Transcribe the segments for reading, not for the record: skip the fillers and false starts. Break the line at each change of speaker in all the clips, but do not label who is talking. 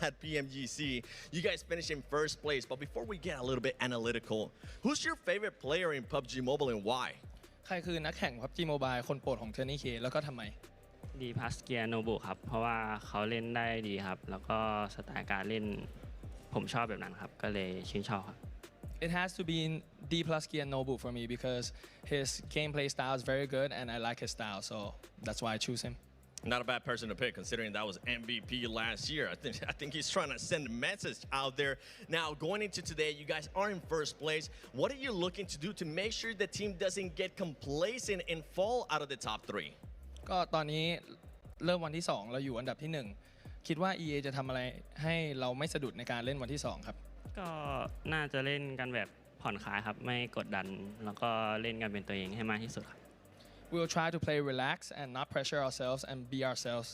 at PMGC. You guys finished in first place, but before we get a little bit analytical, who's your favorite player in PUBG Mobile and why?
ใครคือนักแข่ง PUBG Mobile คนโปรดของเทอร์นี่เคแล้วก็ทำไม
ดีพาสเกียโนบุครับเพราะว่าเขาเล่นได้ดีครับแล้วก็สไตล์การเล่นผมชอบแบบนั้นครับก็เลยชื่นชอบครับ
It has to be D plus Kia Nobu for me because his gameplay style is very good and I like his style, so that's why I choose him.
Not a bad person to pick considering that was MVP last year. I think he's trying to send a message out there. Now, going into today, you guys are in first place. What are you looking to do to make sure the team doesn't get complacent and fall out of the top 3?
ก็ตอนนี้เริ่มวันที่2เราอยู่อันดับที่1คิดว่า EA จะทำอะไรให้เราไม่สะดุดในการเล่นวันที่2ครับ
ก็น่าจะเล่นกันแบบผ่อนคลายครับไม่กดดันแล้วก็เล่นกันเป็นตัวเองให้มากที่สุดครับ
We will try to play relax and not pressure ourselves and be ourselves.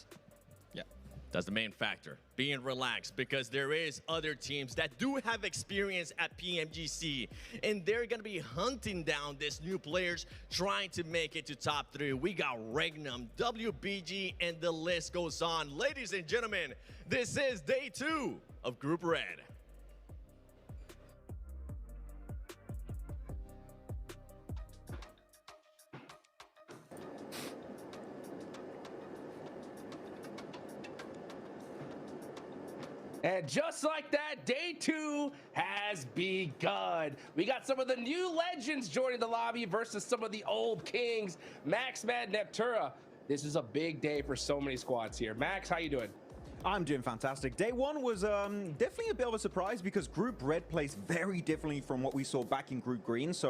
Yeah.
That's the main factor, being relaxed, because there is other teams that do have experience at PMGC, and they're going to be hunting down these new players, trying to make it to top 3. We got Regnum, WBG, and the list goes on. Ladies and gentlemen, this is day 2 of Group Red.
And just like that, day 2 has begun. We got some of the new legends joining the lobby versus some of the old kings. Max, Mad, Neptura. This is a big day for so many squads here. Max, how you doing?
I'm doing fantastic. Day 1 was definitely a bit of a surprise because Group Red plays very differently from what we saw back in Group Green. So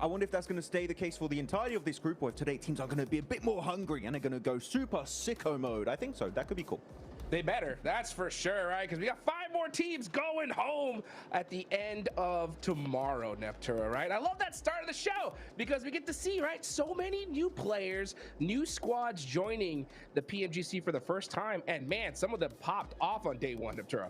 I wonder if that's going to stay the case for the entirety of this group, or if today teams are going to be a bit more hungry and they're going to go super sicko mode. I think so. That could be cool.
They better, that's for sure, right? Because we got 5 more teams going home at the end of tomorrow, Neptura, right? I love that start of the show because we get to see, right, so many new players, new squads joining the PMGC for the first time. And man, some of them popped off on day 1, Neptura.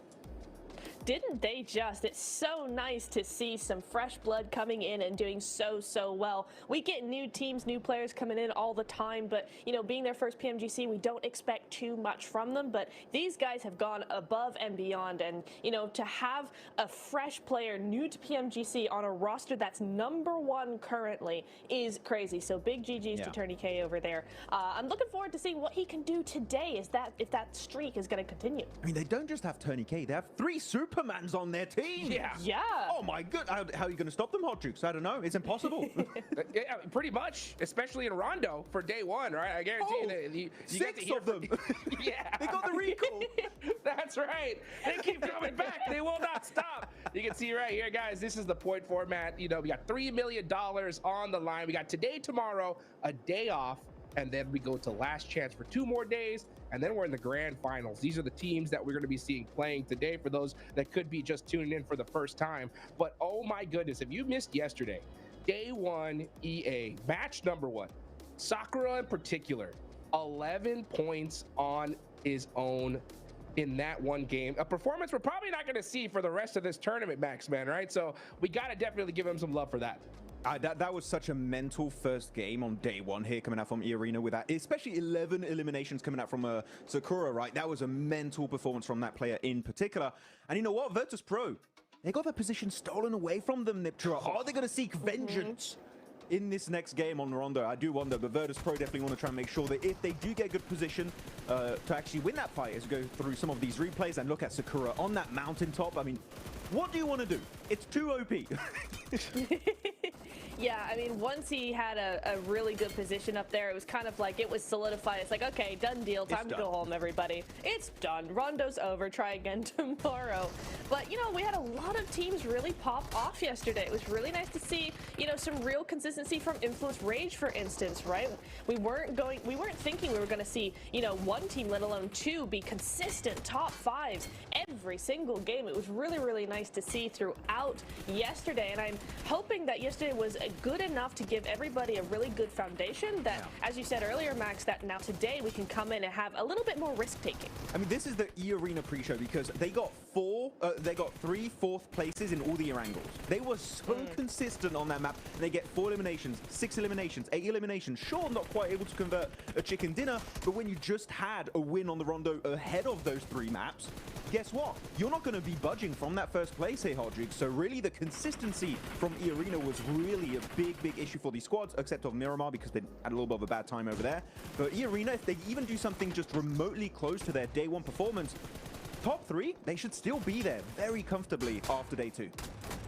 Didn't they just? It's so nice to see some fresh blood coming in and doing so well. We get new teams, new players coming in all the time, but you know, being their first PMGC, we don't expect too much from them, but these guys have gone above and beyond, and you know, to have a fresh player new to PMGC on a roster that's #1 currently is crazy. So big GGs to Tony K over there. I'm looking forward to seeing what he can do today if that streak is going to continue.
I mean, they don't just have Tony K, they have 3 Supermans on their team.
Yeah.
Oh my god. How are you going to stop them, Hot Jukes? I don't know. It's impossible.
Yeah, pretty much, especially in Rondo for day 1, right? I guarantee you
6 of them.
Yeah.
They got the recall.
That's right. They keep coming back. They will not stop. You can see right here, guys, this is the point format. You know, we got $3 million on the line. We got today, tomorrow, a day off. And then we go to last chance for 2 more days, and then we're in the grand finals. These are the teams that we're going to be seeing playing today for those that could be just tuning in for the first time. But oh my goodness, if you missed yesterday, day 1 EA, match #1, Sakura in particular, 11 points on his own in that one game. A performance we're probably not going to see for the rest of this tournament, Max, man, right? So we got to definitely give him some love for that.
That was such a mental first game on day 1 here coming out from E-Arena with that, especially 11 eliminations coming out from Sakura, right? That was a mental performance from that player in particular. And you know what? Virtus Pro, they got their position stolen away from them, Niptura. Are they going to seek vengeance in this next game on Rondo? I do wonder, but Virtus Pro definitely want to try and make sure that if they do get good position to actually win that fight, as we go through some of these replays and look at Sakura on that mountaintop, I mean, what do you want to do? It's too OP.
Yeah, I mean, once he had a really good position up there, it was kind of like it was solidified. It's like, okay, done deal. Time to go home, everybody. It's done. Rondo's over. Try again tomorrow. But, you know, we had a lot of teams really pop off yesterday. It was really nice to see, you know, some real consistency from Influence Rage, for instance, right? We weren't thinking we were going to see, you know, 1 team, let alone 2, be consistent top 5s every single game. It was really, really nice to see throughout yesterday, and I'm hoping that yesterday was good enough to give everybody a really good foundation that, as you said earlier, Max, that now today we can come in and have a little bit more risk-taking.
I mean, this is the E-Arena pre-show because they got three fourth places in all the angles. They were so consistent on that map, and they get 4 eliminations, 6 eliminations, 8 eliminations. Sure, not quite able to convert a chicken dinner, but when you just had a win on the Rondo ahead of those 3 maps, guess what? You're not going to be budging from that first place here, Hodrick. So really, the consistency from E-Arena was really a big issue for these squads, except of Miramar because they had a little bit of a bad time over there. But E-Arena, if they even do something just remotely close to their day 1 performance, top 3, they should still be there very comfortably after day 2.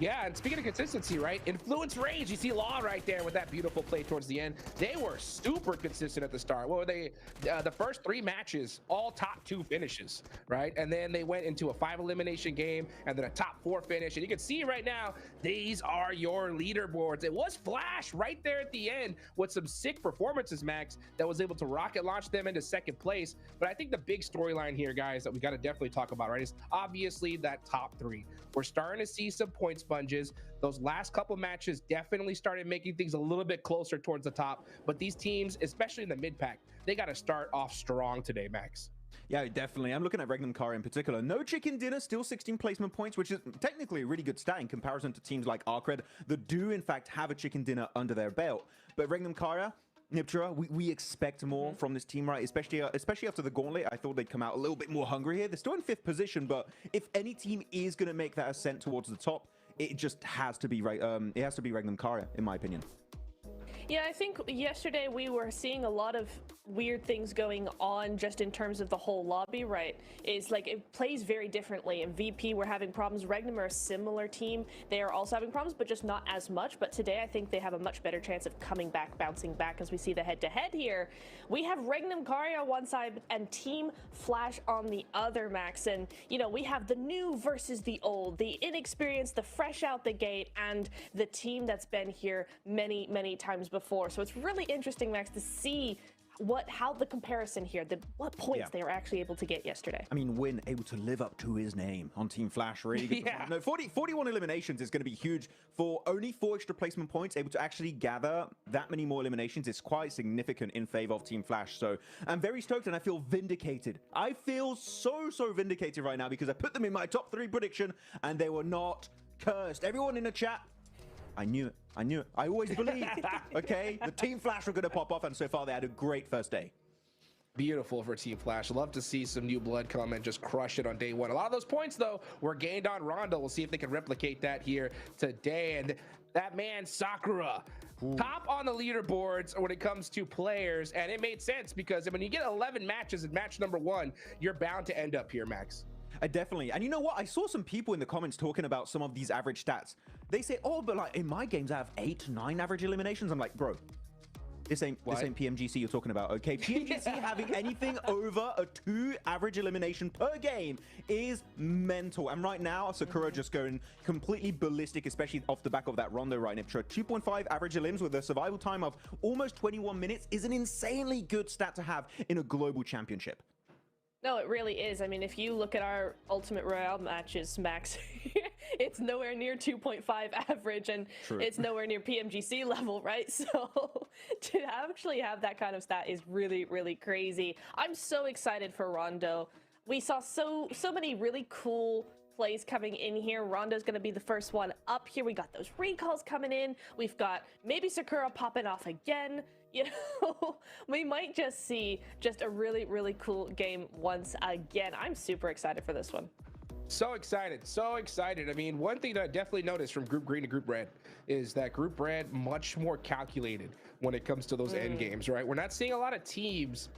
Yeah, and speaking of consistency, right? Influence Rage, you see Law right there with that beautiful play towards the end. They were super consistent at the start. What were they? The first 3 matches, all top 2 finishes, right? And then they went into a 5 elimination game and then a top 4 finish. And you can see right now, these are your leaderboards. It was Flash right there at the end with some sick performances, Max, that was able to rocket launch them into 2nd place. But I think the big storyline here, guys, that we got to definitely talk about, right, is obviously that top 3. We're starting to see some point sponges. Those last couple matches definitely started making things a little bit closer towards the top. But these teams, especially in the mid pack, they got to start off strong today, Max.
Yeah, definitely. I'm looking at Regnum Kara in particular. No chicken dinner, still 16 placement points, which is technically a really good stat in comparison to teams like Arcred that do, in fact, have a chicken dinner under their belt. But Regnum Kara, Niptra, we expect more from this team, right? Especially after the Gauntlet. I thought they'd come out a little bit more hungry here. They're still in 5th position, but if any team is going to make that ascent towards the top, it just has to be Regnum Kara, in my opinion.
Yeah, I think yesterday we were seeing a lot of weird things going on just in terms of the whole lobby, right? Is like it plays very differently. In VP, we're having problems. Regnum are a similar team. They are also having problems, but just not as much. But today, I think they have a much better chance of coming back, bouncing back as we see the head-to-head here. We have Regnum Karya on one side and Team Flash on the other, Max. And, you know, we have the new versus the old, the inexperienced, the fresh out the gate, and the team that's been here many, many times before. So it's really interesting, Max, to see how the comparison here, what points they were actually able to get yesterday.
I mean, Win able to live up to his name on Team Flash, really good.
Yeah.
No, 41 eliminations is going to be huge. For only 4 extra placement points, able to actually gather that many more eliminations is quite significant in favor of Team Flash. So I'm very stoked and I feel vindicated. I feel so vindicated right now because I put them in my top 3 prediction and they were not cursed. Everyone in the chat, I knew it. I knew it. I always believed. Okay, the Team Flash were going to pop off, and so far they had a great first day.
Beautiful for Team Flash. Love to see some new blood come and just crush it on day 1. A lot of those points, though, were gained on Rondo. We'll see if they can replicate that here today. And that man, Sakura, top on the leaderboards when it comes to players. And it made sense because when you get 11 matches in match number 1, you're bound to end up here, Max.
Definitely. And you know what? I saw some people in the comments talking about some of these average stats. They say, oh, but like in my games, I have 8, 9 average eliminations. I'm like, bro, this ain't PMGC you're talking about, okay? PMGC having anything over a 2 average elimination per game is mental. And right now, Sakura just going completely ballistic, especially off the back of that Rondo right, Niptra. 2.5 average elims with a survival time of almost 21 minutes is an insanely good stat to have in a global championship.
No, it really is. I mean, if you look at our Ultimate Royale matches, Max, it's nowhere near 2.5 average, and it's nowhere near PMGC level, right? So to actually have that kind of stat is really, really crazy. I'm so excited for Rondo. We saw so many really cool plays coming in here. Rondo's going to be the first one up here. We got those recalls coming in. We've got maybe Sakura popping off again. You know, we might just see just a really, really cool game once again. I'm super excited for this one.
So excited, so excited. I mean, one thing that I definitely noticed from Group Green to Group Red is that Group Red much more calculated when it comes to those end games, right? We're not seeing a lot of teams,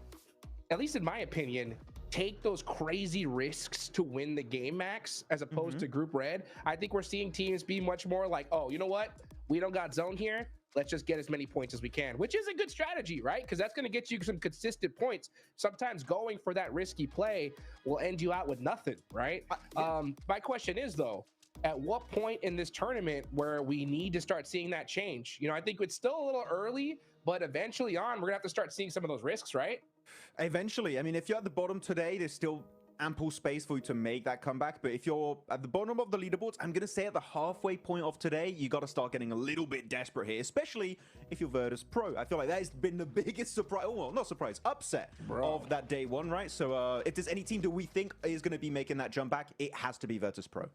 at least in my opinion, take those crazy risks to win the game, Max, as opposed to Group Red. I think we're seeing teams be much more like, oh, you know what? We don't got zone here. Let's just get as many points as we can, which is a good strategy, right? Because that's going to get you some consistent points. Sometimes going for that risky play will end you out with nothing, right? My question is, though, at what point in this tournament where we need to start seeing that change? You know, I think it's still a little early, but eventually on, we're going to have to start seeing some of those risks, right?
Eventually. I mean, if you're at the bottom today, there's still ample space for you to make that comeback. But if you're at the bottom of the leaderboards, I'm going to say at the halfway point of today, you got to start getting a little bit desperate here, especially if you're Virtus Pro. I feel like that has been the biggest surprise, oh, well, not surprise, upset of that day one, right? So if there's any team that we think is going to be making that jump back, it has to be Virtus Pro.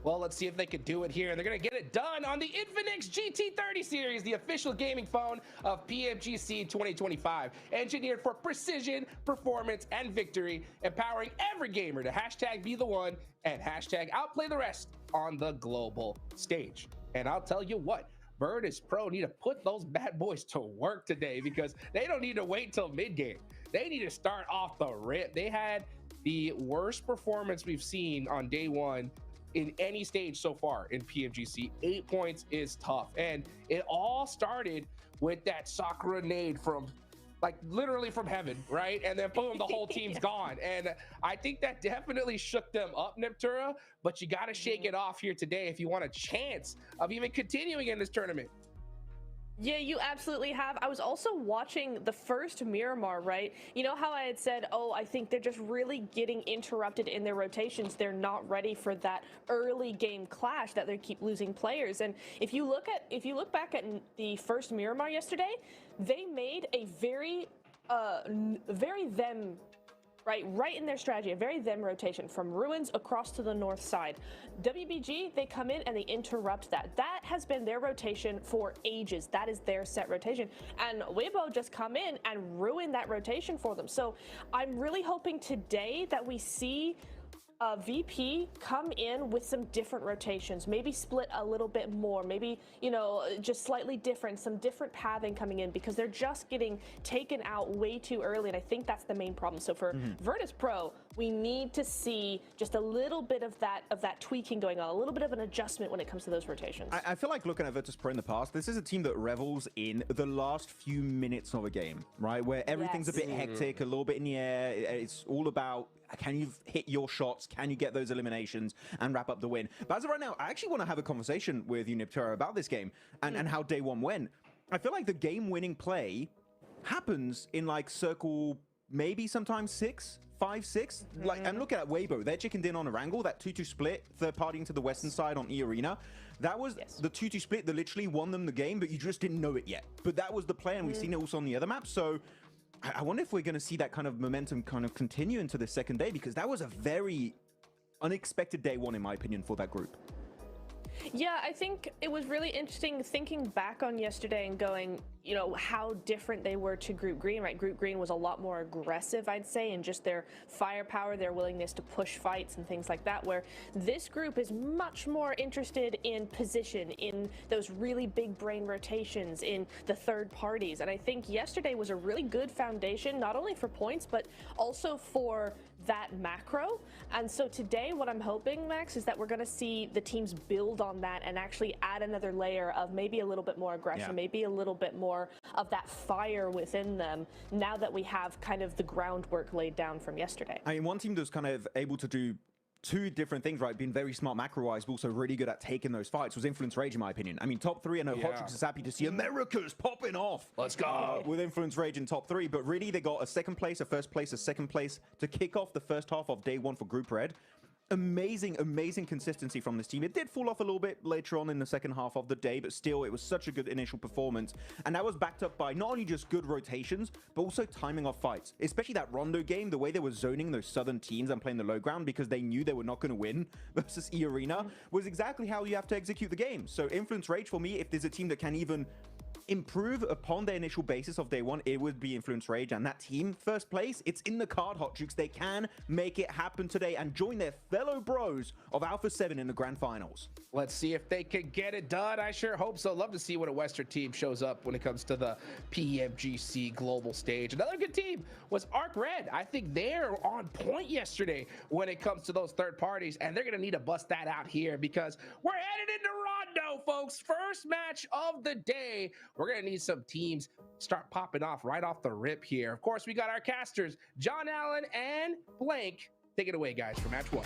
Well, let's see if they can do it here. They're going to get it done on the Infinix GT30 series, the official gaming phone of PMGC 2025. Engineered for precision, performance, and victory, empowering every gamer to hashtag be the one and hashtag outplay the rest on the global stage. And I'll tell you what, Virtus Pro need to put those bad boys to work today, because they don't need to wait till mid-game. They need to start off the rip. They had the worst performance we've seen on day one in any stage so far in PMGC. 8 points is tough. And it all started with that Sakura nade from, like, literally from heaven, right? And then boom, the whole team's gone. And I think that definitely shook them up, Neptura, but you got to shake it off here today if you want a chance of even continuing in this tournament.
Yeah, you absolutely have. I was also watching the first Miramar, right? You know how I had said, oh, I think they're just really getting interrupted in their rotations. They're not ready for that early game clash that they keep losing players. And if you look back at the first Miramar yesterday, they made a very them, right in their strategy, a very them rotation from Ruins across to the north side. WBG, they come in and they interrupt that. That has been their rotation for ages. That is their set rotation. And Weibo just come in and ruin that rotation for them. So I'm really hoping today that we see VP come in with some different rotations, maybe split a little bit more, maybe, you know, just slightly different, some different pathing coming in, because they're just getting taken out way too early, and I think that's the main problem. So for Virtus Pro, we need to see just a little bit of that tweaking going on, a little bit of an adjustment when it comes to those rotations.
I feel like looking at Virtus Pro in the past, this is a team that revels in the last few minutes of a game, right? Where everything's a bit hectic, a little bit in the air. It's all about, can you hit your shots? Can you get those eliminations and wrap up the win? But as of right now, I actually want to have a conversation with you, Niptera, about this game and how day one went. I feel like the game-winning play happens in like circle, maybe sometimes 6, 5, 6. Like, I'm looking at Weibo. They're chickened in on a wrangle, that 2-2 split, third party into the western side on E-Arena. That was the 2-2 split that literally won them the game, but you just didn't know it yet. But that was the play, and we've seen it also on the other maps. So I wonder if we're going to see that kind of momentum kind of continue into the second day, because that was a very unexpected day one, in my opinion, for that group.
Yeah, I think it was really interesting thinking back on yesterday and going, you know, how different they were to Group Green, right? Group Green was a lot more aggressive, I'd say, and just their firepower, their willingness to push fights and things like that, where this group is much more interested in position, in those really big brain rotations, in the third parties. And I think yesterday was a really good foundation, not only for points, but also for that macro. And so today, what I'm hoping, Max, is that we're going to see the teams build on that and actually add another layer of maybe a little bit more aggression, maybe a little bit more of that fire within them, now that we have kind of the groundwork laid down from yesterday.
I mean, one team that's kind of able to do two different things, right? Being very smart macro-wise, but also really good at taking those fights, was Influence Rage, in my opinion. I mean, top 3, I know Hotrix is happy to see America's popping off.
Let's go.
With Influence Rage in top 3, but really they got a second place, a first place, a second place to kick off the first half of day one for Group Red. Amazing, amazing consistency from this team. It did fall off a little bit later on in the second half of the day, but still, it was such a good initial performance. And that was backed up by not only just good rotations, but also timing of fights. Especially that Rondo game, the way they were zoning those southern teams and playing the low ground because they knew they were not going to win versus E-Arena, was exactly how you have to execute the game. So Influence Rage, for me, if there's a team that can even improve upon their initial basis of day one, it would be Influence Rage. And that team, first place, it's in the card, Hot Jukes. They can make it happen today and join their fellow bros of Alpha 7 in the grand finals.
Let's see if they can get it done. I sure hope so. Love to see when a Western team shows up when it comes to the PMGC global stage. Another good team was Arc Red. I think they're on point yesterday when it comes to those third parties, and they're going to need to bust that out here because we're headed into Rondo, folks. First match of the day. We're going to need some teams start popping off right off the rip here. Of course, we got our casters, John Allen and Blank. Take it away, guys, for match one.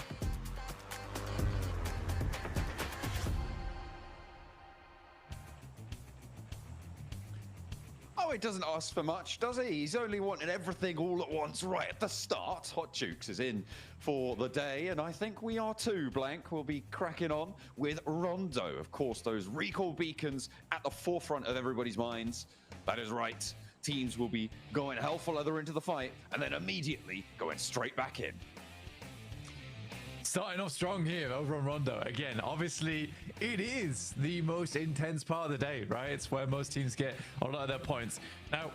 know it doesn't ask for much, does he? He's only wanted everything all at once right at the start. Hot Jukes is in for the day, and I think we are too. Blank will be cracking on with Rondo. Of course, those recall beacons at the forefront of everybody's minds. That is right. Teams will be going hell for leather into the fight, and then immediately going straight back in.
Starting off strong here over on Rondo. Again, obviously, it is the most intense part of the day, right? It's where most teams get a lot of their points. Now,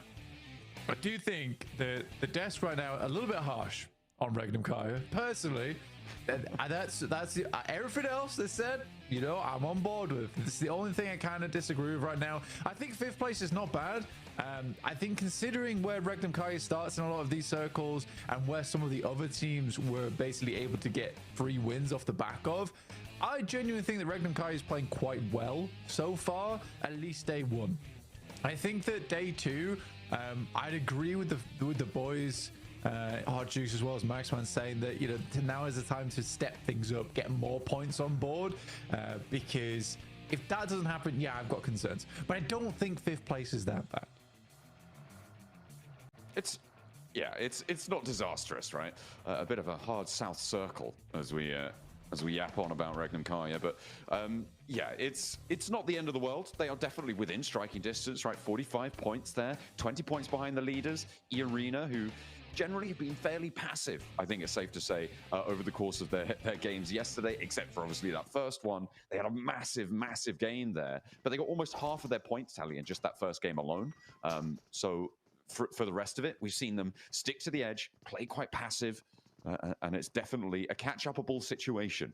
I do think the desk right now a little bit harsh on Regnum Kaya. Personally, that's everything else they said, you know, I'm on board with. It's the only thing I kind of disagree with right now. I think 5th place is not bad. I think considering where Regnum Kaya starts in a lot of these circles and where some of the other teams were basically able to get 3 wins off the back of, I genuinely think that Regnum Kaya is playing quite well so far, at least day 1. I think that day 2, I'd agree with the boys, Hot Juice as well as Maxman, saying that, you know, now is the time to step things up, get more points on board, because if that doesn't happen, yeah, I've got concerns. But I don't think 5th place is that bad.
It's not disastrous, right? A bit of a hard south circle as we yap on about Regnum Kaya, but yeah, it's not the end of the world. They are definitely within striking distance, right? 45 points there, 20 points behind the leaders, Arena, who generally have been fairly passive, I think it's safe to say, over the course of their games yesterday, except for obviously that first one. They had a massive game there, but they got almost half of their points tally in just that first game alone. So for the rest of it, we've seen them stick to the edge, play quite passive, and it's definitely a catch-upable situation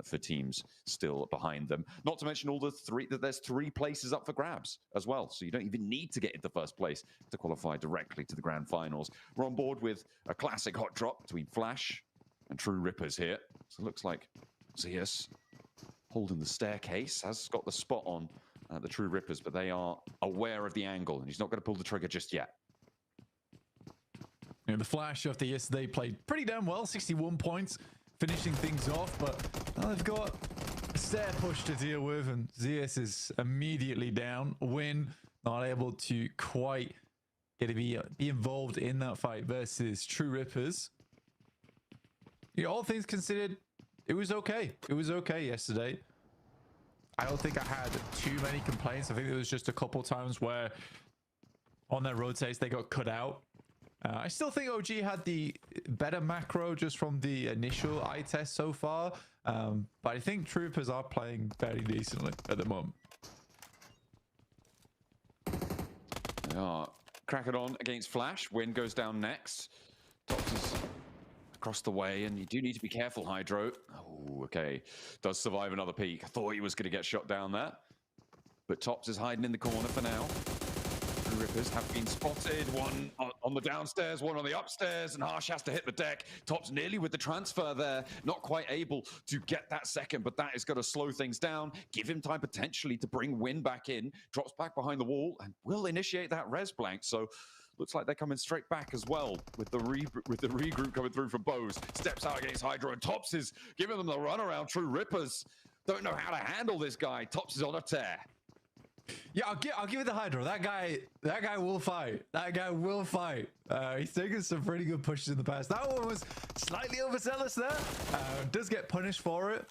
for teams still behind them. Not to mention there's 3 places up for grabs as well, so you don't even need to get into 1st place to qualify directly to the grand finals. We're on board with a classic hot drop between Flash and True Rippers here. So it looks like Zeus holding the staircase, has got the spot on the True Rippers, but they are aware of the angle, and he's not going to pull the trigger just yet.
You know, the Flash after yesterday played pretty damn well, 61 points, finishing things off, but now they've got a stair push to deal with, and Zeus is immediately down. Win, not able to quite get to be involved in that fight versus True Rippers. You know, all things considered, it was okay. It was okay yesterday. I don't think I had too many complaints. I think there was just a couple times where on their rotates they got cut out. I still think OG had the better macro just from the initial eye test so far, but I think Troopers are playing fairly decently at the moment.
They are cracking on against Flash. Win goes down next. Tops is across the way, and you do need to be careful, Hydro. Oh, okay. Does survive another peek. I thought he was going to get shot down there, but Tops is hiding in the corner for now. Rippers have been spotted, one on the downstairs, one on the upstairs, and Harsh has to hit the deck. Tops nearly with the transfer there, not quite able to get that second, but that is going to slow things down, give him time potentially to bring Win back in, drops back behind the wall, and will initiate that res blank. So looks like they're coming straight back as well with the regroup coming through from Bose. Steps out against Hydro, and Tops is giving them the runaround. True Rippers don't know how to handle this guy. Tops is on a tear.
Yeah, I'll give it the Hydro. That guy will fight. That guy will fight. He's taken some pretty good pushes in the past. That one was slightly overzealous there. Does get punished for it.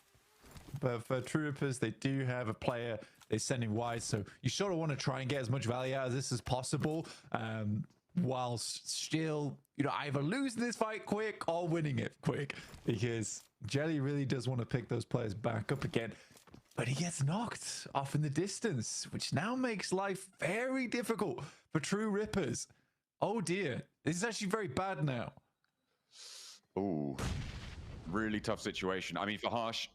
But for True Rippers, they do have a player they're sending wide. So you sort of want to try and get as much value out of this as possible. Whilst still, you know, either losing this fight quick or winning it quick. Because Jelly really does want to pick those players back up again. But he gets knocked off in the distance, which now makes life very difficult for True Rippers. Oh dear, this is actually very bad now.
Oh, really tough situation. I mean, for Harsh,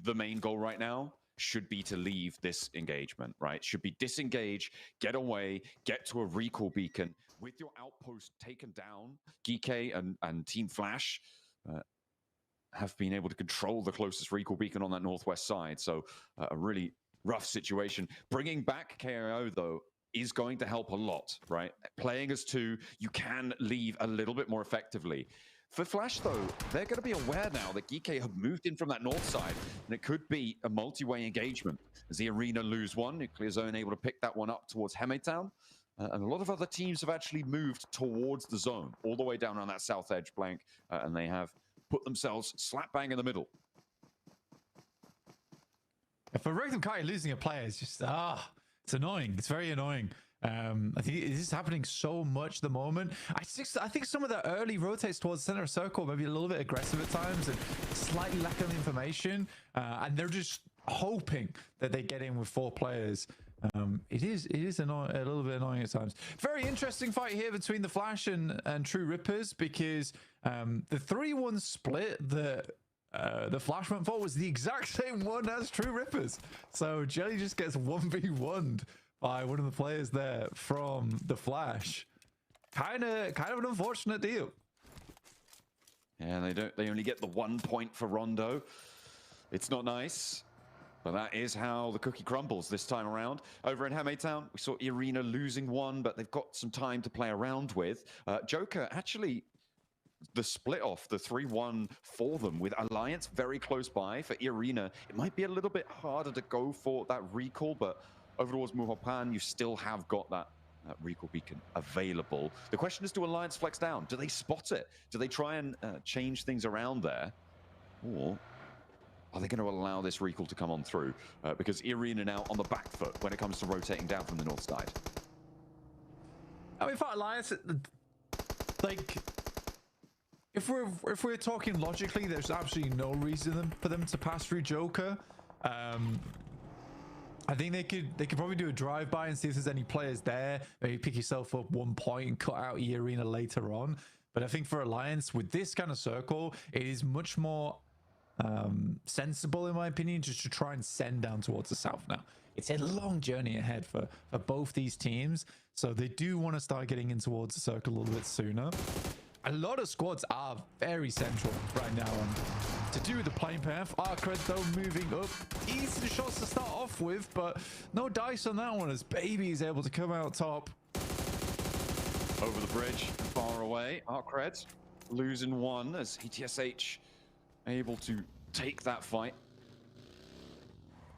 the main goal right now should be to leave this engagement, right? Should be disengage, get away, get to a recall beacon. With your outpost taken down, Geek and Team Flash have been able to control the closest recall beacon on that northwest side. So a really rough situation. Bringing back KO, though, is going to help a lot, right? Playing as 2, you can leave a little bit more effectively. For Flash, though, they're going to be aware now that Geek have moved in from that north side, and it could be a multi-way engagement. As the Arena lose one, Nuclear Zone able to pick that one up towards Hemetown. And a lot of other teams have actually moved towards the zone, all the way down on that south edge flank, and they have put themselves slap bang in the middle.
For Regnum Kai, losing a player is just, it's annoying. It's very annoying. I think this is happening so much at the moment. I think some of the early rotates towards the center of circle, maybe a little bit aggressive at times and slightly lack of information. And they're just hoping that they get in with 4 players. It is annoying, a little bit annoying at times. Very interesting fight here between the Flash and True Rippers, because the 3-1 split that the Flash went for was the exact same one as True Rippers. So Jelly just gets 1v1'd by one of the players there from the Flash. Kind of an unfortunate deal.
Yeah, they only get the 1 point for Rondo. It's not nice. But that is how the cookie crumbles this time around. Over in Hametown, we saw Irina losing 1, but they've got some time to play around with. Joker, actually, the split off, the 3-1 for them, with Alliance very close by. For Irina, it might be a little bit harder to go for that recall, but over towards Muhopan, you still have got that recall beacon available. The question is, do Alliance flex down? Do they spot it? Do they try and change things around there? Or are they going to allow this recall to come on through? Because Irina now on the back foot when it comes to rotating down from the north side.
I mean, for Alliance, like, if we're talking logically, there's absolutely no reason for them to pass through Joker. I think they could probably do a drive-by and see if there's any players there. Maybe pick yourself up 1 point and cut out Irina later on. But I think for Alliance, with this kind of circle, it is much more sensible, in my opinion, just to try and send down towards the south now. It's a long journey ahead for both these teams, so they do want to start getting in towards the circle a little bit sooner. A lot of squads are very central right now to do with the playing path. Arcred, though, moving up. Easy shots to start off with, but no dice on that one as Baby is able to come out top.
Over the bridge, far away. Arcred losing 1 as ETSH able to take that fight.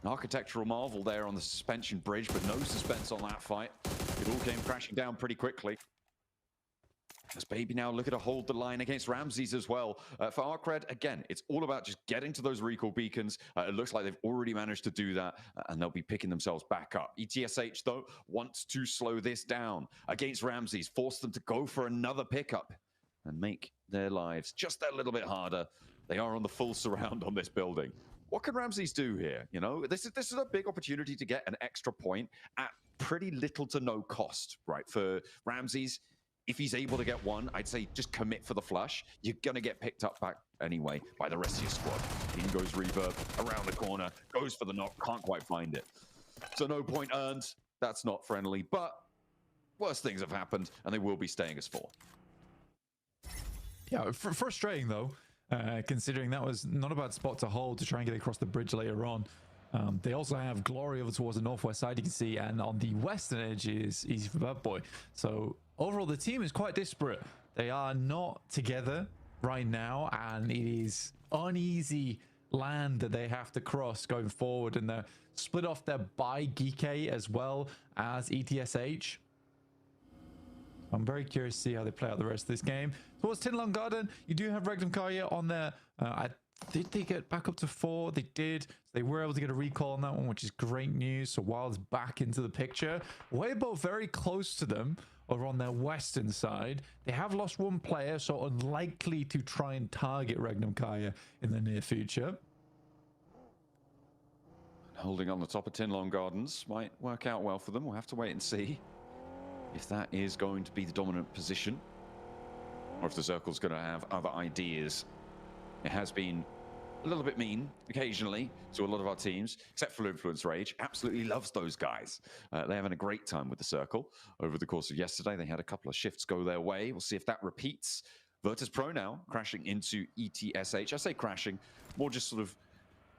An architectural marvel there on the suspension bridge, but no suspense on that fight. It all came crashing down pretty quickly. As Baby now looking to hold the line against Ramses as well. For Arcred, again, it's all about just getting to those recall beacons. It looks like they've already managed to do that, and they'll be picking themselves back up. ETSH, though, wants to slow this down against Ramses, force them to go for another pickup and make their lives just a little bit harder. They are on the full surround on this building. What can Ramses do here? You know, this is a big opportunity to get an extra point at pretty little to no cost, right? For Ramses, if he's able to get 1, I'd say just commit for the flush. You're going to get picked up back anyway by the rest of your squad. In goes Reverb, around the corner, goes for the knock, can't quite find it. So no point earned. That's not friendly, but worse things have happened, and they will be staying as 4.
Yeah, frustrating, though, considering that was not a bad spot to hold to try and get across the bridge later on. They also have Glory over towards the northwest side, you can see, and on the western edge is Easy for Bad Boy. So overall, the team is quite disparate. They are not together right now, and it is uneasy land that they have to cross going forward, and they're split off there by Geeke as well as ETSH. I'm very curious to see how they play out the rest of this game. Towards Tinlong Garden, you do have Regnum Kaya on there. Did they get back up to 4? They did. So they were able to get a recall on that one, which is great news. So Wild's back into the picture. Weibo very close to them over on their western side. They have lost 1 player, so unlikely to try and target Regnum Kaya in the near future.
Holding on the top of Tinlong Gardens might work out well for them. We'll have to wait and see if that is going to be the dominant position, or if the circle's going to have other ideas. It has been a little bit mean occasionally to a lot of our teams, except for Influence Rage. Absolutely loves those guys. They're having a great time with the circle. Over the course of yesterday, they had a couple of shifts go their way. We'll see if that repeats. Virtus Pro now crashing into ETSH. I say crashing, more just sort of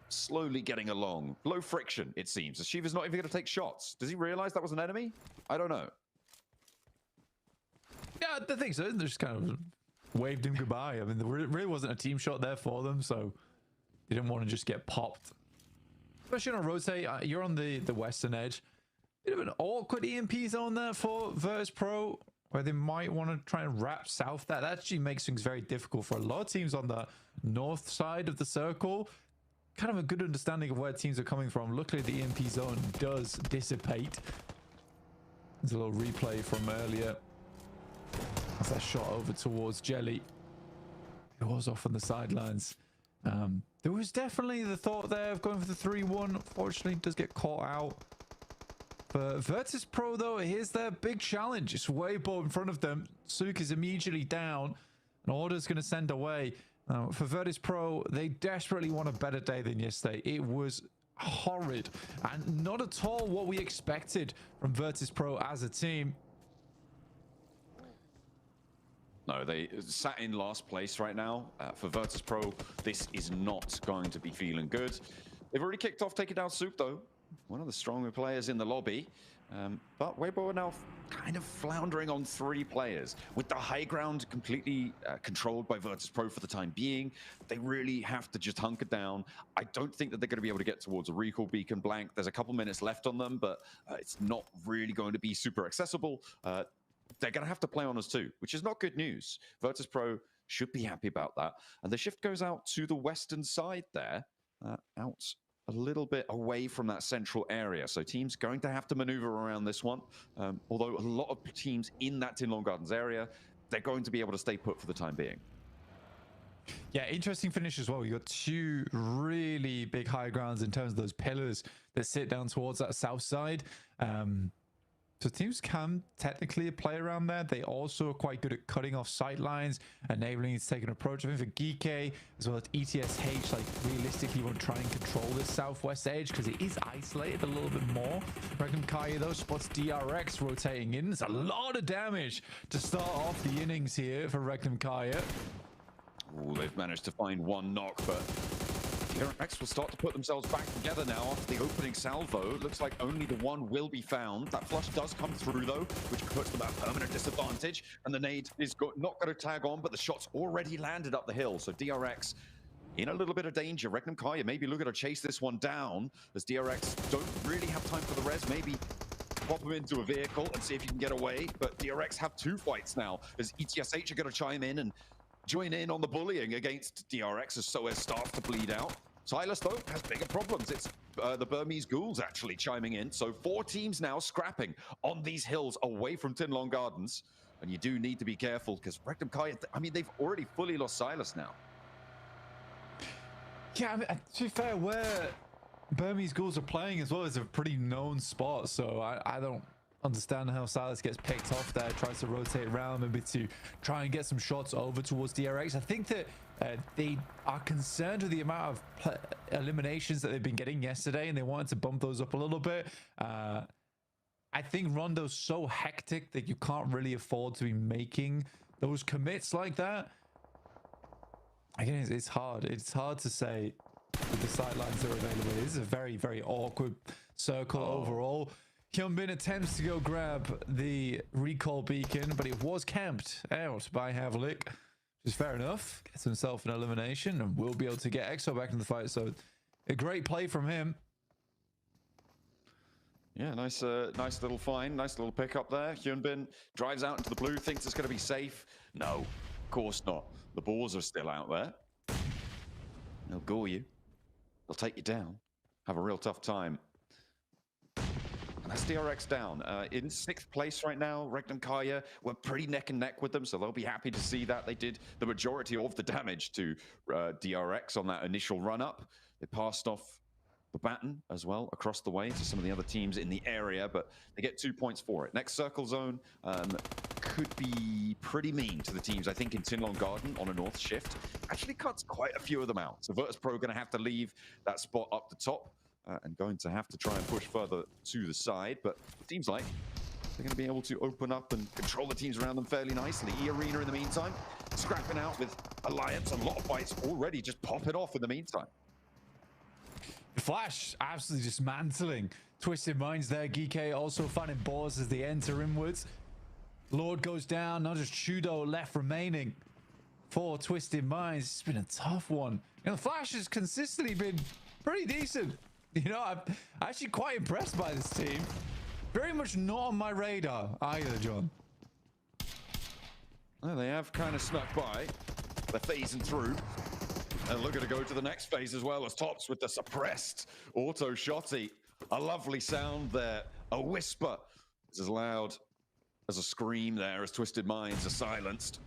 slowly getting along. Low friction, it seems. Shiva's not even going to take shots. Does he realize that was an enemy? I don't know.
Yeah, I think so. They just kind of waved him goodbye. I mean, there really wasn't a team shot there for them, so they didn't want to just get popped. Especially on a rotate, you're on the western edge. Bit of an awkward EMP zone there for Virtus Pro, where they might want to try and wrap south. That actually makes things very difficult for a lot of teams on the north side of the circle. Kind of a good understanding of where teams are coming from. Luckily, the EMP zone does dissipate. There's a little replay from earlier. As that shot over towards Jelly. It was off on the sidelines. There was definitely the thought there of going for the 3-1. Unfortunately, it does get caught out. For Virtus Pro, though, here's their big challenge. It's way ball in front of them. Suk is immediately down. And Order's going to send away. For Virtus Pro, they desperately want a better day than yesterday. It was horrid. And not at all what we expected from Virtus Pro as a team.
No, they sat in last place right now. For Virtus Pro, this is not going to be feeling good. They've already kicked off taking down Soup, though. One of the stronger players in the lobby. But Weibo are now kind of floundering on 3 players. With the high ground completely controlled by Virtus Pro for the time being, they really have to just hunker down. I don't think that they're going to be able to get towards a recall beacon blank. There's a couple minutes left on them, but it's not really going to be super accessible. They're going to have to play on us too, which is not good news. Virtus Pro should be happy about that. And the shift goes out to the western side there, out a little bit away from that central area. So teams going to have to maneuver around this one. Although a lot of teams in that Tinlong Gardens area, they're going to be able to stay put for the time being.
Yeah, interesting finish as well. You got 2 really big high grounds in terms of those pillars that sit down towards that south side. So teams can technically play around there. They also are quite good at cutting off sight lines, enabling it to take an approach. I think for Geeke as well as ETSH, like realistically want to try and control this southwest edge because it is isolated a little bit more. Reckon Kaya though spots DRX rotating in. There's a lot of damage to start off the innings here for Reckon Kaya.
Ooh, they've managed to find 1 knock, but DRX will start to put themselves back together now after the opening salvo. It looks like only the 1 will be found. That flush does come through, though, which puts them at permanent disadvantage. And the nade is not going to tag on, but the shot's already landed up the hill. So DRX in a little bit of danger. Regnum Kaya maybe looking to chase this one down, as DRX don't really have time for the res. Maybe pop him into a vehicle and see if you can get away. But DRX have 2 fights now, as ETSH are going to chime in and join in on the bullying against DRX as so as starts to bleed out. Silas, though, has bigger problems. It's the Burmese ghouls actually chiming in. So 4 teams now scrapping on these hills away from Tinlong Gardens. And you do need to be careful because Rectum Kai, I mean, they've already fully lost Silas now.
Yeah, I mean, to be fair, where Burmese ghouls are playing as well is a pretty known spot. So I don't understand how Silas gets picked off there, tries to rotate around maybe to try and get some shots over towards DRX. I think that they are concerned with the amount of eliminations that they've been getting yesterday, and they wanted to bump those up a little bit. I think Rondo's so hectic that you can't really afford to be making those commits like that. Again, it's hard. It's hard to say with the sidelines that are available. This is a very, very awkward circle overall. Hyunbin attempts to go grab the recall beacon, but it was camped out by Havlik. Which is fair enough. Gets himself an elimination and will be able to get EXO back in the fight. So a great play from him.
Yeah, nice little find, nice little pick up there. Hyunbin drives out into the blue, thinks it's going to be safe. No, of course not. The balls are still out there. They'll gore you. They'll take you down. Have a real tough time. And that's DRX down. In 6th place right now, Regnum Kaya, we're pretty neck and neck with them, so they'll be happy to see that. They did the majority of the damage to DRX on that initial run-up. They passed off the baton as well across the way to some of the other teams in the area, but they get 2 points for it. Next circle zone could be pretty mean to the teams, I think, in Tinlong Garden on a north shift. Actually cuts quite a few of them out. So Virtus Pro going to have to leave that spot up the top and going to have to try and push further to the side, but it seems like they're going to be able to open up and control the teams around them fairly nicely. E-Arena in the meantime, scrapping out with Alliance. A lot of fights already just popping off in the meantime.
Flash absolutely dismantling Twisted Minds there. Geeke also finding balls as they enter inwards. Lord goes down. Now just Chudo left remaining for Twisted Minds. It's been a tough one. You know, Flash has consistently been pretty decent. You know, I'm actually quite impressed by this team. very much not on my radar either, John.
Well, they have kind of snuck by. They're phasing through. And looking to go to the next phase as well as Tops with the suppressed auto shotty. A lovely sound there. A whisper. It's as loud as a scream there as Twisted Minds are silenced.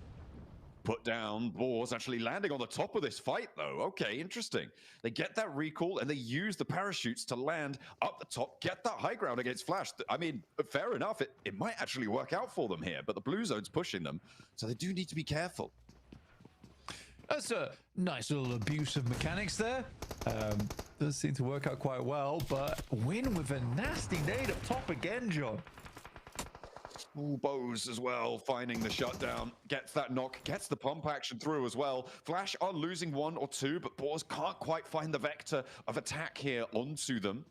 Put down. Boars actually landing on the top of this fight, though. Okay, interesting. They get that recall and they use the parachutes to land up the top, get that high ground against Flash. I mean, fair enough. It might actually work out for them here, but the blue zone's pushing them, so they do need to be careful.
That's a nice little abuse of mechanics there. Does seem to work out quite well, but win with a nasty nade up top again, John.
Ooh, Bose as well, finding the shutdown, gets that knock, gets the pump action through as well. Flash are losing one or two, but Boars can't quite find the vector of attack here onto them.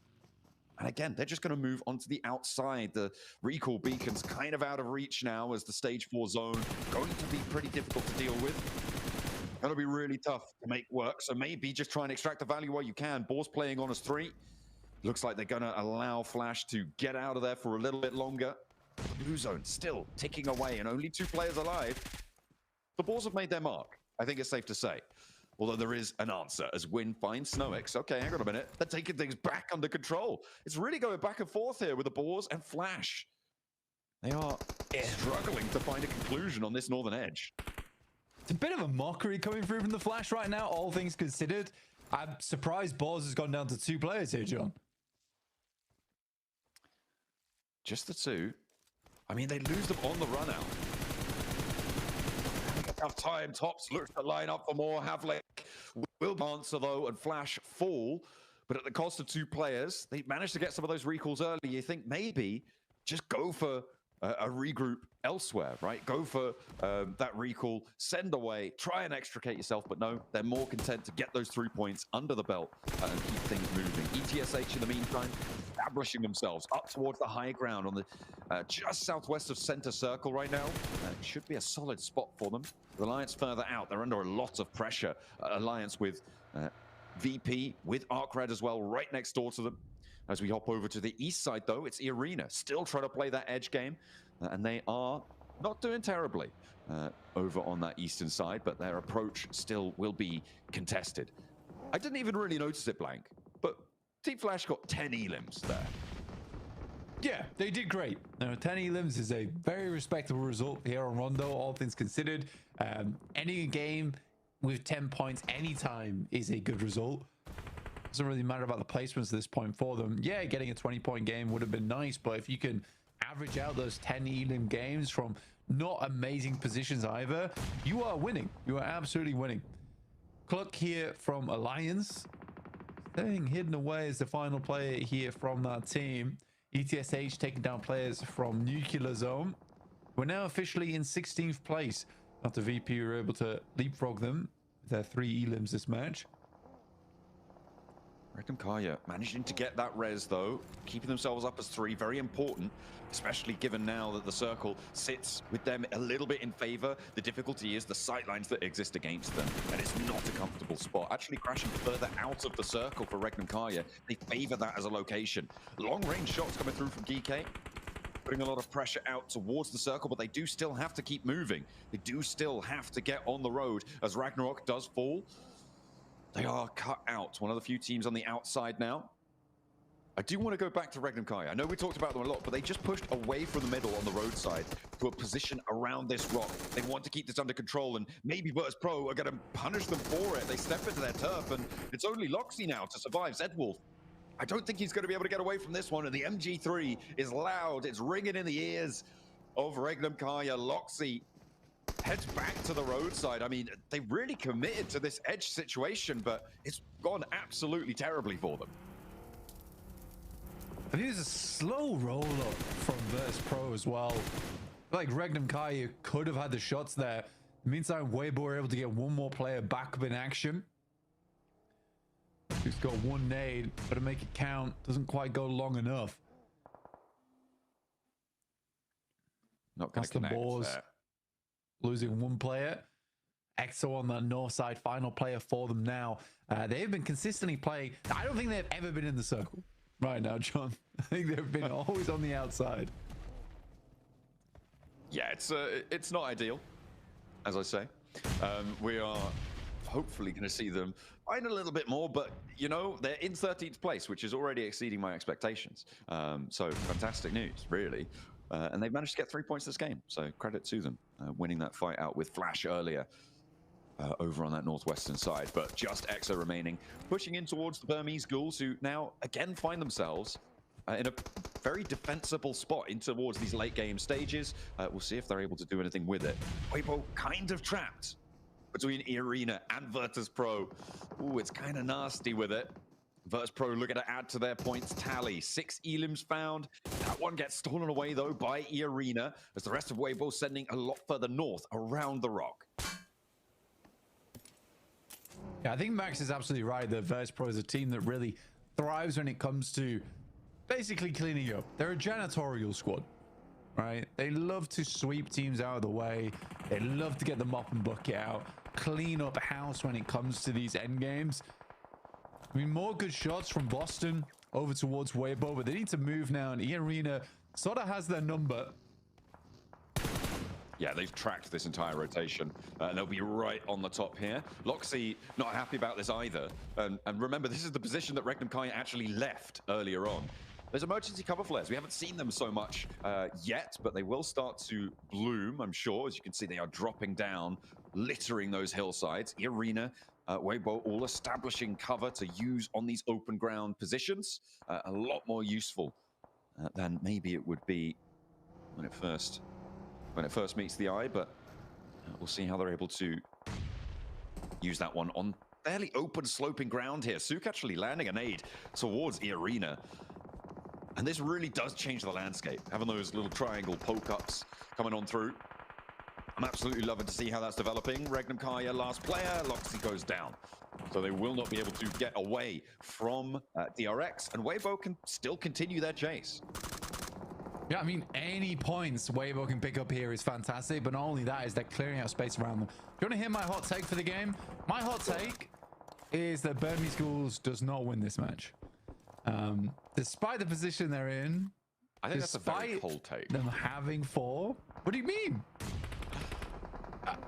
And again, they're just going to move onto the outside. The recall beacon's kind of out of reach now as the stage 4 zone going to be pretty difficult to deal with. Going to be really tough to make work, so maybe just try and extract the value while you can. Boars playing on as 3. Looks like they're going to allow Flash to get out of there for a little bit longer. Blue zone still ticking away and only 2 players alive. The Boars have made their mark, I think it's safe to say. Although there is an answer as Win finds Snowix. Okay, hang on a minute. They're taking things back under control. It's really going back and forth here with the Boars and Flash. They are struggling to find a conclusion on this northern edge.
It's a bit of a mockery coming through from the Flash right now, all things considered. I'm surprised Boars has gone down to 2 players here, John.
Just the 2. I mean, they lose them on the run out. Enough time. Tops looks to line up for more. Havlik will answer, though, and Flash fall. But at the cost of 2 players, they managed to get some of those recalls early. You think maybe just go for a regroup elsewhere, right? Go for that recall, send away, try and extricate yourself. But no, they're more content to get those 3 points under the belt and keep things moving. ETSH, in the meantime, establishing themselves up towards the high ground on the just southwest of center circle right now. It should be a solid spot for them. Alliance further out. They're under a lot of pressure. Alliance with VP, with Arkrad as well, right next door to them. As we hop over to the east side, though, it's Arena still trying to play that edge game. And they are not doing terribly over on that eastern side, but their approach still will be contested. I didn't even really notice it, Blank, but Team Flash got 10 elims there.
Yeah, they did great. Now, 10 elims is a very respectable result here on Rondo, all things considered. Ending a game with 10 points anytime is a good result. Doesn't really matter about the placements at this point for them. Yeah, getting a 20-point game would have been nice, but if you can average out those 10 elim games from not amazing positions either, you are winning. You are absolutely winning. Cluck here from Alliance, staying hidden away as the final player here from that team. ETSH taking down players from Nuclear Zone. We're now officially in 16th place after VP were able to leapfrog them with their 3 elims this match.
Regnum Kaya managing to get that res, though, keeping themselves up as 3, very important, especially given now that the circle sits with them a little bit in favor. The difficulty is the sightlines that exist against them, and it's not a comfortable spot. Actually crashing further out of the circle for Regnum Kaya. They favor that as a location. Long-range shots coming through from DK, putting a lot of pressure out towards the circle, but they do still have to keep moving. They do still have to get on the road as Ragnarok does fall. They are cut out. One of the few teams on the outside now. I do want to go back to Regnum Kai. I know we talked about them a lot, but they just pushed away from the middle on the roadside to a position around this rock. They want to keep this under control, and maybe Virtus Pro are going to punish them for it. They step into their turf, and it's only Loxy now to survive. Zedwolf, I don't think he's going to be able to get away from this one, and the MG3 is loud. It's ringing in the ears of Regnum Kaya. Loxy heads back to the roadside. I mean, they really committed to this edge situation, but it's gone absolutely terribly for them.
I think it's a slow roll-up from Virtus Pro as well. Like Regnum Kai could have had the shots there. In the meantime, Weibo were able to get one more player back up in action. He's got one nade, but to make it count, doesn't quite go long enough.
Not going to connect there.
Losing one player. Exo on the north side, final player for them now. They've been consistently playing. I don't think they've ever been in the circle right now, John. I think they've been always on the outside.
Yeah, it's not ideal, as I say. We are hopefully going to see them find a little bit more, but you know, they're in 13th place, which is already exceeding my expectations. So fantastic news, really. And they've managed to get 3 points this game, so credit to them, winning that fight out with Flash earlier over on that northwestern side. But just Exa remaining, pushing in towards the Burmese Ghouls, who now again find themselves in a very defensible spot in towards these late game stages. We'll see if they're able to do anything with it. Weibo kind of trapped between Arena and Virtus Pro. Ooh, it's kind of nasty with it. Virtus Pro looking to add to their points tally. 6 elims found. That one gets stolen away, though, by Arena, as the rest of Weibo sending a lot further north around the rock.
Yeah, I think Max is absolutely right that Virtus Pro is a team that really thrives when it comes to basically cleaning up. They're a janitorial squad, right? They love to sweep teams out of the way. They love to get the mop and bucket out, clean up house when it comes to these end games. I mean, more good shots from Boston over towards Weibo, but they need to move now, and E-Arena sort of has their number.
Yeah, they've tracked this entire rotation, and they'll be right on the top here. Loxy not happy about this either. And remember, this is the position that Regnum Kai actually left earlier on. There's emergency cover flares. We haven't seen them so much yet, but they will start to bloom, I'm sure. As you can see, they are dropping down, littering those hillsides. E-Arena, Weibo all establishing cover to use on these open ground positions. A lot more useful than maybe it would be when it first meets the eye, but we'll see how they're able to use that one on fairly open sloping ground here. Sook actually landing a nade towards E-Arena. And this really does change the landscape, having those little triangle poke-ups coming on through. I'm absolutely loving to see how that's developing. Regnum Kaya, last player, Loxy goes down. So they will not be able to get away from DRX, and Weibo can still continue their chase.
Yeah, I mean, any points Weibo can pick up here is fantastic, but not only that, is they're clearing out space around them. Do you want to hear my hot take for the game? My hot take is that Burmese Ghouls does not win this match. Despite the position they're in,
I think that's a very cold take.
Them having 4. What do you mean?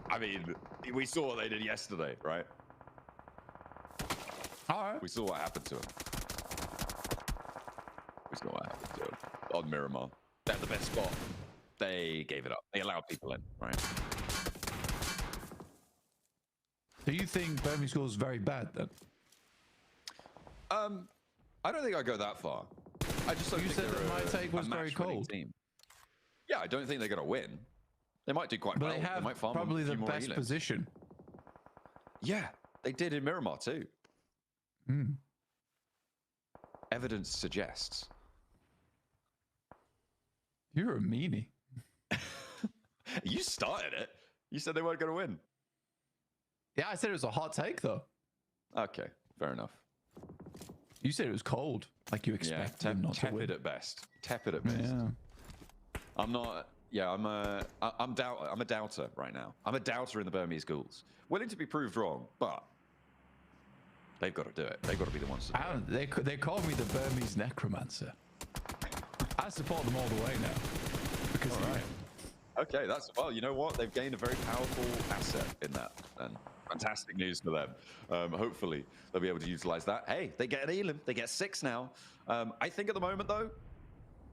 I mean, we saw what they did yesterday, right?
All right.
We saw what happened to him. We saw what happened to him on Miramar. They're the best spot. They gave it up. They allowed people in, right?
Do you think Burmese Ghouls is very bad then?
I don't think I'd go that far. I just don't
you
think
said that my take was very cold.
Team. Yeah, I don't think they're going to win. They might do quite well.
They have
might farm
probably the best
elims.
position.
Yeah, they did in Miramar too. Evidence suggests.
You're a meanie.
You started it. You said they weren't going to win.
Yeah, I said it was a hot take though.
Okay, fair enough.
You said it was cold, like you expect them not to win.
Tepid at best. Tepid at best.
Yeah.
I'm not. Yeah, I'm a doubter right now. I'm a doubter in the Burmese Ghouls. Willing to be proved wrong, but they've got to do it. They've got to be the ones to do it.
They call me the Burmese necromancer. I support them all the way now. Because
all right. Okay, that's, well, you know what? They've gained a very powerful asset in that. And fantastic news for them. Hopefully, they'll be able to utilize that. Hey, they get an elim. They get 6 now. I think at the moment, though,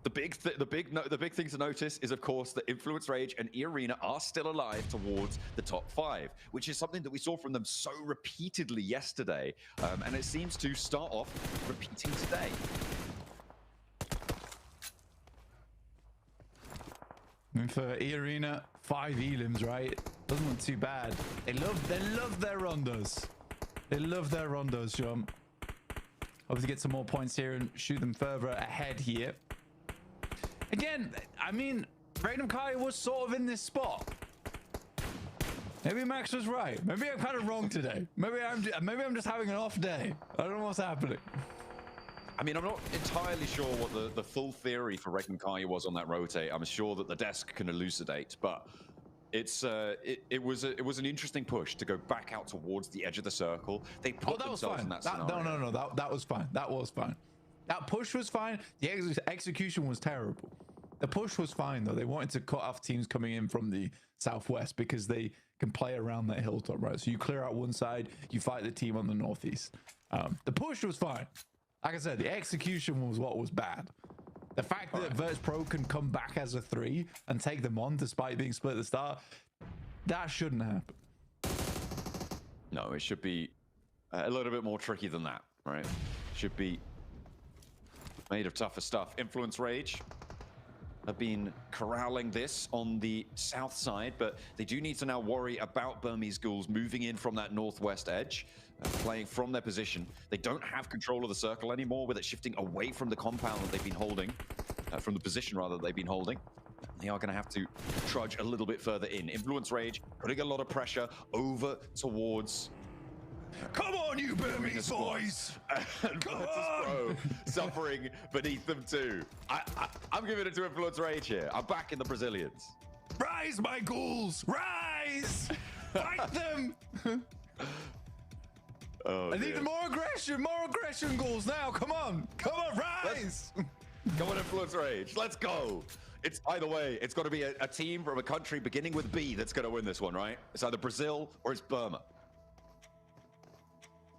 the big thing to notice is, of course, that Influence Rage and E-Arena are still alive towards the top 5, which is something that we saw from them so repeatedly yesterday. And it seems to start off repeating today.
I mean, for E-Arena, 5 elims, right? Doesn't look too bad. They love their rondos. They love their rondos, John. Obviously get some more points here and shoot them further ahead here. Again, I mean, Regnum Kai was sort of in this spot. Maybe Max was right. Maybe I'm kind of wrong today. Maybe I'm just having an off day. I don't know what's happening.
I mean, I'm not entirely sure what the full theory for Regnum Kai was on that rotate. I'm sure that the desk can elucidate, but it's it was an interesting push to go back out towards the edge of the circle. They put themselves in that scenario.
No, that was fine. That was fine. That push was fine. The execution was terrible. The push was fine, though. They wanted to cut off teams coming in from the southwest because they can play around that hilltop, right? So you clear out one side, you fight the team on the northeast. The push was fine. Like I said, the execution was what was bad. The fact that Virtus Pro can come back as a 3 and take them on despite being split at the start, that shouldn't happen.
No, it should be a little bit more tricky than that, right? Should be made of tougher stuff. Influence Rage have been corralling this on the south side, but they do need to now worry about Burmese Ghouls moving in from that northwest edge, playing from their position. They don't have control of the circle anymore, with it shifting away from the compound that they've been holding, from the position rather they've been holding. They are going to have to trudge a little bit further in. Influence Rage putting a lot of pressure over towards...
Come on, you Burmese boys!
And
Come
Virtus
on!
Pro suffering beneath them too. I'm giving it to Influence Rage here. I'm back in the Brazilians.
Rise, my ghouls! Rise! Fight them!
Oh,
I need more aggression, ghouls now. Come on, rise!
Come on, Influence Rage. Let's go. It's either way. It's got to be a team from a country beginning with B that's going to win this one, right? It's either Brazil or it's Burma.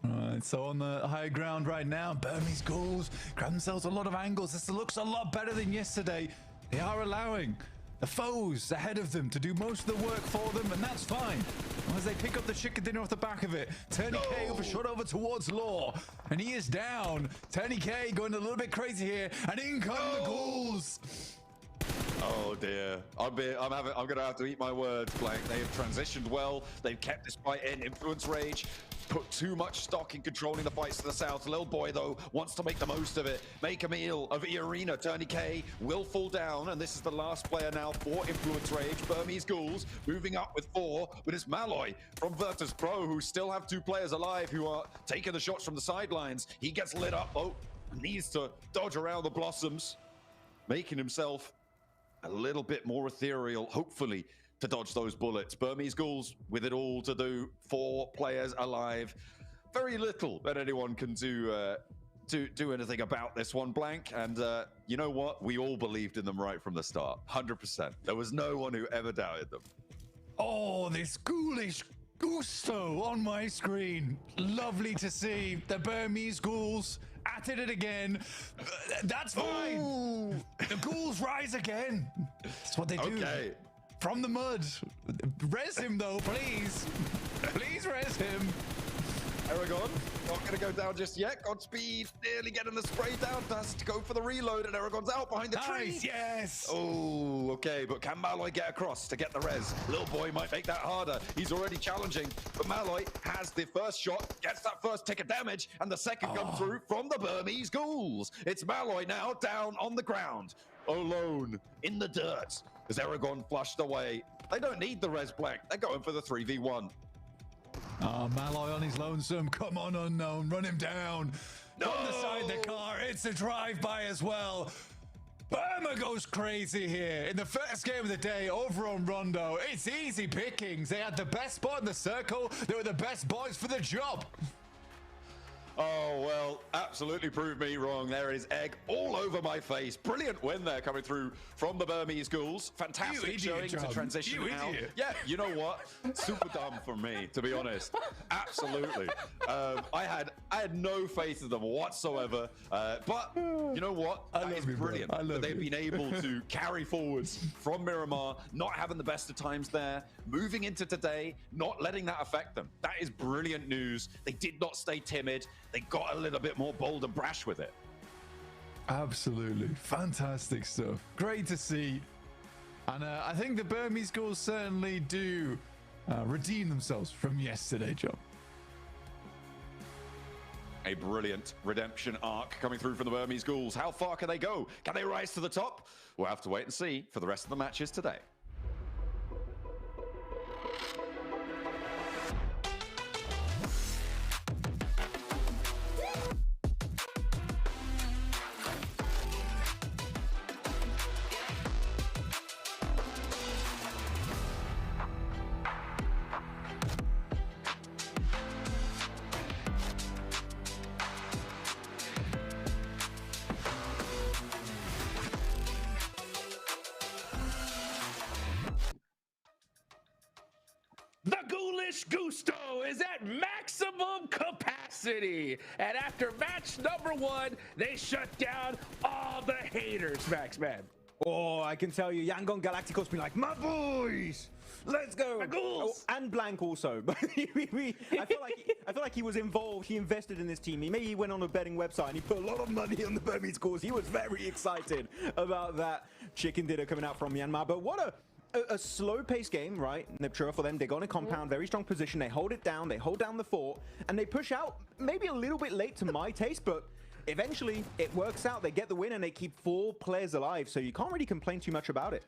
Alright, so on the high ground right now, Burmese Ghouls grab themselves a lot of angles. This looks a lot better than yesterday. They are allowing the foes ahead of them to do most of the work for them, and that's fine. As they pick up the chicken dinner off the back of it, Turney K over shot over towards Law, and he is down. Turney K going a little bit crazy here, and in come the Ghouls.
Oh dear. I'm gonna have to eat my words, Blank. They have transitioned well. They've kept this fight in. Influence Rage put too much stock in controlling the fights to the south. Lil Boy, though, wants to make the most of it. Make a meal of E Arena. Turney K will fall down, and this is the last player now for Influence Rage. Burmese Ghouls moving up with 4, but it's Malloy from Virtus Pro, who still have 2 players alive who are taking the shots from the sidelines. He gets lit up, though. Needs to dodge around the blossoms, making himself a little bit more ethereal, hopefully, to dodge those bullets. Burmese Ghouls with it all to do. 4 players alive. Very little that anyone can do anything about this one, Blank. And you know what? We all believed in them right from the start. 100%. There was no one who ever doubted them.
Oh, this ghoulish gusto on my screen. Lovely to see the Burmese Ghouls at it again. That's fine. Ooh. The Ghouls rise again. That's what they do. Okay. From the mud. Res him though, please. Please res him.
Aragon, not going to go down just yet. Godspeed, nearly getting the spray down. Has to go for the reload, and Aragon's out behind the tree.
Yes.
Oh, okay, but can Malloy get across to get the res? Lil Boy might make that harder. He's already challenging, but Malloy has the first shot, gets that first tick of damage, and the second comes through from the Burmese Ghouls. It's Malloy now down on the ground, alone in the dirt. As Aragon flushed away. They don't need the res, Black. They're going for the 3v1.
Oh, Malloy on his lonesome. Come on, Unknown. Run him down. No! From the side of the car. It's a drive-by as well. Burma goes crazy here. In the first game of the day over on Rondo, it's easy pickings. They had the best spot in the circle. They were the best boys for the job.
Oh, well, absolutely proved me wrong. There is egg all over my face. Brilliant win there coming through from the Burmese Ghouls. Fantastic showing to transition out. Yeah, you know what? Super dumb from me, to be honest. Absolutely. I had no faith in them whatsoever. But you know what? That is brilliant. That they've been able to carry forwards from Miramar, not having the best of times there, moving into today, not letting that affect them. That is brilliant news. They did not stay timid. They got a little bit more bold and brash with it.
Absolutely. Fantastic stuff. Great to see. And I think the Burmese Ghouls certainly do redeem themselves from yesterday, John.
A brilliant redemption arc coming through from the Burmese Ghouls. How far can they go? Can they rise to the top? We'll have to wait and see for the rest of the matches today.
Velocity. And after match number 1, they shut down all the haters, Max, man.
Oh, I can tell you, Yangon Galacticos be like, my boys, let's go. Oh, and Blank also. But I feel like he was involved. He invested in this team. Maybe he went on a betting website and he put a lot of money on the Burmese cause. He was very excited about that chicken dinner coming out from Myanmar. But what a slow-paced game, right? Neptura for them. They go in a compound, very strong position. They hold it down. They hold down the fort, and they push out. Maybe a little bit late to my taste, but eventually it works out. They get the win, and they keep 4 players alive. So you can't really complain too much about it.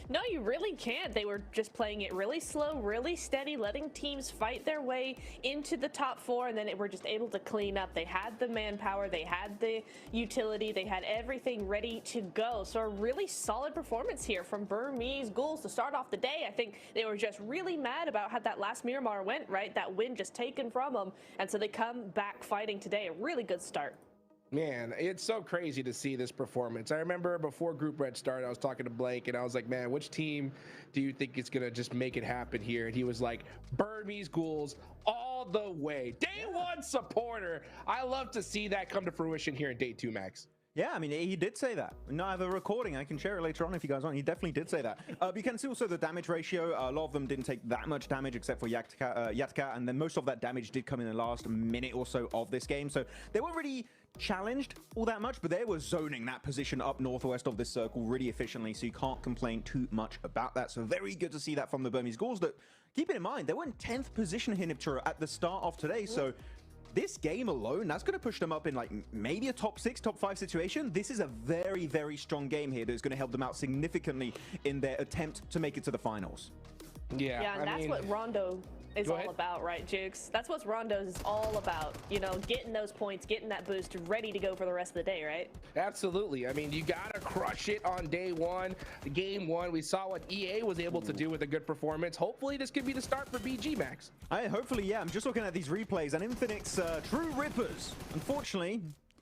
No, you really can't. They were just playing it really slow, really steady, letting teams fight their way into the top 4, and then we're just able to clean up. They had the manpower, they had the utility, they had everything ready to go. So a really solid performance here from Burmese Ghouls to start off the day. I think they were just really mad about how that last Miramar went, right? That win just taken from them, and so they come back fighting today. A really good start.
Man, it's so crazy to see this performance. I remember before Group Red started, I was talking to Blake, and I was like, man, which team do you think is going to just make it happen here? And he was like, Burmese Ghouls all the way. Day 1 supporter. I love to see that come to fruition here in Day 2, Max.
Yeah, I mean, he did say that. No, I have a recording. I can share it later on if you guys want. He definitely did say that. You can see also the damage ratio. A lot of them didn't take that much damage except for Yatka, and then most of that damage did come in the last minute or so of this game. So they weren't really challenged all that much, but they were zoning that position up northwest of this circle really efficiently, so you can't complain too much about that. So very good to see that from the Burmese Ghouls. That, keep it in mind, they were in 10th position here, Niptura, at the start of today, so this game alone, that's going to push them up in like maybe a top 6, top 5 situation. This is a very, very strong game here that's going to help them out significantly in their attempt to make it to the finals.
Yeah, and that's what Rondo is all about, right, Jukes? That's what Rondo's is all about. You know, getting those points, getting that boost, ready to go for the rest of the day, right?
Absolutely. I mean, you got to crush it on day 1. Game 1, we saw what EA was able to do with a good performance. Hopefully, this could be the start for BG, Max.
Hopefully, yeah. I'm just looking at these replays, and Infinix True Rippers, unfortunately,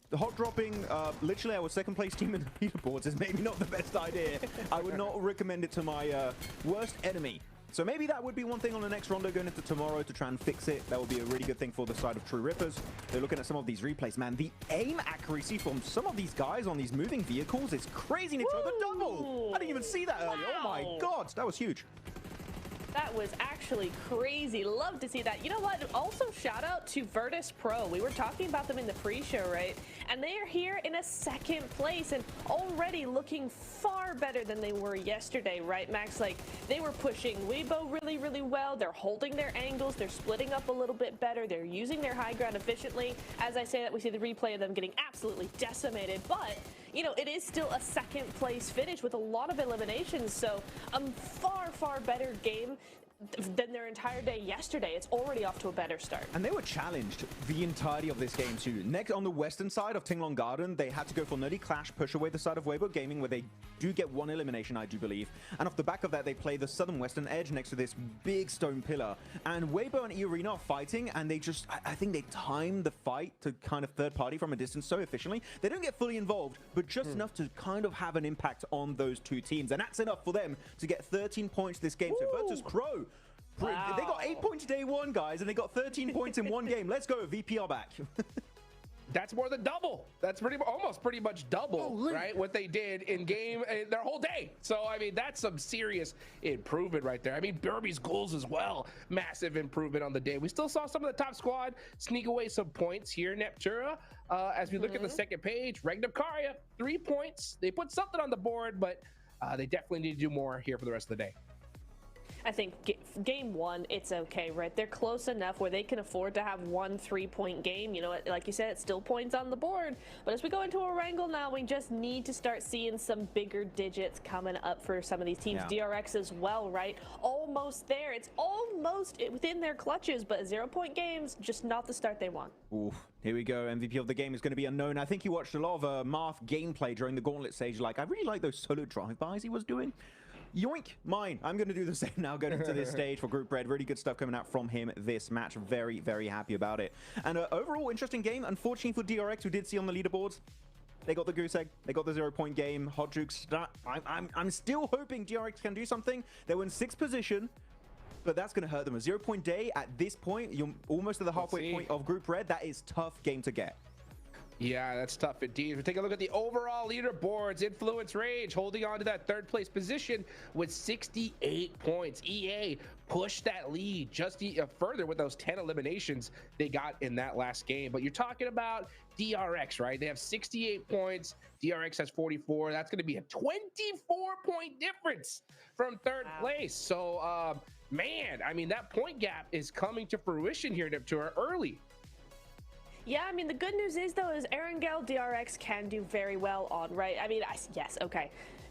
the hot dropping literally our 2nd place team in the leaderboards is maybe not the best idea. I would not recommend it to my worst enemy. So maybe that would be one thing on the next rondo going into tomorrow to try and fix it. That would be a really good thing for the side of True Rippers. They're looking at some of these replays, man. The aim accuracy from some of these guys on these moving vehicles is crazy. Nitro, the double! I didn't even see that earlier. Oh my god, that was huge.
That was actually crazy. Love to see that. You know what? Also, shout out to Virtus Pro. We were talking about them in the pre-show, right? And they are here in a 2nd place and already looking far better than they were yesterday, right, Max? Like, they were pushing Weibo really, really well. They're holding their angles. They're splitting up a little bit better. They're using their high ground efficiently. As I say that, we see the replay of them getting absolutely decimated. But, you know, it is still a 2nd place finish with a lot of eliminations. So, far, far better game than their entire day yesterday. It's already off to a better start.
And they were challenged the entirety of this game too. Next, on the western side of Tinglong Garden, they had to go for Nerdy Clash, push away the side of Weibo Gaming, where they do get 1 elimination, I do believe. And off the back of that, they play the southern western edge next to this big stone pillar. And Weibo and E-Arena are fighting, and they just, I think they time the fight to kind of third party from a distance so efficiently. They don't get fully involved, but just enough to kind of have an impact on those 2 teams. And that's enough for them to get 13 points this game. So Virtus Pro, wow. They got 8 points day 1, guys, and they got 13 points in 1 game. Let's go, VP are back.
That's more than double. That's almost pretty much double, right? What they did in game their whole day. So, I mean, that's some serious improvement right there. I mean, Burmese Ghouls as well. Massive improvement on the day. We still saw some of the top squad sneak away some points here, Neptura. As we look at the 2nd page, Regnum Karya, 3 points. They put something on the board, but they definitely need to do more here for the rest of the day.
I think game 1, it's okay, right? They're close enough where they can afford to have 1 3-point game. You know, like you said, it's still points on the board. But as we go into a wrangle now, we just need to start seeing some bigger digits coming up for some of these teams. Yeah. DRX as well, right? Almost there. It's almost within their clutches, but 0-point games, just not the start they want.
Oof. Here we go. MVP of the game is going to be unknown. I think you watched a lot of Marth gameplay during the Gauntlet stage. Like, I really like those solo drive-bys he was doing. Yoink, mine. I'm going to do the same now going into this stage for Group Red. Really good stuff coming out from him this match. Very, very happy about it. And overall, interesting game. Unfortunately for DRX, who did see on the leaderboards, they got the goose egg. They got the 0-point game. Hot Jukes. I'm still hoping DRX can do something. They were in 6th position. but that's going to hurt them. A 0-point day at this point, you're almost at the halfway point of Group Red. That is tough game to get.
Yeah, that's tough indeed. We take a look at the overall leaderboards. Influence Rage holding on to that third place position with 68 points. EA pushed that lead just further with those 10 eliminations they got in that last game. But you're talking about DRX, right? They have 68 points. DRX has 44. That's going to be a 24-point difference from third place. So, man, I mean, that point gap is coming to fruition here, Neptura, early.
Yeah, I mean, the good news is, though, is Erangel DRX can do very well on, right? I mean, yes, okay.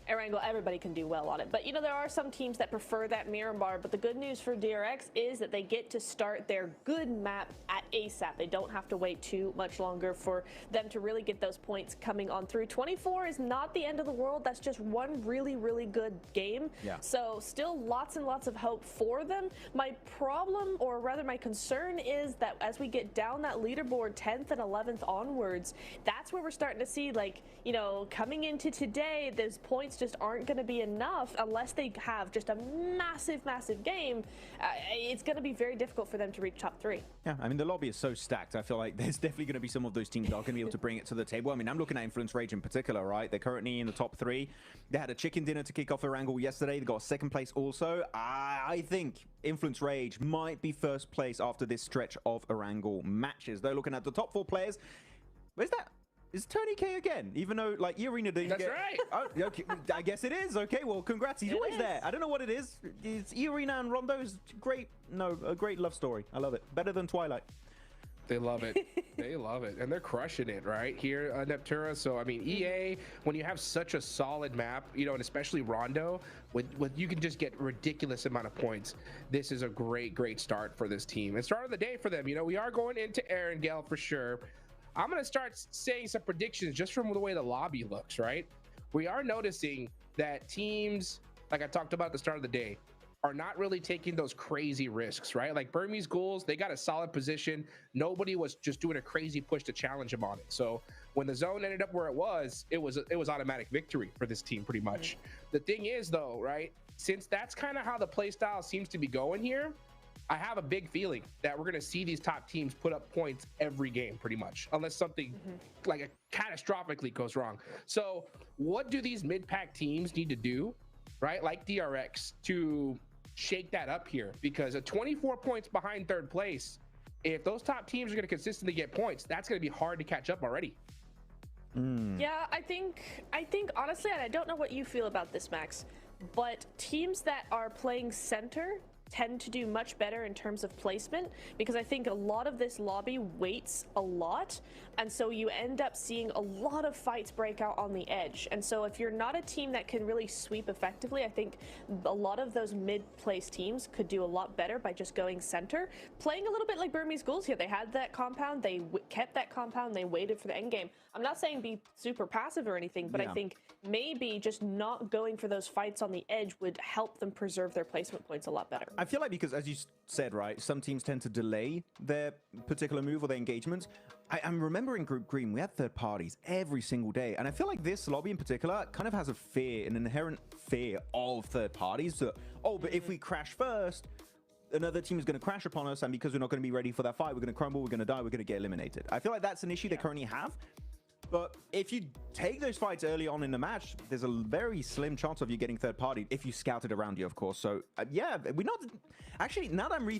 Erangel, everybody can do well on it. But, you know, there are some teams that prefer that Miramar. But the good news for DRX is that they get to start their good map at ASAP. They don't have to wait too much longer for them to really get those points coming on through. 24 is not the end of the world. That's just one really, really good game. Yeah. So still lots and lots of hope for them. My problem, or rather my concern, is that as we get down that leaderboard 10th and 11th onwards, that's where we're starting to see, like, you know, coming into today, those points just aren't going to be enough unless they have just a massive, massive game. It's going to be very difficult for them to reach top 3.
Yeah, I mean, the lobby is so stacked. I feel like there's definitely going to be some of those teams that are going to be able to bring it to the table. I mean, I'm looking at Influence Rage in particular, right? They're currently in the top 3. They had a chicken dinner to kick off Erangel yesterday. They got second place also. I think Influence Rage might be first place after this stretch of Erangel matches. They're looking at the top 4 players. Where's that? Is Tony K again? Even though, like, Arena didn't
That's
get...
right.
Oh, okay. I guess it is. Okay, well, congrats. He's always there. I don't know what it is. It's Arena and Rondo's great. No, a great love story. I love it. Better than Twilight.
They love it. They love it. And they're crushing it right here, Neptura. So, I mean, EA, when you have such a solid map, you know, and especially Rondo, with you can just get ridiculous amount of points. This is a great, great start for this team. And start of the day for them. You know, we are going into Erangel for sure. I'm going to start saying some predictions just from the way the lobby looks, right? We are noticing that teams, like I talked about at the start of the day, are not really taking those crazy risks, right? Like Burmese Ghouls, they got a solid position. Nobody was just doing a crazy push to challenge them on it. So when the zone ended up where it was automatic victory for this team pretty much. The thing is though, right? Since that's kind of how the play style seems to be going here, I have a big feeling that we're going to see these top teams put up points every game pretty much, unless something like a catastrophically goes wrong. So what do these mid-pack teams need to do, right? Like DRX, to shake that up here? Because at 24 points behind third place, if those top teams are going to consistently get points, that's going to be hard to catch up already.
Yeah, I think honestly, and I don't know what you feel about this, Max, but teams that are playing center tend to do much better in terms of placement, because I think a lot of this lobby waits a lot, and so you end up seeing a lot of fights break out on the edge. And so if you're not a team that can really sweep effectively, I think a lot of those mid-place teams could do a lot better by just going center, playing a little bit like Burmese Ghouls here. They had that compound, they kept that compound, they waited for the end game. I'm not saying be super passive or anything, but I think maybe just not going for those fights on the edge would help them preserve their placement points a lot better.
I feel like, because as you said, right, some teams tend to delay their particular move or their engagement. I'm remembering Group Green, we had third parties every single day. And I feel like this lobby in particular kind of has an inherent fear of third parties. That, oh, but if we crash first, another team is going to crash upon us. And because we're not going to be ready for that fight, we're going to crumble, we're going to die, we're going to get eliminated. I feel like that's an issue they currently have. But if you take those fights early on in the match, there's a very slim chance of you getting third party if you scout it around you, of course. So, yeah, we're not... Actually, now that I'm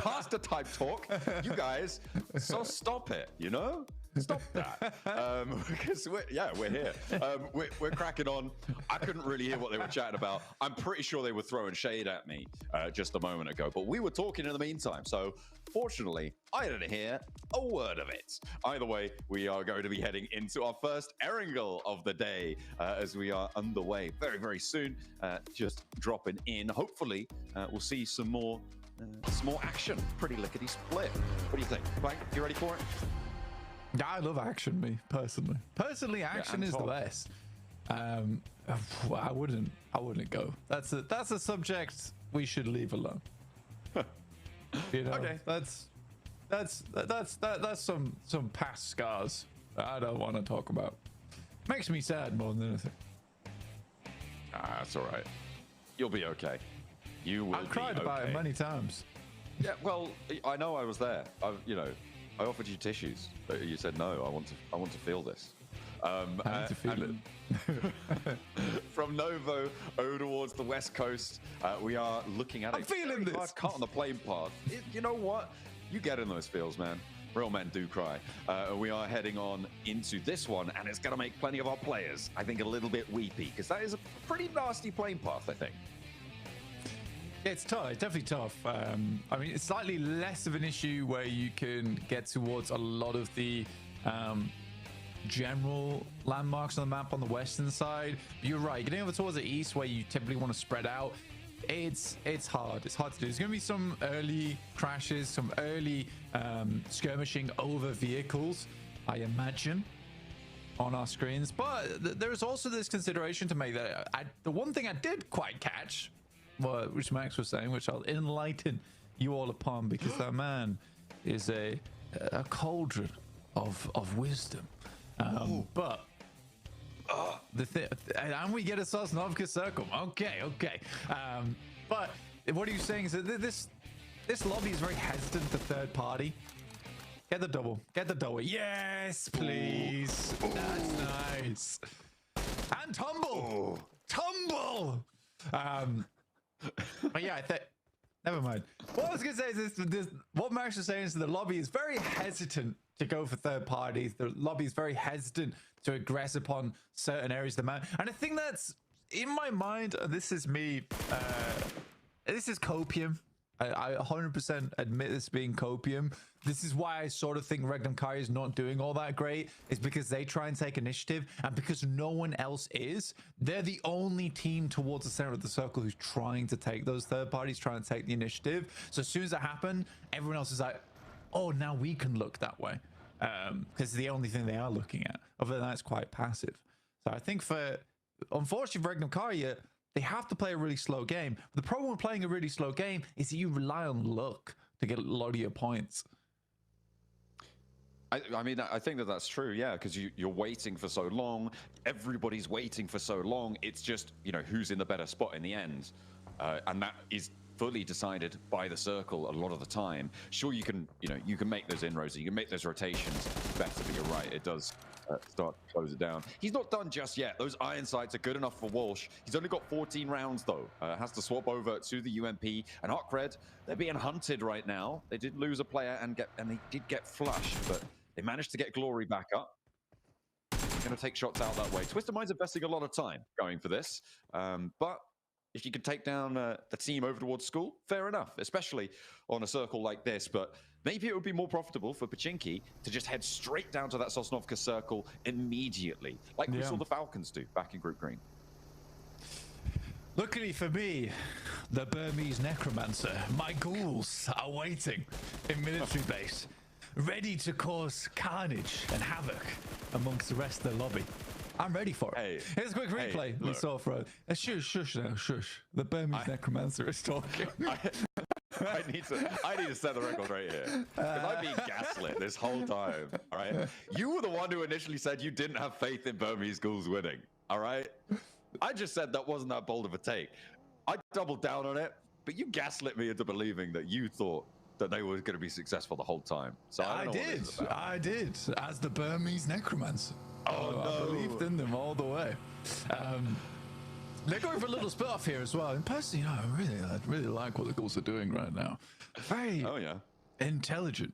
caster type talk. You guys, so stop it, you know? Stop that. Because we're here. We're cracking on. I couldn't really hear what they were chatting about. I'm pretty sure they were throwing shade at me just a moment ago, but we were talking in the meantime. So fortunately, I didn't hear a word of it. Either way, we are going to be heading into our first Erangel of the day as we are underway very, very soon. Just dropping in. Hopefully, we'll see some more action. Pretty lickety split. What do you think, Plank? You ready for it?
Yeah, I love action, me personally. Personally, action is the best. I wouldn't go. That's a subject we should leave alone. You know,
Okay.
that's some past scars I don't want to talk about. Makes me sad more than anything.
That's all right. You'll be okay. You will.
I've cried about it many times.
Yeah, well, I know I was there. I offered you tissues, but you said no. I want to feel this.
I need to feel it.
From Novo over towards the west coast, we are looking at
I'm feeling this.
hard cut on the plane path. You know what? You get in those feels, man. Real men do cry. We are heading on into this one, and it's going to make plenty of our players, I think, a little bit weepy, because that is a pretty nasty plane path, I think.
Yeah, it's tough. It's definitely tough. I mean, it's slightly less of an issue where you can get towards a lot of the general landmarks on the map on the western side. You're right. Getting over towards the east, where you typically want to spread out, it's hard. It's hard to do. There's going to be some early crashes, some early skirmishing over vehicles, I imagine, on our screens. But there is also this consideration to make that the one thing I did quite catch, which Max was saying, which I'll enlighten you all upon, because that man is a cauldron of wisdom. But the thing, and we get a Sosnovka circle. Okay. But what are you saying is that this lobby is very hesitant to third party. Get the double. Yes, please. Ooh. That's nice. And tumble. Tumble. But yeah, never mind. What I was gonna say is this: what Max was saying is the lobby is very hesitant to go for third parties. The lobby is very hesitant to aggress upon certain areas of the map, and I think that's, in my mind, this is me. This is copium. I 100% admit this being copium. This is why I sort of think Regnum Kai is not doing all that great. It's because they try and take initiative, and because no one else is, they're the only team towards the center of the circle who's trying to take those third parties, trying to take the initiative. So as soon as that happens, everyone else is like, oh, now we can look that way. Because it's the only thing they are looking at. Other than that, it's quite passive. So I think unfortunately for Regnum Kai, they have to play a really slow game. The problem with playing a really slow game is that you rely on luck to get a lot of your points.
I mean, I think that's true, yeah, because you're waiting for so long. Everybody's waiting for so long. It's just, who's in the better spot in the end. And that is fully decided by the circle a lot of the time. Sure, you can make those inroads, you can make those rotations better, but you're right, it does start to close it down. He's not done just yet. Those iron sights are good enough for Walsh. He's only got 14 rounds though. Has to swap over to the UMP. And Hotcred, they're being hunted right now. They did lose a player and they did get flushed, but they managed to get Glory back up. They're going to take shots out that way. Twisted Mind's investing a lot of time going for this, but if you could take down the team over towards school, fair enough, especially on a circle like this. But maybe it would be more profitable for Pachinki to just head straight down to that Sosnovka circle immediately, like we saw the Falcons do back in Group Green.
Luckily for me, the Burmese necromancer, my ghouls are waiting in military base, ready to cause carnage and havoc amongst the rest of the lobby. I'm ready for it. Hey, here's a quick replay we saw for shush now, shush. The Burmese necromancer is talking.
I need to set the record right here, because I'm being gaslit this whole time. All right, you were the one who initially said you didn't have faith in Burmese ghouls winning. All right, I just said that wasn't that bold of a take. I doubled down on it, but you gaslit me into believing that you thought that they were going to be successful the whole time. So I
did, as the Burmese necromancer.
Oh, no.
I believed in them all the way. They're going for a little split off here as well. And personally, I really like what the Ghouls are doing right now. Very intelligent.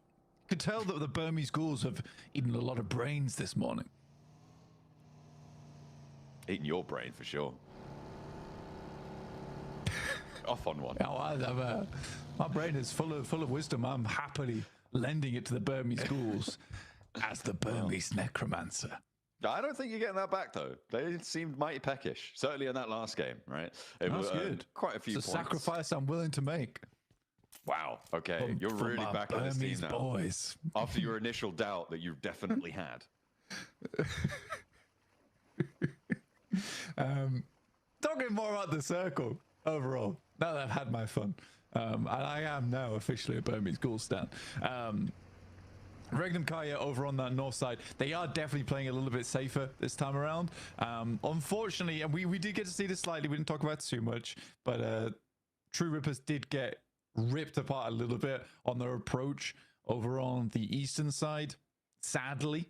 Could tell that the Burmese Ghouls have eaten a lot of brains this morning.
Eating your brain for sure. Off on one.
My brain is full of wisdom. I'm happily lending it to the Burmese Ghouls as the Burmese necromancer.
I don't think you're getting that back, though. They seemed mighty peckish, certainly in that last game, right? It
was good.
Quite a few
it's a
points.
Sacrifice I'm willing to make.
Wow. Okay, you're really back on this team now.
Boys.
After your initial doubt that you definitely had.
Talking more about the circle overall. Now that I've had my fun, and I am now officially a Burmese Ghoul stan. Regnum Kaya over on that north side, they are definitely playing a little bit safer this time around. Unfortunately, and we did get to see this slightly, we didn't talk about it too much, but True Rippers did get ripped apart a little bit on their approach over on the eastern side, sadly.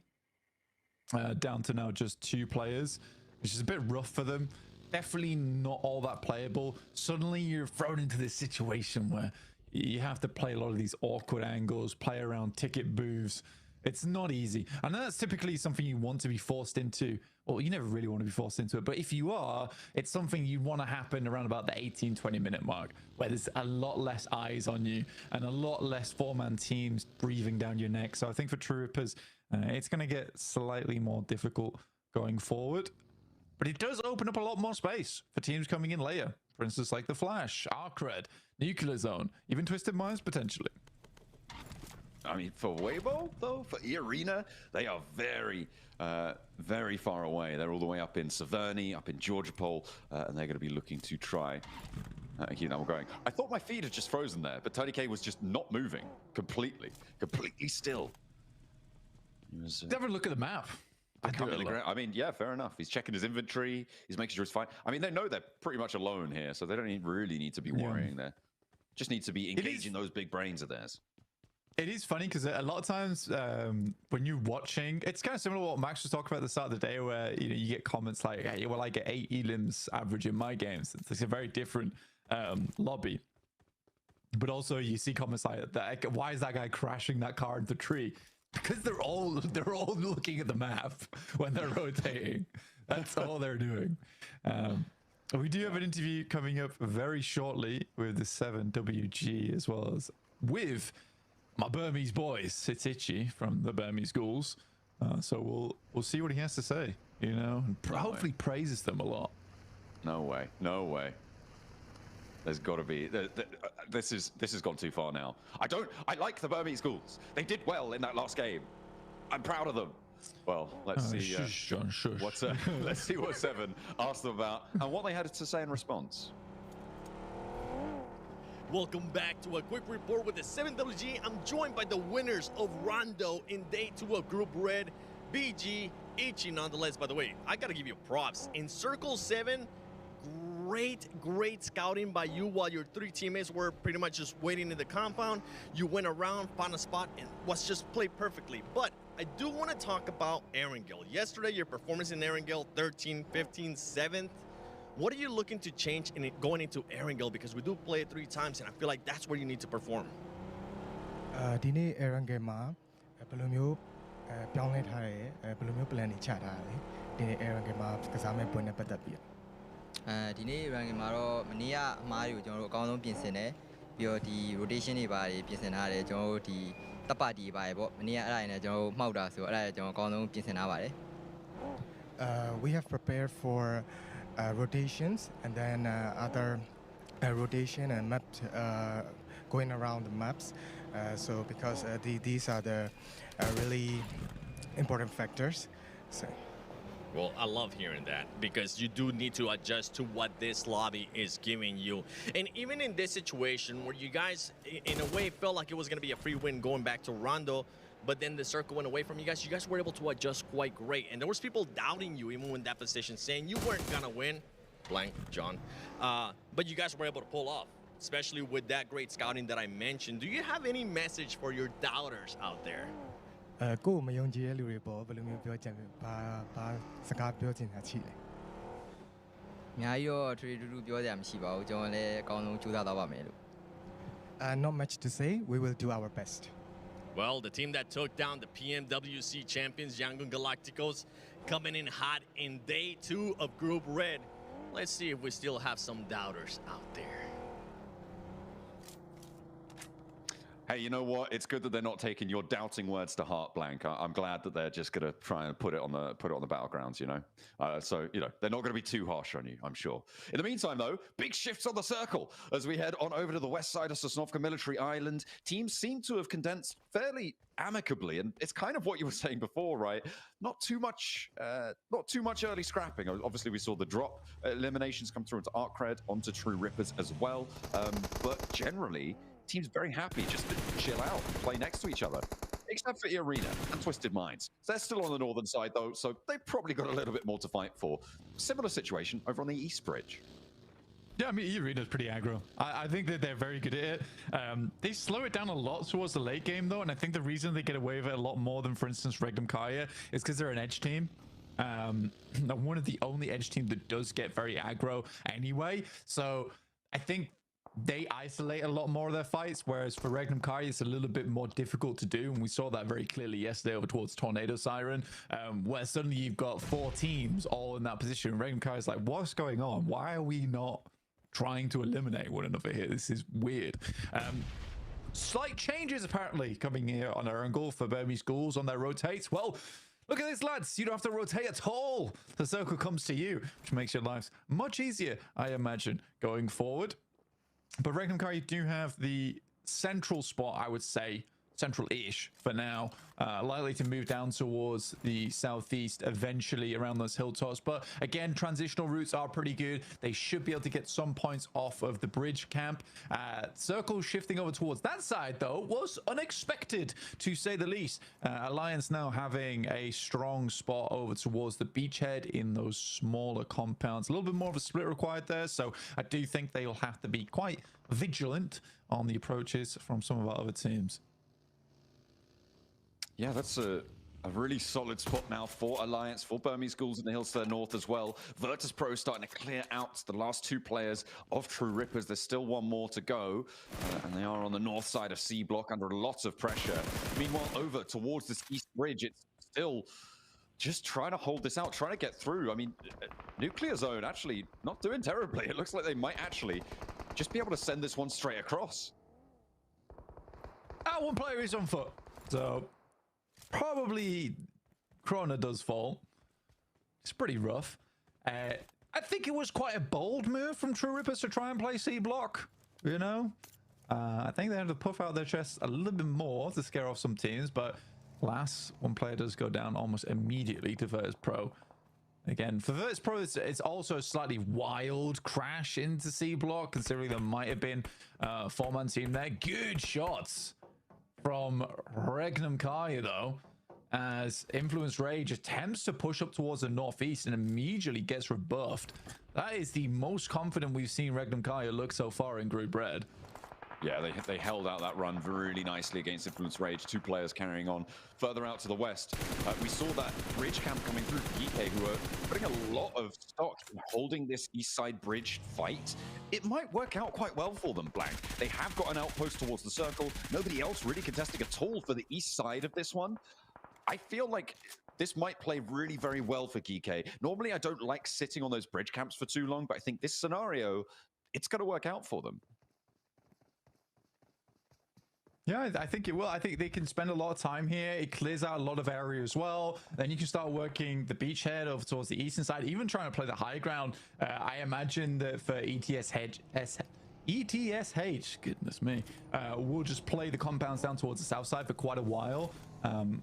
Down to now just 2 players, which is a bit rough for them. Definitely not all that playable. Suddenly you're thrown into this situation where you have to play a lot of these awkward angles, play around ticket booths. It's not easy. And that's typically something you want to be forced into. Well, you never really want to be forced into it, but if you are, it's something you want to happen around about the 18-20 minute mark, where there's a lot less eyes on you and a lot less 4-man teams breathing down your neck. So I think for True Rippers, it's going to get slightly more difficult going forward. But it does open up a lot more space for teams coming in later. For instance, like the Flash, Arcred, Nuclear Zone, even Twisted Minds potentially.
I mean, for Weibo, though, for E-Arena, they are very, very far away. They're all the way up in Severny, up in Georgopol, and they're going to be looking to try. Keep that one going. I thought my feed had just frozen there, but Tony K was just not moving completely still. He was,
have a look at the map.
I mean, yeah, fair enough. He's checking his inventory. He's making sure it's fine. I mean, they know they're pretty much alone here, so they don't really need to be worrying there. Just need to be engaging those big brains of theirs.
It is funny because a lot of times when you're watching, it's kind of similar to what Max was talking about at the start of the day, where you get comments like, hey, well, I get 8 elims average in my games. It's a very different lobby. But also you see comments like that. Why is that guy crashing that car into the tree? Because they're all looking at the map when they're rotating. That's all they're doing. We do have an interview coming up very shortly with the 7WG, as well as with my Burmese boys. It's Itchy from the Burmese Ghouls. So we'll see what he has to say. And hopefully praises them a lot.
No way. There's got to be. This has gone too far now. I like the Burmese Ghouls. They did well in that last game. I'm proud of them. Well, let's see.
Shush, John, shush.
Let's see what 7 asked them about and what they had to say in response.
Welcome back to a quick report with the 7WG. I'm joined by the winners of Rondo in Day 2 of Group Red, BG, Ichi nonetheless. By the way, I gotta give you props. In Circle 7, great scouting by you while your 3 teammates were pretty much just waiting in the compound. You went around, found a spot, and was just played perfectly. But I do want to talk about Erangel. Yesterday, your performance in Erangel, 13, 15, 7th. What are you looking to change in it going into Erangel? Because we do play it 3 times, and I feel like that's where you need to perform.
Dini Erangel ma, belumပြောင်းလဲထားတယ်ဘယ်လိုမျိုး plan တွေချထားလဲဒီနေ့ Erangel မှာကစားမဲ့ပွဲနဲ့ပတ်သက်ပြီး
ဒီနေ့ ranking မှာတော့မနေ့ကအမားတွေကိုကျွန်တော်တို့အကောင်းဆုံးပြင်ဆင်တယ်ပြီးတော့ဒီ rotation တွေပါတယ်ပြင်ဆင်ထားတယ်ကျွန်တော်တို့ဒီတပ်ပါတီပါတယ်ပေါ့မနေ့ကအဲ့ဒါတွေနဲ့ကျွန်တော်တို့မှောက်တာဆိုတော့အဲ့ဒါကျွန်တော်အကောင်းဆုံးပြင်ဆင်ထားပါတယ်
we have prepared for rotations and then other rotation and maps going around the maps so because these are the really important factors so
Well, I love hearing that because you do need to adjust to what this lobby is giving you. And even in this situation where you guys, in a way, felt like it was going to be a free win going back to Rondo, but then the circle went away from you guys were able to adjust quite great. And there was people doubting you even in that position, saying you weren't going to win, blank, John. But you guys were able to pull off, especially with that great scouting that I mentioned. Do you have any message for your doubters out there?
ကိုယ်မယုံကြည်တဲ့လူတွေပေါ့ဘယ်လိုမျိုးပြောချင်ဘာစကားပြောချင်တာရှိလဲ
များကြီးတော့ထွေထွေတူတူပြောစရာမရှိပါဘူးကျွန်တော်လည်းအကောင်းဆုံးကြိုးစားသွားပါမယ်လို့
Not much to say. We will do our best.
Well, the team that took down the PMWC champions, Yangon Galacticos, coming in hot in day 2 of Group Red. Let's see if we still have some doubters out there.
Hey, you know what? It's good that they're not taking your doubting words to heart, Blank. I'm glad that they're just gonna try and put it on the battlegrounds, you know. So you know they're not gonna be too harsh on you, I'm sure. In the meantime, though, big shifts on the circle as we head on over to the west side of Sosnovka Military Island. Teams seem to have condensed fairly amicably, and it's kind of what you were saying before, right? Not too much early scrapping. Obviously, we saw the drop eliminations come through into Arcred, onto True Rippers as well, but generally. Team's very happy just to chill out and play next to each other, except for Arena and Twisted Minds. They're still on the northern side, though, so they've probably got a little bit more to fight for. Similar situation over on the East Bridge.
Yeah, I mean, Arena's pretty aggro. I think that they're very good at it. They slow it down a lot towards the late game, though, and I think the reason they get away with it a lot more than, for instance, Regnum Kaya is because they're an edge team. One of the only edge teams that does get very aggro anyway, so I think they isolate a lot more of their fights, whereas for Regnum Kaya it's a little bit more difficult to do, and we saw that very clearly yesterday over towards Tornado Siren, where suddenly you've got 4 teams all in that position, and Regnum Kaya is like, what's going on? Why are we not trying to eliminate one another here? This is weird. Slight changes apparently coming here on our angle for Burmese Ghouls on their rotates. Well, look at this, lads. You don't have to rotate at all. The circle comes to you, which makes your lives much easier, I imagine, going forward. But Regnum Kari do have the central spot, I would say, central-ish for now, likely to move down towards the southeast eventually around those hilltops. But again, transitional routes are pretty good. They should be able to get some points off of the bridge camp. Circle shifting over towards that side, though, was unexpected, to say the least. Alliance now having a strong spot over towards the beachhead in those smaller compounds. A little bit more of a split required there, so I do think they'll have to be quite vigilant on the approaches from some of our other teams.
Yeah, that's a really solid spot now for Alliance, for Burmese Ghouls in the hills to the north as well. Virtus Pro starting to clear out the last 2 players of True Rippers. There's still 1 more to go, and they are on the north side of C Block under lots of pressure. Meanwhile, over towards this East Bridge, it's still just trying to hold this out, trying to get through. I mean, Nuclear Zone actually not doing terribly. It looks like they might actually just be able to send this one straight across.
One player is on foot, so probably Krona does fall. It's pretty rough. I think it was quite a bold move from True Rippers to try and play C Block, you know? I think they had to puff out their chests a little bit more to scare off some teams, but alas, one player does go down almost immediately to Virtus Pro. Again, for Virtus Pro, it's also a slightly wild crash into C Block, considering there might have been a 4-man team there. Good shots from Regnum Kaya, though, as Influence Rage attempts to push up towards the northeast and immediately gets rebuffed. That is the most confident we've seen Regnum Kaya look so far in Group Red.
Yeah, they held out that run really nicely against Influence Rage. 2 players carrying on. Further out to the west, we saw that bridge camp coming through for GK, who are putting a lot of stock in holding this east side bridge fight. It might work out quite well for them, Blank. They have got an outpost towards the circle. Nobody else really contesting at all for the east side of this one. I feel like this might play really very well for GK. Normally, I don't like sitting on those bridge camps for too long, but I think this scenario, it's going to work out for them.
Yeah, I think it will. I think they can spend a lot of time here. It clears out a lot of area as well. Then you can start working the beachhead over towards the eastern side, even trying to play the high ground. I imagine that for ETSH, goodness me, we'll just play the compounds down towards the south side for quite a while.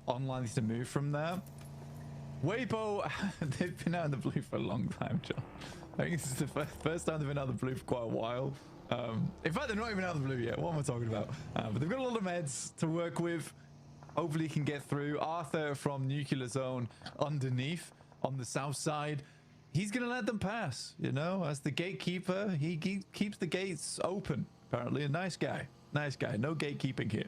Online to move from there. Weibo, they've been out in the blue for a long time, John. I think this is the first time they've been out in the blue for quite a while. In fact, they're not even out of the blue yet. What am I talking about? But they've got a lot of meds to work with. Hopefully, can get through. Arthur from Nuclear Zone underneath on the south side. He's going to let them pass, you know, as the gatekeeper. He keeps the gates open, apparently. A nice guy. Nice guy. No gatekeeping here.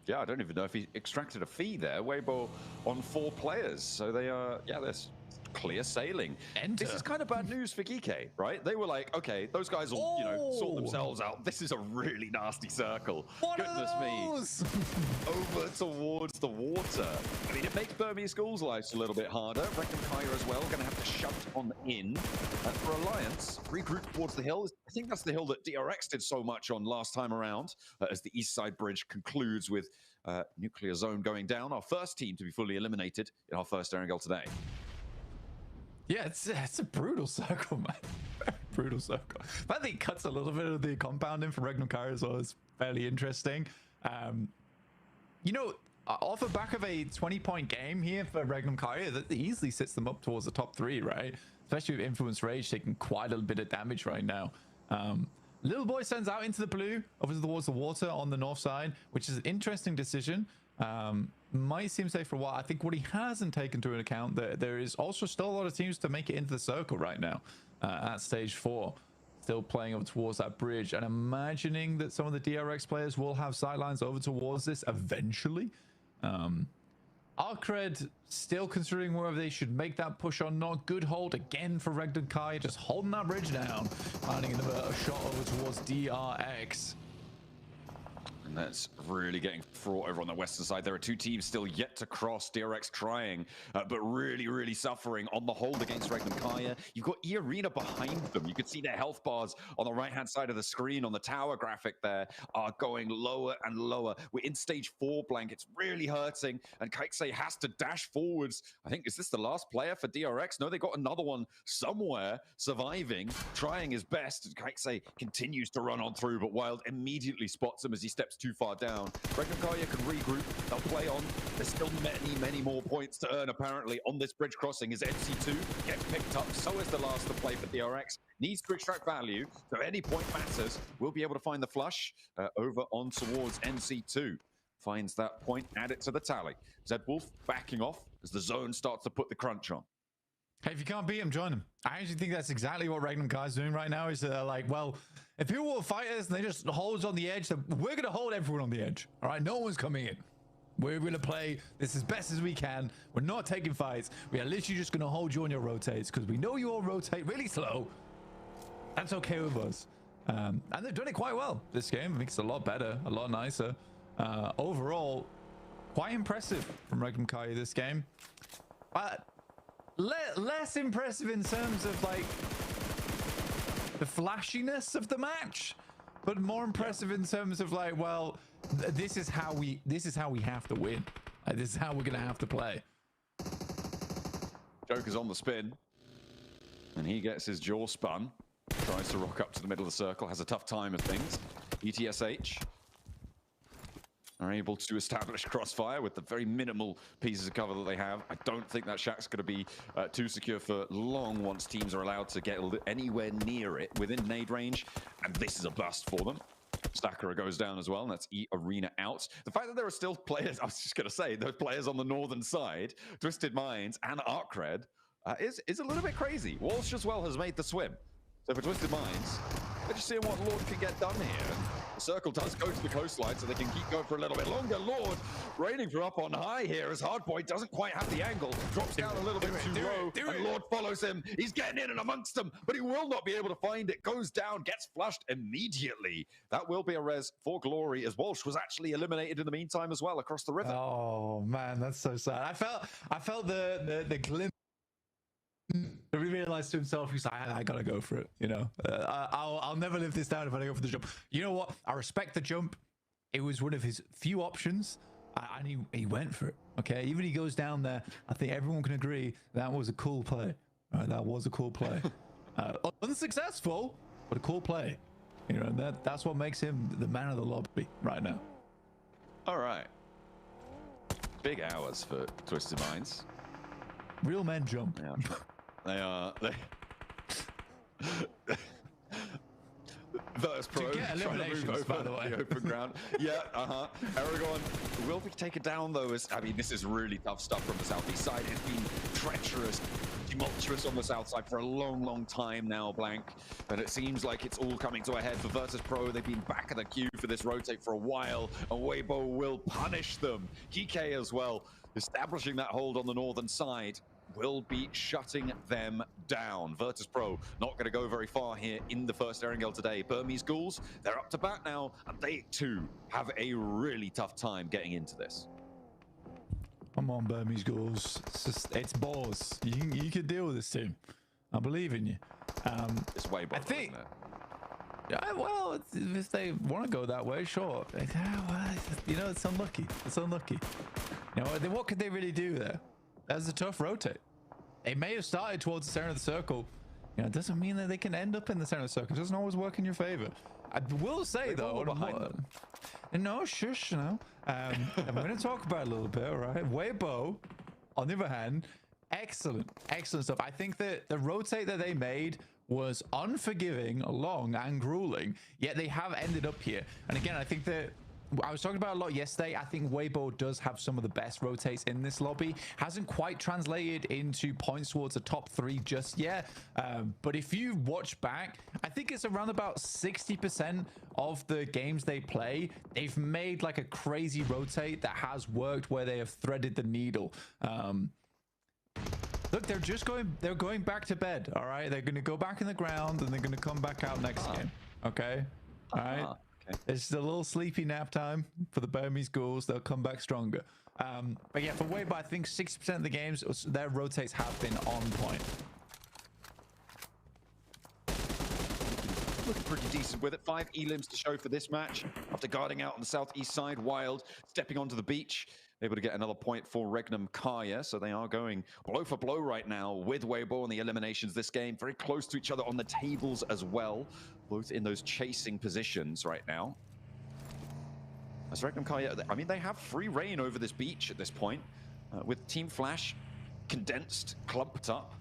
Yeah, I don't even know if he extracted a fee there. Weibo on 4 players. So they are, yeah, they're clear sailing.
Enter.
This is kind of bad news for Geeke, right? They were like, okay, those guys will, you know, sort themselves out. This is a really nasty circle. Goodness me. Over towards the water. I mean, it makes Burmese schools' lives a little bit harder. Reckon Kaya as well, going to have to shut on in. For Alliance, regroup towards the hill. I think that's the hill that DRX did so much on last time around, as the east side bridge concludes with nuclear zone going down. Our first team to be fully eliminated in our first Erangel today.
Yeah, it's a brutal circle, man. Very brutal circle. I think it cuts a little bit of the compounding for Regnum Kaya as well. It's fairly interesting. You know, off the back of a 20-point game here for Regnum Kaya, that easily sits them up towards the top 3, right? Especially with Influence Rage taking quite a little bit of damage right now. Little Boy sends out into the blue, over towards the water on the north side, which is an interesting decision. Might seem safe for a while. I think what he hasn't taken into account, that there is also still a lot of teams to make it into the circle right now at stage 4. Still playing up towards that bridge and imagining that some of the DRX players will have sidelines over towards this eventually. Arcred still considering whether they should make that push or not. Good hold again for Regnum Kaya, just holding that bridge down, finding another shot over towards DRX.
And that's really getting fraught over on the western side. There are 2 teams still yet to cross. DRX trying, but really suffering on the hold against Regnum Kaya. You've got E-Arena behind them. You can see their health bars on the right-hand side of the screen on the tower graphic there are going lower and lower. We're in stage 4, Blank. It's really hurting, and Kaikse has to dash forwards. I think, is this the last player for DRX? No, they got another one somewhere surviving, trying his best. Kaikse continues to run on through, but Wild immediately spots him as he steps too far down. Regnum Kaya can regroup. They'll play on. There's still many more points to earn, apparently, on this bridge crossing as NC2 gets picked up. So is the last to play for DRX. Needs to extract value, so any point matters. We'll be able to find the flush over on towards NC2. Finds that point, add it to the tally. Zed Wolf backing off as the zone starts to put the crunch on.
Hey, if you can't beat him, join him. I actually think that's exactly what Regnum Kai's doing right now. Is like, well, if people will fight us and they just hold on the edge, then we're going to hold everyone on the edge. All right, no one's coming in. We're going to play this as best as we can. We're not taking fights. We are literally just going to hold you on your rotates because we know you all rotate really slow. That's okay with us. And they've done it quite well this game. I think it's a lot better, a lot nicer. Overall, quite impressive from Regnum Kai this game. But less impressive in terms of like the flashiness of the match, but more impressive in terms of like, well, this is how we have to win. Like, this is how we're gonna have to play.
Joker's on the spin, and he gets his jaw spun. Tries to rock up to the middle of the circle, has a tough time of things. ETSH are able to establish crossfire with the very minimal pieces of cover that they have. I don't think that Shack's going to be too secure for long once teams are allowed to get anywhere near it within nade range, and this is a bust for them. Stakara goes down as well, and that's E-Arena out. The fact that there are still players, I was just going to say, those players on the northern side, Twisted Minds and Arcred, is a little bit crazy. Walsh as well has made the swim. So for Twisted Minds, they're just seeing what Lord can get done here. The circle does go to the coastline, so they can keep going for a little bit longer. Lord raining from up on high here as Hardpoint doesn't quite have the angle. Drops down a little bit too low, and Lord follows him. He's getting in and amongst them, but he will not be able to find it. Goes down, gets flushed immediately. That will be a res for Glory, as Walsh was actually eliminated in the meantime as well across the river.
Oh man, that's so sad. I felt the glimpse. He realized to himself, he's like, I gotta go for it, you know. I'll never live this down if I don't go for the jump. You know what? I respect the jump. It was one of his few options, and he went for it. Okay, even he goes down there. I think everyone can agree that was a cool play. Right, that was a cool play. Unsuccessful, but a cool play. You know, that's what makes him the man of the lobby right now.
All right. Big hours for Twisted Minds.
Real men jump.
Yeah. They are. Verse Pro trying to move over by the way. The open ground. Yeah, Aragorn will be taken down though. I mean, this is really tough stuff from the southeast side. It's been treacherous, tumultuous on the south side for a long time now, Blank. And it seems like it's all coming to a head for Virtus Pro. They've been back of the queue for this rotate for a while, and Weibo will punish them. Geeke as well, establishing that hold on the northern side. will be shutting them down. Virtus Pro not going to go very far here in the first Erangel today. Burmese Ghouls, they're up to bat now, and they too have a really tough time getting into this.
Come on, Burmese Ghouls. It's balls. You can deal with this team. I believe in you.
It's way better, isn't it?
Yeah, well, if they want to go that way, sure. You know, it's unlucky. It's unlucky. You know, what could they really do there? That's a tough rotate. They may have started towards the center of the circle. You know, it doesn't mean that they can end up in the center of the circle. It doesn't always work in your favor. I will say, though, no, shush, no. I'm going to talk about it a little bit, all right? Weibo, on the other hand, excellent stuff. I think that the rotate that they made was unforgiving, long, and grueling, yet they have ended up here. And again, I think that I was talking about a lot yesterday. I think Weibo does have some of the best rotates in this lobby. Hasn't quite translated into points towards the top 3 just yet. But if you watch back, I think it's around about 60% of the games they play, they've made like a crazy rotate that has worked where they have threaded the needle. Look, they're going back to bed, all right? They're going to go back in the ground and they're going to come back out next game, okay? All right? Okay. It's a little sleepy nap time for the Burmese Ghouls. They'll come back stronger. But yeah, for Weibo, I think 60% of the games, their rotates have been on point.
Looking pretty decent with it. 5 elims to show for this match. After guarding out on the southeast side, Wild stepping onto the beach. Able to get another point for Regnum Kaya. So they are going blow for blow right now with Weibo on the eliminations this game. Very close to each other on the tables as well. Both in those chasing positions right now. As Regnum Kaya, I mean, they have free reign over this beach at this point. With Team Flash condensed, clumped up.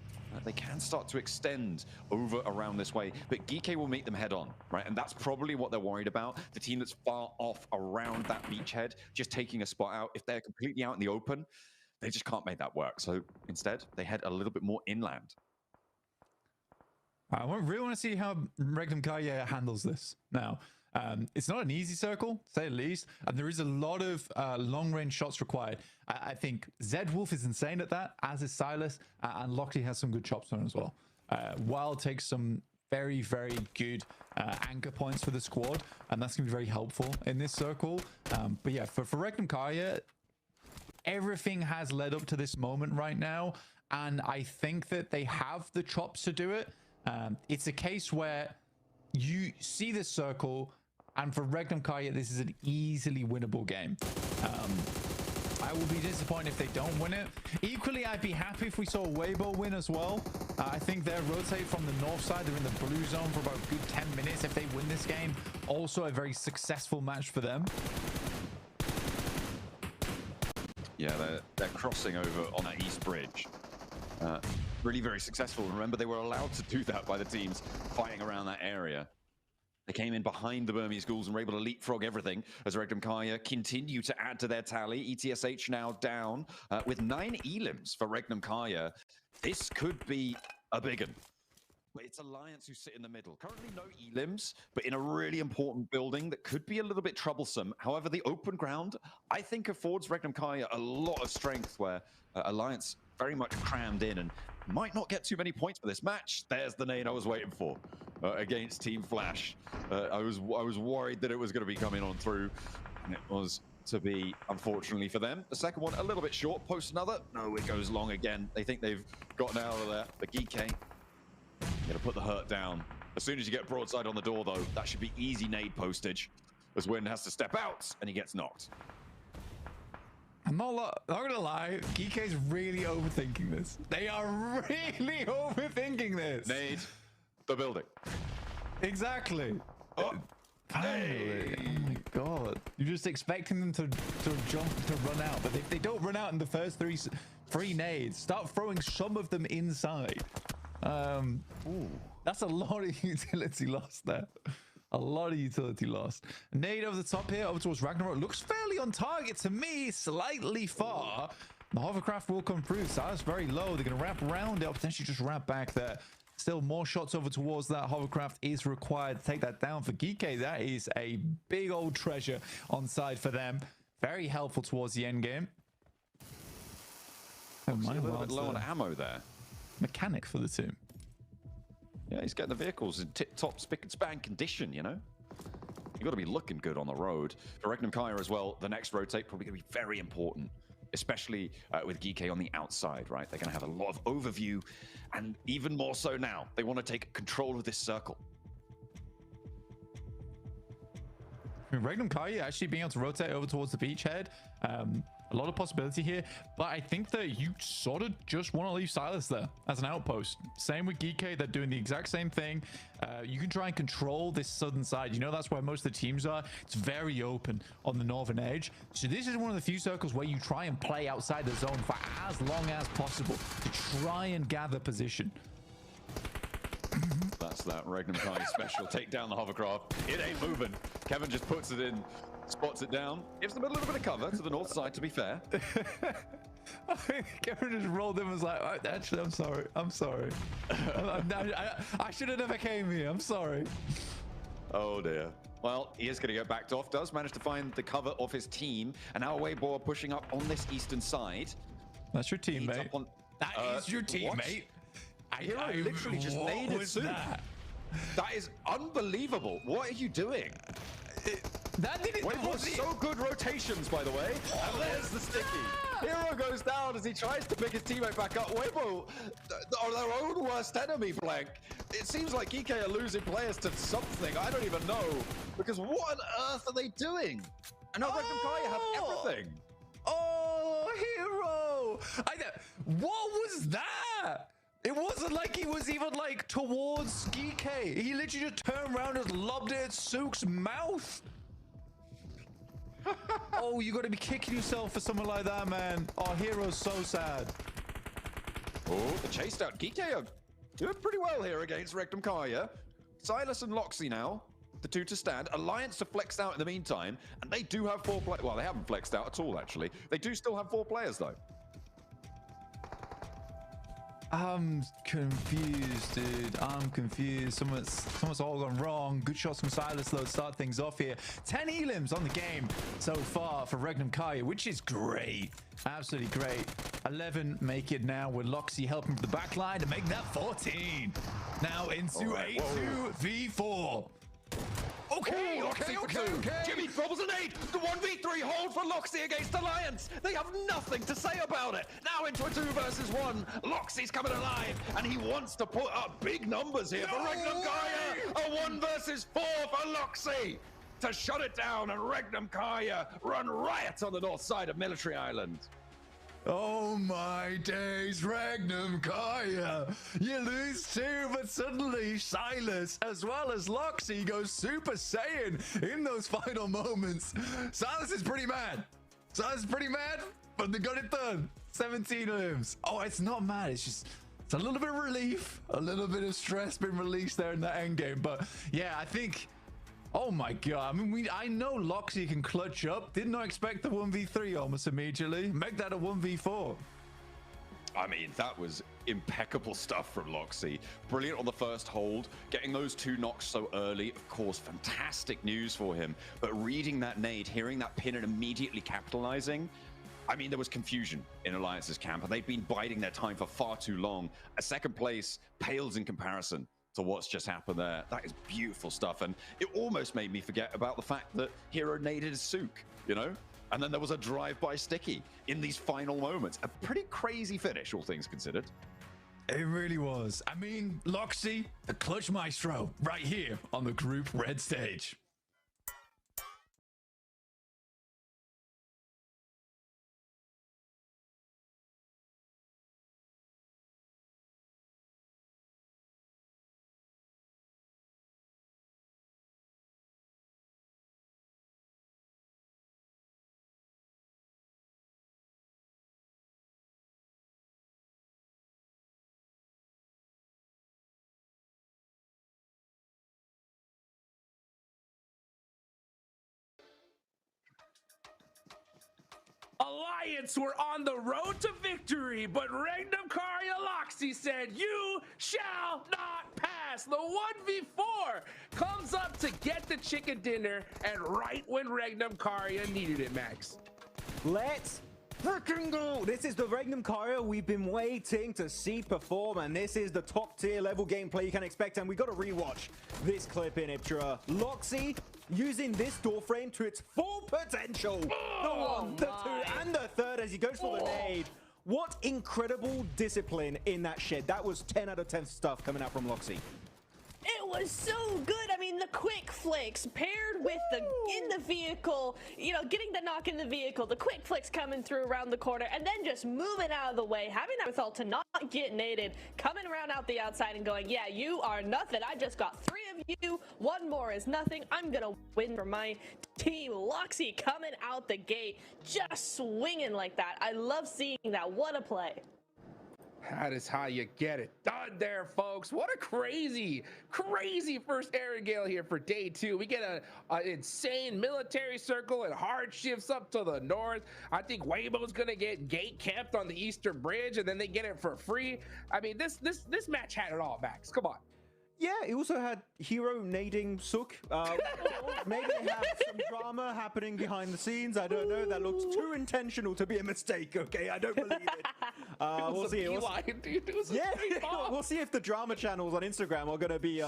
They can start to extend over around this way, but Geeke will meet them head on, right? And that's probably what they're worried about. The team that's far off around that beachhead, just taking a spot out. If they're completely out in the open, they just can't make that work. So instead, they head a little bit more inland.
I really want to see how Regnum Kaya handles this now. It's not an easy circle, to say the least, and there is a lot of long-range shots required. I think Zed Wolf is insane at that, as is Silas, and Lockley has some good chops on as well. Wild takes some very, very good anchor points for the squad, and that's going to be very helpful in this circle. But yeah, for Regnum Kaya, everything has led up to this moment right now, and I think that they have the chops to do it. It's a case where you see this circle, and for Regnum Kaya, this is an easily winnable game. I will be disappointed if they don't win it. Equally, I'd be happy if we saw Weibo win as well. I think they'll rotate from the north side. They're in the blue zone for about a good 10 minutes. If they win this game, also a very successful match for them.
Yeah, they're crossing over on that east bridge. Really very successful. Remember, they were allowed to do that by the teams fighting around that area. They came in behind the Burmese Ghouls and were able to leapfrog everything as Regnum Kaya continue to add to their tally. ETSH now down with 9 elims for Regnum Kaya. This could be a big one. It's Alliance who sit in the middle. Currently no elims, but in a really important building that could be a little bit troublesome. However, the open ground, I think, affords Regnum Kaya a lot of strength where Alliance very much crammed in and might not get too many points for this match. There's the nade I was waiting for against Team Flash. I was worried that it was going to be coming on through, and it was to be, unfortunately for them. The second one a little bit short. Post another. No, it goes long again. They think they've gotten out of there. But Geeke, gonna put the hurt down. As soon as you get broadside on the door, though, that should be easy nade postage. As Wynn has to step out and he gets knocked.
I'm not gonna lie, Geeke's really overthinking this. They are really overthinking this.
Nade the building.
Exactly.
Oh,
finally. Oh my god. You're just expecting them to jump, to run out. But if they don't run out in the first three nades, start throwing some of them inside. That's a lot of utility lost there. A lot of utility lost. Nade over the top here, over towards Ragnarok. Looks fairly on target to me, slightly far. The hovercraft will come through. Silas very low. They're going to wrap around it, potentially just wrap back there. Still more shots over towards that hovercraft is required to take that down for Geeke. That is a big old treasure on side for them. Very helpful towards the end game. Oh,
A
my
little bit low on
the
ammo there.
mechanic for the team.
Yeah, he's getting the vehicles in tip-top spick and span condition, you know? You got to be looking good on the road. For Regnum Kaya as well, the next rotate probably going to be very important, especially with Geeke on the outside, right? They're going to have a lot of overview, and even more so now, they want to take control of this circle.
I mean, Regnum Kaya actually being able to rotate over towards the beachhead. A lot of possibility here, but I think that you sort of just want to leave Silas there as an outpost. Same with Geeke, they're doing the exact same thing. You can try and control this southern side. You know, that's where most of the teams are. It's very open on the northern edge. So this is one of the few circles where you try and play outside the zone for as long as possible to try and gather position.
That's that Regnum Kai special. Take down the hovercraft. It ain't moving. Kevin just puts it in, spots it down, gives them a little bit of cover to the north side, to be fair.
Kevin just rolled in and was like, oh, actually, I'm sorry. I'm sorry. I should have never came here. I'm sorry.
Oh, dear. Well, he is going to get backed off. Does manage to find the cover of his team. And now Weibo pushing up on this eastern side.
That's your teammate. That is your teammate.
Hero literally just naded Sook. That is unbelievable. What are you doing?
That didn't.
Weibo so good rotations, by the way. And there's the sticky. Hero goes down as he tries to pick his teammate back up. Weibo are their own worst enemy, Blank. It seems like Geeke are losing players to something. I don't even know. Because what on earth are they doing? And now Regnum Kaya have everything.
Oh, Hero! What was that? It wasn't like he was even like towards Geeke. He literally just turned around and lobbed it at Sook's mouth. Oh, you got to be kicking yourself for something like that, man. Oh, Hero's so sad.
Oh, the chased out. Geeke are doing pretty well here against Regnum Kaya. Silas and Loxy now, the two to stand. Alliance to flex out in the meantime, and they do have 4 players. Well, they haven't flexed out at all, actually. They do still have 4 players, though.
I'm confused, dude. I'm confused. Someone's all gone wrong. Good shots from Silas, though, to start things off here. 10 elims on the game so far for Regnum Kaya, which is great. Absolutely great. 11 make it now with Loxy helping from the back line to make that 14. Now into a 2v4.
Okay, okay. Jimmy bobbles an 8. The 1v3 hold for Loxy against Alliance. They have nothing to say about it. Now into a 2 versus 1. Loxy's coming alive, and he wants to put up big numbers here for Regnum Kaya. A 1 versus 4 for Loxy to shut it down, and Regnum Kaya run riot on the north side of Military Island.
Oh my days, Regnum Kaya. You lose 2, but suddenly Silas, as well as Loxy, goes Super Saiyan in those final moments. Silas is pretty mad. But they got it done. 17 limbs. Oh, it's not mad. It's a little bit of relief, a little bit of stress been released there in the end game. But yeah, I think... Oh my god, I mean, I know Loxy can clutch up. Did not expect the 1v3 almost immediately. Make that a 1v4.
I mean, that was impeccable stuff from Loxy. Brilliant on the first hold. Getting those 2 knocks so early, of course, fantastic news for him. But reading that nade, hearing that pin and immediately capitalizing, I mean, there was confusion in Alliance's camp, and they've been biding their time for far too long. A second place pales in comparison to what's just happened there. That is beautiful stuff, and it almost made me forget about the fact that Hero naded Sook, you know? And then there was a drive-by sticky in these final moments. A pretty crazy finish, all things considered.
It really was. I mean, Loxy, the clutch maestro, right here on the Group Red stage.
Alliance were on the road to victory, but Regnum Kaya Loxy said, "You shall not pass." The 1v4 comes up to get the chicken dinner, and right when Regnum Kaya needed it, Max.
Let's freaking go! This is the Regnum Kyra we've been waiting to see perform, and this is the top tier level gameplay you can expect, and we got to rewatch this clip in Iptra. Loxy using this door frame to its full potential. The one, the two, and the third as he goes for the nade. What incredible discipline in that shed. That was 10 out of 10 stuff coming out from Loxy.
It was so good. I mean, the quick flicks paired with the in the vehicle, you know, getting the knock in the vehicle, the quick flicks coming through around the corner, and then just moving out of the way, having that withal to not get naded, coming around out the outside and going, yeah, you are nothing. I just got 3 of you. 1 more is nothing. I'm going to win for my team. Loxy coming out the gate, just swinging like that. I love seeing that. What a play.
That is how you get it done there, folks. What a crazy first air gale here for day 2. We get an insane military circle and hard shifts up to the north. I think Weibo's gonna get gate camped on the Eastern Bridge, and then they get it for free. I mean, this match had it all, Max. Come on.
Yeah, he also had hero nading Sook. Maybe they have some drama happening behind the scenes. I don't know. That looks too intentional to be a mistake. Okay, I don't believe it. We'll see. We'll see if the drama channels on Instagram are going to be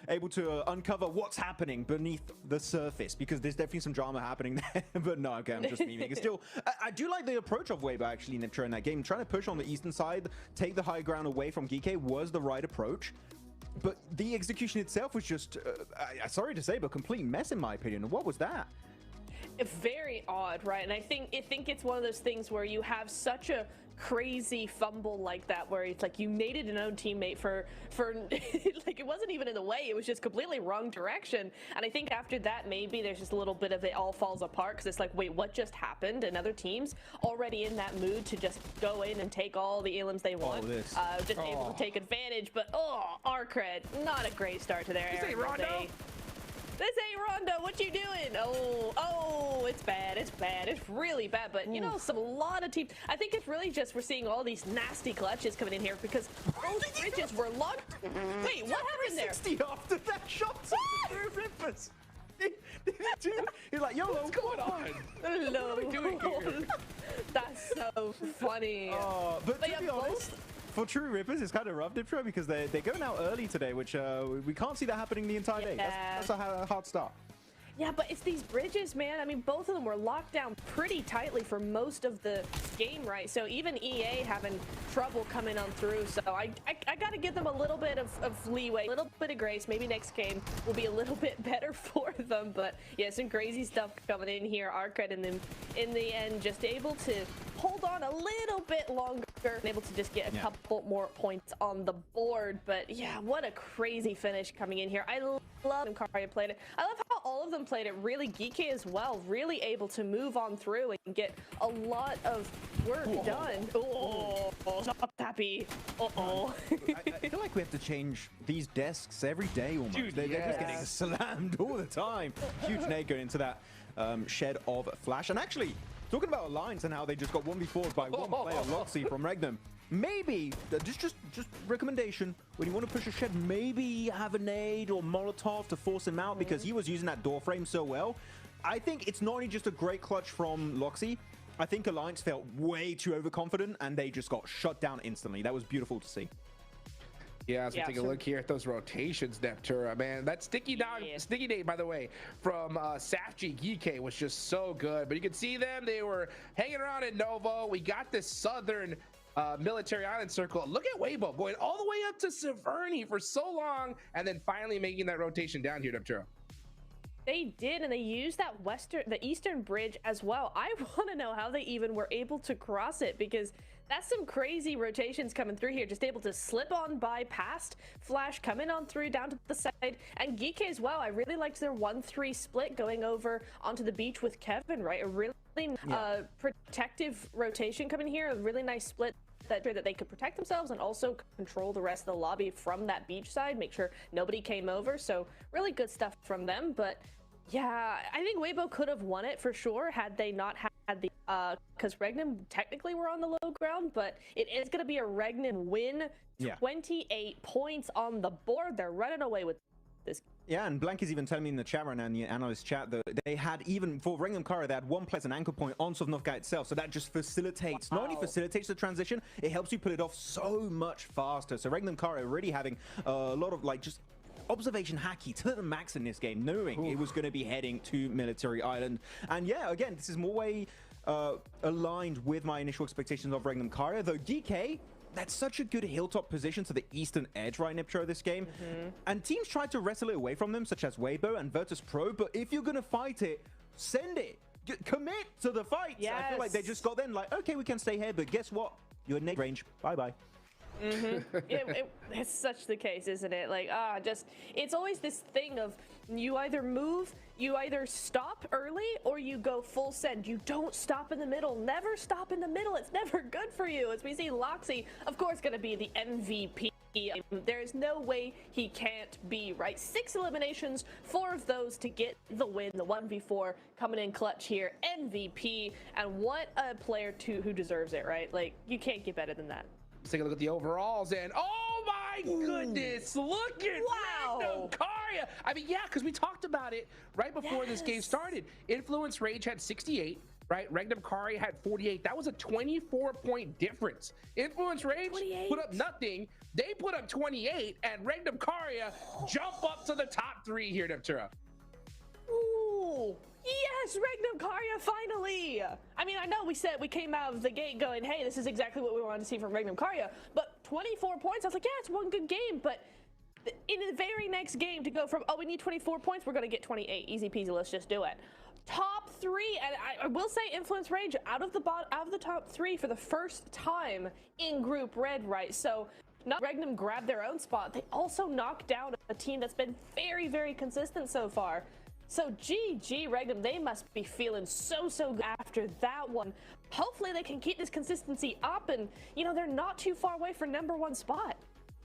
able to uncover what's happening beneath the surface, because there's definitely some drama happening there. But no, okay, I'm just memeing. It's still, I do like the approach of Weibo actually, Niptra, in that game. Trying to push on the eastern side, take the high ground away from Geeke was the right approach. But the execution itself was just, sorry to say, but complete mess in my opinion. What was that?
Very odd, right? And I think it's one of those things where you have such a crazy fumble like that, where it's like you naded an own teammate for like it wasn't even in the way, it was just completely wrong direction. And I think after that, maybe there's just a little bit of it all falls apart, because it's like, wait, what just happened? And other teams already in that mood to just go in and take all the elims they want, just able to take advantage. But Arcred, not a great start to their
This Rondo.
This ain't Rondo. What you doing? Oh, it's bad. It's bad. It's really bad. But, you know, a lot of teams. I think it's really just we're seeing all these nasty clutches coming in here because both bridges were locked. Wait, what happened there?
60 after that shot. Rippers. He's like, yo,
what's going on?
Hello.
What are we doing here?
That's so funny.
But to be honest, for true Rippers, it's kind of rough, Diptro, because they're going out early today, which we can't see that happening the entire day. That's a hard start.
Yeah, but it's these bridges, man. I mean, both of them were locked down pretty tightly for most of the game, right? So even EA having trouble coming on through. So I got to give them a little bit of leeway, a little bit of grace. Maybe next game will be a little bit better for them. But yeah, some crazy stuff coming in here. Arcred and them in the end just able to hold on a little bit longer and able to just get a couple more points on the board. But yeah, what a crazy finish coming in here. I love how Karya played it. I love how all of them played it. Really geeky as well, really able to move on through and get a lot of work done. Not happy. I
feel like we have to change these desks every day almost.
Dude,
they're just getting slammed all the time. Huge nade going into that shed of Flash. And actually, talking about Alliance and how they just got 1v4'd by one player, Loxy from Regnum. Maybe, just recommendation, when you want to push a shed, maybe have a nade or Molotov to force him out, because he was using that door frame so well. I think it's not only just a great clutch from Loxy, I think Alliance felt way too overconfident and they just got shut down instantly. That was beautiful to see.
Yeah, as we take a look here at those rotations, Neptura, man, that sticky nade, by the way, from Safji Geeke was just so good. But you can see them, they were hanging around in Novo. We got this southern military island circle. Look at Weibo going all the way up to Severny for so long, and then finally making that rotation down here, Neptura.
They did, and they used that the eastern bridge as well. I want to know how they even were able to cross it, because that's some crazy rotations coming through here. Just able to slip on by past Flash, coming on through down to the side, and Geeke as well. I really liked their 1-3 split going over onto the beach with Kevin, right? A really protective rotation coming here. A really nice split that they could protect themselves and also control the rest of the lobby from that beach side, make sure nobody came over. So really good stuff from them. But yeah, I think Weibo could have won it for sure had they not had the because Regnum technically were on the low ground, but it is going to be a Regnum win. 28 points on the board. They're running away with this.
Yeah, and Blank is even telling me in the chat right now, in the analyst chat, that they had, even for Regnum Kara, they had one player as an anchor point on Sovnovka itself. So that just facilitates, not only facilitates the transition, it helps you pull it off so much faster. So Regnum Kara really having a lot of, like, just observation hacky to the max in this game, knowing it was going to be heading to Military Island. And yeah, again, this is more way aligned with my initial expectations of Regnum Kara, though DK, that's such a good hilltop position to the eastern edge, right, Niptro, this game. And teams tried to wrestle it away from them, such as Weibo and Virtus Pro, but if you're going to fight it, send it. Commit to the fight.
Yes.
I feel like they just got then like, okay, we can stay here, but guess what? You're in range. Bye-bye.
It's such the case, isn't it? Like, it's always this thing of you either move, you either stop early, or you go full send. You don't stop in the middle. Never stop in the middle. It's never good for you. As we see Loxy, of course, going to be the MVP. There is no way he can't be, right? 6 eliminations, 4 of those to get the win. The 1v4 coming in clutch here. MVP. And what a player who deserves it, right? Like, you can't get better than that.
Let's take a look at the overalls, and oh my goodness, look at Regnum Kara. I mean, yeah, because we talked about it right before this game started. Influence Rage had 68, right? Regnum Kara had 48. That was a 24-point difference. Influence Rage put up nothing. They put up 28, and Regnum Kara jump up to the top 3 here, Neptura.
Ooh. Yes, Regnum Kara, finally! I mean, I know we came out of the gate going, hey, this is exactly what we wanted to see from Regnum Kara, but 24 points, I was like, yeah, it's one good game, but in the very next game to go from, oh, we need 24 points, we're gonna get 28, easy peasy, let's just do it. Top 3, and I will say Influence Rage out of the top 3 for the first time in Group Red, right? So not Regnum grabbed their own spot, they also knocked down a team that's been very, very consistent so far. So GG Regnum, they must be feeling so good after that one. Hopefully they can keep this consistency up, and you know, they're not too far away for #1 spot.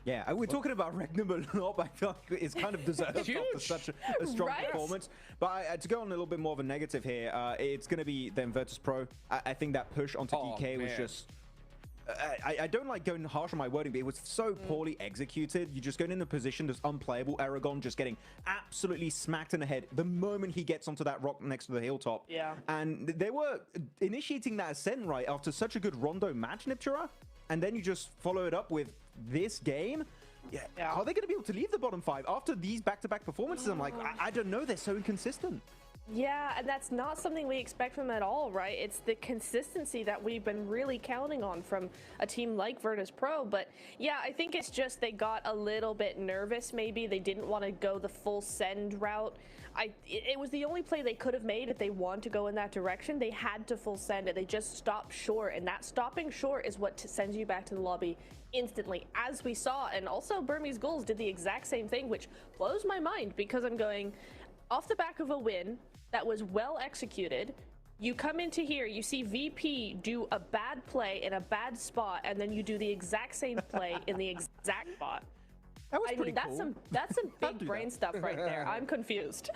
Yeah, we're talking about Regnum a lot, but I feel like it's kind of deserved after such a strong performance. But to go on a little bit more of a negative here, it's going to be then Virtus Pro. I think that push onto DK was just... I don't like going harsh on my wording, but it was so poorly executed. You just go in a position that's unplayable. Aragon just getting absolutely smacked in the head the moment he gets onto that rock next to the hilltop.
Yeah.
And they were initiating that ascent right after such a good Rondo match, Niptura, and then you just follow it up with this game. Yeah. Are they going to be able to leave the bottom 5 after these back-to-back performances? I'm like, I don't know. They're so inconsistent.
Yeah, and that's not something we expect from them at all, right? It's the consistency that we've been really counting on from a team like Virtus Pro. But yeah, I think it's just they got a little bit nervous, maybe. They didn't want to go the full send route. It was the only play they could have made if they wanted to go in that direction. They had to full send it. They just stopped short, and that stopping short is what sends you back to the lobby instantly, as we saw. And also Burmese Ghouls did the exact same thing, which blows my mind, because I'm going off the back of a win that was well executed. You come into here, you see VP do a bad play in a bad spot, and then you do the exact same play in the exact spot.
That was pretty
cool. That's some big brain stuff right there. I'm confused.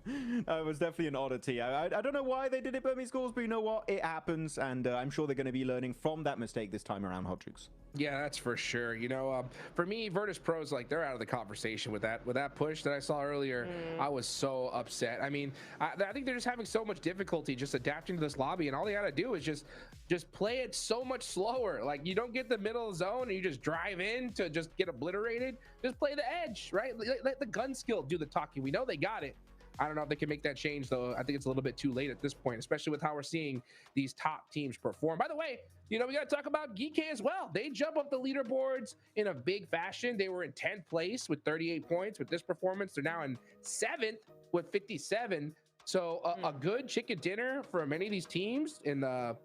It was definitely an oddity. I don't know why they did it, Burmese Ghouls, but you know what? It happens, and I'm sure they're going to be learning from that mistake this time around, Hot Jukes.
Yeah, that's for sure. You know, for me, Virtus Pro's like, they're out of the conversation with that push that I saw earlier. I was so upset. I mean, I think they're just having so much difficulty just adapting to this lobby, and all they got to do is just play it so much slower. Like, you don't get the middle zone and you just drive in to just get obliterated. Just play the edge, right? Let the gun skill do the talking. We know they got it. I don't know if they can make that change, though. I think it's a little bit too late at this point, especially with how we're seeing these top teams perform. By the way, you know, we got to talk about Geeky as well. They jump up the leaderboards in a big fashion. They were in 10th place with 38 points. With this performance, they're now in 7th with 57. So a good chicken dinner for many of these teams in the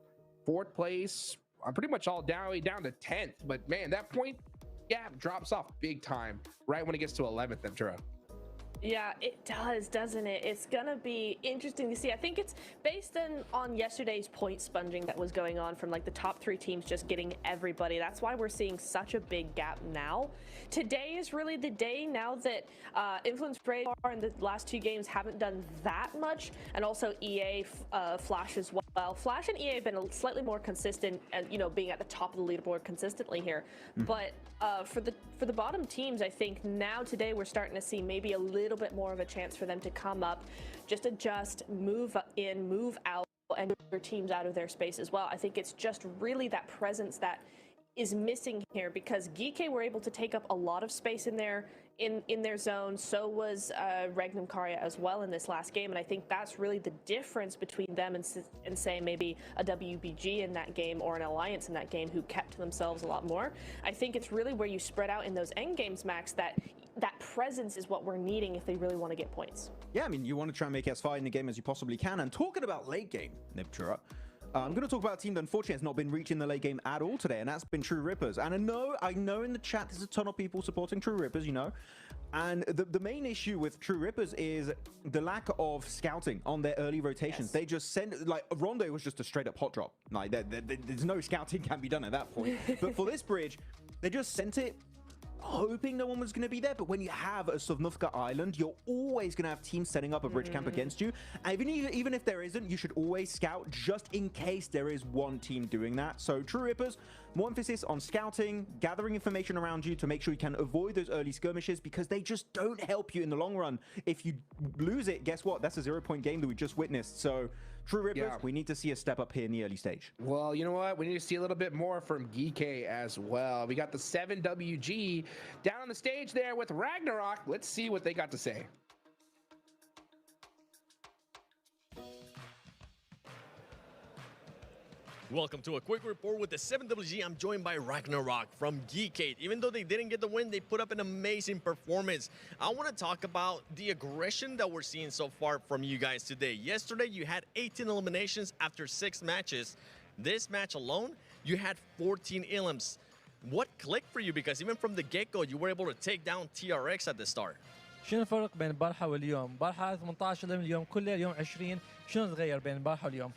4th place. I'm pretty much all down to 10th. But, man, that point gap drops off big time right when it gets to 11th, Ventura.
Yeah, it does, doesn't it? It's gonna be interesting to see. I think it's based on yesterday's point sponging that was going on from like the top 3 teams just getting everybody. That's why we're seeing such a big gap now. Today is really the day now that Influence Rage and the last 2 games haven't done that much, and also EA Flash as well. well. Flash and EA have been slightly more consistent, and being at the top of the leaderboard consistently here. But for the bottom teams, I think now today we're starting to see maybe a little bit more of a chance for them to come up, just adjust, move in, move out, and their teams out of their space as well. I think it's just really that presence that is missing here, because Geeky were able to take up a lot of space in their zone. So was Regnum Karya as well in this last game, and I think that's really the difference between them and say maybe a WBG in that game or an Alliance in that game, who kept to themselves a lot more. I think it's really where you spread out in those end games, Max, that presence is what we're needing if they really want to get points.
Yeah, I mean, you want to try and make as far in the game as you possibly can. And talking about late game, Nibtura, I'm going to talk about a team that unfortunately has not been reaching the late game at all today, and that's been True Rippers. And I know in the chat there's a ton of people supporting True Rippers, and the main issue with True Rippers is the lack of scouting on their early rotations. Yes. They just send, like, Rondo was just a straight up hot drop. Like, there's no scouting can be done at that point. But for this bridge, they just sent it hoping no one was going to be there. But when you have a Sovnivka Island, you're always going to have teams setting up a bridge camp against you. And even if there isn't, you should always scout just in case there is one team doing that. So True Rippers, more emphasis on scouting, gathering information around you to make sure you can avoid those early skirmishes, because they just don't help you in the long run. If you lose it, guess what? That's a 0-point game that we just witnessed. So True Rippers, we need to see a step up here in the early stage.
Well, you know what? We need to see a little bit more from Geeky as well. We got the 7WG down on the stage there with Ragnarok. Let's see what they got to say.
Welcome to a quick report with the 7WG. I'm joined by Ragnarok from Geekade. Even though they didn't get the win, they put up an amazing performance. I want to talk about the aggression that we're seeing so far from you guys today. Yesterday, you had 18 eliminations after 6 matches. This match alone, you had 14 elims. What clicked for you? Because even from the get-go, you were able to take down TRX at the start.
شنو الفرق بين البارحة واليوم؟ البارحة 18 اليوم كله، اليوم 20. شنو تغير بين البارحة واليوم؟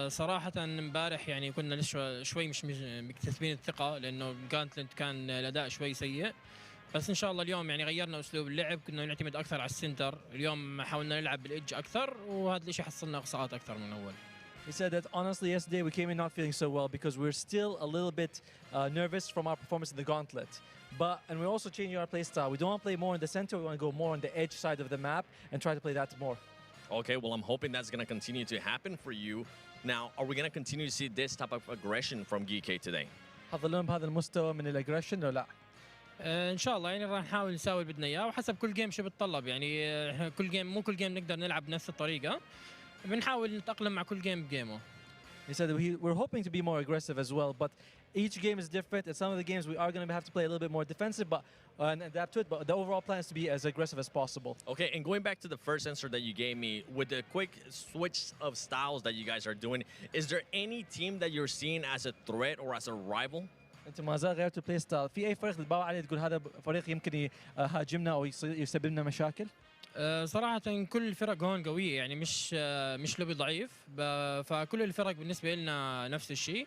صراحة امبارح يعني كنا لسه شوي مش مكتسبين الثقة، لأنه جانتلت كان الأداء شوي سيء. بس إن شاء الله اليوم يعني غيرنا أسلوب اللعب، كنا نعتمد أكثر على السنتر. اليوم حاولنا نلعب بالإدج أكثر، وهذا الشيء حصلنا إقصاءات أكثر من أول.
He said that honestly yesterday we came in not feeling so well because we're still a little bit nervous from our performance in the Gauntlet. And we're also changing our play style. We don't want to play more in the center, we want to go more on the edge side of the map and try to play that more.
Okay, well, I'm hoping that's going to continue to happen for you. Now, are we going to continue to see this type of aggression from Geeky today?
حظلون بهذا المستوى من الاجريشن ولا لا؟
ان شاء الله يعني راح نحاول نسوي اللي بدنا اياه، وحسب كل جيم شو بتطلب. يعني كل جيم مو كل جيم نقدر نلعب بنفس الطريقه، بنحاول نتاقلم مع كل جيم بجيمه.
He said that we're hoping to be more aggressive as well, but each game is different. In some of the games we are going to have to play a little bit more defensive, and adapt to it. But the overall plan is to be as aggressive as possible.
Okay, and going back to the first answer that you gave me, with the quick switch of styles that you guys are doing, is there any team that you're seeing as a threat or as a rival?
انت ما زال غيرت البلاي ستايل، في اي فريق تتباوع عليه تقول هذا فريق يمكن يهاجمنا او يسبب لنا مشاكل؟
صراحة كل الفرق هون قوية، يعني مش لوبي ضعيف، فكل الفرق بالنسبة لنا نفس الشيء.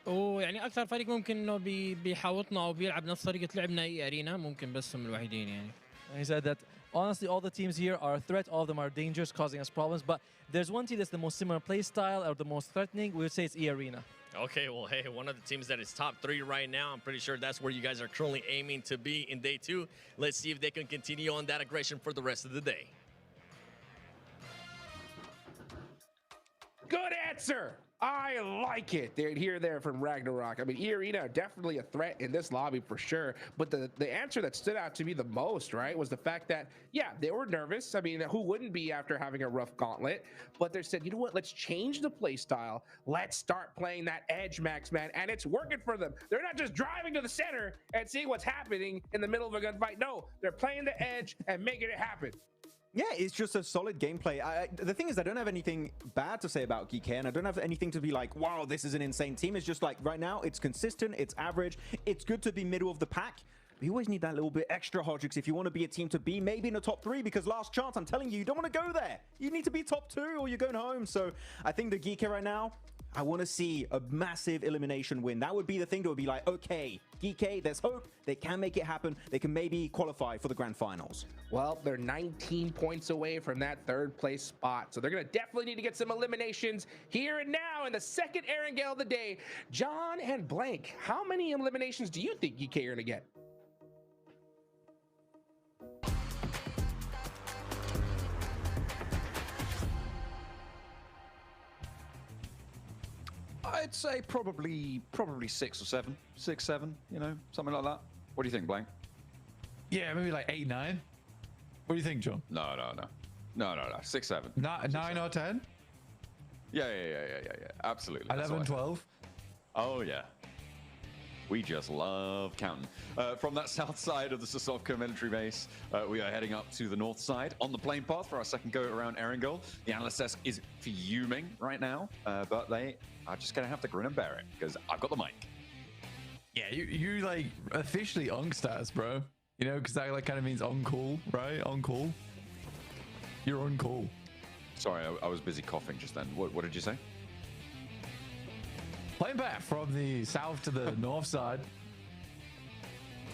ويعني أكثر فريق ممكن إنه بيحاوطنا أو بيلعب نفس طريقة لعبنا أي أرينا، ممكن بس هم الوحيدين يعني.
He said that honestly all the teams here are a threat, all of them are dangerous, causing us problems, but there's one team that's the most similar play style or the most threatening. We would say it's E Arena.
Okay, well, hey, one of the teams that is top 3 right now. I'm pretty sure that's where you guys are currently aiming to be in day 2. Let's see if they can continue on that aggression for the rest of the day.
Good answer. I like it. There from Ragnarok. I mean, E-Arena definitely a threat in this lobby for sure. But the answer that stood out to me the most, right, was the fact that, yeah, they were nervous. I mean, who wouldn't be after having a rough gauntlet? But they said, you know what, let's change the play style. Let's start playing that edge, Max, man. And it's working for them. They're not just driving to the center and seeing what's happening in the middle of a gunfight. No, they're playing the edge and making it happen.
Yeah, it's just a solid gameplay. The thing is, I don't have anything bad to say about Geeky, and I don't have anything to be like, wow, this is an insane team. It's just like, right now, it's consistent, it's average, it's good to be middle of the pack. But you always need that little bit extra, Hodgix, if you want to be a team to be maybe in the top 3, because last chance, I'm telling you, you don't want to go there. You need to be top 2 or you're going home. So I think the Geeky right now, I want to see a massive elimination win. That would be the thing that would be like, okay, GK, there's hope. They can make it happen. They can maybe qualify for the grand finals.
Well, they're 19 points away from that third place spot. So they're going to definitely need to get some eliminations here and now in the second Erangel of the day. John and Blank, how many eliminations do you think GK are going to get?
I'd say probably 6 or 7, 6, 7, you know, something like that. What do you think, Blank?
Yeah, maybe like 8, 9. What do you think, John?
No. 6, 7.
9 or 10?
Yeah. Absolutely.
11, 12.
Oh yeah. We just love counting. From that south side of the Sosovka military base, we are heading up to the north side on the plane path for our second go around Erangel. The analyst desk is fuming right now, but they are just going to have to grin and bear it because I've got the mic.
Yeah, you like officially unstats, bro. You know, because that like kind of means on call, right? On call. You're on call.
Sorry, I was busy coughing just then. What did you say?
Playing back from the south to the north side.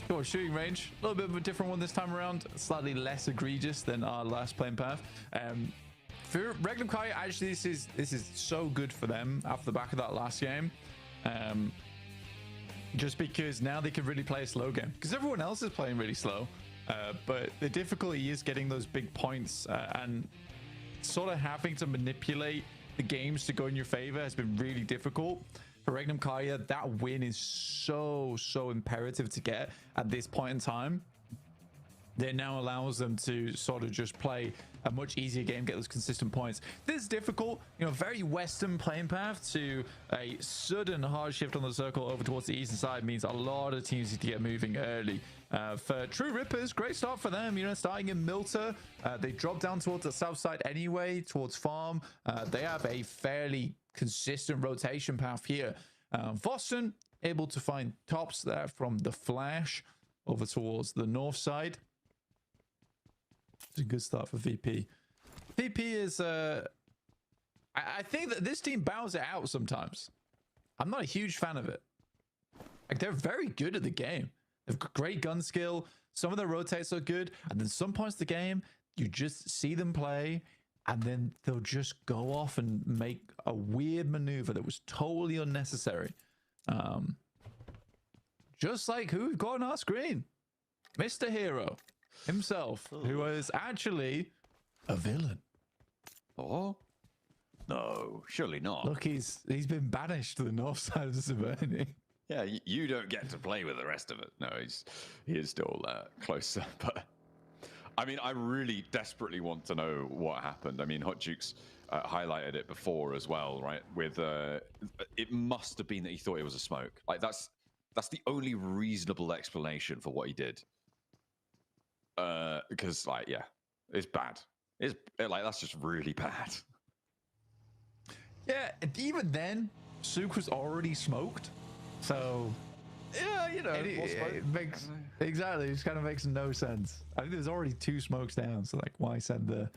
Sure, shooting range. A little bit of a different one this time around. Slightly less egregious than our last playing path. For Regnum Kai, actually, this is so good for them after the back of that last game. Just because now they can really play a slow game. Because everyone else is playing really slow. But the difficulty is getting those big points and sort of having to manipulate the games to go in your favor has been really difficult. For Regnum Kaya, that win is so imperative to get at this point in time. That now allows them to sort of just play a much easier game, get those consistent points. This is difficult, you know, very western playing path to a sudden hard shift on the circle over towards the eastern side means a lot of teams need to get moving early. For True Rippers, great start for them, you know, starting in Milta. They drop down towards the south side anyway, towards farm. They have a fairly consistent rotation path here. Boston able to find tops there from the Flash over towards the north side. It's a good start for VP. VP is I think that this team bows it out sometimes. I'm not a huge fan of it. Like, they're very good at the game. They've got great gun skill. Some of their rotates are good, and then some points of the game you just see them play and then they'll just go off and make a weird maneuver that was totally unnecessary. Just like who we've got on our screen, Mr. Hero himself, who is actually a villain.
Oh no, surely not.
Look, he's been banished to the north side of the Severny.
Yeah, you don't get to play with the rest of it. No, he is still closer. But I mean, I really desperately want to know what happened. I mean, Hot Jukes highlighted it before as well, right? With it must have been that he thought it was a smoke. Like that's the only reasonable explanation for what he did. Because like, yeah, it's bad. It's like that's just really bad.
Yeah, even then, Sook was already smoked. So yeah, you know, it makes exactly. It just kind of makes no sense. I think there's already 2 smokes down, so like, why send the?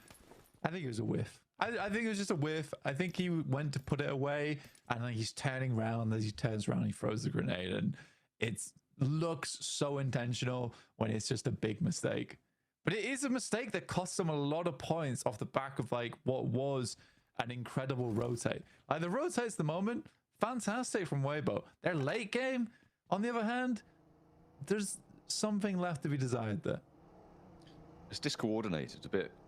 I think it was a whiff. I think it was just a whiff. I think he went to put it away, and then he's turning around. As he turns around, he throws the grenade, and it looks so intentional when it's just a big mistake. But it is a mistake that costs them a lot of points off the back of like what was an incredible rotate. Like the rotates at the moment, fantastic from Weibo. Their late game, on the other hand, there's something left to be desired there.
It's discoordinated,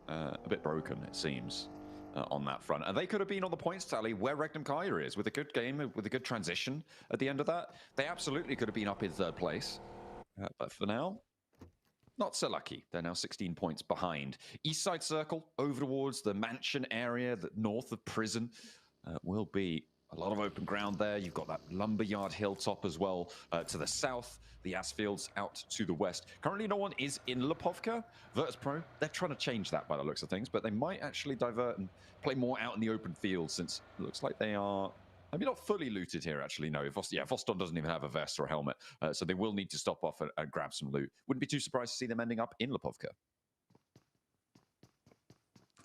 a bit broken, it seems, on that front. And they could have been on the points tally where Regnum Kaya is, with a good game, with a good transition at the end of that. They absolutely could have been up in 3rd place. But for now, not so lucky. They're now 16 points behind. East side circle, over towards the mansion area, the north of prison, will be a lot of open ground there. You've got that lumberyard hilltop as well to the south. The Asfields out to the west. Currently, no one is in Lipovka. Virtus Pro, they're trying to change that by the looks of things, but they might actually divert and play more out in the open field since it looks like they are maybe not fully looted here, actually. No, Voston doesn't even have a vest or a helmet, so they will need to stop off and grab some loot. Wouldn't be too surprised to see them ending up in Lipovka.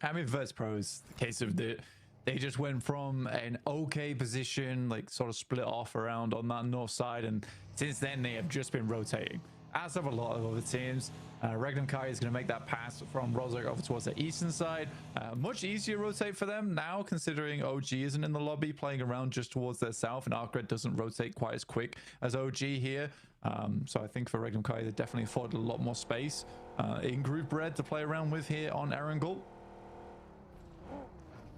I mean, Virtus Pro is the case of the they just went from an okay position, like sort of split off around on that north side, and since then they have just been rotating, as have a lot of other teams. Regnum Kai is going to make that pass from Rozak over towards the eastern side. Much easier rotate for them now, considering OG isn't in the lobby, playing around just towards their south, and Arcred doesn't rotate quite as quick as OG here. So I think for Regnum Kai, they definitely afford a lot more space in group red to play around with here on Erangel.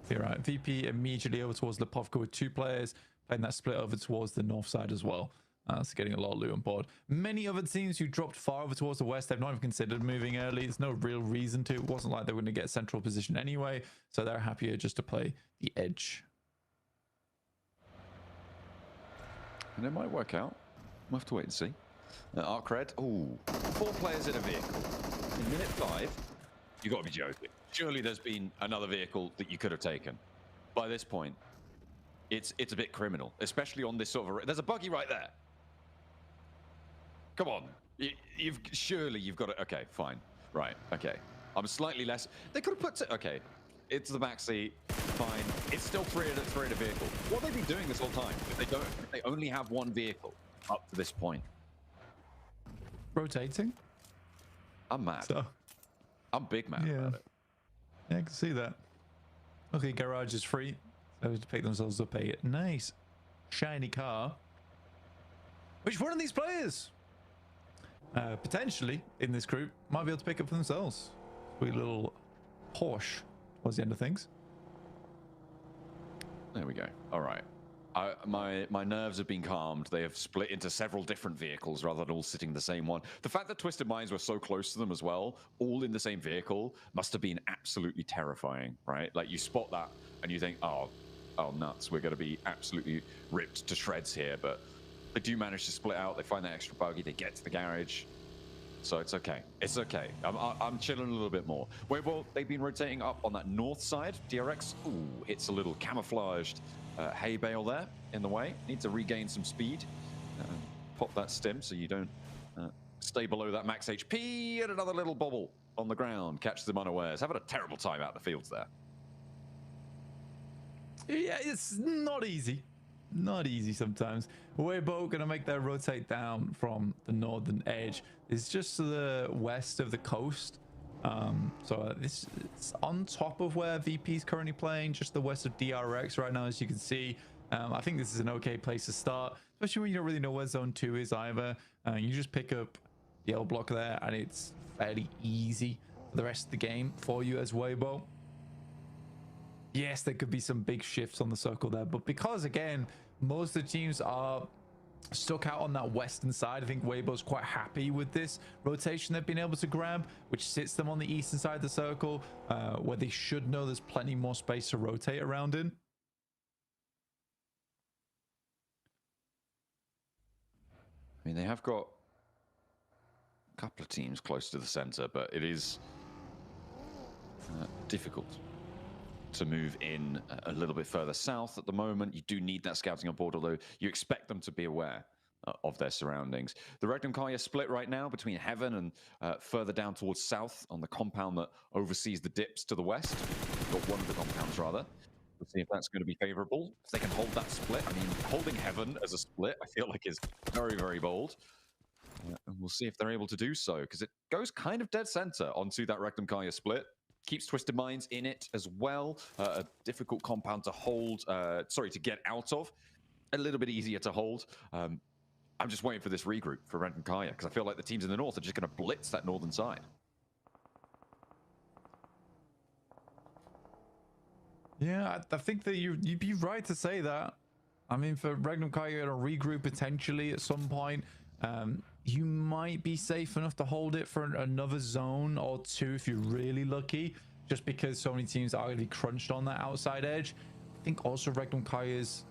Here, right, VP immediately over towards Lipovka with 2 players, playing that split over towards the north side as well. So getting a lot of loot on board. Many other teams who dropped far over towards the west, they've not even considered moving early. There's no real reason to. It wasn't like they were going to get central position anyway, so they're happier just to play the edge.
And it might work out. We'll have to wait and see. Arcred, ooh, 4 players in a vehicle. In minute 5, you got to be joking. Surely there's been another vehicle that you could have taken. By this point, it's a bit criminal, especially on this sort of... There's a buggy right there. Come on. Surely you've got it. Okay, fine. Right, okay. I'm slightly less... They could have put... Okay, it's the backseat. Fine. It's still three in a vehicle. What have they been doing this whole time? If they only have 1 vehicle up to this point.
Rotating?
I'm mad.
So,
I'm big mad about it.
Yeah, I can see that. Okay, garage is free. So to pick themselves up a nice shiny car. Which one of these players potentially in this group might be able to pick up for themselves? Sweet little Porsche towards the end of things.
There we go. All right. My nerves have been calmed. They have split into several different vehicles rather than all sitting in the same one. The fact that Twisted Minds were so close to them as well, all in the same vehicle, must have been absolutely terrifying, right? Like, you spot that and you think, oh nuts, we're going to be absolutely ripped to shreds here. But they do manage to split out. They find that extra buggy. They get to the garage. So it's okay. It's okay. I'm chilling a little bit more. Well, they've been rotating up on that north side. DRX, ooh, it's a little camouflaged hay bale there in the way. Need to regain some speed. Pop that stim so you don't stay below that max HP. And another little bobble on the ground. Catches them unawares. Having a terrible time out in the fields there.
Yeah, it's not easy. Not easy sometimes. We're both going to make that rotate down from the northern edge. It's just to the west of the coast. So this it's on top of where VP is currently playing, just the west of DRX right now, as you can see. I think this is an okay place to start, especially when you don't really know where zone 2 is either. You just pick up the L block there and it's fairly easy for the rest of the game for you as Weibo. Yes, there could be some big shifts on the circle there, but because again, most of the teams are stuck out on that western side, I think Weibo's quite happy with this rotation they've been able to grab, which sits them on the eastern side of the circle, where they should know there's plenty more space to rotate around in.
I mean, they have got a couple of teams close to the center, but it is difficult to move in a little bit further south at the moment. You do need that scouting on board, although you expect them to be aware of their surroundings. The Regnum Kai is split right now between Heaven and further down towards south on the compound that oversees the dips to the west. Got one of the compounds, rather. We'll see if that's going to be favorable. If they can hold that split. I mean, holding Heaven as a split, I feel like is very, very bold. And we'll see if they're able to do so, because it goes kind of dead center onto that Regnum Kai split. Keeps Twisted Minds in it as well. A difficult compound to hold, to get out of. A little bit easier to hold. I'm just waiting for this regroup for Regnum Kai, because I feel like the teams in the north are just going to blitz that northern side.
Yeah, I think that you'd be right to say that. I mean, for Regnum Kai, you're going to regroup potentially at some point. You might be safe enough to hold it for another zone or 2 if you're really lucky, just because so many teams are going to be crunched on that outside edge. I think also Regnum Kai is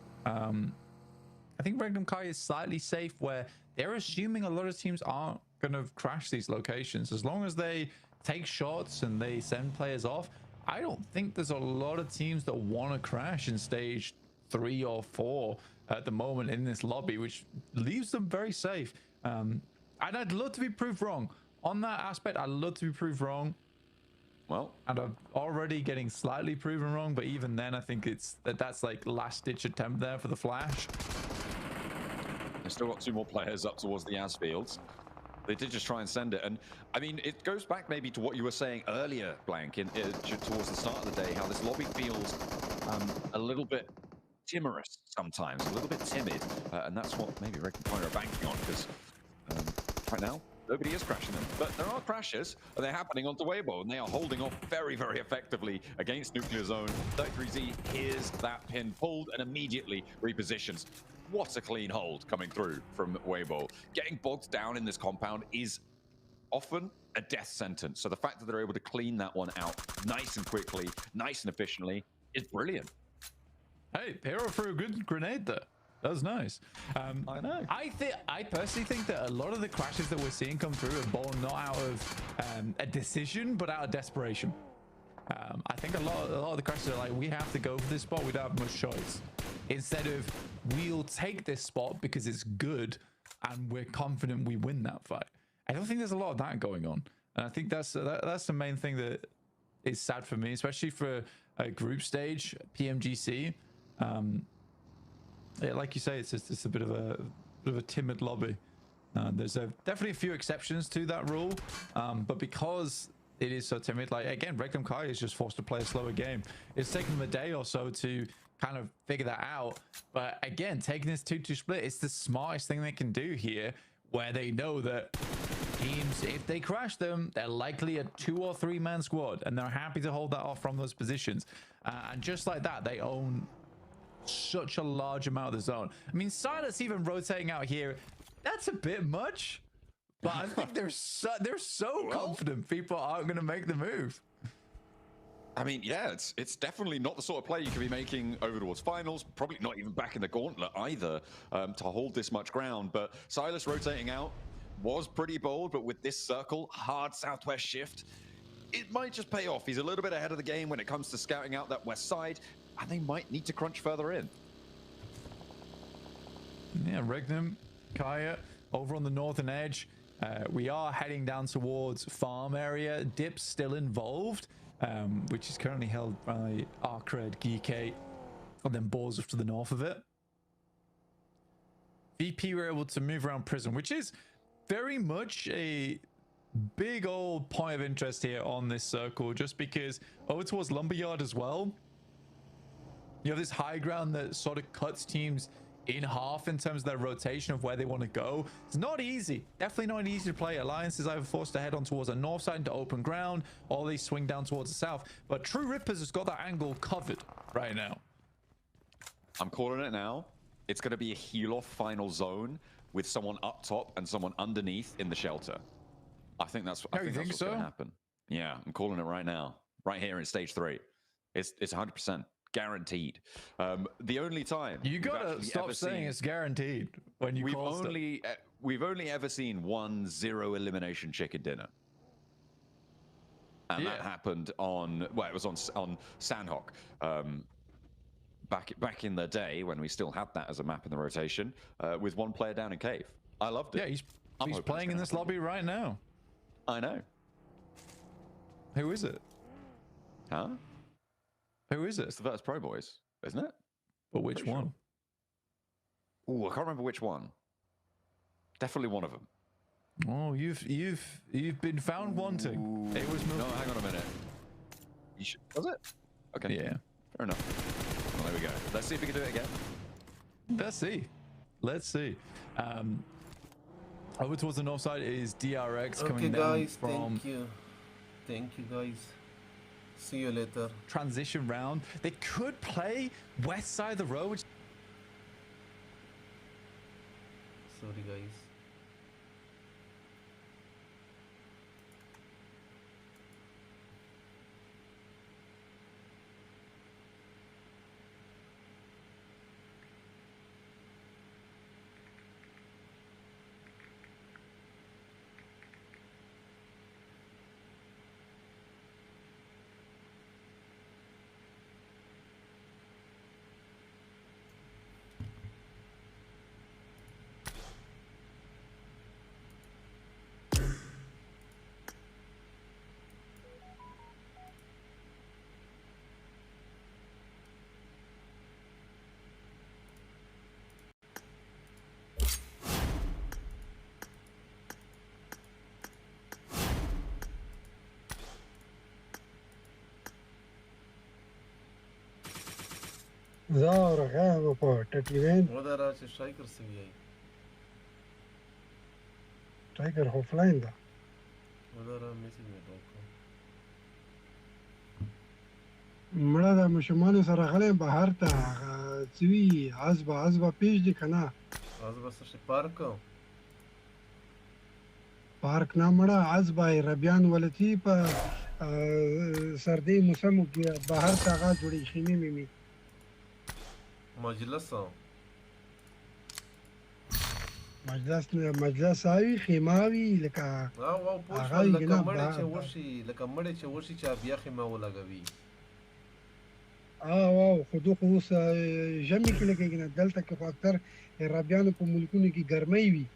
slightly safe, where they're assuming a lot of teams aren't going to crash these locations. As long as they take shots and they send players off, I don't think there's a lot of teams that want to crash in stage 3 or 4 at the moment in this lobby, which leaves them very safe. And I'd love to be proved wrong on that aspect. I'd love to be proved wrong.
Well,
and I'm already getting slightly proven wrong, but even then, I think that's like last-ditch attempt there for the flash.
They've still got 2 more players up towards the As fields. They did just try and send it, and I mean, it goes back maybe to what you were saying earlier, Blank, towards the start of the day, how this lobby feels a little bit timorous sometimes, a little bit timid, and that's what maybe Rick and Pyro are banking on, because right now, nobody is crashing them. But there are crashes, and they're happening onto Weibo, and they are holding off very, very effectively against Nuclear Zone. 33Z hears that pin pulled and immediately repositions. What a clean hold coming through from Weibo. Getting bogged down in this compound is often a death sentence. So the fact that they're able to clean that one out nice and quickly, nice and efficiently, is brilliant.
Hey, Pyro threw a good grenade there. That was nice.
I know.
I personally think that a lot of the crashes that we're seeing come through are born not out of a decision, but out of desperation. I think a lot of the crashes are like, we have to go for this spot, we don't have much choice. Instead of, we'll take this spot because it's good and we're confident we win that fight. I don't think there's a lot of that going on. And I think that's the main thing that is sad for me, especially for a group stage, PMGC. Yeah, like you say, it's a bit of a timid lobby. There's definitely a few exceptions to that rule, but because it is so timid, like again, Regnum Kai is just forced to play a slower game. It's taken them a day or so to kind of figure that out. But again, taking this 2-2 split, it's the smartest thing they can do here, where they know that teams, if they crash them, they're likely a 2 or 3 man squad, and they're happy to hold that off from those positions. And just like that, they own such a large amount of the zone. I mean, Silas even rotating out here, that's a bit much, but I think they're so confident people aren't going to make the move.
I mean, yeah, it's definitely not the sort of play you can be making over towards finals, probably not even back in the Gauntlet either, to hold this much ground. But Silas rotating out was pretty bold, but with this circle, hard southwest shift, it might just pay off. He's a little bit ahead of the game when it comes to scouting out that west side, and they might need to crunch further in.
Yeah, Regnum, Kaya, over on the northern edge. We are heading down towards farm area. Dip's still involved, which is currently held by Arcred, GK, and then Borzov to the north of it. VP were able to move around prison, which is very much a big old point of interest here on this circle, just because over towards Lumberyard as well, you have this high ground that sort of cuts teams in half in terms of their rotation of where they want to go. It's not easy, definitely not easy to play. Alliance is either forced to head on towards the north side into open ground, or they swing down towards the south. But True Rippers has got that angle covered right now.
I'm calling it now. It's going to be a heal-off final zone with someone up top and someone underneath in the shelter. I think that's what's going to happen. Yeah, I'm calling it right now, right here in stage 3. It's 100%. Guaranteed. The only time
you gotta stop saying it's guaranteed when you call stuff.
We've only ever seen 1 0 elimination chicken dinner, and that happened on, well, it was on Sandhawk back in the day when we still had that as a map in the rotation, with 1 player down in cave. I loved it.
Yeah, he's playing in this lobby right now.
I know.
Who is it?
Huh?
Who is it?
It's the Virtus Pro boys, isn't it?
But which one?
Oh, I can't remember which one. Definitely one of them.
Oh, you've been found wanting. It was
no. Hang on a minute. Was it? Okay.
Yeah.
Fair enough. Well, there we go. Let's see if we can do it again.
Let's see. Over towards the north side is DRX coming down
guys,
from.
Thank you, guys. See you later.
Transition round. They could play west side of the road.
Sorry, guys.
زار غاب په ټټیوین
ودا را چې striker سوي ای
ټایګر هوفلاین دا
ودا را میسج مې وکړ
مړه د مشمانو سره غلې بهر ته سوي عزبه پیش دي کنه
از بس شي پارک
پارک نه مړه عزبه ربيان ولتی په سردی موسمو کې بهر ته غا جوړي خیمه میمي مجلس اوي خیماوي لکه
او پوښتنه لکه مړې چې وشي چې بیا خیمه ولګوي
واو خو اوس ژمي کې لګیږي نه دلته کې خو اکثر عربیانو په ملکونو کې ګرمۍ وي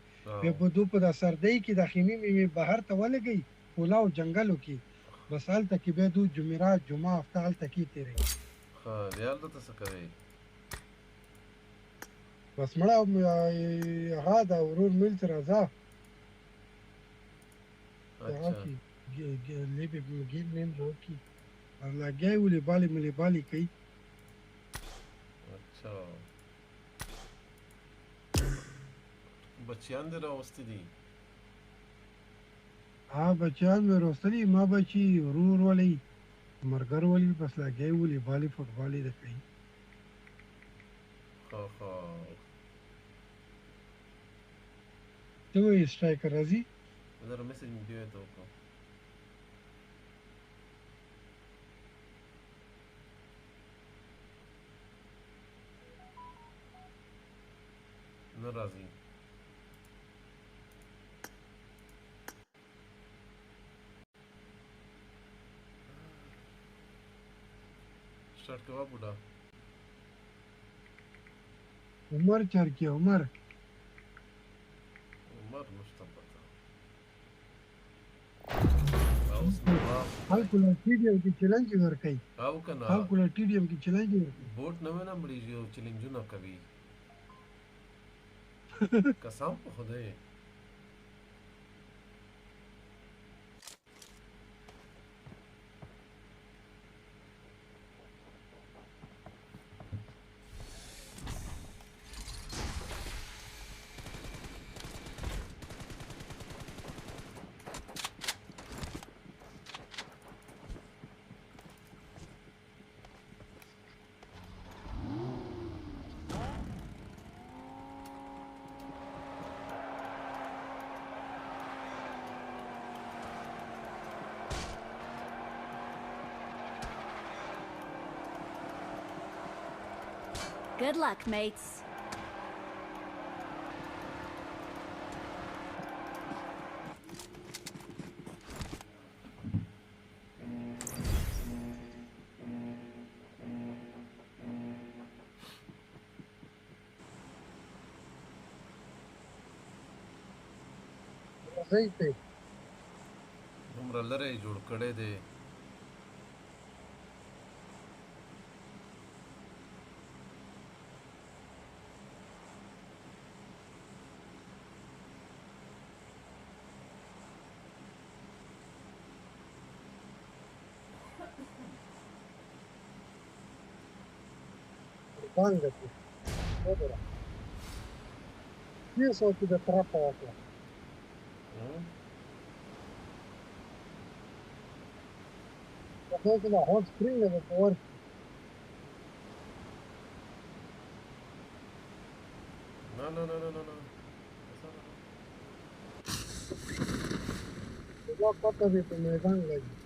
بیا په په د سردۍ کې د خیمې مې بهر ته ولګي پولاو جنگلو کې بس هلته کې به دو جمعرات جمعه هفته هلته کې تیرې
ها ریال ته څه کوي
بس مړه هغه دا ورور مل تر راځه
اچھا
لیبه گیم نیم روکی لګي ولې بالي کوي
اچھا بچیان دې راوستي دي
بچیان مې راوستلي ما بچي ورور ولې مرګر ولې بس لګي ولې بالي فوټبال دې کوي ته وې سټرایکر راځي
دا میسج مې دی ته وکړه نه راځي start कवा बुढ़ा
عمر چرکی عمر
مستبتا
خلکو له ټیډیم کې چیلنج ورکړي
او کنه
خلکو له ټیډیم کې چیلنج ورکړي
بوټ نه نه مړي جو چیلنجونه کوي قسم په خدای
Good luck, mates. دومره لرې جوړ کړی دی
Banga aqui. Vou adorar. Isso aqui da trapoca. Tá vendo na hot screen, né, por
não.
Eu vou colocar ali para me dar um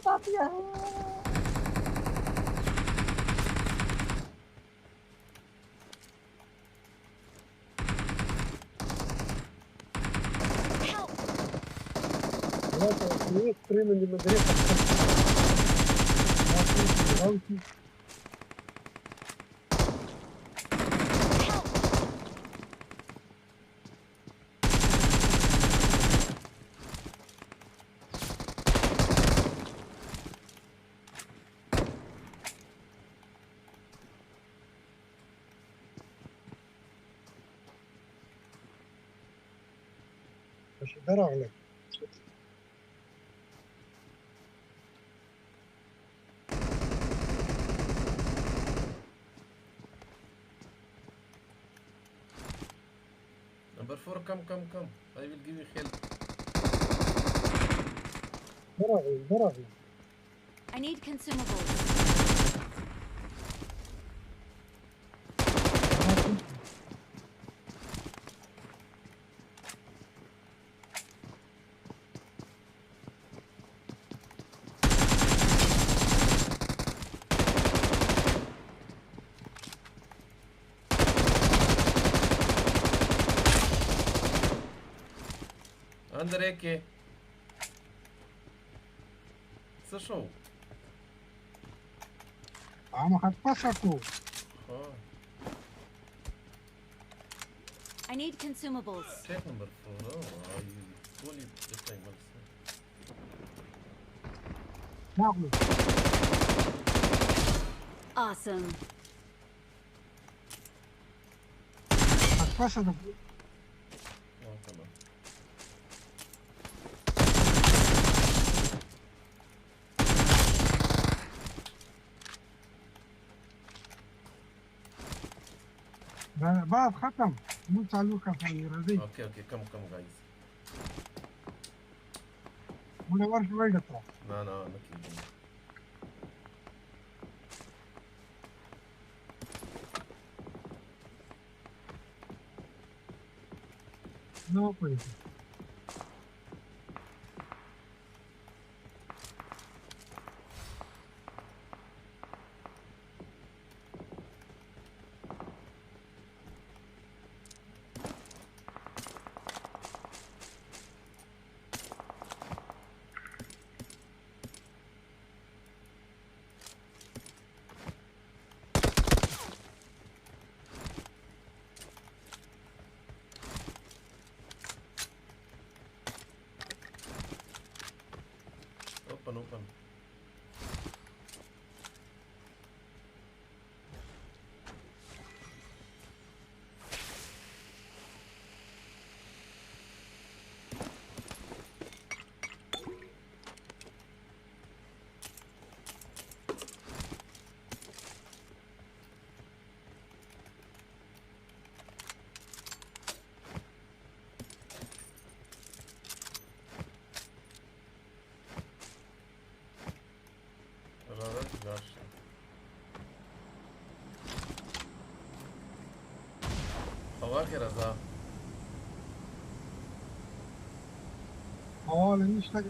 Tapia. Вот, есть прыгнули на грех. درغله
Number 4, come. I will give you help.
برافو.
I need consumables.
Under AK. Co show?
أنا هتفشكوا.
Oh.
I need consumables.
Check number 4. Oh, I fully playing well.
نعم.
Awesome.
هتفشكوا.
Oh, come on.
بعد ختم مو चालू का पानी रजी
Okay, come guys.
मुझे वर्ष wait था
No, not kidding.
no pues
Open. هواك يا رضا
لن يشتغل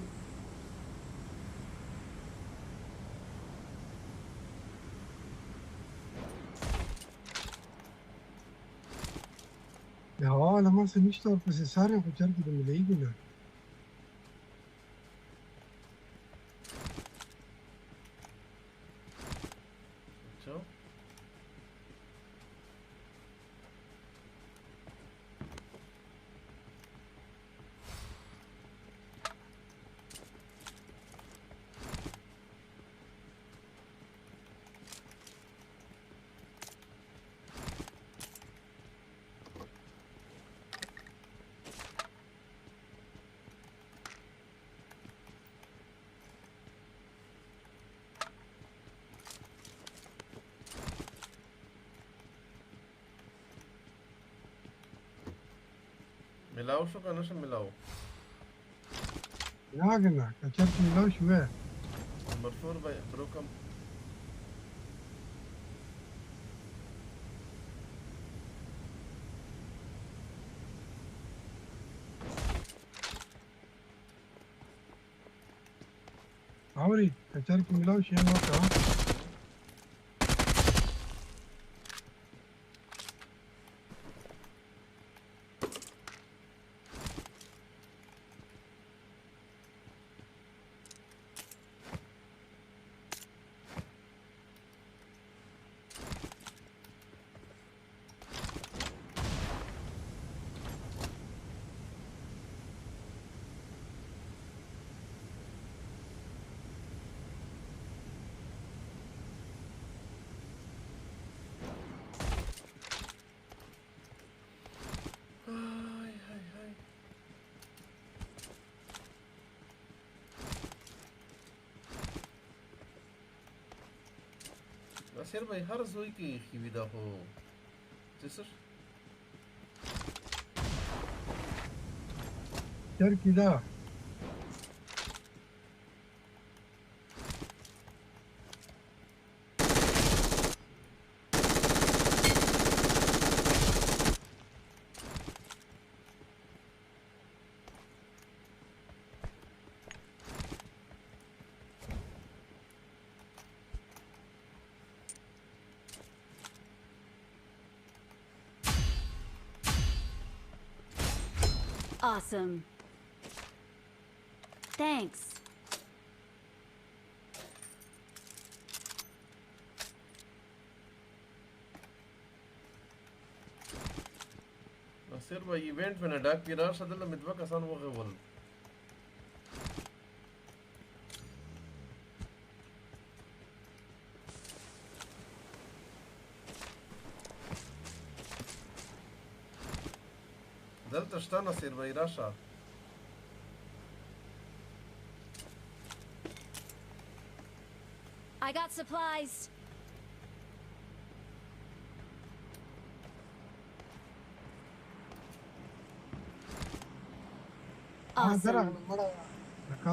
لما se niște ori procesarea cu cercul de mileigine.
ملاو شو كانوا شو ملاو
يا جماعة كتبت ملاو شوية
مرفوع بروكم
عمري كتبت ملاو شيء نوكا
Nasir भाई हर जोई की खीविदा हो जैसर
شركي ده
Awesome. Thanks.
نصير با ايفنت من اداك بيراش هذا اللي مدبك اصلا وغول دلت اشتا نصير با يراشا
I got supplies. Awesome.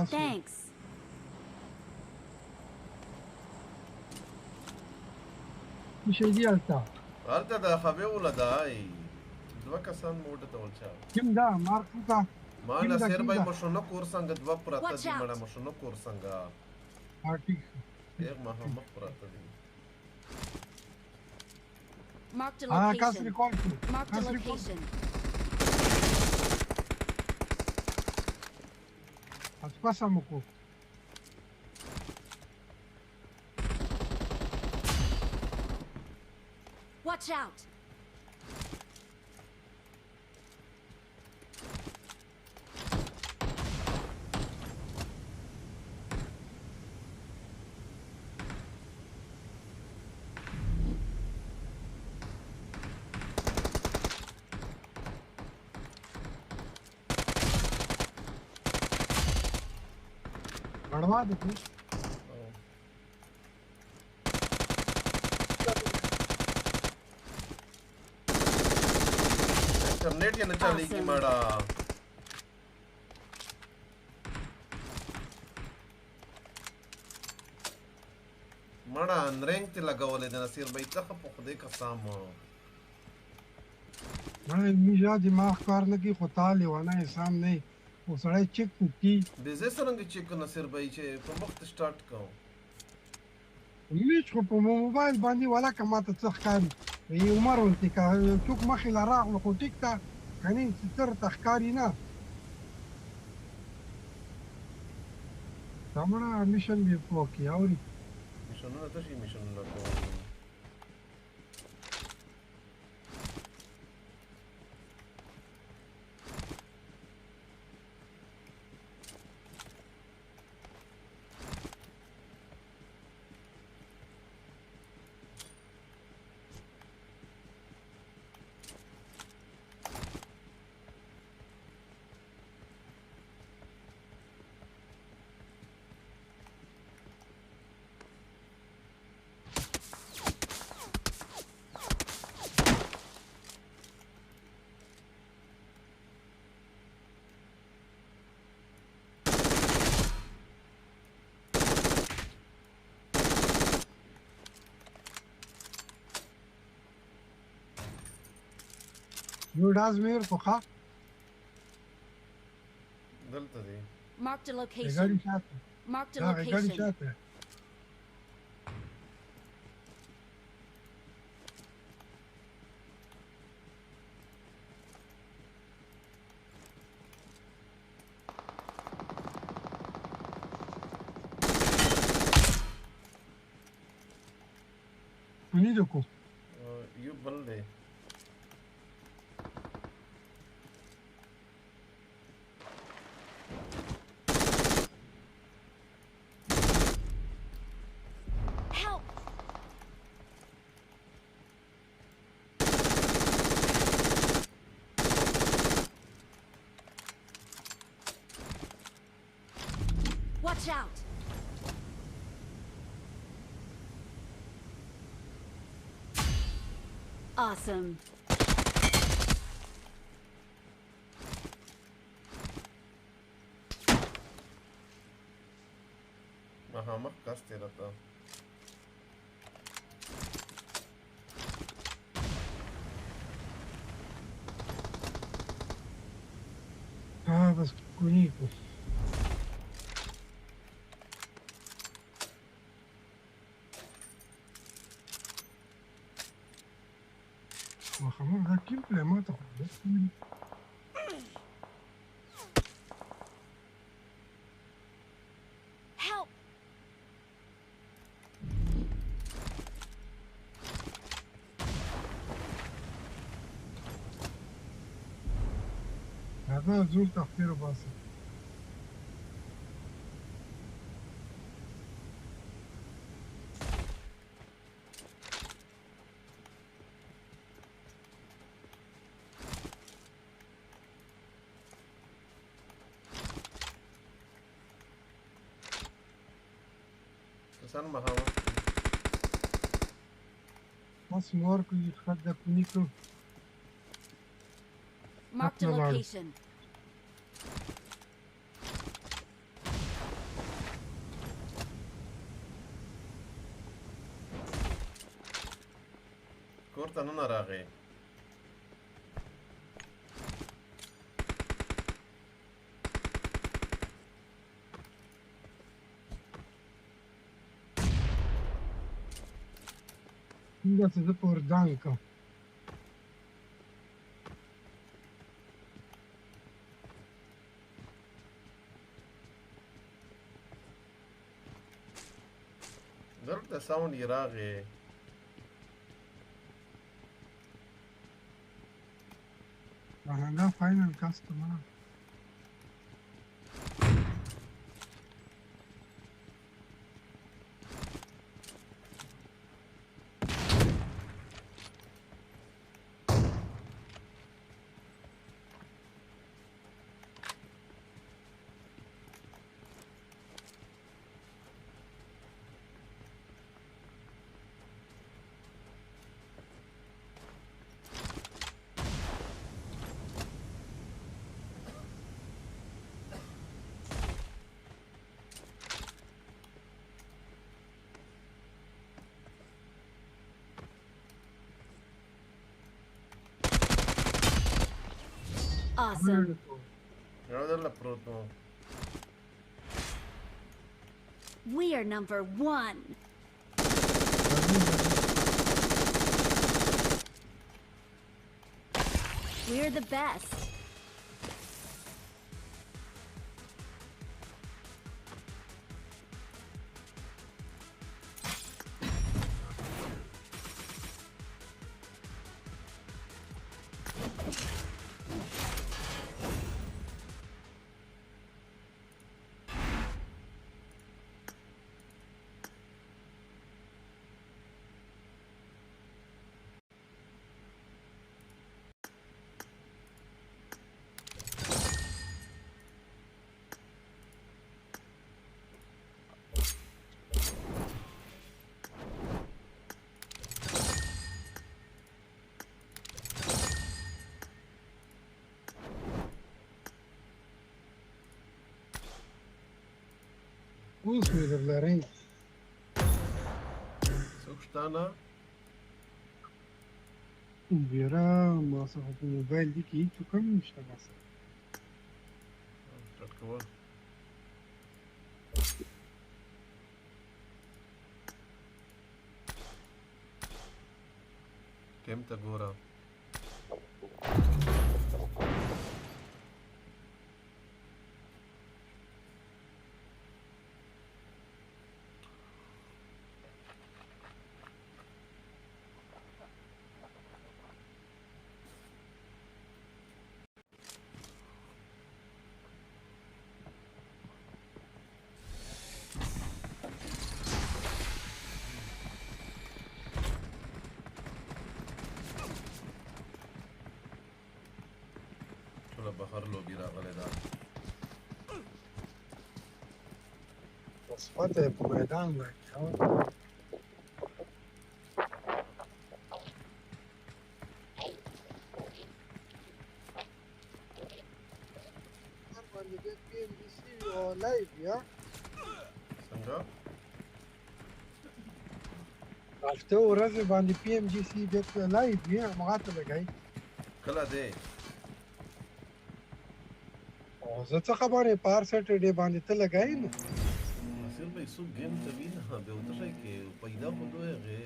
Thanks.
مش هيجي ألتا
ألتا ده خبي ولا داي دبك اصلا مودة تولشا
كم ده ماركوكا
ما نصير باي مشونو كورسانغ دبا براتا دي مانا مشونو كورسانغ
آرتيك
ايه ما هم براتا دي
Marked a location.
كاسري كونتو
Marked a location.
أتقسمكو
Watch out.
बढ़वा दे तू
internet ये न चलेगी माड़ा माड़ा अनरैंक ते लगा वाले दिन नसीर भाई तक पकड़े का सामो
मैं मुझे दिमाग कारने की खुदा लेवाना इंसान नहीं वो सारे चेक कुकी
बिजनेस रंग चेक नसीर भाई चे पर वक्त स्टार्ट करो
ليش خو په موبایل باندې ولا کماته څه ښکاري یي عمر ولته کا څوک مخې لا راغلو خو ټیک تا کني ستر تخکاری نه تمره میشن دی پوکی اوري
میشنونه ته شي میشنونه کو
یو داز میر کوخه
دلته دی
Marked a
غاړي
location.
شاته
Marked a
دا غاړي
location.
شاته ونی دکو
یو بل دی
Help! Watch out! Awesome.
Mahama Castelata.
Ah, bas kuniko. Mahama kim play ma ta.
Help!
هذا زول تخفير باسط.
Sana Mahama.
بس ماركو يتخدى كونيكو.
Marked a
Not allowed.
location.
Korta no narage.
Ingați după Ordanca.
ضرب ده ساوند يراغي.
هذا فاينل كاستمر.
Awesome.
هذا لا بروتو.
We are number 1. We're the best.
Who's with the Lorraine?
Sukstana.
Vira masa ko mobile di ki tu kam nishta masa.
Tatkawa. كم تقورا بخر له بيرا غلدا
وصفته په میدان باندې PMGC live, yeah?
څنګه
هفته ورځې باندې PMGC د لایو وي هغه لګای
کله دی
او زه څه خبرې پار سټرډے باندې ته لګای نو
اصل به سو گیم ته وینه به وتره کې پیدا خو دوه غه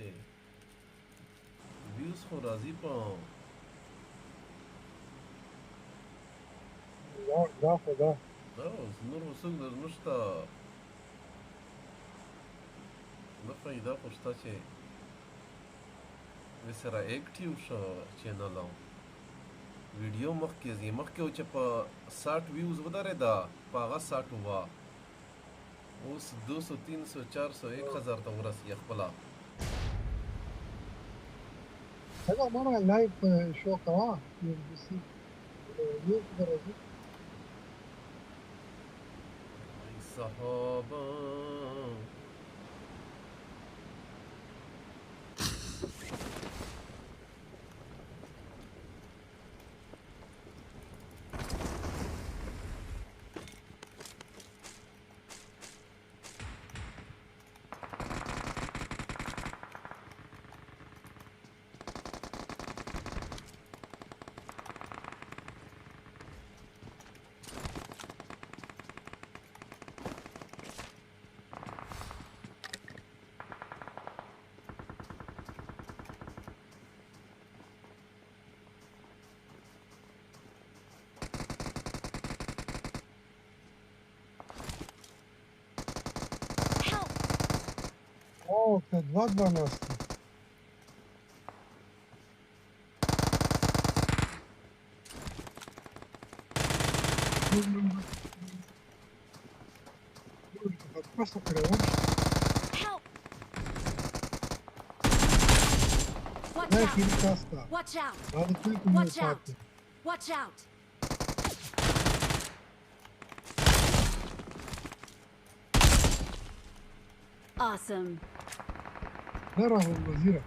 ویوز خو راځي په
دا خدا
دا نور وسوک در نشته نه پیدا خوشته چې وسره اکټیو شو چینل ویډیو مخکې زی مخکې چې په 60 ویوز وداره دا په هغه 60 وا اوس 200 300 400 1000 ته ورسې خپل
هغه مره لایو شو کوا PMGC یو درځي
صحابه
او که دوات باناستی просто переводишь. Дай перекаста. Надо только не упасть.
Watch out! Awesome.
Здорово, Вазира.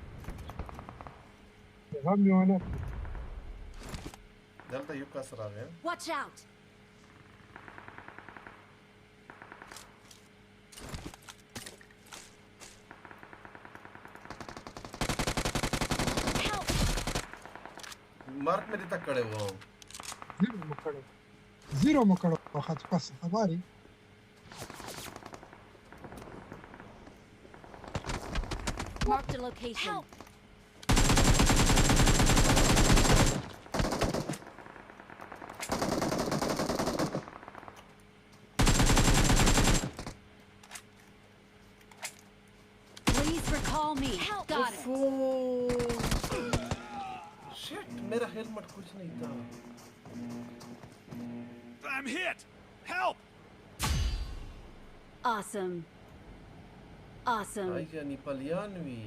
Вам не ванат.
دلته یو کس راغی
Watch out!
مارک مې دې کړه و
زیرو مکړو واخد پس خبري
Marked a location. Please recall me. Got it.
Shit मेरा helmet कुछ नहीं था
I'm hit! Help!
Awesome. Awesome.
आई क्या निपलियानवी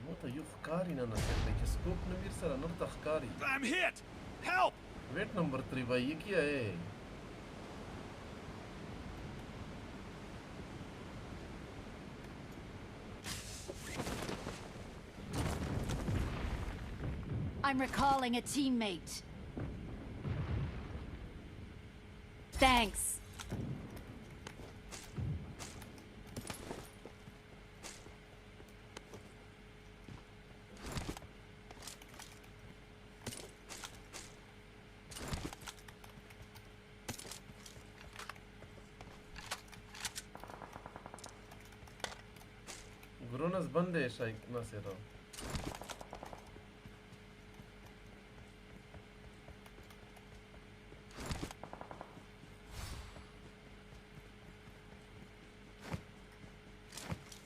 مو ته یو ښکاری نه نسل چې سکوپ نه ویر سره نور ته ښکاری
I'm hit! Help!
Wait number 3 भाई ये क्या है
I'm recalling a teammate. Thanks.
Grunas bande shaik nasira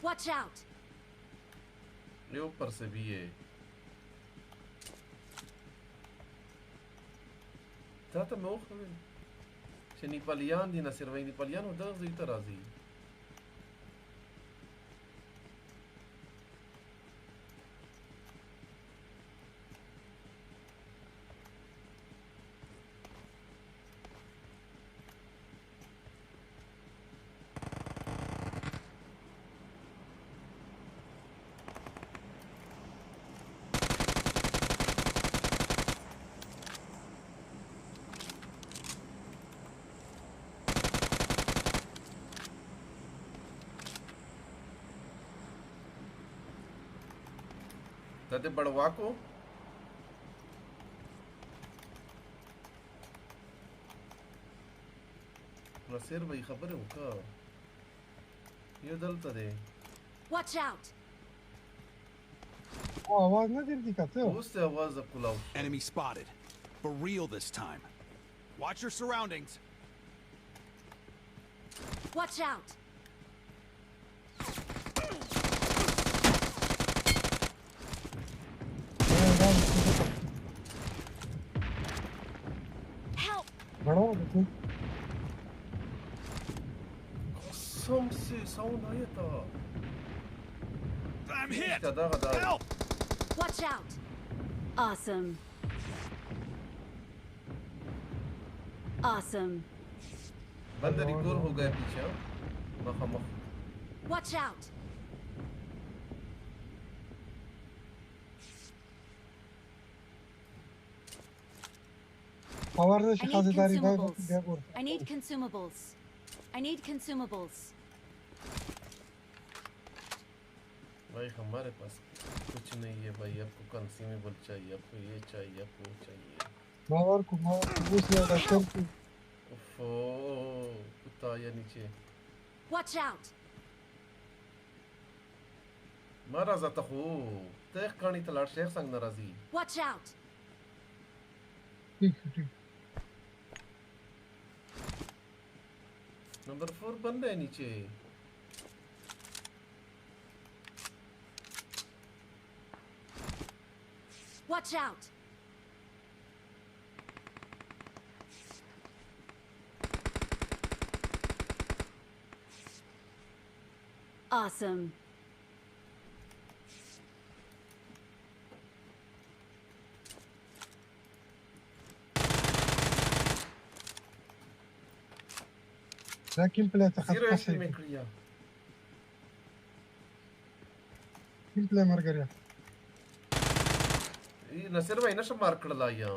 Watch out.
ये ऊपर से भी है تاته مو خو چې نیپالیان دي نصر وای نیپالیان ودغه زی ته راځي कदे बढ़वा को नसीर भाई खबर है उनका ये दलता दे
Watch out!
आवाज ना तेरी दिखाते हो
उससे आवाज कुलाउ
Enemy spotted. For real this time. Watch your surroundings.
Watch out! Help!
बढ़ो देखो
कसम से साउंड आया था
I'm hit.
गदा गदा
Help!
Watch out! Awesome. Awesome.
बंदे रिकॉल हो गए पीछे मख मख
Watch out!
आवाज
I
से
need
खातिरदारी
consumables. I need consumables. I need consumables.
भाई हमारे पास कुछ नहीं है भाई आपको कंज्यूमेबल चाहिए आपको ये चाहिए आपको वो चाहिए
मावर को पूछ लिया डॉक्टर को
ओफो कुत्ता आया नीचे
Watch out!
मारा जाता हो तेख कानी तलाश शेख संग नाराजी
Watch out!
नंबर 4 बंद है नीचे
Watch out! Awesome.
لكن بلا تخطى
زيرو اسمي مكريا
كم بلا مرغريا
नसीर भाई नशा मार कर लाया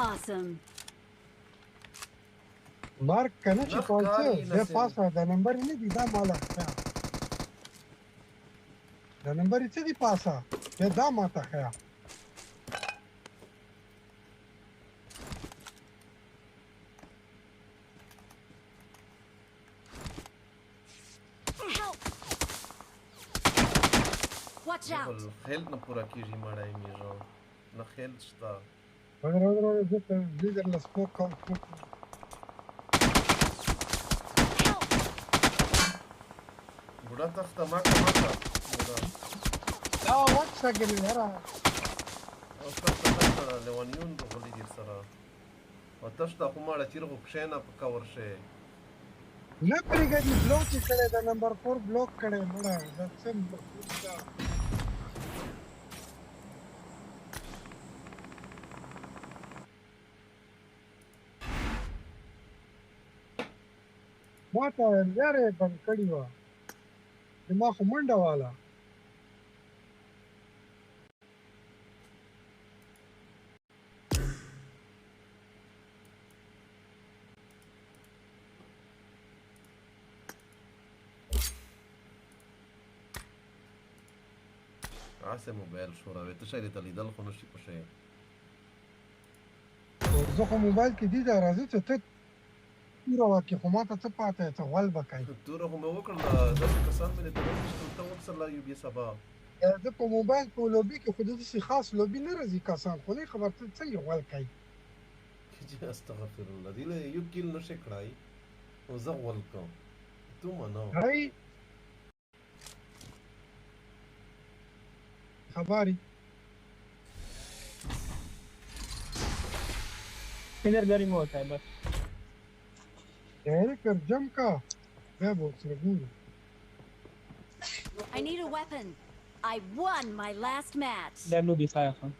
Awesome.
مارك كان شي قولته ده باسا ده نمبر نه دي دا مالا ده نمبر څه دي پاسا ده دا ماته خیا
Watch out!
خیل نه پورا کیږي مړای میږي نه خیل شتا
اگر زه لیدر لسپوک کوم
بوډا تخت ما کومه بوډا
دا وخت څنګه یاره
او تخت لوانیون د غلي دي سره او تاسو ته کومه چیرغه پښینه په کور شي
نه پرېږه دي بلوک کړي دا نمبر 4 بلوک کړي مړه دا څنګه ما ته لاره بند کړی وه ما خو منډه واله
عسى موبايل شو راوي تشاري تلي دل خو نشي پشه
زه خو موبایل کې دي دا راځي چې ته توره وکړې خو ما ته څه پاته څه غول به کوي
توره خو مې وکړله داسې کسان مې لیدلي چې ته ورسره لا یو بیا سبا
زه په موبایل په لوبي کې خو داسې خاص لوبي نه راځي کسان خو نه خبر ته څنګه غول کوي
استغفر الله دې له یو کیل نشي کړای او زه غول کوم تو منو
هاي خبري
इधर गाड़ी में होता है बस
कर जम का मैं बोल सकूं
I need a weapon. I won my last match.
W दिखाया था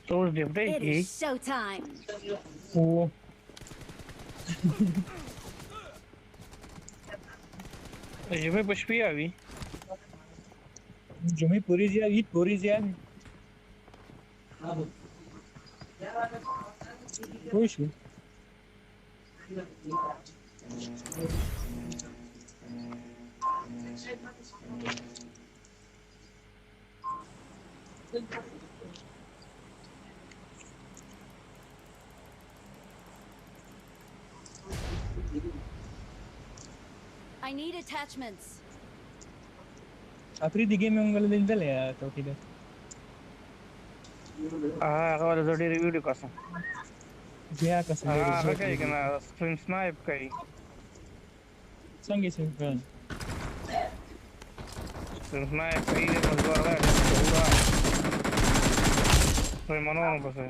It is showtime.
Oh. Je vais pas chier, oui. جمعي پوری زیاد هیچ پوری زیاد خوش
I need attachments.
افريدي جيمنج ولا دلدل يا توكيد
هغه د ډېرې ویډیو قسم
زیا قسم
هغه کوي که نه سټریم سنایپ کوي
څنګه څنګه
سټریم سنایپ کوي د مزګار ده سوی منونو پسې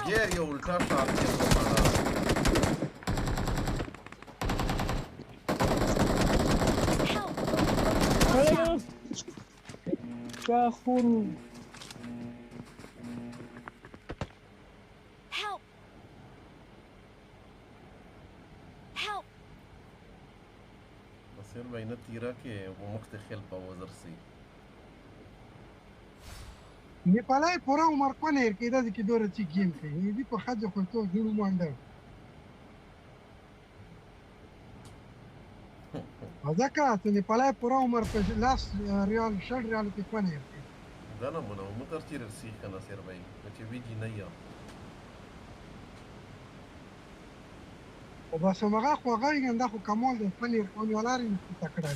यार ये उल्टा शॉट है
क्या खुरू
Help! Help!
بصير بين التيرة كي ومختخل بوزر سي
नेपाlai pora umar kone erke da ki dora chi game ke ni ko khajo ko to guru manda azaka to नेपाlai pora umar pe las real shal real ke kone erke
ده انا منو متر تير سي كنا سير باي كتي بيجي نيا
o ba somaga ko ga nganda ko kamol de kone er kone walari ni takra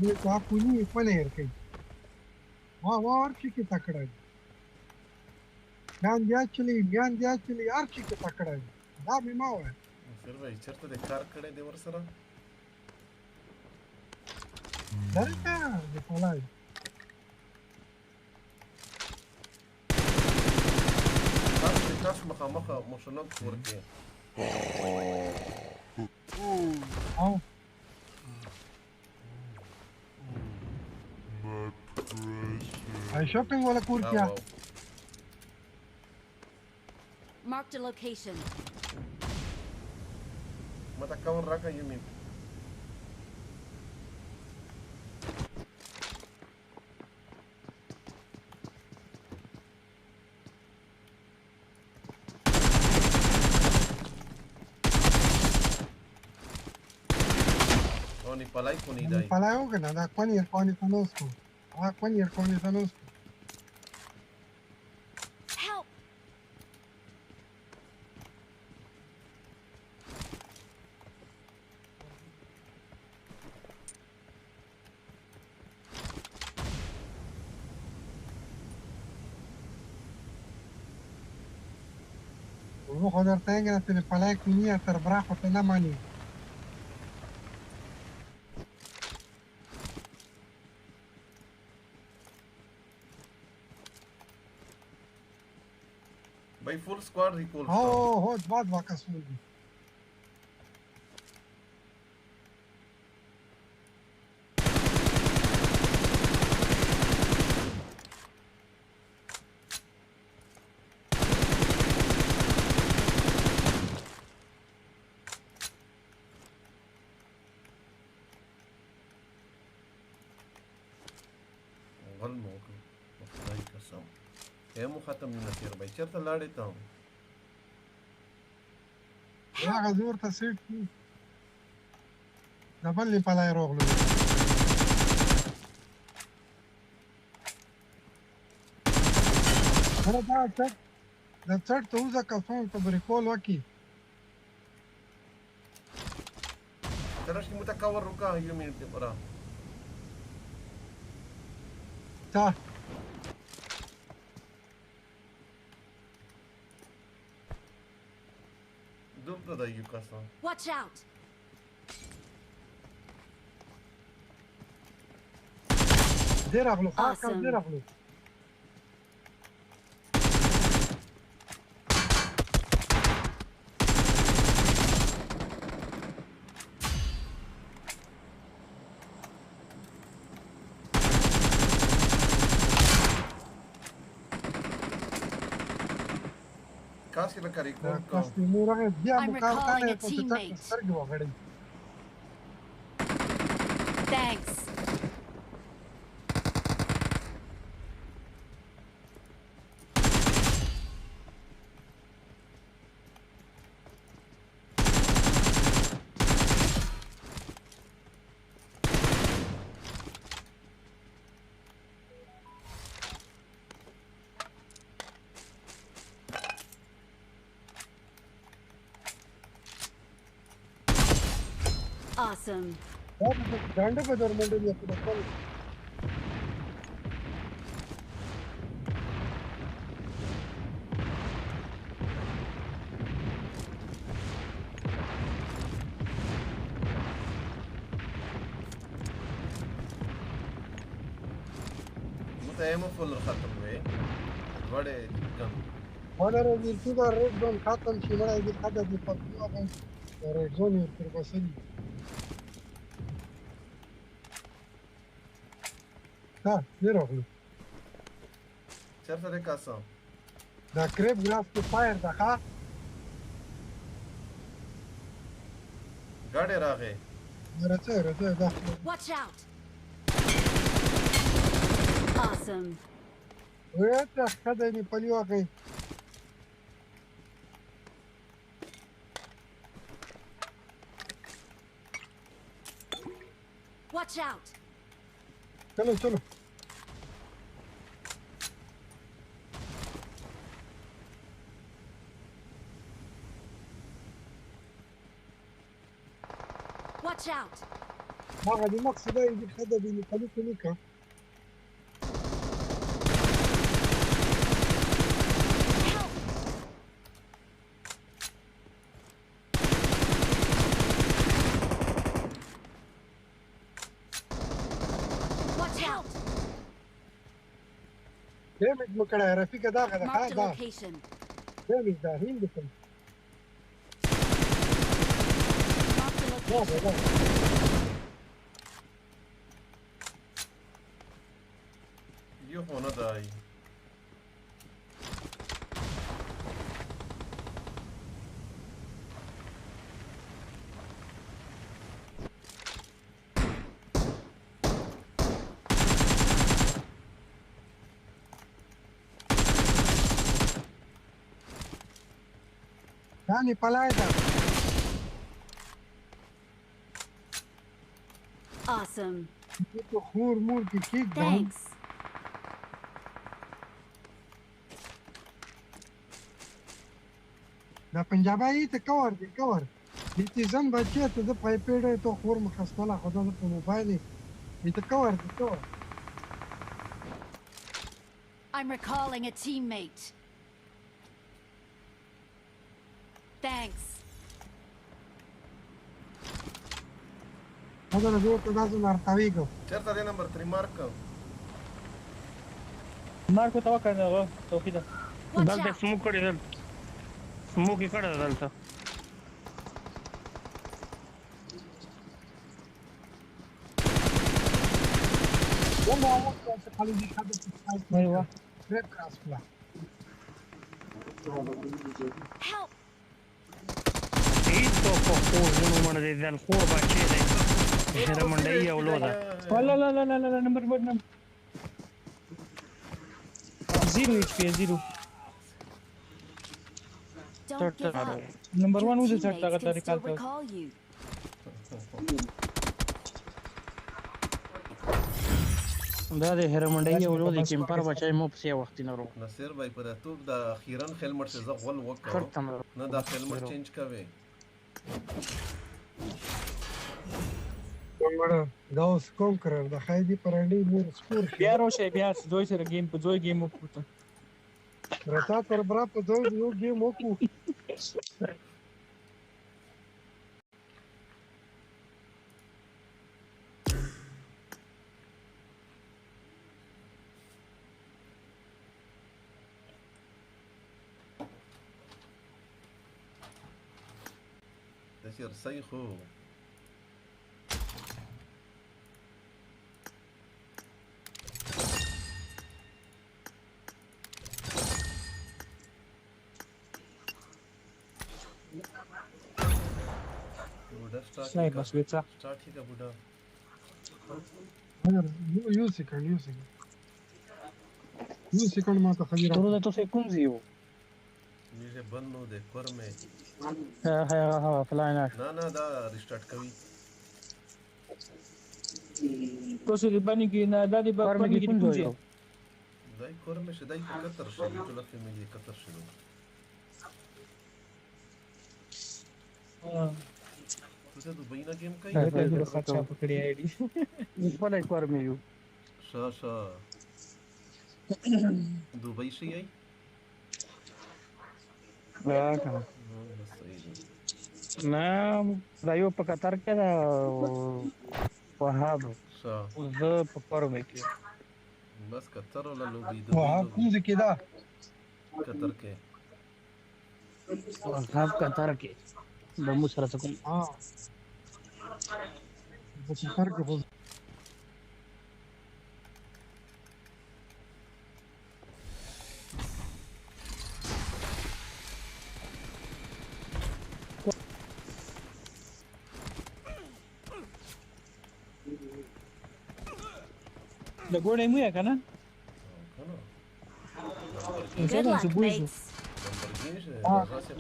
ni ko apuni kone erke और की तकड़ा है ध्यान दिया चली Archie की तकड़ा है दा बीमा हुआ है
फिर भाई चरते दे कार खड़े दे वर्षरा
डरता ये फला है
काश मखा मोशनत करके
आओ I shopping wala kurkia.
Marked a location.
Mata kawan raka yumi. Oh ni palai ko ni dai.
Palai ho gana da kwani tanosco. Kwani tanosco.
Help!
Uno joder tenga te palai kunia ter braco te na mani.
By full squad recall.
Oh, बहुत वाकस होगी.
غل موقع. خدای قسم. مو ختم نصير باي چرته لاړې ته
یا غزور ته سیټ دبل نه پلای روغلو دا څټ ته وځه کفون په بریکول وکی
ترى شي متكور ركاه يمين برا
تا
Duplo da yukasan.
Watch out!
Deraghlo, awesome. Deraghlo.
کاس کې لکه ریکول
کاس کې مو راغی بیا
I'm
مو کار
recalling
کانه
a
په څه
teammate.
سترګې وغړی
Thanks. Awesome.
ډانډه په درمنډه دی په خپل
متهم فل ختم وي وړه کم
ولر دې دا ریډ زون ختم شي مړای دې حدا دې په هغه ریډ زون یې تر بسلی ها دې راغلو
چرته دې کاسو
دا کریپ ګراف کې فایر دا ښا
ګاډي راغې
راځه دا
Watch out. Awesome.
وېته خدای دې په لیوا کوي
Watch out.
चलो
Watch out.
هغه دې مقصد دې خدای دې په لیکه damage مکړه رفیق دا غدا
Marked a location.
damage دا هند کوم
یو خو نه دی
Dani, palaida.
Awesome.
Thanks. دا پنجابی ته کور دی کور دې ځن بچی ته د پایپېډ ته خور مخستله خدا په موبایل دې کور دی کور
I'm recalling a teammate. Thanks.
هذا اللي هو لازم نرتويكو
چرته دی نمبر 3 مارک
مارکو توکل نه توفیق دلته سموک کړی دل سموک یې کړی دلته
والله والله خلي دي حدث ايوه ريد كراس بلا
ايتو فوق زمو من دي الخور باچې دی هر منډي یو لو ده لا لا لا لا نمبر 1 0 HP 0 نمبر 1 وځه څټه غته ریکال ته دا د هر منډي یو لو د کیمپر بچای مو په وخت نه ورو
نصیر بھائی په توپ د اخیرن خلمټ څخه زغول وکړ نه دا خلمټ چینج کوي
څنګه دا اوس کوم کړل د خایدي پرانډي مور سکور
بیا روشه بیا دوی سره گیم په دوی گیم وکړه
راته پر برا په دوی یو گیم وکړو
دشير سيخو
Sniper switch.
Start ही का बुढ़ा
یو سکند ما ته خبره
تر ته څه کوم زیو
میره بند نو ده کور میں
ها فلاین
ना دا restart کوي
تاسو دې باندې کې نه دا دې په کور کې کوم زیو
دای کور میں شدای په کتر شي ټول فیملی کتر شي ته دوبۍ نه گیم کوي
دا ټول خاطر پکړی آی ډی په لای کور مې یو
شا دوبۍ شي ای
نه دا یو په قطر کې دا وهاب زه په کور مې کې
بس قطر ولا لوبي
وهاب کوم ځکه دا
قطر کې
وهاب قطر کې د مو سره څه کوم
په قطر کې خو
د ګوړې مو یا کنه
Good luck, mates.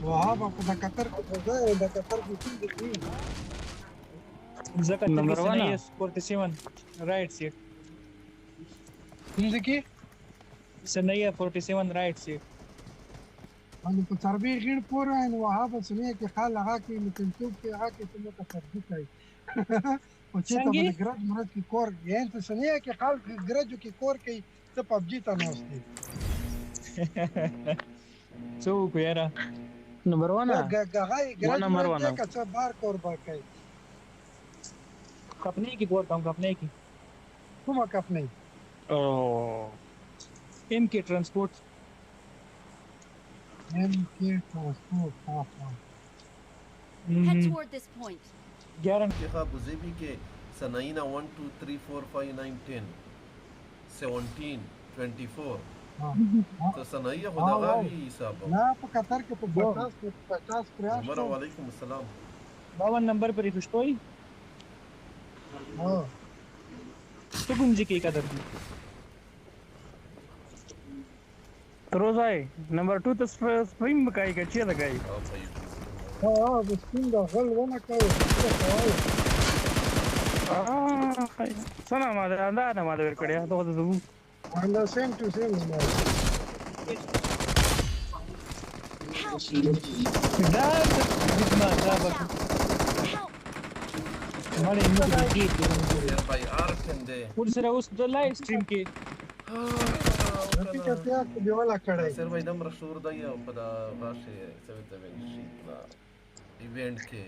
وهاب په قطر کې ځای د قطر کې څه دي
ځکه نمبر 1 47 رائټ سیټ
کوم ځکه
سنیا 47 رائټ سیټ
अनि په چربي غیر پورې ان وهاب سنیا کې خال لگا کې متنسوب کې هغه کې څه تصرف کوي او چې ته د ګرج مراد کې کور یې ته سنیا کې خال ګرجو کې کور کې ته پبجي ته نوستي
څو کویرا نمبر 1
غاغای ګرج نمبر 1 کا څه بار کور با کوي
کپنی کی کور کم کپنی کی
کومه کپنی
او ام کې ټرانسپورت
Head toward this point.
Guarantee ka buzebi ke sanaina 1 2 3 4 5 9 10 17 24 तो सनाइया खुदा Gavi हिसाब
ना په قطر کې په 50 پریاش
عمر وعلیکم السلام
52 number पर रिश्तोई
हां
तो गुंजी की कदर रोजाई नंबर 2 तो स्ट्रीम बकाई का चीज लगाई
हां बस किंदा गल ونه کوي
سنا ما ده اندانا ما ده ورکړیا ته ته
and the same to same
سره اوس د لایو سټریم کې
سر भाई दम रशूर दा या पदा वाशे सविता वेंशी ना इवेंट के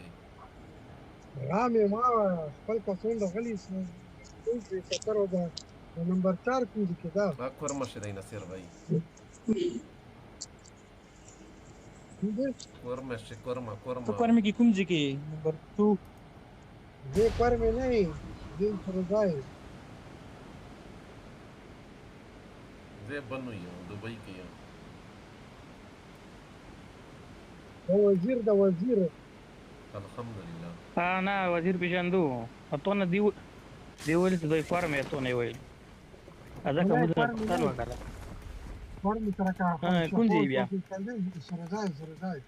رامي ما خپل کسون د غلی څه خطر ودا نمبر 4 کې کېدا
ما کورما شری نصير भाई کورما ش کورما
تو کورما کې کوم ځکه نمبر 2
دې کورما نه دې فرزای
زه بنو یو دبي کې یو
وزیر د وزیر
الحمدلله
نه وزیر پیژندو اتونه دی ولې ته دوی فارم ته نه ویل اځه کوم د پټل وکړه
فارم سره کا
کوم دی بیا
سرزای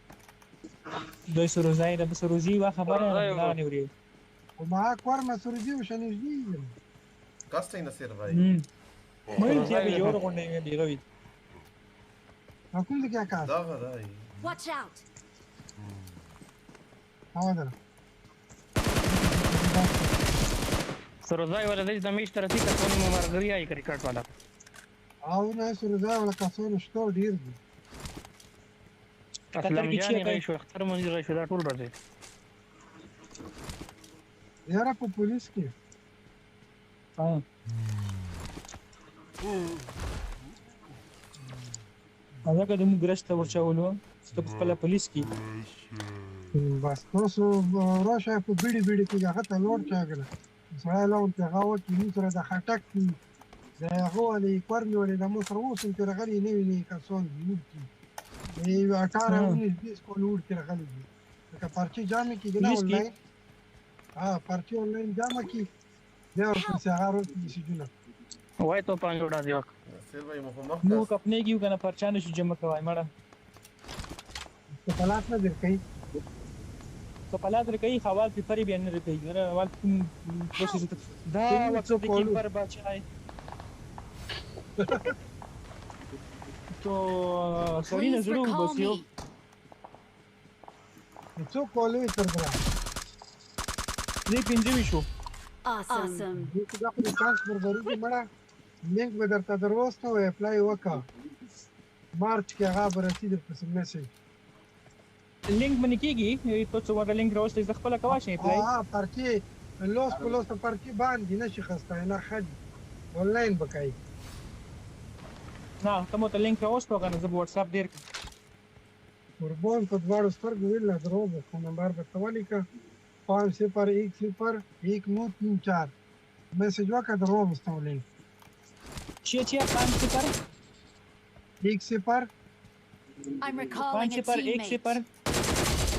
دوی سرزای د سروزی وا خبره نه نیوري
او ما کورما سروزی وشنه دی
کاستای نصير भाई
مې چې به یو غونډه یې دیږي
کوم دی کا
دا غدای
Watch out.
حاضر
سرزای ولا د میش ترتیب کوم مرګري آی کرکټ والا
او نه سرزای ولا کسون شتو ډیر دي
قطر کې چې شو اختر مونږ راځو دا ټول راځي
یاره په پولیس کې
هغه د موږ رسته ورچولو ته په خپل پولیس کې
بس تاسو راشه په بیډي کې هغه ته لوړ چاګل سره لوړ ته هغه کې موږ سره د خټک دا هغه ولې کورنی ولې د مو سره وسم تر غلي نه ویني کسون دی ای 18 19 20 کو لوړ تر غلي دا پارچي جامې کې نه ولای پارچې آنلاین جامه کی بیا ورپسې هغه روز میسیجونه
وای تو پان جوړا دی وخت
نصیر بھائی مخ
نو خپنه کیو کنه پرچانه شو جمع کوي مړه
کپلات نه درکې
کپلات درکې حوال په پری بیان نه درکې نه حوال پروسس دا وخت کې پر بچای تو سړی نه زړه بس یو
څو کولې تر بلا
نه پینځه شو
Awesome.
دا په چانس بربري کې مړه لینک به درته دروستو اپلای وکا مارچ کې هغه برسي در پس میسج
لینک باندې کېږي ته څو ور لینک راوستې ز خپل کوا شي اپلای
پارچې لوس پارچې باندې نشي خسته نه خد آنلاین بکای
نه ته مو ته لینک راوستو کنه زه واتس اپ ډیر
قربان په دواړو سترګو ویل نه درو په نمبر به تولی کا 5010134 میسج وکړه درو مستولین
چی 501
I'm recalling a teammate.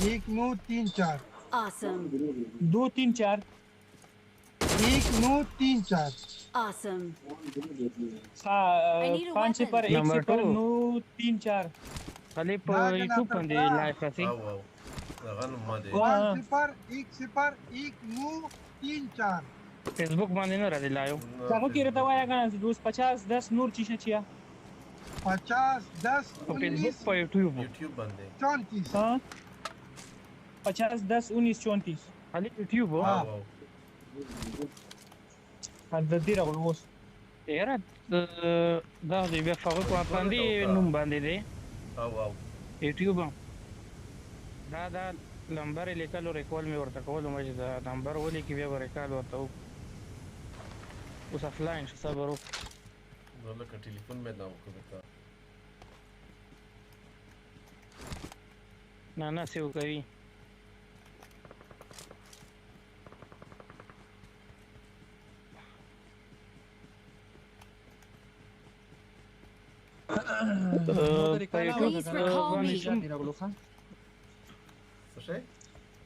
1934
Awesome.
234
1934
Awesome.
501
खाली YouTube باندې لایف راځي فیسبوک باندې نه راځي لایو
څنګه کې راته وایا کنه 50 10 نور چی شچیا
50 10
په فیسبوک په یوټیوب
باندې
34
ها 50 10 19 34
खाली یوټیوب
ها هدا دې راغلوس
یاره دا دې بیا فاروق باندې نوم باندې دی
او
یوټیوب دا نمبر لیکلو ریکول مې ورته کولو مې دا نمبر ولې کې بیا ریکال ورته اوس افلاین څه صبر وکړه
لکه ټلیفون مې دا وکړه
نه سیو کوي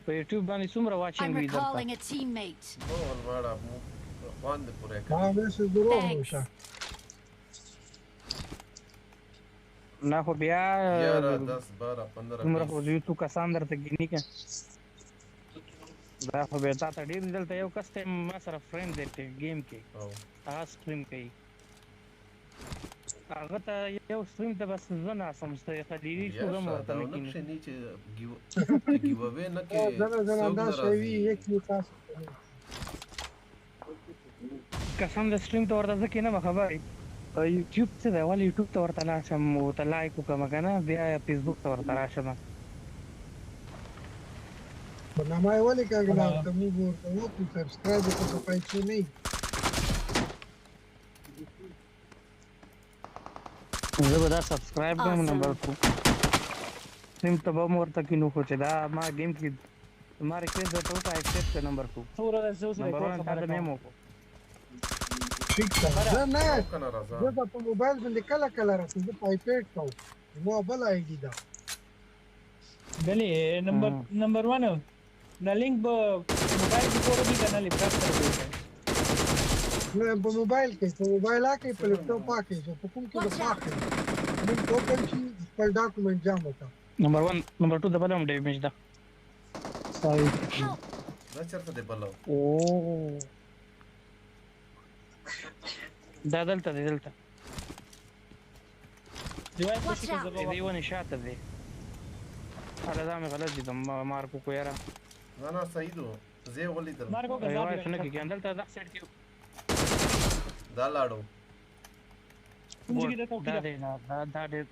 په یوټیوب باندې څومره واچینګ وی درته
Calling a teammate.
نور واړه باندې پوره
ما میسج درو وشه
نه خو بیا
11 10 12 15
عمره خو یو تو کسان درته ګینی که دا خو به تا ته ډیر دلته یو کس ته ما سره فرند دی گیم کې هغه سټریم کوي هغه ته یو سټریم ته بس زه نه سمسته خلیلی شو زه ورته نه کینې
نقشه نیچه گیو اوی نه کې
زنه دا شوی یک تاسو
قسم د سټریم ته ورته ځکه نه خبرې یوټیوب څه دی ولې یوټیوب ته ورته راشم ورته لایک وکړم که نه بیا فیسبوک ته ورته راشم
په نامه یې ولې کېږي ته موږ ورته وکړو سبسکرایب وکړو په پیسې نه
زه به دا سبسکرایب کوم نمبر کو سیم ته به م ورته کینو خو چې دا ما ګیم کې زما ریکویسټ درته وکړه ایکسپټ که نمبر کو نمبر ون تا د میم وکړو
زه نه زه به په موبایل باندې کله کله راځم زه په آیپیډ کوم زما بله آی ډي ده
بلې نمبر ون دا لینک به موبایل کې کوو که نه لیپټاپ سره کوو
نه په موبایل کې په موبایل کې په لیپټاپ کې په کوم کې د پاکه موږ اوپن شي خپل ډاکومنټ جام وکړه
نمبر 1 نمبر 2 د بلم ډیمیج ده
صحیح
دا چرته دی بلو
او دا دلته دی دلته دی ونی شاته دی هذا دامي غلط دي ماركو كويرا
انا سعيدو زي ولي در
ماركو
ايوه شنو كي عندك ده سيت كيو
دا لاړو
دا دی نه دا دی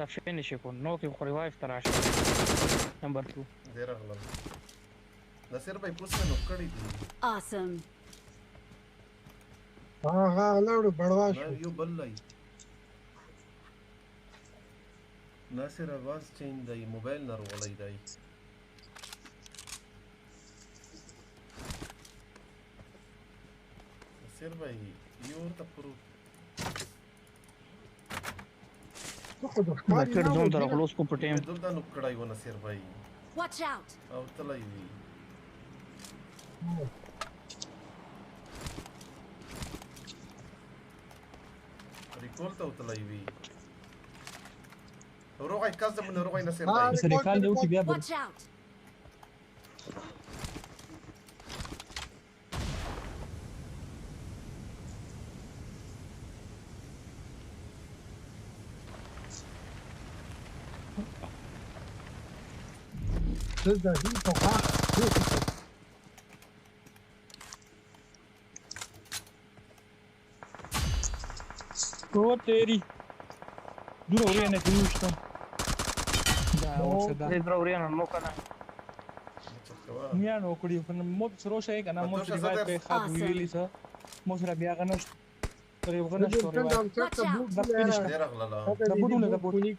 فینیش کو نو کې خو ریوایو تراش نمبر 2
زیرا غلط نصیر بھائی پوسټ نو کړی دي
Awesome.
ها لاړو بڑواش
یو بل لای ناصر आवाज چین دی موبایل نه ورولای دی ناصر بھائی یو ته پرو
مارکیټ زون تر خلاص کو پټیم
دلته نو کړای و ناصر بھائی
Watch out.
او تلای وی ريكول توتلا يبي روحي كذا من روحي نسير
بس ريكال دوتي بيابر
Watch out!
تبدا هي فوقها
هو تيري دور اورينا كيوشتا دا وشدا دور اورينا موكنا ميانو كوري فن مو سروشا هيك انا مو ريفايف كي خاب ويلي سا مو سرا بيا غنش طريق غنش طريق
دير اغلى
لا بدون لا بدون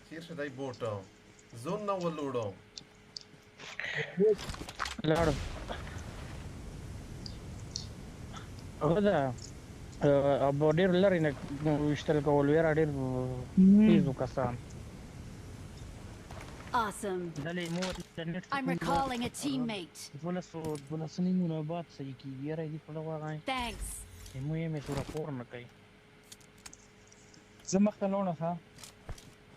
كثير شداي بوتا زون ولا
لا هذا ابو دير لرينك يشتغل كول ويرا دير فيزو كسان
Awesome. I'm recalling a teammate. Thanks.
زمخت لونه ها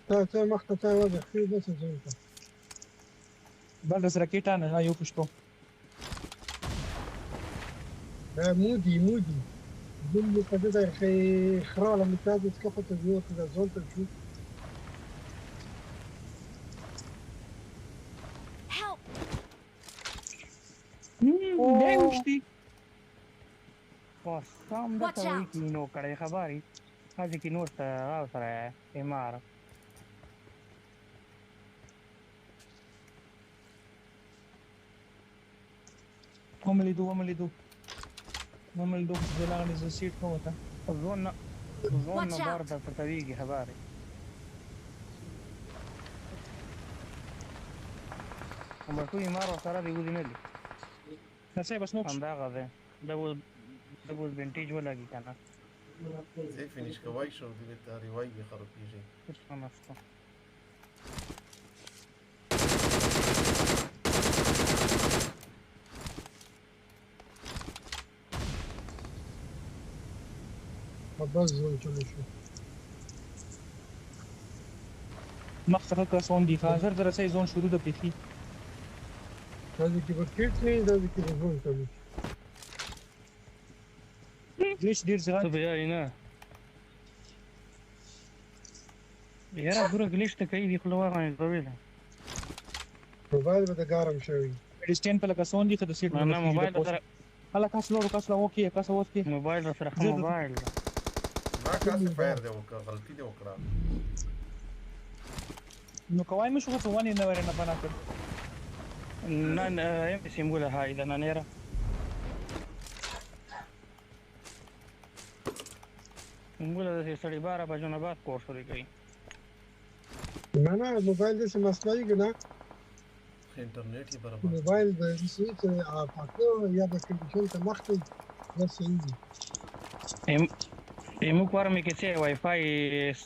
تا مخته تا وضع فيه بس زونته
بلدس راكيتا انا لا يوفشتو
مودي زلمه كده يا خراله متاجه كفت الزيوت كده زونته شوف
Dengsti. Passam da tavai kino kare khabari. Haji kino sta ausara emar. Homeli do. Bilang ni seat ko ta. Zona barda tatawigi khabari. Amar tu imaro sara di udineli. نسي بس نوكش ده دبل فينتيج ولا كي كان
زي فينيش كواي شو دي بتاري واي بيخرب يجي
انا نفسه
ببزل شو
مختصر كاسون دي فاجر درسي زون شروع ده بيخي
هذه كي بكيتني هذه كي بزون كمي
ليش دير زغال طبيعي هنا يا رب برك ليش تكايدي خلوها غاني طويلة
موبايل بدأ قارم شوي
الستين بلا كاسون دي خد سير انا موبايل هلا كاسلو اوكي كاسلو اوكي موبايل صراحة موبايل
ما كاسي فاير دي غلطي دي وكرا
انه كواي مش وقت واني نورينا بناكل نان ام سيمولا هاي اذا نانيرا سيمولا ده سړي بارا بجونه بعد کورس لري
انا موبايل ده مسئله یې نه
انټرنیټ یې برابر
موبايل د شي چې پاکو یا د کنډیشن ته مخته دا صحیح دي
ایمو کوارمه کې چې وای فای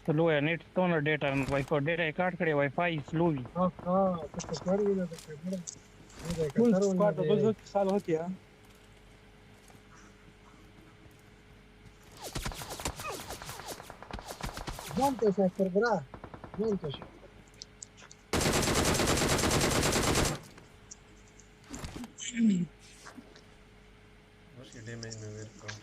سلو یا نیټ تونر ډیټا وای فای ډیټا کارت کړي وای فای سلو وي
ها څه کوي نه ده کړه
كل سكواد بزوج خاله هتيا
جانته سافر برا جانته
ماشي دايما يميركم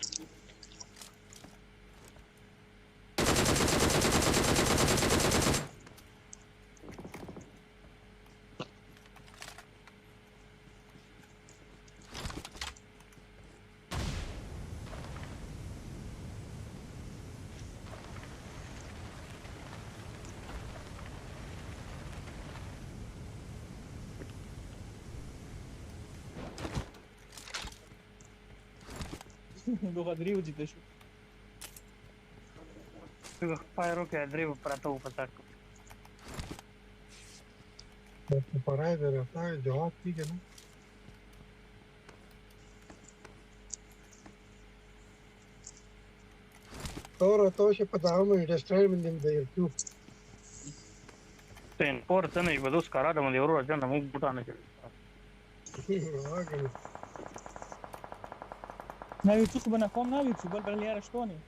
لغه دري وځي شو څنګه فایرو کې دري پراته و پتا
په پرای درته جواب کیږي نه تو شه په داومه انډستری باندې دی یو
Sen portano i vedo scarare ma di ora già non buttano che.
ناوي تشوف انا فون ناوي تشوف بالبلي على شلوني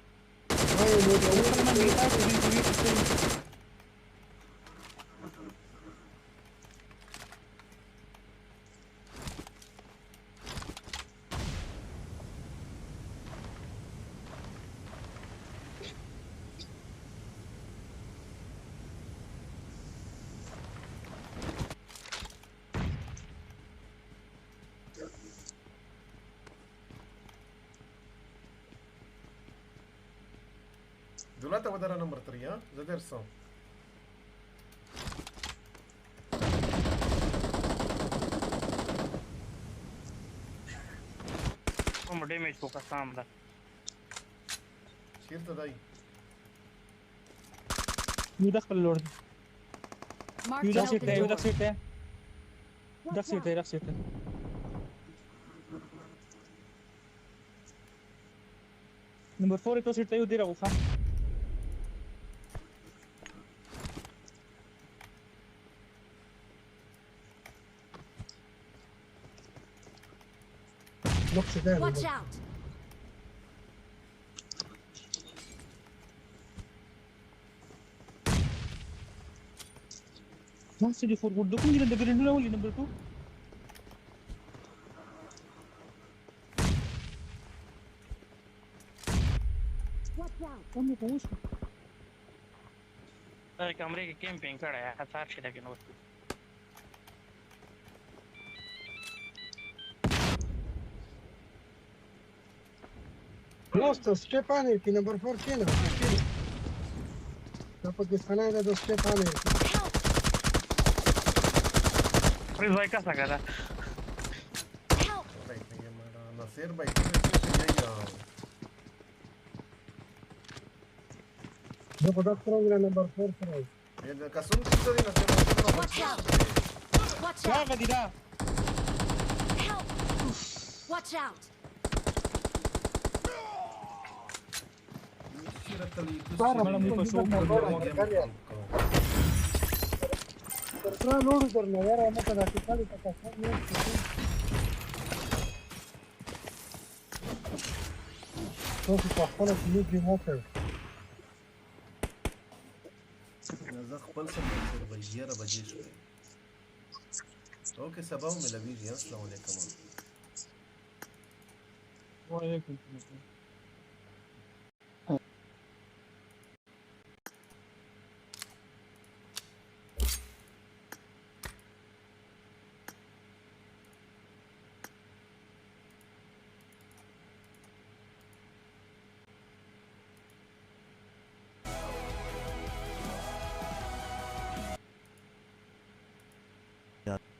Dulata wadara number 3, huh? Zaderson.
Come damage ko kasam da.
شيل تداي.
يدخل اللورد يدخل سيرته نمبر 4 تو سيرته يدير ابو خان
Watch out!
masih di forward dukung di dengerin dulu awal number 2 kamu tahu sih
dari kamera ke camping खड़ा है हसार से लेकिन वो
Просто Stepanirki, number 4 killer. Da Pakistana da Stepanirki.
Please भाई कैसा करा
नसीर भाई यही
Dopo da strong number 4 strong.
ये कसम किसको दी नसीर
Watch out! Watch
क्या
out!
कर दिया
Watch out!
Tra loro torna, era una cosa che tale che تو في طاحونه في موتر
زه خپل سره بغیره بجې شوې اوکې سبا مې لویږي السلام علیکم
وعلیکم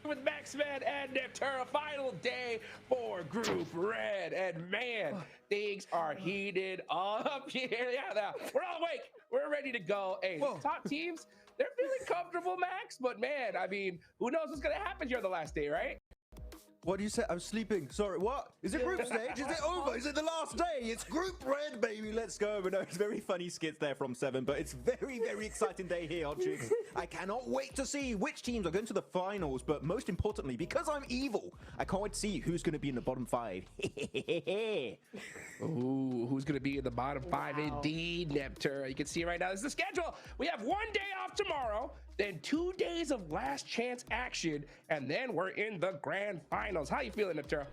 with Maxman and Neptura, final day for Group Red, and man, things are heated up here. Yeah, now we're all awake, we're ready to go. Hey, top teams, they're feeling comfortable, Max, but man, I mean, who knows what's gonna happen here on the last day, right?
What do you say? I'm sleeping. Sorry, what? Is it group stage? Is it over? Is it the last day? It's Group Red, baby. Let's go. But no, it's very funny skits there from Seven, but it's very, very exciting day here on Chicks. I cannot wait to see which teams are going to the finals, but most importantly, because I'm evil, I can't wait to see who's going to be in the bottom 5.
Ooh, who's going to be in the bottom 5? Wow. Indeed, Neptura. You can see right now, this is the schedule. We have 1 day off tomorrow, then 2 days of last chance action, and then we're in the grand finals. How you feeling, Neptura?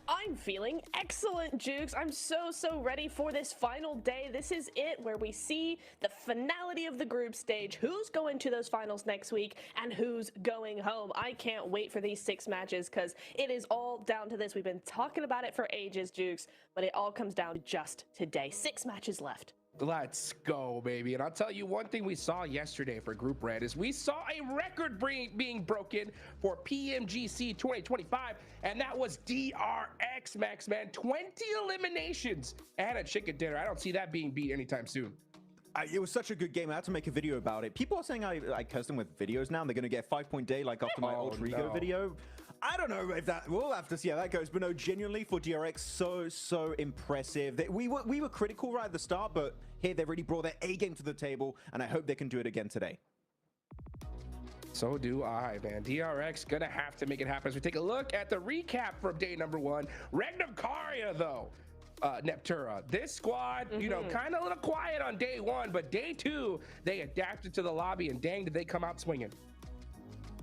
I'm feeling excellent, Jukes. I'm so ready for this final day. This is it, where we see the finality of the group stage, who's going to those finals next week and who's going home. I can't wait for these 6 matches because it is all down to this. We've been talking about it for ages, Jukes, but it all comes down to just today. 6 matches left.
Let's go, baby. And I'll tell you one thing we saw yesterday for Group Red is we saw a record being broken for PMGC 2025, and that was DRX, Max, man. 20 eliminations and a chicken dinner. I don't see that being beat anytime soon.
It was such a good game. I had to make a video about it. People are saying I cursed them with videos now. They're going to get a 5-point day like after my Ultra Ego video. I don't know if that, we'll have to see how that goes. But no, genuinely for DRX, so impressive. We were critical right at the start, but here they've really brought their A game to the table, and I hope they can do it again today.
So do I, man. DRX gonna have to make it happen. As we take a look at the recap from day number 1. Regnum Karya, though, Neptura. This squad, you know, kind of a little quiet on day 1, but day 2, they adapted to the lobby, and dang, did they come out swinging.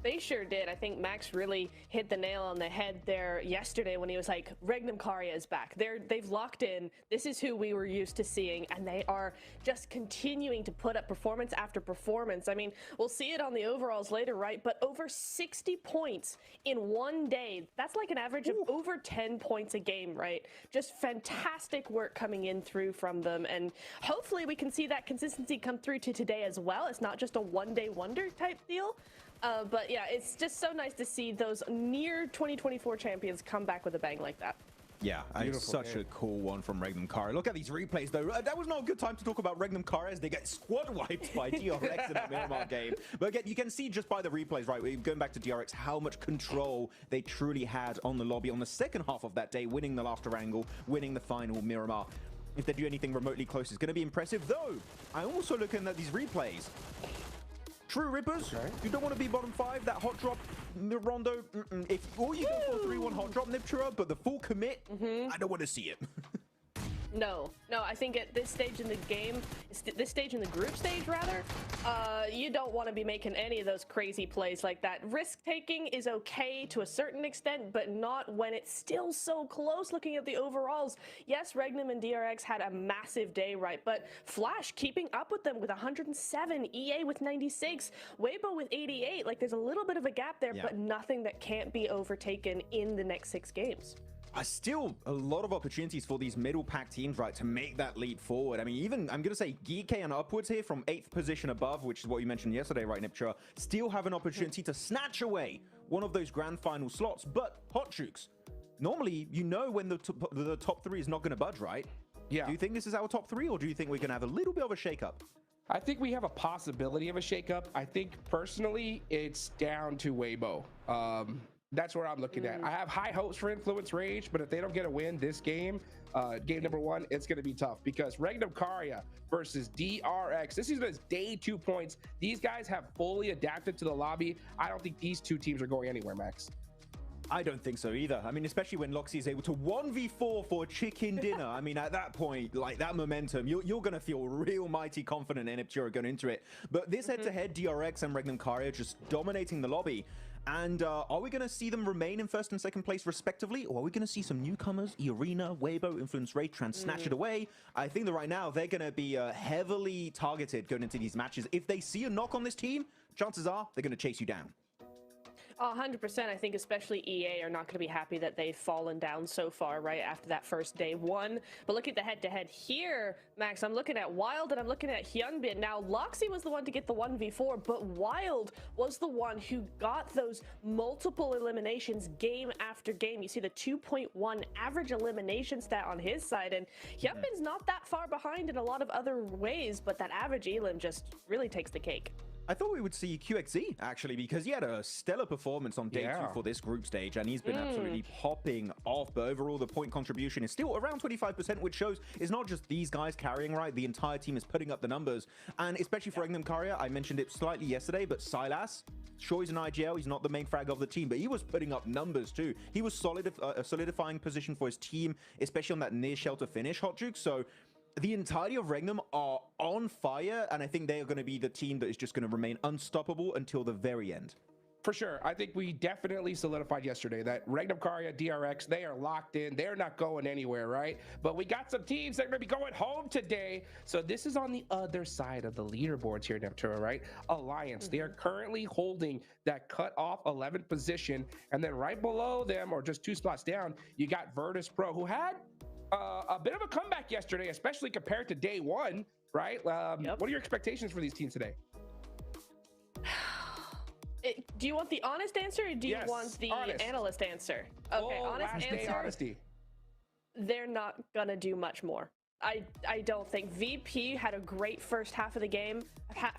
They sure did. I think Max really hit the nail on the head there yesterday when he was like, Regnum Karya is back. They've locked in. This is who we were used to seeing, and they are just continuing to put up performance after performance. I mean, we'll see it on the overalls later, right? But over 60 points in one day. That's like an average of over 10 points a game, right? Just fantastic work coming in through from them, and hopefully we can see that consistency come through to today as well. It's not just a one-day wonder type deal. But yeah, it's just so nice to see those near 2024 champions come back with a bang like that.
Yeah, it's such a cool one from Regnum Karya. Look at these replays, though. That was not a good time to talk about Regnum Karya as they get squad wiped by DRX in that Miramar game. But again, you can see just by the replays, right, going back to DRX, how much control they truly had on the lobby on the second half of that day, winning the last wrangle, winning the final Miramar. If they do anything remotely close, it's going to be impressive. Though, I'm also looking at these replays. True Rippers, you don't want to be bottom 5, that hot drop Rondo, if all you go for 3-1 hot drop Niptura, but the full commit, I don't want to see it.
No, I think at this stage in the game, this stage in the group stage rather, you don't want to be making any of those crazy plays like that. Risk taking is okay to a certain extent, but not when it's still so close. Looking at the overalls, yes, Regnum and DRX had a massive day, right? But Flash keeping up with them with 107, EA with 96, Weibo with 88. Like there's a little bit of a gap there, but nothing that can't be overtaken in the next 6 games.
Still a lot of opportunities for these middle pack teams, right, to make that leap forward. I mean, even, I'm going to say Geek and upwards here from 8th position above, which is what you mentioned yesterday, right, Niptura, still have an opportunity to snatch away one of those grand final slots. But Hot Jukes, normally, you know when the top 3 is not going to budge, right? Yeah. Do you think this is our top 3, or do you think we're going to have a little bit of a shakeup?
I think we have a possibility of a shakeup. I think, personally, it's down to Weibo. That's where I'm looking at. I have high hopes for Influence Rage, but if they don't get a win this game, game number 1, it's going to be tough because Regnum Karya versus DRX. This is day 2 points. These guys have fully adapted to the lobby. I don't think these 2 teams are going anywhere, Max.
I don't think so either. I mean, especially when Loxy is able to 1v4 for chicken dinner. I mean, at that point, like that momentum, you're going to feel real mighty confident in Niptura going into it. But this head-to-head, DRX and Regnum Karya just dominating the lobby. And are we going to see them remain in 1st and 2nd place respectively? Or are we going to see some newcomers, Arena, Weibo, Influence Rage, try and snatch it away? I think that right now they're going to be heavily targeted going into these matches. If they see a knock on this team, chances are they're going to chase you down.
100%. I think especially EA are not going to be happy that they've fallen down so far right after that first day 1. But look at the head-to-head here, Max. I'm looking at Wild and I'm looking at Hyunbin. Now, Loxy was the one to get the 1v4, but Wild was the one who got those multiple eliminations game after game. You see the 2.1 average elimination stat on his side, and Hyunbin's not that far behind in a lot of other ways, but that average elim just really takes the cake.
I thought we would see QXZ, actually, because he had a stellar performance on day 2 for this group stage, and he's been absolutely popping off. But overall, the point contribution is still around 25%, which shows it's not just these guys carrying, right? The entire team is putting up the numbers. And especially for Regnum Karya, I mentioned it slightly yesterday, but Silas, sure, he's an IGL. He's not the main frag of the team, but he was putting up numbers, too. He was solidifying position for his team, especially on that near shelter finish, Hot Juke. So the entirety of Regnum are on fire, and I think they are going to be the team that is just going to remain unstoppable until the very end.
For sure. I think we definitely solidified yesterday that Regnum Karya, DRX, they are locked in. They're not going anywhere, right? But we got some teams that are going to be going home today. So this is on the other side of the leaderboards here, Neptura, right? Alliance. They are currently holding that cut-off 11th position. And then right below them, or just 2 spots down, you got Virtus Pro, who had a bit of a comeback yesterday, especially compared to day 1, right? What are your expectations for these teams today?
Do you want the honest answer, or do you want the analyst answer? Okay, honest answer.
Honesty.
They're not gonna do much more. I don't think. VP had a great first half of the game,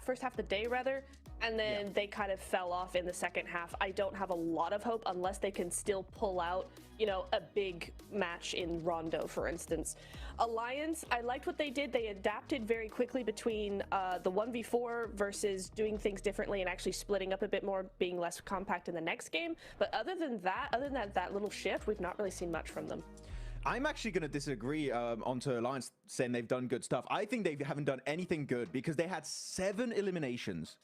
first half of the day rather, and then they kind of fell off in the second half. I don't have a lot of hope unless they can still pull out, you know, a big match in Rondo, for instance. Alliance, I liked what they did. They adapted very quickly between the 1v4 versus doing things differently and actually splitting up a bit more, being less compact in the next game. But other than that little shift, we've not really seen much from them.
I'm actually going to disagree onto Alliance saying they've done good stuff. I think they haven't done anything good because they had 7 eliminations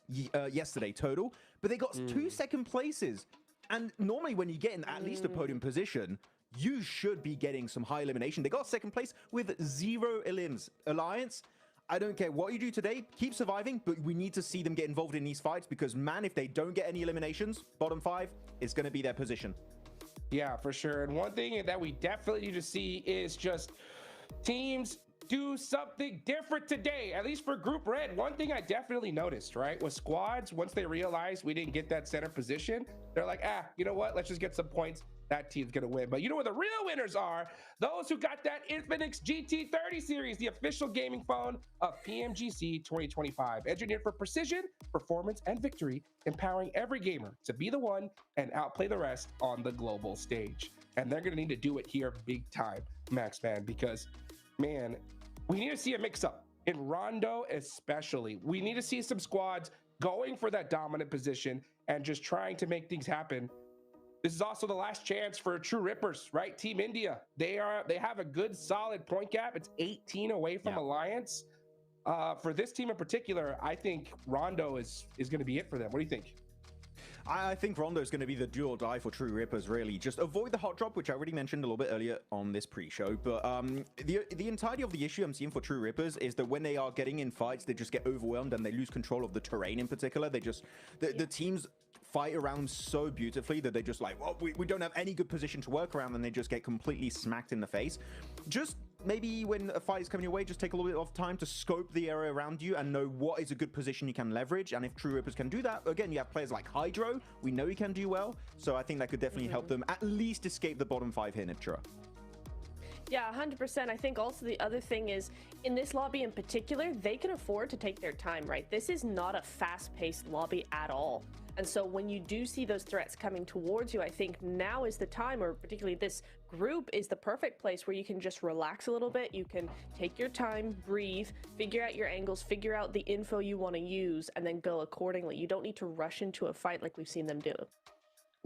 yesterday total, but they got 2 second places. And normally when you get in at least a podium position, you should be getting some high elimination. They got second place with 0 elims. Alliance, I don't care what you do today, keep surviving, but we need to see them get involved in these fights because, man, if they don't get any eliminations, bottom 5 is going to be their position.
Yeah, for sure. And one thing that we definitely need to see is just teams do something different today, at least for Group Red. One thing I definitely noticed, right, was squads, once they realized we didn't get that center position, they're like, you know what, let's just get some points. That team's gonna win. But you know where the real winners are? Those who got that Infinix GT30 series, the official gaming phone of PMGC 2025. Engineered for precision, performance, and victory, empowering every gamer to be the one and outplay the rest on the global stage. And they're gonna need to do it here big time, Max, man, because, man, we need to see a mix-up. In Rondo especially, we need to see some squads going for that dominant position and just trying to make things happen. This is also the last chance for True Rippers, right? Team India, they have a good solid point gap. It's 18 away from Alliance. For this team in particular, I think Rondo is going to be it for them. What do you think?
I think Rondo is going to be the do or die for True Rippers, really. Just avoid the hot drop, which I already mentioned a little bit earlier on this pre-show. But the entirety of the issue I'm seeing for True Rippers is that when they are getting in fights, they just get overwhelmed and they lose control of the terrain in particular. They just, the teams fight around so beautifully that they just like, well, we don't have any good position to work around, and they just get completely smacked in the face. Just maybe when a fight is coming your way, just take a little bit of time to scope the area around you and know what is a good position you can leverage. And if True Rippers can do that, again, you have players like Hydro. We know he can do well. So I think that could definitely help them at least escape the bottom 5 here, Nitra.
Yeah, 100%. I think also the other thing is, in this lobby in particular, they can afford to take their time, right? This is not a fast-paced lobby at all. And so when you do see those threats coming towards you, I think now is the time, or particularly this group is the perfect place where you can just relax a little bit. You can take your time, breathe, figure out your angles, figure out the info you want to use, and then go accordingly. You don't need to rush into a fight like we've seen them do.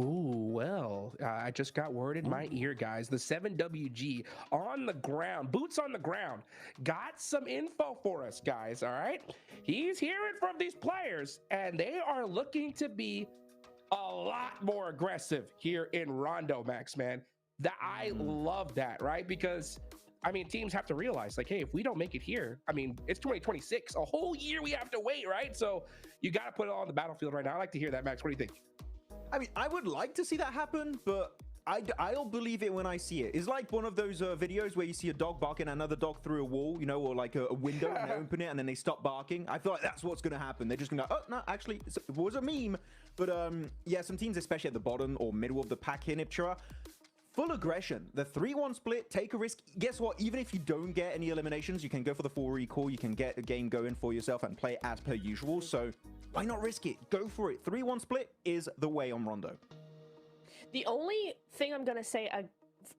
Ooh, well, I just got word in my ear, guys. The 7WG on the ground, boots on the ground, got some info for us, guys, all right? He's hearing from these players, and they are looking to be a lot more aggressive here in Rondo, Max, man. I love that, right? Because, I mean, teams have to realize, like, hey, if we don't make it here, I mean, it's 2026, a whole year we have to wait, right? So you got to put it all on the battlefield right now. I like to hear that, Max. What do you think?
I mean, I would like to see that happen, but I'll believe it when I see it. It's like one of those videos where you see a dog barking at another dog through a wall, you know, or like a window, and they open it and then they stop barking. I feel like that's what's going to happen. They're just going to go, oh, no, actually, it was a meme. But yeah, some teams, especially at the bottom or middle of the pack here, Nipchara, full aggression. The 3-1 split, take a risk. Guess what? Even if you don't get any eliminations, you can go for the full recall. You can get a game going for yourself and play as per usual. So why not risk it? Go for it. 3-1 split is the way on Rondo.
The only thing I'm going to say,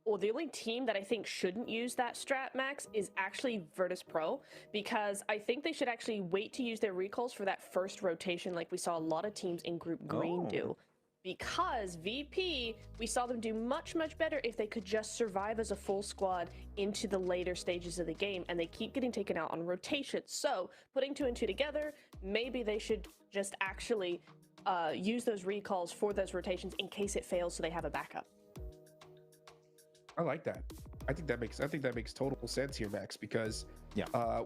or the only team that I think shouldn't use that strat, Max, is actually Virtus Pro, because I think they should actually wait to use their recalls for that first rotation like we saw a lot of teams in Group Green do. Because VP, we saw them do much, much better if they could just survive as a full squad into the later stages of the game, and they keep getting taken out on rotation. So putting 2 and 2 together, maybe they should just actually use those recalls for those rotations in case it fails, so they have a backup.
I like that. I think that makes total sense here, Max, because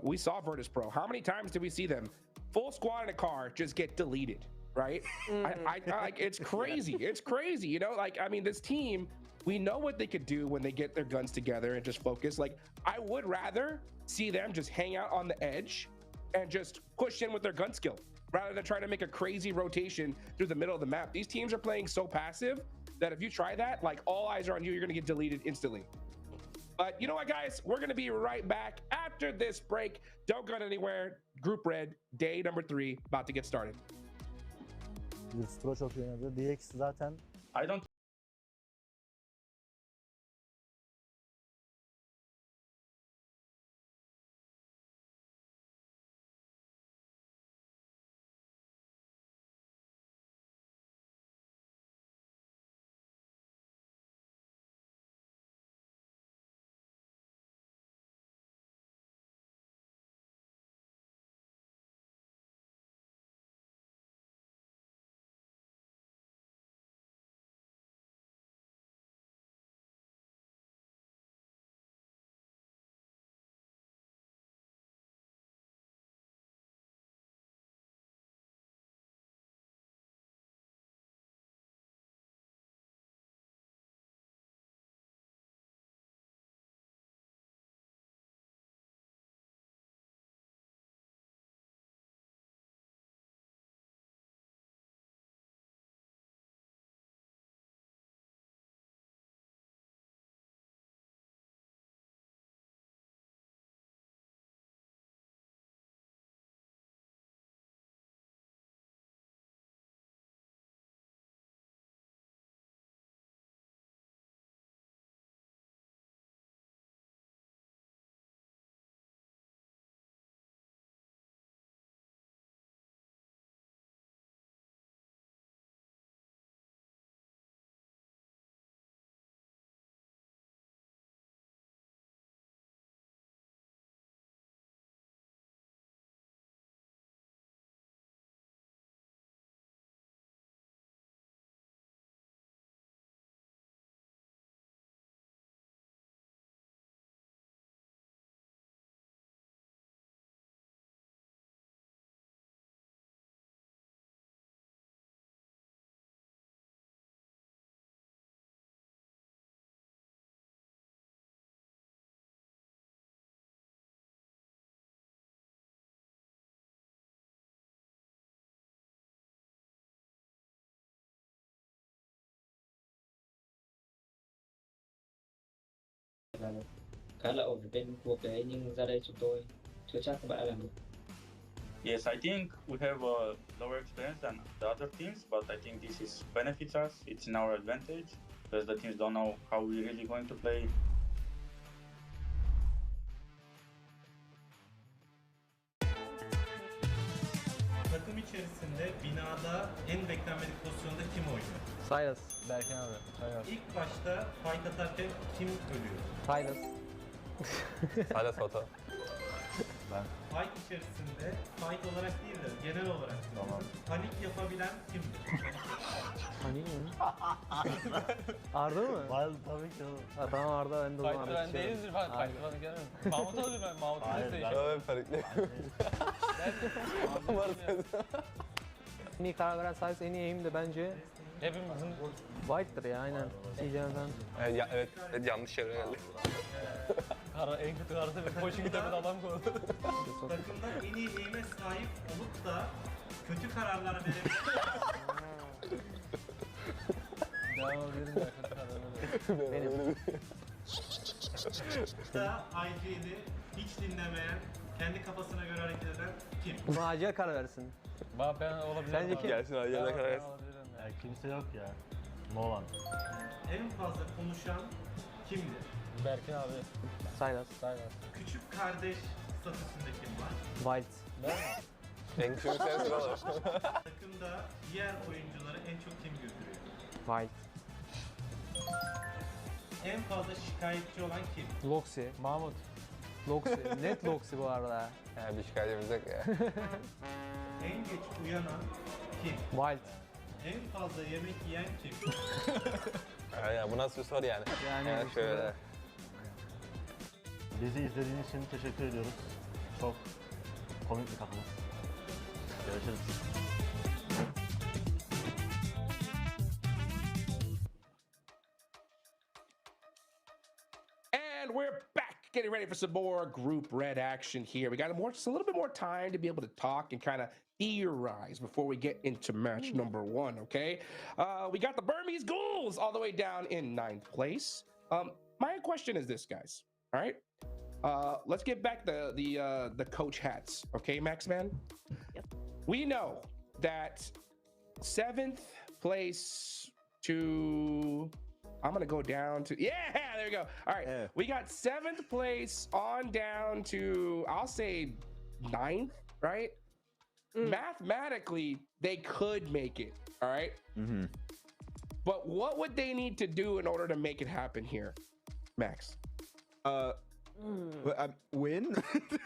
we saw Virtus Pro. How many times did we see them full squad in a car just get deleted? Right? It's crazy. It's crazy. You know, like, I mean, this team, we know what they could do when they get their guns together and just focus. Like, I would rather see them just hang out on the edge and just push in with their gun skill rather than trying to make a crazy rotation through the middle of the map. These teams are playing so passive that if you try that, like, all eyes are on you, you're going to get deleted instantly. But you know what, guys? We're going to be right back after this break. Don't go anywhere. Group Red, day number 3, about to get started.
Yılstro çok iyi oynadı. DX zaten
I don't
khá là ổn bên cuộc đấy, nhưng ra đây chúng tôi chưa chắc các bạn đã làm được.
Yes, I think we have a lower experience than the other teams, but I think this is benefits us. It's in our advantage because the teams don't know how we're really going to play.
Takım içerisinde binada en beklenmedik pozisyonda kim oynuyor?
Silas. Berkan abi. Silas.
İlk başta fight atarken kim ölüyor?
Silas.
Silas hata.
Ben. Fight içerisinde fight olarak değil de genel olarak panik yapabilen kimdir?
Panik mi? Arda mı? Tabii ki oğlum. Ha, tamam Arda, ben de o zaman.
Ben değildir ben. Fight bana gelmem. Mahmut olur ben. Mahmut'u seçiyorum.
Ben panikli.
En iyi karar veren Silas, en iyi aim de bence
hepimizin
White'dır ya, aynen. CJ'den.
Evet, yanlış yere geldi.
En kötü kararı tabii. Koşun tepede adam koydu.
Takımda en iyi aim'e sahip olup da kötü kararlar verebilen
Devam edelim ya, kötü kararları.
Benim.
da IG'li, hiç dinlemeyen, kendi kafasına göre hareket eden kim?
Acil karar versin.
Ben olabilirim.
Sence kim?
Gelsin acele karar versin.
Ya kimse yok ya. Nolan. En fazla konuşan kimdir?
Berkin abi.
Silas.
Küçük kardeş statüsünde kim var?
White.
En küçük sensin oğlum.
Takımda diğer oyuncuları en çok kim götürüyor?
White.
En fazla şikayetçi olan kim?
Loxi.
Mahmut.
Loxi. Net Loxi bu arada.
Bir şikayetimiz yok ya.
En geç uyanan kim?
Wild.
En fazla yemek yiyen kim?
Ya bu nasıl bir soru yani?
Yani
şöyle.
bizi izlediğiniz için teşekkür ediyoruz. Çok komik bir takımız. Görüşürüz.
And we're back, getting ready for some more Group Red action here. We got just a little bit more time to be able to talk and kind of theorize before we get into match number 1, okay? We got the Burmese Ghouls all the way down in 9th place. My question is this, guys. All right, let's get back the coach hats. Okay, Max Man.
Yep.
We know that 7th place to. I'm gonna go down to there we go. All right, we got 7th place on down to I'll say 9th, right? Mathematically, they could make it. All right. But what would they need to do in order to make it happen here, Max?
Win?
Well,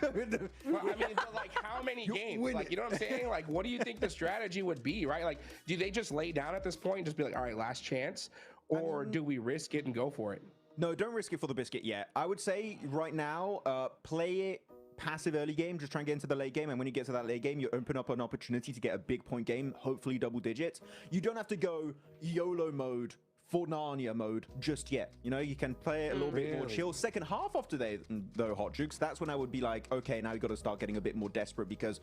I mean, but like how many games? Like, you know what I'm saying? Like, what do you think the strategy would be, right? Like, do they just lay down at this point and just be like, all right, last chance? Or do we risk it and go for it?
No, don't risk it for the biscuit yet. I would say right now, play it passive early game, just try and get into the late game, and when you get to that late game, you open up an opportunity to get a big point game, hopefully double digits. You don't have to go YOLO mode, for Narnia mode just yet. You know, you can play it a little bit more chill. Second half after though, Hot Jukes, that's when I would be like, okay, now you got to start getting a bit more desperate because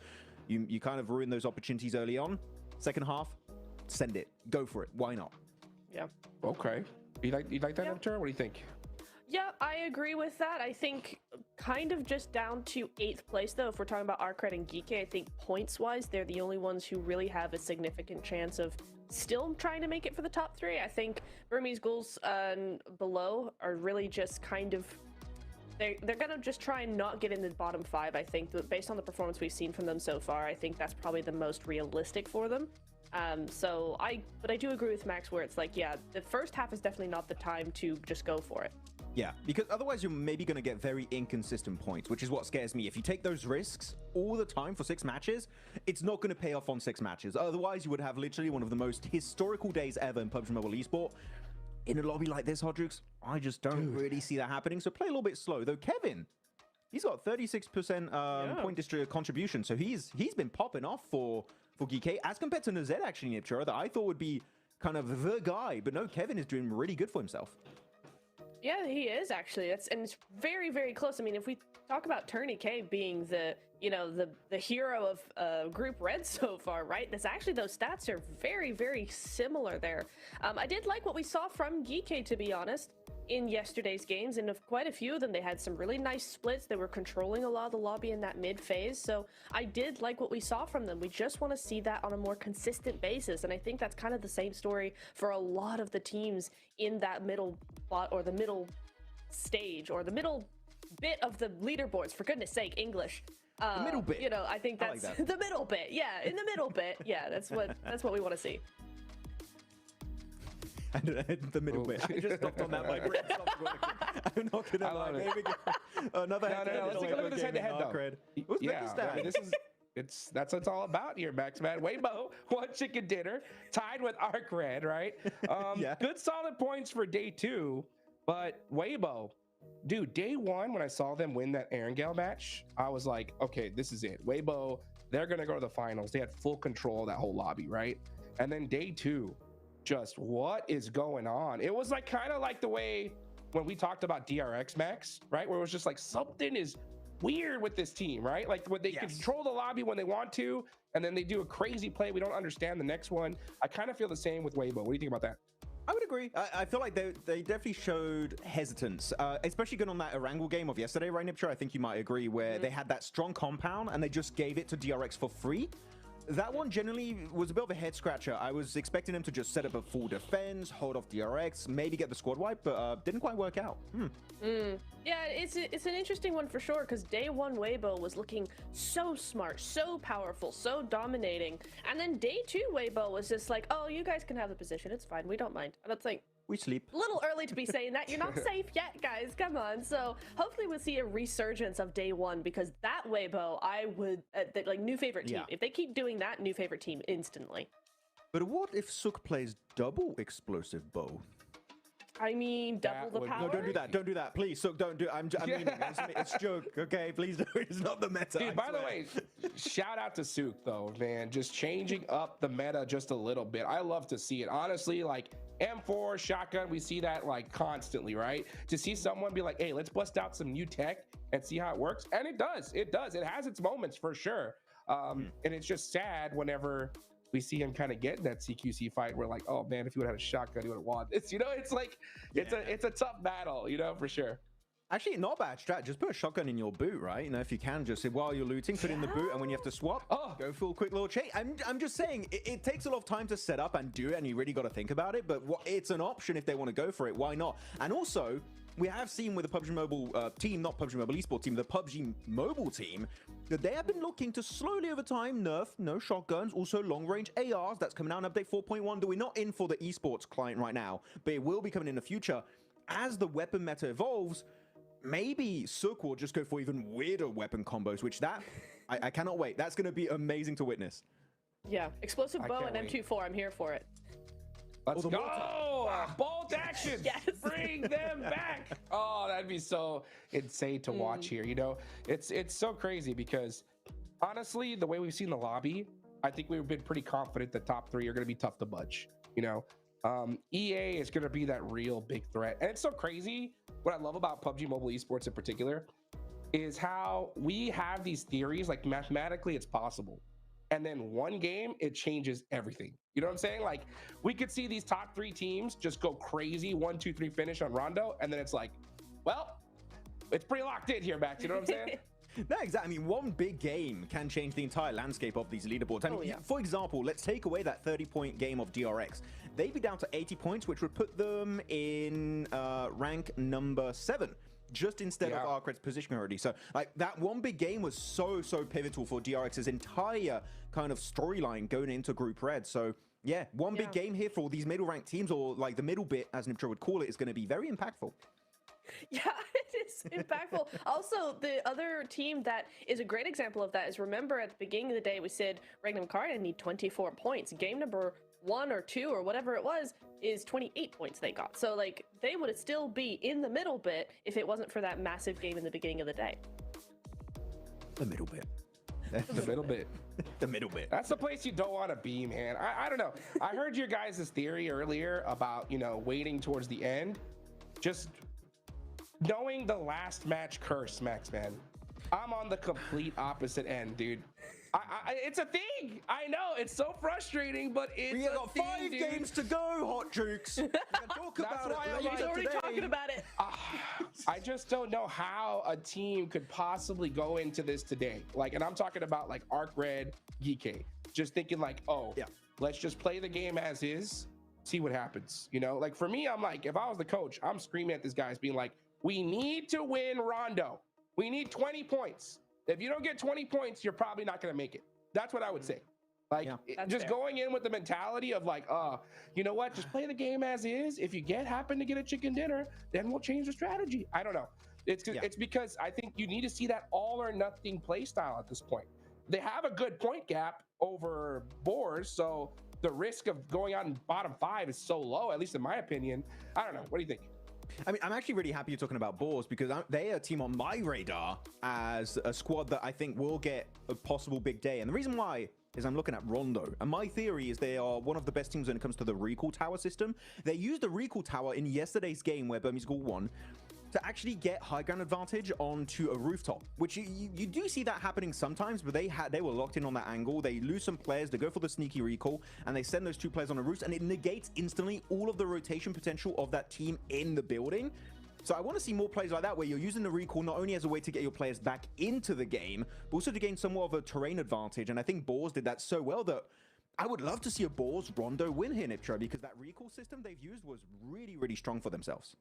you kind of ruin those opportunities early on. Second half, send it, go for it. Why not?
Yeah.
Okay. You like that, Neptune? What do you think?
Yeah, I agree with that. I think kind of just down to 8th place, though, if we're talking about Arcred and Geeky, I think points-wise, they're the only ones who really have a significant chance of still trying to make it for the top 3. I think Burmese Ghouls and below are really just kind of... They're going to just try and not get in the bottom 5, I think. Based on the performance we've seen from them so far, I think that's probably the most realistic for them. But I do agree with Max where it's like, yeah, the first half is definitely not the time to just go for it.
Yeah, because otherwise you're maybe going to get very inconsistent points, which is what scares me. If you take those risks all the time for 6 matches, it's not going to pay off on 6 matches. Otherwise, you would have literally one of the most historical days ever in PUBG Mobile eSport. In a lobby like this, Hodrix, I just don't really see that happening. So play a little bit slow. Though Kevin, he's got 36% point district contribution, so he's been popping off for GK as compared to Nazed actually, Nipchura, that I thought would be kind of the guy. But no, Kevin is doing really good for himself.
Yeah, he is actually. And it's very, very close. I mean, if we talk about Tourney K being the hero of Group Red so far, right? That's actually, those stats are very, very similar there. I did like what we saw from Geeky, to be honest, in yesterday's games, and of quite a few of them, they had some really nice splits. They were controlling a lot of the lobby in that mid phase, so I did like what we saw from them. We just want to see that on a more consistent basis, and I think that's kind of the same story for a lot of the teams in that middle bot, or the middle stage, or the middle bit of the leaderboards, for goodness sake, English.
The middle bit.
You know, I think that's
like that.
the middle bit. Yeah, in the middle bit. Yeah, that's what we want to see.
The middle bit. I just stopped on that. My brain stopped working. I'm not gonna lie. Here we go. Another
No. Let's take a look at this head-to-head though.
Yeah,
I mean, that's what it's all about here, Max Man. Weibo, 1 chicken dinner, tied with Arcred, right? Good solid points for day 2, but Weibo, dude, day 1 when I saw them win that Erangel match, I was like, okay, this is it. Weibo, they're gonna go to the finals. They had full control of that whole lobby, right? And then day 2. Just what is going on? It was like kind of like the way when we talked about DRX Max, right? Where it was just like something is weird with this team, right? Like when they control the lobby when they want to, and then they do a crazy play. We don't understand the next one. I kind of feel the same with Weibo. What do you think about that?
I would agree. I feel like they definitely showed hesitance, especially going on that Erangel game of yesterday, right, Nipcher? I think you might agree, where they had that strong compound and they just gave it to DRX for free. That one generally was a bit of a head scratcher. I was expecting them to just set up a full defense, hold off DRX, maybe get the squad wipe, but didn't quite work out.
Yeah, it's an interesting one for sure, because day 1 Weibo was looking so smart, so powerful, so dominating, and then day 2 Weibo was just like, oh, you guys can have the position, it's fine, we don't mind. And it's like,
we sleep.
A little early to be saying that. You're not safe yet, guys. Come on. So hopefully we'll see a resurgence of day 1, because that Weibo, I would, like, new favorite team. If they keep doing that, new favorite team instantly.
But what if Sook plays double explosive bow?
I mean, double the power.
No, don't do that. Don't do that. Please, Sook, don't do it. I'm meaning it's a joke, okay? Please don't. It's not the meta.
Dude, by the way, shout out to Sook, though, man. Just changing up the meta just a little bit. I love to see it. Honestly, like, M4, shotgun, we see that, like, constantly, right? To see someone be like, hey, let's bust out some new tech and see how it works. And it does. It does. It has its moments, for sure. And it's just sad whenever we see him kind of get in that CQC fight where like, oh man, if he would have had a shotgun, he would have won. It's, you know, it's like, it's a tough battle, you know, for sure.
Actually, not a bad strat. Just put a shotgun in your boot, right? You know, if you can, just while you're looting, put it in the boot, and when you have to swap, go for a quick little chase. I'm just saying, it takes a lot of time to set up and do it, and you really got to think about it. But it's an option if they want to go for it. Why not? And also, we have seen with the PUBG Mobile team, not PUBG Mobile esports team, the PUBG Mobile team, that they have been looking to slowly over time nerf no shotguns, also long-range ARs. That's coming out in update 4.1. That we're not in for the esports client right now, but it will be coming in the future as the weapon meta evolves. Maybe Sook will just go for even weirder weapon combos, which I cannot wait. That's going to be amazing to witness.
Yeah, explosive bow and M24. I'm here for it.
Let's go! Bolt action!
Yes.
Bring them back! Oh, that'd be so insane to watch here. You know, it's so crazy because honestly, the way we've seen the lobby, I think we've been pretty confident the top 3 are going to be tough to budge. You know, EA is going to be that real big threat, and it's so crazy. What I love about PUBG Mobile esports in particular is how we have these theories, like mathematically it's possible. And then one game, it changes everything. You know what I'm saying? Like, we could see these top 3 teams just go crazy, 1, 2, 3 finish on Rondo, and then it's like, well, it's pretty locked in here, Max. You know what I'm saying?
No, exactly. I mean, one big game can change the entire landscape of these leaderboards. I mean, for example, let's take away that 30-point game of DRX. They'd be down to 80 points, which would put them in rank number 7. Just instead of Arcred's position already. So like that one big game was so pivotal for DRX's entire kind of storyline going into Group Red. So yeah, one big game here for these middle ranked teams, or like the middle bit as Niptra would call it, is going to be very impactful.
Yeah, it is impactful. Also, the other team that is a great example of that is, remember at the beginning of the day we said Regnum Karya need 24 points. Game number 1 or 2 or whatever it was is 28 points they got. So like they would still be in the middle bit if it wasn't for that massive game in the beginning of the day.
The middle bit.
The middle bit.
The middle bit.
That's the place you don't want to be, man. I don't know. I heard your guys' theory earlier about, you know, waiting towards the end. Just knowing the last match curse, Max, man. I'm on the complete opposite end, dude. It's a thing. I know it's so frustrating, but it's
we got 5 games to go, Hot Jukes. We can talk about it.
He's already talking about it.
I just don't know how a team could possibly go into this today. Like, and I'm talking about like Arc Red, Geekay, just thinking like, oh, yeah, let's just play the game as is, see what happens. You know, like for me, I'm like, if I was the coach, I'm screaming at these guys, being like, we need to win Rondo. We need 20 points. If you don't get 20 points, you're probably not going to make it. That's what I would say. Like, just going in with the mentality of like, you know what? Just play the game as is. If you happen to get a chicken dinner, then we'll change the strategy. I don't know. It's because I think you need to see that all or nothing play style at this point. They have a good point gap over Boars, so the risk of going out in bottom 5 is so low, at least in my opinion. I don't know. What do you think?
I mean, I'm actually really happy you're talking about Boars, because they are a team on my radar as a squad that I think will get a possible big day. And the reason why is I'm looking at Rondo. And my theory is they are one of the best teams when it comes to the recall tower system. They used the recall tower in yesterday's game where Burmese School won to actually get high ground advantage onto a rooftop, which you do see that happening sometimes, but they were locked in on that angle. They lose some players, they go for the sneaky recall, and they send those 2 players on a roof, and it negates instantly all of the rotation potential of that team in the building. So I want to see more plays like that, where you're using the recall not only as a way to get your players back into the game, but also to gain somewhat of a terrain advantage. And I think Boars did that so well that I would love to see a Boars Rondo win here, Niptra, because that recall system they've used was really strong for themselves.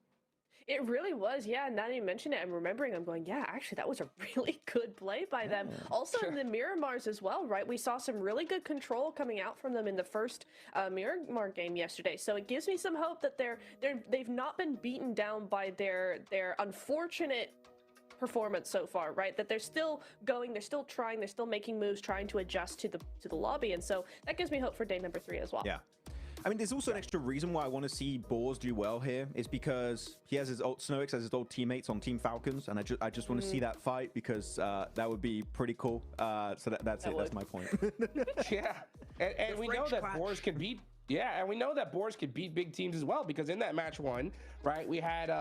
It really was, yeah. Now that you mention it, I'm remembering, I'm going, yeah, actually, that was a really good play by them. Also in the Miramars as well, right? We saw some really good control coming out from them in the first Miramar game yesterday. So it gives me some hope that they've not been beaten down by their unfortunate performance so far, right? That they're still going, they're still trying, they're still making moves, trying to adjust to the lobby. And so that gives me hope for day number 3 as well.
Yeah. I mean, there's also an extra reason why I want to see Boars do well here, is because he has his old SnowX as his old teammates on Team Falcons, and I just want to see that fight, because that would be pretty cool. So that's it. That's my point.
Yeah, and we know that Boars can beat. Yeah, and we know that Boars can beat big teams as well, because in that match 1, right, we had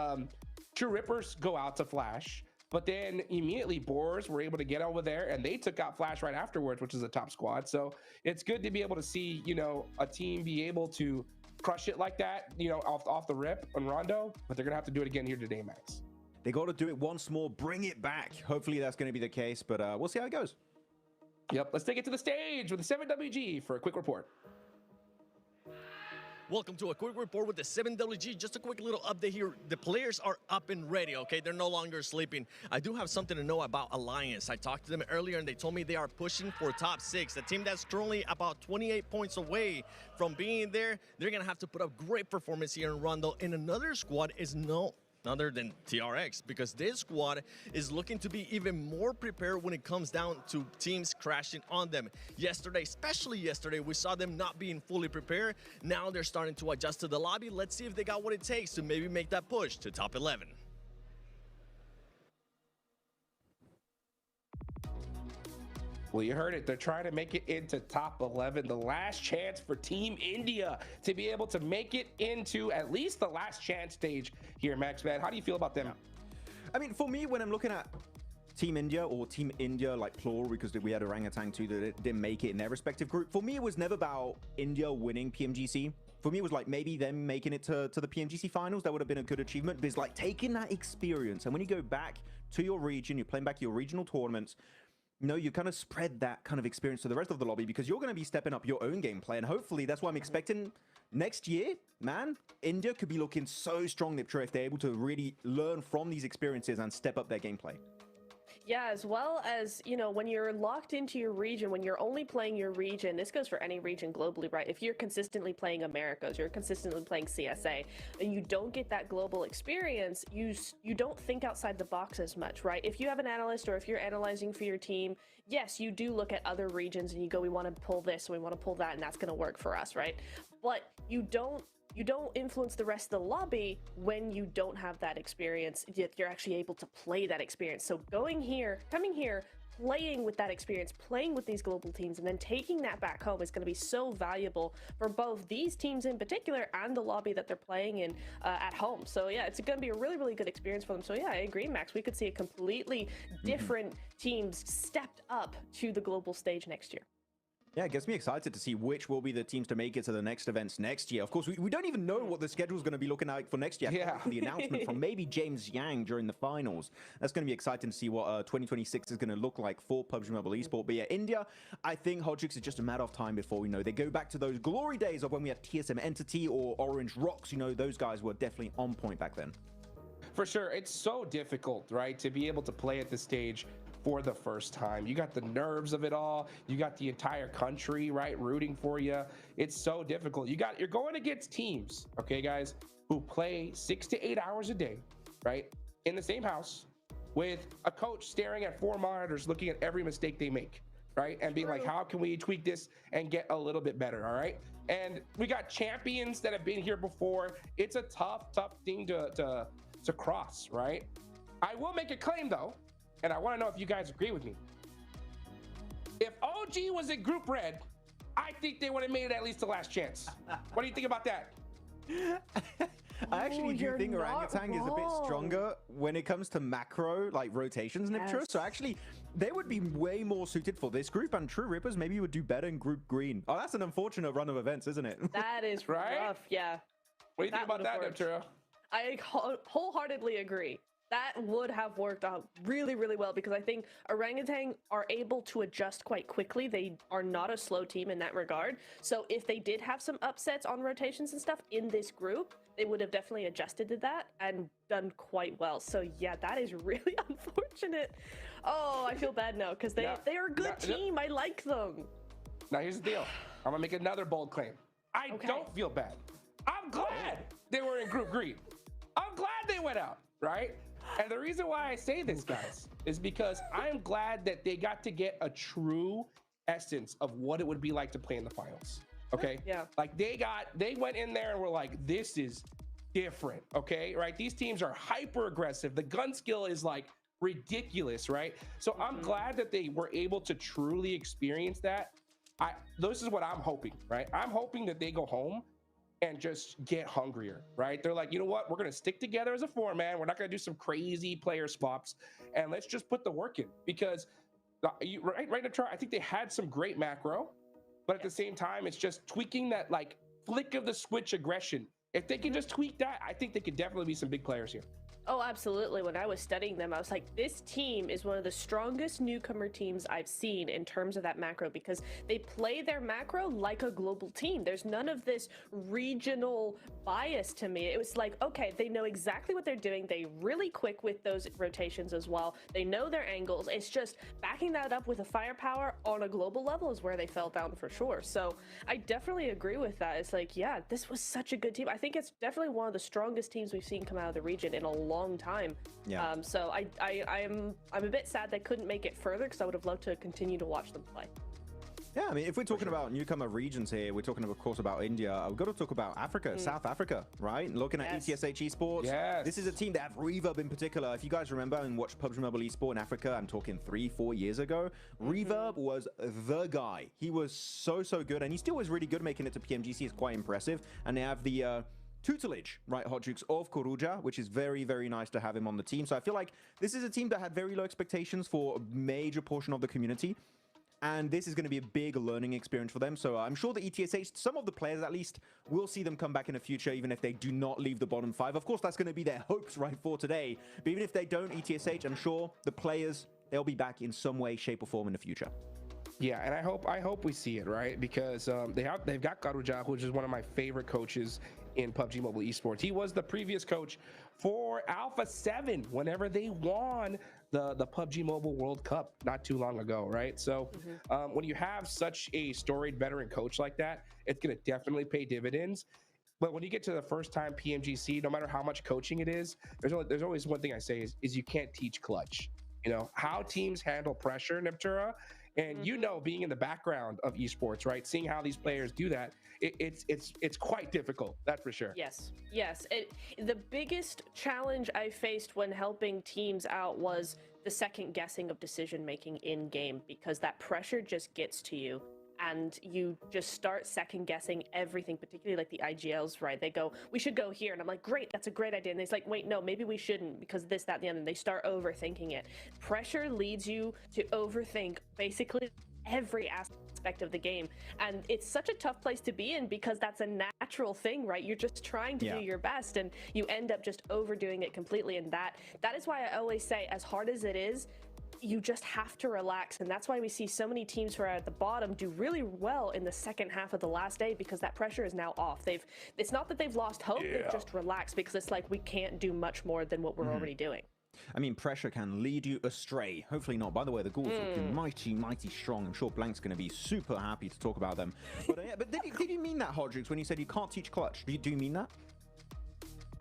True Rippers go out to Flash, But then immediately Boars were able to get over there and they took out Flash right afterwards, which is a top squad. So it's good to be able to see, you know, a team be able to crush it like that, you know, off the rip on Rondo, but they're gonna have to do it again here today, Max.
They got to do it once more, bring it back. Hopefully that's going to be the case, but we'll see how it goes.
Yep, let's take it to the stage with the 7WG for a quick report.
Welcome to a quick report with the 7WG. Just a quick little update here. The players are up and ready, okay? They're no longer sleeping. I do have something to know about Alliance. I talked to them earlier, and they told me they are pushing for top 6. A team that's currently about 28 points away from being there. They're going to have to put up great performance here in Rondo. And another squad is no other than TRX, because this squad is looking to be even more prepared when it comes down to teams crashing on them. Yesterday, especially yesterday, we saw them not being fully prepared. Now they're starting to adjust to the lobby. Let's see if they got what it takes to maybe make that push to top 11.
Well, you heard it. They're trying to make it into top 11. The last chance for Team India to be able to make it into at least the last chance stage here, Max, man. How do you feel about them?
I mean, for me, when I'm looking at Team India, or Team India, like plural, because we had Orangutan too that didn't make it in their respective group. For me, it was never about India winning PMGC. For me, it was like maybe them making it to the PMGC finals. That would have been a good achievement. But it's like taking that experience, and when you go back to your region, you're playing back your regional tournaments, you know, you kind of spread that kind of experience to the rest of the lobby, because you're going to be stepping up your own gameplay. And hopefully that's what I'm expecting next year, man. India could be looking so strong, Niptra, if they're able to really learn from these experiences and step up their gameplay.
Yeah, as well as, you know, when you're locked into your region, when you're only playing your region, this goes for any region globally, right? If you're consistently playing Americas, you're consistently playing CSA, and you don't get that global experience, you don't think outside the box as much, right? If you have an analyst or if you're analyzing for your team, yes, you do look at other regions and you go, we want to pull this, we want to pull that, and that's going to work for us, right? But you don't influence the rest of the lobby when you don't have that experience, yet you're actually able to play that experience. So coming here, playing with that experience, playing with these global teams, and then taking that back home is going to be so valuable for both these teams in particular and the lobby that they're playing in at home. So yeah, it's going to be a really, really good experience for them. So yeah, I agree, Max. We could see a completely different teams stepped up to the global stage next year.
Yeah, it gets me excited to see which will be the teams to make it to the next events next year. Of course, we don't even know what the schedule is going to be looking like for next year.
Yeah.
The announcement from maybe James Yang during the finals. That's going to be exciting to see what 2026 is going to look like for PUBG Mobile Esport. But yeah, India, I think Hodgix is just a matter of time before we know they go back to those glory days of when we had TSM Entity or Orange Rocks. You know, those guys were definitely on point back then.
For sure. It's so difficult, right, to be able to play at this stage for the first time. You got the nerves of it all. You got the entire country, right, rooting for you. It's so difficult. You're going against teams, okay, guys, who play 6 to 8 hours a day, right, in the same house with a coach staring at 4 monitors, looking at every mistake they make, right, and being like, how can we tweak this and get a little bit better, all right? And we got champions that have been here before. It's a tough thing to cross, right? I will make a claim, though, and I want to know if you guys agree with me. If OG was in Group Red, I think they would have made it at least the last chance. What do you think about that?
I actually do think Orangutan is a bit stronger when it comes to macro, like rotations, Niptra. So actually, they would be way more suited for this group, and True Rippers maybe would do better in Group Green. Oh, that's an unfortunate run of events, isn't it?
That is rough, yeah.
What do you think about that, Niptra?
I wholeheartedly agree. That would have worked out really, really well, because I think Orangutan are able to adjust quite quickly. They are not a slow team in that regard. So if they did have some upsets on rotations and stuff in this group, they would have definitely adjusted to that and done quite well. So yeah, that is really unfortunate. Oh, I feel bad now, because they are a good team. I like them.
Now here's the deal. I'm gonna make another bold claim. I don't feel bad. I'm glad they were in Group Green. I'm glad they went out, right? And the reason why I say this, guys, is because I'm glad that they got to get a true essence of what it would be like to play in the finals. Okay?
Yeah.
Like they went in there and were like, this is different. Okay? Right? These teams are hyper aggressive. The gun skill is like ridiculous, right? So I'm glad that they were able to truly experience that. This is what I'm hoping, right? I'm hoping that they go home and just get hungrier, right? They're like, you know what? We're going to stick together as a 4-man. We're not going to do some crazy player swaps, and let's just put the work in. Because, right, Natara, I think they had some great macro, but at the same time, it's just tweaking that like flick of the switch aggression. If they can just tweak that, I think they could definitely be some big players here.
Oh, absolutely. When I was studying them, I was like, this team is one of the strongest newcomer teams I've seen in terms of that macro, because they play their macro like a global team. There's none of this regional bias to me. It was like, okay, they know exactly what they're doing. They really quick with those rotations as well. They know their angles. It's just backing that up with a firepower on a global level is where they fell down for sure. So I definitely agree with that. It's like, yeah, this was such a good team. I think it's definitely one of the strongest teams we've seen come out of the region in a long time.
Yeah.
So I'm a bit sad they couldn't make it further, because I would have loved to continue to watch them play.
Yeah, I mean, if we're talking about newcomer regions here, we're talking, of course, about India. We've got to talk about Africa, South Africa, right? Looking at ETSH Esports. This is a team that have Reverb in particular. If you guys remember and watched PUBG Mobile Esport in Africa, I'm talking 3-4 years ago, Reverb was the guy. He was so good, and he still was really good. Making it to PMGC is quite impressive. And they have the tutelage, right, Hot Jukes, of Kuruja, which is very nice to have him on the team. So I feel like this is a team that had very low expectations for a major portion of the community. And this is going to be a big learning experience for them. So I'm sure the ETSH, some of the players at least, will see them come back in the future, even if they do not leave the bottom 5. Of course, that's going to be their hopes, right, for today. But even if they don't ETSH, I'm sure the players, they'll be back in some way, shape, or form in the future.
Yeah, and I hope we see it, right? Because they've got Garuja, which is one of my favorite coaches in PUBG Mobile Esports. He was the previous coach for Alpha 7 whenever they won the PUBG Mobile World Cup not too long ago, right? So when you have such a storied veteran coach like that, it's going to definitely pay dividends. But when you get to the first time PMGC, no matter how much coaching it is, there's always one thing I say is you can't teach clutch. You know, how teams handle pressure, Neptura. And you know, being in the background of esports, right? Seeing how these players do that, it's quite difficult. That's for sure.
Yes. The biggest challenge I faced when helping teams out was the second guessing of decision making in game, because that pressure just gets to you. And you just start second guessing everything, particularly like the IGLs, right? They go, we should go here. And I'm like, great, that's a great idea. And it's like, wait, no, maybe we shouldn't, because this, that, and the other. And they start overthinking it. Pressure leads you to overthink basically every aspect of the game. And it's such a tough place to be in, because that's a natural thing, right? You're just trying to do your best, and you end up just overdoing it completely. And that is why I always say, as hard as it is, you just have to relax. And that's why we see so many teams who are at the bottom do really well in the second half of the last day, because that pressure is now off. It's not that they've lost hope, they've just relaxed, because it's like, we can't do much more than what we're already doing.
I mean, pressure can lead you astray. Hopefully not. By the way, the Ghouls are looking mighty strong. I'm sure Blank's going to be super happy to talk about them. But did you mean that, Hodrix, when you said you can't teach clutch? Do you mean that?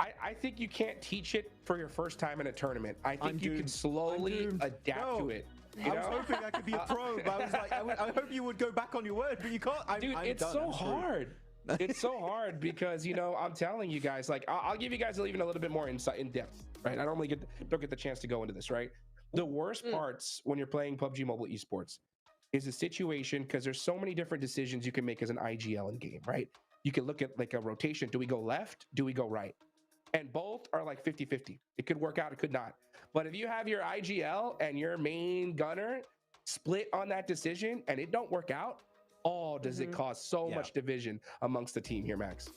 I think you can't teach it for your first time in a tournament. I think you can slowly adapt to it.
I was hoping I could be a pro, but I was like, I hope you would go back on your word, but you can't.
Dude, it's so hard. It's so hard because, you know, I'm telling you guys, like, I'll give you guys even a little bit more insight, in depth, right? I normally don't get the chance to go into this, right? The worst parts when you're playing PUBG Mobile Esports is a situation, because there's so many different decisions you can make as an IGL in game, right? You can look at like a rotation. Do we go left? Do we go right? And both are like 50-50. It could work out, it could not. But if you have your IGL and your main gunner split on that decision and it don't work out, does it cause so much division amongst the team here, Max?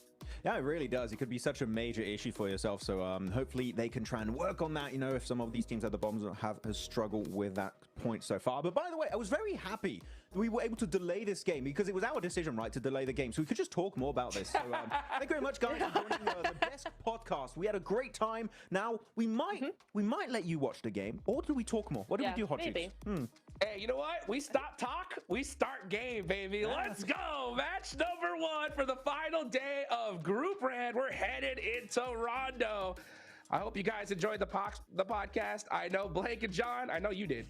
Yeah, it really does. It could be such a major issue for yourself. So hopefully they can try and work on that, you know, if some of these teams at the bottom have struggled with that point so far. But by the way, I was very happy that we were able to delay this game, because it was our decision, right, to delay the game. So we could just talk more about this. So thank you very much, guys, for joining the best podcast. We had a great time. Now, we might let you watch the game, or do we talk more? What do we do, Hot
maybe.
Hey, you know what? We stop talk, we start game, baby. Let's go. Match number 1 for the final day of Group Red. We're headed into Rondo. I hope you guys enjoyed the podcast. I know Blake and John, I know you did.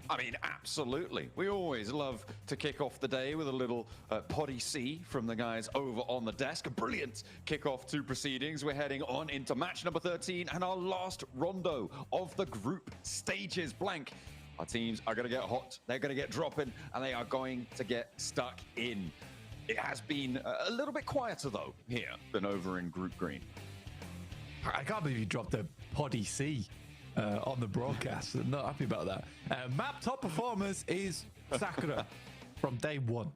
I mean, absolutely. We always love to kick off the day with a little potty C from the guys over on the desk. A brilliant kickoff to proceedings. We're heading on into match number 13 and our last rondo of the group stages. Blank. Our teams are going to get hot. They're going to get dropping, and they are going to get stuck in. It has been a little bit quieter, though, here than over in Group Green.
I can't believe you dropped a potty C on the broadcast. I'm not happy about that. Map top performers is Sakura from day one.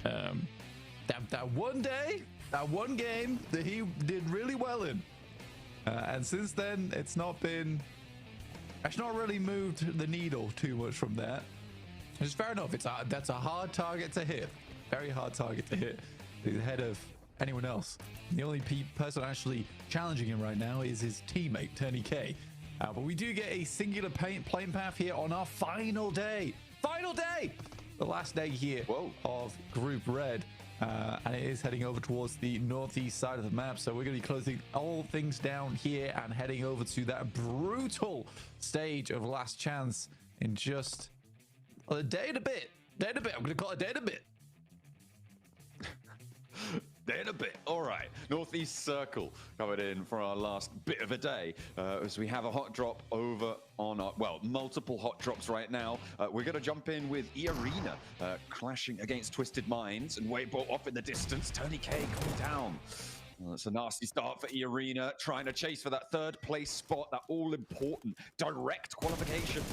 That one day, that one game that he did really well in. And since then, it's not really moved the needle too much from that. It's fair enough. That's a hard target to hit. Very hard target to hit. He's ahead of anyone else. The only person actually challenging him right now is his teammate, Tony K. But we do get a singular playing path here on our final day. Final day! The last day here of Group Red. And it is heading over towards the northeast side of the map. So we're going to be closing all things down here and heading over to that brutal stage of Last Chance in just a day and a bit. Day and a bit. I'm going to call it a day and a bit.
Day and a bit. All right. Northeast Circle coming in for our last bit of a day as we have a hot drop over on our, well, multiple hot drops right now. We're going to jump in with E-Arena clashing against Twisted Minds and Weibo off in the distance. Tony K coming down. Well, that's a nasty start for E-Arena, trying to chase for that third place spot, that all-important direct qualification.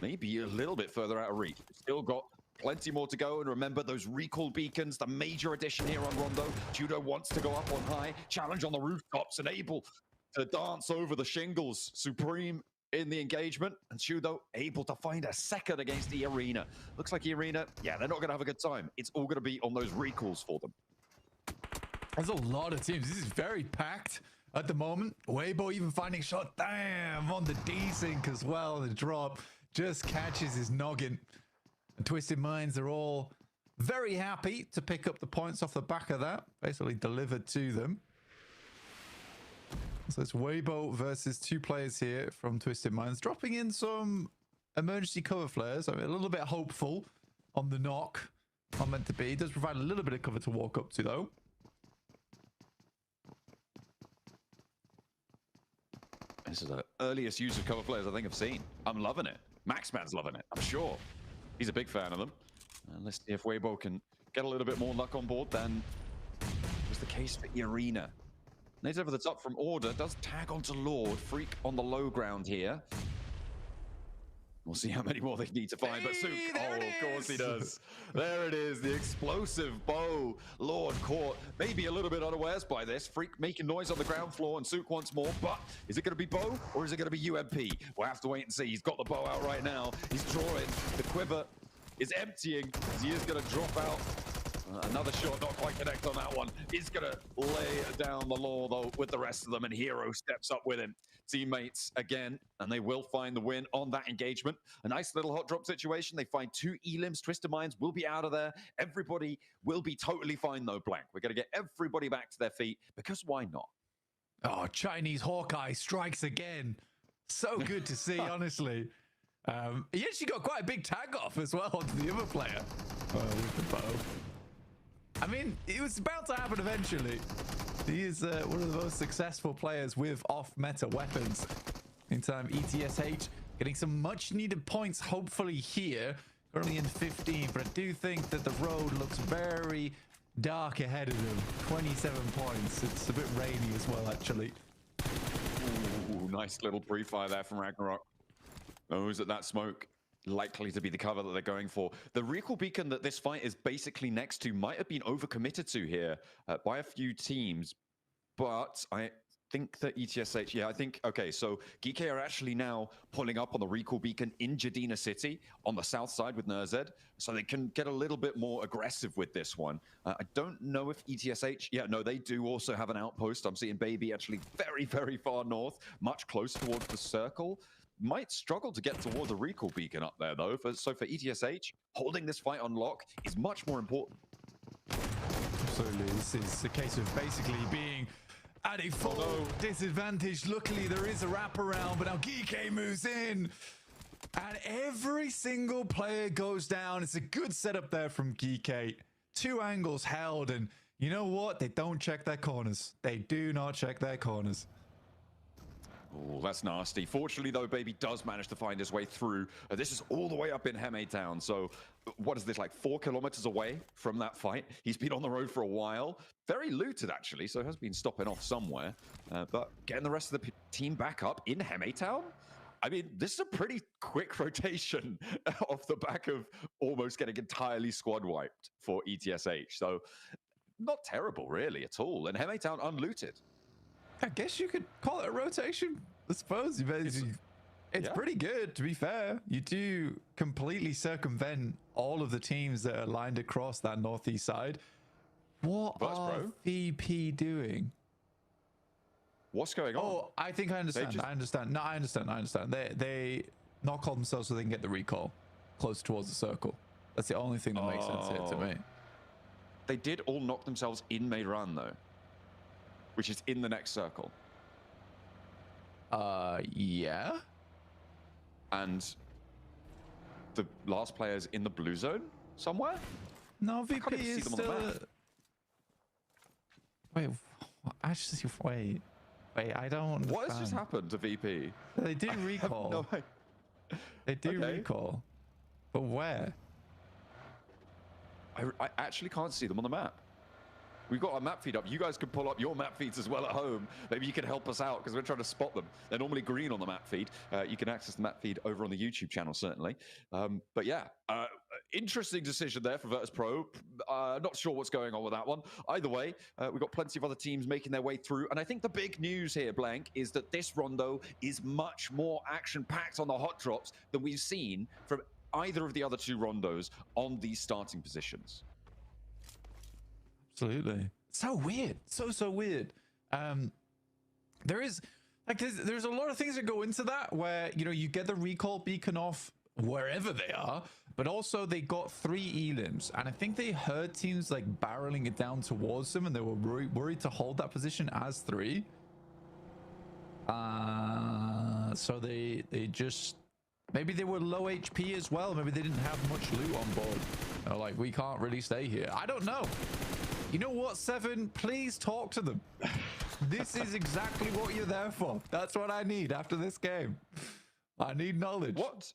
Maybe a little bit further out of reach. Still got plenty more to go, and remember those recall beacons, the major addition here on Rondo. Judo wants to go up on high, challenge on the rooftops, and able to dance over the shingles. Supreme in the engagement, and Judo able to find a second against E-Arena. Looks like E-Arena, yeah, they're not going to have a good time. It's all going to be on those recalls for them.
There's a lot of teams. This is very packed at the moment. Weibo even finding shot. Damn, on the desync as well. The drop just catches his noggin. And Twisted Minds are all very happy to pick up the points off the back of that. Basically delivered to them. So it's Weibo versus two players here from Twisted Minds. Dropping in some emergency cover flares. I mean, a little bit hopeful on the knock. Not meant to be. It does provide a little bit of cover to walk up to, though.
This is the earliest use of cover flares I think I've seen. I'm loving it. Maxman's loving it, I'm sure. He's a big fan of them. Let's see if Weibo can get a little bit more luck on board than was the case for E-Arena. Nate over the top from Order, does tag onto Lord. Freak on the low ground here. We'll see how many more they need to find, but Sook, oh, of course he does. There it is, the explosive bow. Lord caught, maybe a little bit unawares by this. Freak making noise on the ground floor, and Sook once more, but is it going to be bow, or is it going to be UMP? We'll have to wait and see. He's got the bow out right now. He's drawing. The quiver is emptying, as he is going to drop out. Another shot, not quite connect on that one. He's going to lay down the law, though, with the rest of them, and Hero steps up with him. Teammates again, and they will find the win on that engagement. A nice little hot drop situation. They find two elims. Twisted Minds will be out of there. Everybody will be totally fine, though, Blank. We're going to get everybody back to their feet, because why not?
Oh, Chinese Hawkeye strikes again. So good to see, honestly. He actually got quite a big tag off as well onto the other player. With the bow. I mean, it was bound to happen eventually. He is one of the most successful players with off-meta weapons. Meantime, ETSH getting some much-needed points, hopefully here. Currently in 15, but I do think that the road looks very dark ahead of him. 27 points. It's a bit rainy as well, actually.
Ooh, nice little pre-fire there from Ragnarok. Knows that smoke likely to be the cover that they're going for. The recall beacon that this fight is basically next to might have been overcommitted to here by a few teams, but I think that ETSH, yeah, I think, okay, so Geek are actually now pulling up on the recall beacon in Jadina City on the south side with Nerzed, so they can get a little bit more aggressive with this one. I don't know if ETSH, yeah, no, they do also have an outpost. I'm seeing Baby actually very, very far north, much closer towards the circle. Might struggle to get towards a recall beacon up there, though. So for ETSH, holding this fight on lock is much more important.
Absolutely. This is a case of basically being at a full disadvantage. Luckily, there is a wraparound, but now Geek moves in. And every single player goes down. It's a good setup there from Geekate. 2 angles held, and you know what? They don't check their corners. They do not check their corners.
Oh, that's nasty. Fortunately, though, Baby does manage to find his way through. This is all the way up in Heme Town. So what is this, like 4 kilometers away from that fight? He's been on the road for a while. Very looted, actually, so has been stopping off somewhere. But getting the rest of the team back up in Heme Town? I mean, this is a pretty quick rotation off the back of almost getting entirely squad wiped for ETSH. So not terrible, really, at all. And Heme Town unlooted.
I guess you could call it a rotation. I suppose it's pretty good, to be fair. You do completely circumvent all of the teams that are lined across that northeast side. What are VP doing?
What's going on?
Oh, I think I understand. I understand. No, I understand. They not call themselves so they can get the recall close towards the circle. That's the only thing that makes sense here to me.
They did all knock themselves in Meiran, though, which is in the next circle.
Yeah.
And the last player's in the blue zone somewhere?
No, VP is still... Wait, actually, wait, I don't understand.
What has just happened to VP?
They do recall. They do recall. But where?
I actually can't see them on the map. We've got our map feed up. You guys can pull up your map feeds as well at home. Maybe you can help us out because we're trying to spot them. They're normally green on the map feed. You can access the map feed over on the YouTube channel, certainly. But yeah, interesting decision there for Virtus Pro. Not sure what's going on with that one. Either way, we've got plenty of other teams making their way through. And I think the big news here, Blank, is that this rondo is much more action-packed on the hot drops than we've seen from either of the other 2 rondos on these starting positions.
Absolutely. So weird. So weird. There is like there's a lot of things that go into that where, you know, you get the recall beacon off wherever they are, but also they got 3 elims, and I think they heard teams like barreling it down towards them, and they were worried to hold that position as 3. So they just, maybe they were low HP as well. Maybe they didn't have much loot on board. They're like, we can't really stay here. I don't know. You know what, Seven? Please talk to them. This is exactly what you're there for. That's what I need after this game. I need knowledge.
What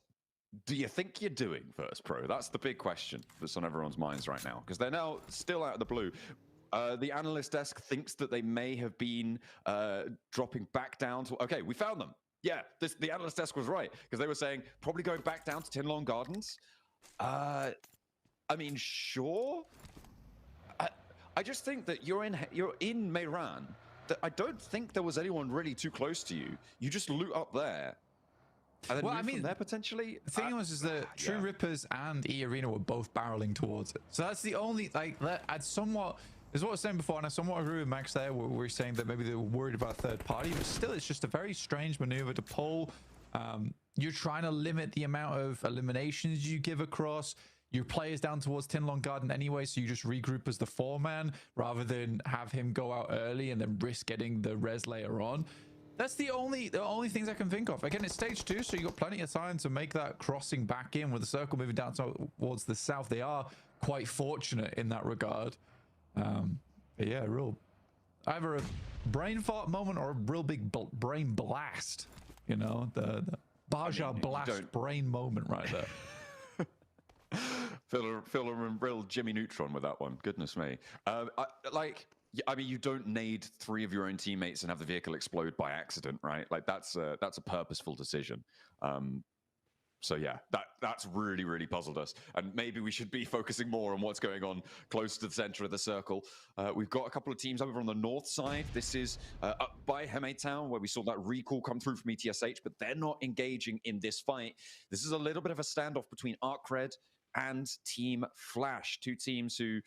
do you think you're doing, Virtus Pro? That's the big question that's on everyone's minds right now, because they're now still out of the blue. The analyst desk thinks that they may have been dropping back down to... Okay, we found them. Yeah, the analyst desk was right, because they were saying probably going back down to Tinlong Gardens. I mean, sure. I just think that you're in Meiran. That I don't think there was anyone really too close to you. You just loot up there. And then
well,
move
I mean,
from there potentially.
The thing was is that True Rippers and E Arena were both barreling towards it. So that's the only, like, that I'd somewhat, is what I was saying before, and I somewhat agree with Max there, where we're saying that maybe they were worried about third party, but still, it's just a very strange maneuver to pull. You're trying to limit the amount of eliminations you give across. Your player's down towards Tinlong Garden anyway, so you just regroup as the 4-man rather than have him go out early and then risk getting the res later on. That's the only things I can think of. Again, it's stage 2, so you got plenty of time to make that crossing back in with the circle moving down towards the south. They are quite fortunate in that regard. But yeah, either a brain fart moment or a real big brain blast. You know, the Baja blast brain moment right there.
Feel a real Jimmy Neutron with that one. Goodness me. I mean, you don't need 3 of your own teammates and have the vehicle explode by accident, right? Like that's a purposeful decision. So yeah, that's really, really puzzled us. And maybe we should be focusing more on what's going on close to the center of the circle. We've got a couple of teams over on the north side. This is up by Heme Town, where we saw that recall come through from ETSH, but they're not engaging in this fight. This is a little bit of a standoff between ArcRed and Team Flash, 2 teams who,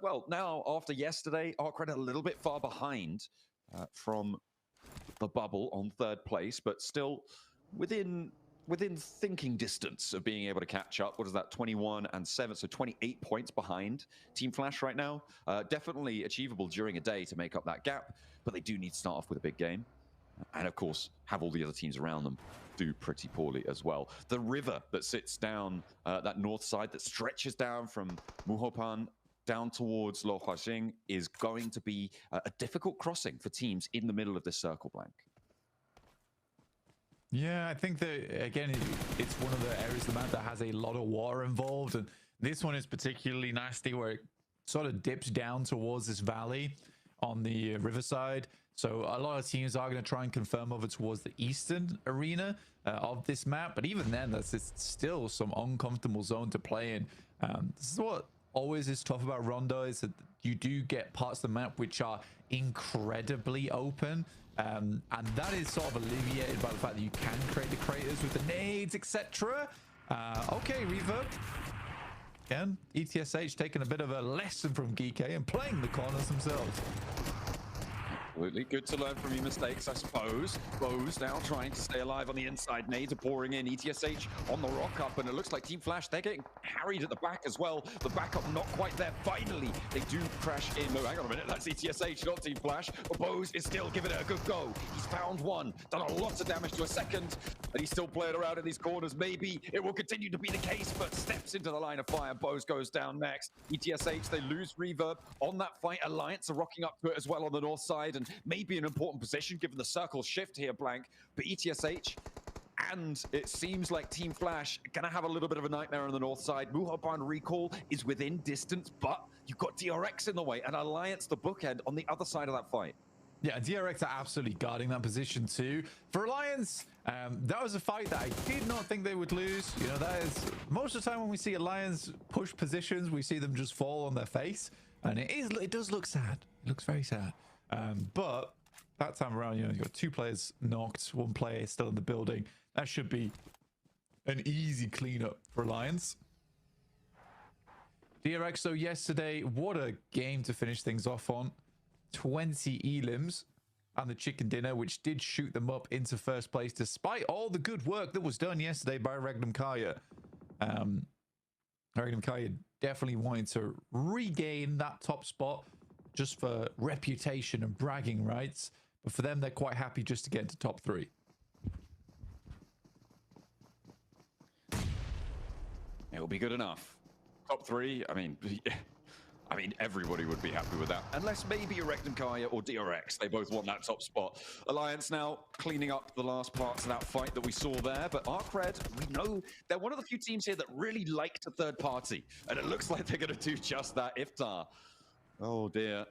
well, now after yesterday, ArcRed a little bit far behind from the bubble on 3rd place, but still within thinking distance of being able to catch up. What is that? 21 and 7, so 28 points behind Team Flash right now. Definitely achievable during a day to make up that gap, but they do need to start off with a big game. and of course have all the other teams around them do pretty poorly as well. The river that sits down that north side that stretches down from Muhopan down towards Lo Huajing is going to be a difficult crossing for teams in the middle of this circle, Blank.
Yeah, I think that, again, it's one of the areas of the map that has a lot of water involved, and this one is particularly nasty where it sort of dips down towards this valley on the riverside. So a lot of teams are going to try and confirm over towards the eastern arena of this map, but even then, it's still some uncomfortable zone to play in. This is what always is tough about Rondo, is that you do get parts of the map which are incredibly open, and that is sort of alleviated by the fact that you can create the craters with the nades, etc. Okay, Reverb. Again, ETSH taking a bit of a lesson from Geeky and playing the corners themselves.
Absolutely. Good to learn from your mistakes, I suppose. Bows now trying to stay alive on the inside. Nades are pouring in. ETSH on the rock up, and it looks like Team Flash, they're getting harried at the back as well. The backup not quite there. Finally, they do crash in. No, hang on a minute. That's ETSH, not Team Flash. But Bows is still giving it a good go. He's found one, done a lot of damage to a second, and he's still playing around in these corners. Maybe it will continue to be the case, but steps into the line of fire. Bows goes down next. ETSH, they lose Reverb on that fight. Alliance are rocking up to it as well on the north side, and maybe an important position given the circle shift here, Blank. But ETSH, and it seems like Team Flash gonna have a little bit of a nightmare on the north side. Muhoban recall is within distance, but you've got DRX in the way, and Alliance the bookend on the other side of that fight.
Yeah, DRX are absolutely guarding that position too. For Alliance, that was a fight that I did not think they would lose. You know, that is most of the time when we see Alliance push positions, we see them just fall on their face, and it does look sad. It looks very sad. But that time around, you know, you've got 2 players knocked, 1 player is still in the building. That should be an easy cleanup for Alliance. DRX, so yesterday, what a game to finish things off on. 20 elims and the chicken dinner, which did shoot them up into first place despite all the good work that was done yesterday by Regnum Kaya. Regnum Kaya definitely wanting to regain that top spot just for reputation and bragging rights, but for them, they're quite happy just to get into top 3.
It'll be good enough. Top 3, I mean, everybody would be happy with that, unless maybe Regnum Kaya or DRX. They both want that top spot. Alliance now cleaning up the last parts of that fight that we saw there, but ArcRed, we know they're one of the few teams here that really like to third party, and it looks like they're going to do just that. Iftar. Oh dear.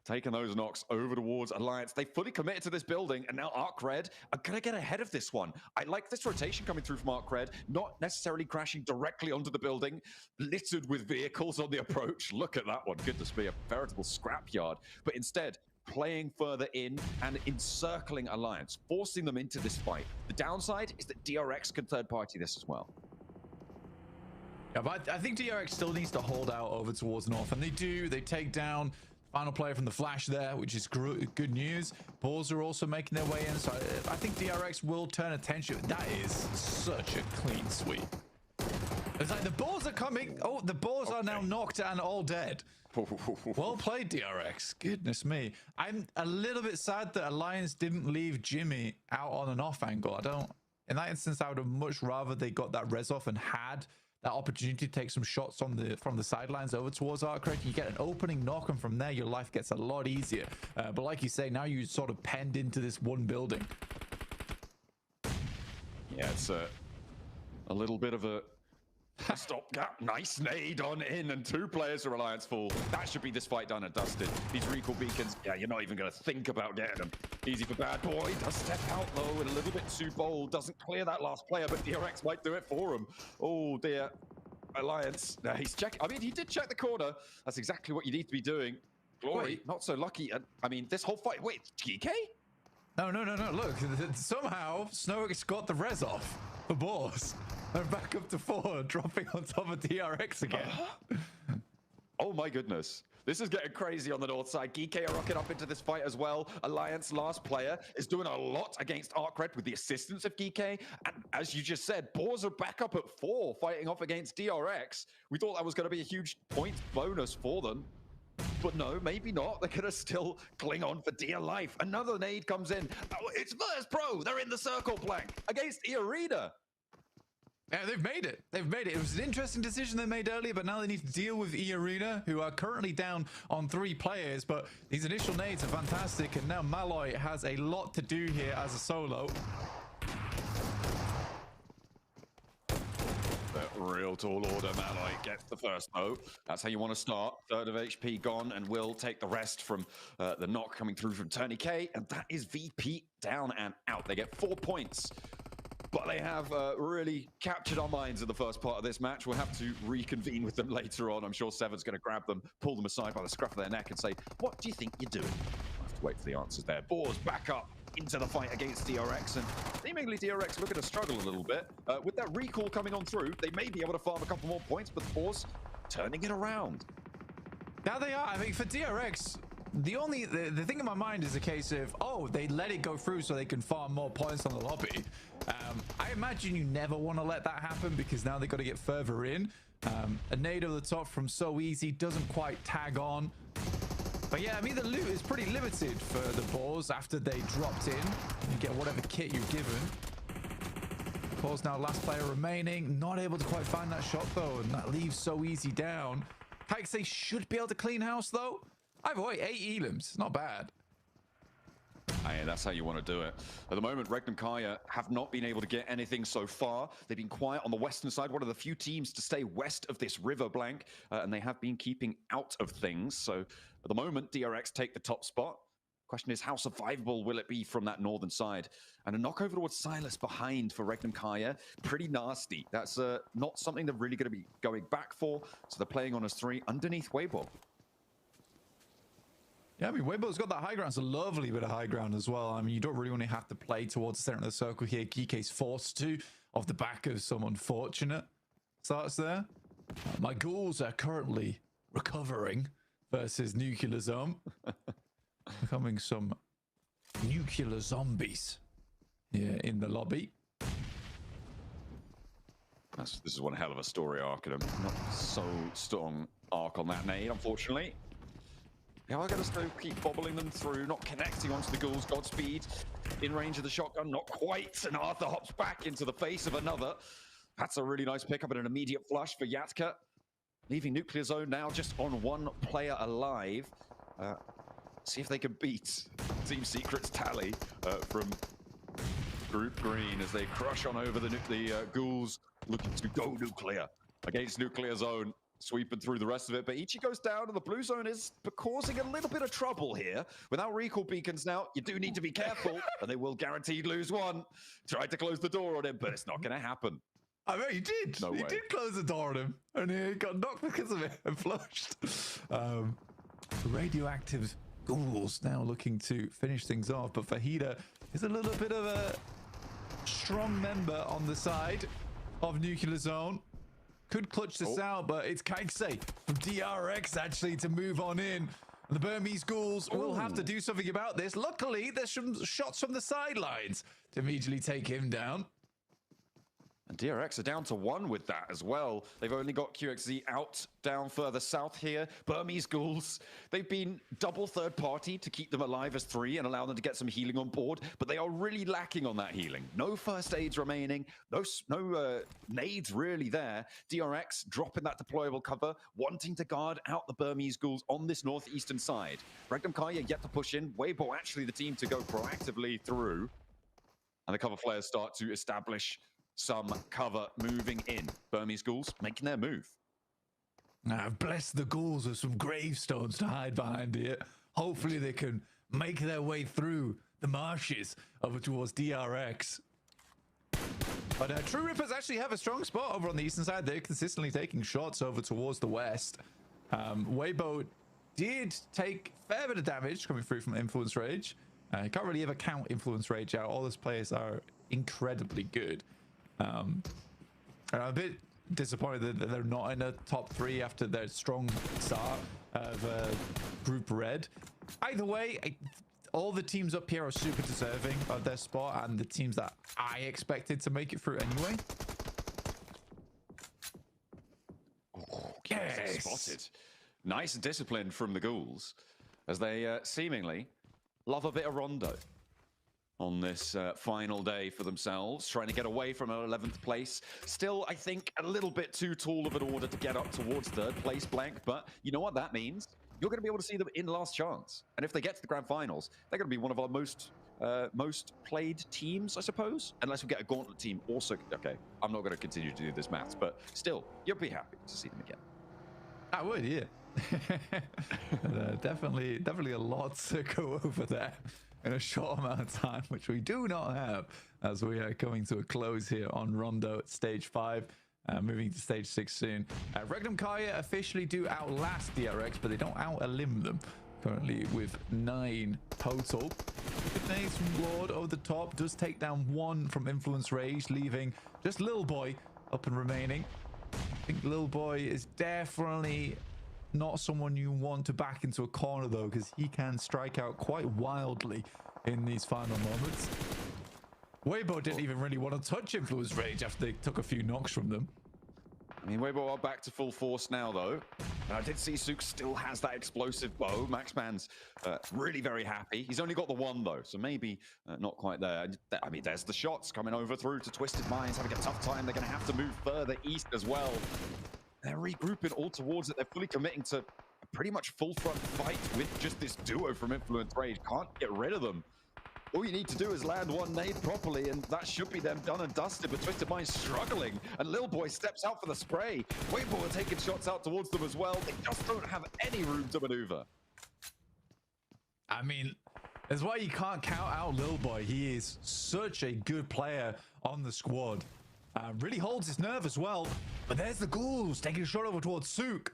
Taking those knocks over towards Alliance. They fully committed to this building, and now ArcRed are going to get ahead of this one. I like this rotation coming through from ArcRed, not necessarily crashing directly onto the building, littered with vehicles on the approach. Look at that one. Goodness me, a veritable scrapyard. But instead, playing further in and encircling Alliance, forcing them into this fight. The downside is that DRX can third party this as well.
Yeah, but I think DRX still needs to hold out over towards North, and they do. They take down final player from the Flash there, which is good news. Balls are also making their way in, so I think DRX will turn attention. That is such a clean sweep. It's like the balls are coming. Oh, the balls are now knocked and all dead. Well played, DRX. Goodness me. I'm a little bit sad that Alliance didn't leave Jimmy out on an off angle. In that instance, I would have much rather they got that res off and had that opportunity to take some shots from the sidelines over towards ArcRed. You get an opening knock, and from there your life gets a lot easier. But like you say, now you sort of penned into this one building.
Yeah, it's a little bit of a stopgap. Nice nade on in, and 2 players are Alliance full. That should be this fight done and dusted. These recall beacons, yeah, you're not even going to think about getting them. Easy for Bad Boy. Does step out low and a little bit too bold. Doesn't clear that last player, but DRX might do it for him. Oh dear. Alliance. He's checking. I mean, he did check the corner. That's exactly what you need to be doing. Glory, not so lucky. I mean, this whole fight. Wait, GK?
No. Look, somehow Snowick's got the res off the boss. They're back up to 4, dropping on top of DRX again.
Oh my goodness. This is getting crazy on the north side. Geeky are rocking up into this fight as well. Alliance last player is doing a lot against ArcRed with the assistance of Geeky. And as you just said, Boars are back up at 4, fighting off against DRX. We thought that was going to be a huge point bonus for them. But no, maybe not. They're going to still cling on for dear life. Another nade comes in. Oh, it's Verse Pro. They're in the circle blank against E-Arena.
Yeah, they've made it. They've made it. It was an interesting decision they made earlier, but now they need to deal with E-Arena, who are currently down on 3 players. But these initial nades are fantastic, and now Malloy has a lot to do here as a solo.
Real tall order. Malloy gets the first though. That's how you want to start. Third of HP gone, and will take the rest from the knock coming through from Tony K, and that is VP down and out. They get 4 points. But they have really captured our minds in the first part of this match. We'll have to reconvene with them later on. I'm sure Seven's going to grab them, pull them aside by the scruff of their neck and say, what do you think you're doing? We'll have to wait for the answers there. Boars back up into the fight against DRX, and seemingly DRX looking to struggle a little bit. With that recall coming on through, they may be able to farm a couple more points, but the Boars turning it around.
Now they are. I think for DRX, the thing in my mind is a case of, oh, they let it go through so they can farm more points on the lobby. I imagine you never want to let that happen because now they've got to get further in. A nade over the top from So Easy doesn't quite tag on. But yeah, I mean, the loot is pretty limited for the Boars after they dropped in. You get whatever kit you've given. Boars now last player remaining. Not able to quite find that shot though, and that leaves So Easy down. Kaixei should be able to clean house though. Either way, 8 elims, not bad.
Yeah, that's how you want to do it. At the moment, Regnum Kaya have not been able to get anything so far. They've been quiet on the western side, one of the few teams to stay west of this river blank, and they have been keeping out of things. So at the moment, DRX take the top spot. Question is, how survivable will it be from that northern side? And a knock over towards Silas behind for Regnum Kaya, pretty nasty. That's not something they're really going to be going back for. So they're playing on as 3 underneath Weibo.
Yeah, I mean, Weibo's got that high ground. It's a lovely bit of high ground as well. I mean, you don't really want to have to play towards the center of the circle here. Geeke's forced to, off the back of some unfortunate starts there. My ghouls are currently recovering versus Nuclear Zone. Becoming some nuclear zombies here in the lobby.
This is one hell of a story arc, and a not so strong arc on that nade, unfortunately. They are going to still keep bobbling them through, not connecting onto the ghouls. Godspeed in range of the shotgun, not quite. And Arthur hops back into the face of another. That's a really nice pickup and an immediate flush for Yatka. Leaving Nuclear Zone now just on 1 player alive. See if they can beat Team Secret's tally from Group Green as they crush on over the ghouls, looking to go nuclear against Nuclear Zone. Sweeping through the rest of it, but Ichi goes down, and the blue zone is causing a little bit of trouble here. Without recall beacons now, you do need to be careful, and they will guaranteed lose 1. Tried to close the door on him, but it's not going to happen.
I mean, he did.
No
he
way.
did close the door on him, and he got knocked because of it and flushed. Radioactive ghouls now looking to finish things off, but Fajita is a little bit of a strong member on the side of Nuclear Zone. Could clutch this out, but it's Kaixei from DRX actually to move on in. And the Burmese ghouls will have to do something about this. Luckily, there's some shots from the sidelines to immediately take him down.
And DRX are down to 1 with that as well. They've only got QXZ out down further south here. Burmese ghouls, they've been double third party to keep them alive as 3 and allow them to get some healing on board, but they are really lacking on that healing. No first aids remaining, no nades really there. DRX dropping that deployable cover, wanting to guard out the Burmese ghouls on this northeastern side. Regnum Kaya yet to push in. Weibo actually the team to go proactively through. And the cover flares start to establish some cover moving in. Burmese ghouls making their move.
I've blessed the ghouls with some gravestones to hide behind here. Hopefully they can make their way through the marshes over towards DRX. But True Rippers actually have a strong spot over on the eastern side. They're consistently taking shots over towards the west. Weibo did take a fair bit of damage coming through from Influence Rage. You can't really ever count Influence Rage out. All those players are incredibly good. And I'm a bit disappointed that they're not in a top 3 after their strong start of Group Red. Either way, all the teams up here are super deserving of their spot, and the teams that I expected to make it through anyway.
Oh, yes. Spotted. Nice discipline from the Ghouls as they seemingly love a bit of Rondo on this final day for themselves, trying to get away from an 11th place. Still, I think, a little bit too tall of an order to get up towards 3rd place, Blank, but you know what that means? You're going to be able to see them in last chance. And if they get to the grand finals, they're going to be one of our most played teams, I suppose, unless we get a Gauntlet team also. Okay, I'm not going to continue to do this maths, but still, you'll be happy to see them again.
I would, yeah. Definitely a lot to go over there in a short amount of time, which we do not have as we are coming to a close here on Rondo at stage 5. Moving to stage 6 soon. Regnum Kaya officially do outlast DRX, but they don't out-elim them. Currently with 9 total. Grenades from Lord over the top. Does take down 1 from Influence Rage, leaving just Lil Boy up and remaining. I think Lil Boy is definitely not someone you want to back into a corner, though, because he can strike out quite wildly in these final moments. Weibo didn't even really want to touch Influence Rage after they took a few knocks from them.
I mean, Weibo are back to full force now, though. And I did see Sook still has that explosive bow. Maxman's really very happy. He's only got the 1, though, so maybe not quite there. I mean, there's the shots coming over through to Twisted Minds, having a tough time. They're going to have to move further east as well. They're regrouping all towards it. They're fully committing to a pretty much full front fight with just this duo from Influence Rage. Can't get rid of them. All you need to do is land 1 nade properly, and that should be them done and dusted, but Twisted Mind's struggling, and Lil Boy steps out for the spray. Weibo are taking shots out towards them as well. They just don't have any room to maneuver.
I mean, that's why you can't count out Lil Boy. He is such a good player on the squad. Really holds his nerve as well. But there's the Ghouls taking a shot over towards Sook.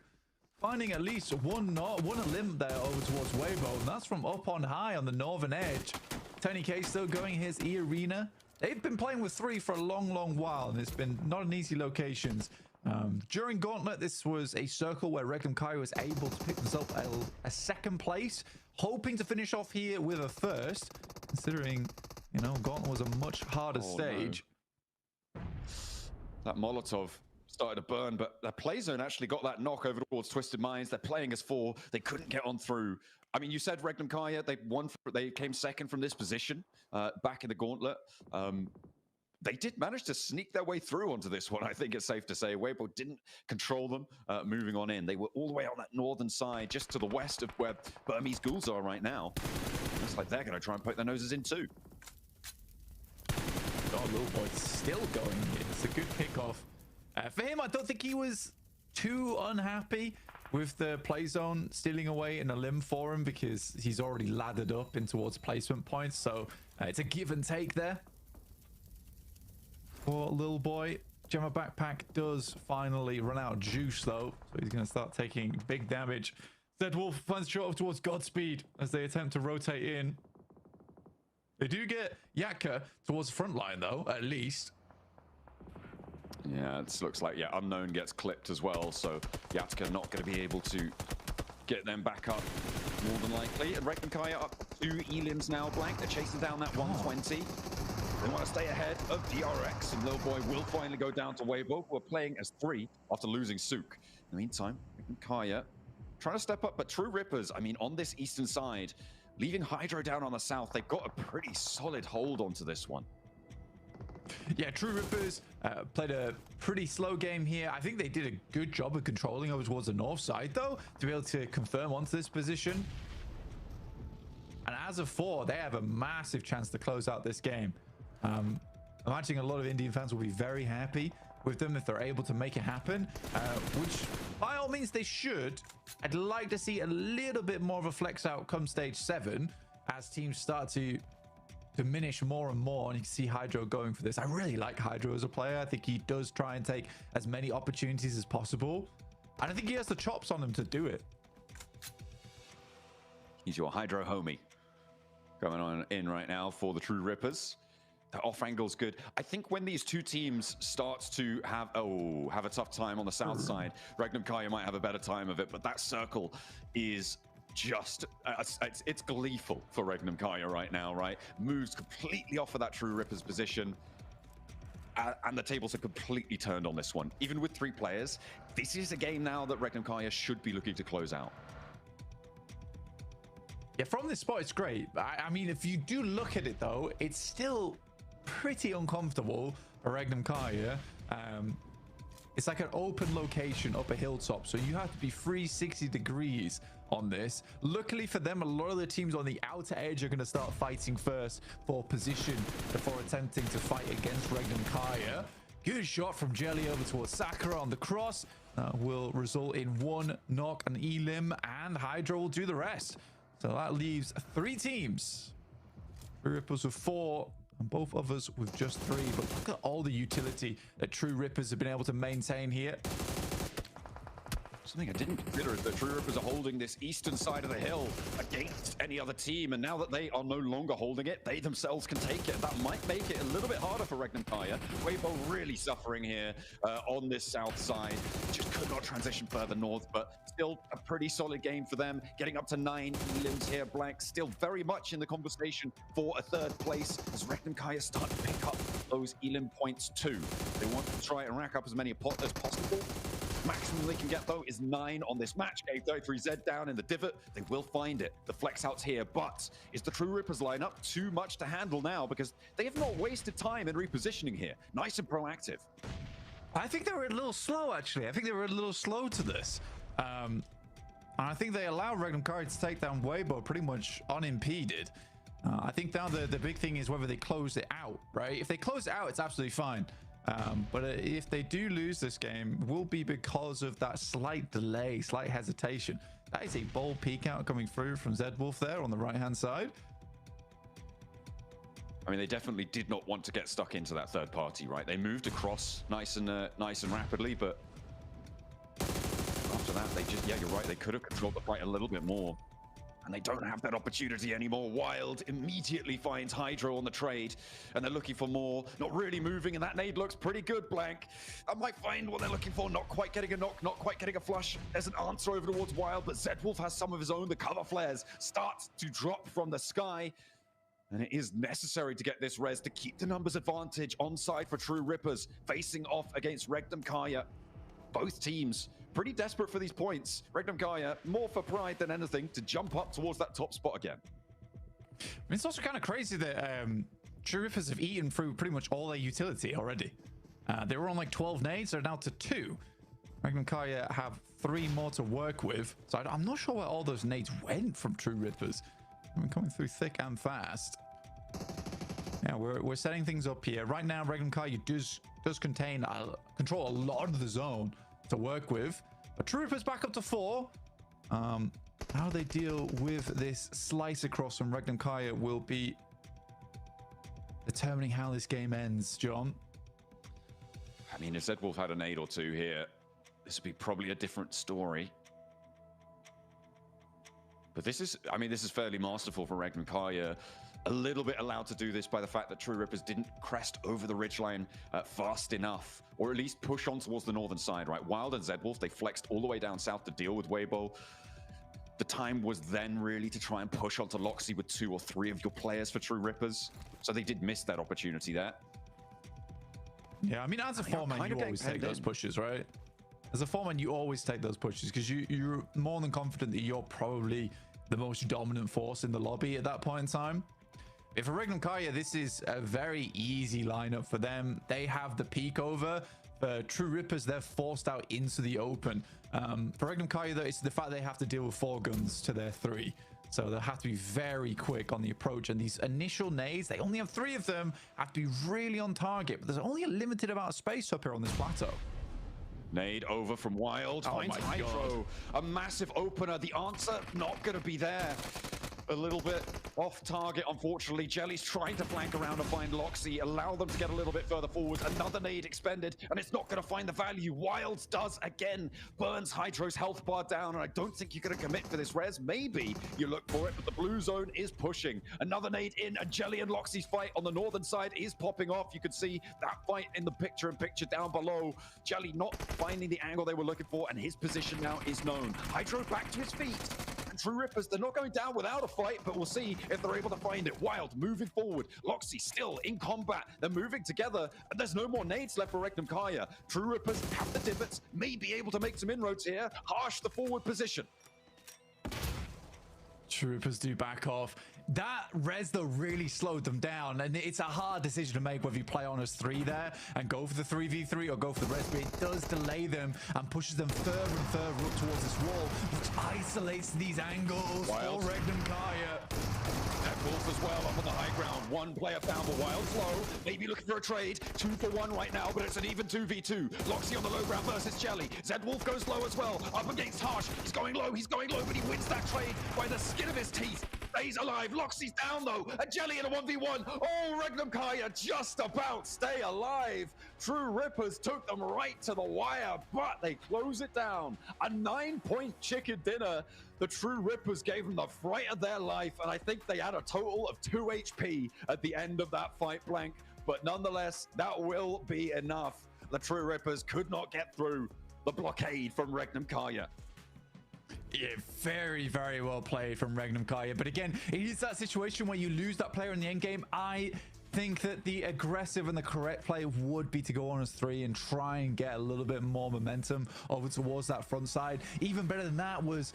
Finding at least one elim there over towards Weibo, and that's from up on high on the northern edge. Tony K still going his E-Arena. They've been playing with 3 for a long while, and it's been not an easy locations. During Gauntlet, this was a circle where Regnum Kai was able to pick themselves a 2nd place, hoping to finish off here with a 1st, considering, you know, Gauntlet was a much harder stage.
No. That Molotov started to burn, but the play zone actually got that knock over towards Twisted Minds. They're playing as 4. They couldn't get on through. I mean, you said Regnum Kaya, they came 2nd from this position back in the Gauntlet. They did manage to sneak their way through onto this one, I think it's safe to say. Weibo didn't control them moving on in. They were all the way on that northern side, just to the west of where Burmese Ghouls are right now. Looks like they're going to try and poke their noses in too.
Oh, Lil Boy's still going here. It's a good kickoff. For him, I don't think he was too unhappy with the play zone stealing away in a limb for him, because he's already laddered up in towards placement points. So it's a give and take there for Lil Boy. Gemma Backpack does finally run out of juice, though, so he's going to start taking big damage. Zed Wolf finds shot up towards Godspeed as they attempt to rotate in. They do get Yatka towards the front line, though, at least.
Yeah, it looks like, Unknown gets clipped as well, so Yatka not going to be able to get them back up, more than likely. And Regnum Kaya up 2 elims now, Blank. They're chasing down that 120. They want to stay ahead of DRX, and Lil Boy will finally go down to Weibo, who are playing as 3 after losing Sook. In the meantime, Regnum Kaya trying to step up, but True Rippers, I mean, on this eastern side, leaving Hydro down on the south, they've got a pretty solid hold onto this one.
Yeah, True Rippers played a pretty slow game here. I think they did a good job of controlling over towards the north side, though, to be able to confirm onto this position. And as of 4, they have a massive chance to close out this game. I'm imagining a lot of Indian fans will be very happy with them if they're able to make it happen, which by all means they should. I'd like to see a little bit more of a flex out come stage 7 as teams start to diminish more and more, and you can see Hydro going for this. I really like Hydro as a player. I think he does try and take as many opportunities as possible, and I think he has the chops on him to do it.
He's your Hydro homie going on in right now for the True Rippers. The off angle's good. I think when these 2 teams start to have a tough time on the south side, Regnum Kaya might have a better time of it, but that circle is just it's gleeful for Regnum Kaya right now, right? Moves completely off of that True Rippers position. And the tables are completely turned on this one. Even with 3 players, this is a game now that Regnum Kaya should be looking to close out.
Yeah, from this spot, it's great. I mean, if you do look at it, though, it's still pretty uncomfortable for Regnum Kaya. It's like an open location up a hilltop, so you have to be 360 degrees on this. Luckily for them, a lot of the teams on the outer edge are going to start fighting first for position before attempting to fight against Regnum Kaya. Good shot from Jelly over towards Sakura on the cross. Will result in 1 knock, an elim, and Hydro will do the rest. So that leaves 3 teams. 3 Rippers with 4, and both others with just 3. But look at all the utility that True Rippers have been able to maintain here.
Something I didn't consider is that True Rippers are holding this eastern side of the hill against any other team, and now that they are no longer holding it, they themselves can take it. That might make it a little bit harder for Regnum Kaya. Weibo really suffering here on this south side. Just could not transition further north, but still a pretty solid game for them. Getting up to 9 elims here. Blank still very much in the conversation for a 3rd place as Regnum Kaya start to pick up those elim points too. They want to try and rack up as many as possible. Maximum they can get, though, is 9 on this match. K33Z down in the divot. They will find it. The flex out's here, but is the True Rippers lineup too much to handle now? Because they have not wasted time in repositioning here. Nice and proactive.
I think they were a little slow, actually. I think they were a little slow to this. And I think they allowed Regnum Kaya to take down Weibo pretty much unimpeded. I think now the big thing is whether they close it out, right? If they close it out, it's absolutely fine. But if they do lose this game, it will be because of that slight delay, slight hesitation. That is a bold peek out coming through from Zedwolf there on the right-hand side.
I mean, they definitely did not want to get stuck into that 3rd party, right? They moved across nice and rapidly, but after that, they just, yeah, you're right. They could have controlled the fight a little bit more. And they don't have that opportunity anymore. Wild immediately finds Hydro on the trade, and they're looking for more. Not really moving, and that nade looks pretty good, Blank. I might find what they're looking for. Not quite getting a knock, not quite getting a flush. There's an answer over towards Wild, but Zedwolf has some of his own. The cover flares start to drop from the sky, and it is necessary to get this res to keep the numbers advantage on side for True Rippers, facing off against Regnum Kaya. Both teams pretty desperate for these points. Regnum Kaya more for pride than anything to jump up towards that top spot again.
I mean, it's also kind of crazy that True Rippers have eaten through pretty much all their utility already. They were on like 12 nades, they're now to 2. Regnum Kaya have 3 more to work with. So I'm not sure where all those nades went from True Rippers. I mean, coming through thick and fast. Yeah, we're setting things up here. Right now, Regnum Kaya does control a lot of the zone to work with. But True Rippers back up to 4. How they deal with this slice across from Regnum Kaya will be determining how this game ends, John.
I mean, if Zedwolf had a nade or 2 here, this would be probably a different story. But this is, I mean, this is fairly masterful for Regnum Kaya. A little bit allowed to do this by the fact that True Rippers didn't crest over the ridgeline fast enough, or at least push on towards the northern side, right? Wild and Zedwolf, they flexed all the way down south to deal with Weibo. The time was then really to try and push onto Loxy with 2 or 3 of your players for True Rippers. So they did miss that opportunity there.
Yeah, I mean, as a foreman, you always take those pushes, right? As a foreman, you always take those pushes because you're more than confident that you're probably the most dominant force in the lobby at that point in time. If for Regnum Kaya, this is a very easy lineup for them. They have the peak over. For True Rippers, they're forced out into the open. For Regnum Kaya, though, it's the fact they have to deal with 4 guns to their 3. So they'll have to be very quick on the approach. And these initial nades, they only have 3 of them, have to be really on target. But there's only a limited amount of space up here on this plateau.
Nade over from Wild.
Oh
Finds
my
Hydro. A massive opener. The answer not going to be there. A little bit off target, unfortunately. Jelly's trying to flank around and find Loxy, allow them to get a little bit further forward. Another nade expended, and it's not going to find the value. Wilds does again. Burns Hydro's health bar down, and I don't think you're going to commit for this res. Maybe you look for it, but the blue zone is pushing. Another nade in, and Jelly and Loxy's fight on the northern side is popping off. You can see that fight in the picture-in-picture down below. Jelly not finding the angle they were looking for, and his position now is known. Hydro back to his feet.
And True Rippers, they're not going down without a fight, but we'll see if they're able to find it. Wild moving forward. Loxy still in combat. They're moving together, and there's no more nades left for Regnum Kaya. True Rippers have the divots, may be able to make some inroads here. Harsh the forward position.
Troopers do back off. That res though really slowed them down, and it's a hard decision to make whether you play on as 3 there and go for the 3v3 or go for the res, but it does delay them and pushes them further and further up towards this wall, which isolates these angles for Regnum Kaya.
Wolf as well up on the high ground. One player found, but Wild's low. Maybe looking for a trade. 2 for 1 right now, but it's an even 2v2. Loxy on the low ground versus Jelly. Zed Wolf goes low as well. Up against Harsh. He's going low, but he wins that trade by the skin of his teeth. Stays alive. Loxy's down though. A Jelly in a 1v1. Oh, Regnum Kaya just about stay alive. True Rippers took them right to the wire, but they close it down. A 9-point chicken dinner. The True Rippers gave them the fright of their life, and I think they had a total of 2 HP at the end of that fight blank. But nonetheless, that will be enough. The True Rippers could not get through the blockade from Regnum Kaya.
Yeah, very, very well played from Regnum Kaya. But again, it is that situation where you lose that player in the end game. I think that the aggressive and the correct play would be to go on as 3 and try and get a little bit more momentum over towards that front side. Even better than that was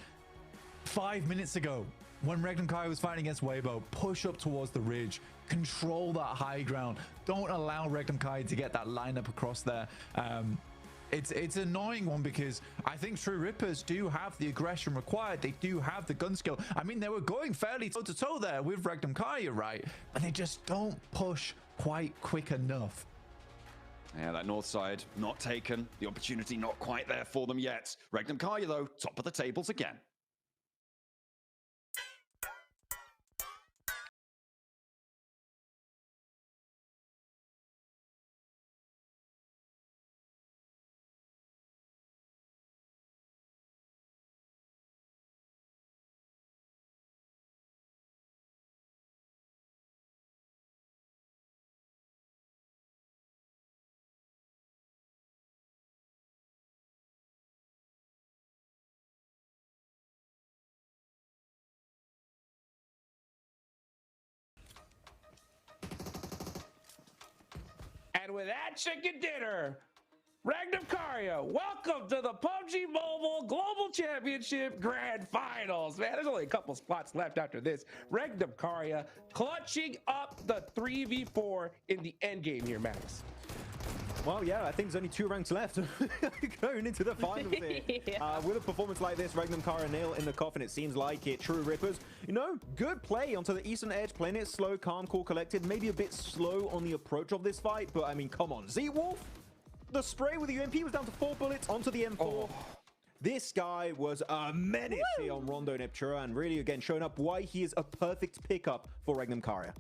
5 minutes ago when Regnum Kaya was fighting against Weibo. Push up towards the ridge, control that high ground, don't allow Regnum Kaya to get that lineup across there. It's an annoying one because I think True Rippers do have the aggression required. They do have the gun skill. I mean, they were going fairly toe-to-toe there with Regnum Kaya, right? And they just don't push quite quick enough.
Yeah, that north side not taken. The opportunity not quite there for them yet. Regnum Kaya, though, top of the tables again.
And with that chicken dinner, Regnum Kaya, welcome to the PUBG Mobile Global Championship Grand Finals. Man, there's only a couple spots left after this. Regnum Kaya clutching up the 3v4 in the end game here, Max.
Well, yeah, I think there's only 2 ranks left going into the finals here.
Yeah.
With a performance like this, Regnum Kaya nail in the coffin, it seems like it. True Rippers, you know, good play onto the eastern edge, playing it slow, calm, cool, collected. Maybe a bit slow on the approach of this fight, but I mean, come on. Z-Wolf, the spray with the UMP was down to 4 bullets onto the M4. Oh. This guy was a menace here on Rondo Neptura, and really, again, showing up why he is a perfect pickup for Regnum Kaya.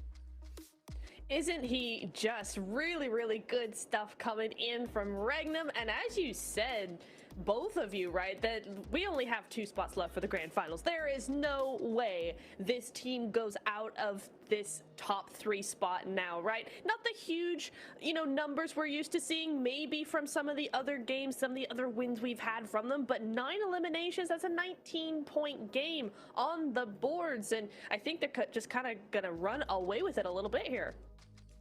Isn't he just really, really good stuff coming in from Regnum? And as you said, both of you, right, that we only have 2 spots left for the grand finals. There is no way this team goes out of this top 3 spot now, right? Not the huge, you know, numbers we're used to seeing maybe from some of the other games, some of the other wins we've had from them, but 9 eliminations, that's a 19-point game on the boards. And I think they're just kind of gonna run away with it a little bit here.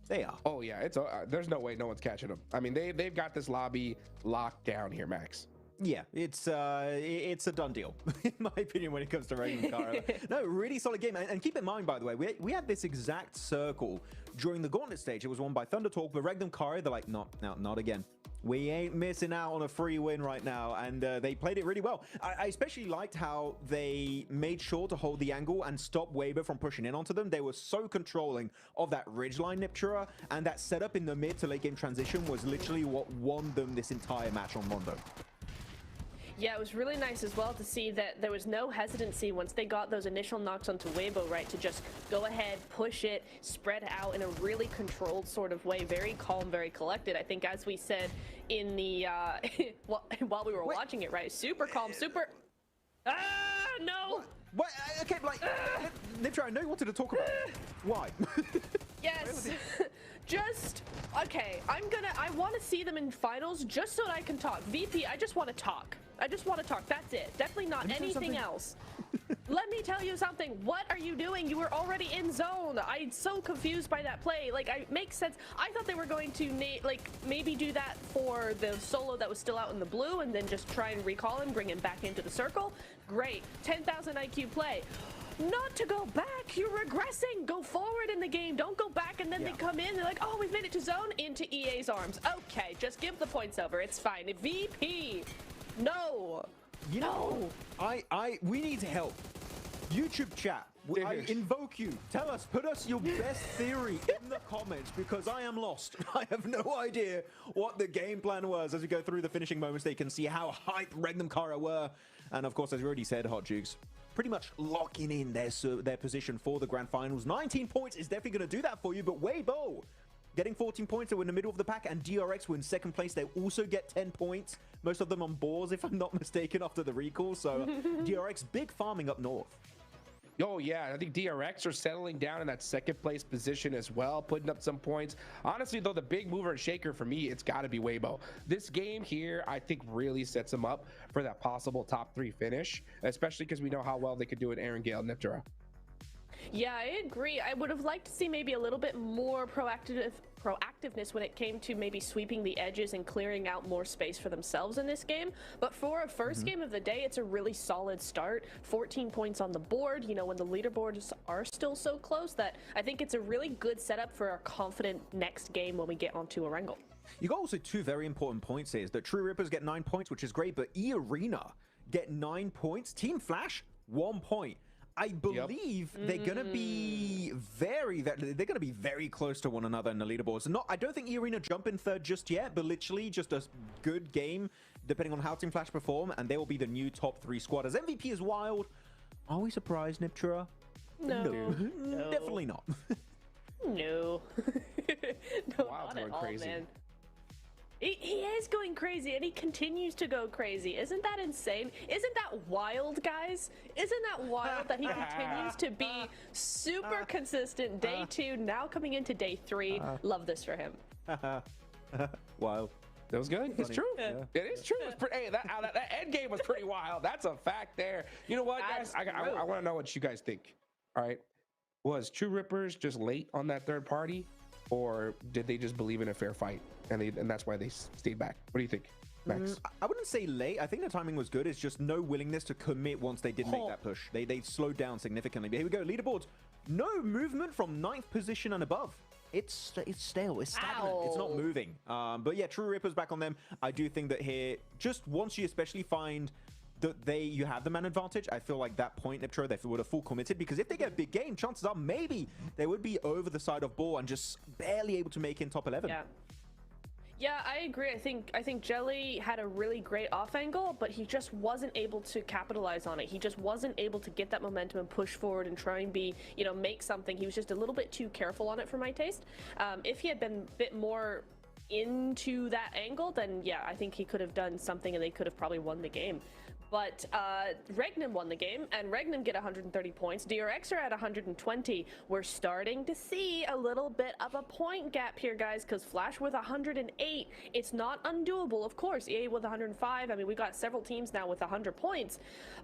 They are.
Oh yeah, it's there's no way no one's catching them. I mean, they've got this lobby locked down here, Max.
Yeah, it's a done deal, in my opinion, when it comes to Regnum Kaya. No, really solid game. And keep in mind, by the way, we had this exact circle during the Gauntlet stage. It was won by Thunder Talk, but Regnum Kaya, they're like, no, not again. We ain't missing out on a free win right now, and they played it really well. I especially liked how they made sure to hold the angle and stop Weber from pushing in onto them. They were so controlling of that ridgeline Niptura, and that setup in the mid to late game transition was literally what won them this entire match on Rondo.
Yeah, it was really nice as well to see that there was no hesitancy once they got those initial knocks onto Weibo, right, to just go ahead, push it, spread out in a really controlled sort of way, very calm, very collected. I think as we said in the, while we were watching it, right, super calm, super... no!
What? Okay, like, Niptra, I know you wanted to talk about it. Why?
Yes. Just, okay, I want to see them in finals just so that I can talk. VP, I just want to talk. I just want to talk. That's it. Definitely not anything else. Let me tell you something. What are you doing? You were already in zone. I'm so confused by that play. Like, it makes sense. I thought they were going to maybe do that for the solo that was still out in the blue and then just try and recall him, bring him back into the circle. Great. 10,000 IQ play. Not to go back. You're regressing. Go forward in the game. Don't go back and then they come in. They're like, oh, we've made it to zone. Into EA's arms. Okay, just give the points over. It's fine. VP. No.
No. We need help. YouTube chat. I invoke you. Tell us, put us your best theory in the comments because I am lost. I have no idea what the game plan was as we go through the finishing moments. They can see how hype Regnum Kara were. And of course, as we already said, Hot Jukes pretty much locking in their position for the grand finals. 19 points is definitely going to do that for you, but Weibo getting 14 points, they're in the middle of the pack, and DRX were in second place. They also get 10 points, most of them on boars, if I'm not mistaken, after the recall. So DRX, big farming up north.
Oh, yeah. I think DRX are settling down in that second place position as well, putting up some points. Honestly, though, the big mover and shaker for me, it's got to be Weibo. This game here, I think, really sets them up for that possible top 3 finish, especially because we know how well they could do it Aaron Gale and Niptera.
Yeah, I agree. I would have liked to see maybe a little bit more proactiveness when it came to maybe sweeping the edges and clearing out more space for themselves in this game. But for a first game of the day, it's a really solid start. 14 points on the board, you know, when the leaderboards are still so close, that I think it's a really good setup for a confident next game when we get onto Erangel.
You got also 2 very important points here. Is that True Rippers get 9 points, which is great, but E-Arena get 9 points. Team Flash, 1 point. I believe they're gonna be very close to one another in the leaderboards. I don't think E-Arena jump in third just yet, but literally just a good game, depending on how Team Flash perform, and they will be the new top 3 squad. As MVP is wild. Are we surprised, Niptera?
No.
Definitely not.
No. No,
Wild's
not at
going
all,
crazy.
man. He is going crazy, and he continues to go crazy. Isn't that insane? Isn't that wild, guys? Isn't that wild that he continues to be super consistent day 2, now coming into day 3? Love this for him.
Wild.
That was good. It's
Funny.
true.
Yeah.
It is true. Hey, that end game was pretty wild. That's a fact there. You know what, guys? I want to know what you guys think. All right. Was True Rippers just late on that third party, or did they just believe in a fair fight and that's why they stayed back? What do you think, Max?
I wouldn't say late. I think the timing was good. It's just no willingness to commit once they did make that push. They slowed down significantly. But here we go. Leaderboards. No movement from 9th position and above. It's stale. It's stagnant. Ow. It's not moving. But yeah, True Rippers back on them. I do think that here, just once you especially find that you have the man advantage, I feel like that point, Niptera, they would have full committed, because if they get a big game, chances are maybe they would be over the side of ball and just barely able to make in top 11.
Yeah, I agree. I think Jelly had a really great off angle, but he just wasn't able to capitalize on it. He just wasn't able to get that momentum and push forward and try and be, you know, make something. He was just a little bit too careful on it for my taste. If he had been a bit more into that angle, then yeah, I think he could have done something and they could have probably won the game. But Regnum won the game, and Regnum get 130 points. DRX are at 120. We're starting to see a little bit of a point gap here, guys, because Flash with 108, it's not undoable. Of course, EA with 105. I mean, we got several teams now with 100 points,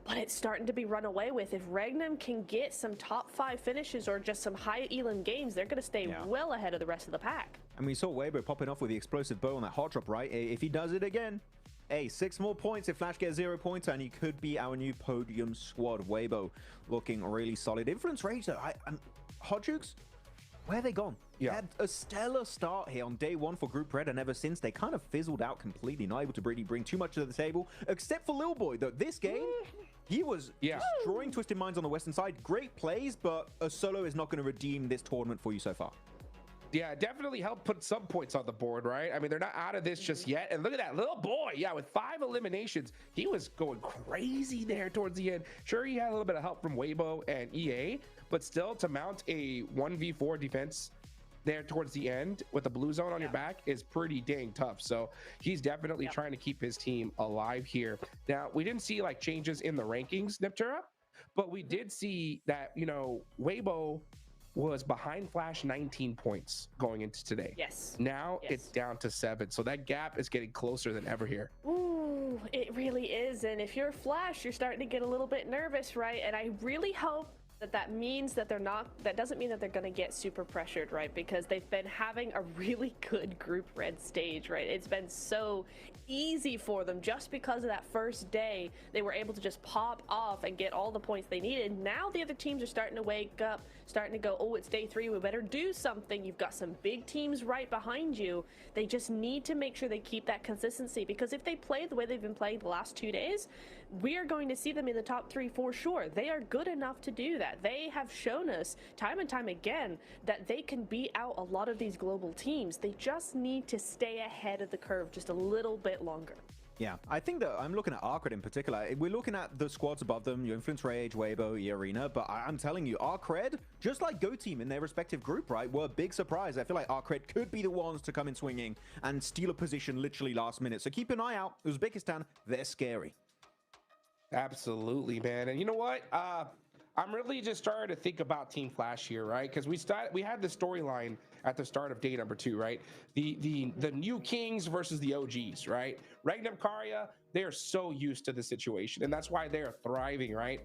but it's starting to be run away with. If Regnum can get some top 5 finishes or just some high elim games, they're going to stay well ahead of the rest of the pack.
And we saw Weibo popping off with the explosive bow on that hot drop, right? If he does it again, hey, 6 more points if Flash gets 0 points, and he could be our new podium squad. Weibo looking really solid. Influence Rage, though, Hot Jukes, where are they gone? They had a stellar start here on day 1 for Group Red, and ever since, they kind of fizzled out completely, not able to really bring too much to the table, except for Lil Boy, though. This game, he was destroying Twisted Minds on the western side. Great plays, but a solo is not going to redeem this tournament for you so far.
Yeah, definitely helped put some points on the board, right? I mean, they're not out of this just yet. And look at that little boy. Yeah, with 5 eliminations, he was going crazy there towards the end. Sure, he had a little bit of help from Weibo and EA, but still to mount a 1v4 defense there towards the end with the blue zone on your back is pretty dang tough. So he's definitely trying to keep his team alive here. Now, we didn't see like changes in the rankings, Niptera, but we did see that, you know, Weibo was behind Flash 19 points going into today.
Yes.
Now it's down to 7. So that gap is getting closer than ever here.
Ooh, Ooh, it really is. And if you're Flash, you're starting to get a little bit nervous, right? And I really hope that means that they're not, that doesn't mean that they're going to get super pressured, right? Because they've been having a really good group red stage, right? It's been so easy for them just because of that first day. They were able to just pop off and get all the points they needed. Now the other teams are starting to wake up, starting to go, oh, it's day 3, we better do something. You've got some big teams right behind you. They just need to make sure they keep that consistency, because if they play the way they've been playing the last 2 days, we are going to see them in the top 3 for sure. They are good enough to do that. They have shown us time and time again that they can beat out a lot of these global teams. They just need to stay ahead of the curve just a little bit longer.
Yeah, I think that I'm looking at Arcred in particular. We're looking at the squads above them, your Influence Rage, Weibo, E-Arena, but I'm telling you, Arcred, just like Go Team in their respective group, right, were a big surprise. I feel like Arcred could be the ones to come in swinging and steal a position literally last minute. So keep an eye out. Uzbekistan, they're scary.
Absolutely, man. And you know what? I'm really just starting to think about Team Flash here, right? Because we had the storyline at the start of day number 2, right? The new Kings versus the OGs, right? Regnum Karya, they are so used to the situation, and that's why they are thriving, right?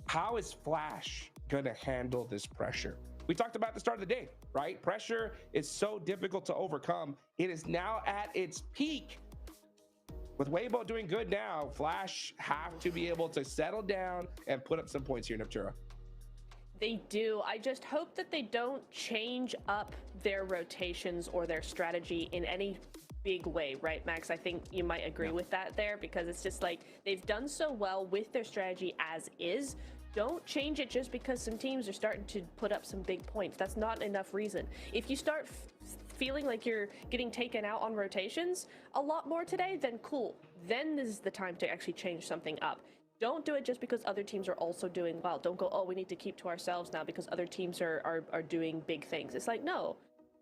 How is Flash gonna handle this pressure? We talked about at the start of the day, right? Pressure is so difficult to overcome. It is now at its peak. With Weibo doing good now, Flash have to be able to settle down and put up some points here, Neptura.
They do. I just hope that they don't change up their rotations or their strategy in any big way, right, Max? I think you might agree with that there, because it's just like they've done so well with their strategy as is. Don't change it just because some teams are starting to put up some big points. That's not enough reason. If you start feeling like you're getting taken out on rotations a lot more today, then cool. Then this is the time to actually change something up. Don't do it just because other teams are also doing well. Don't go, oh, we need to keep to ourselves now because other teams are doing big things. It's like, no.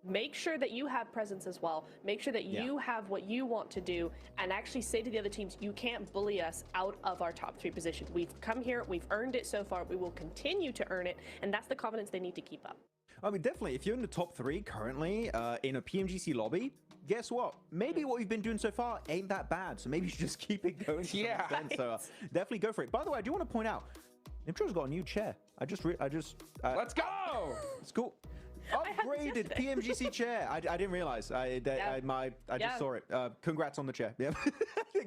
Make sure that you have presence as well. Make sure that you have what you want to do, and actually say to the other teams, you can't bully us out of our top 3 position. We've come here, we've earned it so far, we will continue to earn it, and that's the confidence they need to keep up.
I mean, definitely, if you're in the top 3 currently in a PMGC lobby, guess what? Maybe what we've been doing so far ain't that bad, so maybe you should just keep it going to some extent. So definitely go for it. By the way, I do want to point out, Nimtro's got a new chair.
Let's go!
It's cool. Upgraded PMGC chair. I didn't realize. I just saw it. Congrats on the chair. Yeah.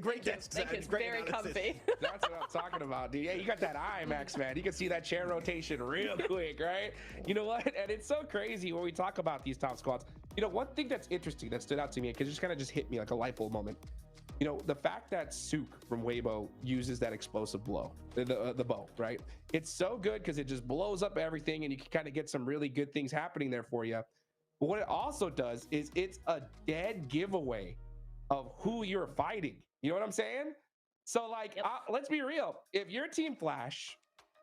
Great desk.
It's very comfy.
That's what I'm talking about, dude. Yeah, you got that IMAX, man. You can see that chair rotation real quick, right? You know what? And it's so crazy when we talk about these top squads. You know, one thing that's interesting that stood out to me, because it just kind of just hit me like a light bulb moment. You know, the fact that Sook from Weibo uses that explosive blow, the bow, right? It's so good because it just blows up everything, and you can kind of get some really good things happening there for you. But what it also does is it's a dead giveaway of who you're fighting. You know what I'm saying? So, like, let's be real. If your Team Flash,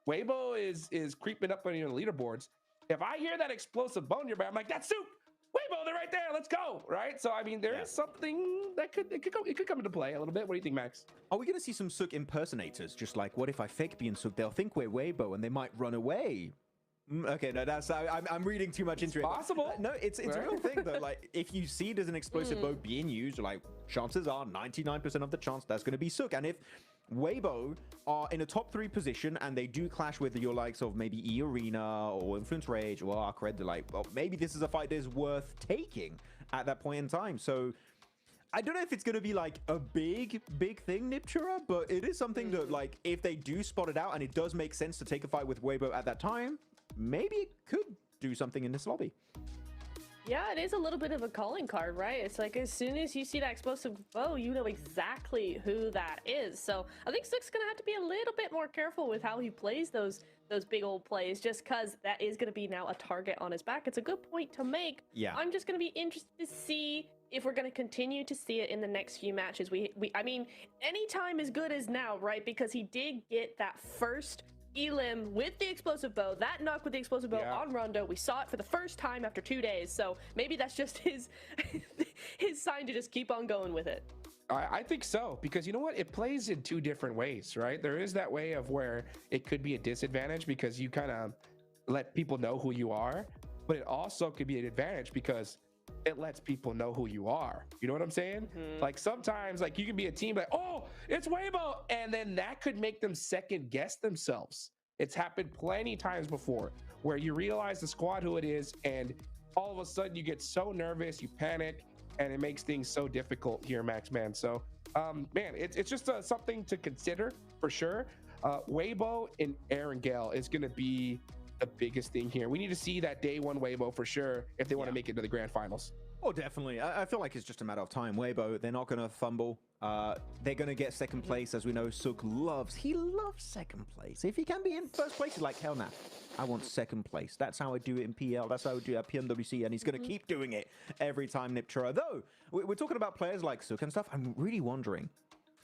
Weibo is creeping up on your leaderboards. If I hear that explosive bow in your back, I'm like, that's Sook. Weibo, they're right there. Let's go. Right. So, I mean, there is something that could come into play a little bit. What do you think, Max?
Are we going to see some Sook impersonators? Just like, what if I fake being Sook? They'll think we're Weibo and they might run away. Okay, no, that's I'm reading too much into it.
Possible.
No, it's a real thing though. Like, if you see there's an explosive bow being used, like, chances are 99% of the chance that's going to be Sook. And if Weibo are in a top 3 position and they do clash with your likes of maybe E-Arena or Influence Rage or Arcred, they're like, well, maybe this is a fight that's worth taking at that point in time. So I don't know if it's going to be like a big thing, Niptura, but it is something that, like, if they do spot it out and it does make sense to take a fight with Weibo at that time, maybe it could do something in this lobby.
Yeah, it is a little bit of a calling card, right? It's like as soon as you see that explosive bow, you know exactly who that is. So I think Sook's gonna have to be a little bit more careful with how he plays those big old plays, just because that is gonna be now a target on his back. It's a good point to make.
Yeah.
I'm just gonna be interested to see if we're gonna continue to see it in the next few matches. I mean, any time is good as now, right? Because he did get that first Elim with the explosive bow, that knock with the explosive bow on Rondo. We saw it for the first time after 2 days, so maybe that's just his sign to just keep on going with it.
I think so, because you know what? It plays in 2 different ways, right? There is that way of where it could be a disadvantage because you kind of let people know who you are, but it also could be an advantage because it lets people know who you are. You know what I'm saying? Like sometimes like you can be a team like, oh, it's Weibo, and then that could make them second guess themselves. It's happened plenty times before where you realize the squad who it is, and all of a sudden you get so nervous, you panic, and it makes things so difficult here, Max Man. So man, it's just something to consider for sure. Weibo and Aaron Gale is going to be the biggest thing here. We need to see that day one Weibo for sure if they want to make it to the grand finals.
Oh, definitely. I feel like it's just a matter of time. Weibo, they're not going to fumble. They're going to get second place, as we know Suk loves. He loves second place. If he can be in first place, he's like, hell nah, I want second place. That's how I do it in PL. That's how I do it at PMWC, and he's going to keep doing it every time Niptura. Though, we're talking about players like Suk and stuff. I'm really wondering,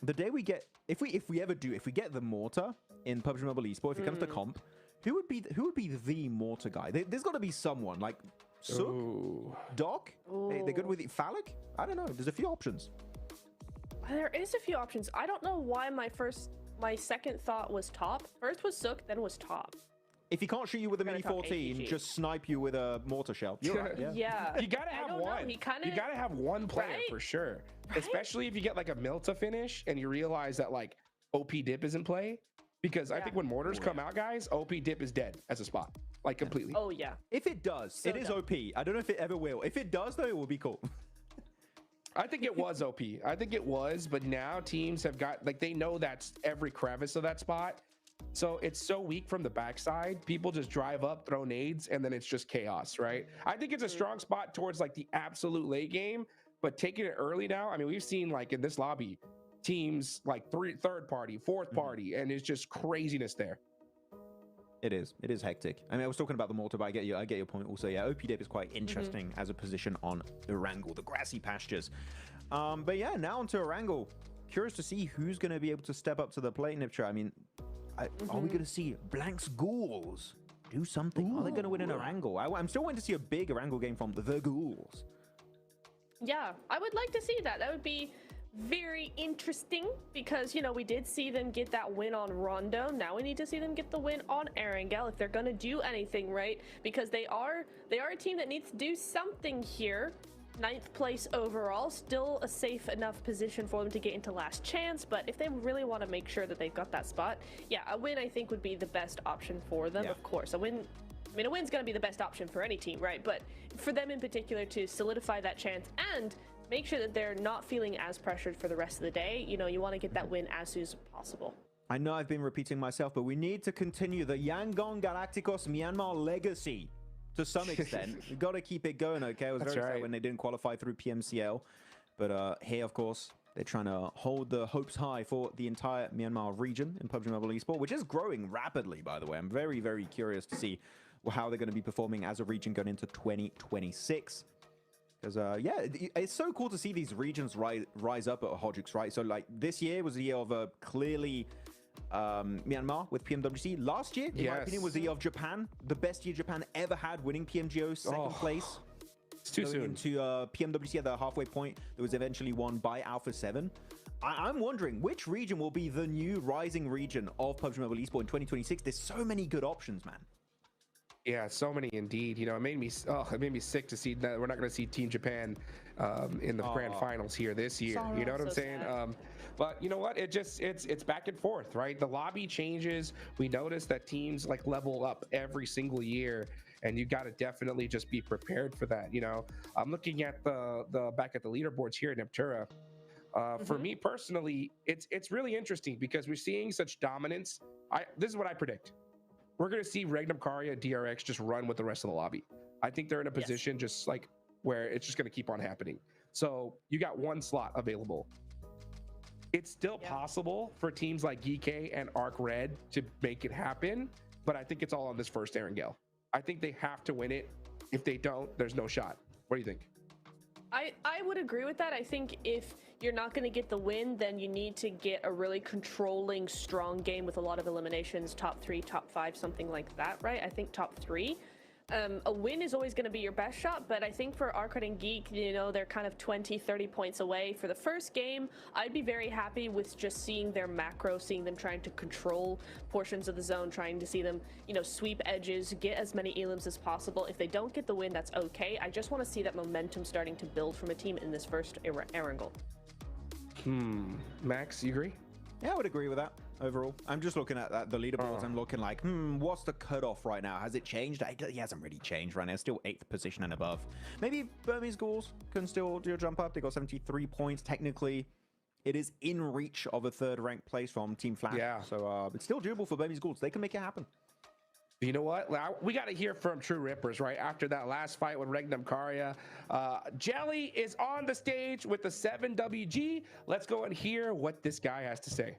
the day we get, if we get the Mortar in PUBG Mobile Esport, if it comes to comp, who would be the Mortar guy? There's got to be someone like Suk, Doc. They're good with it. Phallic? I don't know. There's a few options.
There is a few options. I don't know why my second thought was Top. First was Suk, then was Top.
If he can't shoot you with a Mini 14, just snipe you with a mortar shell. You're right,
yeah.
You gotta have one. You gotta have one player for sure. Right? Especially if you get like a Milta finish and you realize that like OP Dip is in play. Because I think when mortars come out, guys, OP Dip is dead as a spot. Like completely.
Oh yeah.
If it does, so it is OP. I don't know if it ever will. If it does though, it will be cool.
I think it was OP. I think it was, but now teams have got like they know that's every crevice of that spot. So it's so weak from the backside. People just drive up, throw nades, and then it's just chaos, right? I think it's a strong spot towards like the absolute late game, but taking it early now. I mean, we've seen like in this lobby, teams like third party, fourth party, and it's just craziness there.
It is hectic. I mean, I was talking about the mortar, but I get your point also. Yeah, OP Dip is quite interesting as a position on Erangel, the grassy pastures. But yeah, now onto Erangel. Curious to see who's going to be able to step up to the plate, Niptra. I mean, are we going to see Blank's Ghouls do something? Are they going to win an Erangel? I'm still waiting to see a big Erangel game from the Ghouls.
Yeah, I would like to see that. That would be very interesting because, you know, we did see them get that win on Rondo. Now we need to see them get the win on Erangel if they're going to do anything, right? Because they are a team that needs to do something here. 9th place overall, still a safe enough position for them to get into last chance, but if they really want to make sure that they've got that spot, yeah, a win I think would be the best option for them. Of course, a win's going to be the best option for any team, right? But for them in particular to solidify that chance and make sure that they're not feeling as pressured for the rest of the day, you know, you want to get that win as soon as possible.
I know I've been repeating myself, but we need to continue the Yangon Galacticos Myanmar legacy to some extent. We've got to keep it going, okay? I was very sad when they didn't qualify through PMCL. But here, of course, they're trying to hold the hopes high for the entire Myanmar region in PUBG Mobile Esport, which is growing rapidly, by the way. I'm very, very curious to see how they're going to be performing as a region going into 2026. Because, yeah, it's so cool to see these regions rise up at Hodgix, right? So, like, this year was the year of clearly Myanmar with PMWC. Last year, in my opinion, was the year of Japan. The best year Japan ever had, winning PMGO second place.
It's too soon.
Into PMWC at the halfway point that was eventually won by Alpha 7. I'm wondering which region will be the new rising region of PUBG Mobile Esport in 2026. There's so many good options, man.
Yeah, so many indeed. You know, it made me sick to see that we're not going to see Team Japan in the grand finals here this year. You know what I'm saying? But you know what? It's back and forth, right? The lobby changes. We notice that teams like level up every single year, and you got to definitely just be prepared for that. You know, I'm looking at the back at the leaderboards here in Niptura. For me personally, it's really interesting because we're seeing such dominance. This is what I predict. We're going to see Regnum Karya, DRX just run with the rest of the lobby. I think they're in a position just like where it's just going to keep on happening. So you got one slot available. It's still possible for teams like GK and Arc Red to make it happen, but I think it's all on this first Erangel. I think they have to win it. If they don't, there's no shot. What do you think?
I would agree with that. I think if you're not going to get the win, then you need to get a really controlling, strong game with a lot of eliminations, top 3, top 5, something like that, right? I think top 3. A win is always going to be your best shot, but I think for Arcade and Geek, you know, they're kind of 20, 30 points away. For the first game, I'd be very happy with just seeing their macro, seeing them trying to control portions of the zone, trying to see them, you know, sweep edges, get as many elims as possible. If they don't get the win, that's okay. I just want to see that momentum starting to build from a team in this first Erangel.
Max, you agree?
Yeah, I would agree with that. Overall, I'm just looking at the leaderboards. I'm looking like, what's the cutoff right now? Has it changed? It hasn't really changed right now. It's still 8th position and above. Maybe Burmese Ghouls can still do a jump up. They got 73 points. Technically, it is in reach of a 3rd ranked place from Team Flash.
Yeah.
So it's still doable for Burmese Ghouls. They can make it happen.
You know what? We got to hear from True Rippers, right? After that last fight with Regnum Karya. Jelly is on the stage with the 7WG. Let's go and hear what this guy has to say.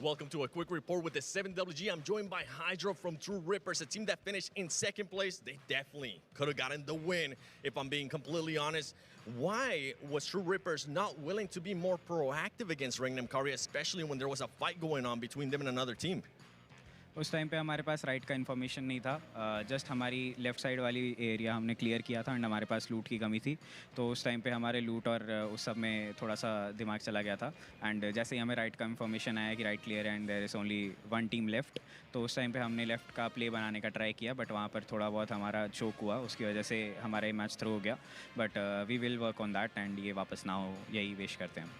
Welcome to a quick report with the 7WG. I'm joined by Hydro from True Rippers, a team that finished in 2nd place. They definitely could have gotten the win, if I'm being completely honest. Why was True Rippers not willing to be more proactive against Regnum Karya, especially when there was a fight going on between them and another team?
उस time पे हमारे पास right का information नहीं था just हमारी left side वाली area हमने clear किया था एंड हमारे पास लूट की कमी थी तो उस टाइम पे हमारे लूट और उस सब में थोड़ा सा दिमाग चला गया था एंड जैसे ही हमें राइट का इन्फॉर्मेशन आया कि राइट क्लियर है and there is only 1 team left तो उस टाइम पे हमने लेफ़्ट का प्ले बनाने का ट्राई किया बट वहाँ पर थोड़ा बहुत हमारा चोक हुआ उसकी वजह से हमारा ये मैच थ्रो हो गया but we will work on that and ये वापस ना हो यही विश करते हैं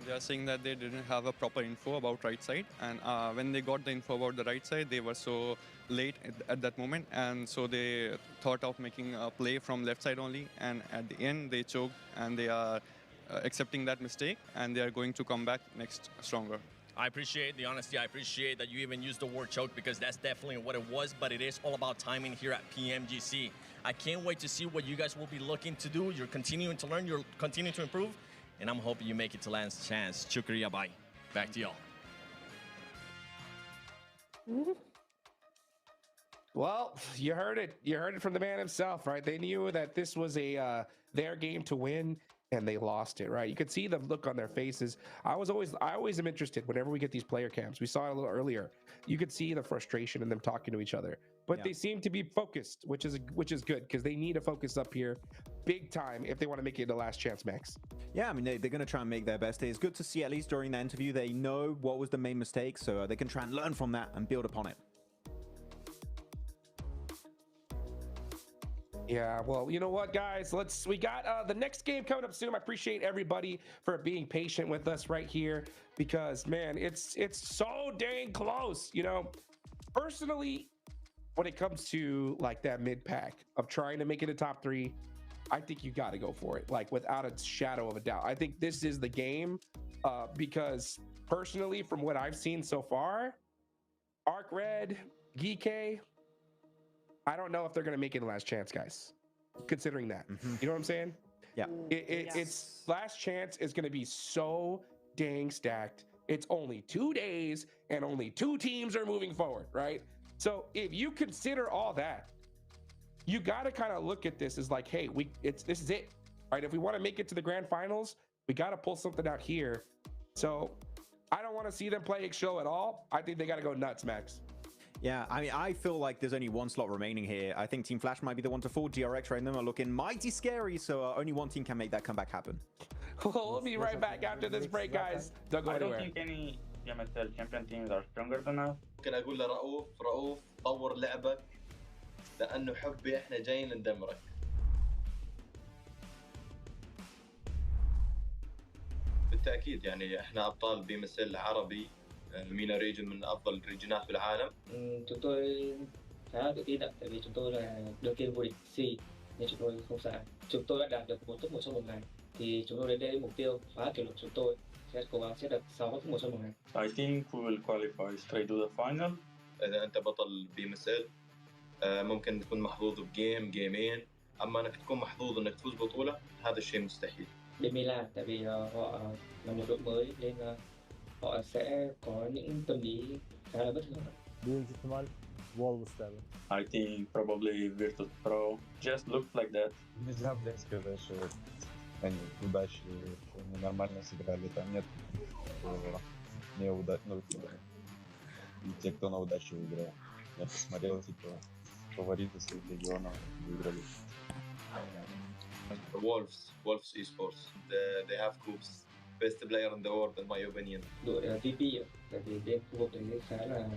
They are saying that they didn't have a proper info about right side, and when they got the info about the right side, they were so late at that moment, and so they thought of making a play from left side only, and at the end they choked, and they are accepting that mistake, and they are going to come back next stronger.
I appreciate the honesty. I appreciate that you even used the word choke because that's definitely what it was, but it is all about timing here at PMGC. I can't wait to see what you guys will be looking to do. You're continuing to learn, you're continuing to improve. And I'm hoping you make it to last chance. Shukriya, bye. Back to y'all.
Well, you heard it. You heard it from the man himself, right? They knew that this was their game to win, and they lost it, right? You could see the look on their faces. I always am interested whenever we get these player camps. We saw it a little earlier. You could see the frustration in them talking to each other, but they seem to be focused, which is good because they need to focus up here big time if they want to make it the last chance, Max.
Yeah, I mean, they're going to try and make their best. It's good to see at least during the interview they know what was the main mistake, so they can try and learn from that and build upon it.
Yeah, well, you know what, guys? We got the next game coming up soon. I appreciate everybody for being patient with us right here because, man, it's so dang close. You know, personally, when it comes to like that mid pack of trying to make it a top 3, I think you got to go for it, like without a shadow of a doubt. I think this is the game because personally, from what I've seen so far, Arc Red, Geek, I don't know if they're going to make it a last chance, guys, considering that. You know what I'm saying?
Yeah.
It's last chance is going to be so dang stacked. It's only 2 days and only 2 teams are moving forward, right? So if you consider all that, you got to kind of look at this as like, hey, this is it, right? If we want to make it to the grand finals, we got to pull something out here. So I don't want to see them play XShow at all. I think they got to go nuts, Max.
Yeah, I mean, I feel like there's only 1 slot remaining here. I think Team Flash might be the one to fall. GRX right now are looking mighty scary, so only 1 team can make that comeback happen.
Well, we'll be right back after this break, guys. Don't go anywhere.
I don't think any PMSL champion teams are stronger than us.
ممكن اقول لرؤوف طور لعبك لانه حبي احنا جايين ندمرك. بالتاكيد يعني احنا ابطال بي ام اس ال عربي المينا ريجن من افضل الريجنات بالعالم.
Chúng tôi khá là tự tin ạ, tại vì chúng tôi là đương kim vô địch C nên chúng tôi không sợ. Chúng tôi đã đạt được 4 top 1 trong một ngày thì chúng tôi đến đây mục tiêu phá kỷ lục chúng tôi sẽ cố gắng sẽ được 6 top 1 trong một ngày.
I think we will qualify straight to the final.
إذا أنت بطل بي ام اس ال ممكن تكون محظوظ بجيم جيمين، أما إنك تكون محظوظ إنك تفوز بطولة هذا الشيء مستحيل.
Bên Milan tại vì họ là một đội mới nên họ sẽ có những tâm lý khá là bất thường.
Büyük ihtimal Wolves derler.
I think probably Virtus Pro just looked like that.
Нельзя, блядь, сказать, что они удачи, что они нормально сыграли. Там нет неудачных. и те, кто на удачу выиграл. Я посмотрел, типа, фавориты своих регионов выиграли.
Wolves Esports. They have Coops. Best player in the world in my opinion.
Đội VP ạ, tại vì đêm khu vực đấy khá là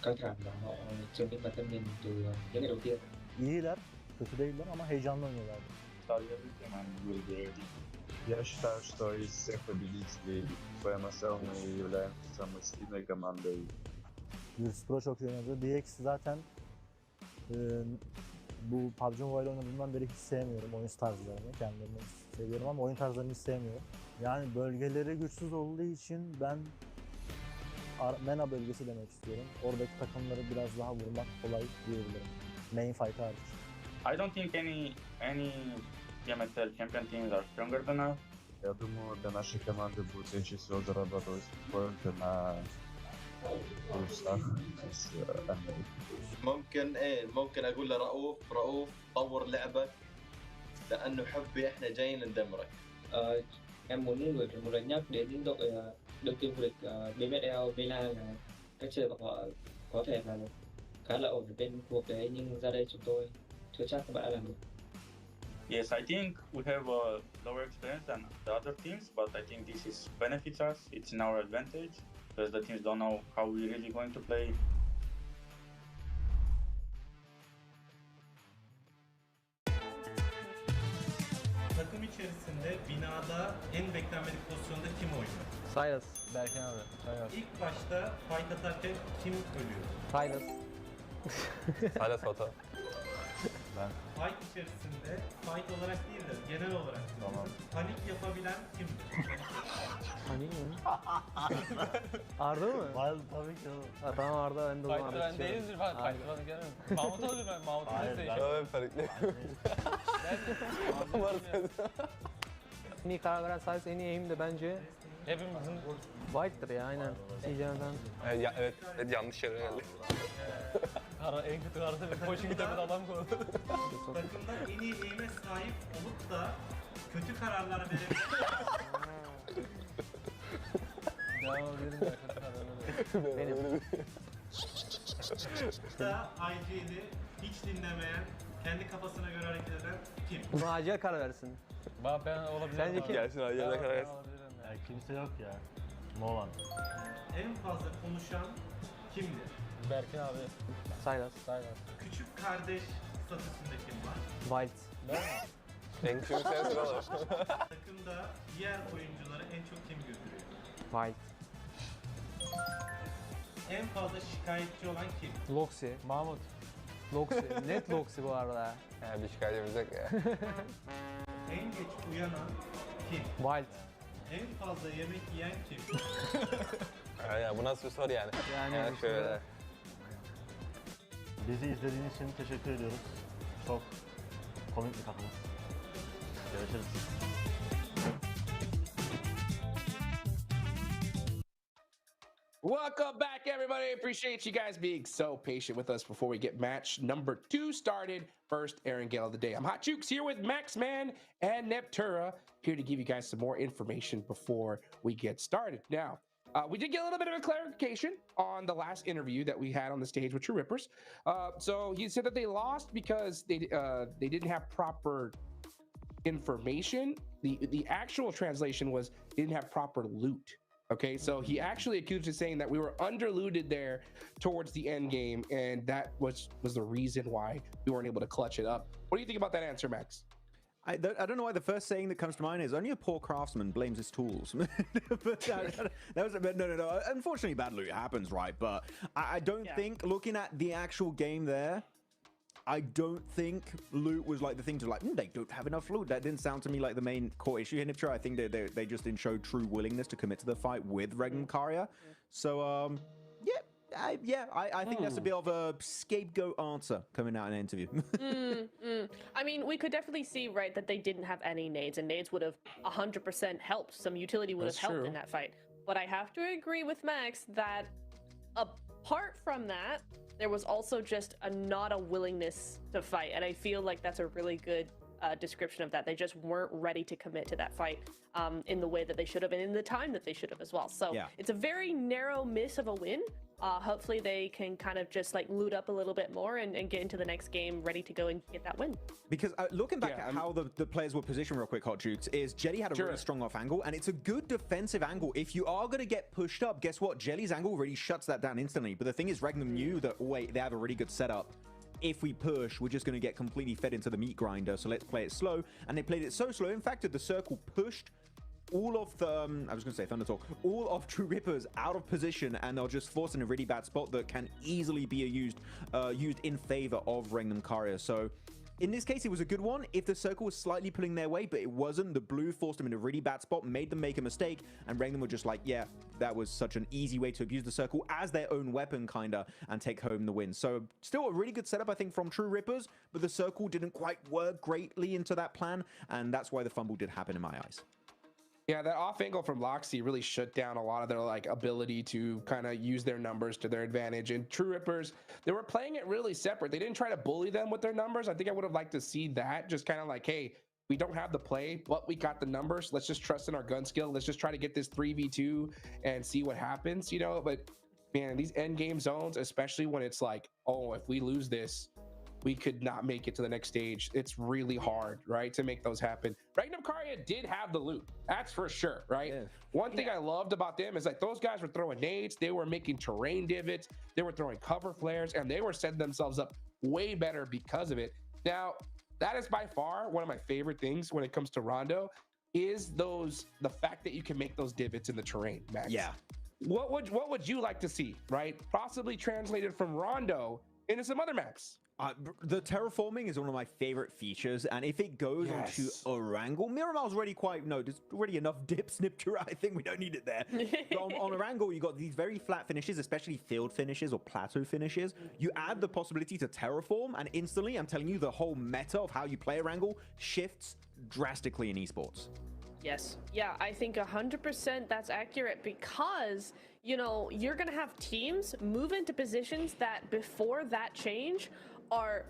căng thẳng và họ chứng minh bản thân mình từ những ngày đầu tiên.
İyiler, kötü değiller ama heyecanlı oynuyorlar.
Я считаю, что из всех победителей PMSL мы являемся самой сильной командой.
Virtus Pro çok iyi oynadı. DX zaten bu PUBG Mobile oynadığımdan beri hiç sevmiyorum oyun tarzlarını. Kendilerini seviyorum ama oyun tarzlarını hiç sevmiyorum. Yani bölgeleri güçsüz olduğu için ben MENA bölgesi demek istiyorum. Oradaki takımları biraz daha vurmak kolay diyebilirim. Main fight hariç.
I don't think any PMSL champion teams are stronger than us.
Я думаю, для нашей команды будет легче всего зарабатывать поинты на плюсах с Америки.
ممكن اقول لرؤوف طور لعبك لانه حبي احنا جايين ندمرك.
Em muốn một lần nhắc đến đội đương kim vô địch BMSL Vela là cách chơi của họ có thể là khá là ổn ở bên khu vực đấy, nhưng ra đây chúng tôi chưa chắc các bạn đã làm được.
Yes, I think we have a lower experience than the other teams, but I think this is benefits us. It's in our advantage because the teams don't know how we're really going to play.
Takım içerisinde binada en beklenmedik pozisyonda kim oynuyor?
Silas, Berkan abi. Silas.
İlk başta fight atarken kim ölüyor?
Silas. Silas hata.
Ben. Fight içerisinde fight olarak değil de genel olarak
Tamam.
panik yapabilen kimdir?
Panik mi? Arda mı? Tabii ki oğlum. Ha, tamam Arda, ben de o zaman Arda
ben değildir falan. Fight'ı bana gelmem. Mahmut olur ben. Mahmut'u deseyim.
Ben panikli.
En iyi karar veren Silas, en iyi aim de bence
Hepimizin
White'dır ya, aynen. CJ'den.
Evet, yanlış yere geldi.
en kötü kararda bir coaching tepede adam koydu.
Takımda en iyi aim'e sahip olup da kötü kararlar verebilen
Devam edelim ya, kötü kararları.
Benim.
da IG'li hiç dinlemeyen, kendi kafasına göre hareket eden kim?
Bunu acil karar versin.
Ben olabilirim.
Sence kim?
Gelsin acele karar versin.
Ya kimse yok ya. No one.
En fazla konuşan kimdir?
Berkin abi.
Silas.
Küçük kardeş statüsünde kim var?
Wild.
Ben mi?
En küçük sensin oğlum.
Takımda diğer oyuncuları en çok kim götürüyor?
Wild.
En fazla şikayetçi olan kim?
Loxi.
Mahmut.
Loxi. Net Loxi bu arada.
Bir şikayetimiz yok ya.
En geç uyanan kim?
Wild.
En fazla yemek yiyen kim?
Ya bu nasıl bir soru yani?
Yani
şöyle.
Bizi izlediğiniz için teşekkür ediyoruz. Çok komik bir takımız. Görüşürüz.
Welcome back, everybody. Appreciate you guys being so patient with us before we get match number 2 started. First Aaron Gale of the day. I'm Hot Jukes here with Maxman and Neptura, here to give you guys some more information before we get started. Now, we did get a little bit of a clarification on the last interview that we had on the stage with True Rippers. So he said that they lost because they didn't have proper information. The actual translation was they didn't have proper loot. Okay, so he actually accused us saying that we were underlooted there towards the end game, and that was the reason why we weren't able to clutch it up. What do you think about that answer, Max?
I don't know why the first saying that comes to mind is only a poor craftsman blames his tools. But no. Unfortunately, bad loot happens, right? But I don't think, looking at the actual game there, I don't think loot was like the thing to like, they don't have enough loot. That didn't sound to me like the main core issue here, Niptra. I think they just didn't show true willingness to commit to the fight with Regnum Karya. So, I think that's a bit of a scapegoat answer coming out in an interview.
I mean, we could definitely see, right, that they didn't have any nades, and nades would have 100% helped. Some utility would have helped in that fight. But I have to agree with Max that apart from that, there was also just not a willingness to fight, and I feel like that's a really good description of that. They just weren't ready to commit to that fight in the way that they should have and in the time that they should have as well. So it's a very narrow miss of a win. Hopefully they can kind of just like loot up a little bit more and get into the next game ready to go and get that win. Because
looking back at how the players were positioned real quick, Hot Jukes, is Jelly had a really strong off angle, and it's a good defensive angle. If you are going to get pushed up, guess what? Jelly's angle really shuts that down instantly. But the thing is, Regnum knew that, wait, they have a really good setup. If we push, we're just going to get completely fed into the meat grinder, so let's play it slow. And they played it so slow. In fact, the circle pushed all of the, I was going to say Thunder Talk, all of True Rippers out of position, and they'll just force in a really bad spot that can easily be used in favor of Regnum Karrier. So in this case, it was a good one. If the circle was slightly pulling their way, but it wasn't, the blue forced them in a really bad spot, made them make a mistake, and Regnum were just like, yeah, that was such an easy way to abuse the circle as their own weapon, kinda, and take home the win. So still a really good setup, I think, from True Rippers, but the circle didn't quite work greatly into that plan, and that's why the fumble did happen in my eyes.
Yeah, that off angle from Loxy really shut down a lot of their like ability to kind of use their numbers to their advantage. And True Rippers, they were playing it really separate. They didn't try to bully them with their numbers. I think I would have liked to see that, just kind of like, hey, we don't have the play, but we got the numbers. Let's just trust in our gun skill. Let's just try to get this 3v2 and see what happens, you know. But man, these end game zones, especially when it's like, oh, if we lose this, we could not make it to the next stage. It's really hard, right, to make those happen. Regnum Karrier did have the loot, that's for sure, right? One thing I loved about them is like those guys were throwing nades, they were making terrain divots, they were throwing cover flares, and they were setting themselves up way better because of it. Now, that is by far one of my favorite things when it comes to Rondo, is the fact that you can make those divots in the terrain, Max.
Yeah.
What would you like to see, right? Possibly translated from Rondo into some other maps.
The terraforming is one of my favorite features, and if it goes onto Orangle, Miramal's already quite, there's already enough dip snipter. I think we don't need it there. But on Orangle, you got these very flat finishes, especially field finishes or plateau finishes. You add the possibility to terraform, and instantly, I'm telling you, the whole meta of how you play Orangle shifts drastically in esports.
Yes. Yeah, I think 100% that's accurate because, you know, you're going to have teams move into positions that before that change are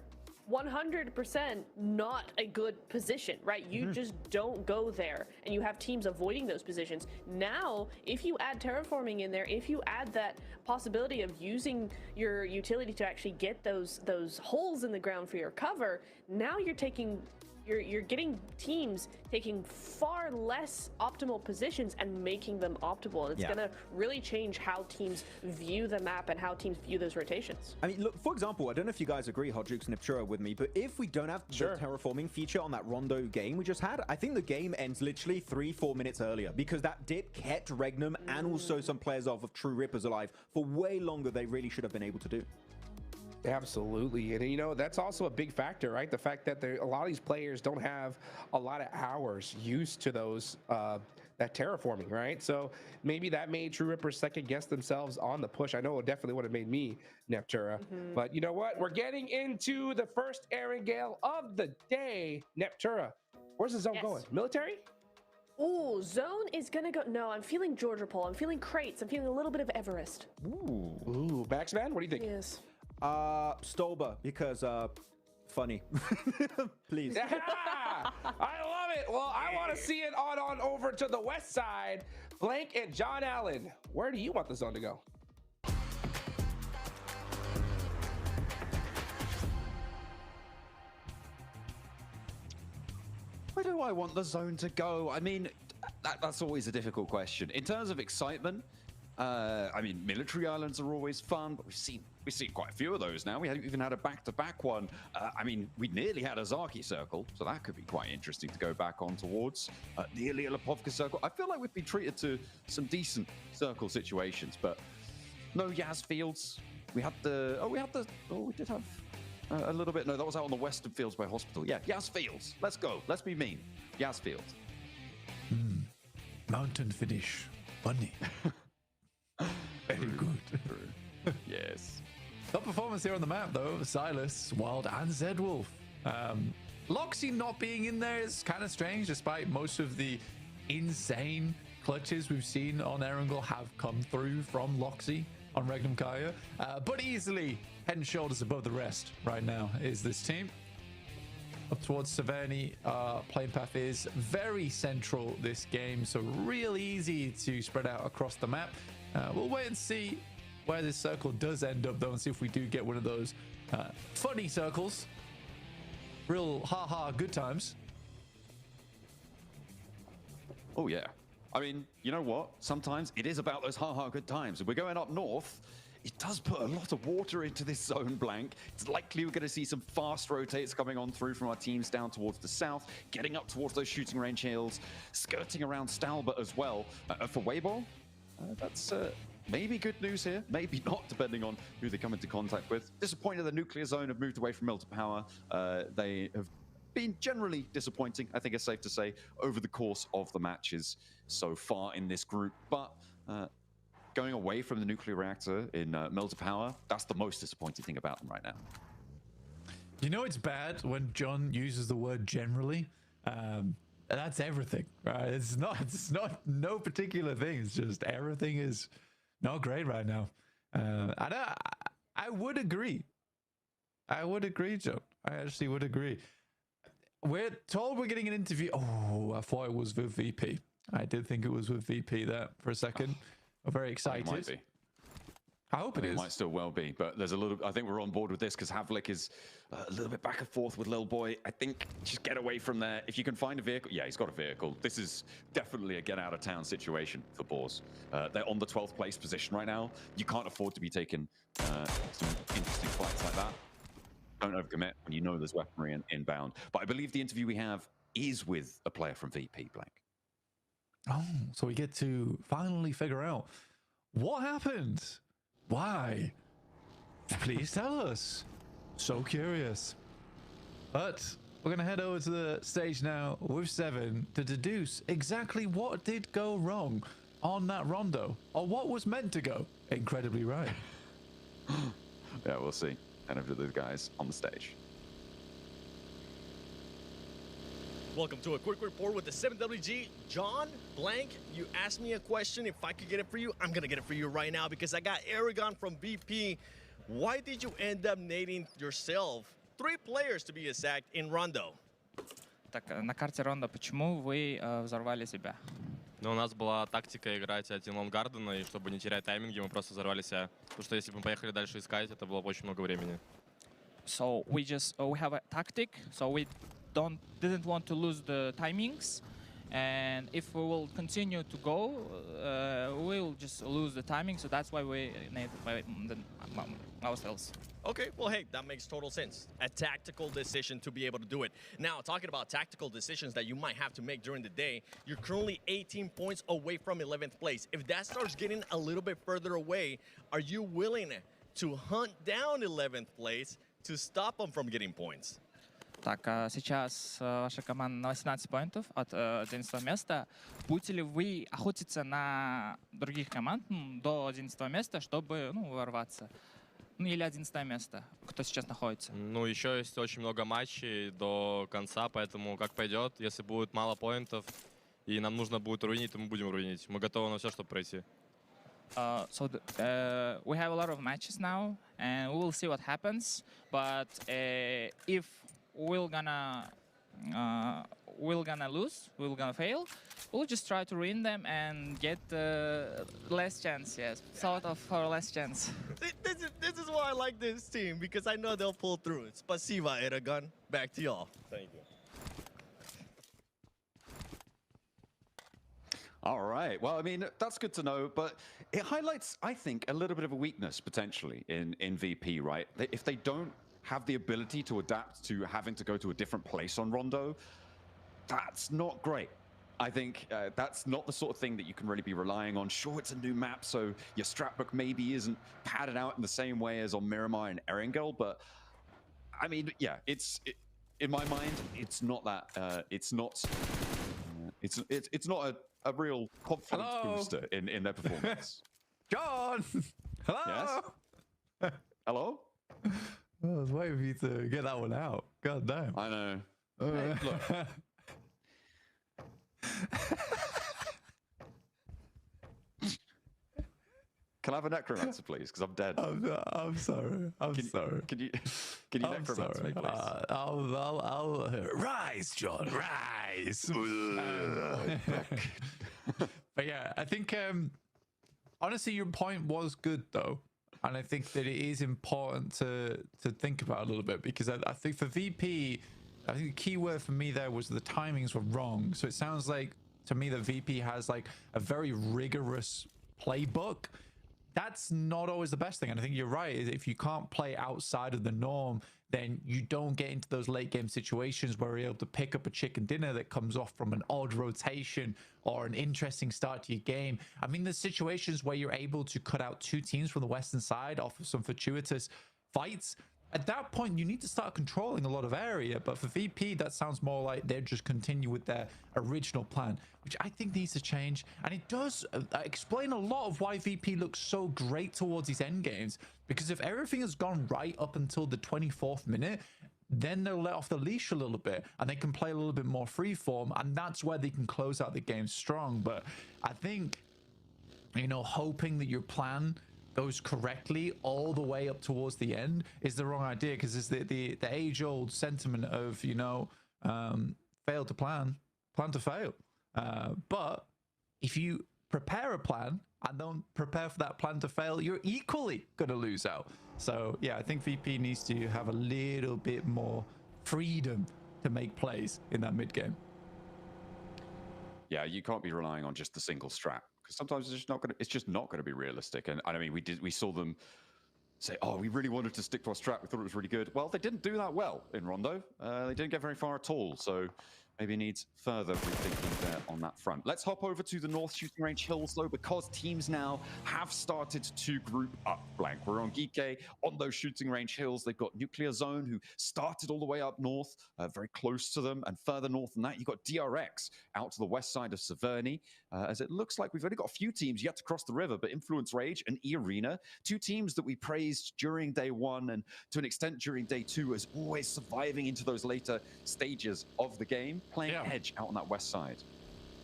100% not a good position, right? You just don't go there, and you have teams avoiding those positions. Now, if you add terraforming in there, if you add that possibility of using your utility to actually get those holes in the ground for your cover, now you're getting teams taking far less optimal positions and making them optimal. And it's going to really change how teams view the map and how teams view those rotations.
I mean, look, for example, I don't know if you guys agree, Hot Jukes and Niptura, with me, but if we don't have the terraforming feature on that Rondo game we just had, I think the game ends literally 3-4 minutes earlier, because that dip kept Regnum and also some players of True Rippers alive for way longer they really should have been able to do.
Absolutely. And, you know, that's also a big factor, right? The fact that a lot of these players don't have a lot of hours used to those, that terraforming, right? So maybe that made True Rippers second guess themselves on the push. I know it definitely would have made me, Neptura. But you know what? We're getting into the first Erangel of the day. Neptura, where's the zone going? Military?
Ooh, zone is gonna go. No, I'm feeling Georgia Pole. I'm feeling crates. I'm feeling a little bit of Everest.
Ooh, Baxman, what do you think?
Yes.
Stolba, because funny. Please.
Yeah, I love it. Well, I want to see it on over to the west side. Blank and John Allen, where do you want the zone to go?
Where do I want the zone to go? I mean, that's always a difficult question. In terms of excitement, I mean, military islands are always fun, but we've seen quite a few of those now. We even had a back-to-back one. I mean, we nearly had a Zaki circle, so that could be quite interesting to go back on towards. Nearly a Lipovka circle. I feel like we've been treated to some decent circle situations, but no Yaz fields. We did have a little bit. No, that was out on the western fields by hospital. Yeah, Yaz fields. Let's go. Let's be mean. Yaz fields.
Mountain finish. Funny. Very good.
Yes.
Top performance here on the map, though. Silas, Wild, and Zedwolf. Loxy not being in there is kind of strange, despite most of the insane clutches we've seen on Erangel have come through from Loxy on Regnum Karrier. But easily head and shoulders above the rest right now is this team. up towards Severny. Playing path is very central this game, so real easy to spread out across the map. We'll wait and see where this circle does end up, though, and see if we do get one of those funny circles. Real ha-ha good times.
Oh, yeah. I mean, you know what? Sometimes it is about those ha-ha good times. If we're going up north, it does put a lot of water into this zone blank. It's likely we're going to see some fast rotates coming on through from our teams down towards the south, getting up towards those shooting range hills, skirting around Stalbert as well. For Weibo, that's maybe good news here, maybe not, depending on who they come into contact with. Disappointed the nuclear zone have moved away from Melter Power. They have been generally disappointing, I think it's safe to say, over the course of the matches so far in this group. But going away from the nuclear reactor in Melter Power, that's the most disappointing thing about them right now.
You know it's bad when John uses the word generally. That's everything, right? It's not no particular thing. It's just everything is not great right now. I would agree. I would agree, John. I actually would agree. We're told we're getting an interview. Oh, I thought it was with VP. I did think it was with VP there for a second. I'm very excited.
It might be.
I hope it is.
It might still well be, but there's a little. I think we're on board with this because Havlik is a little bit back and forth with Lil Boy. I think just get away from there. If you can find a vehicle, yeah, he's got a vehicle. This is definitely a get out of town situation for Boars. They're on the 12th place position right now. You can't afford to be taking some interesting fights like that. Don't overcommit when you know there's weaponry inbound. But I believe the interview we have is with a player from VP, Blank.
Oh, so we get to finally figure out what happened. Why? Please tell us. So curious. But we're going to head over to the stage now with Seven to deduce exactly what did go wrong on that rondo, or what was meant to go incredibly right.
Yeah, we'll see. And over to the guys on the stage.
Welcome to a quick report with the 7WG. John, Blank, you asked me a question. If I could get it for you, I'm going to get it for you right now because I got Aragon from BP. Why did you end up nading yourself? 3 players to be exact in Rondo.
Так, на карте Рондо, почему вы взорвали себя?
Ну, у нас была тактика играть один лонгардена, и чтобы не терять тайминги, мы просто взорвали себя. Потому что если бы мы поехали дальше искать, это было бы очень много времени.
So we have a tactic, so we didn't want to lose the timings, and if we will continue to go, we'll just lose the timing. So that's why we made ourselves.
Okay, well, hey, that makes total sense. A tactical decision to be able to do it. Now, talking about tactical decisions that you might have to make during the day, you're currently 18 points away from 11th place. If that starts getting a little bit further away, are you willing to hunt down 11th place to stop them from getting points?
Так, сейчас ваша команда на 18 поинтов от 11 места. Будете ли вы охотиться на других команд до 11 места, чтобы ворваться? Ну, или 11 место, кто сейчас находится?
Ну, еще есть очень много матчей до конца, поэтому как пойдет. Если будет мало поинтов и нам нужно будет руинить, то мы будем руинить. Мы готовы на все, чтобы пройти.
We have a lot of matches now, and we will see what happens. But if we're gonna lose, we're gonna fail, we'll just try to ruin them and get less chance, yes, sort of for less chance.
This is why I like this team, because I know they'll pull through. Spasiba, Aragon. Back to y'all. Thank you.
All right. Well, I mean, that's good to know, but it highlights, I think, a little bit of a weakness, potentially, in VP, right? If they don't have the ability to adapt to having to go to a different place on Rondo, that's not great. I think that's not the sort of thing that you can really be relying on. Sure, it's a new map, so your strat book maybe isn't padded out in the same way as on Miramar and Erangel, but I mean, yeah, in my mind, it's not that. It's not a real confidence booster in their performance.
John! Hello!
Yes? Hello?
I was waiting for you to get that one out. God damn.
I know. Hey, look. Can I have a necromancer, please? Because I'm dead.
I'm sorry. I'm sorry.
Can you necromancer me, please?
I'll rise, John. Rise. But yeah, I think honestly, your point was good though. And I think that it is important to think about a little bit, because I think for VP, I think the key word for me there was the timings were wrong. So it sounds like to me that VP has like a very rigorous playbook. That's not always the best thing. And I think you're right. If you can't play outside of the norm, then you don't get into those late game situations where you're able to pick up a chicken dinner that comes off from an odd rotation or an interesting start to your game. I mean, there's situations where you're able to cut out two teams from the Western side off of some fortuitous fights. At that point, you need to start controlling a lot of area. But for VP, that sounds more like they're just continue with their original plan, which I think needs to change. And it does explain a lot of why VP looks so great towards these end games. Because if everything has gone right up until the 24th minute, then they'll let off the leash a little bit and they can play a little bit more freeform. And that's where they can close out the game strong. But I think, you know, hoping that your plan goes correctly all the way up towards the end is the wrong idea, because it's the age-old sentiment of, you know, fail to plan to fail. But if you prepare a plan and don't prepare for that plan to fail, you're equally going to lose out. So yeah, I think VP needs to have a little bit more freedom to make plays in that mid game.
Yeah, you can't be relying on just the single strat, because sometimes it's just not going to be realistic. And I mean, we saw them say, oh, we really wanted to stick to our strat, we thought it was really good. Well, they didn't do that well in Rondo. They didn't get very far at all. So maybe needs further rethinking there on that front. Let's hop over to the North Shooting Range Hills, though, because teams now have started to group up. Blank, we're on Geeke on those Shooting Range Hills. They've got Nuclear Zone, who started all the way up north, very close to them, and further north than that, you've got DRX out to the west side of Severny, as it looks like we've only got a few teams yet to cross the river, but Influence Rage and E-Arena, two teams that we praised during day one and to an extent during day two as always surviving into those later stages of the game, playing edge out on that west side.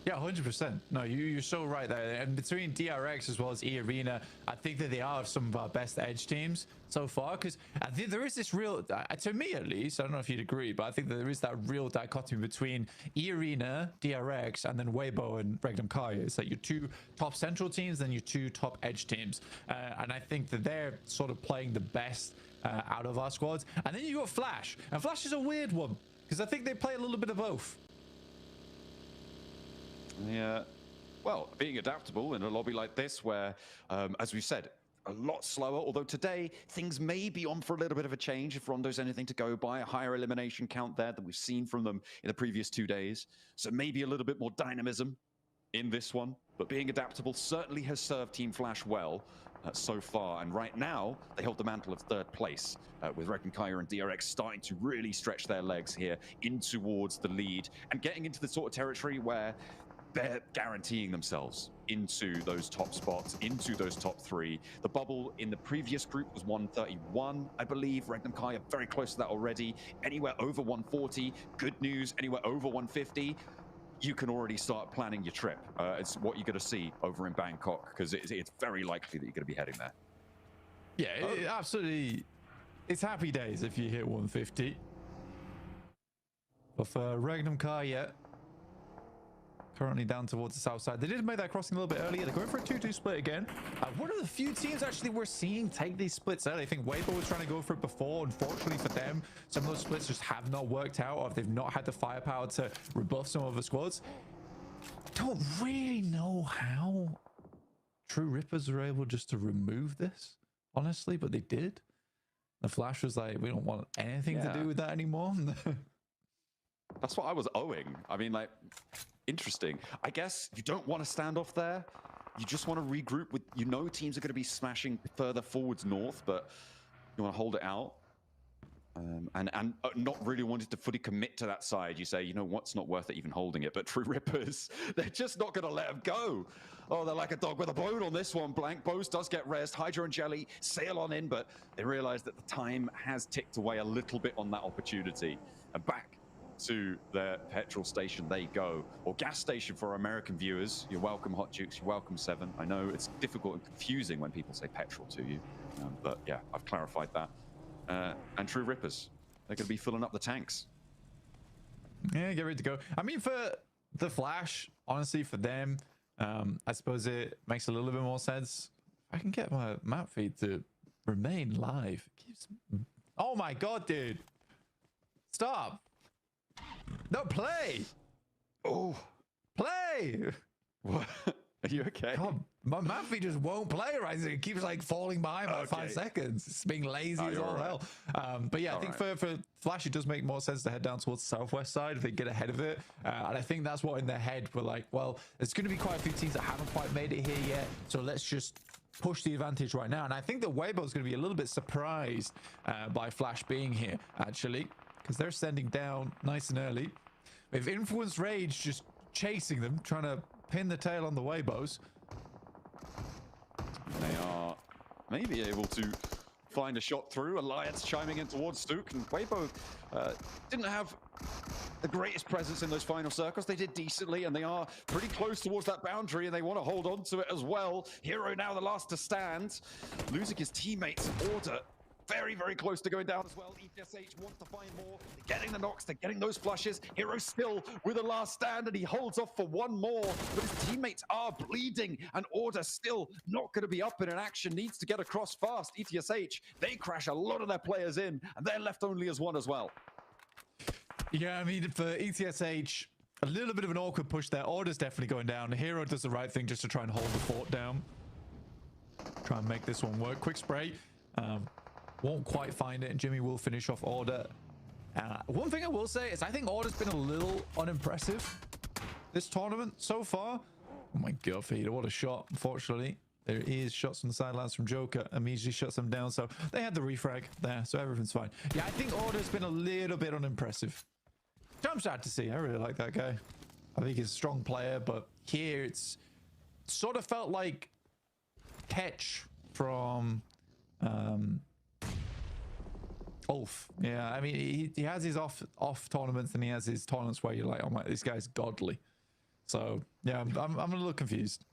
Yeah, 100%. No, you're so right there. And between DRX as well as E-Arena, I think that they are some of our best edge teams so far, because I think there is this real, to me at least, I don't know if you'd agree, but I think that there is that real dichotomy between E-Arena, DRX, and then Weibo and Regnum Kai. It's like your two top central teams, then your two top edge teams. And I think that they're sort of playing the best out of our squads. And then you got Flash. And Flash is a weird one, because I think they play a little bit of both.
Yeah, well, being adaptable in a lobby like this where, as we've said, a lot slower, although today things may be on for a little bit of a change if Rondo's anything to go by, a higher elimination count there than we've seen from them in the previous 2 days. So maybe a little bit more dynamism in this one, but being adaptable certainly has served Team Flash well so far. And right now, they hold the mantle of third place with Regnum Kai and DRX starting to really stretch their legs here in towards the lead and getting into the sort of territory where they're guaranteeing themselves into those top spots, into those top three. The bubble in the previous group was 131, I believe. Regnum Kai are very close to that already. Anywhere over 140, good news. Anywhere over 150, you can already start planning your trip. It's what you're going to see over in Bangkok, because it's very likely that you're going to be heading there.
Yeah, absolutely. It's happy days if you hit 150. But for Regnum Kai, yeah, currently down towards the south side. They did make that crossing a little bit earlier. They're going for a 2-2 split again. One of the few teams actually we're seeing take these splits early. I think Weibo was trying to go for it before. Unfortunately for them, some of those splits just have not worked out, or if they've not had the firepower to rebuff some of the squads. Don't really know how True Rippers were able just to remove this, honestly, but they did. The Flash was like, we don't want anything to do with that anymore.
That's what I was owing. I mean, like, interesting. I guess you don't want to stand off there. You just want to regroup with, you know, teams are going to be smashing further forwards north, but you want to hold it out. And not really wanting to fully commit to that side. You say, you know what's not worth it even holding it. But True Rippers, they're just not going to let them go. Oh, they're like a dog with a bone on this one. Blank. Bose does get rest. Hydra and Jelly sail on in, but they realize that the time has ticked away a little bit on that opportunity. And back to their petrol station they go, or gas station for our American viewers. You're welcome, Hot Jukes. You're welcome, Seven. I know it's difficult and confusing when people say petrol to you, but yeah, I've clarified that. And True Rippers, they're going to be filling up the tanks.
Yeah, get ready to go. I mean, for the Flash, honestly, for them, I suppose it makes a little bit more sense. I can get my map feed to remain live. Oh my god, dude. Stop. No, play.
Oh.
Play.
What? Are you okay?
God, my map feed just won't play right. It keeps like falling behind by 5 seconds. It's being lazy as all hell. But yeah, I think for Flash, it does make more sense to head down towards the southwest side if they get ahead of it. And I think that's what in their head we're like, well, there's going to be quite a few teams that haven't quite made it here yet. So let's just push the advantage right now. And I think that Weibo is going to be a little bit surprised by Flash being here, actually, because they're sending down nice and early. With Influence Rage just chasing them, trying to pin the tail on the Weibos.
They are maybe able to find a shot through. Alliance chiming in towards Stook, and Weibo didn't have the greatest presence in those final circles. They did decently, and they are pretty close towards that boundary, and they want to hold on to it as well. Hero now the last to stand, losing his teammates. Order very, very close to going down as well. ETSH wants to find more. They're getting the knocks, they're getting those flushes. Hero still with a last stand, and he holds off for one more, but his teammates are bleeding, and Order still not going to be up in an action. Needs to get across fast. ETSH, they crash a lot of their players in, and they're left only as one as well.
Yeah, I mean, for ETSH, a little bit of an awkward push there. Order's definitely going down. Hero does the right thing just to try and hold the fort down. Try and make this one work. Quick spray. Won't quite find it, and Jimmy will finish off Order. One thing I will say is I think Order's been a little unimpressive this tournament so far. Oh my god, Feeder, what a shot. Unfortunately, there is shots from the sidelines from Joker. Immediately shuts them down, so they had the refrag there, so everything's fine. Yeah, I think Order's been a little bit unimpressive. Which I'm sad to see. I really like that guy. I think he's a strong player, but here it's sort of felt like Ketch from Ulf. Yeah, I mean, he has his off tournaments, and he has his tournaments where you're like, oh my, this guy's godly. So yeah, I'm a little confused.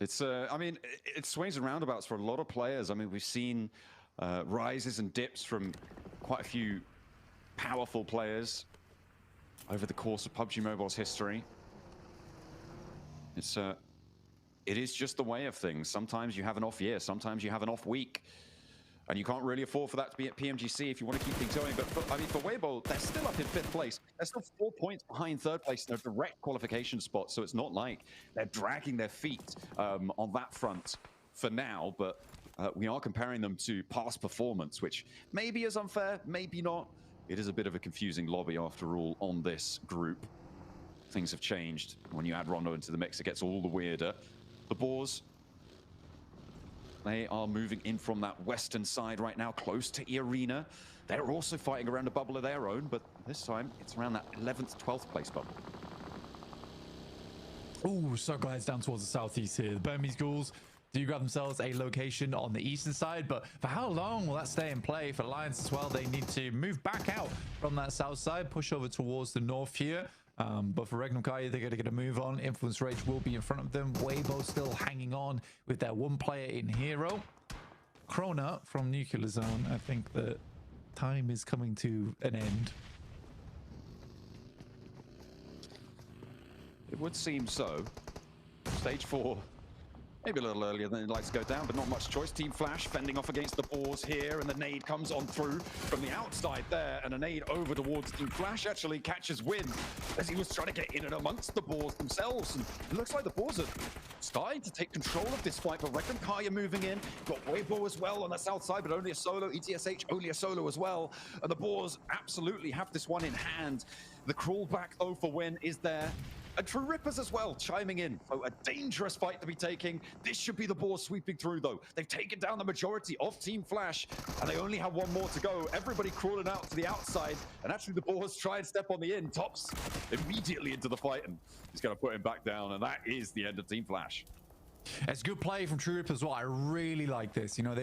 It's I mean, it swings and roundabouts for a lot of players. I mean, we've seen rises and dips from quite a few powerful players over the course of PUBG Mobile's history. It is just the way of things. Sometimes you have an off year, sometimes you have an off week, and you can't really afford for that to be at PMGC if you want to keep things going. But I mean, for Weibo, they're still up in 5th place. They're still 4 points behind 3rd place in a direct qualification spot, so it's not like they're dragging their feet on that front for now, but we are comparing them to past performance, which maybe is unfair, maybe not. It is a bit of a confusing lobby after all on this group. Things have changed. When you add Rondo into the mix, it gets all the weirder. The Boars, they are moving in from that western side right now, close to E Arena. They're also fighting around a bubble of their own, but this time it's around that 11th, 12th place bubble.
Ooh, so guys, down towards the southeast here. The Burmese Ghouls do grab themselves a location on the eastern side, but for how long will that stay in play? For Alliance as well, they need to move back out from that south side, push over towards the north here. But for Regnum Kai, they're going to get a move on. Influence Rage will be in front of them. Weibo still hanging on with their one player in Hero. Krona from Nuclear Zone, I think that time is coming to an end.
It would seem so. Stage 4. Maybe a little earlier than it likes to go down, but not much choice. Team Flash fending off against the Boars here, and the nade comes on through from the outside there, and a nade over towards Team Flash actually catches wind as he was trying to get in and amongst the Boars themselves, and it looks like the Boars are starting to take control of this fight, but Reckon Kaya moving in, got Weibo as well on the south side, but only a solo. ETSH only a solo as well, and the Boars absolutely have this one in hand. The crawl back though for Win is there. And True Rippers as well, chiming in. So a dangerous fight to be taking. This should be the Boars sweeping through, though. They've taken down the majority of Team Flash, and they only have one more to go. Everybody crawling out to the outside, and actually the Boars try and step on the in. Tops immediately into the fight, and he's going to put him back down, and that is the end of Team Flash.
It's good play from True Rip as well. I really like this. You know,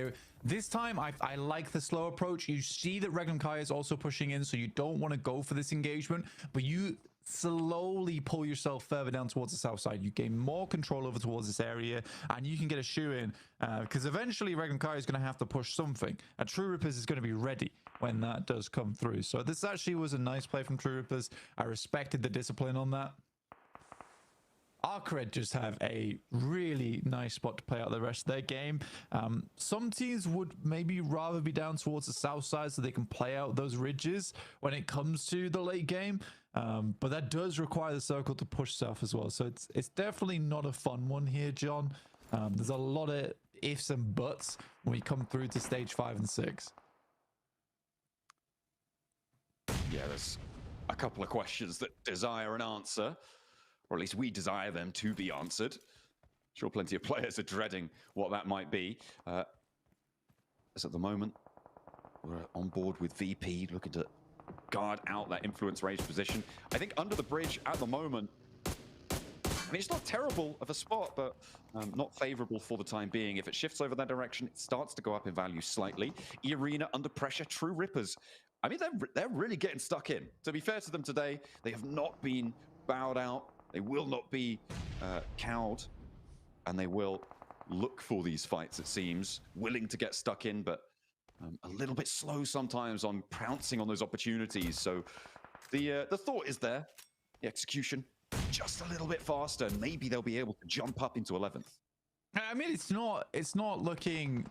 this time I like the slow approach. You see that Regnum Kai is also pushing in, so you don't want to go for this engagement, but you slowly pull yourself further down towards the south side. You gain more control over towards this area, and you can get a shoe in because eventually Regnum Kai is going to have to push something, and True Rippers is going to be ready when that does come through. So this actually was a nice play from True Rippers. I respected the discipline on that. Arcred just have a really nice spot to play out the rest of their game. Some teams would maybe rather be down towards the south side so they can play out those ridges when it comes to the late game. But that does require the circle to push south as well. So it's definitely not a fun one here, John. There's a lot of ifs and buts when we come through to stage 5 and 6.
Yeah, there's a couple of questions that desire an answer. Or at least we desire them to be answered. Sure, plenty of players are dreading what that might be. As at the moment, we're on board with VP, looking to guard out that influence range position. I think under the bridge at the moment, I mean, it's not terrible of a spot, but not favorable for the time being. If it shifts over that direction, it starts to go up in value slightly. E-Arena under pressure, True Rippers. I mean, they're really getting stuck in. To be fair to them today, they have not been bowed out. They will not be cowed, and they will look for these fights, it seems, willing to get stuck in, but a little bit slow sometimes on pouncing on those opportunities. So the thought is there, the execution just a little bit faster, and maybe they'll be able to jump up into 11th.
I mean, it's not looking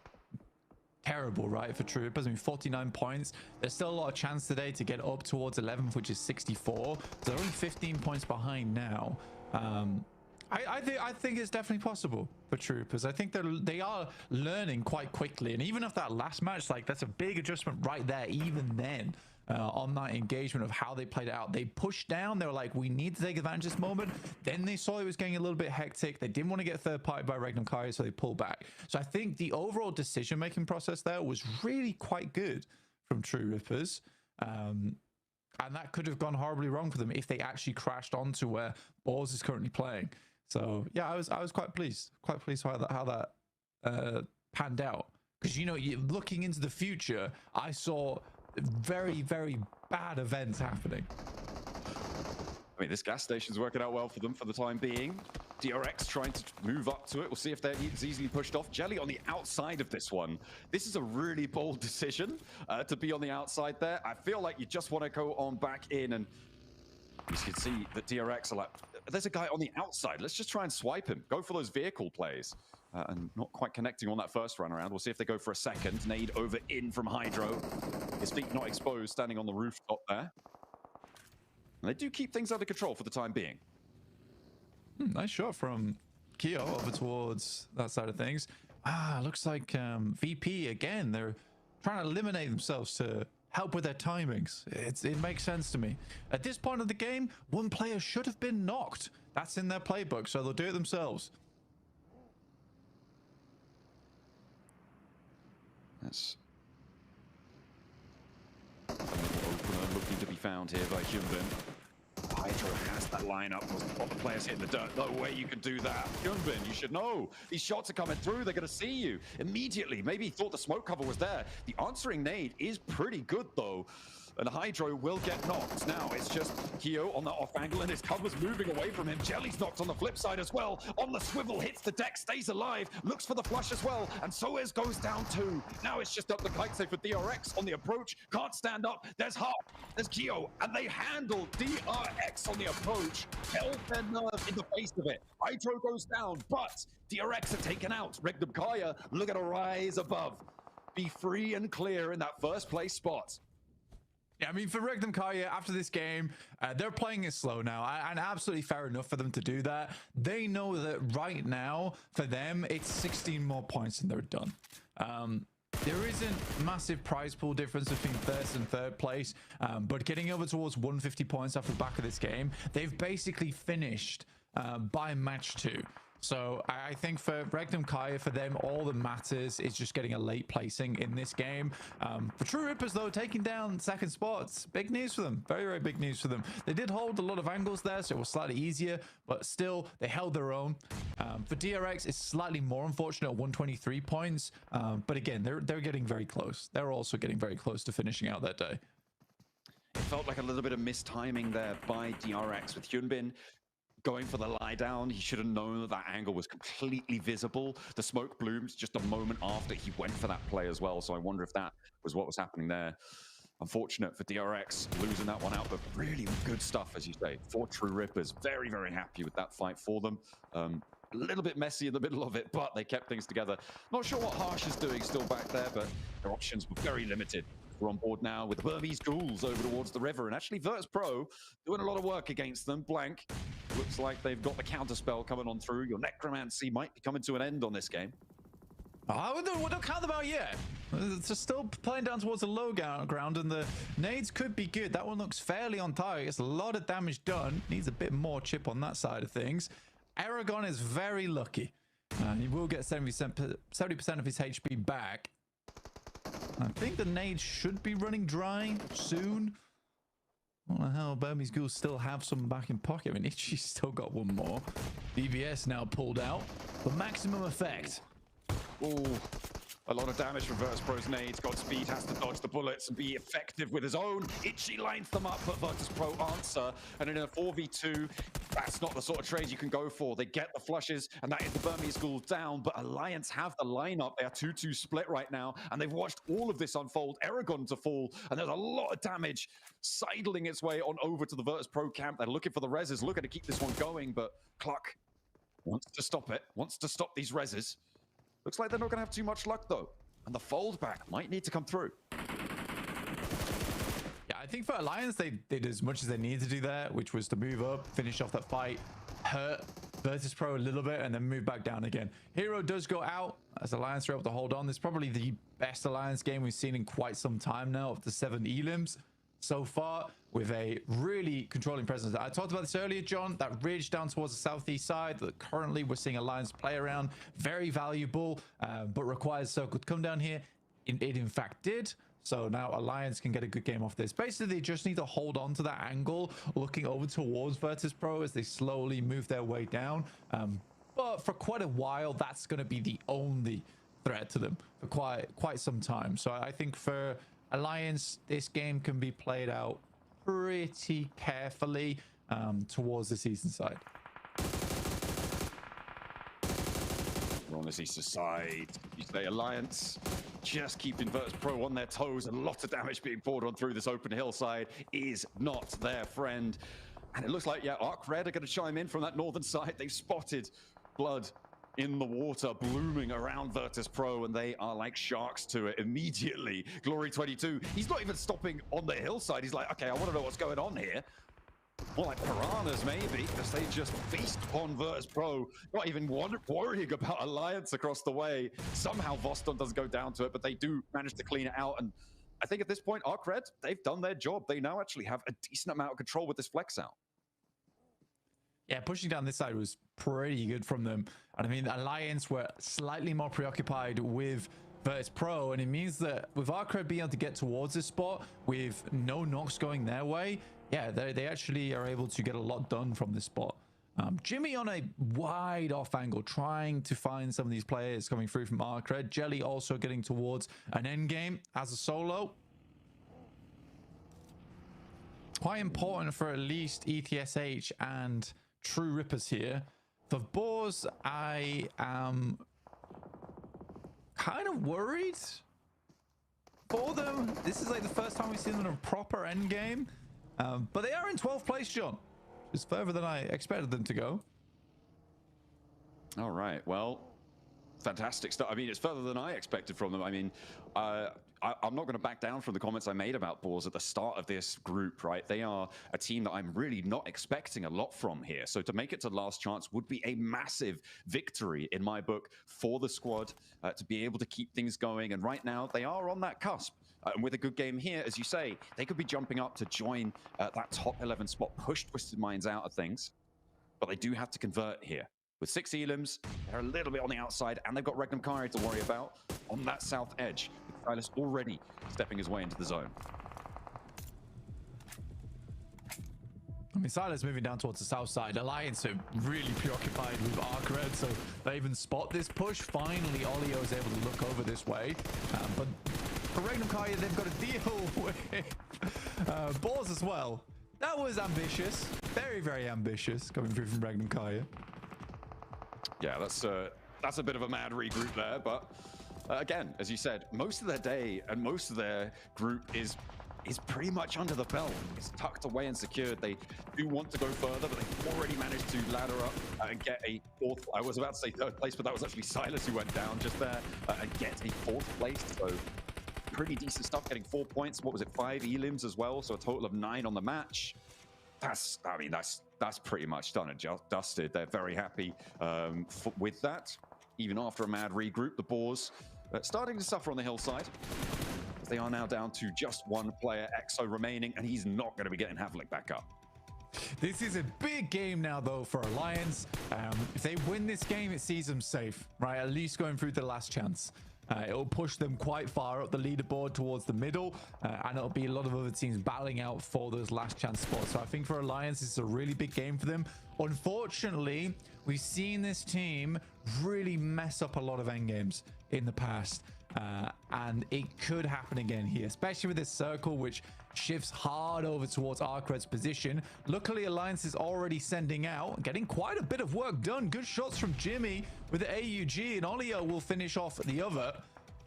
terrible, right, for True Rippers. I mean, 49 points. There's still a lot of chance today to get up towards 11th, which is 64. So they're only 15 points behind now. I think it's definitely possible for True Rippers. I think they are learning quite quickly, and even if that last match, like, that's a big adjustment right there. Even then, on that engagement of how they played it out, they pushed down. They were like, we need to take advantage of this moment. Then they saw it was getting a little bit hectic. They didn't want to get third party by Regnum Kai, so they pulled back. So I think the overall decision making process there was really quite good from True Rippers. And that could have gone horribly wrong for them if they actually crashed onto where Balls is currently playing. So yeah, I was quite pleased how that panned out, because, you know, looking into the future, I saw very, very bad events happening.
I mean, this gas station's working out well for them for the time being. DRX trying to move up to it. We'll see if they're easily pushed off. Jelly on the outside of this one. This is a really bold decision to be on the outside there. I feel like you just want to go on back in, and you can see that DRX are like, there's a guy on the outside. Let's just try and swipe him. Go for those vehicle plays. And not quite connecting on that first run around. We'll see if they go for a second. Nade over in from Hydro. His feet not exposed, standing on the rooftop there. And they do keep things under control for the time being.
Nice shot from Keo over towards that side of things. Looks like VP again. They're trying to eliminate themselves to help with their timings. It makes sense to me. At this point of the game, one player should have been knocked. That's in their playbook, so they'll do it themselves.
That's opener looking to be found here by Hyunbin. Hydro has that lineup. What the players hitting the dirt. No way you can do that. Hyunbin, you should know. These shots are coming through. They're going to see you immediately. Maybe he thought the smoke cover was there. The answering nade is pretty good, though. And Hydro will get knocked. Now it's just Keo on the off angle, and his cover's moving away from him. Jelly's knocked on the flip side as well. On the swivel, hits the deck, stays alive, looks for the flush as well, and Soez goes down too. Now it's just up the kite safe for DRX on the approach. Can't stand up. There's Hart, there's Keo, and they handle DRX on the approach. Held their nerve in the face of it. Hydro goes down, but DRX are taken out. Regnum Kaya look at a rise above. Be free and clear in that first place spot.
Yeah, I mean, for Regnum Kaya, after this game, they're playing it slow now, and absolutely fair enough for them to do that. They know that right now, for them, it's 16 more points and they're done. There isn't massive prize pool difference between first and third place, but getting over towards 150 points off the back of this game, they've basically finished by match 2. So I think for Regnum Kaya, for them, all that matters is just getting a late placing in this game. For True Rippers, though, taking down second spots, big news for them. Very, very big news for them. They did hold a lot of angles there, so it was slightly easier, but still, they held their own. For DRX, it's slightly more unfortunate at 123 points. But again, they're getting very close. They're also getting very close to finishing out that day.
It felt like a little bit of mistiming there by DRX with Hyunbin going for the lie down. He should have known that that angle was completely visible. The smoke blooms just a moment after he went for that play as well. So I wonder if that was what was happening there. Unfortunate for DRX losing that one out, but really good stuff, as you say. For True Rippers, very, very happy with that fight for them. A little bit messy in the middle of it, but they kept things together. Not sure what Harsh is doing still back there, but their options were very limited. We're on board now with the Burmese ghouls over towards the river, and actually Virtus Pro doing a lot of work against them. Blank looks like they've got the counterspell coming on through. Your necromancy might be coming to an end on this game.
Oh, don't count them out yet. It's just still playing down towards the low ground, and the nades could be good. That one looks fairly on target. It's a lot of damage done. Needs a bit more chip on that side of things. Aragon is very lucky. He will get 70% of his HP back. I think the nades should be running dry soon. What the hell? Burmese Ghouls still have some back in pocket. I mean, Ichi's still got one more. DBS now pulled out. The maximum effect.
Ooh, a lot of damage from Virtus Pro's nades. Godspeed has to dodge the bullets and be effective with his own. Ichi lines them up, but Virtus Pro answer. And in a 4v2, that's not the sort of trade you can go for. They get the flushes, and that is the Burmese Ghouls down. But Alliance have the lineup. They are 2-2 split right now, and they've watched all of this unfold. Aragon to fall, and there's a lot of damage sidling its way on over to the Virtus Pro camp. They're looking for the reses, looking to keep this one going, but Cluck wants to stop it, wants to stop these reses. Looks like they're not going to have too much luck, though. And the fold back might need to come through.
Yeah, I think for Alliance, they did as much as they needed to do there, which was to move up, finish off that fight, hurt Virtus Pro a little bit, and then move back down again. Hero does go out as Alliance are able to hold on. This is probably the best Alliance game we've seen in quite some time now of the 7 elims so far, with a really controlling presence. I talked about this earlier, John, that ridge down towards the southeast side that currently we're seeing Alliance play around. Very valuable, but requires Circle to come down here. It in fact did. So now Alliance can get a good game off this. Basically, they just need to hold on to that angle, looking over towards Virtus Pro as they slowly move their way down. But for quite a while, that's going to be the only threat to them for quite some time. So I think for Alliance, this game can be played out pretty carefully towards the season side.
We're on this eastern side. You say Alliance just keeping Virtus Pro on their toes. A lot of damage being poured on through this open hillside is not their friend. And it looks like, yeah, Arc Red are going to chime in from that northern side. They've spotted blood in the water blooming around Virtus Pro, and they are like sharks to it immediately. Glory 22, he's not even stopping on the hillside. He's like, okay, I want to know what's going on here. More like piranhas, maybe, because they just feast upon Virtus Pro, not even worrying about Alliance across the way. Somehow Voston doesn't go down to it, but they do manage to clean it out. And I think at this point, Arc Red, they've done their job. They now actually have a decent amount of control with this flex out.
Yeah, pushing down this side was pretty good from them. And I mean, Alliance were slightly more preoccupied with Virtus Pro, and it means that with Arcred being able to get towards this spot with no knocks going their way, yeah, they actually are able to get a lot done from this spot. Jimmy on a wide off angle, trying to find some of these players coming through from Arcred. Jelly also getting towards an end game as a solo. Quite important for at least ETSH and True Rippers here. For Boars, I am kind of worried for them. This is like the first time we've seen them in a proper end game. But they are in 12th place, John. Which is further than I expected them to go.
All right, well, fantastic stuff. I mean, it's further than I expected from them. I mean, I'm not going to back down from the comments I made about Boars at the start of this group, right? They are a team that I'm really not expecting a lot from here. So to make it to last chance would be a massive victory in my book for the squad to be able to keep things going. And right now they are on that cusp. And with a good game here, as you say, they could be jumping up to join that top 11 spot, push Twisted Minds out of things. But they do have to convert here.
With 6 elims, they're a little bit on the outside, and they've got Regnum Kari to worry about on that south edge. With Silas already stepping his way into the zone.
I mean, Silas moving down towards the south side. Alliance are really preoccupied with Arc Red, so they even spot this push. Finally, Olio is able to look over this way. But for Regnum Kaya, they've got to deal with Boars as well. That was ambitious. Very, very ambitious coming through from Regnum Kaya.
Yeah, that's a bit of a mad regroup there, but again, as you said, most of their day and most of their group is pretty much under the belt. It's tucked away and secured. They do want to go further, but they've already managed to ladder up and get a fourth. I was about to say third place, but that was actually Silas who went down just there and get a fourth place. So pretty decent stuff, getting 4 points. What was it, 5 elims as well? So a total of 9 on the match. That's pretty much done and dusted. They're very happy with that. Even after a mad regroup, the Boars starting to suffer on the hillside. They are now down to just one player, EXO, remaining, and he's not going to be getting Havlik back up.
This is a big game now, though, for Alliance. If they win this game, it sees them safe, right? At least going through the last chance. It'll push them quite far up the leaderboard towards the middle, and it'll be a lot of other teams battling out for those last chance spots. So I think for Alliance, it's a really big game for them. Unfortunately, we've seen this team really mess up a lot of endgames in the past. And it could happen again here, especially with this circle, which shifts hard over towards Arcred's position. Luckily, Alliance is already sending out, getting quite a bit of work done. Good shots from Jimmy with the AUG, and Olio will finish off the other.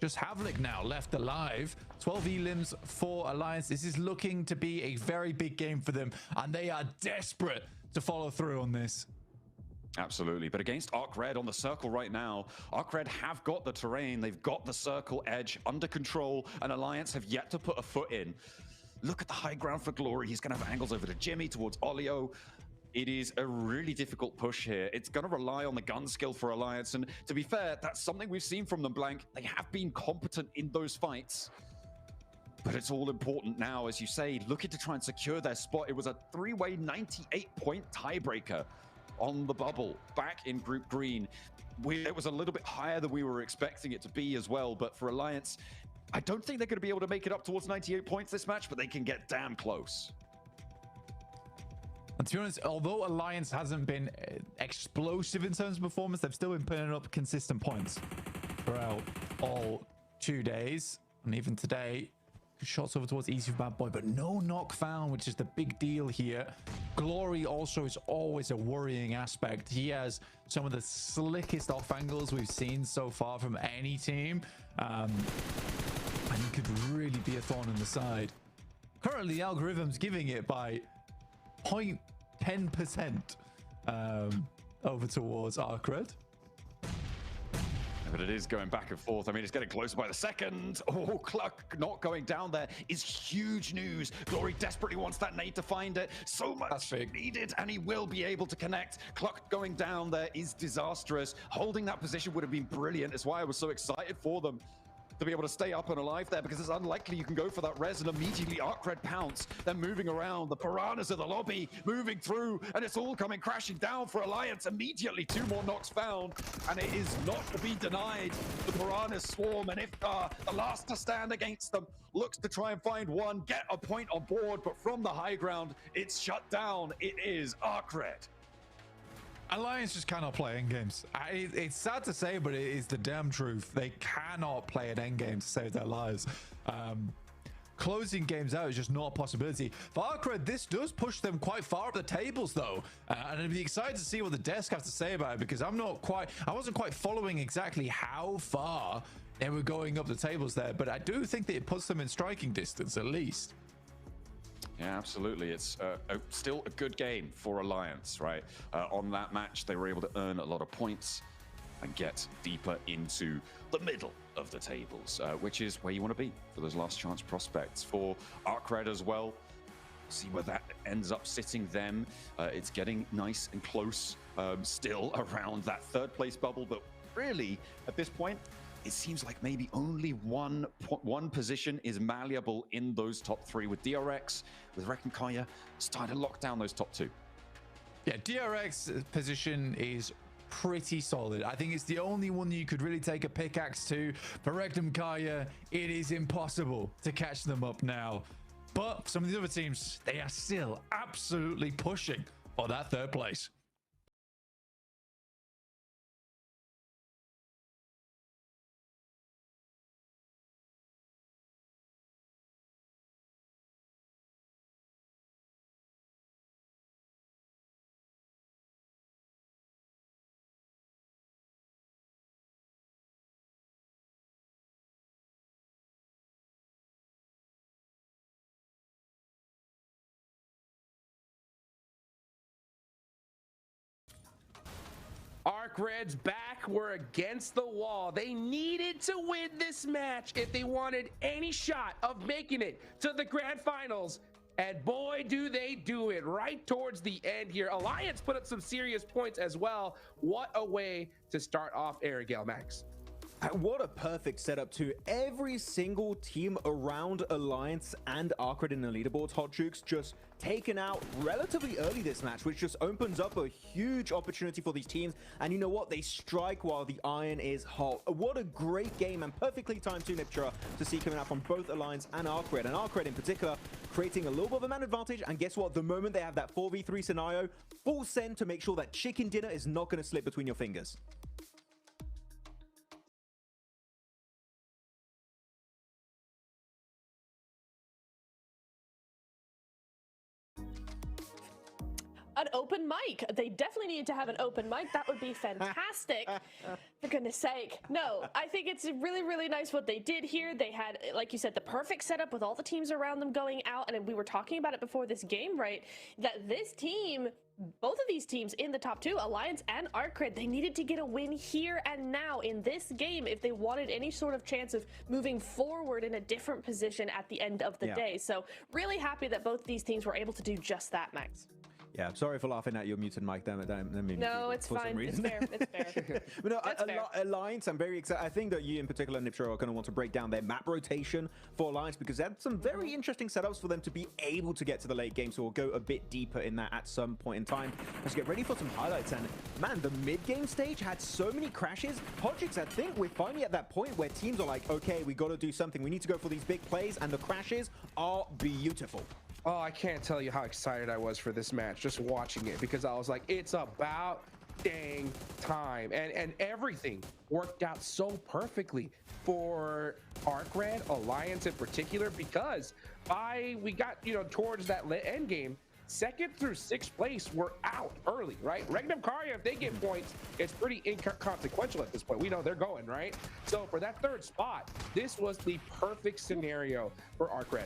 Just Havlik now left alive. 12 elims for Alliance. This is looking to be a very big game for them, and they are desperate to follow through on this.
Absolutely, but against Arc Red on the circle right now, Arc Red have got the terrain, they've got the circle edge under control, and Alliance have yet to put a foot in. Look at the high ground for Glory. He's going to have angles over to Jimmy, towards Olio. It is a really difficult push here. It's going to rely on the gun skill for Alliance, and to be fair, that's something we've seen from them, Blank. They have been competent in those fights. But it's all important now, as you say, looking to try and secure their spot. It was a 3-way 98-point tiebreaker on the bubble back in Group Green. It was a little bit higher than we were expecting it to be as well, but for Alliance, I don't think they're going to be able to make it up towards 98 points this match, but they can get damn close.
And to be honest, although Alliance hasn't been explosive in terms of performance, they've still been putting up consistent points throughout all 2 days, and even today. Shots over towards Easy for Bad Boy, but no knock found, which is the big deal here. Glory also is always a worrying aspect. He has some of the slickest off angles we've seen so far from any team, and he could really be a thorn in the side. Currently, the algorithm's giving it by 0.10% over towards Arcred.
But it is going back and forth. I mean, it's getting closer by the second. Oh, Cluck not going down there is huge news. Glory desperately wants that nade to find it. So much needed, and he will be able to connect. Cluck going down there is disastrous. Holding that position would have been brilliant. That's why I was so excited for them to be able to stay up and alive there, because it's unlikely you can go for that res and immediately Arcred pounce. They're moving around, the piranhas of the lobby moving through, and it's all coming crashing down for Alliance. Immediately 2 more knocks found, and it is not to be denied. The piranhas swarm, and Iftar, the last to stand against them, looks to try and find one, get a point on board, but from the high ground, it's shut down. It is Arcred.
Alliance just cannot play endgames. It's sad to say, but it is the damn truth. They cannot play an endgame to save their lives. Closing games out is just not a possibility. For Arcred, this does push them quite far up the tables, though. And I'd be excited to see what the desk have to say about it, because I wasn't quite following exactly how far they were going up the tables there, but I do think that it puts them in striking distance, at least.
Yeah, absolutely. It's still a good game for Alliance, right? On that match, they were able to earn a lot of points and get deeper into the middle of the tables, which is where you want to be for those last chance prospects. For Arcred as well, see where that ends up sitting them. It's getting nice and close, still around that 3rd place bubble, but really, at this point, it seems like maybe only one position is malleable in those top 3, with DRX, with Reckon Kaya starting to lock down those top 2.
Yeah, DRX position is pretty solid. I think it's the only one that you could really take a pickaxe to. For Regnum Kaya, it is impossible to catch them up now. But some of the other teams, they are still absolutely pushing for that third place.
Arc Red's back were against the wall. They needed to win this match if they wanted any shot of making it to the grand finals. And boy, do they do it right towards the end here. Alliance put up some serious points as well. What a way to start off Airgale, Max.
What a perfect setup too. Every single team around Alliance and Arcred in the leaderboards, Hot Jukes, just taken out relatively early this match, which just opens up a huge opportunity for these teams. And you know what? They strike while the iron is hot. What a great game, and perfectly timed too, Niptura, to see coming out from both Alliance and Arcred. And Arcred in particular, creating a little bit of a man advantage. And guess what? The moment they have that 4v3 scenario, full send to make sure that chicken dinner is not going to slip between your fingers.
An open mic. They definitely need to have an open mic. That would be fantastic. For goodness sake. No, I think it's really, really nice what they did here. They had, like you said, the perfect setup with all the teams around them going out. And we were talking about it before this game, right? That this team, both of these teams in the top two, Alliance and Arcred, they needed to get a win here and now in this game if they wanted any sort of chance of moving forward in a different position at the end of the day. So really happy that both these teams were able to do just that, Max.
Yeah, I'm sorry for laughing at your muted mic.
No, it's fine. It's fair. It's fair.
But no, Alliance, I'm very excited. I think that you in particular, Nipstra, are going to want to break down their map rotation for Alliance because they had some very interesting setups for them to be able to get to the late game. So we'll go a bit deeper in that at some point in time. Let's get ready for some highlights. And man, the mid-game stage had so many crashes. Hodgix, I think we're finally at that point where teams are like, okay, we got to do something. We need to go for these big plays, and the crashes are beautiful.
Oh, I can't tell you how excited I was for this match just watching it, because I was like, it's about dang time. And everything worked out so perfectly for Arcred, Alliance in particular, because we got, towards that end game, 2nd through 6th place were out early, right? Regnum Karya, if they get points, it's pretty inconsequential at this point. We know they're going, right? So for that 3rd spot, this was the perfect scenario for Arcred.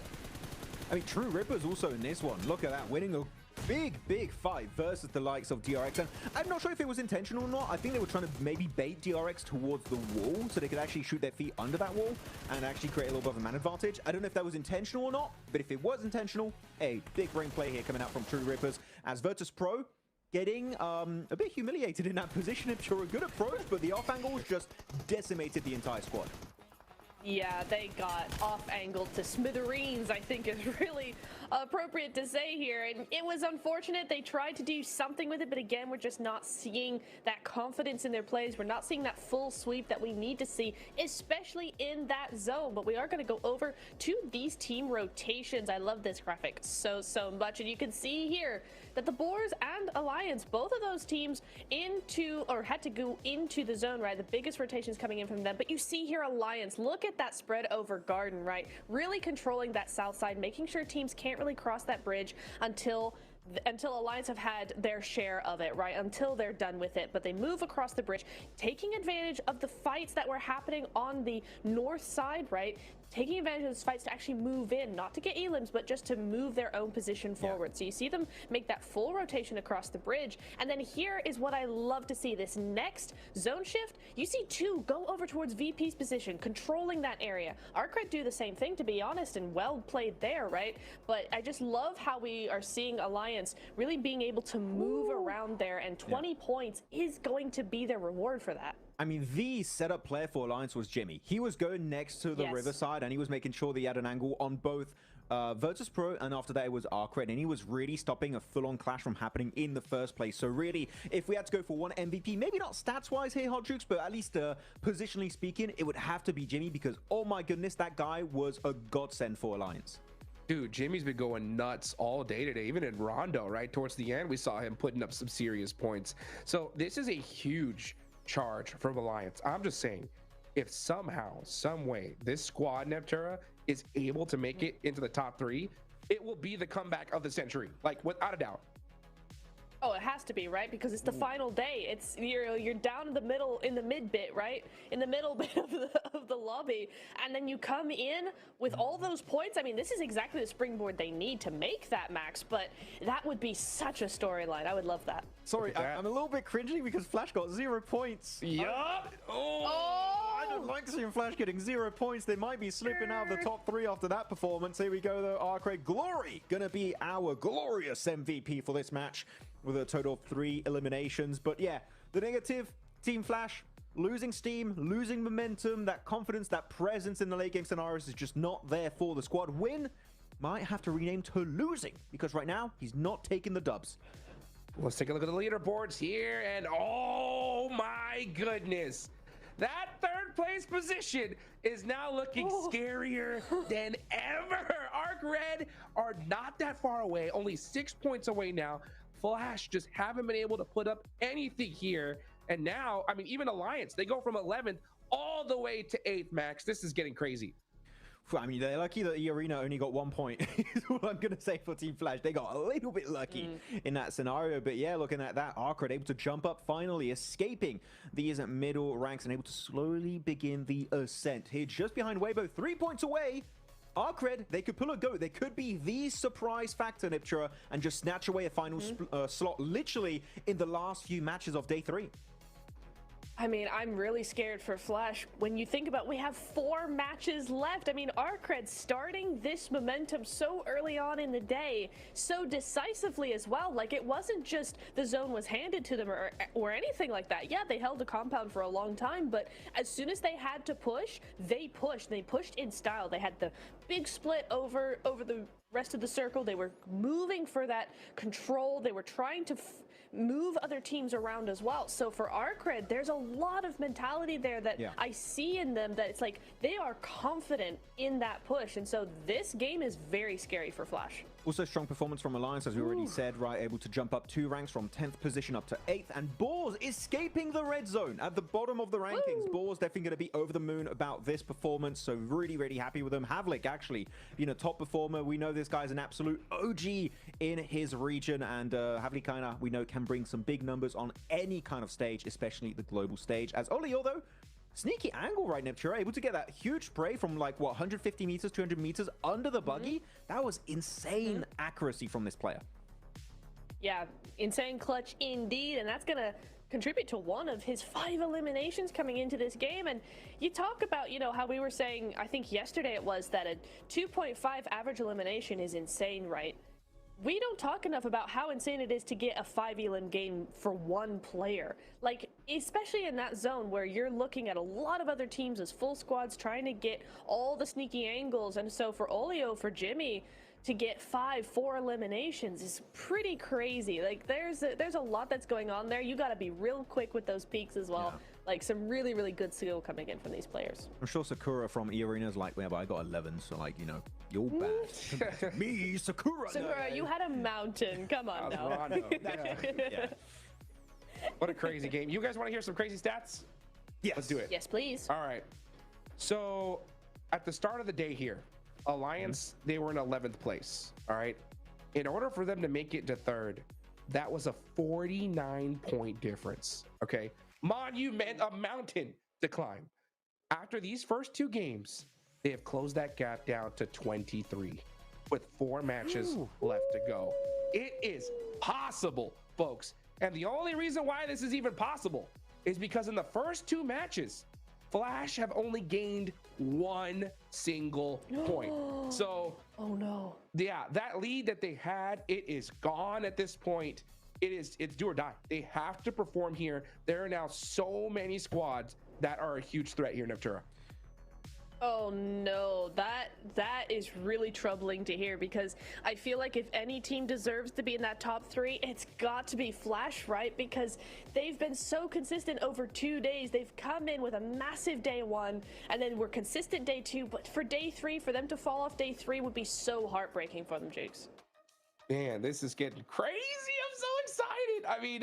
I mean, True Ripper's also in this one. Look at that, winning a big fight versus the likes of DRX. And I'm not sure if it was intentional or not. I think they were trying to maybe bait DRX towards the wall so they could actually shoot their feet under that wall and actually create a little bit of a man advantage. I don't know if that was intentional or not, but if it was intentional, a big brain play here coming out from True Rippers as Virtus Pro getting a bit humiliated in that position. I'm sure a good approach, but the off angles just decimated the entire squad.
Yeah, they got off-angled to smithereens, I think is really appropriate to say here. And it was unfortunate. They tried to do something with it, but again, we're just not seeing that confidence in their plays. We're not seeing that full sweep that we need to see, especially in that zone. But we are going to go over to these team rotations. I love this graphic so much. And you can see here that the Boars and Alliance, both of those teams had to go into the zone, right? The biggest rotations coming in from them. But you see here Alliance, look at that spread over Garden, right? Really controlling that south side, making sure teams can't really cross that bridge until Alliance have had their share of it, right? Until they're done with it. But they move across the bridge, taking advantage of the fights that were happening on the north side, right? Taking advantage of those fights to actually move in, not to get elims, but just to move their own position forward. So you see them make that full rotation across the bridge. And then here is what I love to see. This next zone shift, you see two go over towards VP's position, controlling that area. Arcred do the same thing, to be honest, and well played there, right? But I just love how we are seeing Alliance really being able to move around there, and 20 points is going to be their reward for that.
I mean, the setup player for Alliance was Jimmy. He was going next to the riverside, and he was making sure that he had an angle on both Virtus.pro, and after that it was Arcred, and he was really stopping a full-on clash from happening in the first place. So really, if we had to go for one MVP, maybe not stats-wise here, Hot Jukes, but at least positionally speaking, it would have to be Jimmy, because oh my goodness, that guy was a godsend for Alliance.
Dude, Jimmy's been going nuts all day today, even in Rondo, right? Towards the end, we saw him putting up some serious points. So this is a huge charge from Alliance. I'm just saying, if somehow, some way, this squad, Neptura, is able to make it into the top 3, it will be the comeback of the century, like without a doubt.
Oh, it has to be, right? Because it's the final day. It's you're down in the middle, in the mid bit, right? In the middle bit of the lobby, and then you come in with all those points. I mean, this is exactly the springboard they need to make that, Max. But that would be such a storyline. I would love that.
Sorry, I'm a little bit cringy because Flash got 0 points.
Yup.
I don't like seeing Flash getting 0 points. They might be slipping out of the top 3 after that performance. Here we go, though. Arcade Glory gonna be our glorious MVP for this match, with a total of 3 eliminations. But yeah, the negative, Team Flash losing steam, losing momentum, that confidence, that presence in the late game scenarios is just not there for the squad. Win might have to rename to losing, because right now he's not taking the dubs.
Let's take a look at the leaderboards here, and oh my goodness, that 3rd place position is now looking scarier than ever. Arc Red are not that far away, only 6 points away now. Flash just haven't been able to put up anything here. And now, I mean, even Alliance, they go from 11th all the way to 8th, Max. This is getting crazy.
I mean, they're lucky that E-Arena only got 1 point, is all I'm going to say for Team Flash. They got a little bit lucky in that scenario. But yeah, looking at that, Arcred able to jump up, finally escaping these middle ranks and able to slowly begin the ascent. Here, just behind Weibo, 3 points away. Arcred, they could pull a go. They could be the surprise factor, Niptura, and just snatch away a final slot literally in the last few matches of day 3.
I mean, I'm really scared for Flash. When you think about, we have 4 matches left. I mean, Arcred starting this momentum so early on in the day, so decisively as well. Like, it wasn't just the zone was handed to them or anything like that. Yeah, they held a compound for a long time, but as soon as they had to push, they pushed. They pushed in style. They had the big split over the rest of the circle. They were moving for that control. They were trying to move other teams around as well. So for Arcred, there's a lot of mentality there that I see in them, that it's like they are confident in that push. And so this game is very scary for Flash.
Also strong performance from Alliance, as we already said, right? Able to jump up 2 ranks from 10th position up to 8th. And Boars escaping the red zone at the bottom of the rankings. Boars definitely going to be over the moon about this performance. So really, really happy with him. Havlik actually being a top performer. We know this guy's an absolute OG in his region. And Havlik kind of, we know, can bring some big numbers on any kind of stage, especially the global stage. As Olio, though, sneaky angle right, Neptura, able to get that huge spray from like, what, 150 meters, 200 meters under the buggy. That was insane accuracy from this player.
Yeah, insane clutch indeed, and that's gonna contribute to one of his 5 eliminations coming into this game. And you talk about, you know, how we were saying, I think yesterday it was, that a 2.5 average elimination is insane, right? We don't talk enough about how insane it is to get a 5 elim game for 1 player. Like, especially in that zone where you're looking at a lot of other teams as full squads trying to get all the sneaky angles. And so for Olio, for Jimmy, to get 4 eliminations is pretty crazy. Like, there's a lot that's going on there. You got to be real quick with those peaks as well. Like, some really, really good skill coming in from these players.
I'm sure Sakura from E-Arena is like, yeah, but I got 11, so like, you know, you're bad. Me, Sakura.
Sakura, you had a mountain. Come on now.
What a crazy game. You guys want to hear some crazy stats?
Yes.
Let's do it.
Yes, please.
All right. So at the start of the day here, Alliance, they were in 11th place. All right. In order for them to make it to 3rd, that was a 49-point difference. Okay. A mountain to climb. After these first 2 games, they have closed that gap down to 23 with 4 matches left to go. It is possible, folks. And the only reason why this is even possible is because in the first 2 matches, Flash have only gained 1 single point. So,
oh no.
Yeah, that lead that they had, it is gone at this point. It's do or die. They have to perform here. There are now so many squads that are a huge threat here in Neptura.
Oh no, that is really troubling to hear, because I feel like if any team deserves to be in that top 3, it's got to be Flash, right? Because they've been so consistent over 2 days. They've come in with a massive day 1, and then we're consistent day 2, but for day 3, for them to fall off day 3 would be so heartbreaking for them, Jakes.
Man, this is getting crazy. I'm so excited. I mean,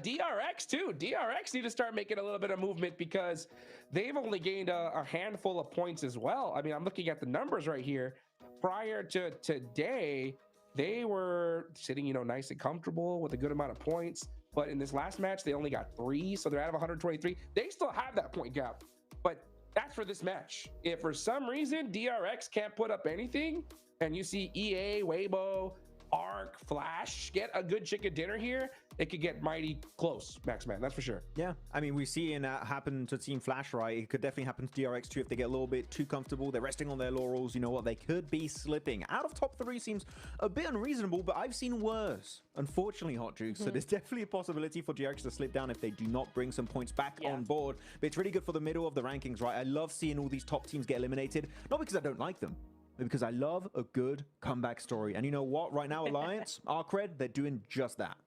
DRX too. DRX need to start making a little bit of movement, because they've only gained a handful of points as well. I mean, I'm looking at the numbers right here. Prior to today, they were sitting, nice and comfortable with a good amount of points. But in this last match, they only got 3, so they're out of 123. They still have that point gap, but that's for this match. If for some reason DRX can't put up anything, and you see EA, Weibo, Arc, Flash get a good chicken dinner here, it could get mighty close, Max Man, that's for sure.
Yeah, I mean, we've seen that happen to Team Flash, right? It could definitely happen to DRX too if they get a little bit too comfortable. They're resting on their laurels. You know what? They could be slipping. Out of top 3 seems a bit unreasonable, but I've seen worse, unfortunately, Hot Juice. So there's definitely a possibility for DRX to slip down if they do not bring some points back on board. But it's really good for the middle of the rankings, right? I love seeing all these top teams get eliminated, not because I don't like them, because I love a good comeback story. And you know what? Right now, Alliance, Arcred, they're doing just that.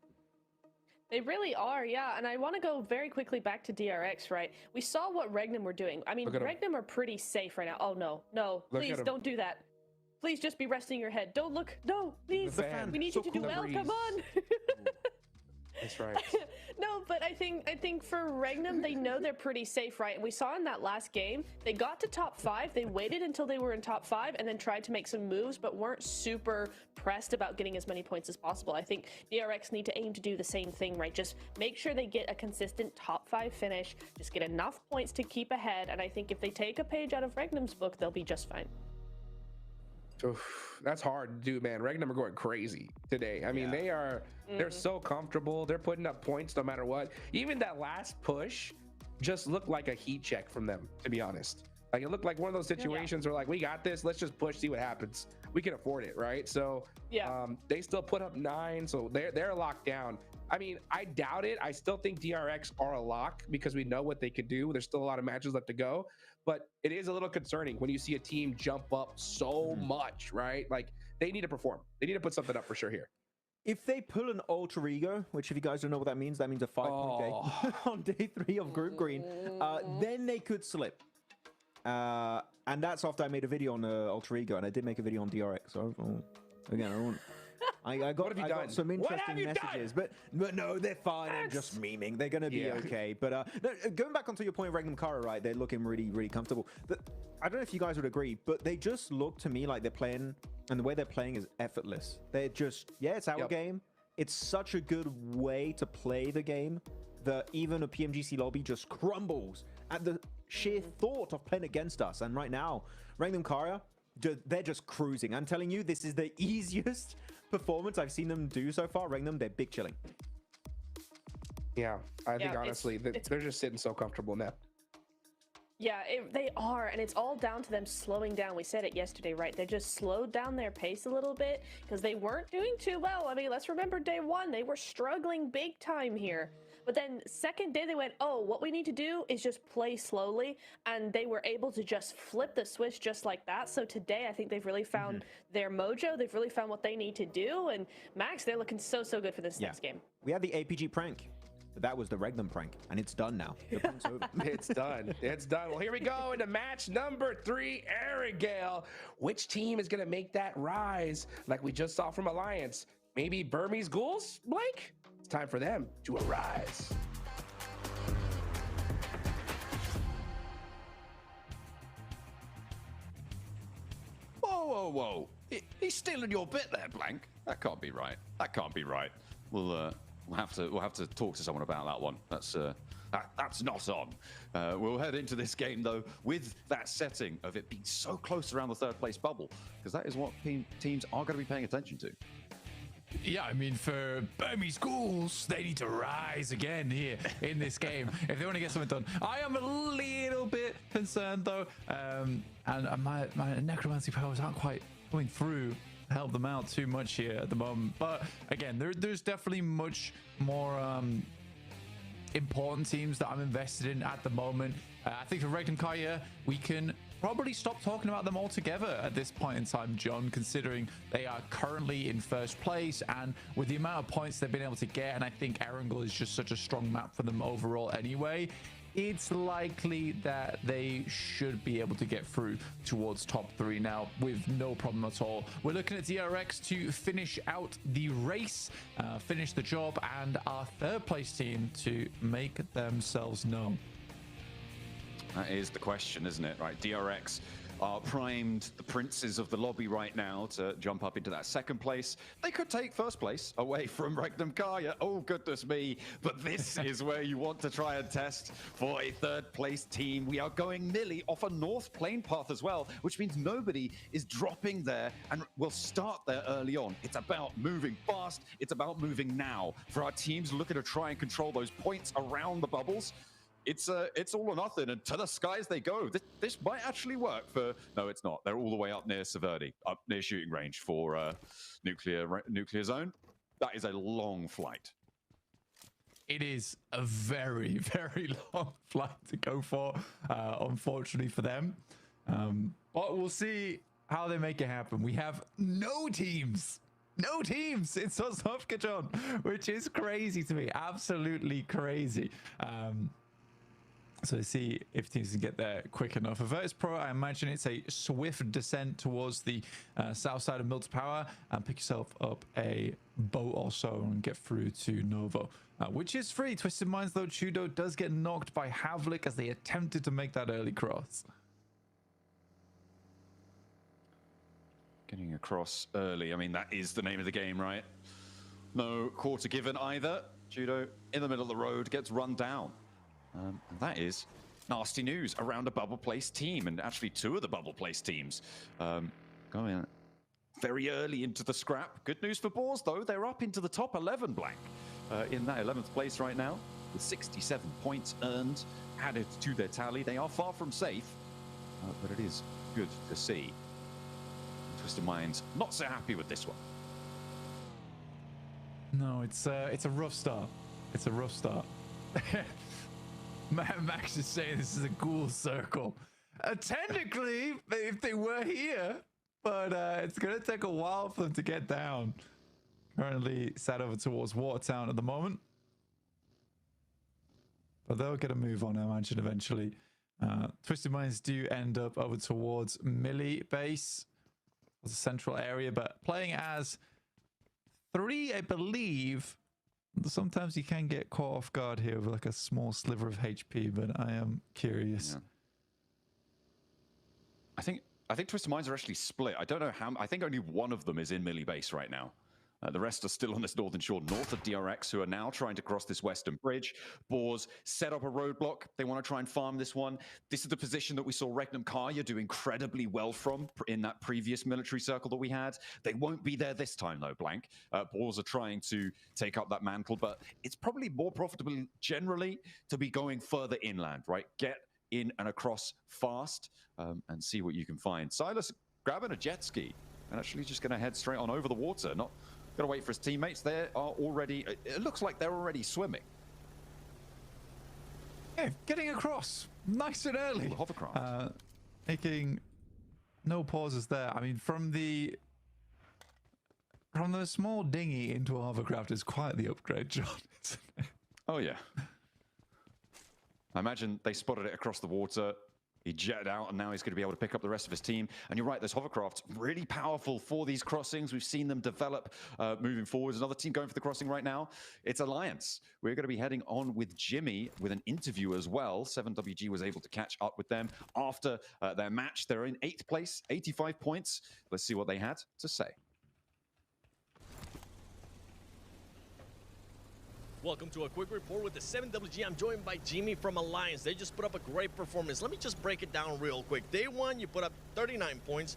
They really are, yeah. And I want to go very quickly back to DRX, right? We saw what Regnum were doing. I mean, Regnum are pretty safe right now. Oh, no. Please don't do that. Please just be resting your head. Don't look. No, please. We need you to do well. Come on.
That's right.
No, but I think for Regnum, they know they're pretty safe, right? And we saw in that last game, they got to top 5. They waited until they were in top 5 and then tried to make some moves, but weren't super pressed about getting as many points as possible. I think DRX need to aim to do the same thing, right? Just make sure they get a consistent top 5 finish, just get enough points to keep ahead. And I think if they take a page out of Regnum's book, they'll be just fine.
Oof, that's hard to do, man. Regnum are going crazy today. I mean, they're so comfortable. They're putting up points no matter what. Even that last push just looked like a heat check from them, to be honest. Like, it looked like one of those situations where, like, we got this. Let's just push, see what happens. We can afford it, right? So they still put up 9, so they're locked down. I mean, I doubt it. I still think DRX are a lock because we know what they could do. There's still a lot of matches left to go. But it is a little concerning when you see a team jump up so much, right? Like, they need to perform. They need to put something up for sure here.
If they pull an alter ego, which if you guys don't know what that means a 5-point day on day 3 of Group Green, then they could slip. And that's after I made a video on alter ego, and I did make a video on DRX. So again, I got some interesting messages, but no, they're fine. I'm just memeing. They're gonna be okay. But no, going back onto your point, Regnum Kara, right? They're looking really, really comfortable. I don't know if you guys would agree, but they just look to me like they're playing, and the way they're playing is effortless. They're just, it's our game. It's such a good way to play the game that even a PMGC lobby just crumbles at the sheer thought of playing against us. And right now, Regnum Kara, they're just cruising. I'm telling you, this is the easiest performance I've seen them do so far. Regnum, they're big chilling.
Yeah, I think honestly, they're just sitting so comfortable now.
Yeah, they are, and it's all down to them slowing down. We said it yesterday, right? They just slowed down their pace a little bit because they weren't doing too well. I mean, let's remember day 1, they were struggling big time here. But then second day, they went, oh, what we need to do is just play slowly, and they were able to just flip the switch just like that. So today, I think they've really found their mojo. They've really found what they need to do, and Max, they're looking so good for this next game.
We had the APG prank. But that was the Regnum prank, and it's done now.
It's done. It's done. Well, here we go into match number 3, Arigale. Which team is going to make that rise like we just saw from Alliance? Maybe Burmese Ghouls, Blake? It's time for them to arise.
Whoa. He's stealing your bit there, Blank. That can't be right. That can't be right. We'll have to talk to someone about that one. That's not on. We'll head into this game though with that setting of it being so close around the 3rd place bubble, because that is what teams are going to be paying attention to.
Yeah, I mean, for Burmese Ghouls, they need to rise again here in this game if they want to get something done. I am a little bit concerned though, and my necromancy powers aren't quite going through. Help them out too much here at the moment, but again, there's definitely much more important teams that I'm invested in at the moment. I think for Regnum Kaya, we can probably stop talking about them altogether at this point in time, John, considering they are currently in first place and with the amount of points they've been able to get, and I think Erangel is just such a strong map for them overall anyway, it's likely that they should be able to get through towards top 3 now with no problem at all. We're looking at DRX to finish out the race, finish the job, and our third place team to make themselves known.
That is the question, isn't it? Right, DRX are primed, the princes of the lobby right now, to jump up into that second place. They could take first place away from Regnum Kaya. Oh, goodness me. But this is where you want to try and test for a third place team. We are going nearly off a north plane path as well, which means nobody is dropping there and will start there early on. It's about moving fast. It's about moving now. For our teams looking to try and control those points around the bubbles, it's all or nothing, and to the skies they go. This might actually work for... No, it's not. They're all the way up near Severdi, up near shooting range for nuclear zone. That is a long flight.
It is a very, very long flight to go for, unfortunately for them. But we'll see how they make it happen. We have no teams. No teams in Sosnovka, John, which is crazy to me. Absolutely crazy. So let's see if teams can get there quick enough. For Virtus Pro, I imagine it's a swift descent towards the south side of Milton Power and pick yourself up a boat or so and get through to Novo, which is free. Twisted Minds, though, Chudo does get knocked by Havlik as they attempted to make that early cross.
Getting across early. I mean, that is the name of the game, right? No quarter given either. Judo in the middle of the road gets run down. And that is nasty news around a bubble place team, and actually 2 of the bubble place teams going very early into the scrap. Good news for Boars, though. They're up into the top 11 blank in that 11th place right now with 67 points earned added to their tally. They are far from safe, but it is good to see. Twisted Minds not so happy with this one.
No, it's a rough start. It's a rough start. Max is saying this is a ghoul circle. Technically, if they were here, but it's going to take a while for them to get down. Currently sat over towards Watertown at the moment. But they'll get a move on, I imagine, eventually. Twisted Minds do end up over towards Millie base. It's a central area, but playing as 3, I believe. Sometimes you can get caught off guard here with like a small sliver of HP, but I am curious.
Yeah. I think Twisted Minds are actually split. I don't know how. I think only one of them is in Millie base right now. The rest are still on this northern shore, north of DRX, who are now trying to cross this western bridge. Boars set up a roadblock. They want to try and farm this one. This is the position that we saw Regnum Kaya do incredibly well from in that previous military circle that we had. They won't be there this time, though, Blank. Boars are trying to take up that mantle, but it's probably more profitable generally to be going further inland, right? Get in and across fast and see what you can find. Silas grabbing a jet ski and actually just going to head straight on over the water, not got to wait for his teammates. They are already, it looks like they're already swimming.
Yeah, getting across nice and early.
Ooh, hovercraft.
Making no pauses there. I mean, from the small dinghy into a hovercraft is quite the upgrade, John.
Oh, yeah. I imagine they spotted it across the water. He jetted out, and now he's going to be able to pick up the rest of his team. And you're right, those hovercrafts, really powerful for these crossings. We've seen them develop moving forwards. Another team going for the crossing right now. It's Alliance. We're going to be heading on with Jimmy with an interview as well. 7WG was able to catch up with them after their match. They're in 8th place, 85 points. Let's see what they had to say.
Welcome to a quick report with the 7WG. I'm joined by Jimmy from Alliance. They just put up a great performance. Let me just break it down real quick. Day 1, you put up 39 points.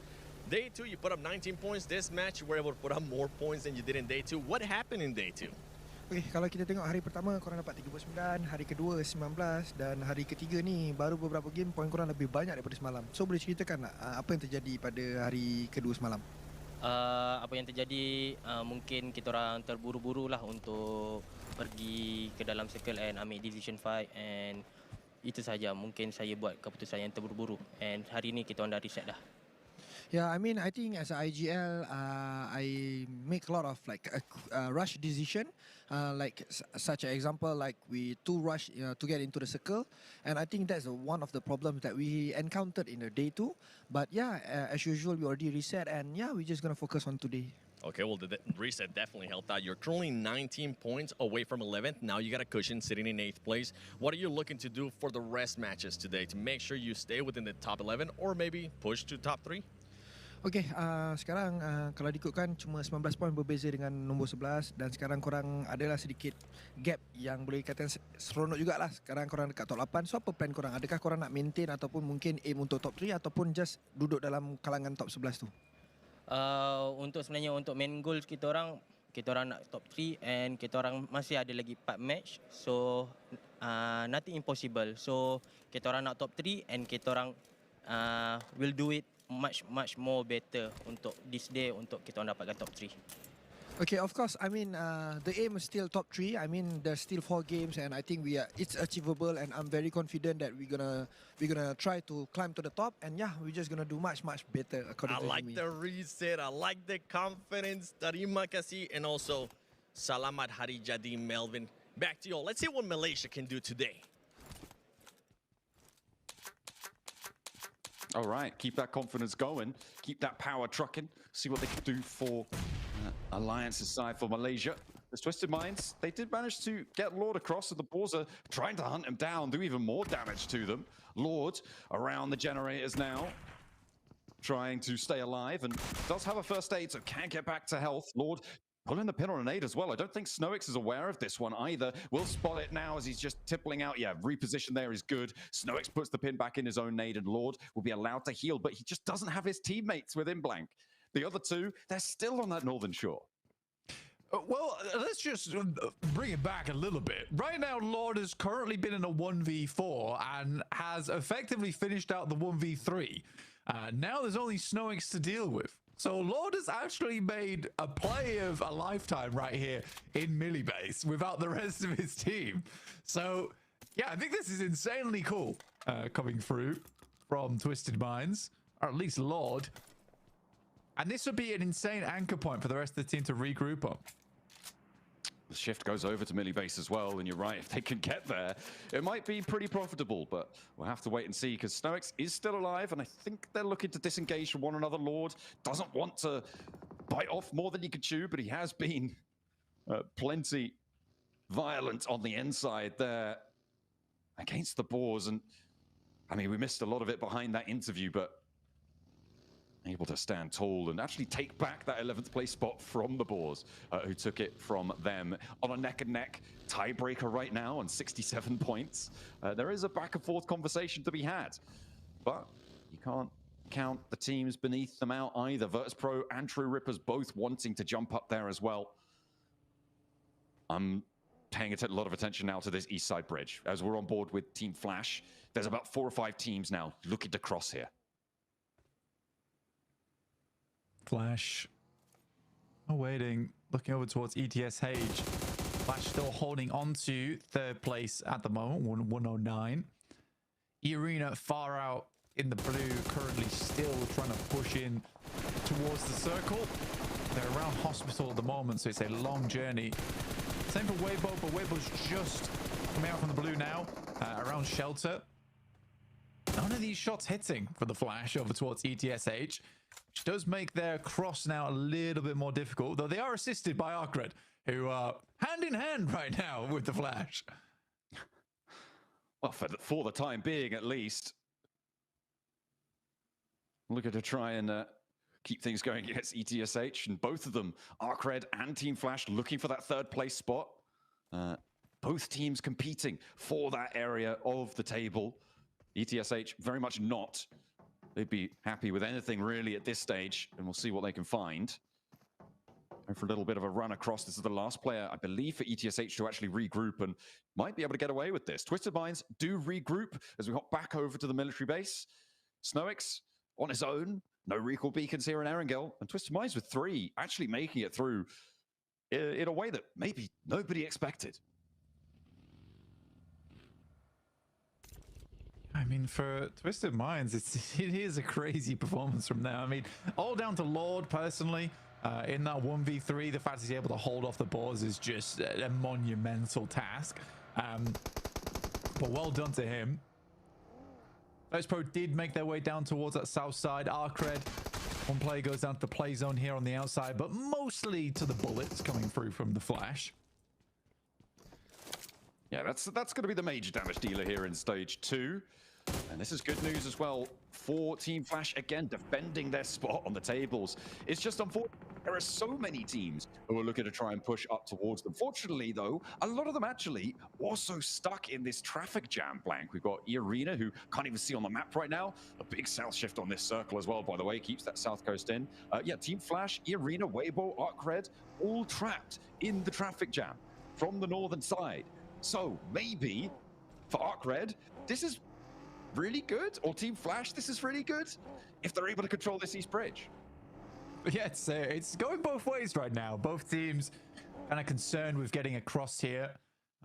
Day 2, you put up 19 points. This match, you were able to put up more points than you did in Day 2. What happened in Day 2?
Okay, kalau kita tengok hari pertama korang dapat 39, hari kedua 19 dan hari ketiga ni baru beberapa game poin korang lebih banyak daripada semalam. So boleh ceritakan apa yang terjadi pada hari kedua semalam?
Apa yang terjadi, mungkin kita orang terburu-buru lah untuk pergi ke dalam circle and ambil decision fight, and itu saja mungkin saya buat keputusan yang terburu-buru, and hari ni kita orang dah reset dah.
Yeah, I mean, I think as a IGL, I make a lot of like a rush decision, like such an example, like we too rush to get into the circle, and I think that's one of the problems that we encountered in the day 2. But yeah, as usual, we already reset, and yeah, we're just gonna focus on today.
Okay, well, the reset definitely helped out. You're currently 19 points away from 11th. Now you got a cushion sitting in 8th place. What are you looking to do for the rest matches today to make sure you stay within the top 11 or maybe push to top 3?
Okay, sekarang kalau diikutkan cuma 19 poin berbeza dengan nombor 11 dan sekarang korang adalah sedikit gap yang boleh dikatakan seronok jugalah. Sekarang korang dekat top 8. So apa plan korang? Adakah korang nak maintain ataupun mungkin aim untuk top 3 ataupun just duduk dalam kalangan top 11 tu?
Untuk sebenarnya untuk main goals kita orang nak top 3 and kita orang masih ada lagi 4 match. So nothing impossible. So kita orang nak top 3 and kita orang will do it much more better untuk this day untuk kita orang dapatkan top 3.
Okay, of course. I mean, the aim is still top 3. I mean, there's still 4 games, and I think it's achievable. And I'm very confident that we're gonna try to climb to the top. And yeah, we're just gonna do much better. According to me.
I like the reset. I like the confidence. Terima kasih, and also Salamat Hari Jadi, Melvin. Back to you all. Let's see what Malaysia can do today.
All right, keep that confidence going, keep that power trucking, see what they can do for Alliance's side for Malaysia. The Twisted Minds, they did manage to get Lord across, and the Boars are trying to hunt him down, do even more damage to them. Lord around the generators now, trying to stay alive, and does have a first aid, so can get back to health. Lord pulling the pin on an aid as well. I don't think Snowix is aware of this one either. We'll spot it now as he's just tippling out. Yeah, reposition there is good. Snowix puts the pin back in his own nade, and Lord will be allowed to heal, but he just doesn't have his teammates within blank. The other two, they're still on that northern shore.
Well, let's just bring it back a little bit. Right now, Lord has currently been in a 1v4 and has effectively finished out the 1v3. Now there's only Snowix to deal with. So Lord has actually made a play of a lifetime right here in Millibase without the rest of his team. So yeah, I think this is insanely cool coming through from Twisted Minds, or at least Lord. And this would be an insane anchor point for the rest of the team to regroup on.
The shift goes over to Millibase as well, and you're right, if they can get there, it might be pretty profitable, but we'll have to wait and see, because Snowix is still alive, and I think they're looking to disengage from one another. Lord doesn't want to bite off more than he could chew, but he has been plenty violent on the inside there against the Boars, and I mean, we missed a lot of it behind that interview, but able to stand tall and actually take back that 11th place spot from the Boars, who took it from them on a neck-and-neck tiebreaker right now on 67 points. There is a back-and-forth conversation to be had, but you can't count the teams beneath them out either. Virtus.pro and True Rippers both wanting to jump up there as well. I'm paying a lot of attention now to this east side bridge. As we're on board with Team Flash, there's about 4 or 5 teams now looking to cross here.
Flash awaiting, looking over towards ETSH. Flash still holding on to 3rd place at the moment, 109. E-Arena far out in the blue, currently still trying to push in towards the circle. They're around hospital at the moment, so it's a long journey. Same for Weibo, but Weibo's just coming out from the blue now, around shelter. None of these shots hitting for the Flash over towards ETSH, which does make their cross now a little bit more difficult, though they are assisted by Arcred, who are hand in hand right now with the Flash.
Well, for the time being, at least. Looking to try and keep things going against ETSH, and both of them, Arcred and Team Flash, looking for that 3rd place spot. Both teams competing for that area of the table. ETSH very much not. They'd be happy with anything really at this stage, and we'll see what they can find. And for a little bit of a run across, this is the last player, I believe, for ETSH to actually regroup and might be able to get away with this. Twisted Minds do regroup as we hop back over to the military base. Snowix on his own, no recall beacons here in Erangel, and Twisted Minds with 3, actually making it through in a way that maybe nobody expected.
I mean, for Twisted Minds, it is a crazy performance from them. I mean, all down to Lord personally. In that 1v3, the fact he's able to hold off the boards is just a monumental task. But well done to him. Those Pro did make their way down towards that south side. Arcred, one player goes down to the play zone here on the outside, but mostly to the bullets coming through from the flash.
Yeah, that's going to be the major damage dealer here in stage 2. And this is good news as well for Team Flash, again, defending their spot on the tables. It's just unfortunate. There are so many teams who are looking to try and push up towards them. Fortunately, though, a lot of them actually also stuck in this traffic jam blank. We've got E-Arena, who can't even see on the map right now. A big south shift on this circle as well, by the way, keeps that south coast in. Yeah, Team Flash, E-Arena, Weibo, Arcred, all trapped in the traffic jam from the northern side. So maybe for Arcred, this is really good, or Team Flash, this is really good if they're able to control this east bridge.
Yeah, it's going both ways right now. Both teams kind of concerned with getting across here.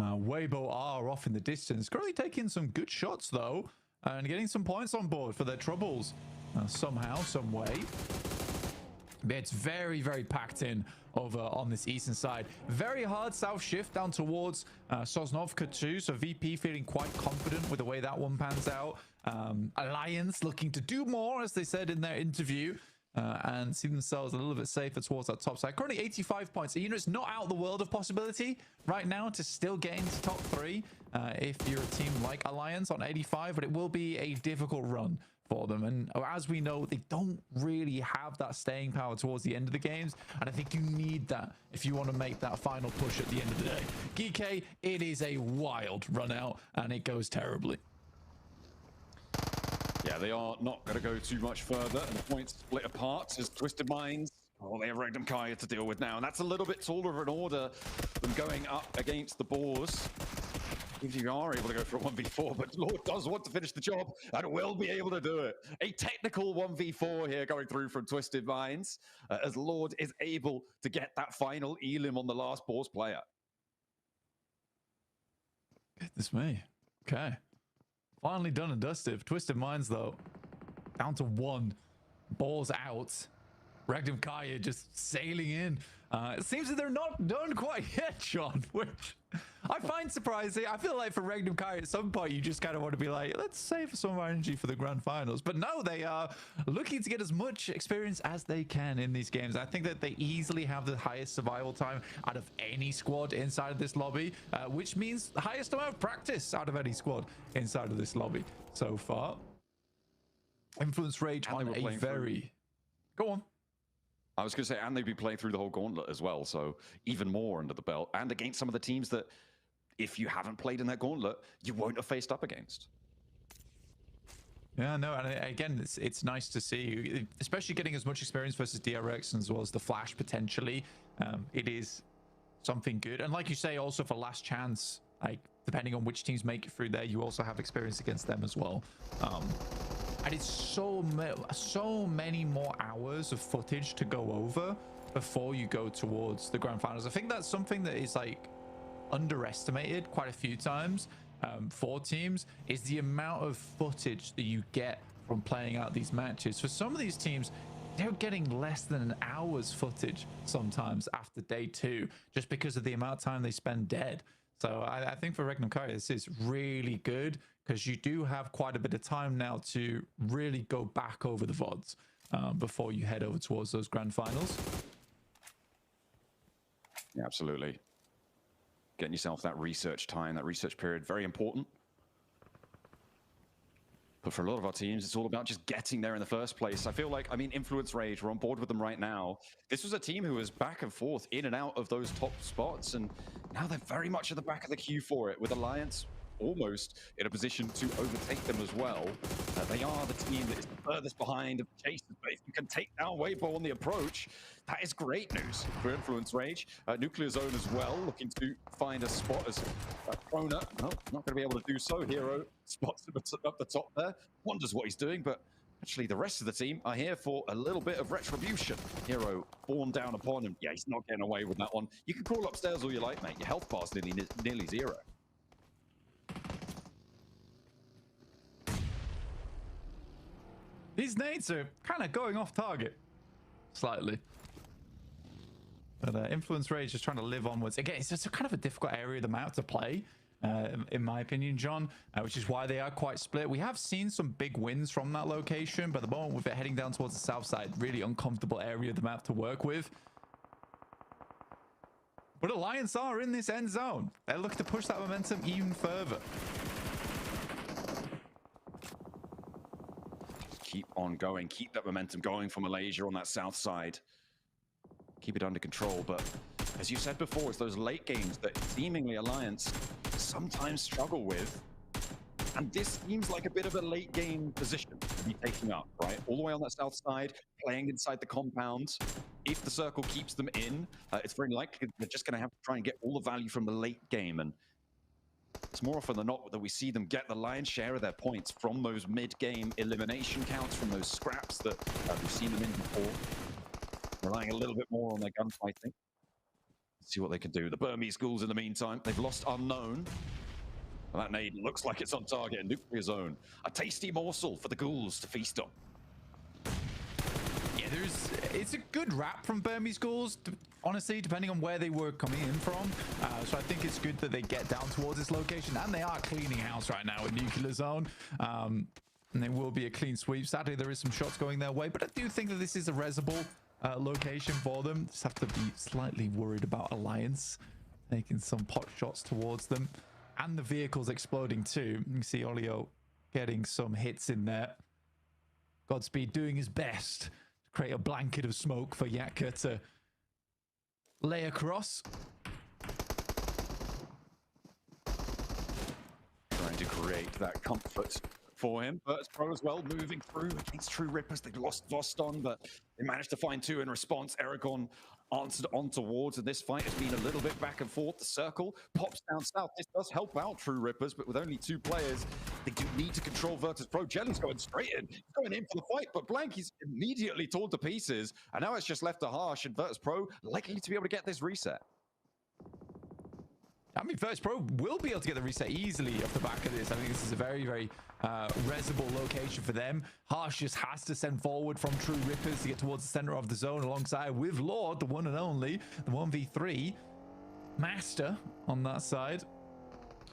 Weibo are off in the distance, currently taking some good shots though, and getting some points on board for their troubles somehow, some way. But it's very, very packed in over on this eastern side. Very hard south shift down towards Sosnovka too. So VP feeling quite confident with the way that one pans out. Alliance looking to do more, as they said in their interview, and see themselves a little bit safer towards that top side. Currently 85 points. You know, it's not out of the world of possibility right now to still get into top 3 if you're a team like Alliance on 85, but it will be a difficult run for them. And as we know, they don't really have that staying power towards the end of the games, and I think you need that if you want to make that final push at the end of the day. Geeky, it is a wild run out, and it goes terribly.
Yeah, they are not going to go too much further, and the points split apart as Twisted Minds. Oh, they have Regnum Kaya to deal with now, and that's a little bit taller of an order than going up against the Boars. If you are able to go for a 1v4, but Lord does want to finish the job and will be able to do it. A technical 1v4 here going through from Twisted Minds as Lord is able to get that final elim on the last Boars player.
Goodness me. Okay. Finally done and dusted. Twisted Minds, though, down to 1. Balls out. Regnum Kaya just sailing in. It seems that they're not done quite yet, Sean, which I find surprising. I feel like for Regnum Kaya, at some point, you just kind of want to be like, let's save some of our energy for the grand finals. But no, they are looking to get as much experience as they can in these games. I think that they easily have the highest survival time out of any squad inside of this lobby, which means the highest amount of practice out of any squad inside of this lobby so far. Influence Rage on a very... Go on.
I was going to say, and they'd be playing through the whole gauntlet as well, so even more under the belt, and against some of the teams that, if you haven't played in that gauntlet, you won't have faced up against.
Yeah, no, and again, it's nice to see, especially getting as much experience versus DRX as well as the Flash potentially. It is something good, and like you say, also for last chance, like depending on which teams make it through there, you also have experience against them as well. And it's so many more hours of footage to go over before you go towards the grand finals. I think that's something that is like underestimated quite a few times for teams, is the amount of footage that you get from playing out these matches. For some of these teams, they're getting less than an hour's footage sometimes after day 2, just because of the amount of time they spend dead. So I think for Regnum Kaya, this is really good, because you do have quite a bit of time now to really go back over the VODs before you head over towards those grand finals.
Yeah, absolutely. Getting yourself that research time, that research period, very important. But for a lot of our teams, it's all about just getting there in the first place. I feel like, I mean, Influence Rage, we're on board with them right now. This was a team who was back and forth, in and out of those top spots, and now they're very much at the back of the queue for it, with Alliance almost in a position to overtake them as well. They are the team that is the furthest behind of the chasers, but if you can take down Weibo on the approach, that is great news for Influence Rage. Nuclear Zone as well, looking to find a spot as Krona. No, not going to be able to do so. Hero spots him up the top there, wonders what he's doing, but actually the rest of the team are here for a little bit of retribution. Hero borne down upon him. Yeah, he's not getting away with that one. You can crawl upstairs all you like, mate. Your health bar's nearly 0.
These nades are kind of going off target slightly. But Influence Rage is trying to live onwards. Again, it's just a kind of a difficult area of the map to play, in my opinion, John, which is why they are quite split. We have seen some big wins from that location, but at the moment with it heading down towards the south side, really uncomfortable area of the map to work with. But Alliance are in this end zone. They're looking to push that momentum even further.
Keep on going. Keep that momentum going for Malaysia on that south side. Keep it under control. But as you said before, it's those late games that seemingly Alliance sometimes struggle with. And this seems like a bit of a late game position to be taking up, right? All the way on that south side, playing inside the compound. If the circle keeps them in, it's very likely they're just going to have to try and get all the value from the late game. And it's more often than not that we see them get the lion's share of their points from those mid-game elimination counts, from those scraps that we've seen them in before. Relying a little bit more on their gunfighting. Let's see what they can do. The Burmese ghouls, in the meantime, they've lost Unknown. And that nade looks like it's on target in nuclear zone. A tasty morsel for the ghouls to feast on.
Yeah, it's a good wrap from Burmese ghouls, honestly, depending on where they were coming in from. So I think it's good that they get down towards this location, and they are cleaning house right now in nuclear zone. And there will be a clean sweep. Sadly, there is some shots going their way, but I do think that this is a resable location for them. Just have to be slightly worried about Alliance taking some pot shots towards them. And the vehicles exploding too. You can see Olio getting some hits in there. Godspeed doing his best to create a blanket of smoke for Yatka to lay across.
Trying to create that comfort for him. Virtus Pro as well, moving through against True Rippers. They lost Voston, but they managed to find two in response. Aragon answered on towards, and this fight has been a little bit back and forth. The circle pops down south. This does help out True Rippers, but with only two players, they do need to control Virtus Pro. Jelly's going straight in. He's going in for the fight, but Blank is immediately torn to pieces, and now it's just left to Harsh, and Virtus Pro likely to be able to get this reset.
I mean, Virtus Pro will be able to get the reset easily off the back of this. I think this is a very, very resable location for them. Harsh just has to send forward from True Rippers to get towards the center of the zone alongside with Lord, the one and only, the 1v3 master on that side.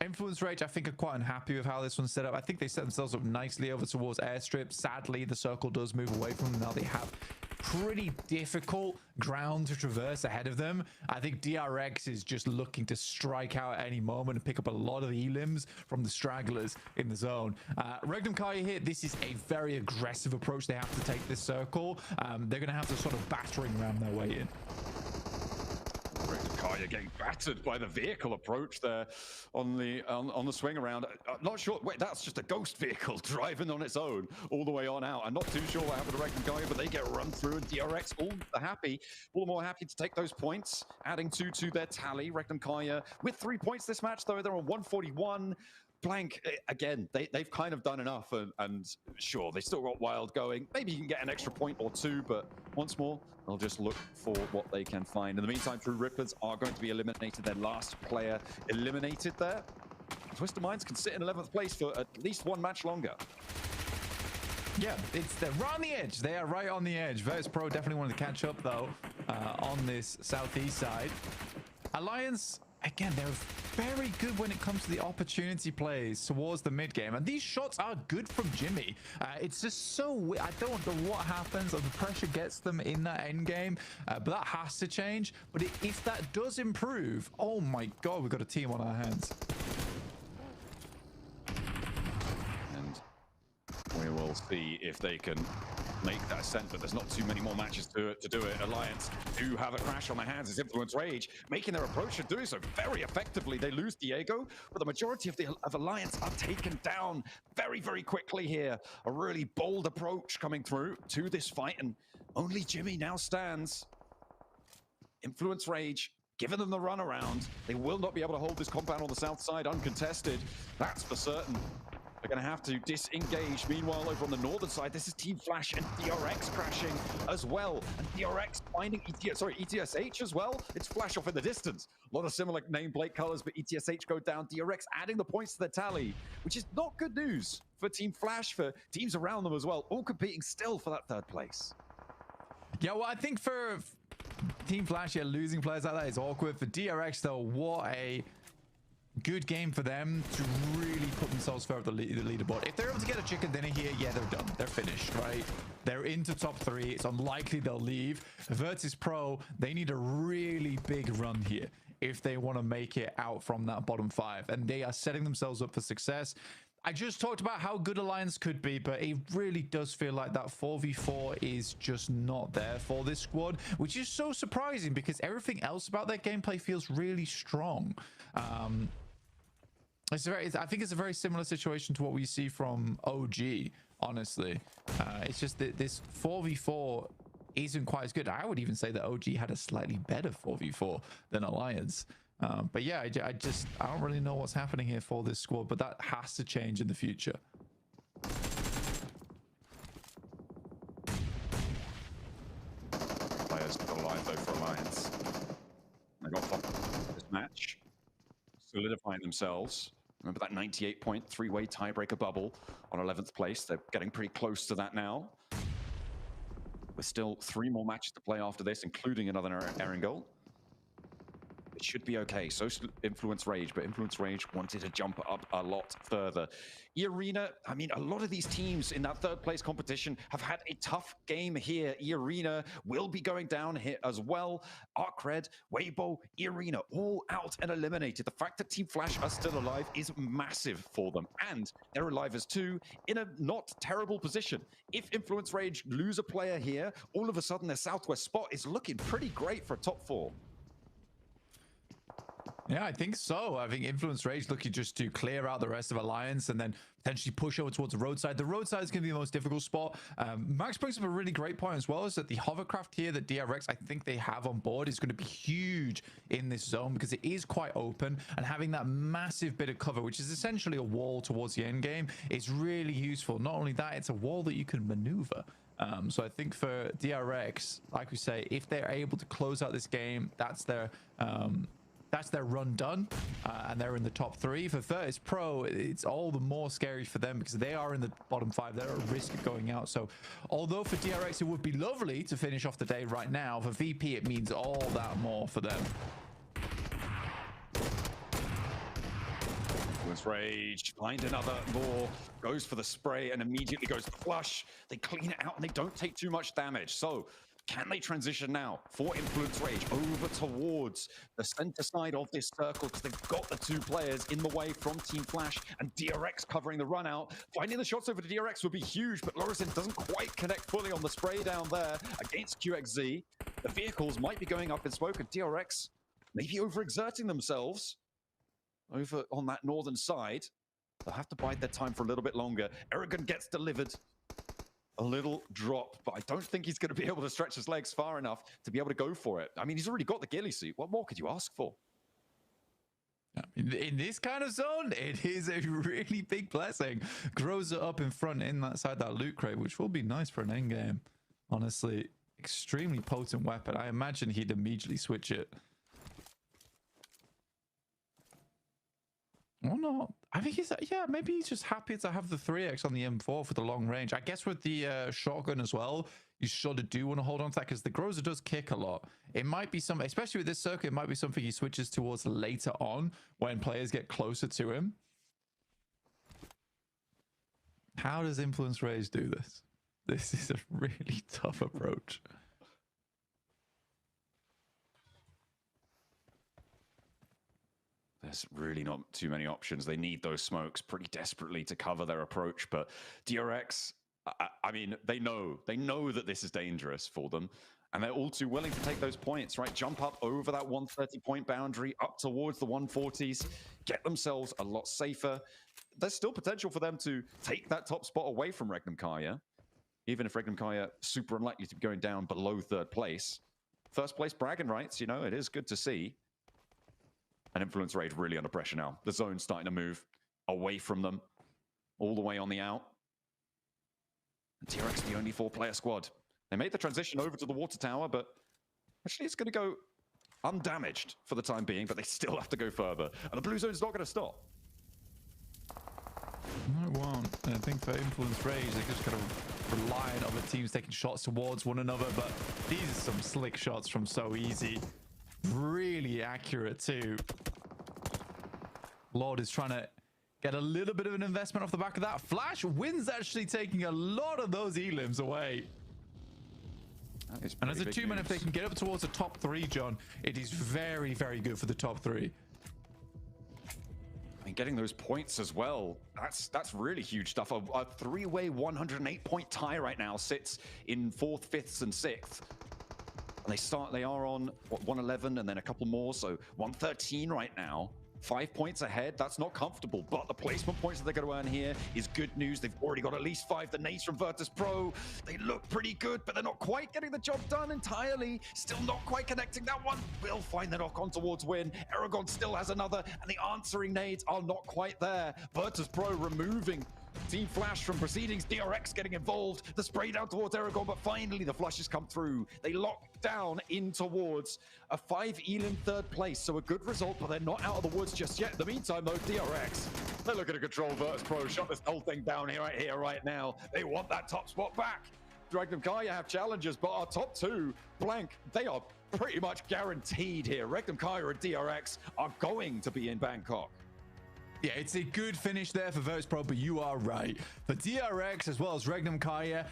Influence Rage, I think, are quite unhappy with how this one's set up. I think they set themselves up nicely over towards airstrip. Sadly, the circle does move away from them. Now they have pretty difficult ground to traverse ahead of them. I think DRX is just looking to strike out at any moment and pick up a lot of elims from the stragglers in the zone. Regnum Kaya here, this is a very aggressive approach they have to take this circle. They're going to have to sort of battering ram their way in.
Kaya getting battered by the vehicle approach there on the swing around. Not sure. Wait, that's just a ghost vehicle driving on its own all the way on out. I'm not too sure what happened to Regnum Kaya, but they get run through, and DRX all the more happy to take those points, adding 2 to their tally. Regnum Kaya with 3 points this match, though. They're on 141. Blank, again, they've kind of done enough, and sure, they still got Wild going. Maybe you can get an extra point or two, but once more, they'll just look for what they can find. In the meantime, True Rippers are going to be eliminated. Their last player eliminated there. Twisted Minds can sit in 11th place for at least one match longer.
Yeah, they're right on the edge. They are right on the edge. Virtus Pro definitely wanted to catch up, though, on this southeast side. Alliance, again, they're very good when it comes to the opportunity plays towards the mid game, and these shots are good from Jimmy. It's just so I don't know what happens, or the pressure gets them in that end game, but that has to change. But if that does improve, oh my god, we've got a team on our hands.
And we will see if they can make that ascent, but there's not too many more matches to do it. Alliance do have a crash on their hands as Influence Rage making their approach and doing so very effectively. They lose Diego, but the majority of Alliance are taken down very, very quickly here. A really bold approach coming through to this fight, and only Jimmy now stands. Influence Rage giving them the run around. They will not be able to hold this compound on the south side uncontested. That's for certain. They're going to have to disengage. Meanwhile, over on the northern side, this is Team Flash and DRX crashing as well. And DRX finding ETSH as well. It's Flash off in the distance. A lot of similar nameplate colors, but ETSH go down. DRX adding the points to the tally, which is not good news for Team Flash, for teams around them as well, all competing still for that third place.
Yeah, well, I think for Team Flash, yeah, losing players like that is awkward. For DRX, though, what a good game for them to really put themselves further the leaderboard. If they're able to get a chicken dinner here, yeah, they're done. They're finished, right? They're into top 3. It's unlikely they'll leave. Virtus Pro, they need a really big run here if they want to make it out from that bottom 5. And they are setting themselves up for success. I just talked about how good Alliance could be, but it really does feel like that 4v4 is just not there for this squad, which is so surprising because everything else about their gameplay feels really strong. I think it's a very similar situation to what we see from OG, honestly. It's just that this 4v4 isn't quite as good. I would even say that OG had a slightly better 4v4 than Alliance. But yeah, I don't really know what's happening here for this squad, but that has to change in the future.
Players still alive though for Alliance. They got this match, solidifying themselves. Remember that 98-point 3-way tiebreaker bubble on 11th place. They're getting pretty close to that now. With still 3 more matches to play after this, including another Erangel. It should be okay. So Influence Rage, but Influence Rage wanted to jump up a lot further. E-Arena, I mean, a lot of these teams in that 3rd place competition have had a tough game here. E-Arena will be going down here as well. Arcred, Weibo, E-Arena, all out and eliminated. The fact that Team Flash are still alive is massive for them. And they're alive as 2 in a not terrible position. If Influence Rage lose a player here, all of a sudden their Southwest spot is looking pretty great for a top 4.
Yeah, I think so. I think Influence Rage looking just to clear out the rest of Alliance and then potentially push over towards the roadside. The roadside is going to be the most difficult spot. Max brings up a really great point as well, is that the hovercraft here that DRX, I think they have on board, is going to be huge in this zone because it is quite open, and having that massive bit of cover, which is essentially a wall towards the end game, is really useful. Not only that, it's a wall that you can maneuver. So I think for DRX, like we say, if they're able to close out this game, that's their run done, and they're in the top 3. For Virtus Pro, it's all the more scary for them because they are in the bottom 5. They're at risk of going out. So although for DRX it would be lovely to finish off the day right now, for VP it means all that more for them.
Influence Rage, find another more, goes for the spray and immediately goes to flush. They clean it out and they don't take too much damage. So can they transition now for Influence Rage over towards the center side of this circle because they've got the 2 players in the way from Team Flash and DRX covering the run out. Finding the shots over to DRX would be huge, but Lorison doesn't quite connect fully on the spray down there against QXZ. The vehicles might be going up in smoke and DRX maybe overexerting themselves over on that northern side. They'll have to bide their time for a little bit longer. Aragon gets delivered. A little drop, but I don't think he's going to be able to stretch his legs far enough to be able to go for it. I mean, he's already got the ghillie suit. What more could you ask for?
In this kind of zone, it is a really big blessing. Grows it up in front in that side, that loot crate, which will be nice for an end game. Honestly, extremely potent weapon. I imagine he'd immediately switch it. Or not. I think he's, yeah, maybe he's just happy to have the 3x on the M4 for the long range. I guess with the shotgun as well, you sort of do want to hold on to that because the Groza does kick a lot. It might be something, especially with this circuit, it might be something he switches towards later on when players get closer to him. How does Influence Rage do this? This is a really tough approach.
There's really not too many options. They need those smokes pretty desperately to cover their approach. But DRX, I mean, they know that this is dangerous for them. And they're all too willing to take those points, right? Jump up over that 130-point boundary, up towards the 140s, get themselves a lot safer. There's still potential for them to take that top spot away from Regnum Kaya. Even if Regnum Kaya super unlikely to be going down below 3rd place. 1st place bragging rights, you know, it is good to see. And Influence Rage really under pressure now. The zone's starting to move away from them, all the way on the out. And TRX the only 4-player squad. They made the transition over to the water tower, but actually it's going to go undamaged for the time being, but they still have to go further. And the blue zone's not going to stop.
No, it won't. And I think for Influence Rage, they're just kind of relying on other teams taking shots towards one another. But these are some slick shots from So Easy. Really accurate too. Lord is trying to get a little bit of an investment off the back of that. Flash wins actually taking a lot of those elims away. And as a two-man, if they can get up towards the top 3, John, it is very, very good for the top 3.
And getting those points as well, that's really huge stuff. A three-way 108-point tie right now sits in 4th, 5th, and 6th. And they are on, what, 111 and then a couple more, so 113 right now. 5 points ahead. That's not comfortable, but the placement points that they're going to earn here is good news. They've already got at least 5. The nades from Virtus Pro, they look pretty good, but they're not quite getting the job done entirely. Still not quite connecting. That one will find the knock on towards win. Aragon still has another, and the answering nades are not quite there. Virtus Pro removing Team Flash from proceedings. DRX getting involved. The spray down towards Aragon, but finally the flushes come through. They lock down in towards a 5 elim 3rd place. So a good result, but they're not out of the woods just yet. In the meantime, though, DRX, they're looking to control Virtus Pro. Shut this whole thing down right now. They want that top spot back. Regnum Kaya have challenges, but our top 2, blank, they are pretty much guaranteed here. Regnum Kaya and DRX are going to be in Bangkok.
Yeah, it's a good finish there for Virtus Pro, but you are right. For DRX as well as Regnum Kaya,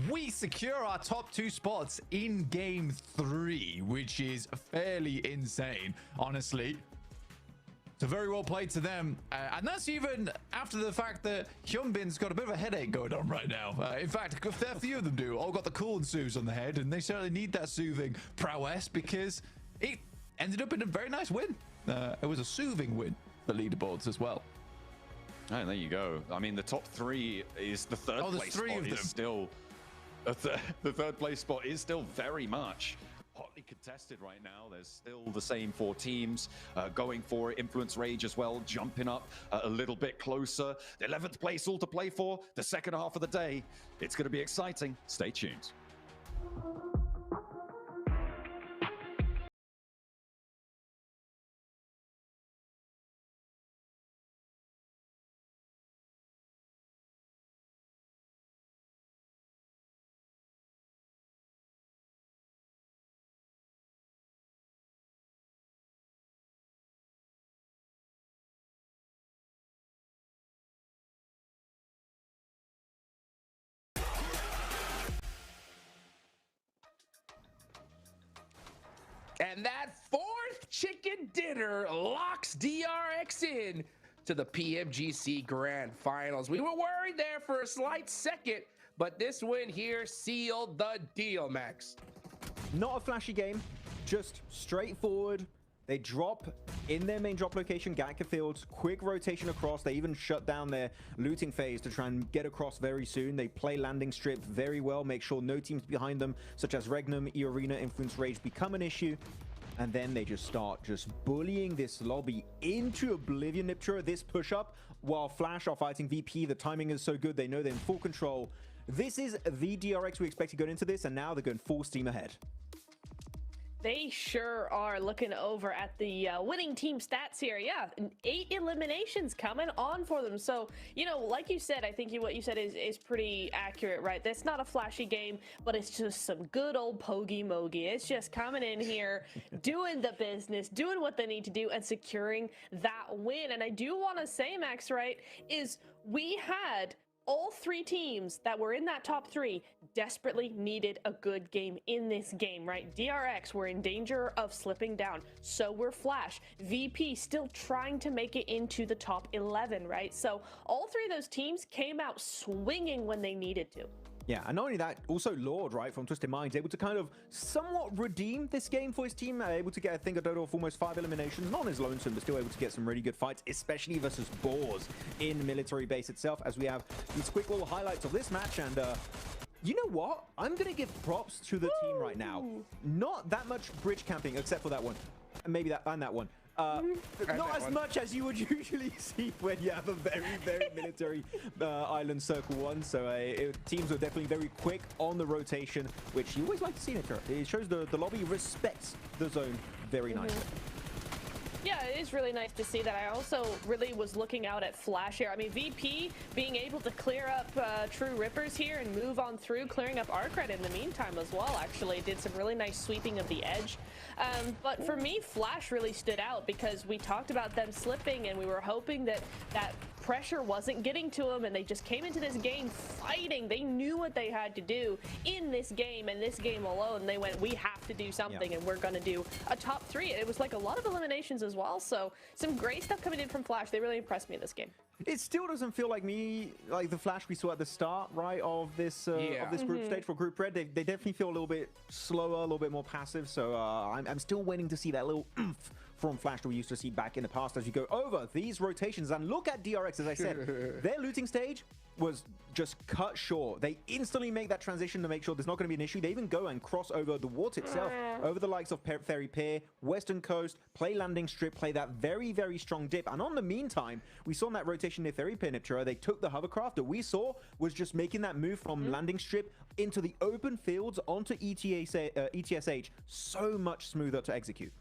we secure our top 2 spots in Game 3, which is fairly insane, honestly. So very well played to them. And that's even after the fact that Hyunbin's got a bit of a headache going on right now. In fact, a fair few of them do. All got the cool and soothes on the head, and they certainly need that soothing prowess because it ended up in a very nice win. It was a soothing win. The leaderboards as well.
Oh, there you go. I mean, the top 3 is the 3rd place spot is still the 3rd place spot is still very much hotly contested right now. There's still the same 4 teams going for it. Influence Rage as well, jumping up a little bit closer. The 11th place all to play for the second half of the day. It's going to be exciting. Stay tuned.
And that 4th chicken dinner locks DRX in to the PMGC Grand Finals. We were worried there for a slight second, but this win here sealed the deal, Max.
Not a flashy game, just straightforward. They drop in their main drop location, Gatka Fields, quick rotation across. They even shut down their looting phase to try and get across very soon. They play landing strip very well, make sure no teams behind them, such as Regnum, E-Arena, Influence Rage, become an issue. And then they just start bullying this lobby into oblivion. Niptra, this push-up, while Flash are fighting VP. The timing is so good, they know they're in full control. This is the DRX we expected going into this, and now they're going full steam ahead.
They sure are looking over at the winning team stats here. Yeah, 8 eliminations coming on for them. So, you know, like you said, I think what you said is pretty accurate, right? That's not a flashy game, but it's just some good old Pogi Mogi. It's just coming in here, doing the business, doing what they need to do, and securing that win. And I do want to say, Max, right, is we had all 3 teams that were in that top 3 desperately needed a good game in this game, right? DRX were in danger of slipping down. So were Flash. VP still trying to make it into the top 11, right? So all 3 of those teams came out swinging when they needed to.
Yeah, and not only that, also Lord, right, from Twisted Minds, able to kind of somewhat redeem this game for his team, able to get, I think, a total of almost 5 eliminations, not on his lonesome, but still able to get some really good fights, especially versus Boars in military base itself, as we have these quick little highlights of this match, and you know what? I'm going to give props to the team right now. Not that much bridge camping, except for that one, and maybe that, and that one. Not as much as you would usually see when you have a very, very military island circle one. So teams are definitely very quick on the rotation, which you always like to see, Nicker. It shows the lobby respects the zone very nicely.
Yeah, it is really nice to see that. I also really was looking out at Flash here. I mean, VP being able to clear up True Rippers here and move on through, clearing up Arcred in the meantime as well, actually. Did some really nice sweeping of the edge. But for me, Flash really stood out because we talked about them slipping and we were hoping that that pressure wasn't getting to them, and they just came into this game fighting. They knew what they had to do in this game, and this game alone. They went, we have to do something, and we're going to do a top 3. It was like a lot of eliminations as well, so some great stuff coming in from Flash. They really impressed me this game.
It still doesn't feel like the Flash we saw at the start, right, of this group stage for Group Red. They definitely feel a little bit slower, a little bit more passive, so I'm still waiting to see that little oomph from Flash that we used to see back in the past as you go over these rotations. And look at DRX, as I said, their looting stage was just cut short. They instantly make that transition to make sure there's not going to be an issue. They even go and cross over the water itself, over the likes of Ferry Pier, Western Coast, play landing strip, play that very, very strong dip. And on the meantime, we saw in that rotation near Ferry Pier, Niptura, they took the hovercraft that we saw was just making that move from landing strip into the open fields onto ETSH so much smoother to execute.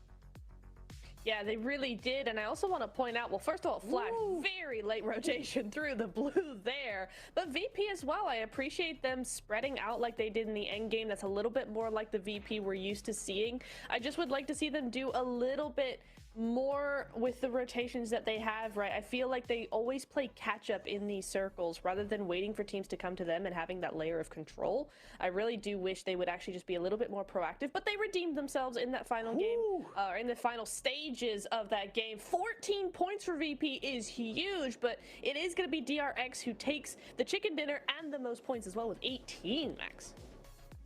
Yeah, they really did. And I also want to point out, well, first of all, Flash, very late rotation through the blue there. But VP as well, I appreciate them spreading out like they did in the end game. That's a little bit more like the VP we're used to seeing. I just would like to see them do a little bit more with the rotations that they have, right? I feel like they always play catch up in these circles rather than waiting for teams to come to them and having that layer of control. I really do wish they would actually just be a little bit more proactive, but they redeemed themselves in that final game, or in the final stages of that game. 14 points for VP is huge, but it is going to be DRX who takes the chicken dinner and the most points as well with 18, Max.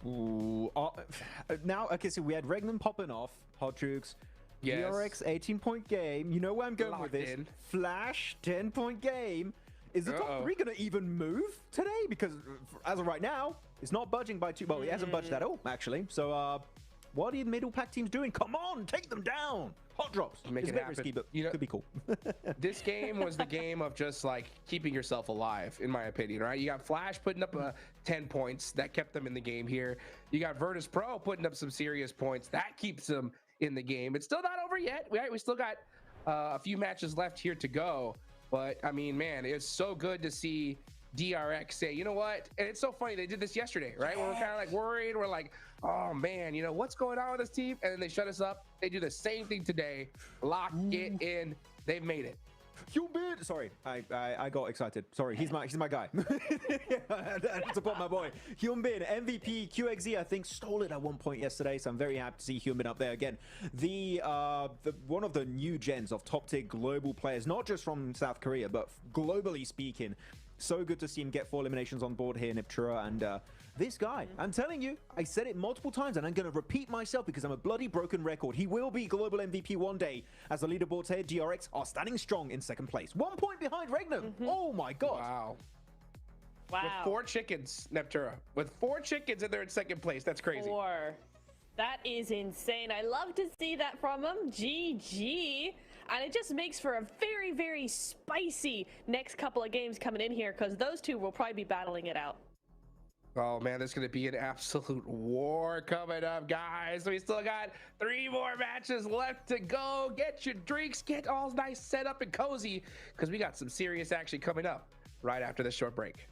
Ooh, now, okay, so we had Regnan popping off, Hot Jukes.
Yes.
DRX 18-point game. You know where I'm going with this. Flash 10-point game. Is the top 3 going to even move today? Because as of right now, it's not budging by 2. Well, it hasn't budged at all, actually. So what are the middle pack teams doing? Come on, take them down. Hot drops.
Make
it's
it
a bit
happen.
risky, but could be cool.
This game was the game of just like keeping yourself alive, in my opinion, right? You got Flash putting up 10 points. That kept them in the game here. You got Virtus Pro putting up some serious points. That keeps them in the game. It's still not over yet. We still got a few matches left here to go. But I mean, man, it's so good to see DRX say, you know what? And it's so funny. They did this yesterday, right? Where we're kind of like worried. We're like, oh man, you know, what's going on with this team? And then they shut us up. They do the same thing today. Lock it in. They've made it.
Hyunbin! Sorry, I got excited. Sorry, he's my guy. I support my boy. Hyunbin, MVP, QXZ, I think stole it at one point yesterday, so I'm very happy to see Hyunbin up there again. The one of the new gens of top tier global players, not just from South Korea, but globally speaking. So good to see him get 4 eliminations on board here in Niptura, and this guy, I'm telling you, I said it multiple times, and I'm going to repeat myself because I'm a bloody broken record. He will be global MVP one day, as the leaderboards here, DRX, are standing strong in 2nd place. 1 point behind Regnum. Oh my god.
Wow.
Wow.
With 4 chickens, Neptura. With 4 chickens and they're in 2nd place. That's crazy.
4. That is insane. I love to see that from him. GG. And it just makes for a very, very spicy next couple of games coming in here, because those two will probably be battling it out.
Oh man, there's going to be an absolute war coming up, guys. We still got 3 more matches left to go. Get your drinks, get all nice set up and cozy, because we got some serious action coming up right after this short break.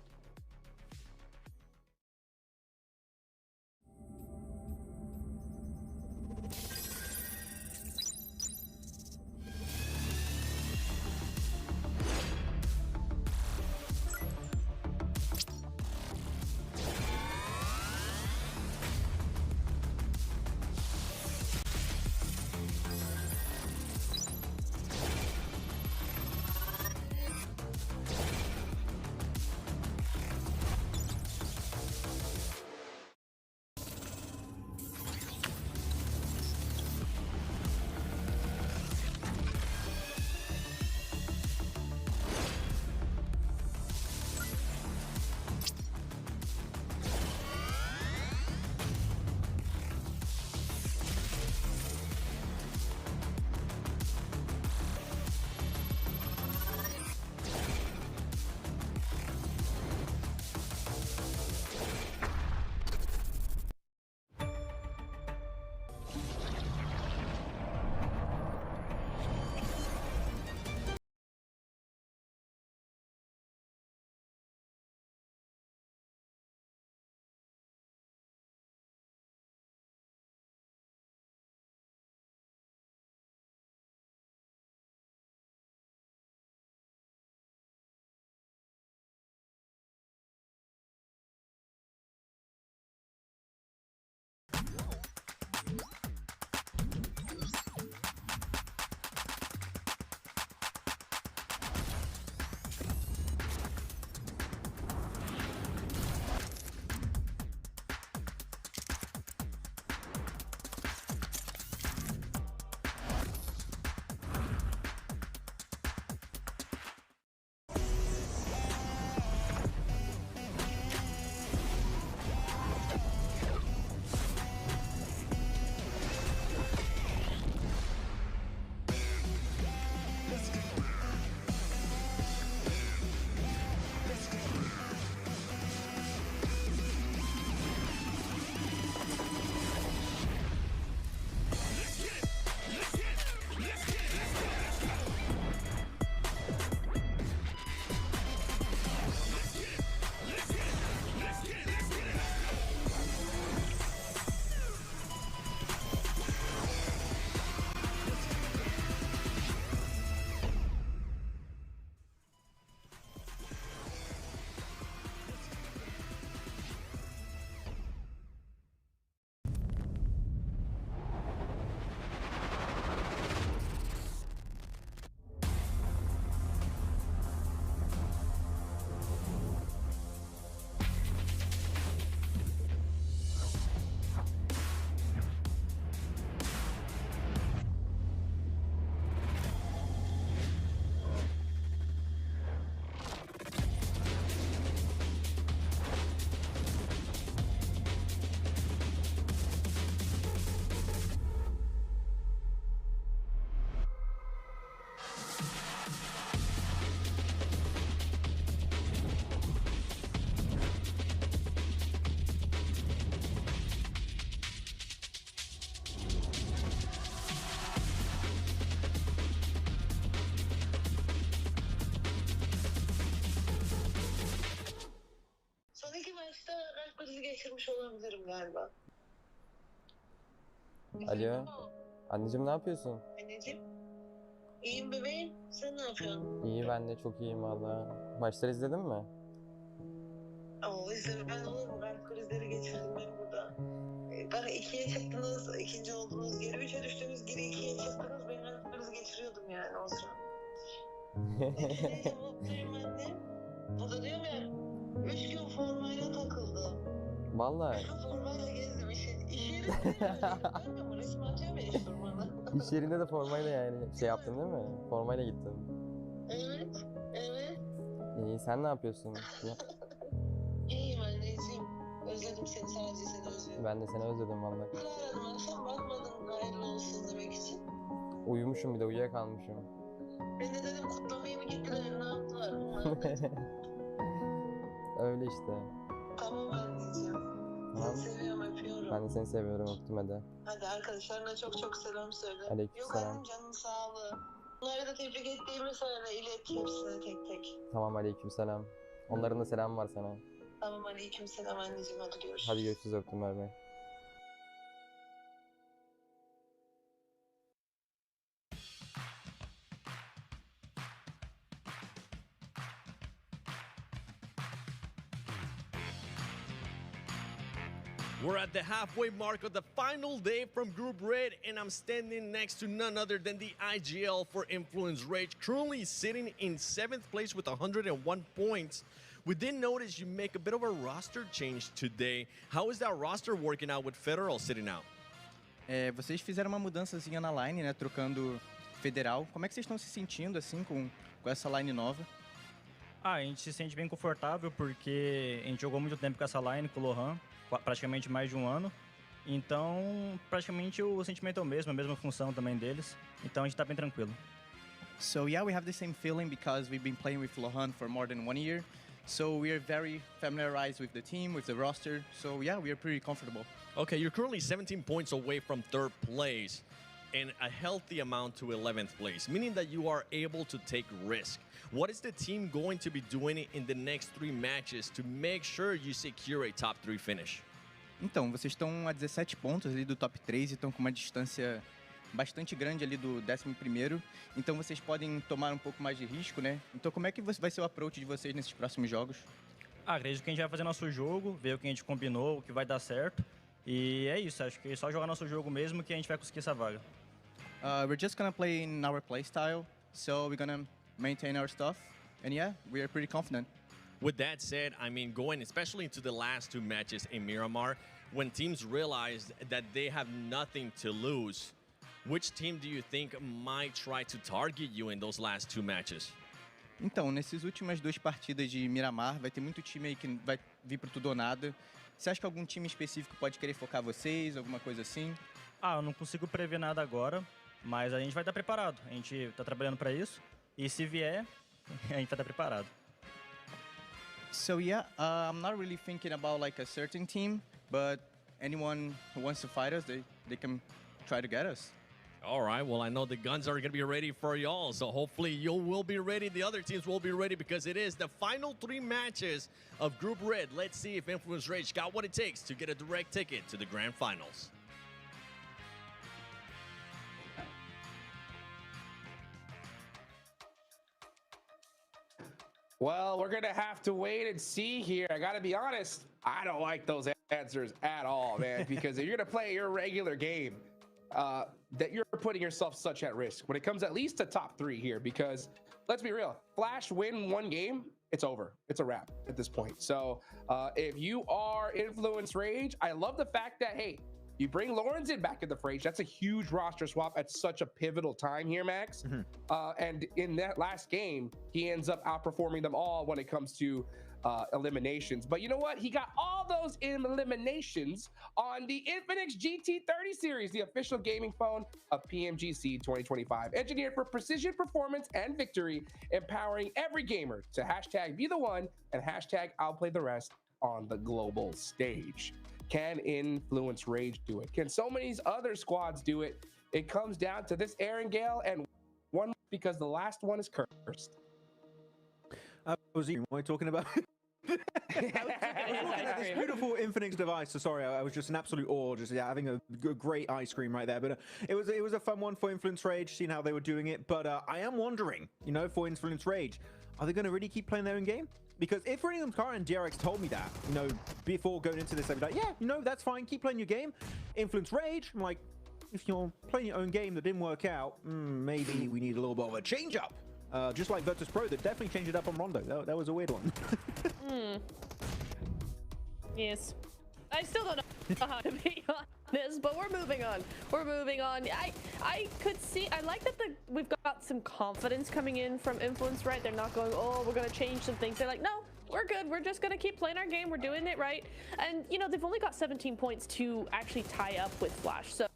krizi geçirmiş olabilirim galiba.
Alo. Anneciğim ne yapıyorsun?
Anneciğim. İyiyim bebeğim. Sen ne yapıyorsun?
İyi ben de çok iyiyim valla. Maçları izledin mi?
Oo izlemeden olur mu? Ben krizleri geçirdim ben burada. Bak ikiye çıktınız, ikinci oldunuz, geri üçe düştünüz, geri ikiye çıktınız. Ben krizi geçiriyordum yani o sıra. Neyse mutluyum annem. Burada diyorum ya, 3 gün formayla takıldım.
Vallahi.
3 gün formayla gezdim. İş yerinde görmüyor mu? Resim atıyor ya iş formada.
İş yerinde de formayla yani şey yaptın değil mi? Formayla gittin.
Evet, evet.
İyi sen ne yapıyorsun?
İyiyim anneciğim. Özledim seni, sadece seni özledim.
Ben de seni özledim valla.
Aradım, akşam bakmadım hayırlı olsun demek için.
Uyumuşum bir de uyuyakalmışım.
Ben de dedim kutlamaya mı gittiler, ne yaptılar?
Öyle işte.
Tamam anneciğim.
Tamam.
Seni seviyorum, öpüyorum.
Ben de seni seviyorum öptüm hadi.
Hadi arkadaşlarına çok çok selam söyle.
Aleykümselam.
Yok annem canın sağlığı. Bunları da tebrik ettiğimi söyle, ilet hepsine tek tek.
Tamam aleykümselam. Onların da selam var sana.
Tamam aleykümselam anneciğim, hadi görüşürüz.
Hadi görüşürüz öptüm bay bay.
We're at the halfway mark of the final day from Group Red, and I'm standing next to none other than the IGL for Influence Rage, currently sitting in 7th place with 101 points. We did notice you make a bit of a roster change today. How is that roster working out with Federal sitting out?
Vocês fizeram uma mudançazinha na line, né, trocando Federal. Como é que vocês estão se sentindo assim com essa line nova?
A gente se sente bem confortável porque a gente jogou muito tempo com essa line, com o Lohan, praticamente mais de um ano. Então, praticamente o sentimento é o mesmo, a mesma função também deles. Então, a gente tá bem tranquilo.
So yeah, we have the same feeling because we've been playing with Lohan for more than 1 year. So we are very familiarized with the team, with the roster. So yeah, we are pretty comfortable.
Okay, you're currently 17 points away from 3rd place and a healthy amount to 11th place, meaning that you are able to take risk. What is the team going to be doing in the next 3 matches to make sure you secure a top 3 finish?
Então, vocês estão a 17 pontos ali do top 3 e estão com uma distância bastante grande ali do 11º. Então vocês podem tomar um pouco mais de risco, né? Então como é que vai ser o approach de vocês nesses próximos jogos?
Acredito que a gente vai fazer nosso jogo, ver o que a gente combinou, o que vai dar certo. E é isso, acho que é só jogar nosso jogo mesmo que a gente vai conseguir essa vaga.
We're just gonna play in our playstyle, so we're gonna maintain our stuff. And yeah, we are pretty confident.
With that said, I mean, going especially into the last 2 matches in Miramar, when teams realize that they have nothing to lose, which team do you think might try to target you in those last 2 matches?
Então, nessas últimas 2 partidas de Miramar, vai ter muito time aí que vai vir pro tudo ou nada. Você acha que algum time específico pode querer focar vocês, alguma coisa assim?
Eu não consigo prever nada agora, mas a gente vai estar preparado. A gente está trabalhando para isso e se vier, a gente vai estar preparado.
So yeah, I'm not really thinking about like a certain team, but anyone who wants to fight us, they can try to get us.
All right, well, I know the guns are going to be ready for y'all, so hopefully you will be ready. The other teams will be ready because it is the final 3 matches of Group Red. Let's see if Influence Rage got what it takes to get a direct ticket to the Grand Finals.
Well, we're going to have to wait and see here. I got to be honest, I don't like those answers at all, man, because if you're going to play your regular game, that you're putting yourself such at risk when it comes at least to top 3 here, because let's be real, Flash win 1 game, it's over. It's a wrap at this point. So if you are Influence Rage, I love the fact that, hey, you bring Lawrence in back in the fray. That's a huge roster swap at such a pivotal time here, Max. And in that last game, he ends up outperforming them all when it comes to eliminations. But you know what? He got all those eliminations on the Infinix GT30 series, the official gaming phone of PMGC 2025. Engineered for precision, performance, and victory, empowering every gamer to hashtag be the one and hashtag outplay the rest on the global stage. Can Influence Rage do it? Can so many other squads do it? It comes down to this Aaron Gale and one because the last one is cursed.
Was he talking about This beautiful Infinix device. So sorry, I was just in absolute awe, just having a great ice cream right there. But it was a fun one for Influence Rage, seeing how they were doing it. But I am wondering, you know, for Influence Rage, are they going to really keep playing their own game? Because if Rhythm Car and DRX told me that, you know, before going into this, they'd be like, yeah, you know, that's fine, keep playing your game. Influence Rage, I'm like, if you're playing your own game that didn't work out, maybe we need a little bit of a change up. Just like Virtus Pro, that definitely changed it up on Rondo. That was a weird one.
Yes. I still don't know how to be honest, but we're moving on. We're moving on. I could see, I like that we've got some confidence coming in from Influence, right? They're not going, oh, we're going to change some things. They're like, no, we're good. We're just going to keep playing our game. We're doing it right. And, you know, they've only got 17 points to actually tie up with Flash. So,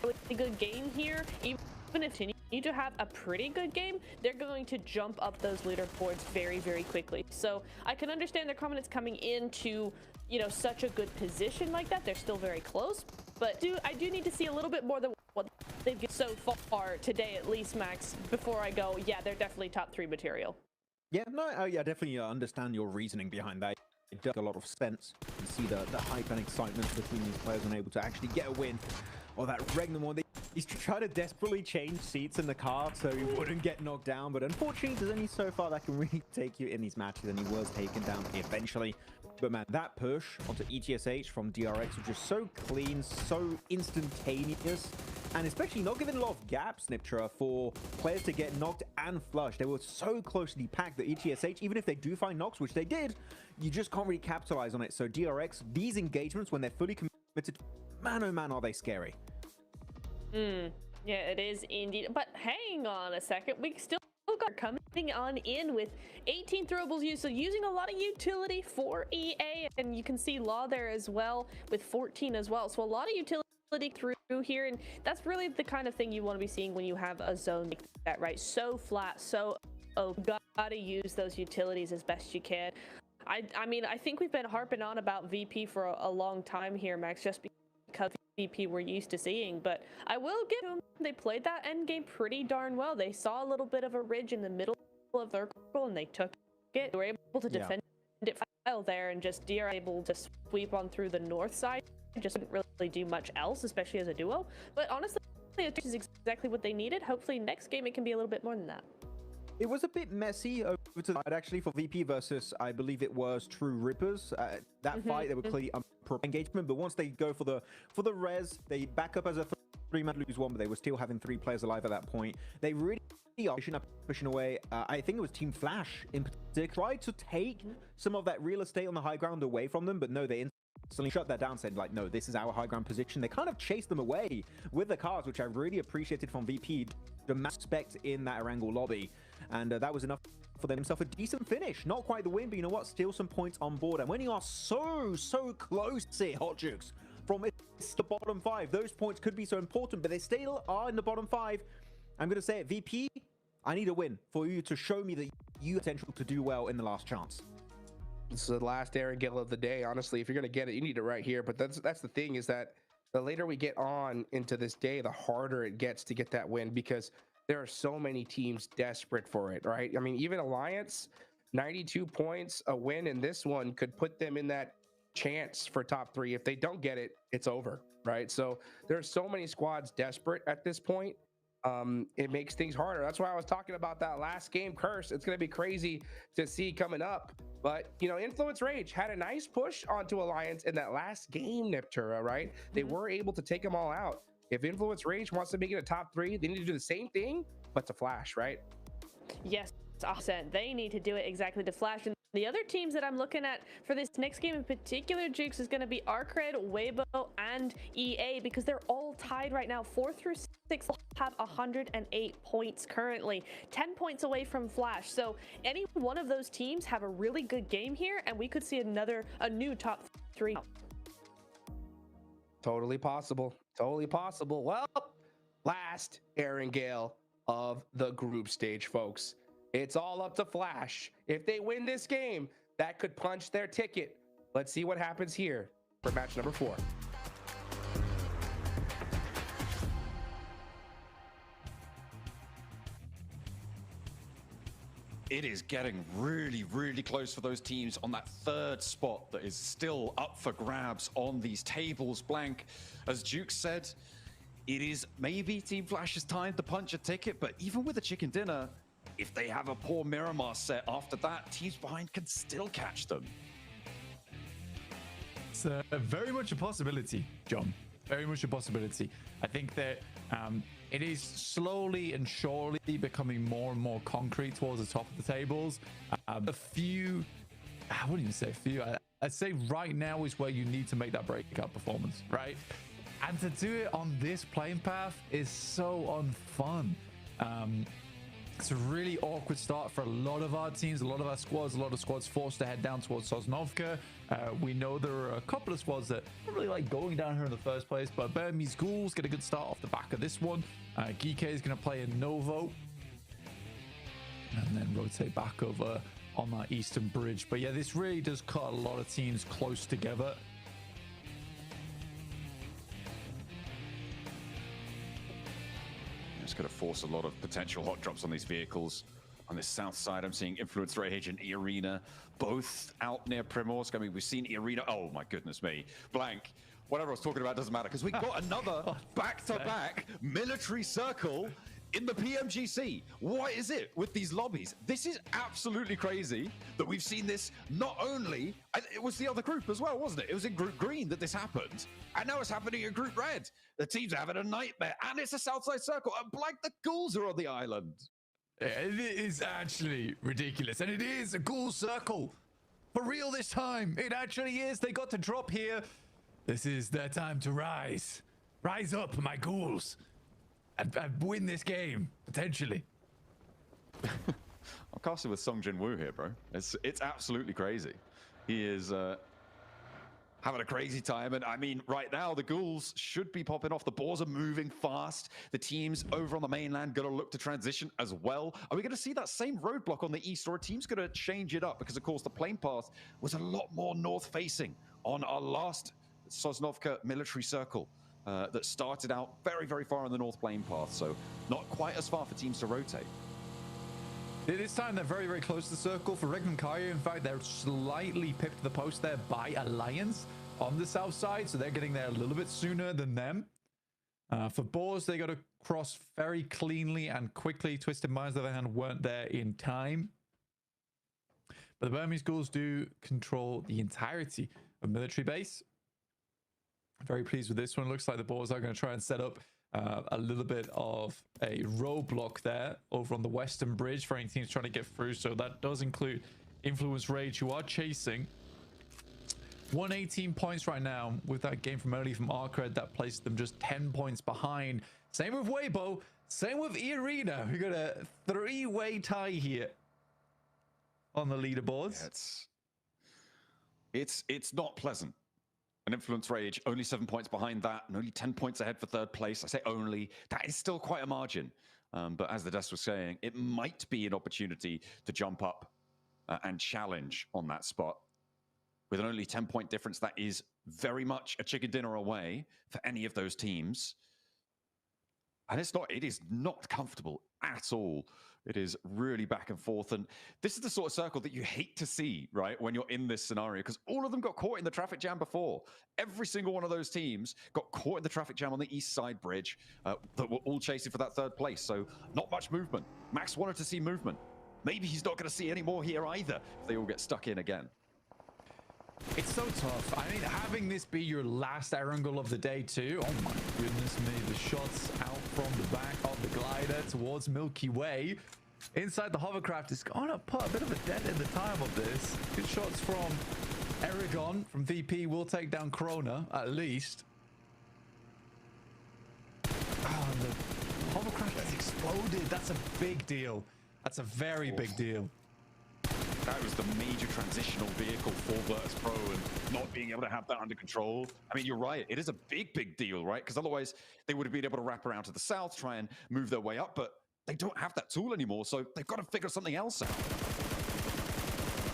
really good game here. Even if they need to have a pretty good game, they're going to jump up those leaderboards very, very quickly. So I can understand their confidence coming into, you know, such a good position like that. They're still very close, but I do need to see a little bit more than what they've given so far today, at least, Max, before I go, yeah, they're definitely top 3 material.
Yeah, no, yeah, definitely understand your reasoning behind that. It does a lot of sense. You see the hype and excitement between these players and able to actually get a win. Or that Regnum one, he's trying to desperately change seats in the car so he wouldn't get knocked down, but unfortunately there's only so far that can really take you in these matches, and he was taken down eventually. But man, that push onto ETSH from DRX was just so clean, so instantaneous, and especially not giving a lot of gaps, Niptra, for players to get knocked and flushed. They were so closely packed that ETSH, even if they do find knocks, which they did, you just can't really capitalize on it. So DRX, these engagements, when they're fully committed, man, oh man, are they scary.
Yeah, it is indeed. But hang on a second, we still got coming on in with 18 throwables used, so using a lot of utility for EA, and you can see Law there as well with 14 as well. So a lot of utility through here, and that's really the kind of thing you want to be seeing when you have a zone like that, right? So flat, so gotta use those utilities as best you can. I mean, I think we've been harping on about VP for a long time here, Max, just because VP we're used to seeing, but I will give them, they played that end game pretty darn well. They saw a little bit of a ridge in the middle of their circle and they took it. They were able to defend it well there, and just DR able to sweep on through the north side. Just didn't really do much else, especially as a duo. But honestly, it is exactly what they needed. Hopefully next game it can be a little bit more than that.
It was a bit messy over to the side, actually, for VP versus, I believe it was True Rippers. That fight, they were clearly engagement, but once they go for the res, they back up as a 3-man lose 1, but they were still having 3 players alive at that point. They really are pushing away. I think it was Team Flash in particular, tried to take some of that real estate on the high ground away from them, but no, they instantly shut that down, said like, no, this is our high ground position. They kind of chased them away with the cars, which I really appreciated from VP. The respect in that Erangel lobby, and that was enough for themselves a decent finish. Not quite the win, but you know what? Still some points on board. And when you are so close here, Hot Jukes, from the bottom 5, those points could be so important, but they still are in the bottom 5. I'm going to say it, VP, I need a win for you to show me that you have potential to do well in the last chance.
It's the last Erangel of the day. Honestly, if you're going to get it, you need it right here. But that's the thing, is that the later we get on into this day, the harder it gets to get that win, because there are so many teams desperate for it, right? I mean, even Alliance, 92 points, a win in this one could put them in that chance for top 3. If they don't get it, it's over, right? So there's so many squads desperate at this point. It makes things harder. That's why I was talking about that last game curse. It's going to be crazy to see coming up. But, you know, Influence Rage had a nice push onto Alliance in that last game, Niptura, right? They were able to take them all out. If Influence Rage wants to make it a top 3, they need to do the same thing, but to Flash, right?
Yes, 100%. They need to do it exactly to Flash. And the other teams that I'm looking at for this next game in particular, Jukes, is going to be Arcred, Weibo, and EA, because they're all tied right now. 4 through 6 have 108 points currently, 10 points away from Flash. So any one of those teams have a really good game here, and we could see a new top 3.
Totally possible. Totally possible. Well, last Erangel of the group stage, folks. It's all up to Flash. If they win this game, that could punch their ticket. Let's see what happens here for match number 4.
it is getting really, really close for those teams on that third spot that is still up for grabs on these tables. Blank, as Duke said, it is maybe Team Flash's time to punch a ticket, but even with a chicken dinner, if they have a poor Miramar set after that, teams behind can still catch them.
It's very much a possibility, John. Very much a possibility. I think that it is slowly and surely becoming more and more concrete towards the top of the tables. A few, I wouldn't even say a few, I'd say right now is where you need to make that breakout performance, right? And to do it on this playing path is so unfun. It's a really awkward start for a lot of our teams, a lot of our squads, a lot of squads forced to head down towards Sosnovka. We know there are a couple of squads that don't really like going down here in the first place, but Burmese Ghouls get a good start off the back of this one. Geek is going to play a Novo and then rotate back over on that eastern bridge. But yeah, this really does cut a lot of teams close together.
It's going to force a lot of potential hot drops on these vehicles. On the south side, I'm seeing Influence Rage and E-Arena both out near Primorsk. I mean, we've seen E-Arena. Oh, my goodness me. Blank. Whatever I was talking about doesn't matter because we got another back-to-back military circle in the PMGC. What is it with these lobbies? This is absolutely crazy that we've seen this not only, it was the other group as well, wasn't it? It was in Group Green that this happened. And now it's happening in Group Red. The teams are having a nightmare. And it's a Southside Circle. And Blank, the Ghouls are on the island.
It is actually ridiculous. And it is a Ghoul Circle. For real this time. It actually is. They got to drop here. This is their time to rise. Rise up, my Ghouls. And win this game, potentially.
I'm casting with Song Jin Woo here, bro. It's absolutely crazy. He is having a crazy time. And I mean, right now, the Ghouls should be popping off. The balls are moving fast. The teams over on the mainland going to look to transition as well. Are we going to see that same roadblock on the east, or a team's going to change it up? Because, of course, the plane path was a lot more north-facing on our last Sosnovka military circle. That started out very, very far on the north plane path, so not quite as far for teams to rotate.
This time they're very, very close to the circle. For Regnum Kaya, in fact, they're slightly pipped to the post there by Alliance on the south side, so they're getting there a little bit sooner than them. For Boars, they got to cross very cleanly and quickly. Twisted Minds, on the other hand, weren't there in time. But the Burmese Ghouls do control the entirety of military base. Very pleased with this one. Looks like the Boars are going to try and set up a little bit of a roadblock there over on the western bridge for any teams trying to get through. So that does include Influence Rage, who are chasing 118 points right now with that game from early from Arcred that placed them just 10 points behind. Same with Weibo, same with E-Arena. We got a three-way tie here on the leaderboards.
Yeah, it's not pleasant. An Influence Rage, only 7 points behind that, and only 10 points ahead for third place. I say only. That is still quite a margin. But as the desk was saying, it might be an opportunity to jump up and challenge on that spot. With an only 10-point difference, that is very much a chicken dinner away for any of those teams. And it is not comfortable at all. It is really back and forth. And this is the sort of circle that you hate to see, right, when you're in this scenario, because all of them got caught in the traffic jam before. Every single one of those teams got caught in the traffic jam on the east side bridge that were all chasing for that third place. So not much movement. Max wanted to see movement. Maybe he's not going to see any more here either if they all get stuck in again.
It's so tough. I mean, having this be your last Erangel of the day too. Oh my goodness me. The shots out from the back of the glider towards Milky Way. Inside the hovercraft is going to put a bit of a dent in the time of this. Good shots from Aragon from VP will take down Corona at least. Oh, the hovercraft has exploded. That's a big deal. That's a very big deal.
That was the major transitional vehicle for Virtus Pro, and not being able to have that under control. I mean, you're right. It is a big, big deal, right? Because otherwise they would have been able to wrap around to the south, try and move their way up, but they don't have that tool anymore, so they've got to figure something else out.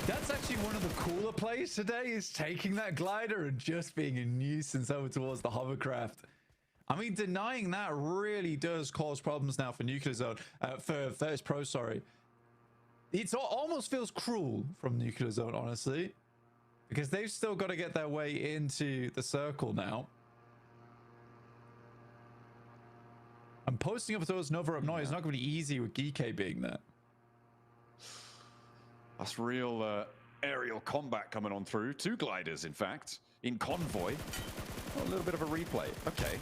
That's actually one of the cooler plays today, is taking that glider and just being a nuisance over towards the hovercraft. I mean, denying that really does cause problems now for Nuclear Zone, for Virtus Pro, sorry. It almost feels cruel from Nuclear Zone, honestly, because they've still got to get their way into the circle now. And posting up towards Nova up Noy is not going to be easy with Geeke being there.
That's real aerial combat coming on through. 2 gliders, in fact, in convoy. Oh, a little bit of a replay. Okay.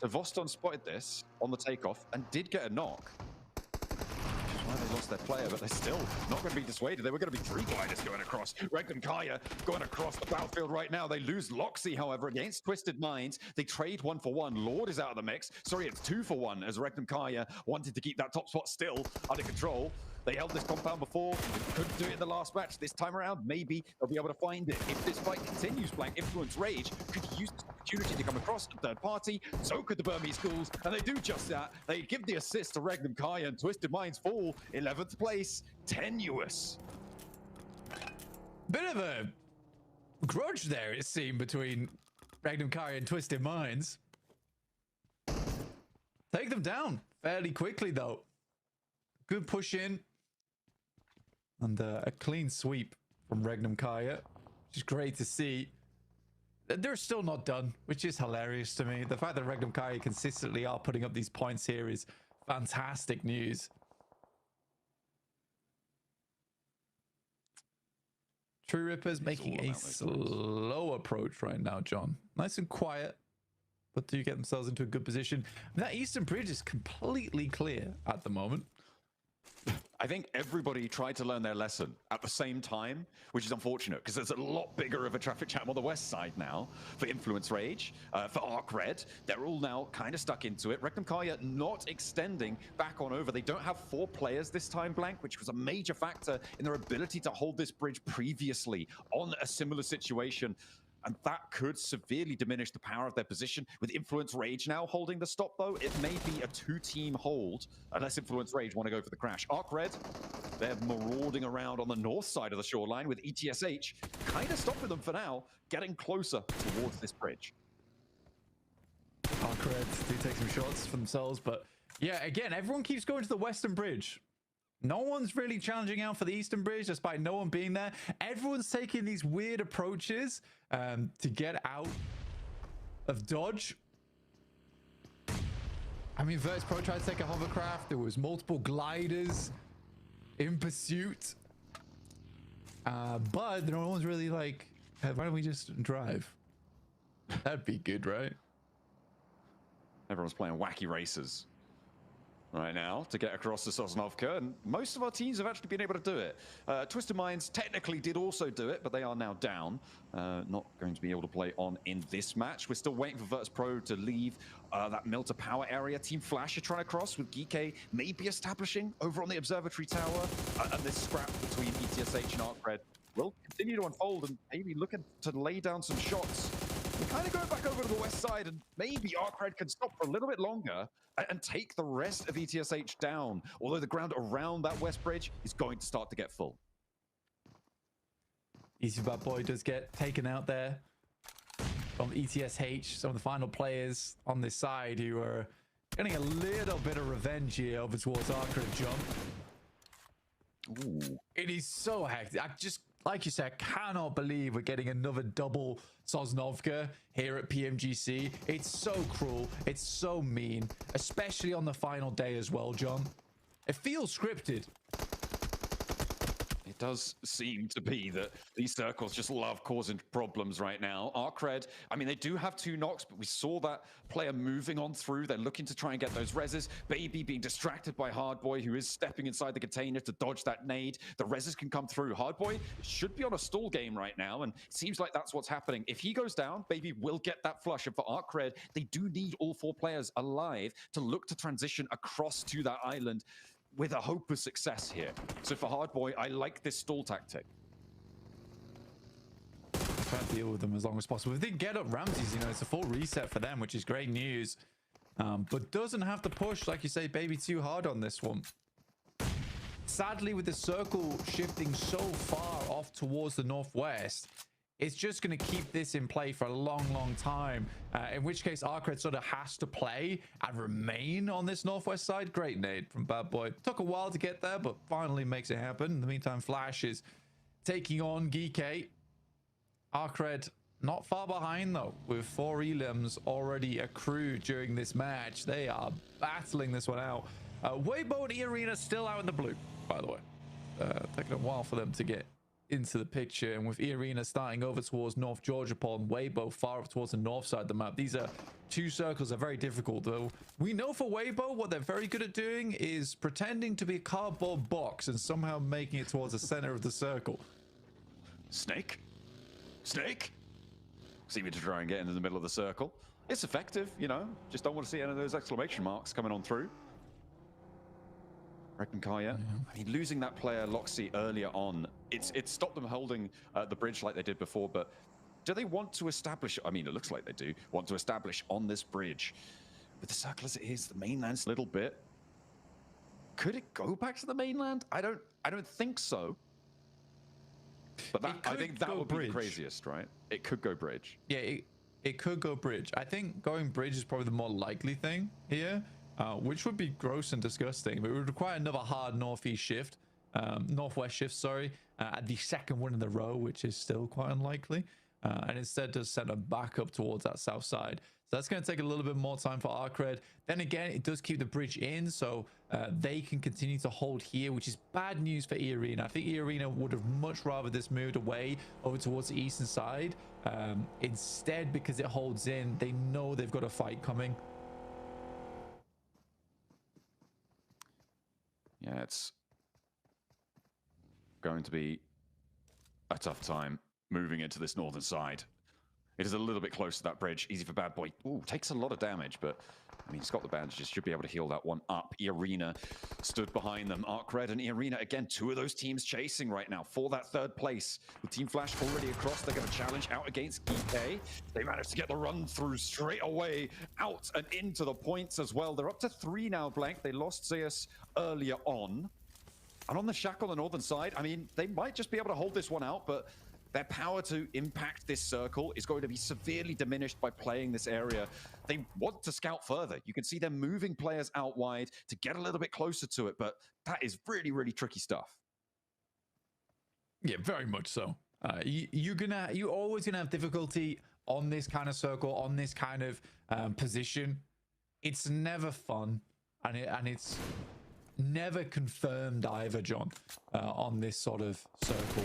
So Voston spotted this on the takeoff and did get a knock. Which is why they lost their player, but they're still not going to be dissuaded. There were going to be 3 gliders going across. Regnum Kaya going across the battlefield right now. They lose Loxy, however, against Twisted Minds. They trade 1 for 1. Lord is out of the mix. Sorry, it's 2 for 1 as Regnum Kaya wanted to keep that top spot still under control. They held this compound before, couldn't do it in the last match. This time around, maybe they'll be able to find it. If this fight continues, Blank, Influence Rage could use this opportunity to come across the third party. So could the Burmese Schools, and they do just that. They give the assist to Regnum Kaya, and Twisted Minds fall 11th place. Tenuous.
Bit of a grudge there, it seemed, between Regnum Kaya and Twisted Minds. Take them down fairly quickly, though. Good push in. And a clean sweep from Regnum Kaya, which is great to see. They're still not done, which is hilarious to me. The fact that Regnum Kaya consistently are putting up these points here is fantastic news. True Ripper's making a slow approach right now, John. Nice and quiet, but do get themselves into a good position. That Eastern Bridge is completely clear at the moment.
I think everybody tried to learn their lesson at the same time, which is unfortunate because there's a lot bigger of a traffic jam on the west side now for Influence Rage, for Arc Red. They're all now kind of stuck into it. Regnum Kaya not extending back on over. They don't have 4 players this time, Blank, which was a major factor in their ability to hold this bridge previously on a similar situation. And that could severely diminish the power of their position. With Influence Rage now holding the stop, though, it may be a 2-team hold, unless Influence Rage want to go for the crash. Arc Red, they're marauding around on the north side of the shoreline with ETSH kind of stopping them for now, getting closer towards this bridge.
Arc Red do take some shots for themselves, but yeah, again, everyone keeps going to the western bridge. No one's really challenging out for the Eastern Bridge, despite no one being there. Everyone's taking these weird approaches to get out of dodge. I mean, Virtus Pro tried to take a hovercraft. There was multiple gliders in pursuit. But no one's really like, hey, why don't we just drive? That'd be good, right?
Everyone's playing wacky races right now to get across the Sosnovka, and most of our teams have actually been able to do it. Twisted Minds technically did also do it, but they are now down. Not going to be able to play on in this match. We're still waiting for Virtus Pro to leave that Milta Power area. Team Flash are trying to cross with Geeke maybe establishing over on the Observatory Tower, and this scrap between ETSH and Arc Red will continue to unfold and maybe looking to lay down some shots. We're kind of going back over to the west side, and maybe Arc Red can stop for a little bit longer and take the rest of ETSH down, although the ground around that west bridge is going to start to get full.
Easy Bad Boy does get taken out there from ETSH, some of the final players on this side who are getting a little bit of revenge here over towards Arc Red jump.
Ooh.
It is so hectic. I just, like you said, cannot believe we're getting another double Sosnovka here at PMGC. It's so cruel. It's so mean, especially on the final day as well, John. It feels scripted.
It does seem to be that these circles just love causing problems right now. Arc Red, I mean, they do have 2 knocks, but we saw that player moving on through. They're looking to try and get those reses. Baby being distracted by Hardboy, who is stepping inside the container to dodge that nade. The reses can come through. Hardboy should be on a stall game right now, and it seems like that's what's happening. If he goes down, Baby will get that flush. And for Arc Red, they do need all 4 players alive to look to transition across to that island with a hope of success here. So for Hardboy, I like this stall tactic.
Try to deal with them as long as possible. If they get up Ramses, you know, it's a full reset for them, which is great news. But doesn't have to push, like you say, Baby, too hard on this one. Sadly, with the circle shifting so far off towards the northwest, it's just going to keep this in play for a long time, in which case Arcred sort of has to play and remain on this northwest side. Great nade from Bad Boy. Took a while to get there, but finally makes it happen. In the meantime, Flash is taking on Geek. Arcred not far behind though, with 4 elims already accrued during this match. They are battling this one out. Weibo and E-Arena still out in the blue, by the way. Taking a while for them to get into the picture, and with E-Arena starting over towards North Georgia Pond, Weibo far up towards the north side of the map. These are 2 circles are very difficult, though. We know for Weibo what they're very good at doing is pretending to be a cardboard box and somehow making it towards the center of the circle.
Snake? Seeming to try and get into the middle of the circle. It's effective, you know, just don't want to see any of those exclamation marks coming on through. Kaya. I mean, losing that player Loxy earlier on, it stopped them holding the bridge like they did before, but do they want to establish, I mean, it looks like they do, want to establish on this bridge. With the circle as it is, the mainland's a little bit. Could it go back to the mainland? I don't think so. But that, I think that would be the craziest, right? It could go bridge.
Yeah, it could go bridge. I think going bridge is probably the more likely thing here. Which would be gross and disgusting, but it would require another hard northwest shift, at the second one in the row, which is still quite unlikely, and instead does send them back up towards that south side. So that's going to take a little bit more time for Arcred. Then again, it does keep the bridge in, so they can continue to hold here, which is bad news for E-Arena. I think E-Arena would have much rather this moved away over towards the eastern side. Instead, because it holds in, they know they've got a fight coming.
Yeah, it's going to be a tough time moving into this northern side. It is a little bit close to that bridge. Easy for Bad Boy. Ooh, takes a lot of damage, but I mean, he's got the bandages. Should be able to heal that one up. E-Arena stood behind them. Arcred and E-Arena, again, 2 of those teams chasing right now for that 3rd place. With Team Flash already across, they're going to challenge out against Geek. They managed to get the run through straight away, out and into the points as well. They're up to 3 now, Blank. They lost Zeus earlier on. And on the Shack on the northern side, I mean, they might just be able to hold this one out, but their power to impact this circle is going to be severely diminished by playing this area. They want to scout further. You can see them moving players out wide to get a little bit closer to it, but that is really tricky stuff.
Yeah, very much so. You're always gonna have difficulty on this kind of circle, on this kind of position. It's never fun, and it's never confirmed either, John, on this sort of circle.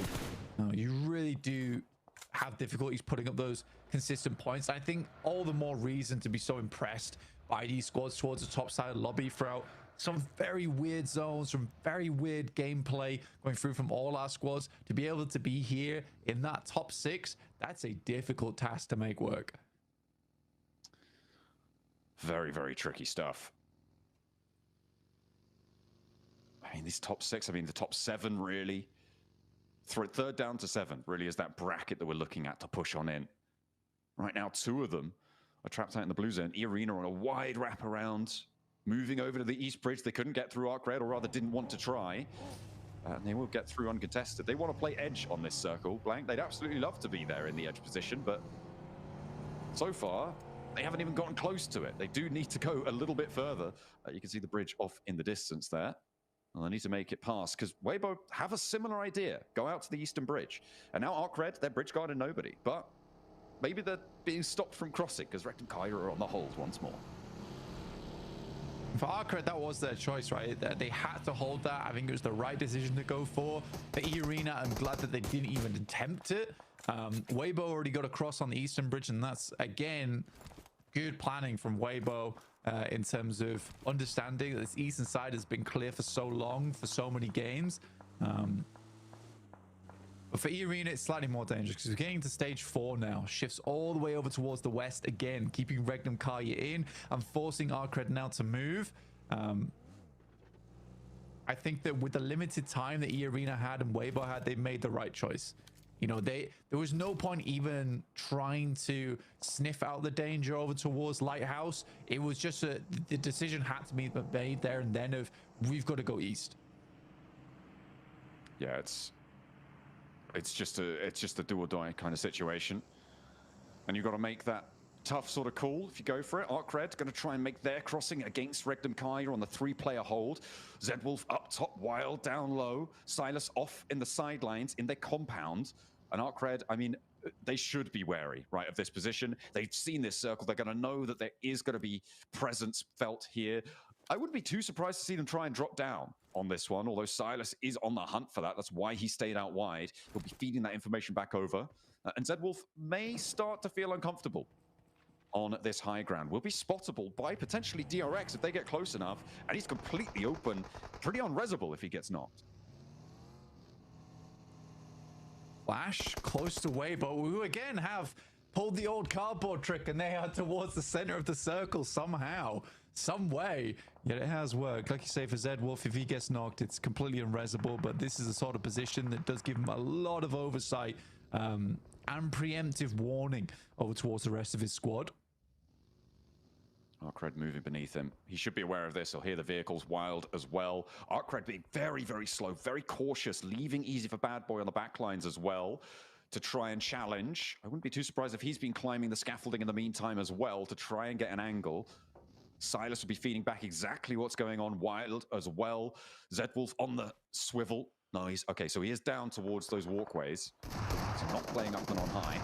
You really do have difficulties putting up those consistent points. I think all the more reason to be so impressed by these squads towards the top side of the lobby throughout some very weird zones, some very weird gameplay going through from all our squads. To be able to be here in that top 6, that's a difficult task to make work.
Very tricky stuff. I mean, these top 6, I mean, the top 7 really. 3rd down to 7 really is that bracket that we're looking at to push on in. Right now, 2 of them are trapped out in the blue zone. E-Arena on a wide wraparound, moving over to the east bridge. They couldn't get through Arcred, or rather didn't want to try. And they will get through uncontested. They want to play edge on this circle, Blank. They'd absolutely love to be there in the edge position, but so far, they haven't even gotten close to it. They do need to go a little bit further. You can see the bridge off in the distance there. Well, they need to make it past, because Weibo have a similar idea. Go out to the eastern bridge. And now Arcred, they're bridge guarding nobody. But maybe they're being stopped from crossing, because Rekt and Kaya are on the hold once more.
For Arcred, that was their choice, right? They had to hold that. I think it was the right decision to go for. For E-Arena, I'm glad that they didn't even attempt it. Weibo already got across on the eastern bridge, and that's, again, good planning from Weibo. In terms of understanding that this eastern side has been clear for so long, for so many games. But for E-Arena, it's slightly more dangerous because we're getting to stage 4 now. Shifts all the way over towards the west again, keeping Regnum Kaya in and forcing Arcred now to move. I think that with the limited time that E-Arena had and Weibo had, they made the right choice. You know, there was no point even trying to sniff out the danger over towards Lighthouse. It was just the decision had to be made there and then of, we've got to go east.
Yeah, it's It's just a do or die kind of situation. And you've got to make that tough sort of call if you go for it. Arcred going to try and make their crossing against Regnum Kaya on the 3-player hold. Zedwolf up top, Wild down low. Silas off in the sidelines in their compound. And Arcred, I mean, they should be wary, right, of this position. They've seen this circle. They're going to know that there is going to be presence felt here. I wouldn't be too surprised to see them try and drop down on this one, although Silas is on the hunt for that. That's why he stayed out wide. He'll be feeding that information back over. And Zedwolf may start to feel uncomfortable on this high ground. Will be spottable by potentially DRX if they get close enough, and he's completely open, pretty unresable if he gets knocked.
Flash close to Weibo, who again have pulled the old cardboard trick, and they are towards the center of the circle somehow, some way. Yet it has worked. Like you say, for Zedwolf, if he gets knocked, it's completely unresable, but this is a sort of position that does give him a lot of oversight and preemptive warning over towards the rest of his squad.
Arcred moving beneath him. He should be aware of this. He'll hear the vehicles. Wild as well. Arcred being very, very slow, very cautious, leaving easy for Bad Boy on the back lines as well to try and challenge. I wouldn't be too surprised if he's been climbing the scaffolding in the meantime as well to try and get an angle. Silas will be feeding back exactly what's going on. Wild as well. Zedwolf on the swivel. No, he's okay, so he is down towards those walkways. So not playing up and on high.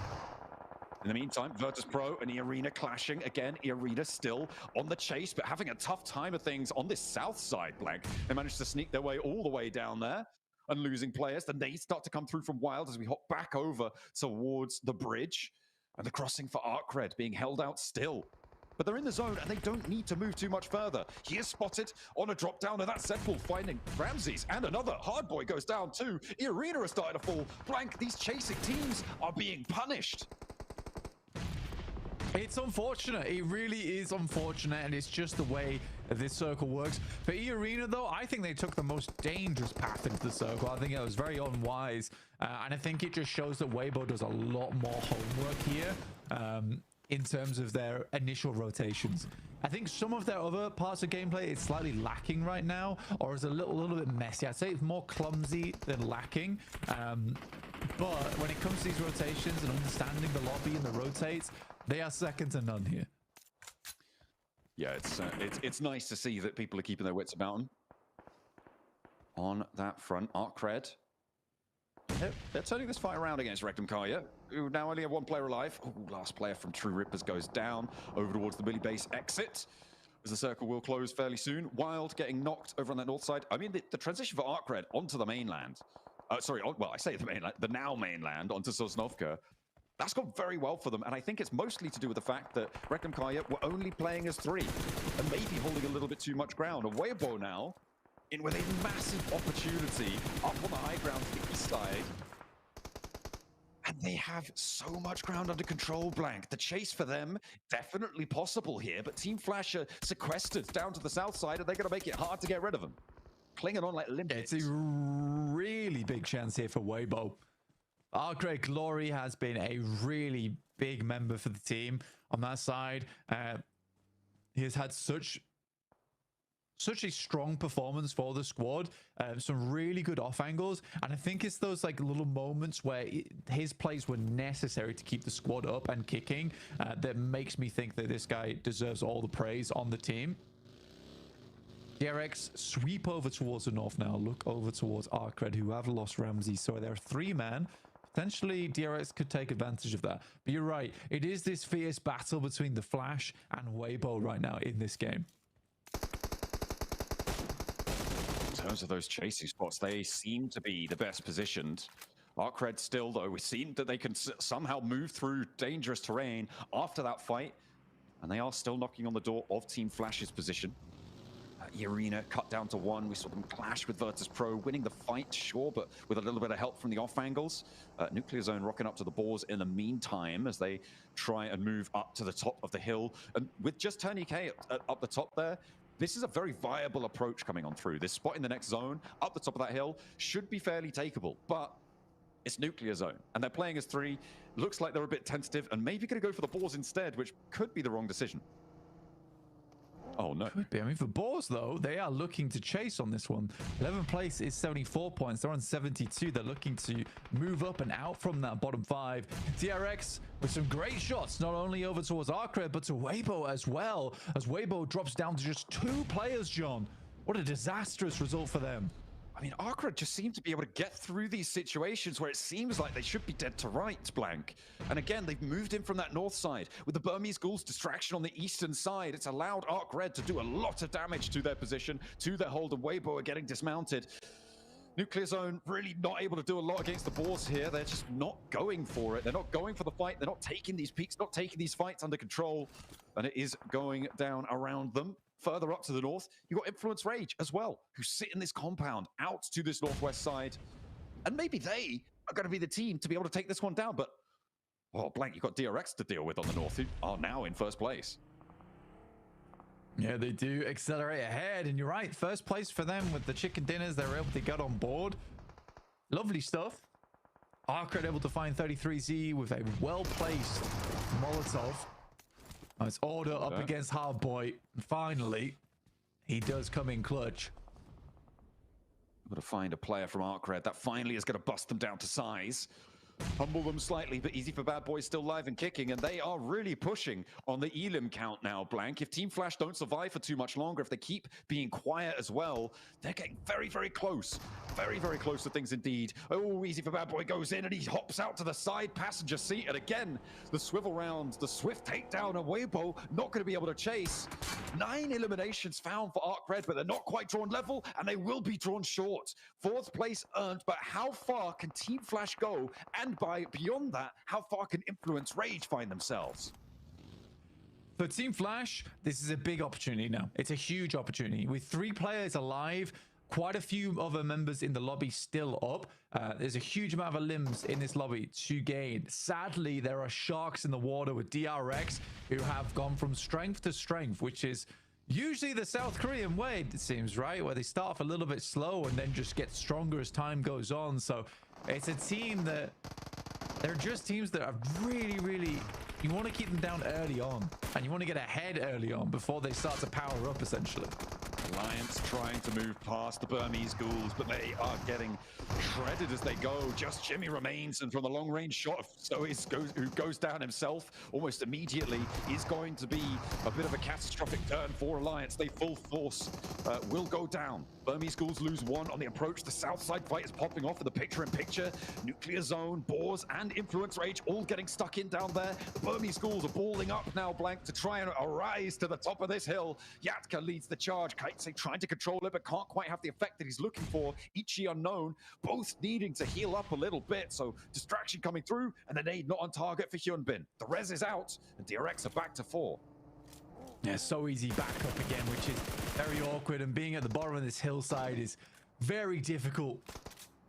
In the meantime, Virtus Pro and eArena clashing. Again, eArena still on the chase, but having a tough time of things on this south side, Blank. They managed to sneak their way all the way down there and losing players. The nades start to come through from Wild as we hop back over towards the bridge. And the crossing for Arcred being held out still. But they're in the zone and they don't need to move too much further. He is spotted on a drop down, and that's Zedwolf finding Ramses, and another Hardboy goes down too. eArena is starting to fall. Blank, these chasing teams are being punished.
It's unfortunate. It really is unfortunate, and it's just the way this circle works. For eArena, though, I think they took the most dangerous path into the circle. I think it was very unwise, and I think it just shows that Weibo does a lot more homework here in terms of their initial rotations. I think some of their other parts of gameplay is slightly lacking right now, or is a little bit messy. I'd say it's more clumsy than lacking. But when it comes to these rotations and understanding the lobby and the rotates, they are second to none here.
Yeah, it's nice to see that people are keeping their wits about them. On that front, Arcred. They're turning this fight around against Regnum Kaya, who now only have one player alive. Ooh, last player from True Rippers goes down over towards the Billy Base exit, as the circle will close fairly soon. Wild getting knocked over on that north side. I mean, the transition for Arcred onto the mainland. Well, I say the mainland, the now mainland onto Sosnovka. That's gone very well for them, and I think it's mostly to do with the fact that Regnum Kaya were only playing as 3 and maybe holding a little bit too much ground. And Weibo now in with a massive opportunity up on the high ground to the east side. And they have so much ground under control, Blank. The chase for them, definitely possible here, but Team Flash are sequestered down to the south side, and they're going to make it hard to get rid of them. Clinging on like limpets.
It's a really big chance here for Weibo. Arcred Glory has been a really big member for the team on that side. He has had such a strong performance for the squad, some really good off angles, and I think it's those like little moments where his plays were necessary to keep the squad up and kicking that makes me think that this guy deserves all the praise on the team. DRX sweep over towards the north now, look over towards Arcred, who have lost Ramsey, so they're 3-man. Potentially DRX could take advantage of that, but you're right, it is this fierce battle between the Flash and Weibo right now in this game.
In terms of those chasing spots, they seem to be the best positioned. Arcred still, though, we seem that they can somehow move through dangerous terrain after that fight, and they are still knocking on the door of Team Flash's position. eArena cut down to 1. We saw them clash with Virtus Pro, winning the fight, sure, but with a little bit of help from the off angles. Nuclear Zone rocking up to the boars in the meantime as they try and move up to the top of the hill. And with just Tony K up the top there, this is a very viable approach coming on through. This spot in the next zone, up the top of that hill, should be fairly takeable, but it's Nuclear Zone, and they're playing as 3. Looks like they're a bit tentative, and maybe going to go for the boars instead, which could be the wrong decision. Oh, no.
Could be. I mean, for Boars, though, they are looking to chase on this one. 11th place is 74 points. They're on 72. They're looking to move up and out from that bottom 5. DRX with some great shots, not only over towards Arcred, but to Weibo as well, as Weibo drops down to just 2 players, John. What a disastrous result for them.
I mean, Arcred just seem to be able to get through these situations where it seems like they should be dead to rights, Blank. And again, they've moved in from that north side. With the Burmese Ghouls distraction on the eastern side, it's allowed Arcred to do a lot of damage to their position, to their hold, and Weibo are getting dismounted. Nuclear Zone really not able to do a lot against the Boars here. They're just not going for it. They're not going for the fight. They're not taking these peaks, not taking these fights under control. And it is going down around them. Further up to the north, you've got Influence Rage as well, who sit in this compound out to this northwest side. And maybe they are going to be the team to be able to take this one down. But, oh, Blank, you've got DRX to deal with on the north, who are now in first place.
Yeah, they do accelerate ahead. And you're right, first place for them with the chicken dinners. They were able to get on board. Lovely stuff. Arcred able to find 33Z with a well-placed Molotov. It's Order up against Hardboy. And finally, he does come in clutch.
Got to find a player from Arcred that finally is going to bust them down to size. Humble them slightly, but Easy for Bad Boys still live and kicking, and they are really pushing on the Elim count now, Blank. If Team Flash don't survive for too much longer, if they keep being quiet as well, they're getting very, very close. Very, very close to things indeed. Oh, Easy for Bad Boy goes in, and he hops out to the side passenger seat, and again, the swivel round, the swift takedown, and Weibo not going to be able to chase. 9 eliminations found for Arcred, but they're not quite drawn level, and they will be drawn short. 4th place earned, but how far can Team Flash go? And beyond that, how far can Influence Rage find themselves?
For Team Flash, this is a big opportunity now. It's a huge opportunity. With 3 players alive, quite a few other members in the lobby still up. There's a huge amount of limbs in this lobby to gain. Sadly, there are sharks in the water with DRX who have gone from strength to strength, which is usually the South Korean way, it seems, right? Where they start off a little bit slow and then just get stronger as time goes on. So it's a team that they're just teams that are really, really, you want to keep them down early on and you want to get ahead early on before they start to power up, essentially.
Alliance trying to move past the Burmese Ghouls, but they are getting shredded as they go. Just Jimmy remains, and from the long-range shot, who goes down himself almost immediately, is going to be a bit of a catastrophic turn for Alliance. They full force will go down. Burmese Ghouls lose 1 on the approach. The south side fight is popping off in the picture-in-picture. Nuclear Zone, Boars, and Influence Rage all getting stuck in down there. The Burmese Ghouls are balling up now, Blank, to try and arise to the top of this hill. Yatka leads the charge. Kaitse trying to control it, but can't quite have the effect that he's looking for. Ichi unknown, both needing to heal up a little bit. So distraction coming through, and the nade not on target for Hyunbin. The res is out, and DRX are back to 4.
Yeah, so easy back up again, which is very awkward. And being at the bottom of this hillside is very difficult for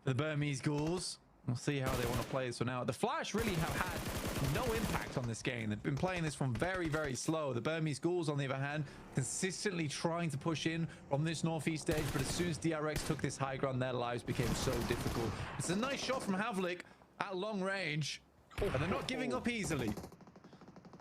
the Burmese Ghouls. We'll see how they want to play this one out. The Flash really have had no impact on this game. They've been playing this from very, very slow. The Burmese Ghouls, on the other hand, consistently trying to push in from this northeast edge. But as soon as DRX took this high ground, their lives became so difficult. It's a nice shot from Havlik at long range, but they're not giving up easily.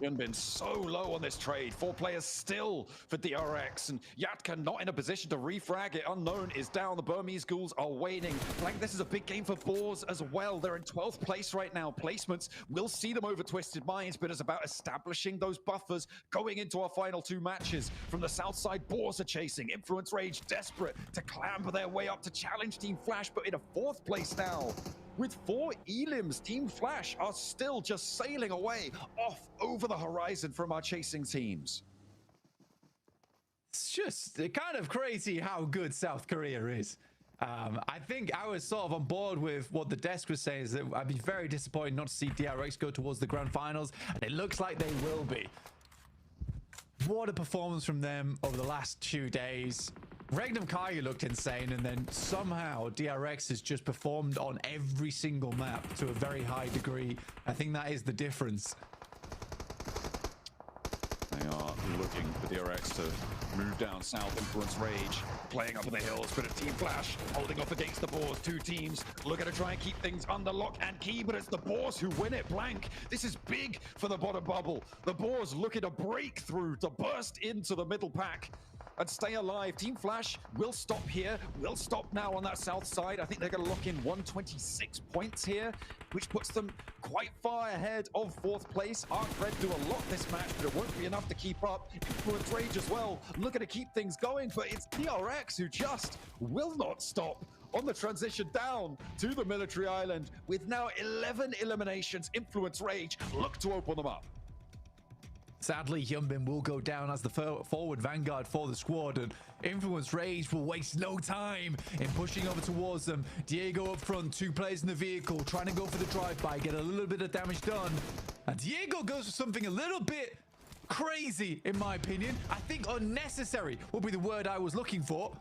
Been so low on this trade. 4 players still for DRX, and Yatka not in a position to refrag it. Unknown is down. The Burmese Ghouls are waning. Blank, this is a big game for Boars as well. They're in 12th place right now. Placements will see them over Twisted Minds, but it's about establishing those buffers going into our final 2 matches. From the south side, Boars are chasing. Influence Rage desperate to clamber their way up to challenge Team Flash, but in a 4th place now. With 4 elims, Team Flash are still just sailing away off over the horizon from our chasing teams.
It's just kind of crazy how good South Korea is. I think I was sort of on board with what the desk was saying, is that I'd be very disappointed not to see DRX go towards the grand finals, and it looks like they will be. What a performance from them over the last 2 days. Regnum Kaya looked insane, and then somehow DRX has just performed on every single map to a very high degree. I think that is the difference.
They are
looking for DRX to move down south. Influence Rage playing up in the hills, but a Team Flash holding off against the Boars. Two teams looking to try and keep things under lock and key, but it's the Boars who win it blank. This is big for the bottom bubble. The Boars looking to break through, to burst into the middle pack and stay alive. Team Flash will stop here, will stop now on that south side. I think they're going to lock in 126 points here, which puts them quite far ahead of 4th place. Arc Red do a lot this match, but it won't be enough to keep up. Influence Rage as well, looking to keep things going, but it's DRX who just will not stop on the transition down to the military island. With now 11 eliminations, Influence Rage look to open them up.
Sadly, Hyunbin will go down as the forward vanguard for the squad, and Influence Rage will waste no time in pushing over towards them. Diego up front, 2 players in the vehicle, trying to go for the drive-by, get a little bit of damage done. And Diego goes for something a little bit crazy, in my opinion. I think unnecessary would be the word I was looking for.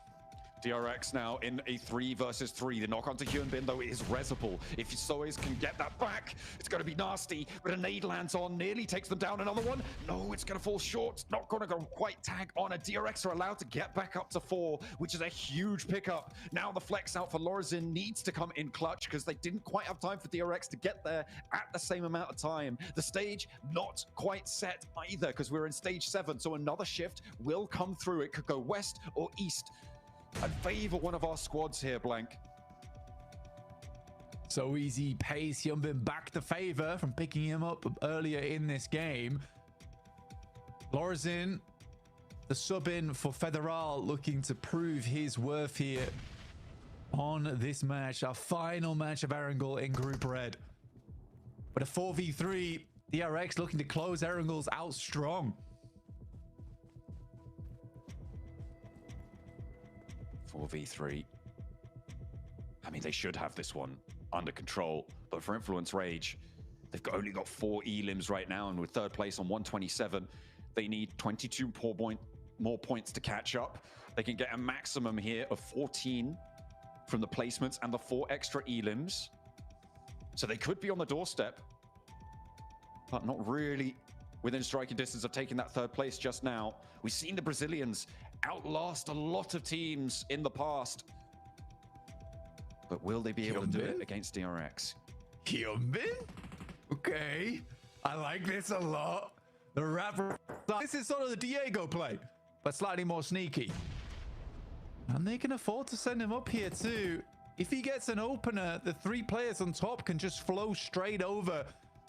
DRX now in a 3 versus 3. The knock onto Hyunbin, though, is Reserable. If Soes can get that back, it's going to be nasty. But a nade lands on, nearly takes them down. Another one. No, it's going to fall short. Not going to go quite tag on. A DRX are allowed to get back up to 4, which is a huge pickup. Now the flex out for Lorazin needs to come in clutch because they didn't quite have time for DRX to get there at the same amount of time. The stage not quite set either because we're in stage 7. So another shift will come through. It could go west or east and favor one of our squads here, Blank.
So easy pays Hyunbin back the favor from picking him up earlier in this game. Lorazin, the sub-in for Federal, looking to prove his worth here on this match, our final match of Erangel in Group Red. But a 4v3, DRX looking to close Erangel's out strong.
4v3. I mean, they should have this one under control, but for Influence Rage, they've only got 4 elims right now, and with 3rd place on 127, they need 22 more points to catch up. They can get a maximum here of 14 from the placements and the 4 extra elims. So they could be on the doorstep, but not really within striking distance of taking that 3rd place just now. We've seen the Brazilians outlast a lot of teams in the past, but will they be able to do it against DRX?
Hyunbin? Okay, I like this a lot. The rapper, this is sort of the Diego play, but slightly more sneaky. And they can afford to send him up here too. If he gets an opener, the 3 players on top can just flow straight over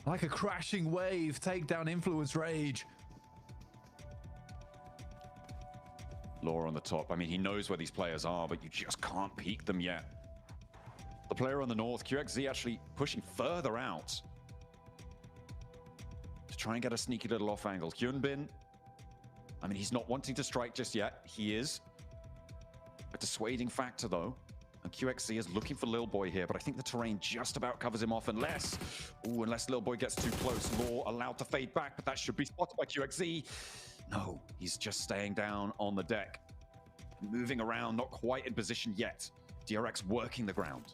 like a crashing wave, take down Influence Rage.
Law on the top. I mean, he knows where these players are, but you just can't peek them yet. The player on the north, QXZ, actually pushing further out to try and get a sneaky little off angle. Hyunbin, I mean, he's not wanting to strike just yet. He is a dissuading factor, though. And QXZ is looking for Lil Boy here, but I think the terrain just about covers him off unless Lil Boy gets too close. Law allowed to fade back, but that should be spotted by QXZ. No, he's just staying down on the deck. Moving around, not quite in position yet. DRX working the ground.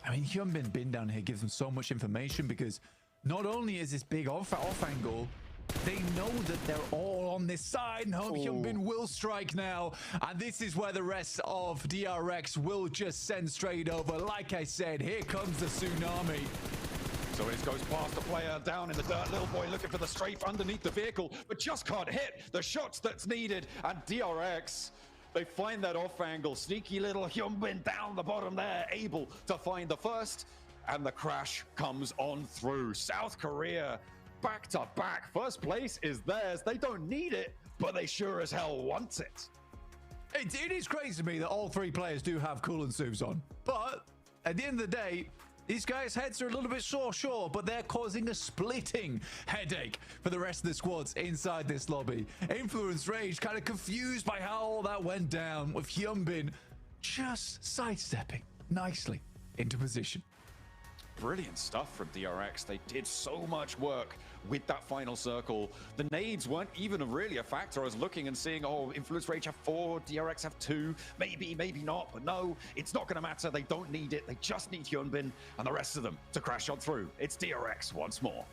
I mean, Hyunbin bin down here gives them so much information because not only is this big off angle, they know that they're all on this side, and Hyunbin will strike now. And this is where the rest of DRX will just send straight over. Like I said, here comes the tsunami.
So it goes past the player down in the dirt. Little Boy looking for the strafe underneath the vehicle, but just can't hit the shots that's needed. And DRX, they find that off angle. Sneaky little Hyunbin down the bottom there, able to find the first. And the crash comes on through. South Korea, back to back. 1st place is theirs. They don't need it, but they sure as hell want it.
It is crazy to me that all 3 players do have coolant suits on. But at the end of the day, these guys' heads are a little bit sore, sure, but they're causing a splitting headache for the rest of the squads inside this lobby. Influence Rage kind of confused by how all that went down, with Hyunbin just sidestepping nicely into position.
Brilliant stuff from DRX. They did so much work with that final circle. The nades weren't even really a factor. I was looking and seeing, oh, Influence Rage have 4, DRX have 2, maybe not, but no, it's not going to matter. They don't need it. They just need Hyunbin and the rest of them to crash on through. It's DRX once more.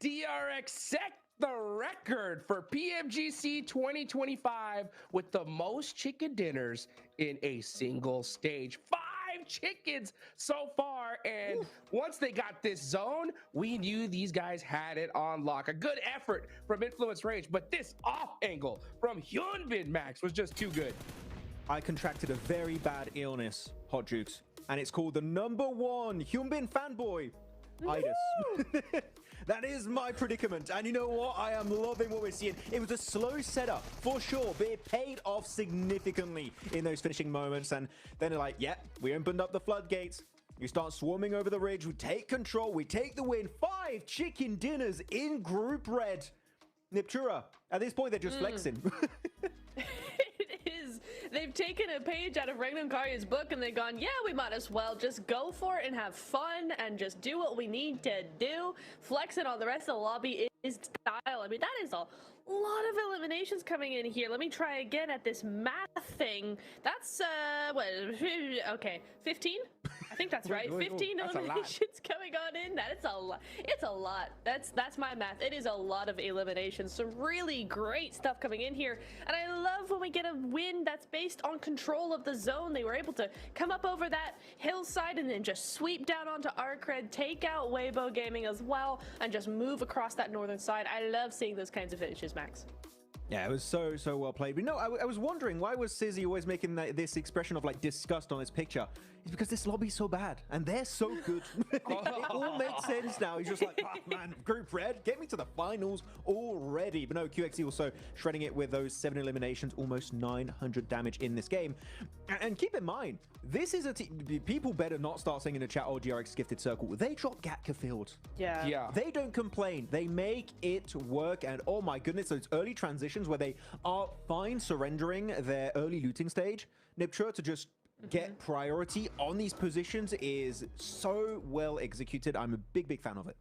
DRX set the record for PMGC 2025 with the most chicken dinners in a single stage. 5 chickens so far, and once they got this zone, we knew these guys had it on lock. A good effort from Influence Rage, but this off angle from Hyunbin Max was just too good.
I contracted a very bad illness, Hot Jukes, and it's called the #1 Hyunbin fanboy itis. That is my predicament, and you know what? I am loving what we're seeing. It was a slow setup for sure, but it paid off significantly in those finishing moments. And then they're like, yeah, we opened up the floodgates. You start swarming over the ridge. We take control. We take the win. 5 chicken dinners in group red. Niptura, at this point, they're just flexing.
They've taken a page out of Regnum Karya's book and they've gone, yeah, we might as well just go for it and have fun and just do what we need to do. Flex it on the rest of the lobby is style. I mean, that is a lot of eliminations coming in here. Let me try again at this math thing. That's, what, okay, 15? I think that's right. 15 eliminations coming on in. That is a lot. It's a lot. That's my math. It is a lot of eliminations. Some really great stuff coming in here. And I love when we get a win that's based on control of the zone. They were able to come up over that hillside and then just sweep down onto Arcred, take out Weibo Gaming as well, and just move across that northern side. I love seeing those kinds of finishes, Max.
Yeah, it was so well played. But no, I was wondering, why was Sizzy always making this expression of like disgust on this picture? It's because this lobby's so bad and they're so good. It all makes sense now. He's just like, oh, man, group red, get me to the finals already. But no, QXE also shredding it with those 7 eliminations, almost 900 damage in this game. And keep in mind, this is a team. People better not start saying in the chat, oh, GRX gifted circle. They drop Gatka Field.
Yeah.
They don't complain. They make it work. And oh my goodness, those early transitions where they are fine surrendering their early looting stage. Niptura to just get priority on these positions is so well executed. I'm a big fan of it.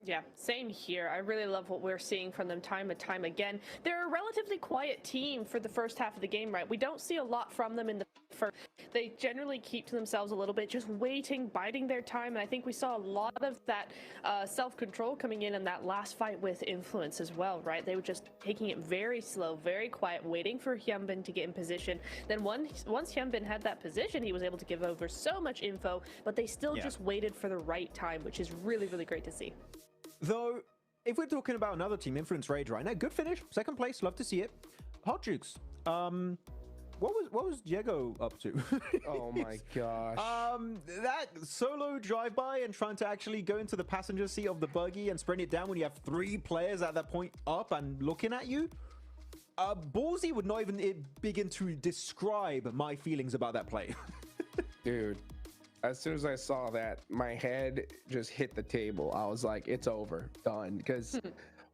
Yeah, same here. I really love what we're seeing from them time and time again. They're a relatively quiet team for the first half of the game, right? We don't see a lot from them in the first. They generally keep to themselves a little bit, just waiting, biding their time. And I think we saw a lot of that self-control coming in that last fight with Influence as well, right? They were just taking it very slow, very quiet, waiting for Hyunbin to get in position. Then once Hyunbin had that position, he was able to give over so much info, but they still just waited for the right time, which is really, really great to see.
Though, if we're talking about another team, Influence Rage right now, good finish, 2nd place, love to see it. Hot Jukes, what was Diego up to?
Oh my gosh.
That solo drive-by and trying to actually go into the passenger seat of the buggy and sprint it down when you have 3 players at that point up and looking at you. Ballsy would not even begin to describe my feelings about that play.
Dude. As soon as I saw that, my head just hit the table. I was like, it's over, done. Because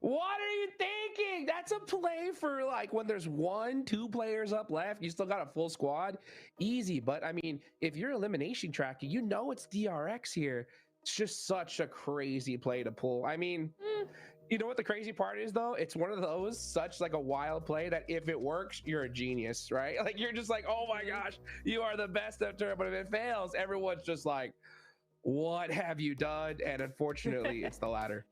what are you thinking? That's a play for like when there's 1-2 players up left. You still got a full squad. Easy. But I mean, if you're elimination tracking, you know it's DRX here. It's just such a crazy play to pull. I mean, you know what the crazy part is though? It's one of those such like a wild play that if it works, you're a genius, right? Like you're just like, oh my gosh, you are the best at turn. But if it fails, everyone's just like, what have you done? And unfortunately, it's the latter.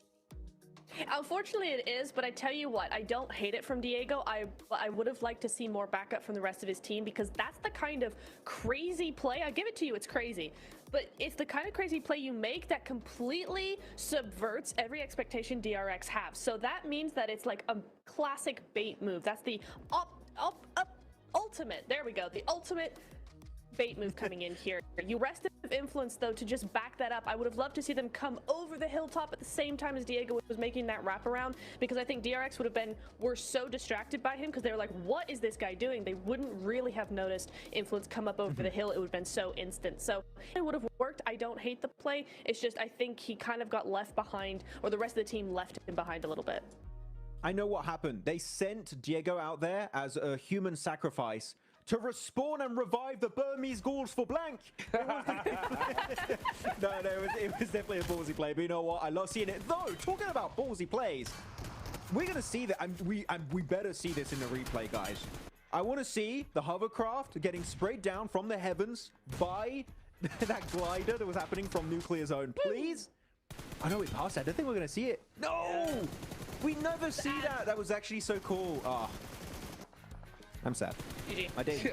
Unfortunately, it is, but I tell you what, I don't hate it from Diego. I would have liked to see more backup from the rest of his team because that's the kind of crazy play. I give it to you, it's crazy. But it's the kind of crazy play you make that completely subverts every expectation DRX have. So that means that it's like a classic bait move. That's the ultimate, there we go, the ultimate bait move coming in here. You rested of Influence though to just back that up. I would have loved to see them come over the hilltop at the same time as Diego was making that wraparound, because I think DRX were so distracted by him because they were like, what is this guy doing? They wouldn't really have noticed Influence come up over the hill. It would have been so instant. So it would have worked. I don't hate the play. It's just I think he kind of got left behind, or the rest of the team left him behind a little bit.
I know what happened. They sent Diego out there as a human sacrifice to respawn and revive the Burmese Gauls for blank. It was definitely a ballsy play, but you know what? I love seeing it. Though, talking about ballsy plays, we're going to see that, and we better see this in the replay, guys. I want to see the hovercraft getting sprayed down from the heavens by that glider that was happening from Nuclear Zone. Please? I know we passed that. I don't think we're going to see it. No! We never see that. That was actually so cool. Ah. I'm sad. My day.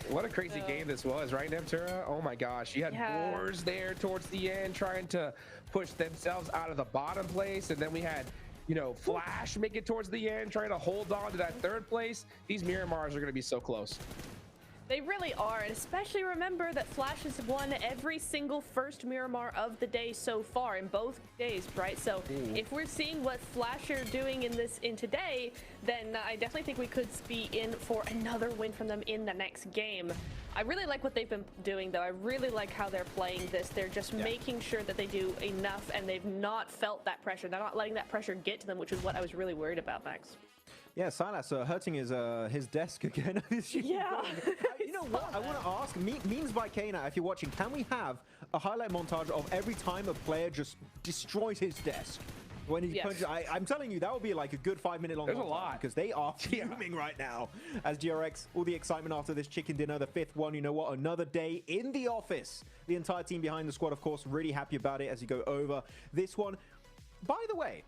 What a crazy game this was, right, Neptura? Oh my gosh. You had Boars there towards the end trying to push themselves out of the bottom place. And then we had, you know, Flash make it towards the end, trying to hold on to that third place. These Miramars are going to be so close.
They really are, and especially remember that Flash has won every single first Miramar of the day so far in both days, right? So if we're seeing what Flash are doing in today, then I definitely think we could be in for another win from them in the next game. I really like what they've been doing, though. I really like how they're playing this. They're just making sure that they do enough, and they've not felt that pressure. They're not letting that pressure get to them, which is what I was really worried about, Max.
Yeah, Silas hurting his desk again.
Yeah.
You know what? I want to ask, Memes by Kana, if you're watching, can we have a highlight montage of every time a player just destroys his desk? When he punches, I'm telling you, that would be like a good 5-minute long.
There's a lot.
Because they are fuming right now. As DRX, all the excitement after this chicken dinner, the 5th one, you know what? Another day in the office. The entire team behind the squad, of course, really happy about it as you go over this one. By the way,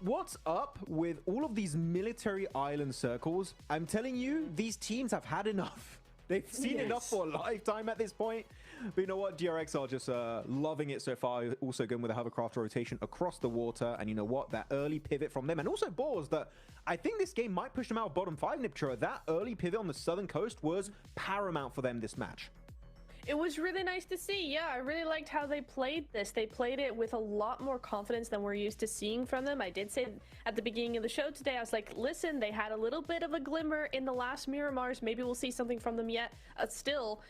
what's up with all of these military island circles? I'm telling you, these teams have had enough. They've seen enough for a lifetime at this point. But you know what? DRX are just loving it so far. Also going with a hovercraft rotation across the water. And you know what? That early pivot from them. And also Boars that I think this game might push them out of bottom 5, Niptura. That early pivot on the southern coast was paramount for them this match.
It was really nice to see. Yeah, I really liked how they played this. They played it with a lot more confidence than we're used to seeing from them. I did say at the beginning of the show today, I was like, listen, they had a little bit of a glimmer in the last Miramars. Maybe we'll see something from them yet. Still,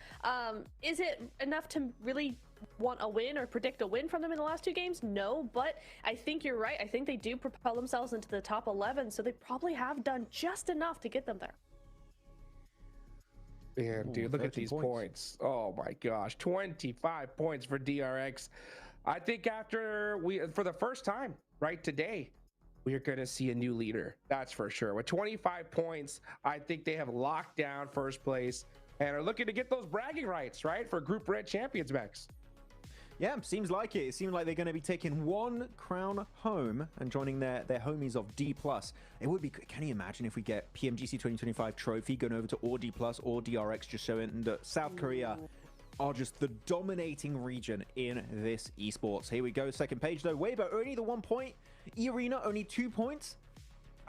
is it enough to really want a win or predict a win from them in the last 2 games? No, but I think you're right. I think they do propel themselves into the top 11, so they probably have done just enough to get them there.
Man, dude, look at these points. Oh my gosh, 25 points for DRX. I think after for the first time, right, today, we are going to see a new leader. That's for sure. With 25 points, I think they have locked down first place and are looking to get those bragging rights, right, for Group Red Champions, Max.
Yeah, seems like it. It seems like they're going to be taking 1 crown home and joining their homies of D+. It would be, can you imagine if we get PMGC 2025 trophy going over to or D+, or DRX, just showing that South Korea are just the dominating region in this esports. Here we go, second page though. Weibo only the 1 point. E-Arena only 2 points.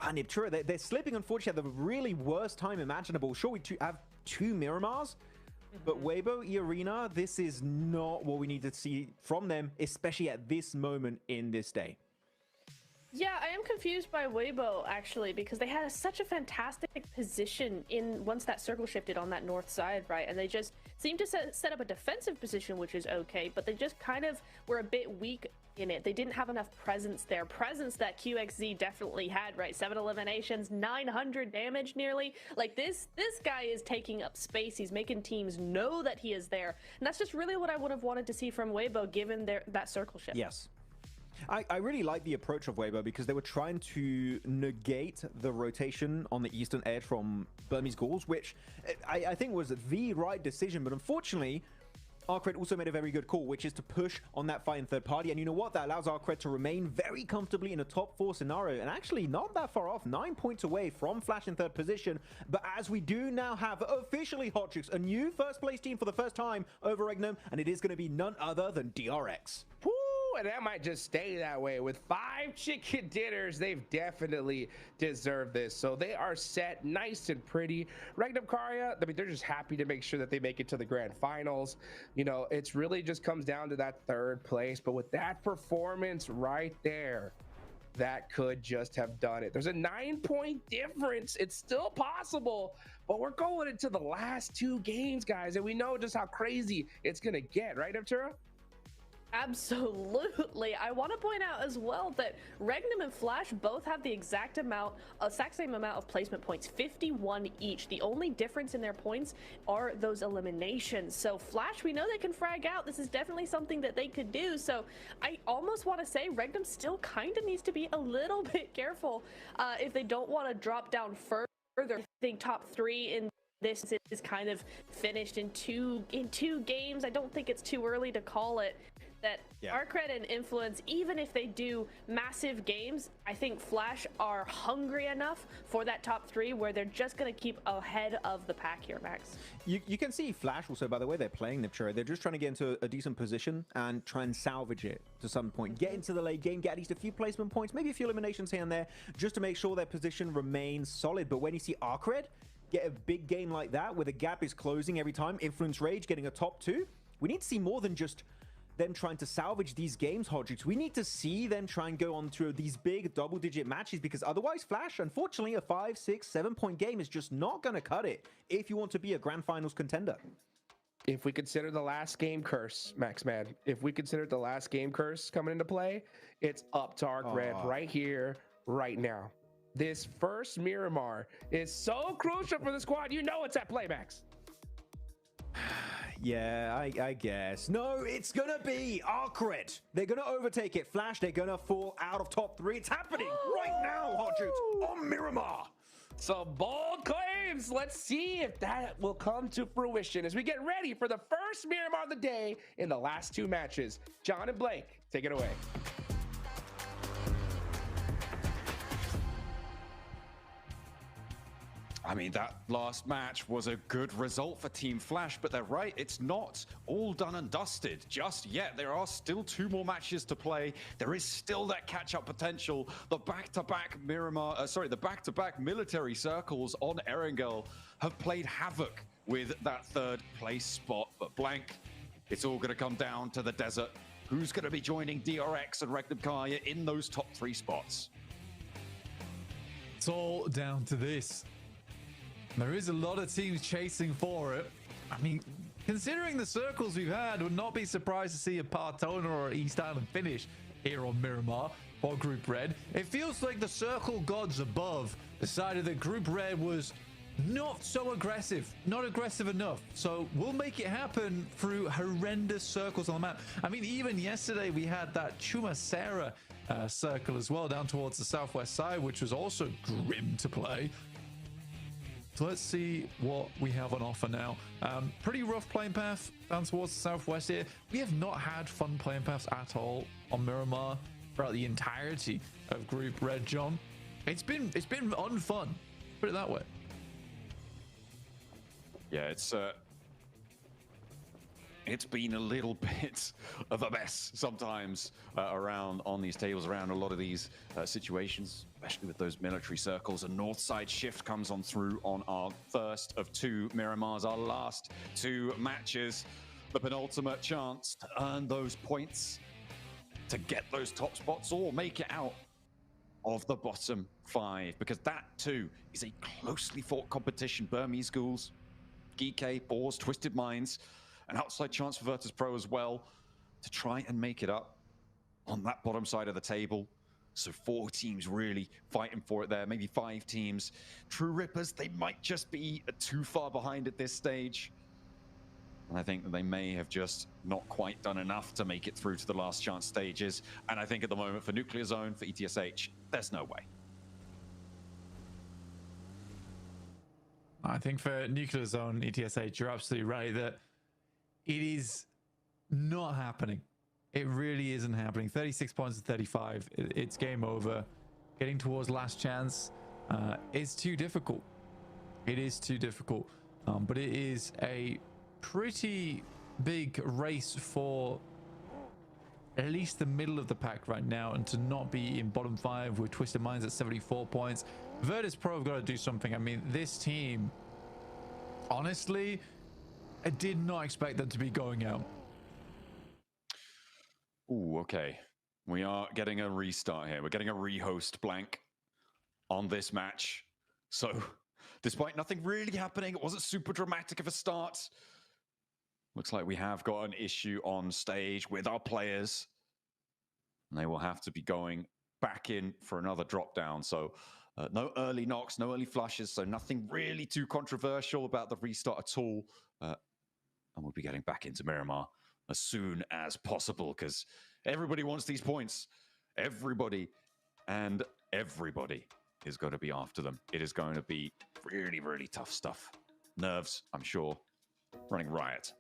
And Niptura, they're slipping unfortunately at the really worst time imaginable. Sure, we have 2 Miramars. But Weibo, E-Arena, this is not what we need to see from them, especially at this moment in this day.
Yeah, I am confused by Weibo, actually, because they had such a fantastic position once that circle shifted on that north side, right? And they just seemed to set up a defensive position, which is okay, but they just kind of were a bit weak in it. They didn't have enough presence there. Presence that QXZ definitely had, right? 7 eliminations, 900 damage nearly. Like, this guy is taking up space. He's making teams know that he is there. And that's just really what I would have wanted to see from Weibo, given that circle shift.
Yes. I really like the approach of Weibo because they were trying to negate the rotation on the eastern edge from Burmese Ghouls, which I think was the right decision. But unfortunately, Arcred also made a very good call, which is to push on that fight in third party. And you know what? That allows Arcred to remain very comfortably in a top 4 scenario. And actually not that far off, 9 points away from Flash in third position. But as we do now have officially Hotchicks, a new first place team for the first time over Regnum. And it is going to be none other than DRX.
Woo! And that might just stay that way. With 5 chicken dinners, they've definitely deserved this. So they are set nice and pretty. Regnum Karya, I mean, they're just happy to make sure that they make it to the grand finals. You know, it's really just comes down to that third place. But with that performance right there, that could just have done it. There's a 9-point difference. It's still possible, but we're going into the last 2 games, guys. And we know just how crazy it's going to get, right, Neptura?
Absolutely. I want to point out as well that Regnum and Flash both have the exact same amount of placement points, 51 each. The only difference in their points are those eliminations. So Flash, we know they can frag out. This is definitely something that they could do. So I almost want to say Regnum still kind of needs to be a little bit careful if they don't want to drop down further. I think top 3 in this is kind of finished in two games. I don't think it's too early to call it that Arcred and Influence, even if they do massive games, I think Flash are hungry enough for that top 3 where they're just going to keep ahead of the pack here, Max.
You can see Flash also, by the way, they're playing Nipchura. They're just trying to get into a decent position and try and salvage it to some point. Get into the late game, get at least a few placement points, maybe a few eliminations here and there, just to make sure their position remains solid. But when you see Arcred get a big game like that, where the gap is closing every time, Influence Rage getting a top 2, we need to see more than just them trying to salvage these games, Hodrix. We need to see them try and go on through these big double-digit matches, because otherwise, Flash, unfortunately, a 5, 6, 7-point game is just not going to cut it if you want to be a Grand Finals contender.
If we consider the last game curse, Max Man, if we consider the last game curse coming into play, it's up to Arcred right here, right now. This first Miramar is so crucial for the squad. You know it's at play, Max.
Yeah, I guess. No, it's gonna be Arcred. They're gonna overtake it. Flash, they're gonna fall out of top 3. It's happening right now, Hodrix, on Miramar.
Some bold claims. Let's see if that will come to fruition as we get ready for the first Miramar of the day in the last 2 matches. John and Blake, take it away.
I mean, that last match was a good result for Team Flash, but they're right, it's not all done and dusted just yet. There are still 2 more matches to play. There is still that catch-up potential. The back-to-back the back-to-back military circles on Erangel have played havoc with that 3rd place spot. But Blank, it's all going to come down to the desert. Who's going to be joining DRX and Regnum Kaya in those top 3 spots?
It's all down to this. There is a lot of teams chasing for it. I mean, considering the circles we've had, would not be surprised to see a Partona or an East Island finish here on Miramar or Group Red. It feels like the circle gods above decided that Group Red was not so aggressive, not aggressive enough. So we'll make it happen through horrendous circles on the map. I mean, even yesterday we had that Chumacera circle as well down towards the southwest side, which was also grim to play. So let's see what we have on offer now. Pretty rough playing path down towards the southwest here. We have not had fun playing paths at all on Miramar throughout the entirety of Group Red, John. It's been unfun, put it that way.
Yeah, it's been a little bit of a mess sometimes around on these tables, around a lot of these situations, especially with those military circles. A north side shift comes on through on our first of 2 Miramars, our last 2 matches. The penultimate chance to earn those points, to get those top spots or make it out of the bottom 5, because that too is a closely fought competition. Burmese Ghouls, Geek, Boars, Twisted Minds, an outside chance for Virtus Pro as well to try and make it up on that bottom side of the table. So 4 teams really fighting for it there, maybe 5 teams. True Rippers, they might just be too far behind at this stage. And I think that they may have just not quite done enough to make it through to the last chance stages. And I think at the moment for Nuclear Zone, for ETSH, there's no way.
I think for Nuclear Zone, ETSH, you're absolutely right that it is not happening. It really isn't happening. 36 points to 35. It's game over. Getting towards last chance is too difficult. It is too difficult. But it is a pretty big race for at least the middle of the pack right now, and to not be in bottom 5 with Twisted Minds at 74 points. Virtus Pro have got to do something. I mean, this team, honestly, I did not expect them to be going out.
Ooh, okay. We are getting a restart here. We're getting a rehost, Blank, on this match. So, despite nothing really happening, it wasn't super dramatic of a start. Looks like we have got an issue on stage with our players. And they will have to be going back in for another drop down. So, no early knocks, no early flushes. So, nothing really too controversial about the restart at all. And we'll be getting back into Miramar as soon as possible, because everybody wants these points. Everybody and everybody is going to be after them. It is going to be really, really tough stuff nerves, I'm sure, running riot.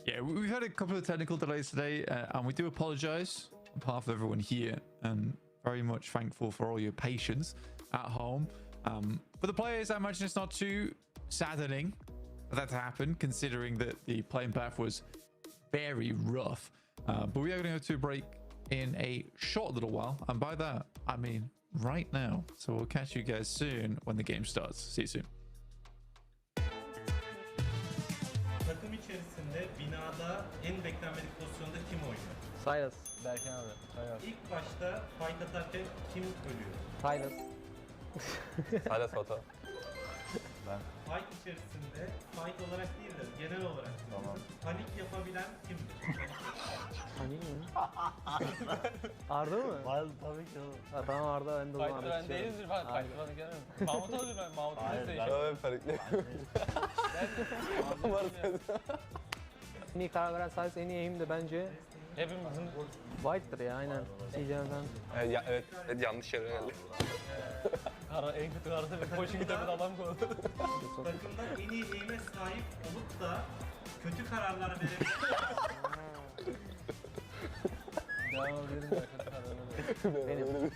Yeah, we've had a couple of technical delays today, and we do apologize on behalf of everyone here, and very much thankful for all your patience at home. For the players, I imagine it's not too saddening for that to happen, considering that the playing path was very rough. But we are going to go to a break in a short little while, and by that, I mean right now. So we'll catch you guys soon when the game starts. See you soon.
Takım içerisinde binada en beklenmedik pozisyonda kim oynuyor?
Silas. Berkin abi. Silas.
İlk başta fight atarken kim ölüyor?
Silas. Silas Foto. Ben.
Fight içerisinde fight olarak değil de genel olarak
Tamam.
panik yapabilen kimdir?
Panik mi? Arda mı? Wild tabii ki oğlum. Ha, tamam Arda ben de onu
Fight'ı ben değildir ben. Fight'ı bana gelmem. Mahmut olur ben. Mahmut'u
Hayır,
ben.
ben farklı. En iyi karar veren Silas, en iyi aim de bence
Hepimizin
White'dır ya aynen. CJ'den.
Evet, yanlış yere geldi.
en kötü kararı bir coaching kitabını adam koydu.
Takımda en iyi aim'e sahip olup da kötü kararlar verebilen
Devam edelim ya kötü kararları.
Benim.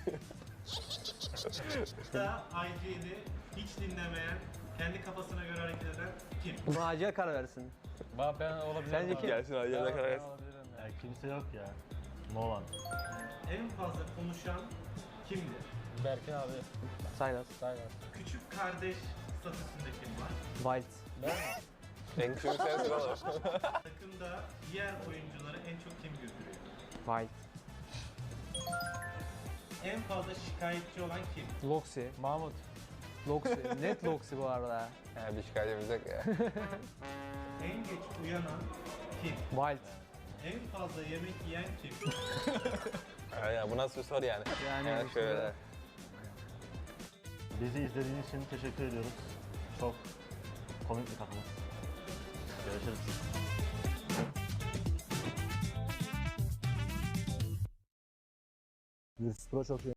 da IG'ni hiç dinlemeyen, kendi kafasına göre hareket eden kim?
Buna acil karar versin.
Ben olabilirim.
Sence kim?
Gelsin abi, yerine karar versin.
Ya kimse yok ya. No one.
En fazla konuşan kimdir?
Berkin abi.
Silas.
Küçük kardeş statüsünde kim var?
Wild.
Ben mi?
En küçük sensin oğlum.
Takımda diğer oyuncuları en çok kim güldürüyor?
Wild.
En fazla şikayetçi olan kim?
Loxi.
Mahmut.
Loxi. Net Loxi bu arada.
Yani bir şikayetimiz yok ya.
En geç uyanan kim?
Wild.
En fazla yemek yiyen kim?
Ya bu nasıl bir soru yani?
Yani
şöyle.
Bizi izlediğiniz için teşekkür ediyoruz. Çok komik bir takımız. Görüşürüz. Virtus Pro çok iyi.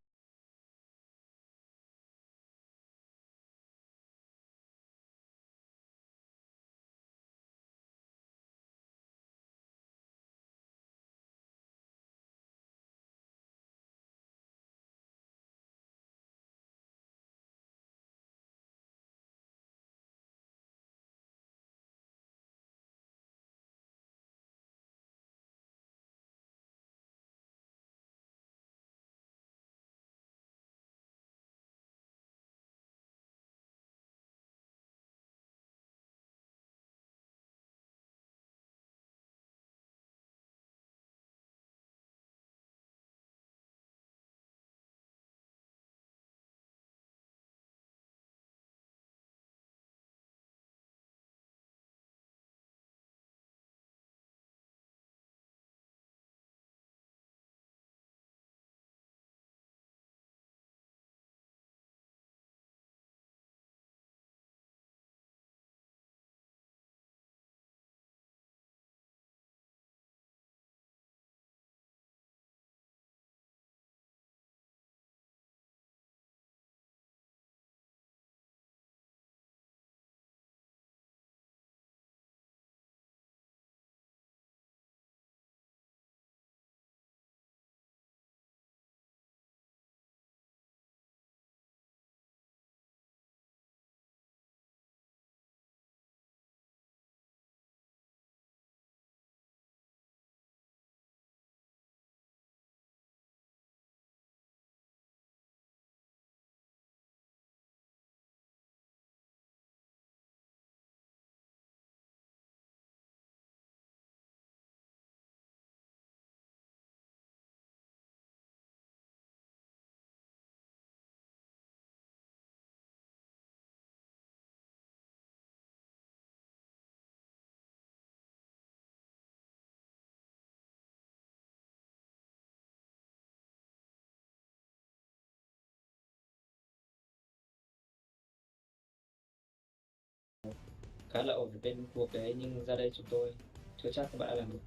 Khá là ổn ở bên cuộc đấy, nhưng ra đây chúng tôi chưa chắc các bạn đã làm được.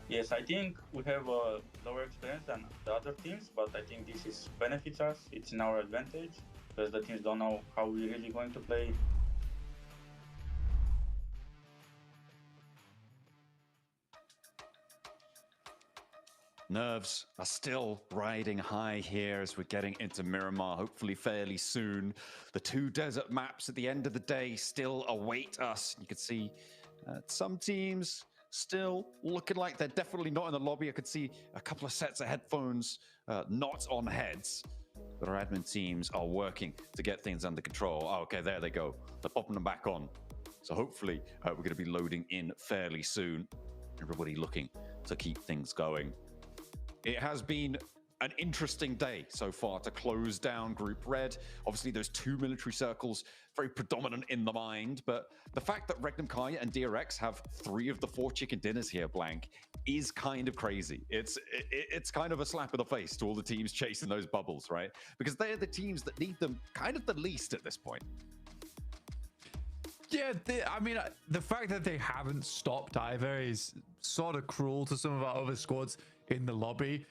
Yes, I think we have a lower experience than the other teams, but I think this is benefits us. It's in our advantage because the teams don't know how we're really going to play.
Nerves are still riding high here as we're getting into Miramar, hopefully fairly soon. The 2 desert maps at the end of the day still await us. You can see some teams still looking like they're definitely not in the lobby. I could see a couple of sets of headphones not on heads. But our admin teams are working to get things under control. Oh, okay, there they go. They're popping them back on. So hopefully we're going to be loading in fairly soon. Everybody looking to keep things going. It has been an interesting day so far to close down Group Red. Obviously, there's 2 military circles, very predominant in the mind, but the fact that Regnum Kaya and DRX have 3 of the 4 chicken dinners here, Blank, is kind of crazy. It's kind of a slap in the face to all the teams chasing those bubbles, right? Because they're the teams that need them kind of the least at this point.
Yeah, I mean, the fact that they haven't stopped either is sort of cruel to some of our other squads in the lobby,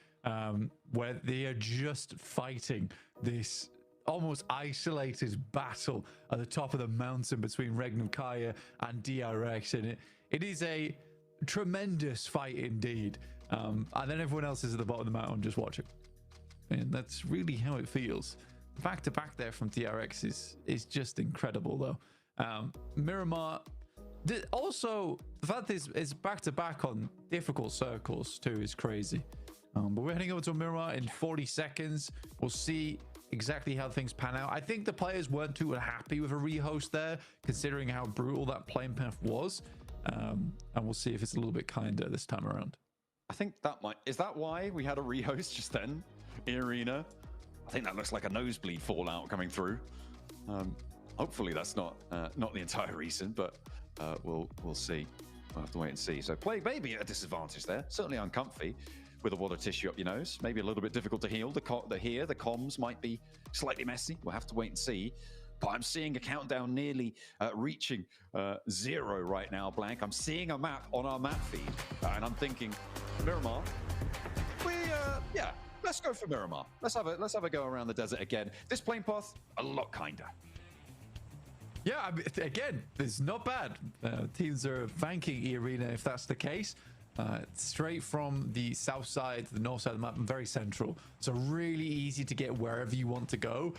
where they are just fighting this almost isolated battle at the top of the mountain between Regnum Kaya and DRX, and it is a tremendous fight indeed. And then everyone else is at the bottom of the mountain just watching, and that's really how it feels. Back to back there from DRX is just incredible, though. Miramar, also the fact that it's back to back on difficult circles too is crazy. But we're heading over to Miramar in 40 seconds. We'll see exactly how things pan out. I think the players weren't too happy with a rehost there, considering how brutal that playing path was. And we'll see if it's a little bit kinder this time around.
I think that is that why we had a rehost just then in Arena? I think that looks like a nosebleed fallout coming through. Hopefully that's not the entire reason, but we'll see. We'll have to wait and see. So Plague maybe at a disadvantage there, certainly uncomfy with a wad of tissue up your nose. Maybe a little bit difficult to heal. The comms might be slightly messy. We'll have to wait and see. But I'm seeing a countdown nearly reaching 0 right now, Blank. I'm seeing a map on our map feed, and I'm thinking, Miramar, yeah, let's go for Miramar. Let's have a go around the desert again. This plane path, a lot kinder.
Yeah, I mean, again, it's not bad. Teams are banking E-Arena if that's the case. Straight from the south side to the north side of the map and very central. So really easy to get wherever you want to go.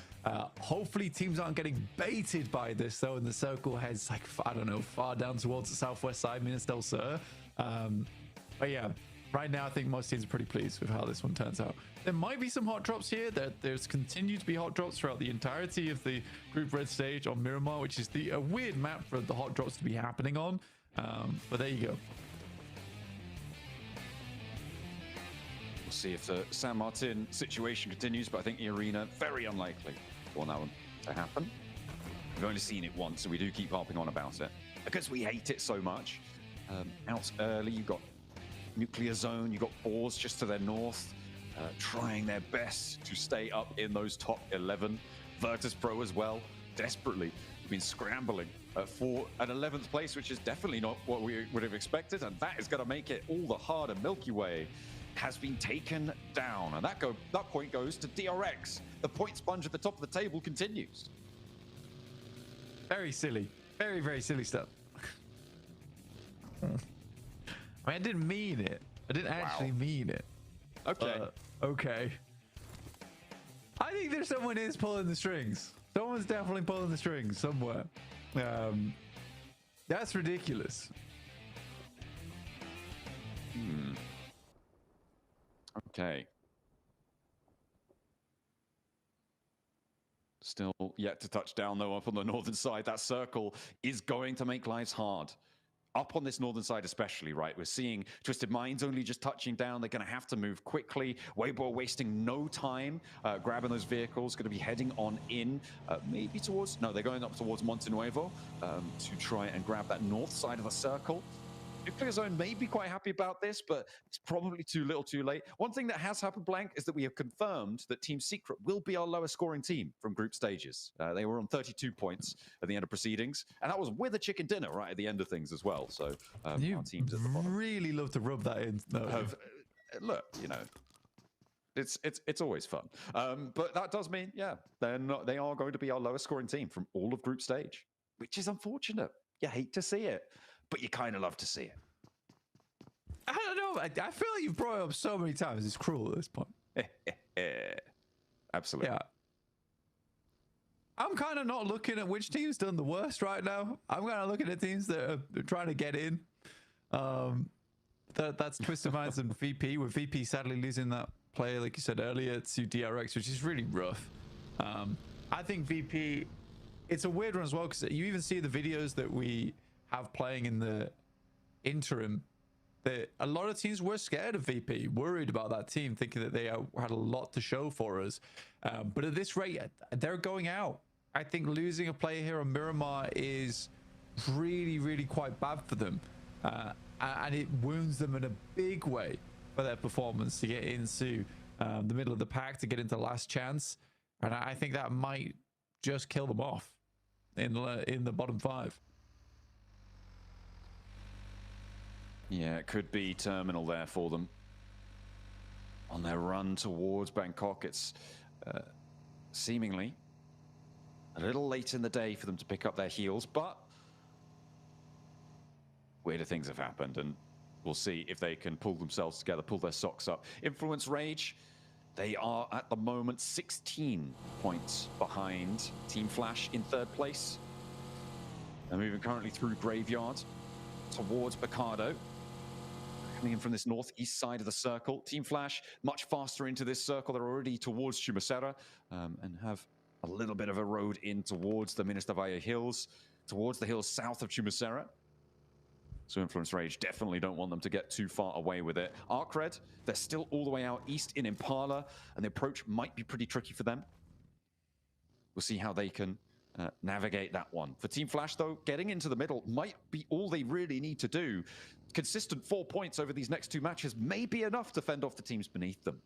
Hopefully teams aren't getting baited by this, though, and the circle heads, like, I don't know, far down towards the southwest side, Minas del Sur. But yeah, right now I think most teams are pretty pleased with how this one turns out. There might be some hot drops here. There's continued to be hot drops throughout the entirety of the Group Red stage on Miramar, which is a weird map for the hot drops to be happening on. But there you go.
We'll see if the San Martin situation continues, but I think the Arena, very unlikely for that one to happen. We've only seen it once, so we do keep harping on about it because we hate it so much. Out early, you've got Nuclear Zone, you've got Boars just to their north, trying their best to stay up in those top 11. Virtus Pro as well, desperately been scrambling for an 11th place, which is definitely not what we would have expected, and that is going to make it all the harder. Milky Way has been taken down, and that point goes to DRX. The point sponge at the top of the table continues.
Very silly. Very, very silly stuff. I mean, I didn't mean it. I didn't actually mean it.
Okay.
Okay. I think there's someone is pulling the strings. Someone's definitely pulling the strings somewhere. That's ridiculous.
Okay. Still yet to touch down, though, up on the northern side. That circle is going to make lives hard. Up on this northern side especially, right? We're seeing Twisted Minds only just touching down. They're going to have to move quickly. Weibo wasting no time grabbing those vehicles. Going to be heading on in, maybe towards... No, they're going up towards Montenuevo to try and grab that north side of the circle. Nuclear Zone may be quite happy about this, but it's probably too little too late. One thing that has happened, Blank, is that we have confirmed that Team Secret will be our lowest scoring team from group stages. They were on 32 points at the end of proceedings, and that was with a chicken dinner right at the end of things as well. So our team's at the bottom.
Really love to rub that in.
Look, you know, it's always fun. But that does mean, yeah, they are going to be our lowest scoring team from all of group stage, which is unfortunate. You hate to see it, but you kind of love to see it.
I don't know. I feel like you've brought it up so many times. It's cruel at this point.
Absolutely.
Yeah. I'm kind of not looking at which team's done the worst right now. I'm kind of looking at teams that are trying to get in. That's Twisted Minds and VP, with VP sadly losing that player, like you said earlier, to DRX, which is really rough. I think VP, it's a weird one as well, because you even see the videos that we have playing in the interim, that a lot of teams were scared of VP, worried about that team, thinking that they had a lot to show for us. But at this rate, they're going out. I think losing a player here on Miramar is really, really quite bad for them. And it wounds them in a big way for their performance to get into the middle of the pack, to get into last chance. And I think that might just kill them off in the bottom 5.
Yeah, it could be terminal there for them. On their run towards Bangkok, it's seemingly a little late in the day for them to pick up their heels, but weirder things have happened, and we'll see if they can pull themselves together, pull their socks up. Influence Rage, they are at the moment 16 points behind Team Flash in 3rd place. They're moving currently through Graveyard towards Bacado. Coming in from this northeast side of the circle. Team Flash much faster into this circle. They're already towards Chumasera and have a little bit of a road in towards the Minister Vaya Hills, towards the hills south of Chumasera. So Influence Rage definitely don't want them to get too far away with it. Arc Red, they're still all the way out east in Impala, and the approach might be pretty tricky for them. We'll see how they can navigate that one. For Team Flash, though, getting into the middle might be all they really need to do. Consistent 4 points over these next 2 matches may be enough to fend off the teams beneath them.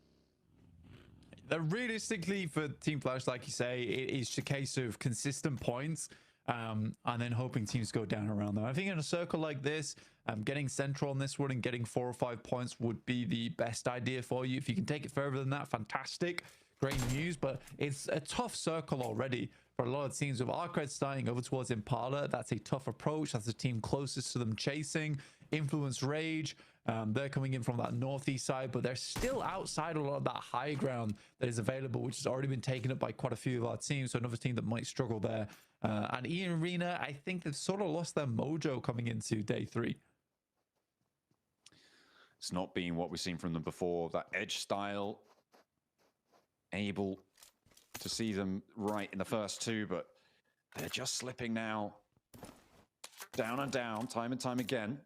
Realistically, for Team Flash, like you say, it is a case of consistent points and then hoping teams go down around them. I think in a circle like this, getting central on this one and getting 4 or 5 points would be the best idea for you. If you can take it further than that, fantastic. Great news, but it's a tough circle already for a lot of teams. With Arcred starting over towards Impala, that's a tough approach. That's the team closest to them chasing. Influence Rage, they're coming in from that northeast side, but they're still outside a lot of that high ground that is available, which has already been taken up by quite a few of our teams. So another team that might struggle there. And Ian Arena, I think they've sort of lost their mojo coming into day 3.
It's not been what we've seen from them before. That edge style, able to see them right in the first 2, but they're just slipping now. Down and down, time and time again.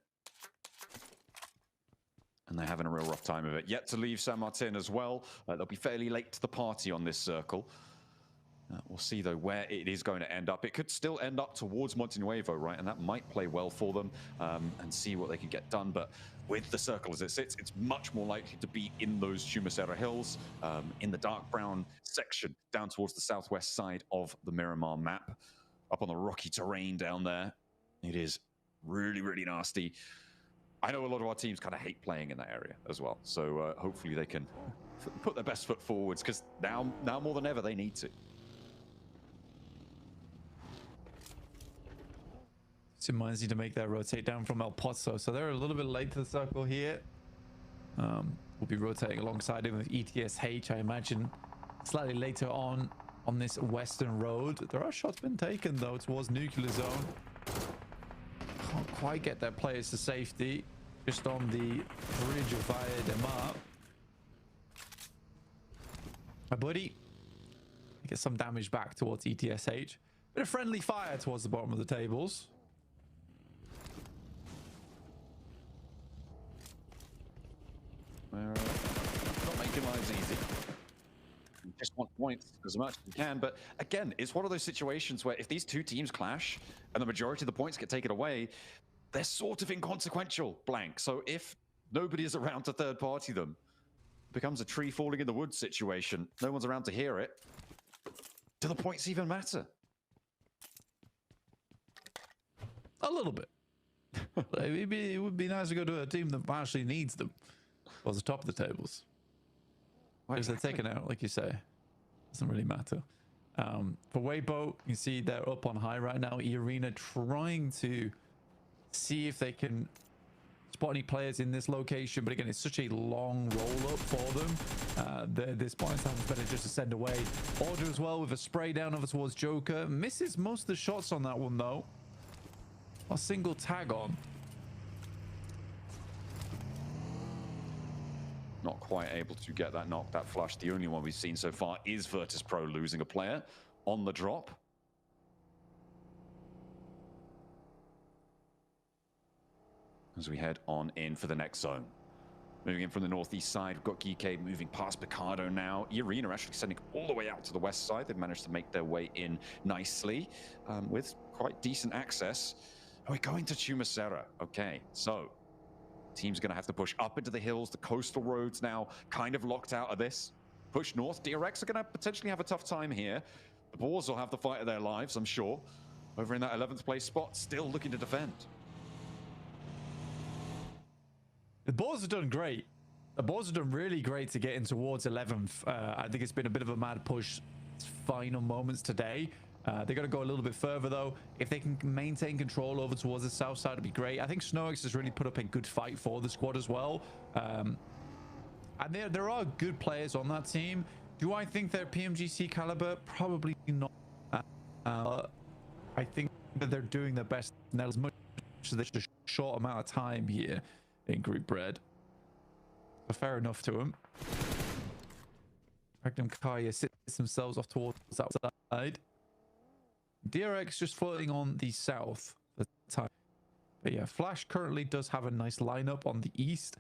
And they're having a real rough time of it. Yet to leave San Martin as well. They'll be fairly late to the party on this circle. We'll see, though, where it is going to end up. It could still end up towards Montenuevo, right? And that might play well for them and see what they can get done. But with the circle as it sits, it's much more likely to be in those Chumasera Hills, in the dark brown section down towards the southwest side of the Miramar map. Up on the rocky terrain down there. It is really, really nasty. I know a lot of our teams kind of hate playing in that area as well. So hopefully they can put their best foot forwards, because now more than ever, they need to.
Reminds you to make that rotate down from El Pozo. So they're a little bit late to the circle here. We'll be rotating alongside him with ETSH, I imagine, slightly later on this western road. There are shots been taken, though, towards Nuclear Zone. Can't quite get their players to safety. Just on the bridge of Via de Mar. My buddy gets some damage back towards ETSH. Bit of friendly fire towards the bottom of the tables.
Not making lives easy. You just want points as much as you can, but again, it's one of those situations where if these 2 teams clash and the majority of the points get taken away, they're sort of inconsequential, blank. So if nobody is around to third party them, it becomes a tree falling in the woods situation. No one's around to hear it. Do the points even matter?
A little bit. It would be nice to go to a team that actually needs them. Towards the top of the tables. Because they're taken out, like you say. Doesn't really matter. For Weibo, you see they're up on high right now. E-Arena trying to see if they can spot any players in this location, but again, it's such a long roll up for them. This point sounds better just to send away. Order as well with a spray down over towards Joker. Misses most of the shots on that one though. A single tag on.
Not quite able to get that knock, that flush. The only one we've seen so far is Virtus Pro losing a player on the drop. As we head on in for the next zone. Moving in from the northeast side, we've got Geekade moving past Picardo now. Arena actually sending all the way out to the west side. They've managed to make their way in nicely with quite decent access. And we're going to Chumacera. Okay, so team's going to have to push up into the hills. The coastal roads now kind of locked out of this. Push north. DRX are going to potentially have a tough time here. The Boars will have the fight of their lives, I'm sure. Over in that 11th place spot, still looking to defend.
The Boars have done great. The Boars have done really great to get in towards 11th. I think it's been a bit of a mad push final moments today. They're going to go a little bit further though. If they can maintain control over towards the south side, it'd be great. I think Snox has really put up a good fight for the squad as well. And there are good players on that team. Do I think they're PMGC caliber? Probably not. I think that they're doing their best now as much as there's just a short amount of time here in Group Red. So fair enough to them. Magnum Kaya sits themselves off towards the outside. DRX just floating on the south for the time. But yeah, Flash currently does have a nice lineup on the east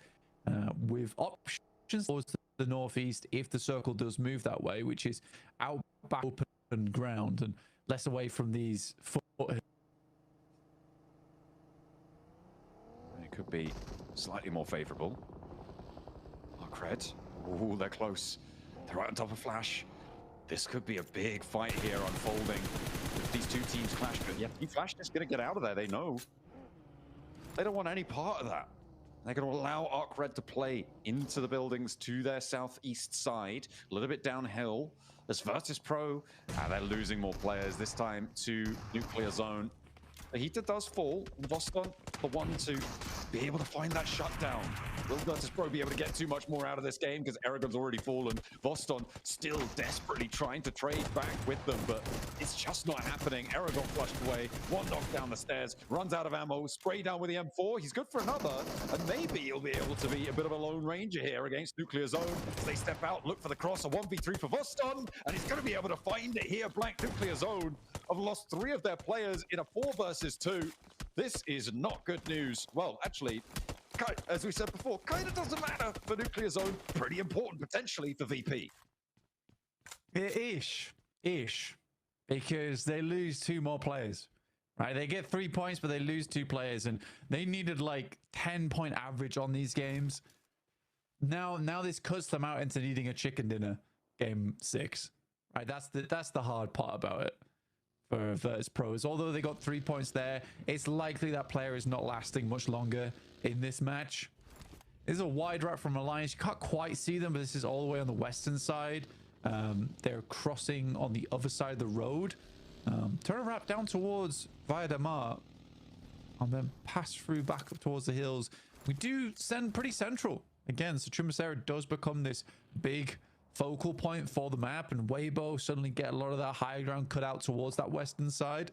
with options towards the northeast if the circle does move that way, which is out back open ground and less away from these foothills.
It could be slightly more favorable. Cred. Oh, they're close. They're right on top of Flash. This could be a big fight here unfolding. If these two teams clash, but yeah, Flash is going to get out of there. They know. They don't want any part of that. They're going to allow Arc Red to play into the buildings to their southeast side, a little bit downhill. As Virtus Pro, they're losing more players, this time to Nuclear Zone. The heater does fall. Voston, the one to be able to find that shutdown. Will Virtus Pro be able to get too much more out of this game? Because Aragon's already fallen. Voston still desperately trying to trade back with them, but it's just not happening. Aragon flushed away. One knock down the stairs. Runs out of ammo. Spray down with the M4. He's good for another. And maybe he'll be able to be a bit of a lone ranger here against Nuclear Zone. As they step out, look for the cross. A 1v3 for Voston. And he's going to be able to find it here. Blank Nuclear Zone have lost 3 of their players in a 4 versus 2. This is not good news. Well, actually, as we said before, kind of doesn't matter for Nuclear Zone. Pretty important potentially for VP.
Ish. Because they lose 2 more players. Right? They get 3 points, but they lose 2 players. And they needed like 10-point average on these games. Now this cuts them out into needing a chicken dinner game 6. Right? That's the hard part about it. For Virtus Pros, although they got 3 points there, it's likely that player is not lasting much longer in this match. This is a wide route from Alliance. You can't quite see them, but this is all the way on the western side. They're crossing on the other side of the road. Turn a wrap down towards Via de Mar, and then pass through back up towards the hills. We do send pretty central again, so Chumacera does become this big focal point for the map, and Weibo suddenly get a lot of that high ground cut out towards that western side.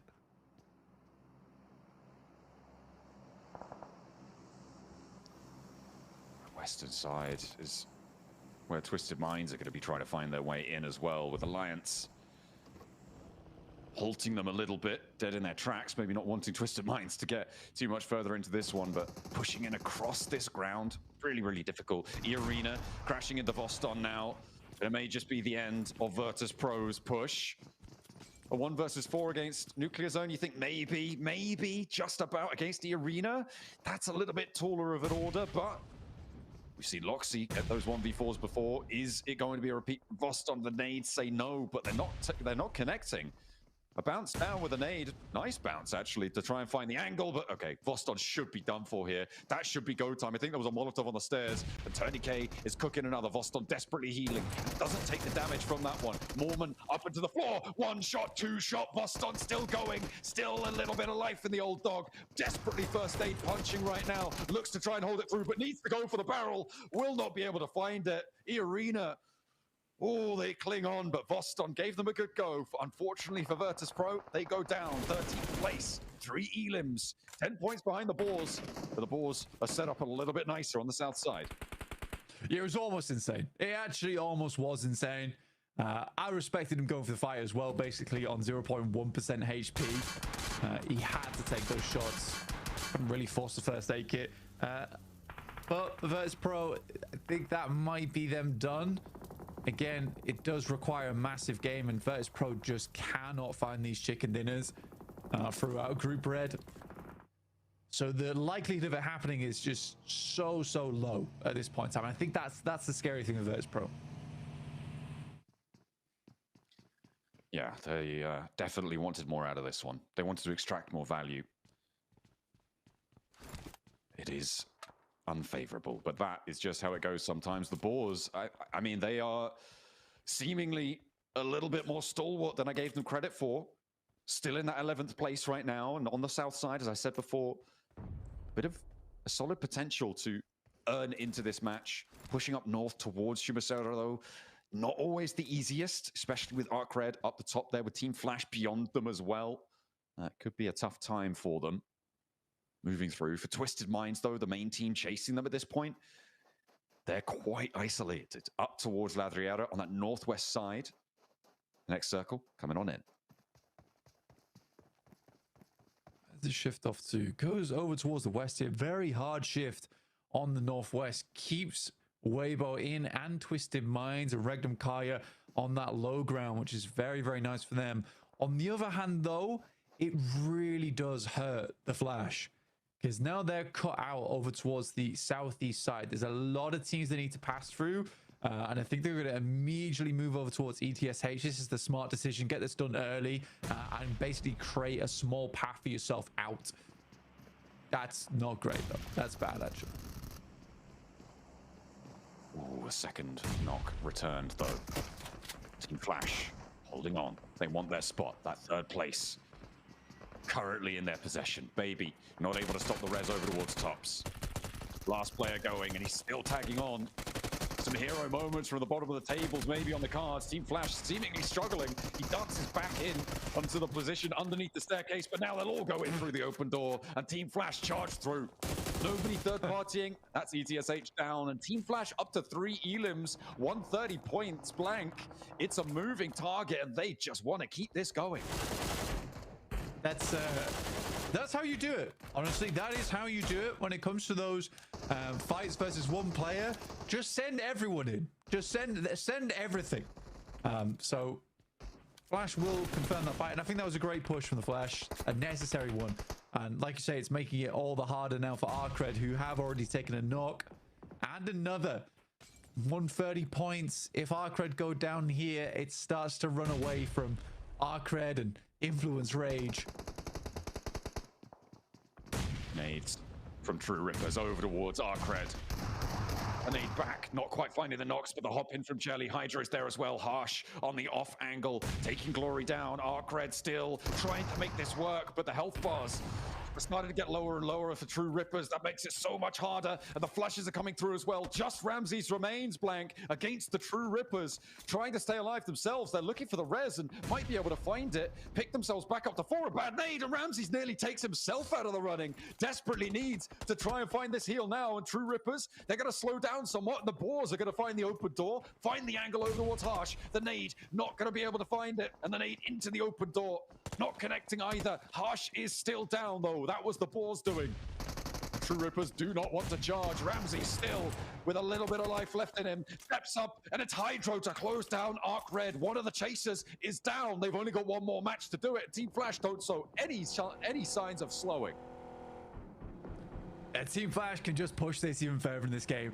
Western side is where Twisted Minds are going to be trying to find their way in as well, with Alliance halting them a little bit, dead in their tracks, maybe not wanting Twisted Minds to get too much further into this one, but pushing in across this ground, really, really difficult. Arena crashing into Voston now. It may just be the end of Virtus Pro's push. A 1 versus 4 against Nuclear Zone, you think maybe just about against the Arena? That's a little bit taller of an order, but we've seen Loxy at those 1v4s before. Is it going to be a repeat? Voston, the nades say no, but they're not connecting. A bounce down with a nade. Nice bounce, actually, to try and find the angle. But okay, Voston should be done for here. That should be go time. I think there was a Molotov on the stairs. And Tourniquet is cooking another. Voston desperately healing. Doesn't take the damage from that one. Mormon up into the floor. One shot, two shot. Voston still going. Still a little bit of life in the old dog. Desperately first aid punching right now. Looks to try and hold it through, but needs to go for the barrel. Will not be able to find it. Arena. Oh, they cling on, but Voston gave them a good go. Unfortunately for Virtus Pro, they go down. 13th place, 3 elims, 10 points behind the Boars. But the Boars are set up a little bit nicer on the south side.
Yeah, it was almost insane. It actually almost was insane. I respected him going for the fight as well, basically on 0.1% HP. He had to take those shots and really force the first aid kit. But Virtus Pro, I think that might be them done. Again, it does require a massive game, and Virtus Pro just cannot find these chicken dinners throughout Group Red. So the likelihood of it happening is just so low at this point in time. I think that's the scary thing with Virtus Pro.
Yeah, they definitely wanted more out of this one. They wanted to extract more value. It is unfavorable, but that is just how it goes sometimes. The Boars, I mean, they are seemingly a little bit more stalwart than I gave them credit for. Still in that 11th place right now, and on the south side, as I said before, bit of a solid potential to earn into this match. Pushing up north towards Shumasera, though, not always the easiest, especially with Arc Red up the top there with Team Flash beyond them as well. That could be a tough time for them. Moving through. For Twisted Minds, though, the main team chasing them at this point, they're quite isolated. Up towards Ladriera on that northwest side. Next circle coming on in.
The shift off to goes over towards the west here. Very hard shift on the northwest. Keeps Weibo in and Twisted Minds and Regnum Kaya on that low ground, which is very nice for them. On the other hand, though, it really does hurt the Flash, because now they're cut out over towards the southeast side. There's a lot of teams they need to pass through, and I think they're going to immediately move over towards ETSH. This is the smart decision. Get this done early and basically create a small path for yourself out. That's not great, though. That's bad, actually.
Ooh, a second knock returned, though. Team Flash holding on. They want their spot, that 3rd place. Currently in their possession. Baby not able to stop the res over towards tops. Last player going, and he's still tagging on. Some hero moments from the bottom of the tables, maybe on the cards. Team Flash seemingly struggling. He dances back in onto the position underneath the staircase, but now they'll all go in through the open door, and Team Flash charge through. Nobody third partying. That's ETSH down, and Team Flash up to 3 elims, 130 points blank. It's a moving target, and they just want to keep this going.
That's how you do it. Honestly, that is how you do it when it comes to those fights versus one player. Just send everyone in. Just send everything. So Flash will confirm that fight, and I think that was a great push from the Flash, a necessary one. And like you say, it's making it all the harder now for Arcred, who have already taken a knock and another 130 points. If Arcred go down here, it starts to run away from Arcred and Influence Rage.
Nades from True Rippers over towards Arcred. A nade back, not quite finding the knocks, but the hop in from Jelly. Hydra is there as well. Harsh on the off angle, taking Glory down. Arcred still trying to make this work, but the health bars are starting to get lower and lower for True Rippers. That makes it so much harder, and the flushes are coming through as well. Just Ramses remains blank against the True Rippers, trying to stay alive themselves. They're looking for the res and might be able to find it. Pick themselves back up to 4. A bad nade, and Ramses nearly takes himself out of the running. Desperately needs to try and find this heal now, and True Rippers, they're going to slow down somewhat, and the Boars are going to find the open door, find the angle over towards Harsh. The nade, not going to be able to find it, and the nade into the open door, not connecting either. Harsh is still down, though. That was the Boars doing. True Rippers do not want to charge. Ramsey still with a little bit of life left in him. Steps up, and it's Hydro to close down Arc Red. One of the chasers is down. They've only got one more match to do it. Team Flash don't show any signs of slowing.
Team Flash can just push this even further in this game,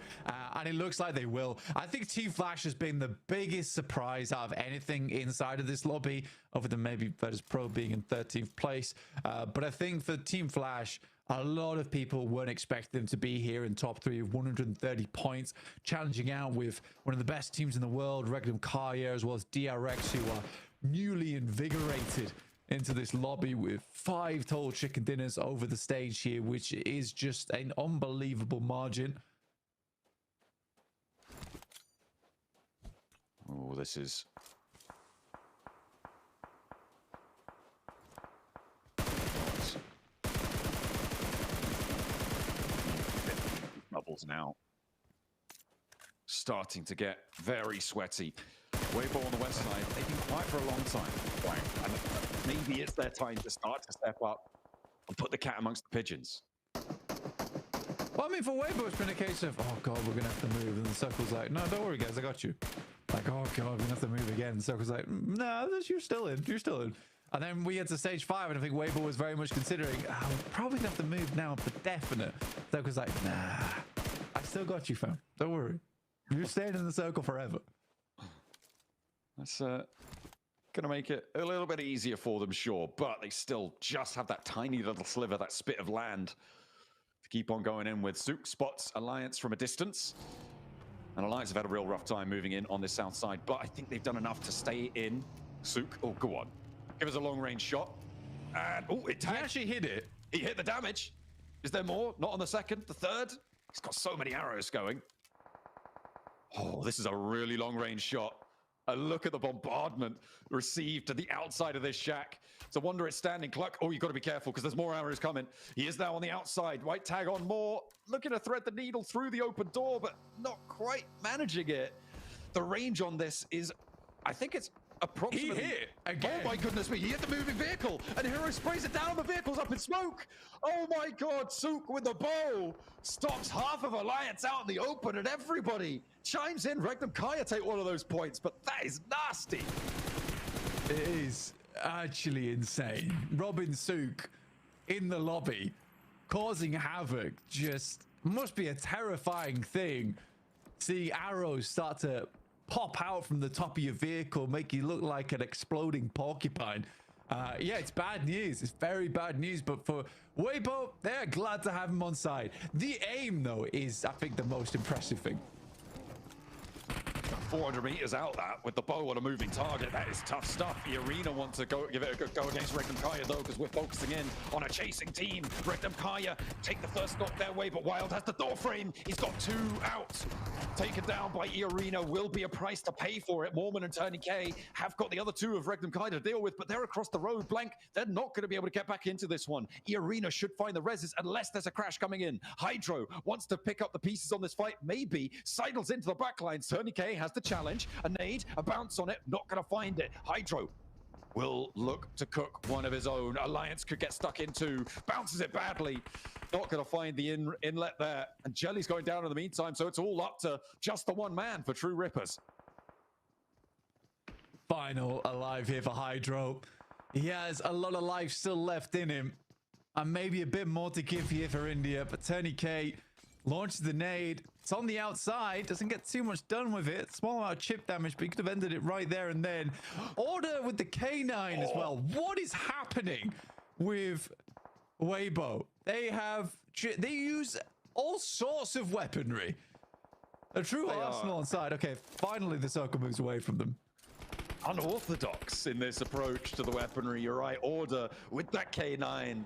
and it looks like they will. I think Team Flash has been the biggest surprise out of anything inside of this lobby, other than maybe Virtus Pro being in 13th place. But I think for Team Flash, a lot of people weren't expecting them to be here in top 3 of 130 points, challenging out with one of the best teams in the world, Regnum Kaya, as well as DRX, who are newly invigorated into this lobby with 5 total chicken dinners over the stage here, which is just an unbelievable margin.
Oh, this is... Bubbles now. Starting to get very sweaty. Weibo on the west side, they've been quiet for a long time. And maybe it's their time to start to step up and put the cat amongst the pigeons.
Well, I mean, for Weibo, it's been a case of, oh God, we're going to have to move. And the circle's like, no, don't worry, guys, I got you. Like, oh God, we're going to have to move again. The circle's like, no, you're still in. You're still in. And then we get to stage 5, and I think Weibo was very much considering, oh, we're probably going to have to move now for definite. Circle's like, nah, I still got you, fam. Don't worry. You're staying in the circle forever.
That's going to make it a little bit easier for them, sure, but they still just have that tiny little sliver, that spit of land to keep on going in with. Sook spots Alliance from a distance, and Alliance have had a real rough time moving in on this south side, but I think they've done enough to stay in. Sook, oh, go on. Give us a long-range shot. And, oh, it tagged.
He actually hit it.
He hit the damage. Is there more? Not on the second, the third? He's got so many arrows going. Oh, this is a really long-range shot. A look at the bombardment received to the outside of this shack. It's a wonder it's standing. Cluck, oh, you've got to be careful because there's more arrows coming. He is now on the outside. White tag on more. Looking to thread the needle through the open door, but not quite managing it. The range on this is, I think it's approximately...
He hit again.
Oh my goodness me, he hit the moving vehicle and Hero sprays it down. The vehicle's up in smoke. Oh my God, Sook with the bow stops half of Alliance out in the open and everybody chimes in. Regnum Kaya take one of those points, but that is nasty.
It is actually insane. Robin Sook in the lobby causing havoc just must be a terrifying thing. See arrows start to pop out from the top of your vehicle, make you look like an exploding porcupine. Yeah, it's bad news. It's very bad news. But for Weibo, they're glad to have him on side. The aim, though, is, I think, the most impressive thing.
400 meters out that with the bow on a moving target. That is tough stuff. The Arena wants to give it a go against Regnum Kaya though, because we're focusing in on a chasing team. Regnum Kaya take the first knock their way, but Wild has the door frame. He's got 2 out. Taken down by Arena will be a price to pay for it. Mormon and Tony K have got the other 2 of Regnum Kaya to deal with, but they're across the road. Blank, they're not going to be able to get back into this one. Arena should find the reses unless there's a crash coming in. Hydro wants to pick up the pieces on this fight. Maybe sidles into the backlines. Tony K has the challenge, a nade, a bounce on it, not gonna find it. Hydro will look to cook one of his own. Alliance could get stuck into, bounces it badly, not gonna find the inlet there, and Jelly's going down in the meantime, so it's all up to just the one man for True Rippers.
Final alive here for Hydro. He has a lot of life still left in him, and maybe a bit more to give here for India, but Tony K launches the nade. It's on the outside. Doesn't get too much done with it. Small amount of chip damage, but he could have ended it right there and then. Order with the K9 as well. What is happening with Weibo? They use all sorts of weaponry. A true arsenal on side. Okay, finally the circle moves away from them.
Unorthodox in this approach to the weaponry. You're right. Order with that K9.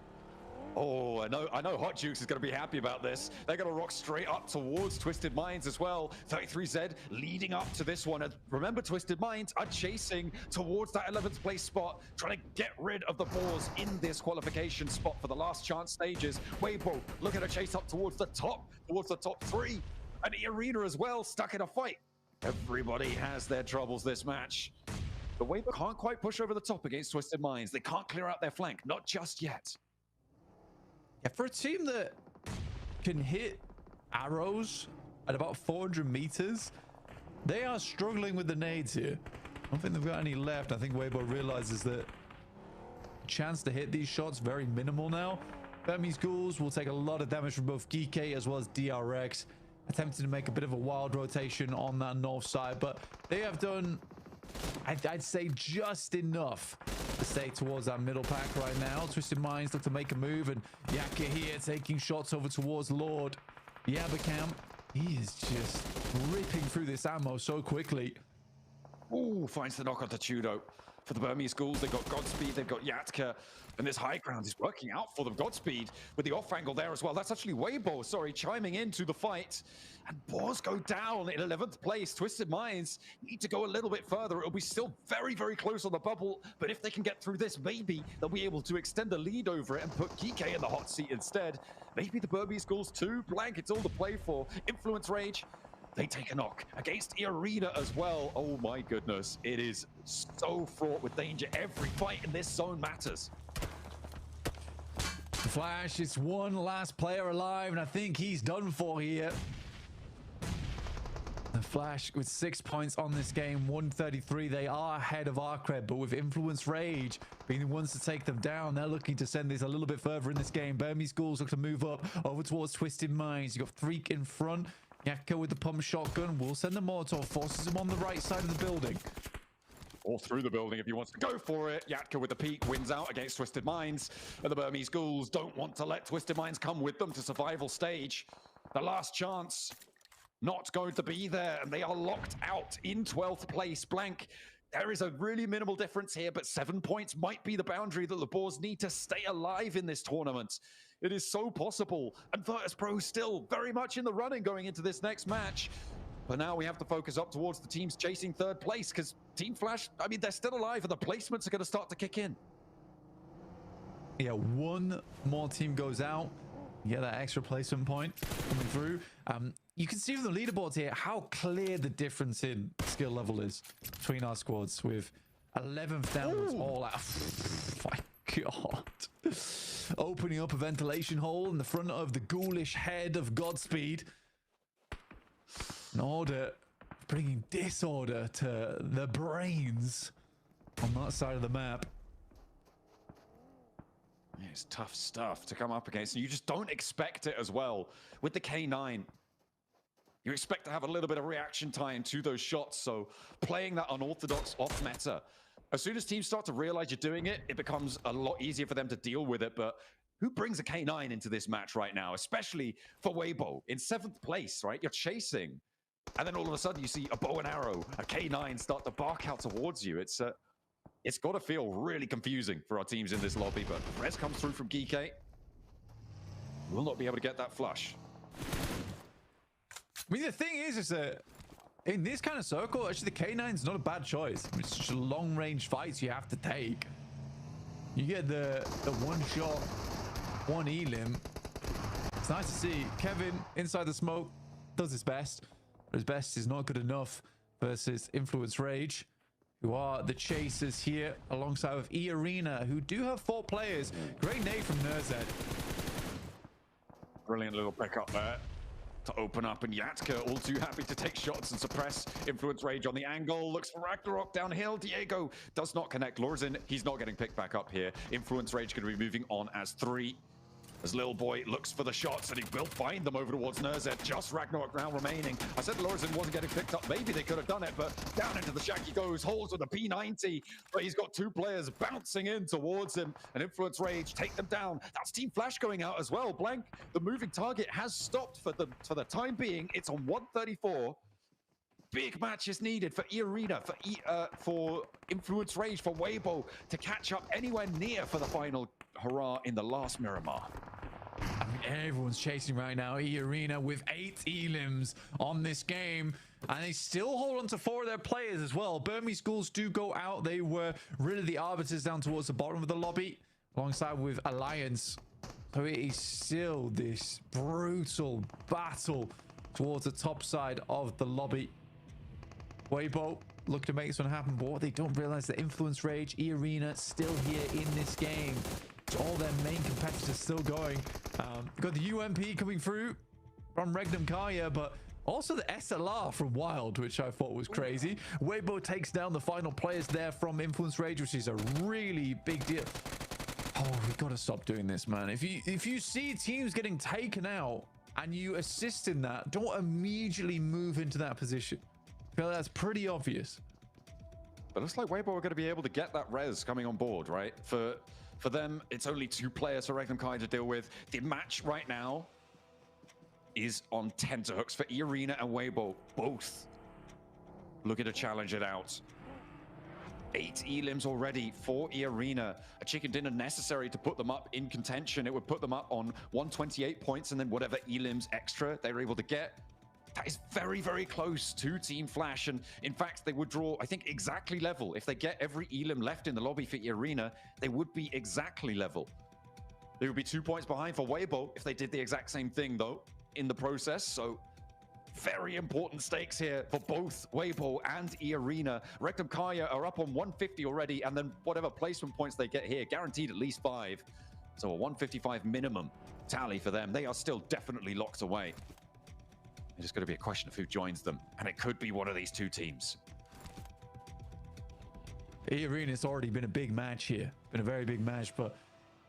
Oh, I know Hot Jukes is going to be happy about this. They're going to rock straight up towards Twisted Minds as well. 33Z leading up to this one. And remember, Twisted Minds are chasing towards that 11th place spot, trying to get rid of the Boars in this qualification spot for the last chance stages. Weibo looking to chase up towards the top 3. And the Arena as well, stuck in a fight. Everybody has their troubles this match. But Weibo can't quite push over the top against Twisted Minds. They can't clear out their flank, not just yet.
Yeah, for a team that can hit arrows at about 400 meters, they are struggling with the nades here. I don't think they've got any left. I think Weibo realizes that chance to hit these shots very minimal now. Burmese Ghouls will take a lot of damage from both Geeky as well as DRX. Attempting to make a bit of a wild rotation on that north side, but they have done, I'd say, just enough to stay towards that middle pack right now. Twisted Minds look to make a move, and Yaka here taking shots over towards Lord. Yabakam, he is just ripping through this ammo so quickly.
Ooh, finds the knock on Tudo. For the Burmese Ghouls, they've got Godspeed, they've got Yatka, and this high ground is working out for them. Godspeed with the off angle there as well. That's actually Weibo, sorry, chiming into the fight. And Boars go down in 11th place. Twisted Minds need to go a little bit further. It'll be still very, very close on the bubble, but if they can get through this, maybe they'll be able to extend the lead over it and put Kike in the hot seat instead. Maybe the Burmese Ghouls too. Blank, it's all to play for. Influence Rage. They take a knock against Arena as well. Oh my goodness. It is so fraught with danger. Every fight in this zone matters.
The Flash is one last player alive, and I think he's done for here. The Flash with 6 points on this game, 133. They are ahead of Arcred, but with Influence Rage being the ones to take them down, they're looking to send this a little bit further in this game. Burmese Ghouls look to move up over towards Twisted Minds. You've got Freak in front. Yaka with the pump shotgun will send the Molotov, forces him on the right side of the building.
Or through the building if he wants to go for it. Yatka with the peek wins out against Twisted Minds. And the Burmese Ghouls don't want to let Twisted Minds come with them to survival stage. The last chance not going to be there, and they are locked out in 12th place. Blank, there is a really minimal difference here, but 7 points might be the boundary that the Boars need to stay alive in this tournament. It is so possible, and Virtus Pro still very much in the running going into this next match. But now we have to focus up towards the teams chasing 3rd place, because Team Flash, I mean, they're still alive, and the placements are going to start to kick in.
Yeah, one more team goes out. Yeah, that extra placement point coming through. You can see from the leaderboards here how clear the difference in skill level is between our squads, with 11th downwards all out. My God. Opening up a ventilation hole in the front of the ghoulish head of Godspeed. In order, bringing disorder to the brains on that side of the map.
It's tough stuff to come up against, and you just don't expect it as well. With the K9, you expect to have a little bit of reaction time to those shots, so playing that unorthodox off meta. As soon as teams start to realize you're doing it, it becomes a lot easier for them to deal with it. But who brings a K9 into this match right now, especially for Weibo in 7th place, right? You're chasing, and then all of a sudden you see a bow and arrow, a K9 start to bark out towards you. It's got to feel really confusing for our teams in this lobby, but Rez comes through from Geeky. Will not be able to get that flush.
I mean, the thing is that in this kind of circle, actually the K9's not a bad choice. I mean, it's just long-range fights you have to take. You get the one shot, one elim. It's nice to see Kevin inside the smoke does his best, but his best is not good enough versus Influence Rage, who are the chasers here alongside with Arena, who do have 4 players. Great nade from Nerzed.
Brilliant little pickup there to open up, and Yatka all too happy to take shots and suppress Influence Rage on the angle. Looks for Ragnarok downhill. Diego does not connect. Lorzin, he's not getting picked back up here. Influence Rage going to be moving on as 3. As Lil Boy looks for the shots, and he will find them over towards Nerzed. Just Ragnarok now remaining. I said Lorzin wasn't getting picked up. Maybe they could have done it, but down into the shack he goes. Holds with a P90, but he's got 2 players bouncing in towards him. And Influence Rage take them down. That's Team Flash going out as well. Blank, the moving target has stopped for the time being. It's on 134. Big match is needed for Arena, for Influence Rage, for Weibo to catch up anywhere near for the final hurrah in the last Miramar.
I mean, everyone's chasing right now. Arena with 8 elims on this game, and they still hold on to 4 of their players as well. Burmese Ghouls do go out. They were really the arbiters down towards the bottom of the lobby, alongside with Alliance. So it is still this brutal battle towards the top side of the lobby. Weibo look to make this one happen, but what they don't realize, the Influence Rage, Arena still here in this game. It's all their main competitors still going. Got the UMP coming through from Regnum Kaya, but also the SLR from Wild, which I thought was crazy. Weibo takes down the final players there from Influence Rage, which is a really big deal. Oh, we got to stop doing this, man. If you see teams getting taken out and you assist in that, don't immediately move into that position. I feel like that's pretty obvious.
But it looks like Weibo are going to be able to get that res coming on board, right? For them, it's only 2 players for Regnum Kai to deal with. The match right now is on tenterhooks for Irina and Weibo, both looking to challenge it out. 8 elims already for Irina. A chicken dinner necessary to put them up in contention. It would put them up on 128 points, and then whatever elims extra they were able to get. That is very, very close to Team Flash. And in fact, they would draw, I think, exactly level. If they get every elim left in the lobby for Irina, they would be exactly level. They would be 2 points behind for Weibo if they did the exact same thing, though, in the process. So very important stakes here for both Weibo and Irina. Regnum Kaya are up on 150 already, and then whatever placement points they get here, guaranteed at least 5. So a 155 minimum tally for them. They are still definitely locked away. It's just going to be a question of who joins them, and it could be one of these 2 teams.
Irina's already been a big match here. Been a very big match, but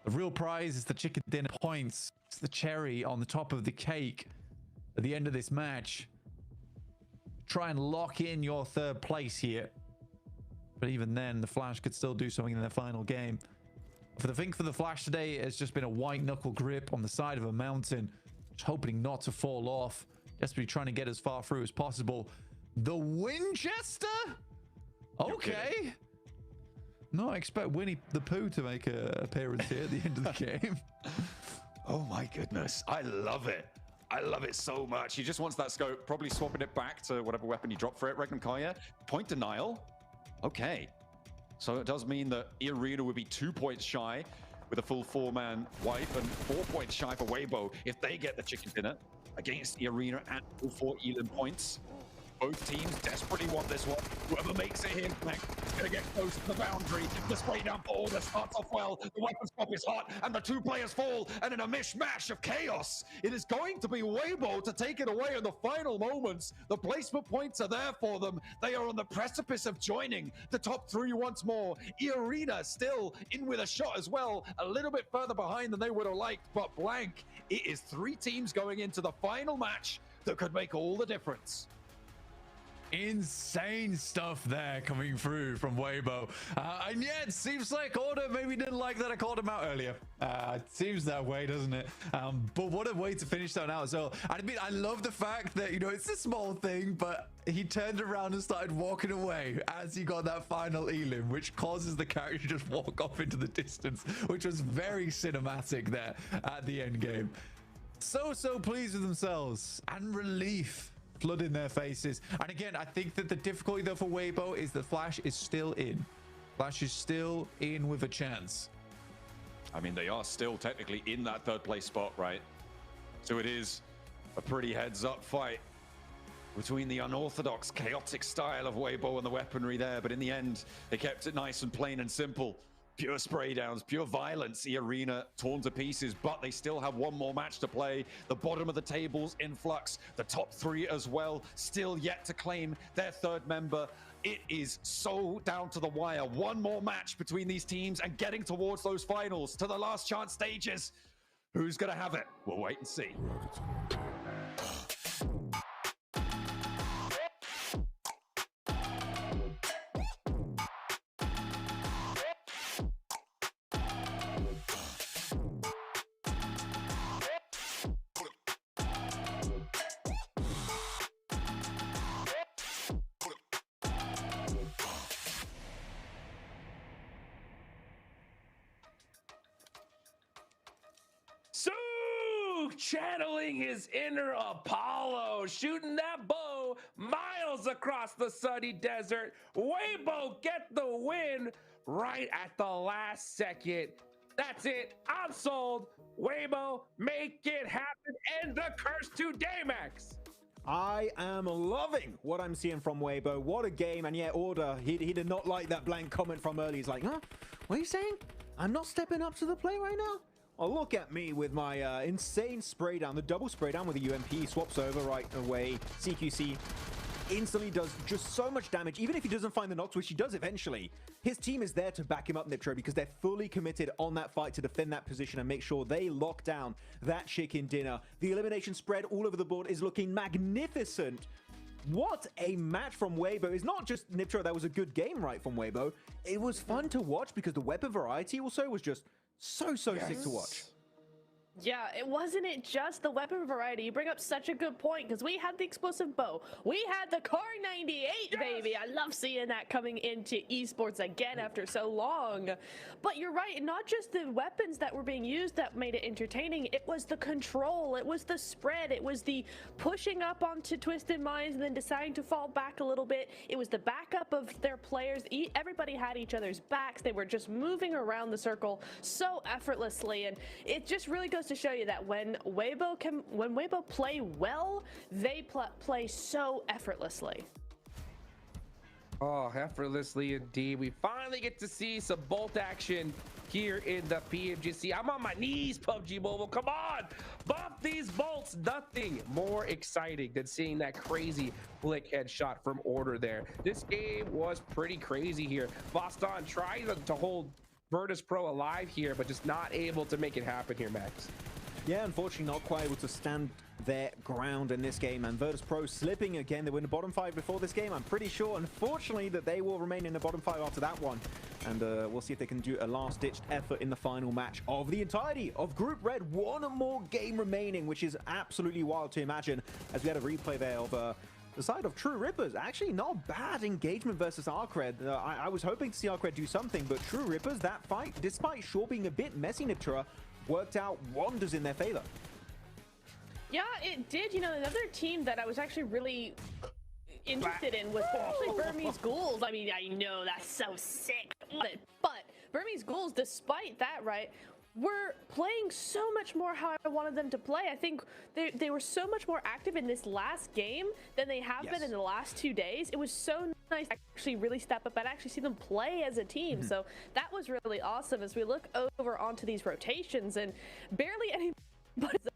the real prize is the chicken dinner points. It's the cherry on the top of the cake. At the end of this match, try and lock in your 3rd place here. But even then, the Flash could still do something in their final game. For the Flash today, it's just been a white knuckle grip on the side of a mountain, just hoping not to fall off. Desperately trying to get as far through as possible. The Winchester? Okay. No, I expect Winnie the Pooh to make an appearance here at the end of the game.
Oh my goodness, I love it. I love it so much. He just wants that scope, probably swapping it back to whatever weapon he dropped for it. Regnum Kaya, point denial. Okay. So it does mean that Irina would be 2 points shy with a full 4-man wipe, and 4 points shy for Weibo if they get the chicken dinner against Irina at all 4 elim points. Both teams desperately want this one. Whoever makes it here next is going to get close to the boundary. The spray down for order starts off well. The weapon swap is hot, and the 2 players fall. And in a mishmash of chaos, it is going to be Weibo to take it away in the final moments. The placement points are there for them. They are on the precipice of joining the top 3 once more. Irina still in with a shot as well. A little bit further behind than they would have liked, but blank. It is 3 teams going into the final match that could make all the difference.
Insane stuff there coming through from Weibo. And yeah, it seems like Order maybe didn't like that I called him out earlier. It seems that way, doesn't it? But what a way to finish that out as well. I mean, I love the fact that, you know, it's a small thing, but he turned around and started walking away as he got that final elim, which causes the character to just walk off into the distance, which was very cinematic there at the end game. So pleased with themselves, and relief flood in their faces. And again, I think that the difficulty though for Weibo is that Flash is still in. Flash is still in with a chance.
I mean, they are still technically in that 3rd place spot, right? So it is a pretty heads-up fight between the unorthodox, chaotic style of Weibo and the weaponry there. But in the end, they kept it nice and plain and simple. Pure spray downs, pure violence. Irina torn to pieces, but they still have 1 more match to play. The bottom of the table's in flux. The top 3 as well, still yet to claim their 3rd member. It is so down to the wire. 1 more match between these teams and getting towards those finals, to the last chance stages. Who's going to have it? We'll wait and see.
Channeling his inner Apollo, shooting that bow miles across the sunny desert. Weibo get the win right at the last second. That's it. I'm sold. Weibo, make it happen. End the curse to Daymax.
I am loving what I'm seeing from Weibo. What a game. And yeah, Order, he did not like that blank comment from early. He's like, huh? What are you saying? I'm not stepping up to the plate right now? Oh, look at me with my insane spray down. The double spray down with the UMP swaps over right away. CQC instantly does just so much damage. Even if he doesn't find the knocks, which he does eventually, his team is there to back him up, Nitro, because they're fully committed on that fight to defend that position and make sure they lock down that chicken dinner. The elimination spread all over the board is looking magnificent. What a match from Weibo. It's not just Nitro, that was a good game, right, from Weibo. It was fun to watch because the weapon variety also was just so sick to watch.
Yeah, it wasn't just the weapon variety. You bring up such a good point because we had the explosive bow. We had the Car 98, baby. I love seeing that coming into esports again after so long. But you're right, not just the weapons that were being used that made it entertaining. It was the control. It was the spread. It was the pushing up onto Twisted Minds and then deciding to fall back a little bit. It was the backup of their players. Everybody had each other's backs. They were just moving around the circle so effortlessly. And it just really goes to show you that when Weibo play well, they play so effortlessly.
Oh, effortlessly indeed. We finally get to see some bolt action here in the PMGC. I'm on my knees, PUBG Mobile. Come on, buff these bolts. Nothing more exciting than seeing that crazy flick headshot from Order there. This game was pretty crazy here. Boston tried to hold Virtus Pro alive here, but just not able to make it happen here, Max.
Yeah, unfortunately not quite able to stand their ground in this game, and Virtus Pro slipping again. They were in the bottom 5 before this game. I'm pretty sure, unfortunately, that they will remain in the bottom 5 after that one, and we'll see if they can do a last-ditched effort in the final match of the entirety of Group Red. One more game remaining, which is absolutely wild to imagine, as we had a replay there of the side of True Rippers. Actually, not bad engagement versus Arcred. I was hoping to see Arcred do something, but True Rippers, that fight, despite sure being a bit messy, Nitra, worked out wonders in their favor.
Yeah, it did. You know, another team that I was actually really interested in was actually Burmese Ghouls. I mean, I know that's so sick, but Burmese Ghouls, despite that, right, were playing so much more how I wanted them to play. I think they were so much more active in this last game than they have been in the last 2 days. It was so nice to actually really step up and actually see them play as a team. So that was really awesome as we look over onto these rotations, and barely anybody's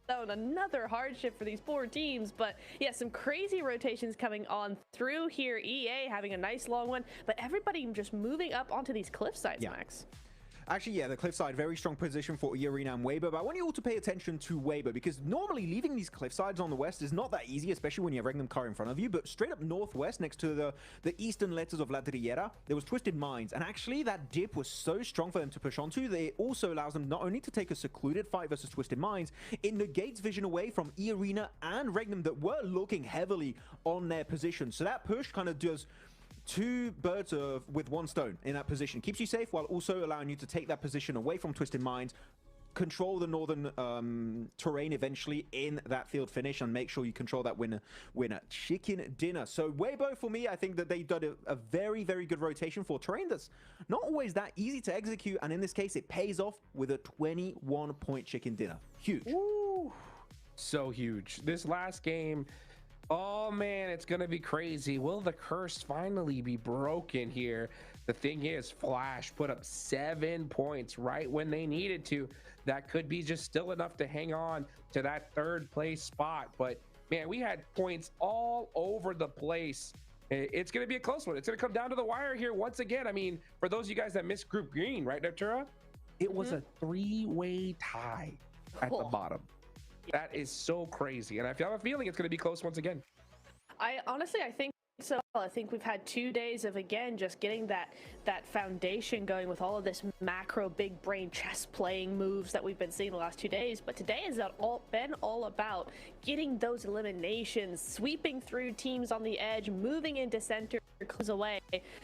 on. Another hardship for these poor teams, but yeah, some crazy rotations coming on through here. EA having a nice long one, but everybody just moving up onto these cliff sides, Max.
Actually, yeah, the cliffside, very strong position for Arena and Weibo, but I want you all to pay attention to Weibo, because normally leaving these cliffsides on the west is not that easy, especially when you have Regnum Car in front of you, but straight up northwest, next to the eastern letters of La Trillera, there was Twisted Minds, and actually that dip was so strong for them to push onto that it also allows them not only to take a secluded fight versus Twisted Minds, it negates vision away from Arena and Regnum that were looking heavily on their position. So that push kind of does two birds with one stone in that position. Keeps you safe while also allowing you to take that position away from Twisted Minds, control the northern terrain eventually in that field finish, and make sure you control that winner chicken dinner. So Weibo, for me, I think that they did a very good rotation for terrain that's not always that easy to execute, and in this case it pays off with a 21-point chicken dinner. Huge.
Ooh, so huge. This last game, oh man, it's gonna be crazy. Will the curse finally be broken here? The thing is, Flash put up 7 points right when they needed to. That could be just still enough to hang on to that 3rd place spot. But man, we had points all over the place. It's gonna be a close one. It's gonna come down to the wire here once again. I mean, for those of you guys that missed Group Green, right, Natura? It was a 3-way tie at the bottom. That is so crazy, and I have a feeling it's going to be close once again.
I think so. I think we've had 2 days of, again, just getting that foundation going with all of this macro big brain chess playing moves that we've been seeing the last 2 days. But today has been all about getting those eliminations, sweeping through teams on the edge, moving into center, close away.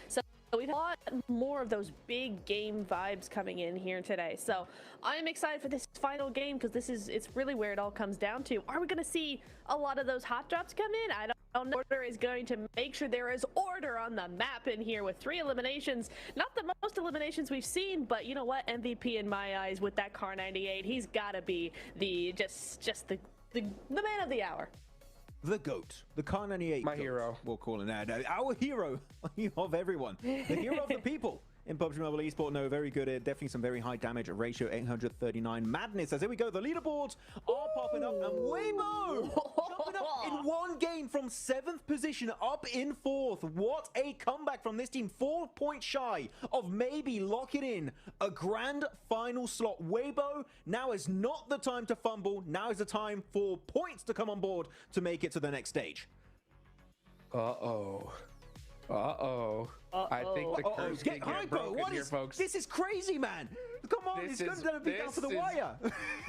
So we've had a lot more of those big game vibes coming in here today. So I'm excited for this final game, because it's really where it all comes down to. Are we going to see a lot of those hot drops come in? I don't know. Order is going to make sure there is order on the map in here with 3 eliminations. Not the most eliminations we've seen, but you know what? MVP in my eyes with that Car 98. He's got to be the man of the hour.
The GOAT, the Car 98.
My hero.
We'll call it that. Our hero of everyone. The hero of the people in PUBG Mobile Esport. No, very good. Definitely some very high damage ratio, 839. Madness, as here we go. The leaderboards are popping up, and Weibo jumping up in one game from 7th position up in 4th. What a comeback from this team. 4 points shy of maybe locking in a grand final slot. Weibo, now is not the time to fumble. Now is the time for points to come on board to make it to the next stage.
Uh-oh. I think the curse can get broken here, folks.
This is crazy, man. Come on, it's going to be down to the wire.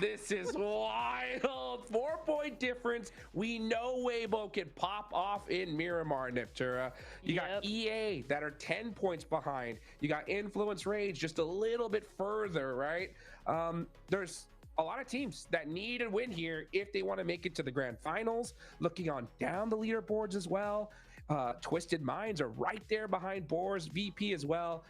This is wild. 4-point difference. We know Weibo can pop off in Miramar, Niptura. You got EA that are 10 points behind. You got Influence Rage just a little bit further, right? There's a lot of teams that need a win here if they want to make it to the grand finals. Looking on down the leaderboards as well. Twisted Minds are right there behind Boars, VP as well.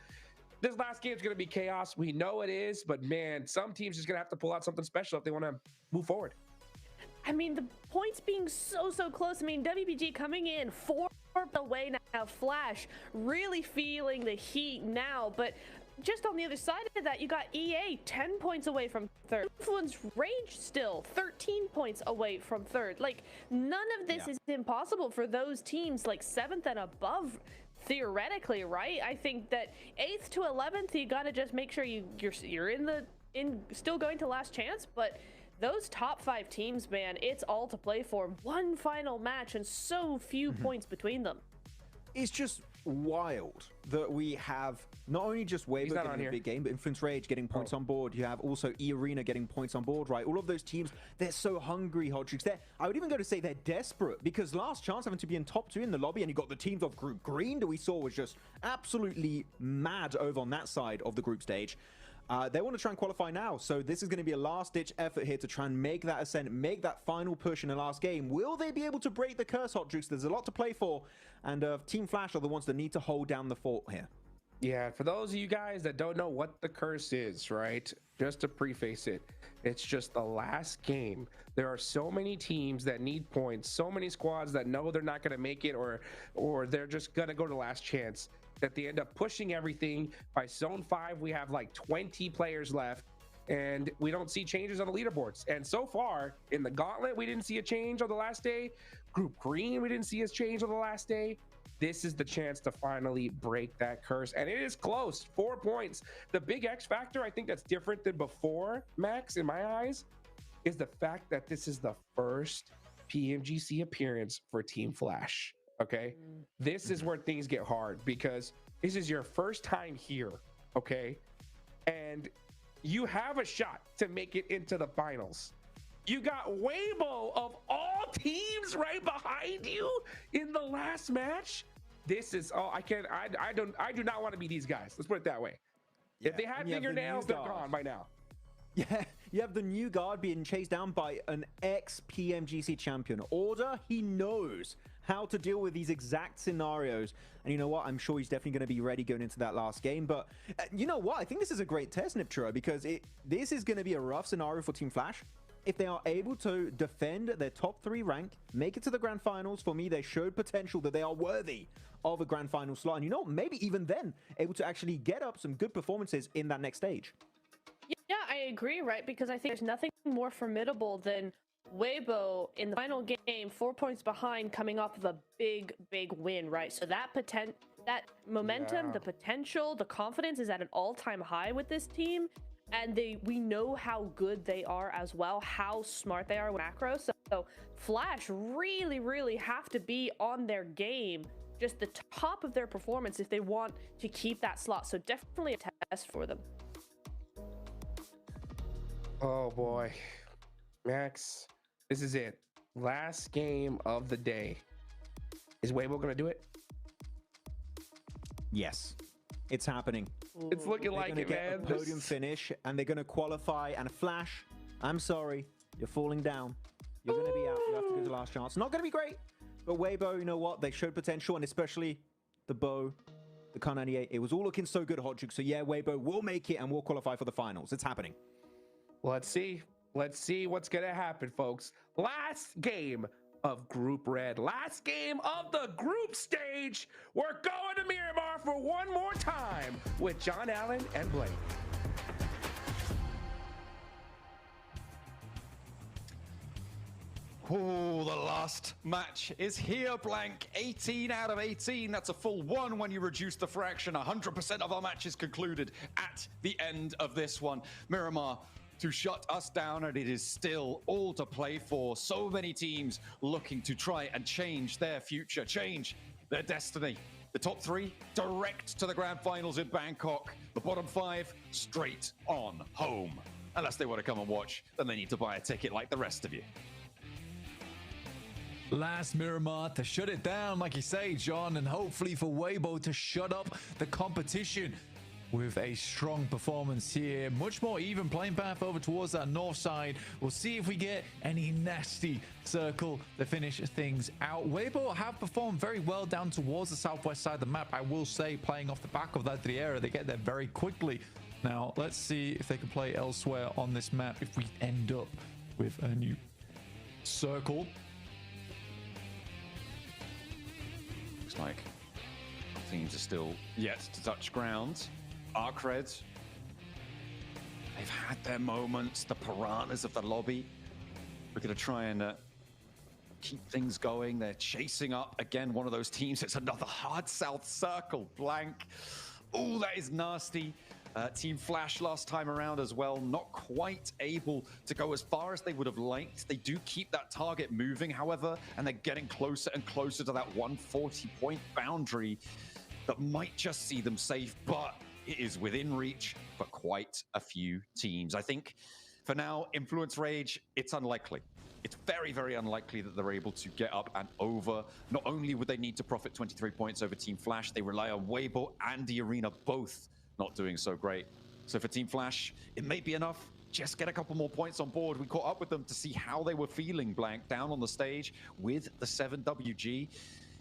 This last game is going to be chaos. We know it is, but man, some teams just going to have to pull out something special if they want to move forward.
I mean, the points being so close. I mean, WBG coming in 4 away now. Flash really feeling the heat now, but just on the other side of that, you got EA 10 points away from 3rd. Influence Rage still 13 points away from 3rd. Like, none of this is impossible for those teams like 7th and above, theoretically, right? I think that 8th to 11th, you got to just make sure you're still going to last chance, but those top 5 teams, man, it's all to play for. One final match and so few points between them.
It's just wild that we have not only just Weibo getting a big game, but Influence Rage getting points on board. You have also E-Arena getting points on board, right? All of those teams, they're so hungry, Hodrix. I would even go to say they're desperate, because last chance having to be in top 2 in the lobby, and you got the teams of Group Green that we saw was just absolutely mad over on that side of the group stage. They want to try and qualify now, so this is going to be a last-ditch effort here to try and make that ascent, make that final push in the last game. Will they be able to break the curse, Hodrix? There's a lot to play for, and Team Flash are the ones that need to hold down the fort here.
Yeah, for those of you guys that don't know what the curse is, right? Just to preface it, it's just the last game. There are so many teams that need points, so many squads that know they're not going to make it, or they're just going to go to last chance, that they end up pushing everything. By Zone 5, we have like 20 players left, and we don't see changes on the leaderboards. And so far, in the Gauntlet, we didn't see a change on the last day. Group Green, we didn't see a change on the last day. This is the chance to finally break that curse, and it is close. 4 points. The big X factor, I think that's different than before, Max, in my eyes, is the fact that this is the first PMGC appearance for Team Flash. Okay, this is where things get hard, because this is your first time here, okay, and you have a shot to make it into the finals. You got Weibo of all teams right behind you in the last match. This is I do not want to be these guys. Let's put it that way. Yeah, if they had fingernails, they're gone by now.
Yeah, you have the new guard being chased down by an ex-PMGC champion. Order, he knows how to deal with these exact scenarios. And you know what? I'm sure he's definitely going to be ready going into that last game. But you know what? I think this is a great test, Niptura, because this is going to be a rough scenario for Team Flash. If they are able to defend their top 3 rank, make it to the grand finals, for me, they showed potential that they are worthy of a grand final slot. And you know, maybe even then, able to actually get up some good performances in that next stage.
Yeah, I agree, right? Because I think there's nothing more formidable than Weibo in the final game, 4 points behind, coming off of a big win, right? So that momentum, the potential, the confidence is at an all-time high with this team. And we know how good they are as well, how smart they are with macro. So Flash really have to be on their game, just the top of their performance if they want to keep that slot. So definitely a test for them.
Oh boy, Max, this is it. Last game of the day. Is Weibo gonna do it?
Yes, it's happening.
It's looking like it, man.
They're going to get a podium finish, and they're going to qualify. And Flash, I'm sorry, you're falling down. You're going to be out. You have to go to the last chance. Not going to be great, but Weibo, you know what? They showed potential, and especially the bow, the Kar 98. It was all looking so good, Hodrix. So yeah, Weibo will make it, and will qualify for the finals. It's happening.
Let's see. Let's see what's going to happen, folks. Last game of Group Red. Last game of the group stage. We're going to Miramar for one more time with John Allen and Blake.
Oh, the last match is here, Blank. 18 out of 18. That's a full 1 when you reduce the fraction. 100% of our matches concluded at the end of this one. Miramar to shut us down, and it is still all to play for. So many teams looking to try and change their future, change their destiny. The top 3 direct to the grand finals in Bangkok. The bottom 5 straight on home. Unless they want to come and watch, then they need to buy a ticket like the rest of you.
Last Miramar to shut it down, like you say, John, and hopefully for Weibo to shut up the competition with a strong performance here. Much more even playing path over towards that north side. We'll see if we get any nasty circle to finish things out. Weibo have performed very well down towards the southwest side of the map, I will say, playing off the back of that Triera. They get there very quickly. Now, let's see if they can play elsewhere on this map if we end up with a new circle.
Looks like teams are still yet to touch ground. Arcred, they've had their moments. The piranhas of the lobby. We're going to try and keep things going. They're chasing up again one of those teams. It's another hard south circle. Blank. Oh, that is nasty. Team Flash last time around as well, not quite able to go as far as they would have liked. They do keep that target moving, however, and they're getting closer and closer to that 140-point boundary that might just see them safe, but it is within reach for quite a few teams. I think for now, Influence Rage, it's unlikely. It's very, very unlikely that they're able to get up and over. Not only would they need to profit 23 points over Team Flash, they rely on Weibo and the Arena both not doing so great. So for Team Flash, it may be enough. Just get a couple more points on board. We caught up with them to see how they were feeling, Blank, down on the stage with the 7WG.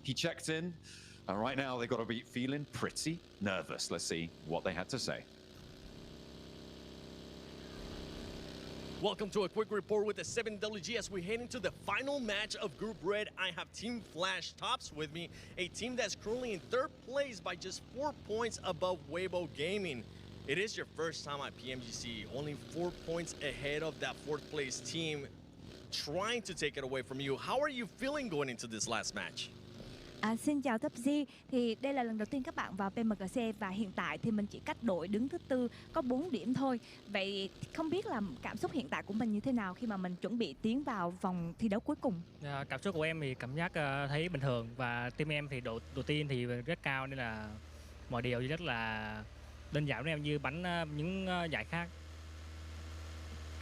He checked in, and right now they've got to be feeling pretty nervous. Let's see what they had to say.
Welcome to a quick report with the 7WG as we head into the final match of Group Red. I have Team Flash tops with me, a team that's currently in 3rd place by just 4 points above Weibo Gaming. It is your first time at PMGC, only 4 points ahead of that 4th place team, trying to take it away from you. How are you feeling going into this last match?
Xin chào PUBG, thì đây là lần đầu tiên các bạn vào PMGC và hiện tại thì mình chỉ cách đội đứng thứ 4 có 4 điểm thôi. Vậy không biết là cảm xúc hiện tại của mình như thế nào khi mà mình chuẩn bị tiến vào vòng thi đấu cuối cùng?
Cảm xúc của em thì cảm giác thấy bình thường và team em thì độ tin thì rất cao nên là mọi điều rất là đơn giản với em như bắn những giải khác.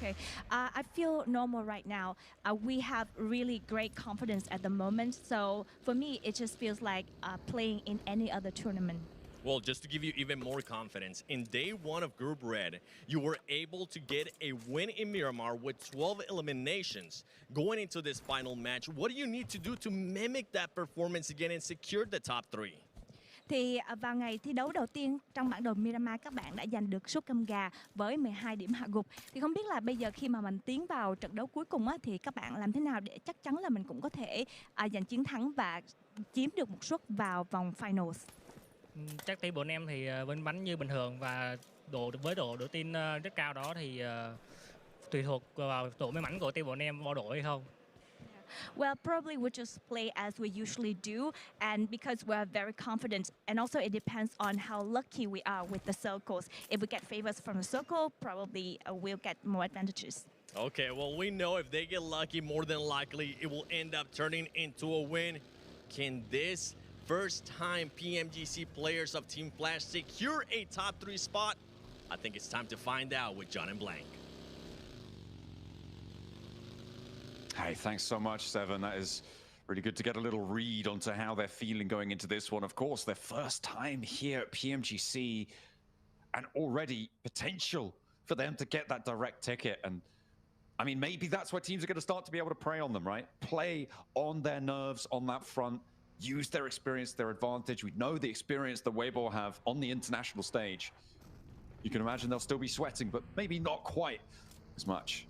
Okay, I feel normal right now. We have really great confidence at the moment, so for me, it just feels like playing in any other tournament.
Well, just to give you even more confidence, in day 1 of Group Red, you were able to get a win in Miramar with 12 eliminations. Going into this final match, what do you need to do to mimic that performance again and secure the top 3?
Thì vào ngày thi đấu đầu tiên trong bản đồ Miramar, các bạn đã giành được suất cơm gà với 12 điểm hạ gục. Thì không biết là bây giờ khi mà mình tiến vào trận đấu cuối cùng á, thì các bạn làm thế nào để chắc chắn là mình cũng có thể giành chiến thắng và chiếm được một suất vào vòng finals?
Chắc team bọn em thì bên bắn như bình thường và với độ tin rất cao đó thì tùy thuộc vào độ may mắn của team bọn em bỏ đội hay không.
Well, probably we'll just play as we usually do, and because we're very confident, and also it depends on how lucky we are with the circles. If we get favors from the circle, probably we'll get more advantages.
Okay, well, we know if they get lucky, more than likely it will end up turning into a win. Can this first-time PMGC players of Team Flash secure a top 3 spot? I think it's time to find out with John and Blank.
Hey, thanks so much, Seven. That is really good to get a little read onto how they're feeling going into this one. Of course, their first time here at PMGC, and already potential for them to get that direct ticket. And I mean, maybe that's where teams are going to start to be able to prey on them, right? Play on their nerves on that front, use their experience, their advantage. We know the experience that Weibo have on the international stage. You can imagine they'll still be sweating, but maybe not quite as much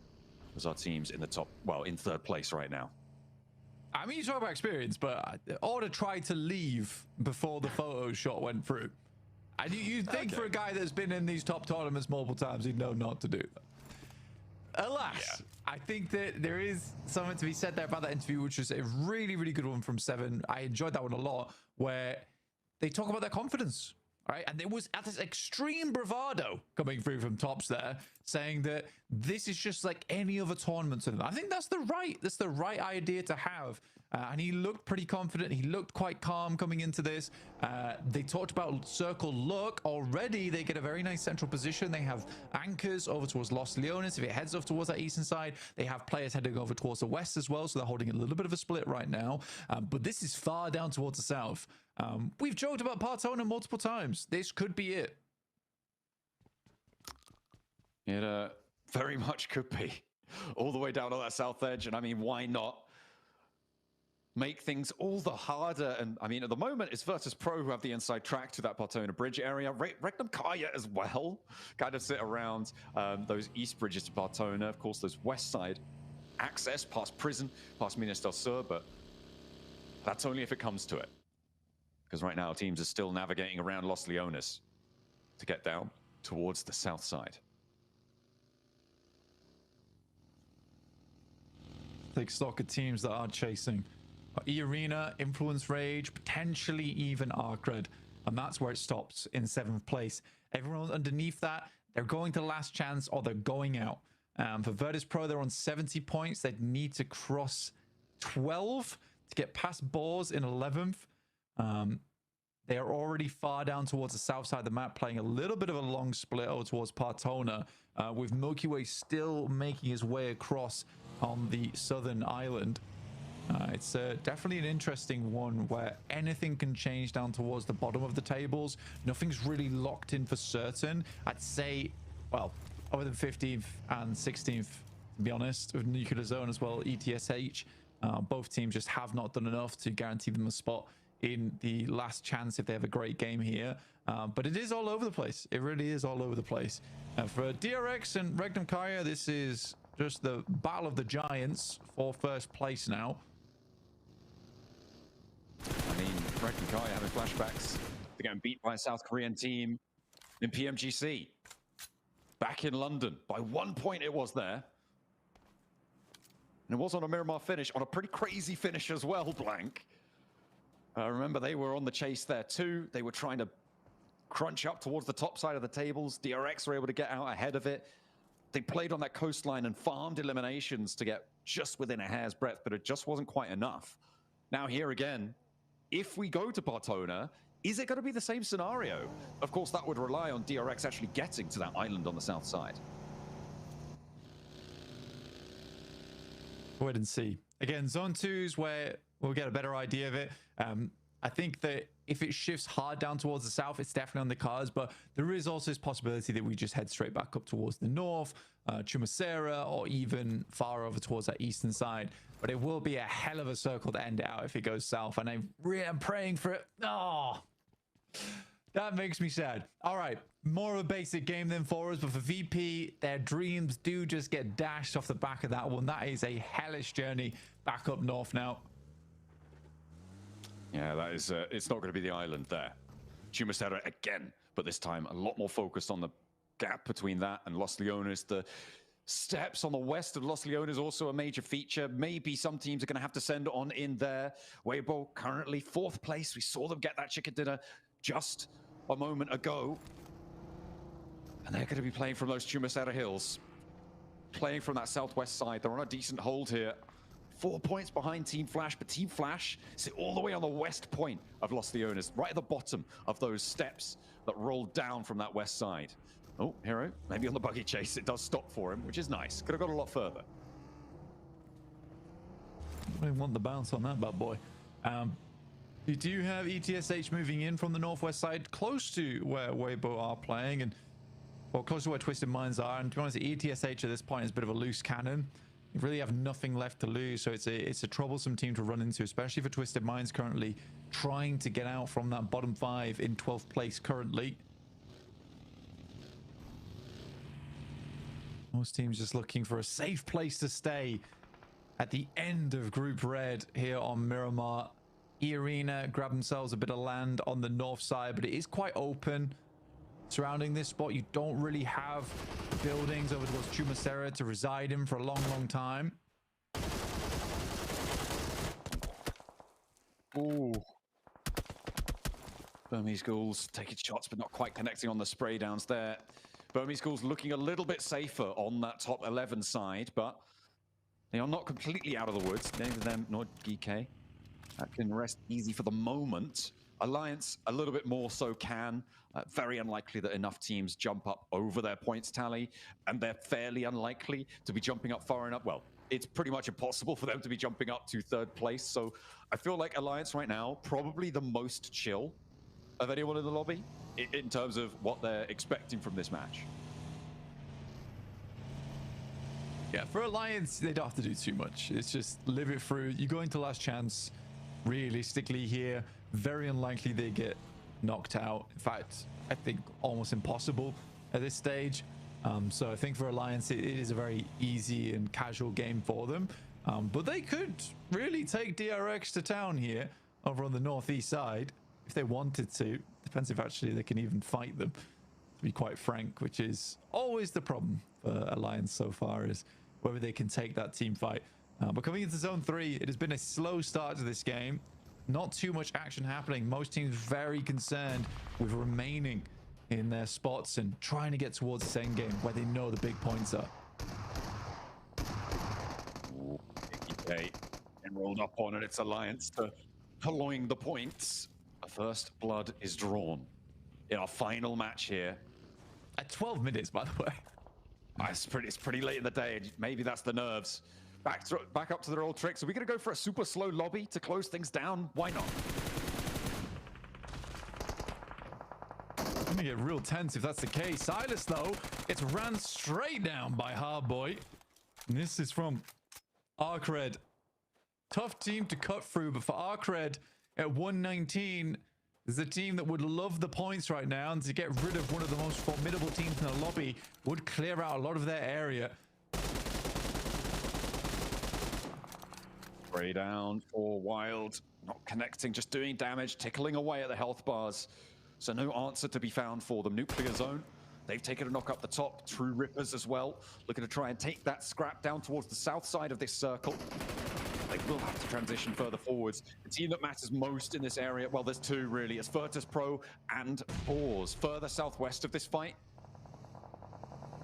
as our teams in the top, well, in 3rd place right now.
I mean, you talk about experience, but Order tried to leave before the photo shot went through. And you'd think for a guy that's been in these top tournaments multiple times, he'd know not to do that. Alas, I think that there is something to be said there about that interview, which was a really, really good one from Seven. I enjoyed that one a lot, where they talk about their confidence, right? And there was at this extreme bravado coming through from Tops there, saying that this is just like any other tournament to them. I think that's the right idea to have. And he looked pretty confident. He looked quite calm coming into this. They talked about circle look. Already, they get a very nice central position. They have anchors over towards Los Leones. If it heads off towards that eastern side, they have players heading over towards the west as well. So they're holding a little bit of a split right now. But this is far down towards the south. We've joked about Partona multiple times. This could be it.
It very much could be. All the way down on that south edge. And I mean, why not make things all the harder? And I mean, at the moment, it's Virtus Pro who have the inside track to that Partona bridge area. Regnum Kaya as well kind of sit around those east bridges to Partona. Of course, those west side access past Prison, past Minas del Sur, but that's only if it comes to it. Because right now, teams are still navigating around Los Leones to get down towards the south side.
Take stock of teams that are chasing. E-Arena, Influence Rage, potentially even Arcred. And that's where it stops in 7th place. Everyone underneath that, they're going to last chance or they're going out. For Virtus Pro, they're on 70 points. They'd need to cross 12 to get past Boars in 11th. They are already far down towards the south side of the map, playing a little bit of a long split over towards Partona, with Milky Way still making his way across on the southern island. It's definitely an interesting one where anything can change down towards the bottom of the tables. Nothing's really locked in for certain. I'd say, well, other than 15th and 16th, to be honest, with Nuclear Zone as well, ETSH. Both teams just have not done enough to guarantee them a spot in the last chance if they have a great game here. But it is all over the place. It really is all over the place. For DRX and Regnum Kaya, this is just the battle of the giants for first place now.
I mean, Regnum Kaya having flashbacks. They're getting beat by a South Korean team in PMGC. Back in London. By 1 point it was there. And it was on a Miramar finish, on a pretty crazy finish as well, Blank. Remember, they were on the chase there too. They were trying to crunch up towards the top side of the tables. DRX were able to get out ahead of it. They played on that coastline and farmed eliminations to get just within a hair's breadth, but it just wasn't quite enough. Now here again, if we go to Partona, is it going to be the same scenario? Of course, that would rely on DRX actually getting to that island on the south side.
Wait and see. Again, Zone 2 is where we'll get a better idea of it. I think that if it shifts hard down towards the south, it's definitely on the cards, but there is also this possibility that we just head straight back up towards the north, Chumacera, or even far over towards that eastern side. But it will be a hell of a circle to end out if it goes south, and I'm praying for it. Oh, that makes me sad. All right, more of a basic game than for us, but for VP, their dreams do just get dashed off the back of that one. That is a hellish journey back up north now.
Yeah, that is, it's not going to be the island there. Chumacera again, but this time a lot more focused on the gap between that and Los Leones. The steps on the west of Los Leones also a major feature. Maybe some teams are going to have to send on in there. Weibo currently 4th place. We saw them get that chicken dinner just a moment ago. And they're going to be playing from those Chumacera hills. Playing from that southwest side. They're on a decent hold here. 4 points behind Team Flash, but Team Flash sit all the way on the west point of Los Leones, right at the bottom of those steps that roll down from that west side. Oh, Hero, maybe on the buggy chase, it does stop for him, which is nice. Could have got a lot further.
I don't want the bounce on that bad boy. You do have ETSH moving in from the northwest side, close to where Weibo are playing, and well, close to where Twisted Minds are. And to be honest, ETSH at this point is a bit of a loose cannon. You really have nothing left to lose, so it's a troublesome team to run into, especially for Twisted Minds currently trying to get out from that bottom 5 in 12th place currently. Most teams just looking for a safe place to stay at the end of Group Red here on Miramar. E-Arena grab themselves a bit of land on the north side, but it is quite open. Surrounding this spot, you don't really have buildings over towards Chumacera to reside in for a long, long time.
Ooh. Burmese Ghouls taking shots, but not quite connecting on the spray downs there. Burmese Ghouls looking a little bit safer on that top 11 side, but they are not completely out of the woods. Neither them nor GK. That can rest easy for the moment. Alliance, a little bit more so can. Very unlikely that enough teams jump up over their points tally, and they're fairly unlikely to be jumping up far enough. Well, it's pretty much impossible for them to be jumping up to third place. So I feel like Alliance right now, probably the most chill of anyone in the lobby in terms of what they're expecting from this match.
Yeah, for Alliance, they don't have to do too much. It's just live it through. You go into last chance. Realistically here, very unlikely they get knocked out. In fact, I think almost impossible at this stage. So I think for Alliance, it is a very easy and casual game for them. But they could really take DRX to town here over on the northeast side if they wanted to. Depends if actually they can even fight them, to be quite frank, which is always the problem for Alliance so far, is whether they can take that team fight. But coming into Zone 3, it has been a slow start to this game. Not too much action happening. Most teams very concerned with remaining in their spots and trying to get towards this end game where they know the big points are.
Okay, and rolled up on it. It's Alliance to purloin the points. The first blood is drawn in our final match here.
At 12 minutes, by the way.
It's pretty late in the day. Maybe that's the nerves. Back up to their old tricks. Are we going to go for a super slow lobby to close things down? Why not?
Gonna get real tense if that's the case. Silas, though, gets ran straight down by Hardboy. And this is from Arcred. Tough team to cut through, but for Arcred at 119, there's a team that would love the points right now, and to get rid of one of the most formidable teams in the lobby would clear out a lot of their area.
Spray down for Wild. Not connecting, just doing damage, tickling away at the health bars. So no answer to be found for them. Nuclear zone. They've taken a knock up the top. True Rippers as well. Looking to try and take that scrap down towards the south side of this circle. They will have to transition further forwards. The team that matters most in this area, well, there's two really. It's Virtus Pro and Boars. Further southwest of this fight.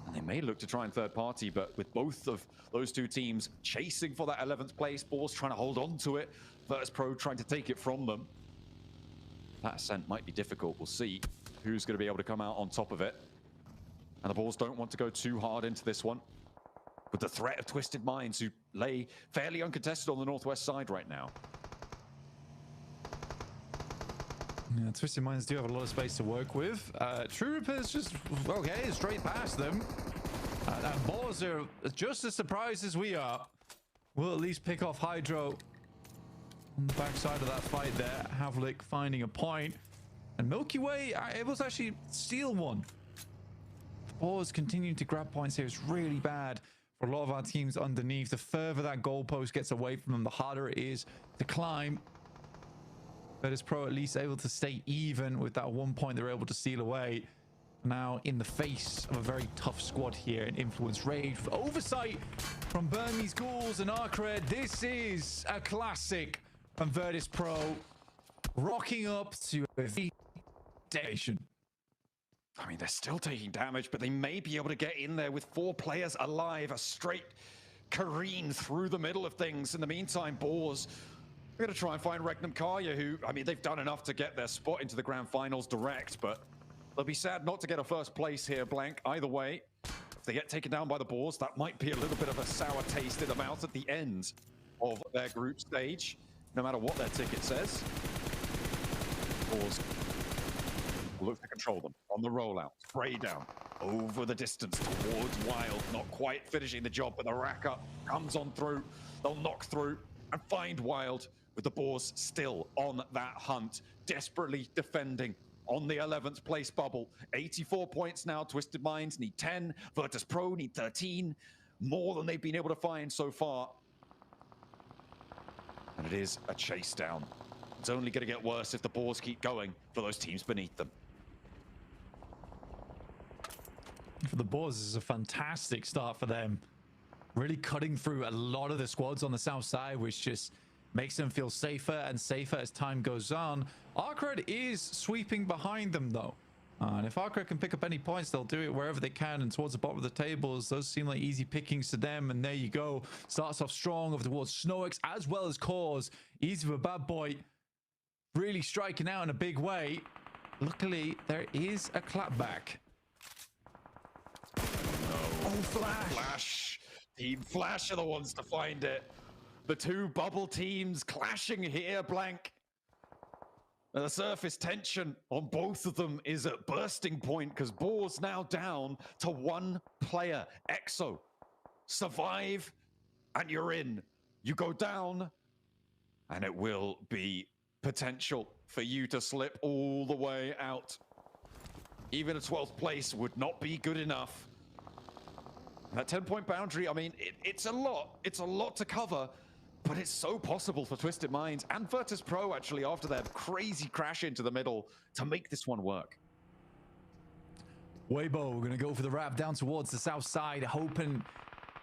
And they may look to try and third party, but with both of those two teams chasing for that 11th place, Boars trying to hold on to it. Virtus Pro trying to take it from them. That ascent might be difficult. We'll see who's going to be able to come out on top of it. And the Boars don't want to go too hard into this one, with the threat of Twisted Minds, who lay fairly uncontested on the northwest side right now.
Yeah, Twisted Minds do have a lot of space to work with. True Rippers just, okay, straight past them. And Boars are just as surprised as we are. We'll at least pick off Hydro on the backside of that fight there. Havlik finding a point. And Milky Way are able to actually steal one. Boars continuing to grab points here is really bad for a lot of our teams underneath. The further that goalpost gets away from them, the harder it is to climb. Virtus Pro at least able to stay even with that 1 point they're able to steal away. Now in the face of a very tough squad here in Influence Rage. Oversight from Burmese Ghouls and Arcred. This is a classic from Virtus Pro, rocking up to a devastation.
I mean, they're still taking damage, but they may be able to get in there with 4 players alive. A straight careen through the middle of things. In the meantime, Boars are going to try and find Regnum Karya, who, I mean, they've done enough to get their spot into the grand finals direct, but they'll be sad not to get a first place here, Blank. Either way, if they get taken down by the Boars, that might be a little bit of a sour taste in the mouth at the end of their group stage, no matter what their ticket says. Boars will look to control them on the rollout. Spray down over the distance towards Wild. Not quite finishing the job, but the rack up comes on through. They'll knock through and find Wild, with the Boars still on that hunt, desperately defending on the 11th place bubble. 84 points now. Twisted Minds need 10. Virtus Pro need 13. More than they've been able to find so far. And it is a chase down. It's only going to get worse if the boars keep going for those teams beneath them.
For the boars, this is a fantastic start for them. Really cutting through a lot of the squads on the south side, which just makes them feel safer and safer as time goes on. Arcred is sweeping behind them, though. And if Arcred can pick up any points, they'll do it wherever they can and towards the bottom of the tables. Those seem like easy pickings to them. And there you go. Starts off strong over towards Snowex as well as Cause. Easy for Bad Boy. Really striking out in a big way. Luckily, there is a clapback.
Oh, Flash. Team Flash are the ones to find it. The two bubble teams clashing here, Blank. And the surface tension on both of them is at bursting point because Boar's now down to one player. Exo, survive and you're in. You go down and it will be potential for you to slip all the way out. Even a 12th place would not be good enough. That 10-point boundary, I mean, it's a lot. It's a lot to cover, but it's so possible for Twisted Minds and Virtus Pro, actually, after their crazy crash into the middle, to make this one work.
Weibo going to go for the wrap down towards the south side, hoping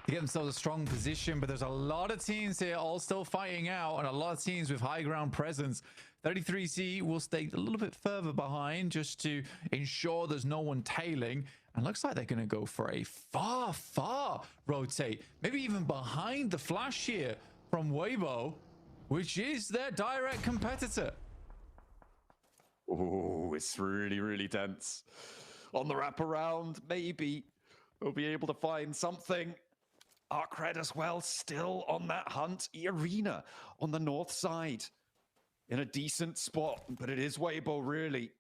to get themselves a strong position, but there's a lot of teams here all still fighting out, and a lot of teams with high ground presence. 33C will stay a little bit further behind just to ensure there's no one tailing. And looks like they're going to go for a far rotate. Maybe even behind the Flash here from Weibo, which is their direct competitor.
Oh, it's really tense. On the wraparound, maybe we'll be able to find something. Arcred as well, still on that hunt. Arena on the north side. In a decent spot, but it is Weibo, really.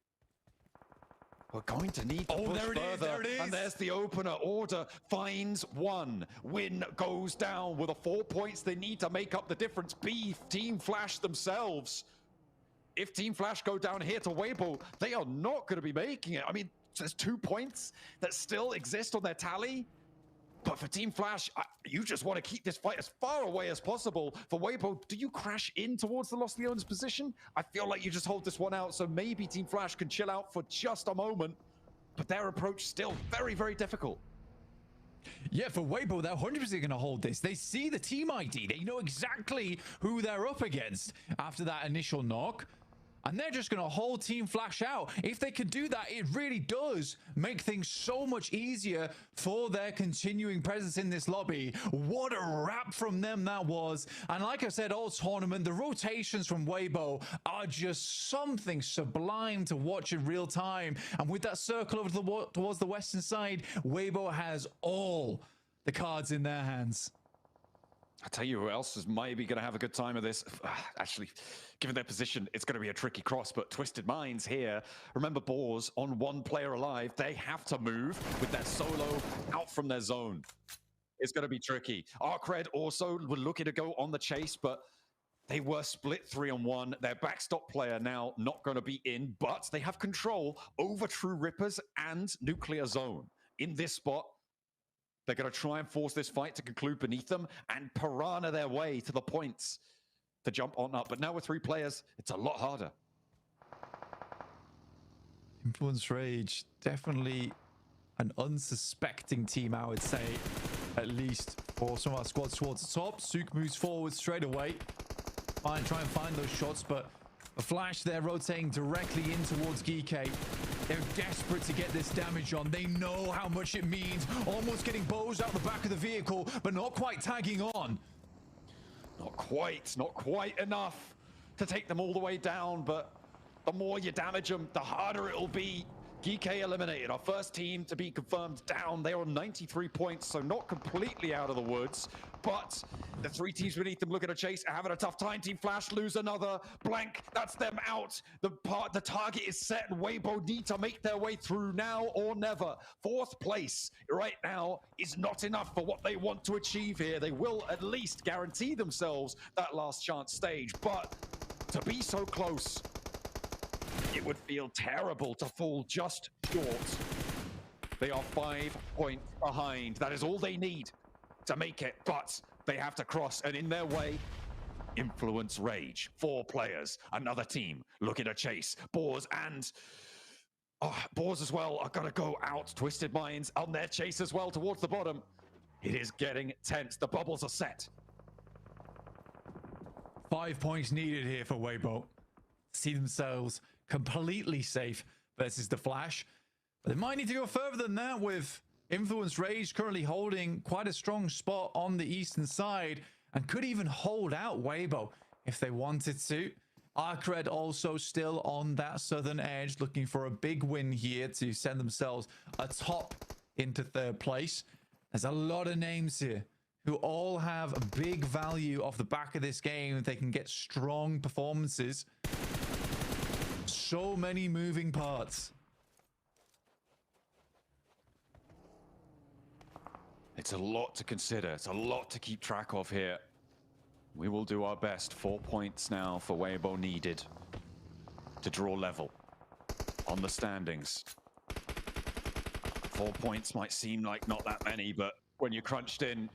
We're going to need to push further.
There it is.
And there's the opener. Order finds one. Win goes down with the 4 points they need to make up the difference. Team Flash themselves. If Team Flash go down here to Weibo, they are not going to be making it. I mean, there's 2 points that still exist on their tally. But for Team Flash, you just want to keep this fight as far away as possible. For Weibo, do you crash in towards the Lost Leones position? I feel like you just hold this one out, so maybe Team Flash can chill out for just a moment. But their approach still very difficult.
Yeah, for Weibo, they're 100% going to hold this. They see the team ID. They know exactly who they're up against after that initial knock. And they're just going to hold Team Flash out. If they can do that, it really does make things so much easier for their continuing presence in this lobby. What a wrap from them that was. And like I said all tournament, the rotations from Weibo are just something sublime to watch in real time. And with that circle over towards the western side, Weibo has all the cards in their hands.
I'll tell you who else is maybe going to have a good time of this. Actually, given their position, it's going to be a tricky cross, but Twisted Minds here. Remember, Boars on one player alive. They have to move with their solo out from their zone. It's going to be tricky. Arcred also were looking to go on the chase, but they were split 3-on-1. Their backstop player now not going to be in, but they have control over True Rippers and Nuclear Zone. In this spot, they're going to try and force this fight to conclude beneath them and piranha their way to the points to jump on up. But now with 3 players, it's a lot harder.
Influence Rage, definitely an unsuspecting team, I would say, at least for some of our squads towards the top. Sook moves forward straight away. Try and find those shots, but a Flash, they're rotating directly in towards Geekay. They're desperate to get this damage on. They know how much it means. Almost getting bows out the back of the vehicle, but not quite tagging on.
Not quite enough to take them all the way down, but the more you damage them, the harder it'll be. Geekay eliminated, our first team to be confirmed down. They are on 93 points, so not completely out of the woods, but the 3 teams beneath them looking to chase are having a tough time. Team Flash lose another. Blank, that's them out. The target is set, and Weibo need to make their way through now or never. 4th place right now is not enough for what they want to achieve here. They will at least guarantee themselves that last chance stage, but to be so close, it would feel terrible to fall just short. They are 5 points behind. That is all they need to make it, but they have to cross, and in their way, Influence Rage, 4 players, another team looking to chase. Boars and Boars as well are gonna go out. Twisted Minds on their chase as well towards the bottom. It is getting tense. The bubbles are set.
5 points needed here for Weibo. See themselves completely safe versus the Flash. But they might need to go further than that, with Influence Rage currently holding quite a strong spot on the eastern side and could even hold out Weibo if they wanted to. Arcred also still on that southern edge, looking for a big win here to send themselves atop into 3rd place. There's a lot of names here who all have a big value off the back of this game. They can get strong performances. So many moving parts.
It's a lot to consider. It's a lot to keep track of here. We will do our best. 4 points now for Weibo needed to draw level on the standings. 4 points might seem like not that many, but when you're crunched in,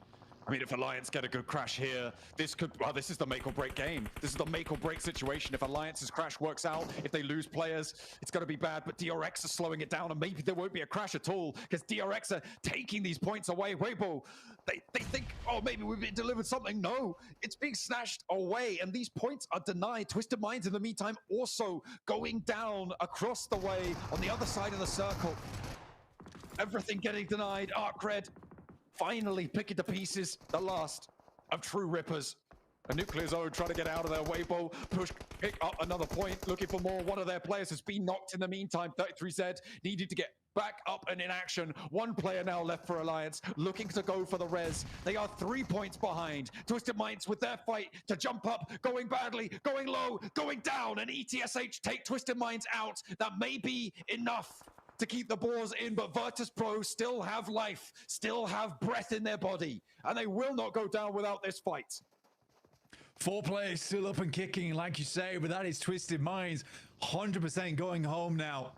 I mean, if Alliance get a good crash here, this could, well, this is the make or break game. This is the make or break situation. If Alliance's crash works out, if they lose players, it's going to be bad, but DRX are slowing it down, and maybe there won't be a crash at all, because DRX are taking these points away. Weibo, they think, oh, maybe we've been delivered something. No, it's being snatched away, and these points are denied. Twisted Minds, in the meantime, also going down across the way on the other side of the circle. Everything getting denied. Arcred finally picking to pieces the last of true rippers. A nuclear zone trying to get out of there. Weibo pick up another point, looking for more. One of their players has been knocked in the meantime. 33Z needed to get back up and in action. 1 player now left for Alliance, looking to go for the res. They are 3 points behind. Twisted Minds with their fight to jump up, going badly, going low, going down, and ETSH take Twisted Minds out. That may be enough to keep the Boars in, but Virtus Pro still have life, still have breath in their body, and they will not go down without this fight.
4 players still up and kicking, like you say, but that is Twisted Minds 100% going home now.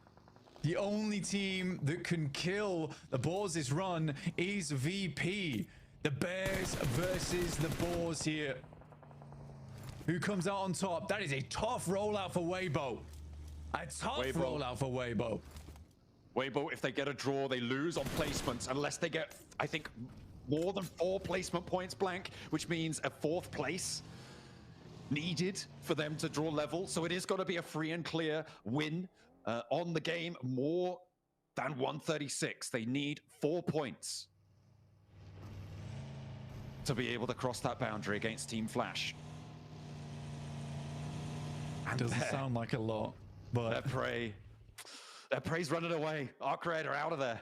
The only team that can kill the Boars this run is VP. The Bears versus the Boars here. Who comes out on top? That is a tough rollout for Weibo. A tough rollout for Weibo.
Weibo, if they get a draw, they lose on placements unless they get, I think, more than 4 placement points blank, which means a 4th place needed for them to draw level. So it is going to be a free and clear win on the game, more than 136. They need 4 points to be able to cross that boundary against Team Flash. And
doesn't sound like a lot, but
their prey's running away. Arcred are out of there.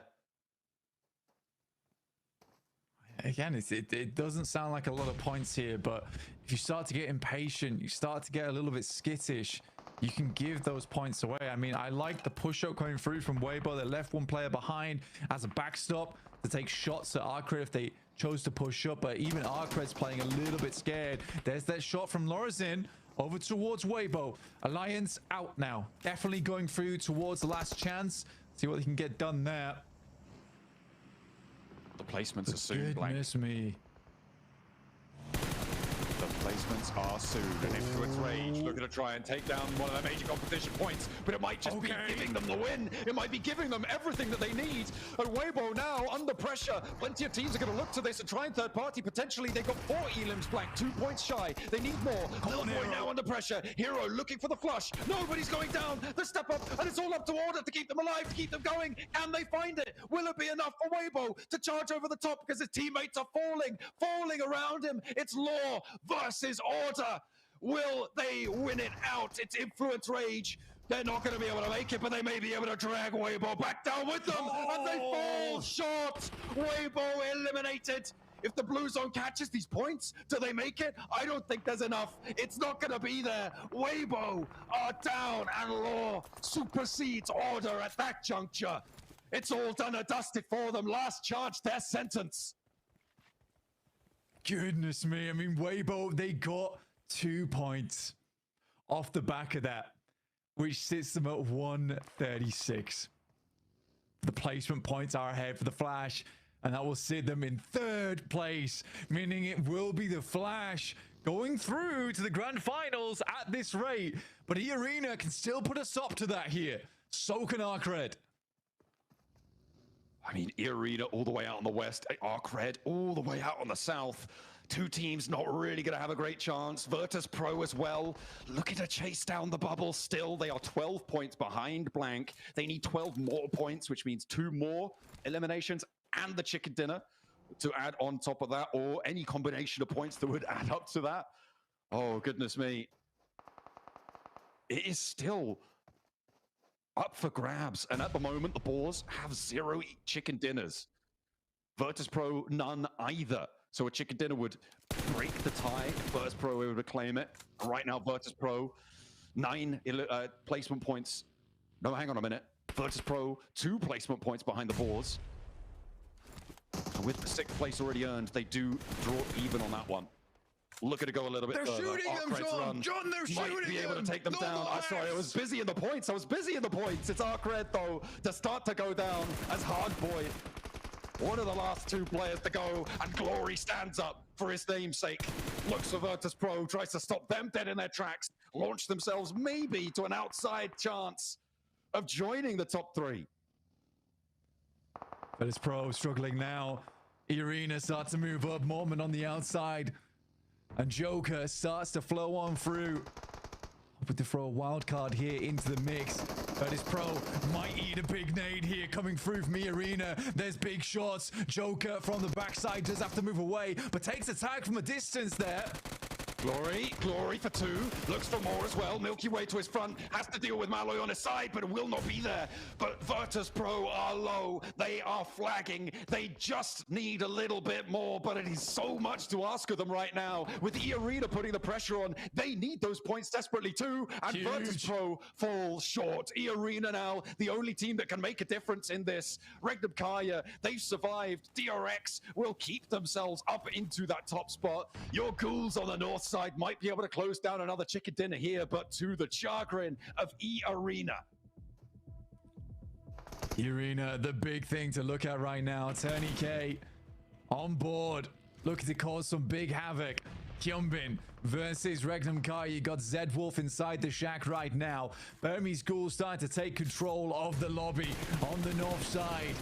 Again, it doesn't sound like a lot of points here, but if you start to get impatient, you start to get a little bit skittish, you can give those points away. I mean, I like the push-up coming through from Weibo. They left 1 player behind as a backstop to take shots at Arcred if they chose to push up, but even Arcred's playing a little bit scared. There's that shot from Lorazin. Over towards Weibo. Alliance out now. Definitely going through towards the last chance. See what they can get done there.
The placements are soon, Blank.
Goodness me.
The placements are soon. And Influence Rage looking to try and take down one of their major competition points, but it might just be giving them the win. It might be giving them everything that they need. And Weibo now under pressure. Plenty of teams are going to look to this and try and third party. Potentially, they've got 4 elims blank, 2 points shy. They need more. Little boy now under pressure. Hero looking for the flush. Nobody's going down. The step up, and it's all up to Order to keep them alive, to keep them going. Can they find it? Will it be enough for Weibo to charge over the top because his teammates are falling around him? It's Law versus Order. Will they win it out? It's Influence Rage. They're not going to be able to make it, but they may be able to drag Weibo back down with them, and they fall short. Weibo eliminated. If the blue zone catches these points, do they make it? I don't think there's enough. It's not going to be there. Weibo are down, and Law supersedes Order at that juncture. It's all done and dusted for them. Last charge, their sentence.
Goodness me. I mean, Weibo, they got 2 points off the back of that, which sits them at 136. The placement points are ahead for the Flash, and that will sit them in 3rd place, meaning it will be the Flash going through to the grand finals at this rate. But E-Arena can still put a stop to that here. So can Arcred.
I mean, E-Arena all the way out on the west, Arcred all the way out on the south. Two teams not really going to have a great chance. Virtus Pro as well, looking to chase down the bubble still. They are 12 points behind Blank. They need 12 more points, which means 2 more eliminations and the chicken dinner to add on top of that, or any combination of points that would add up to that. Oh, goodness me. It is still up for grabs. And at the moment, the Boars have 0 chicken dinners. Virtus Pro, none either. So a chicken dinner would break the tie. Virtus Pro would claim it. Right now, Virtus Pro, 9 placement points. No, hang on a minute. Virtus Pro, 2 placement points behind the Boars. With the 6th place already earned, they do draw even on that one. Looking to go a little bit further.
They're shooting them, John! John, they're shooting them!
Might be able to take them down. I'm sorry, I was busy in the points. It's Arcred, though, to start to go down as Hardboy. One of the last 2 players to go, and Glory stands up for his namesake. Looks for Virtus Pro, tries to stop them dead in their tracks, launch themselves maybe to an outside chance of joining the top 3.
Virtus Pro struggling now. E-Arena starts to move up, Mormon on the outside. And Joker starts to flow on through. Hoping to throw a wild card here into the mix. Virtus Pro might eat a big nade here coming through from E-Arena. There's big shots. Joker from the backside does have to move away, but takes a tag from a distance there.
Glory for 2. Looks for more as well. Milky Way to his front. Has to deal with Malloy on his side, but will not be there. But Virtus Pro are low. They are flagging. They just need a little bit more, but it is so much to ask of them right now. With E-Arena putting the pressure on, they need those points desperately too. And
Huge.
Virtus Pro falls short. E-Arena now, the only team that can make a difference in this. Regnum Kaya, they've survived. DRX will keep themselves up into that top spot. Your Ghouls on the north side might be able to close down another chicken dinner here, but to the chagrin of E-Arena.
E-Arena, the big thing to look at right now. Turney K on board, looking to cause some big havoc. Hyunbin versus Regnum Kai. You got Zed Wolf inside the shack right now. Burmese Ghoul starting to take control of the lobby on the north side.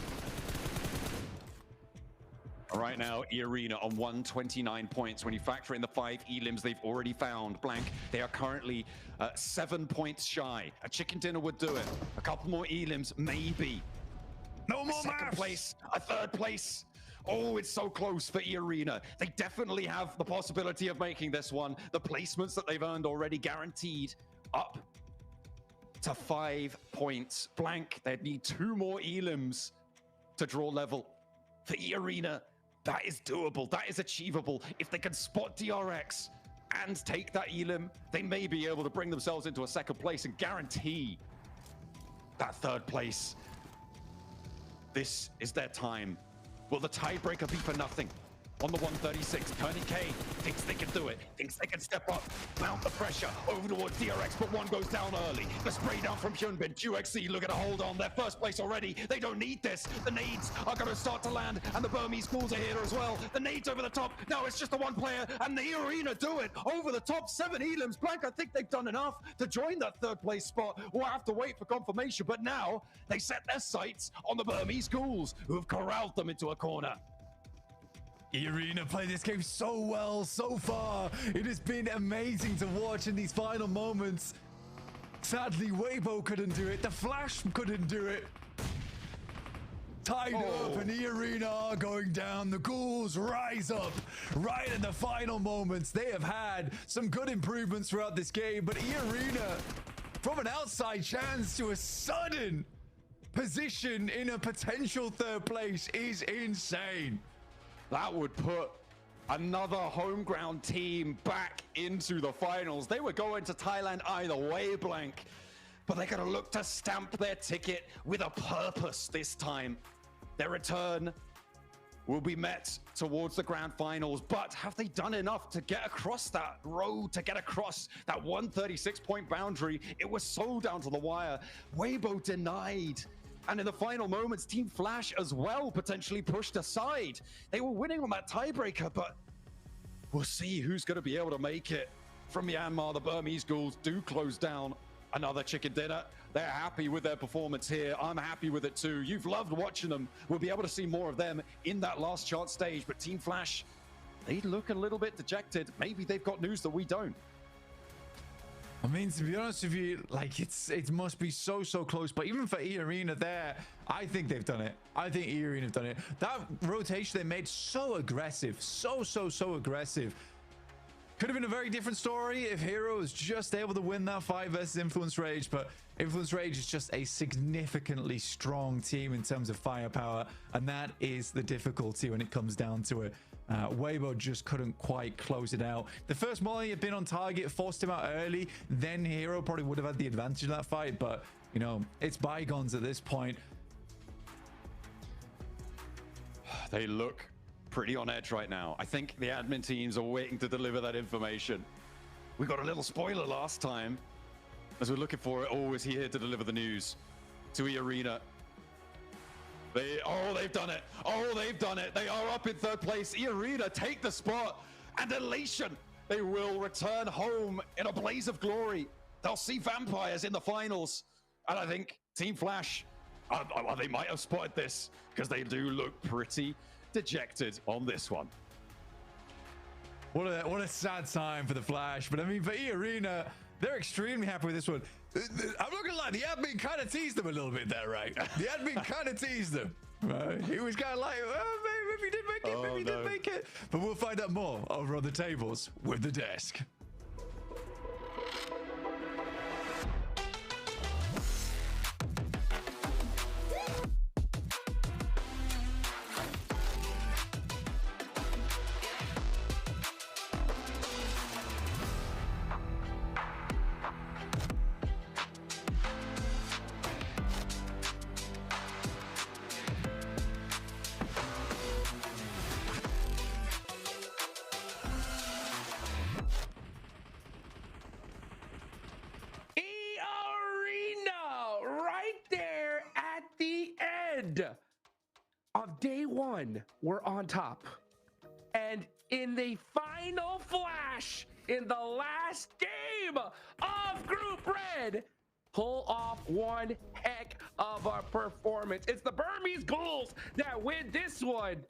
Right now, E-Arena on 129 points. When you factor in the 5 elims they've already found, Blank, they are currently 7 points shy. A chicken dinner would do it. A couple more elims, maybe.
No more
second place, a 3rd place. Oh, it's so close for E-Arena. They definitely have the possibility of making this one. The placements that they've earned already guaranteed up to 5 points. Blank, they'd need 2 more elims to draw level. For E-Arena, that is doable. That is achievable. If they can spot DRX and take that elim, they may be able to bring themselves into a 2nd place and guarantee that 3rd place. This is their time. Will the tiebreaker be for nothing? On the 136, Turney K thinks they can do it, thinks they can step up, mount the pressure over towards DRX, but one goes down early. The spray down from Hyunbin. QXC looking to hold on. Their 1st place already. They don't need this. The nades are going to start to land, and the Burmese Ghouls are here as well. The nades over the top. Now it's just the 1 player, and the E-Arena do it. Over the top, 7 elims. Blank, I think they've done enough to join that 3rd place spot. We'll have to wait for confirmation, but now they set their sights on the Burmese Ghouls, who have corralled them into a corner.
E-Arena play this game so well so far. It has been amazing to watch in these final moments. Sadly, Weibo couldn't do it. The Flash couldn't do it. Tied up, and E-Arena are going down. The Ghouls rise up right in the final moments. They have had some good improvements throughout this game, but E-Arena, from an outside chance to a sudden position in a potential 3rd place, is insane.
That would put another home ground team back into the finals. They were going to Thailand either way, Blank, but they're going to look to stamp their ticket with a purpose this time. Their return will be met towards the grand finals, but have they done enough to get across that road, to get across that 136-point boundary? It was so down to the wire. Weibo denied. And in the final moments, Team Flash as well potentially pushed aside. They were winning on that tiebreaker, but We'll see who's going to be able to make it. From Myanmar, the Burmese Ghouls do close down another chicken dinner. They're happy with their performance here. I'm happy with it too. You've loved watching them. We'll be able to see more of them in that last chance stage. But Team Flash, they look a little bit dejected. Maybe they've got news that we don't.
I mean, to be honest with you, like it must be so close. But even for E-Arena there, I think they've done it. I think E-Arena have done it. That rotation they made so aggressive, so aggressive. Could have been a very different story if Hero was just able to win that fight versus Influence Rage, but Influence Rage is just a significantly strong team in terms of firepower, and that is the difficulty when it comes down to it. Weibo just couldn't quite close it out. The first molly had been on target, forced him out early, then Hero probably would have had the advantage in that fight, but you know, it's bygones at this point.
They look pretty on edge right now. I think the admin teams are waiting to deliver that information. We got a little spoiler last time. As we're looking for it, oh, is he here to deliver the news to E-Arena? They've done it. Oh, they've done it. They are up in third place. E-Arena take the spot, and elation. They will return home in a blaze of glory. They'll see vampires in the finals. And I think Team Flash, they might have spotted this because they do look pretty dejected on this one.
What a sad time for the Flash, but I mean for E-Arena, they're extremely happy with this one. I'm not gonna lie, the admin kind of teased them a little bit there, right? The admin kind of teased them. He was kind of like, well, maybe he did make it, maybe he didn't make it. But we'll find out more over on the tables with the desk.
Of day one, we're on top. And in the final flash, in the last game of Group Red, pull off one heck of a performance. It's the Burmese Ghouls that win this one.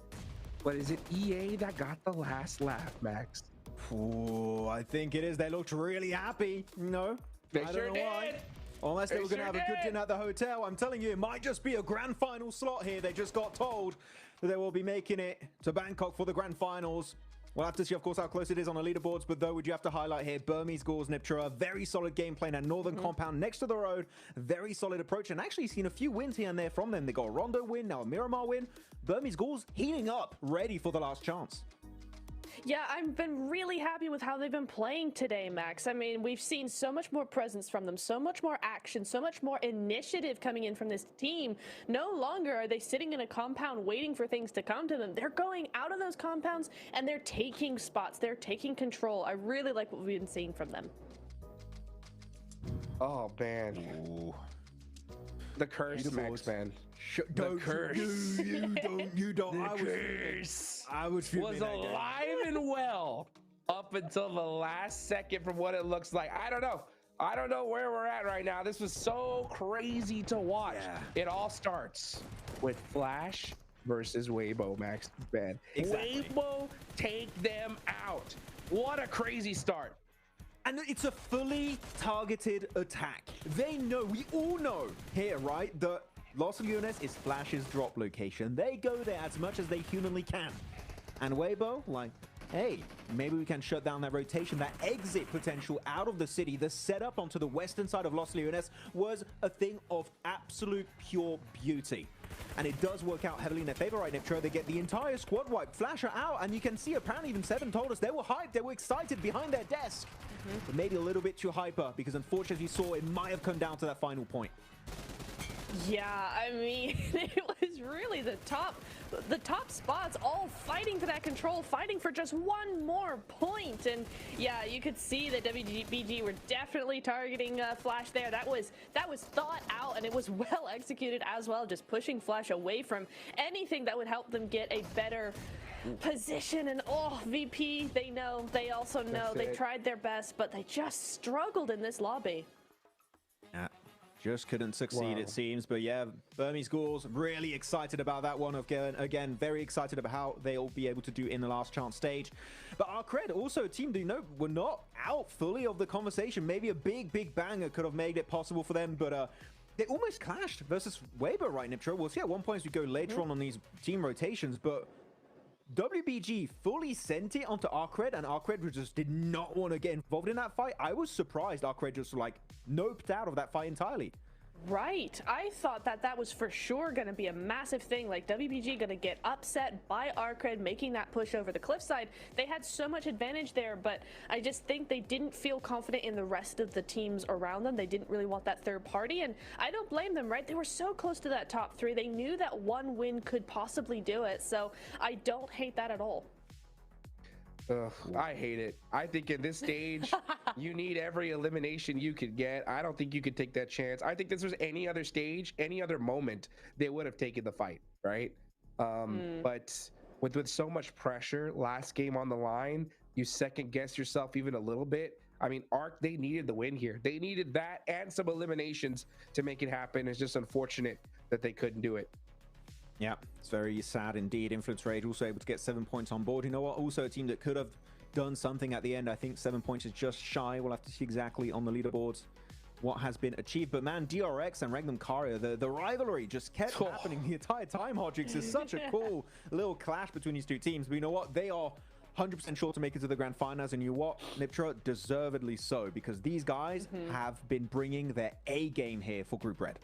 But is it EA that got the last laugh, Max?
Ooh, I think it is. They looked really happy. No,
they sure did.
Unless they were going to have a good dinner at the hotel. I'm telling you, it might just be a grand final slot here. They just got told that they will be making it to Bangkok for the grand finals. We'll have to see, of course, how close it is on the leaderboards. But though, would you have to highlight here, Burmese Ghouls, Niptra, very solid gameplay in that northern compound next to the road. Very solid approach. And actually seen a few wins here and there from them. They got a Rondo win, now a Miramar win. Burmese Ghouls heating up, ready for the last chance.
Yeah, I've been really happy with how they've been playing today, Max. I mean, we've seen so much more presence from them, so much more action, so much more initiative coming in from this team. No longer are they sitting in a compound waiting for things to come to them. They're going out of those compounds and they're taking spots. They're taking control. I really like what we've been seeing from them.
Oh, man. Ooh. The curse, Max, man.
Don't
curse.
You don't.
I was alive and well up until the last second from what it looks like. I don't know where we're at right now. This was so crazy to watch. Yeah. It all starts with Flash versus Weibo, Max, man. Exactly. Weibo take them out. What a crazy start.
And it's a fully targeted attack. They know, we all know here, right, that Los Lunas is Flash's drop location. They go there as much as they humanly can. And Weibo, like, hey, maybe we can shut down that rotation, that exit potential out of the city. The setup onto the western side of Los Lunas was a thing of absolute pure beauty. And it does work out heavily in their favor, right, Niptro? They get the entire squad wipe. Flash are out, and you can see apparently even Seven told us they were hyped, they were excited behind their desk. But maybe a little bit too hyper, because unfortunately, as you saw, it might have come down to that final point.
Yeah, I mean, it was really the top spots all fighting for that control, fighting for just one more point. And yeah, you could see that WBG were definitely targeting Flash there. That was thought out, and it was well executed as well, just pushing Flash away from anything that would help them get a better position, and oh, VP, they also know, they tried their best, but they just struggled in this lobby.
Yeah, just couldn't succeed, it seems. But yeah, Burmese Ghouls really excited about that one. Again, very excited about how they'll be able to do in the last chance stage. But our cred, also a team that, you know, were not out fully of the conversation. Maybe a big banger could have made it possible for them, but they almost clashed versus Weber, right, Niptro? We'll see at one point as we go later on these team rotations, but WBG fully sent it onto Arcred, and Arcred just did not want to get involved in that fight. I was surprised Arcred just like noped out of that fight entirely.
Right. I thought that was for sure going to be a massive thing, like WBG going to get upset by Arcred making that push over the cliffside. They had so much advantage there, but I just think they didn't feel confident in the rest of the teams around them. They didn't really want that third party, and I don't blame them, right? They were so close to that top 3. They knew that one win could possibly do it, so I don't hate that at all.
Ugh, I hate it. I think in this stage, you need every elimination you could get. I don't think you could take that chance. I think this was any other stage, any other moment, they would have taken the fight, right? But with so much pressure, last game on the line, you second guess yourself even a little bit. I mean, Arc, they needed the win here. They needed that and some eliminations to make it happen. It's just unfortunate that they couldn't do it.
Yeah, it's very sad indeed. Influence Rage also able to get 7 points on board. You know what? Also a team that could have done something at the end. I think 7 points is just shy. We'll have to see exactly on the leaderboards what has been achieved. But man, DRX and Regnum Karia, the rivalry just kept happening the entire time, Hodgix. It's such a cool little clash between these two teams. But you know what? They are 100% sure to make it to the grand finals, and you know what, Niptra, deservedly so, because these guys have been bringing their A game here for Group Red.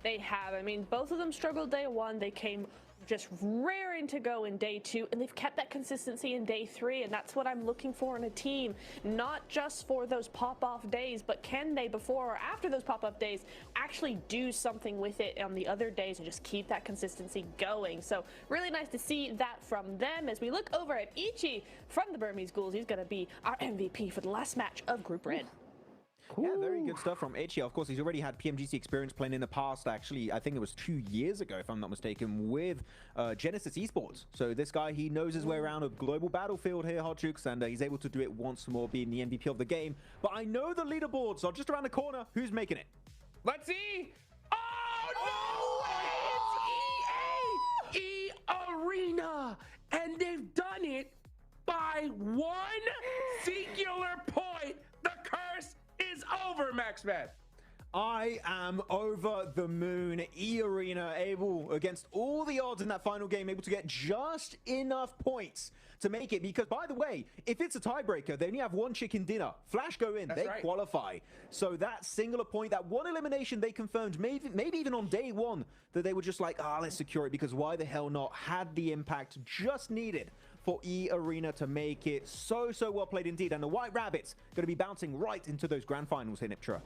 They have. I mean, both of them struggled day 1. They came just raring to go in day 2, and they've kept that consistency in day 3, and that's what I'm looking for in a team. Not just for those pop-off days, but can they, before or after those pop-up days, actually do something with it on the other days and just keep that consistency going. So really nice to see that from them. As we look over at Ichi from the Burmese Ghouls, he's going to be our MVP for the last match of Group Red.
Yeah, very good stuff from Ichi. Of course, he's already had PMGC experience playing in the past. Actually, I think it was 2 years ago, if I'm not mistaken, with Genesis Esports. So this guy, he knows his way around a global battlefield here, Hodgix, and he's able to do it once more, being the MVP of the game. But I know the leaderboards are just around the corner. Who's making it?
Let's see. Oh, no way! It's EA! E-Arena! And they've done it by 1 singular point. The curse is over, MaxMed.
I am over the moon. E-Arena able, against all the odds in that final game, able to get just enough points to make it. Because, by the way, if it's a tiebreaker, they only have 1 chicken dinner. Flash go in, they qualify. So that singular point, that 1 elimination they confirmed, maybe even on day 1, that they were just like, let's secure it, because why the hell not, had the impact just needed for E-Arena to make it. So well played indeed. And the White Rabbits going to be bouncing right into those grand finals here, Niptra.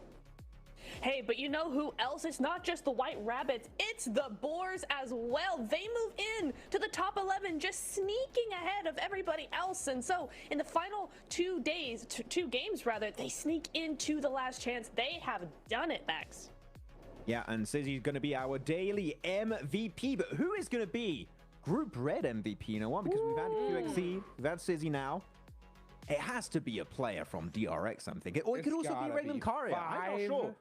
Hey, but you know who else? It's not just the White Rabbits, it's the Boars as well. They move in to the top 11, just sneaking ahead of everybody else. And so in the final 2 games rather, they sneak into the last chance. They have done it, Max.
Yeah, and Sizzy's going to be our daily MVP. But who is going to be Group Red MVP? You know what? Because we've had QXC, we've had Sizzy now. It has to be a player from DRX, I'm thinking. Or it could also be Regnum Karia. I'm not sure.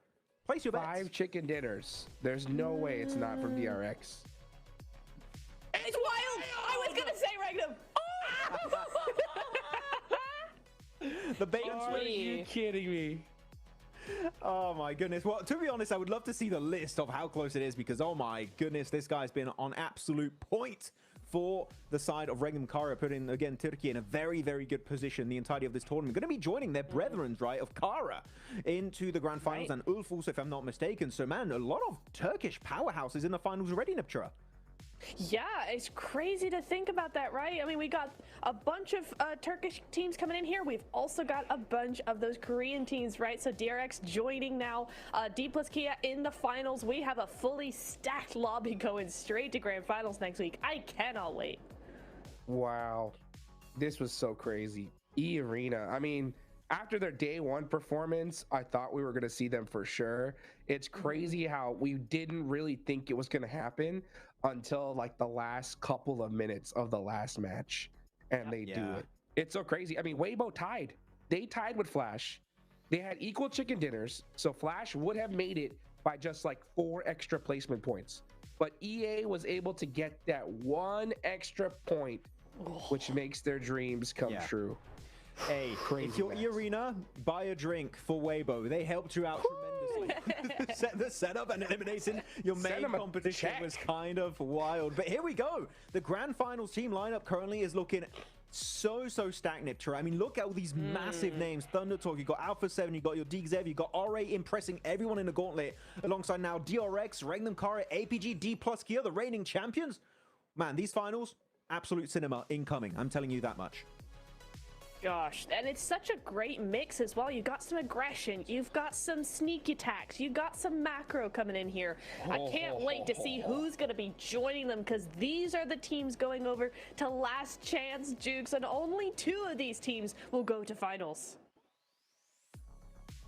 Place your bets.
5 chicken dinners. There's no way it's not from DRX.
It's wild! I was gonna say Regnum. Oh!
The bait and switch.
Are you kidding me?
Oh my goodness. Well, to be honest, I would love to see the list of how close it is, because oh my goodness, this guy's been on absolute point for the side of Regnum Karia, putting again Turkey in a very good position the entirety of this tournament. Going to be joining their brethren, right, of Kara into the grand finals, and Ulf also, if I'm not mistaken. So man, a lot of Turkish powerhouses in the finals already, Niptra.
Yeah, it's crazy to think about that, right? I mean, we got a bunch of Turkish teams coming in here. We've also got a bunch of those Korean teams, right? So DRX joining now, D plus Kia in the finals. We have a fully stacked lobby going straight to grand finals next week. I cannot wait.
Wow, this was so crazy. E-Arena, I mean, after their day one performance, I thought we were going to see them for sure. It's crazy how we didn't really think it was going to happen until like the last couple of minutes of the last match, and they do it. It's so crazy. I mean, Weibo tied. They tied with Flash. They had equal chicken dinners, so Flash would have made it by just like 4 extra placement points. But EA was able to get that 1 extra point, which makes their dreams come true.
Hey, if you're E-Arena, buy a drink for Weibo. They helped you out tremendously. The setup and eliminating your main competition was kind of wild. But here we go. The Grand Finals team lineup currently is looking so stacked, Niptra. I mean, look at all these massive names. Thunder Talk, you got Alpha 7, you got your DXev, you got RA impressing everyone in the Gauntlet, alongside now DRX, Regnum Kara, APG, D+ Kia, the reigning champions. Man, these finals, absolute cinema incoming. I'm telling you that much.
Gosh, and it's such a great mix as well. You've got some aggression, you've got some sneak attacks, you've got some macro coming in here. I can't wait to see who's going to be joining them, because these are the teams going over to Last Chance Jukes, and only 2 of these teams will go to finals.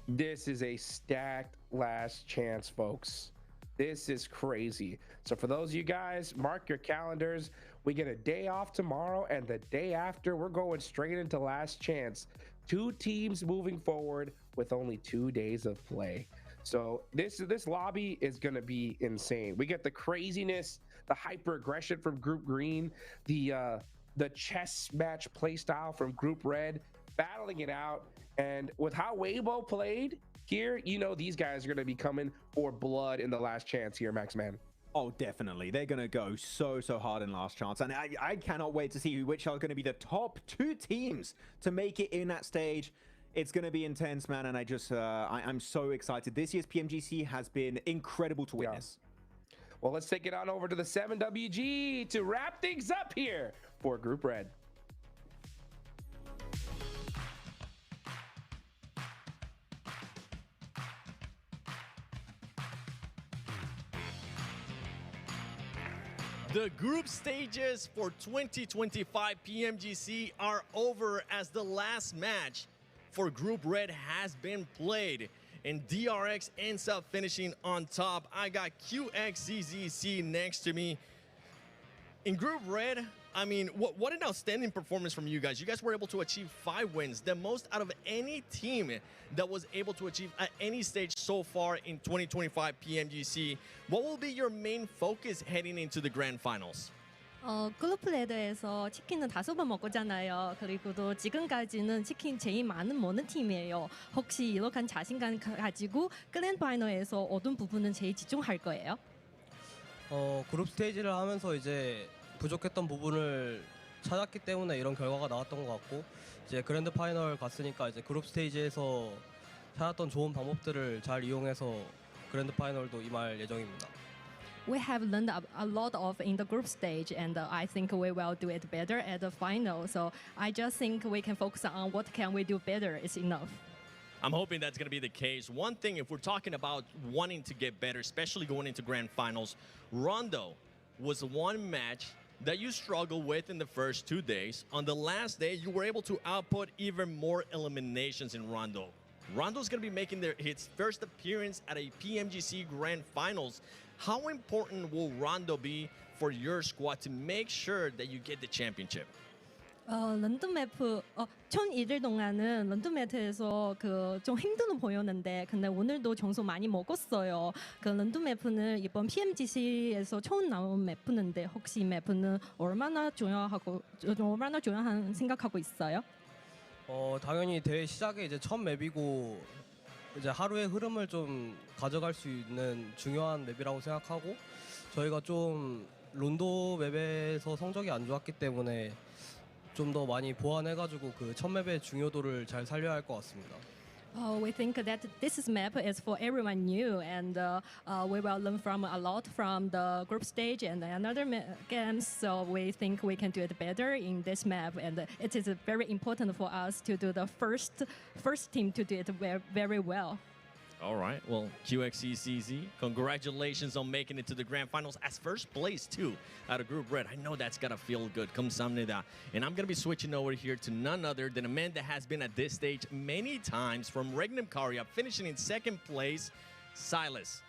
This is a stacked Last Chance, folks. This is crazy. So for those of you guys, mark your calendars. We get a day off tomorrow, and the day after, we're going straight into Last Chance. 2 teams moving forward with only 2 days of play. So this lobby is going to be insane. We get the craziness, the hyper aggression from Group Green, the chess match play style from Group Red, battling it out. And with how Weibo played here, you know these guys are going to be coming for blood in the Last Chance here, Max Man.
Oh, definitely. They're going to go so hard in Last Chance. And I cannot wait to see which are going to be the top 2 teams to make it in that stage. It's going to be intense, man. And I'm so excited. This year's PMGC has been incredible to witness.
Yeah. Well, let's take it on over to the 7WG to wrap things up here for Group Red.
The group stages for 2025 PMGC are over, as the last match for Group Red has been played, and DRX ends up finishing on top. I got QXZZC next to me. In Group Red, I mean, what an outstanding performance from you guys. You guys were able to achieve 5 wins, the most out of any team that was able to achieve at any stage so far in 2025 PMGC. What will be your main focus heading into the grand finals?
글로프 레더에서 치킨은 5번 먹었잖아요. 그리고 또 지금까지는 치킨 제일 많은 먹는 팀이에요. 혹시 이렇게 자신감 가지고 그랜드 파이널에서 어떤 부분은 제일 집중할 거예요?
그룹 스테이지를 하면서 이제 부족했던 부분을 찾았기 때문에 이런 결과가 나왔던 것 같고, 이제 그랜드 파이널 갔으니까 이제 그룹 스테이지에서 찾았던 좋은 방법들을 잘 이용해서 그랜드 파이널도 임할 예정입니다.
We have learned a lot of in the group stage, and I think we will do it better at the final. So I just think we can focus on what can we do better is enough.
I'm hoping that's going to be the case. One thing, if we're talking about wanting to get better, especially going into grand finals, Rondo was one match that you struggled with in the first 2 days. On the last day, you were able to output even more eliminations in Rondo. Rondo's going to be making his first appearance at a PMGC Grand Finals. How important will Rondo be for your squad to make sure that you get the championship?
런던 매프 총 1일 동안은 런던 매프에서 좀 힘든 보였는데, 근데 오늘도 점수 많이 먹었어요. 그 런던 매프는 이번 PMGC에서 처음 나온 매프인데, 혹시 이 매프는 얼마나 중요한 생각하고 있어요?
당연히 대회 시작에 이제 첫 맵이고 이제 하루의 흐름을 좀 가져갈 수 있는 중요한 맵이라고 생각하고, 저희가 좀 론도 맵에서 성적이 안 좋았기 때문에 좀 더 많이 보완해가지고 그 첫 맵의 중요도를 잘 살려야 할 것 같습니다.
We think that this map is for everyone new, and we will learn from a lot from the group stage and another games. So we think we can do it better in this map, and it is very important for us to do the first team to do it very well.
All right. Well, QXCCZ, congratulations on making it to the grand finals as first place, too, out of Group Red. I know that's got to feel good. Kamsahamnida. And I'm going to be switching over here to none other than a man that has been at this stage many times from Regnum Karya, finishing in second place, Silas.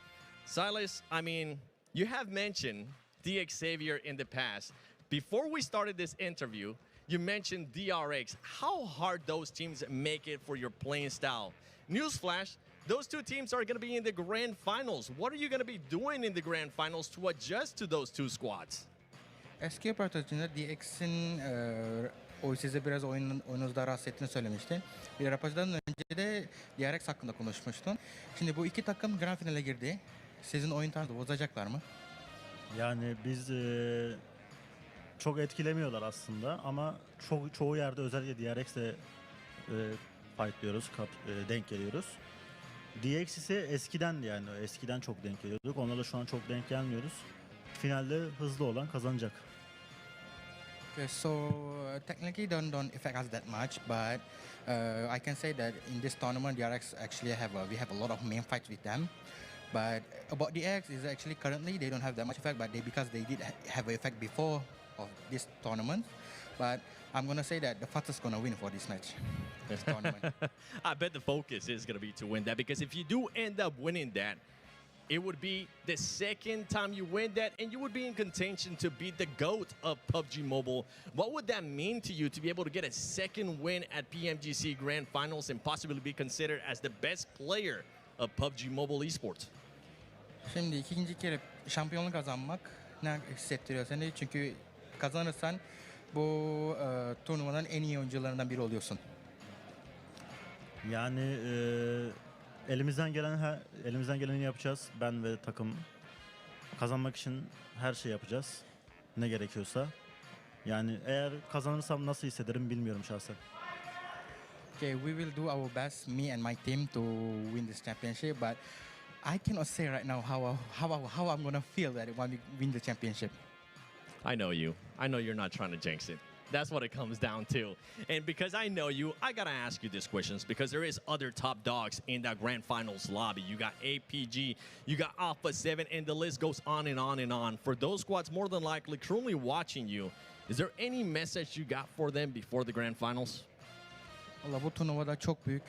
Silas, I mean, you have mentioned DX Xavier in the past. Before we started this interview, you mentioned DRX. How hard those teams make it for your playing style. Newsflash, those two teams are going to be in the grand finals. What are you going to be doing in the grand finals to adjust to those two squads?
Eski röportajında DX'in o size biraz oyununuzda rahatsız ettiğini söylemişti. Bir röportajdan önce de DRX hakkında konuşmuştun. Şimdi bu iki takım grand finale girdi. Sizin oyun tarzı bozacaklar mı?
Yani biz çok etkilemiyorlar aslında ama çoğu yerde özellikle DRX'le fightlıyoruz, denk geliyoruz. DX ise eskiden çok denk geliyorduk. Onlarla şu an çok denk gelmiyoruz. Finalde hızlı olan kazanacak.
Okay, so technically don't affect us that much, but I can say that in this tournament, DRX actually we have a lot of main fights with them. But about DX is actually currently they don't have that much effect, but because they did have an effect before of this tournament. But I'm gonna say that the fastest gonna win for this match, this tournament.
I bet the focus is gonna be to win that, because if you do end up winning that, it would be the second time you win that, and you would be in contention to beat the GOAT of PUBG Mobile. What would that mean to you to be able to get a second win at PMGC Grand Finals and possibly be considered as the best player of PUBG Mobile esports?
Şimdi ikinci kere şampiyonluk kazanmak ne hissettiriyor seni? Çünkü kazanırsan bu turnuvanın en iyi oyuncularından biri oluyorsun.
Yani elimizden geleni yapacağız. Ben ve takım kazanmak için her şey yapacağız. Ne gerekiyorsa. Yani eğer kazanırsam nasıl hissederim bilmiyorum şahsen.
Okay, we will do our best, me and my team, to win this championship. But I cannot say right now how I'm gonna feel that when we win the championship.
I know you. I know you're not trying to jinx it. That's what it comes down to. And because I know you, I gotta ask you these questions, because there is other top dogs in that grand finals lobby. You got APG, you got Alpha 7, and the list goes on and on and on. For those squads more than likely currently watching you, is there any message you got for them before the grand finals?
Valla bu turnuvada çok büyük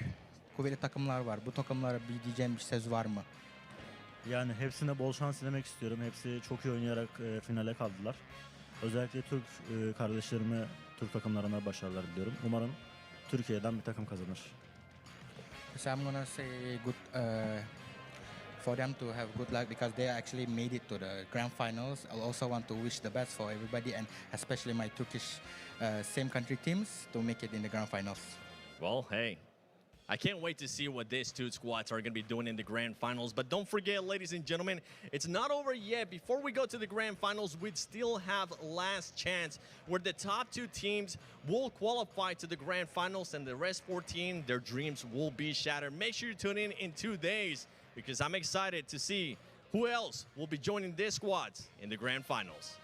kuvvetli takımlar var. Bu takımlara bir diyeceğim bir söz var mı?
Yani hepsine bol şans dilemek istiyorum. Hepsi çok iyi oynayarak finale kaldılar. Özellikle Türk kardeşlerime, Türk takımlarına başarılar diliyorum. Umarım Türkiye'den bir takım kazanır.
So I'm gonna say good for them to have good luck, because they actually made it to the grand finals. I also want to wish the best for everybody, and especially my Turkish same country teams, to make it in the grand finals.
Well, hey, I can't wait to see what these two squads are going to be doing in the grand finals. But don't forget, ladies and gentlemen, it's not over yet. Before we go to the grand finals, we'd still have last chance, where the top two teams will qualify to the grand finals, and the rest 14, their dreams will be shattered. Make sure you tune in 2 days, because I'm excited to see who else will be joining these squads in the grand finals.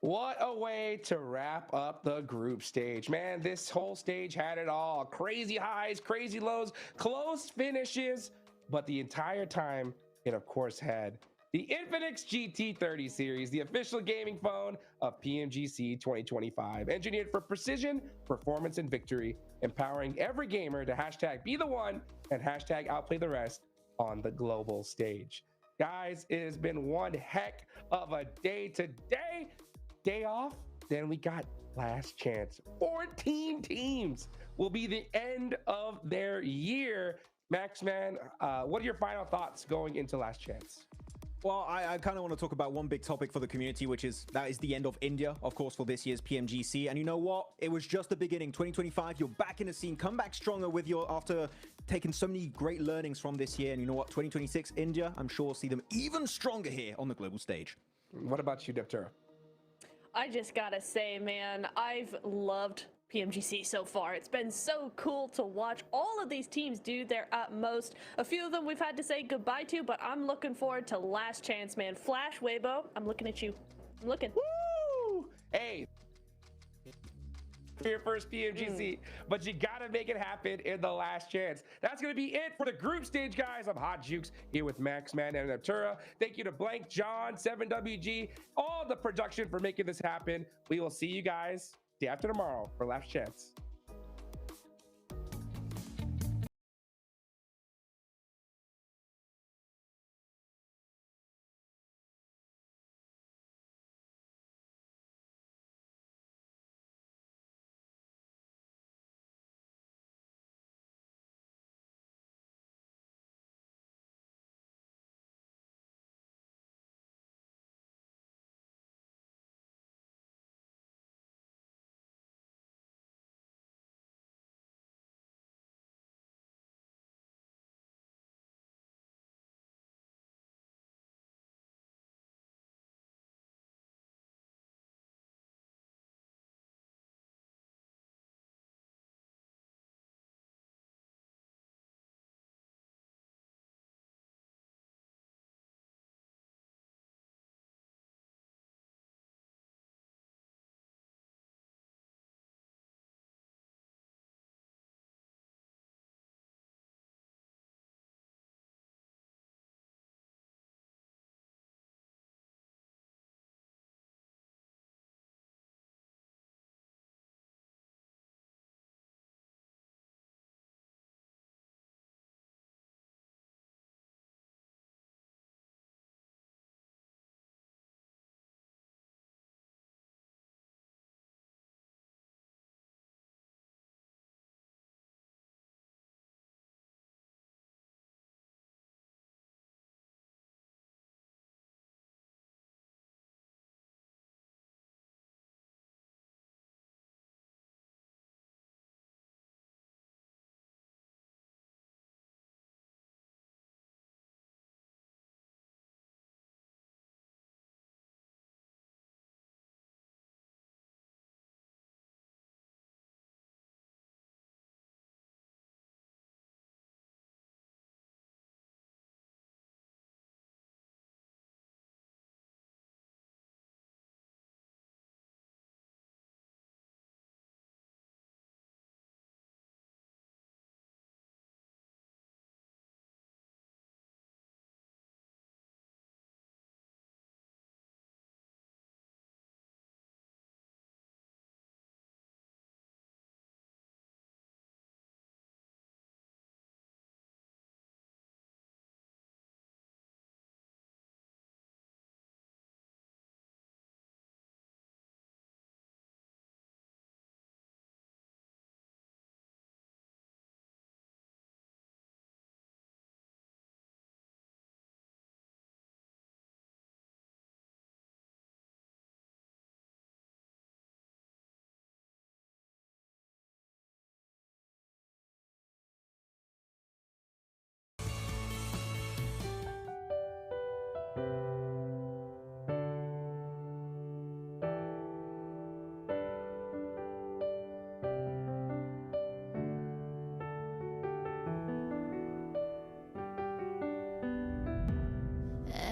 What a way to wrap up the group stage. Man, this whole stage had it all. Crazy highs, crazy lows, close finishes. But the entire time, it of course had the Infinix GT30 series, the official gaming phone of PMGC 2025. Engineered for precision, performance, and victory. Empowering every gamer to hashtag be the one and hashtag outplay the rest on the global stage. Guys, it has been one heck of a day today. Day off, then we got last chance. 14 teams will be the end of their year. Max, man, what are your final thoughts going into last chance?
Well, I kind of want to talk about one big topic for the community, which is that is the end of India, of course, for this year's PMGC. And you know what? It was just the beginning. 2025, you're back in the scene. Come back stronger with after taking so many great learnings from this year. And you know what? 2026, India, I'm sure we'll see them even stronger here on the global stage.
What about you, Deptura?
I just gotta say, man, I've loved PMGC so far. It's been so cool to watch all of these teams do their utmost. A few of them we've had to say goodbye to, but I'm looking forward to last chance, man. Flash, Weibo, I'm looking at you. I'm looking.
Woo! Hey, for your first PMGC, but you gotta make it happen in the last chance. That's gonna be it for the group stage, guys. I'm Hot Jukes here with Maxman and Natura. Thank you to Blank, John, 7WG, all the production for making this happen. We will see you guys day after tomorrow for last chance.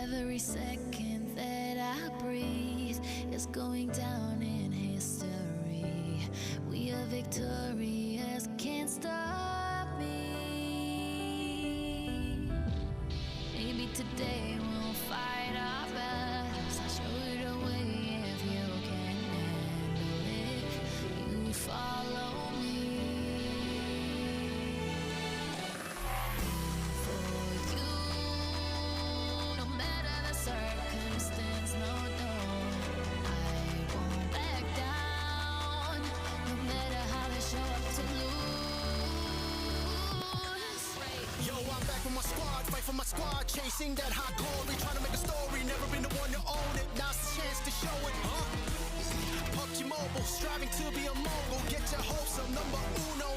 Every second that I breathe is going down in history. We are victorious, can't stop me. Maybe today we'll fight our battles. I'll show you the way if you can handle it. You follow me. Circumstance, no, I won't back down, no matter how they show up to lose.
Yo, I'm back with my squad, fight for my squad, chasing that hot glory, trying to make a story, never been the one to own it, now's the chance to show it, PUBG Mobile, striving to be a mogul, get your hopes up, number uno,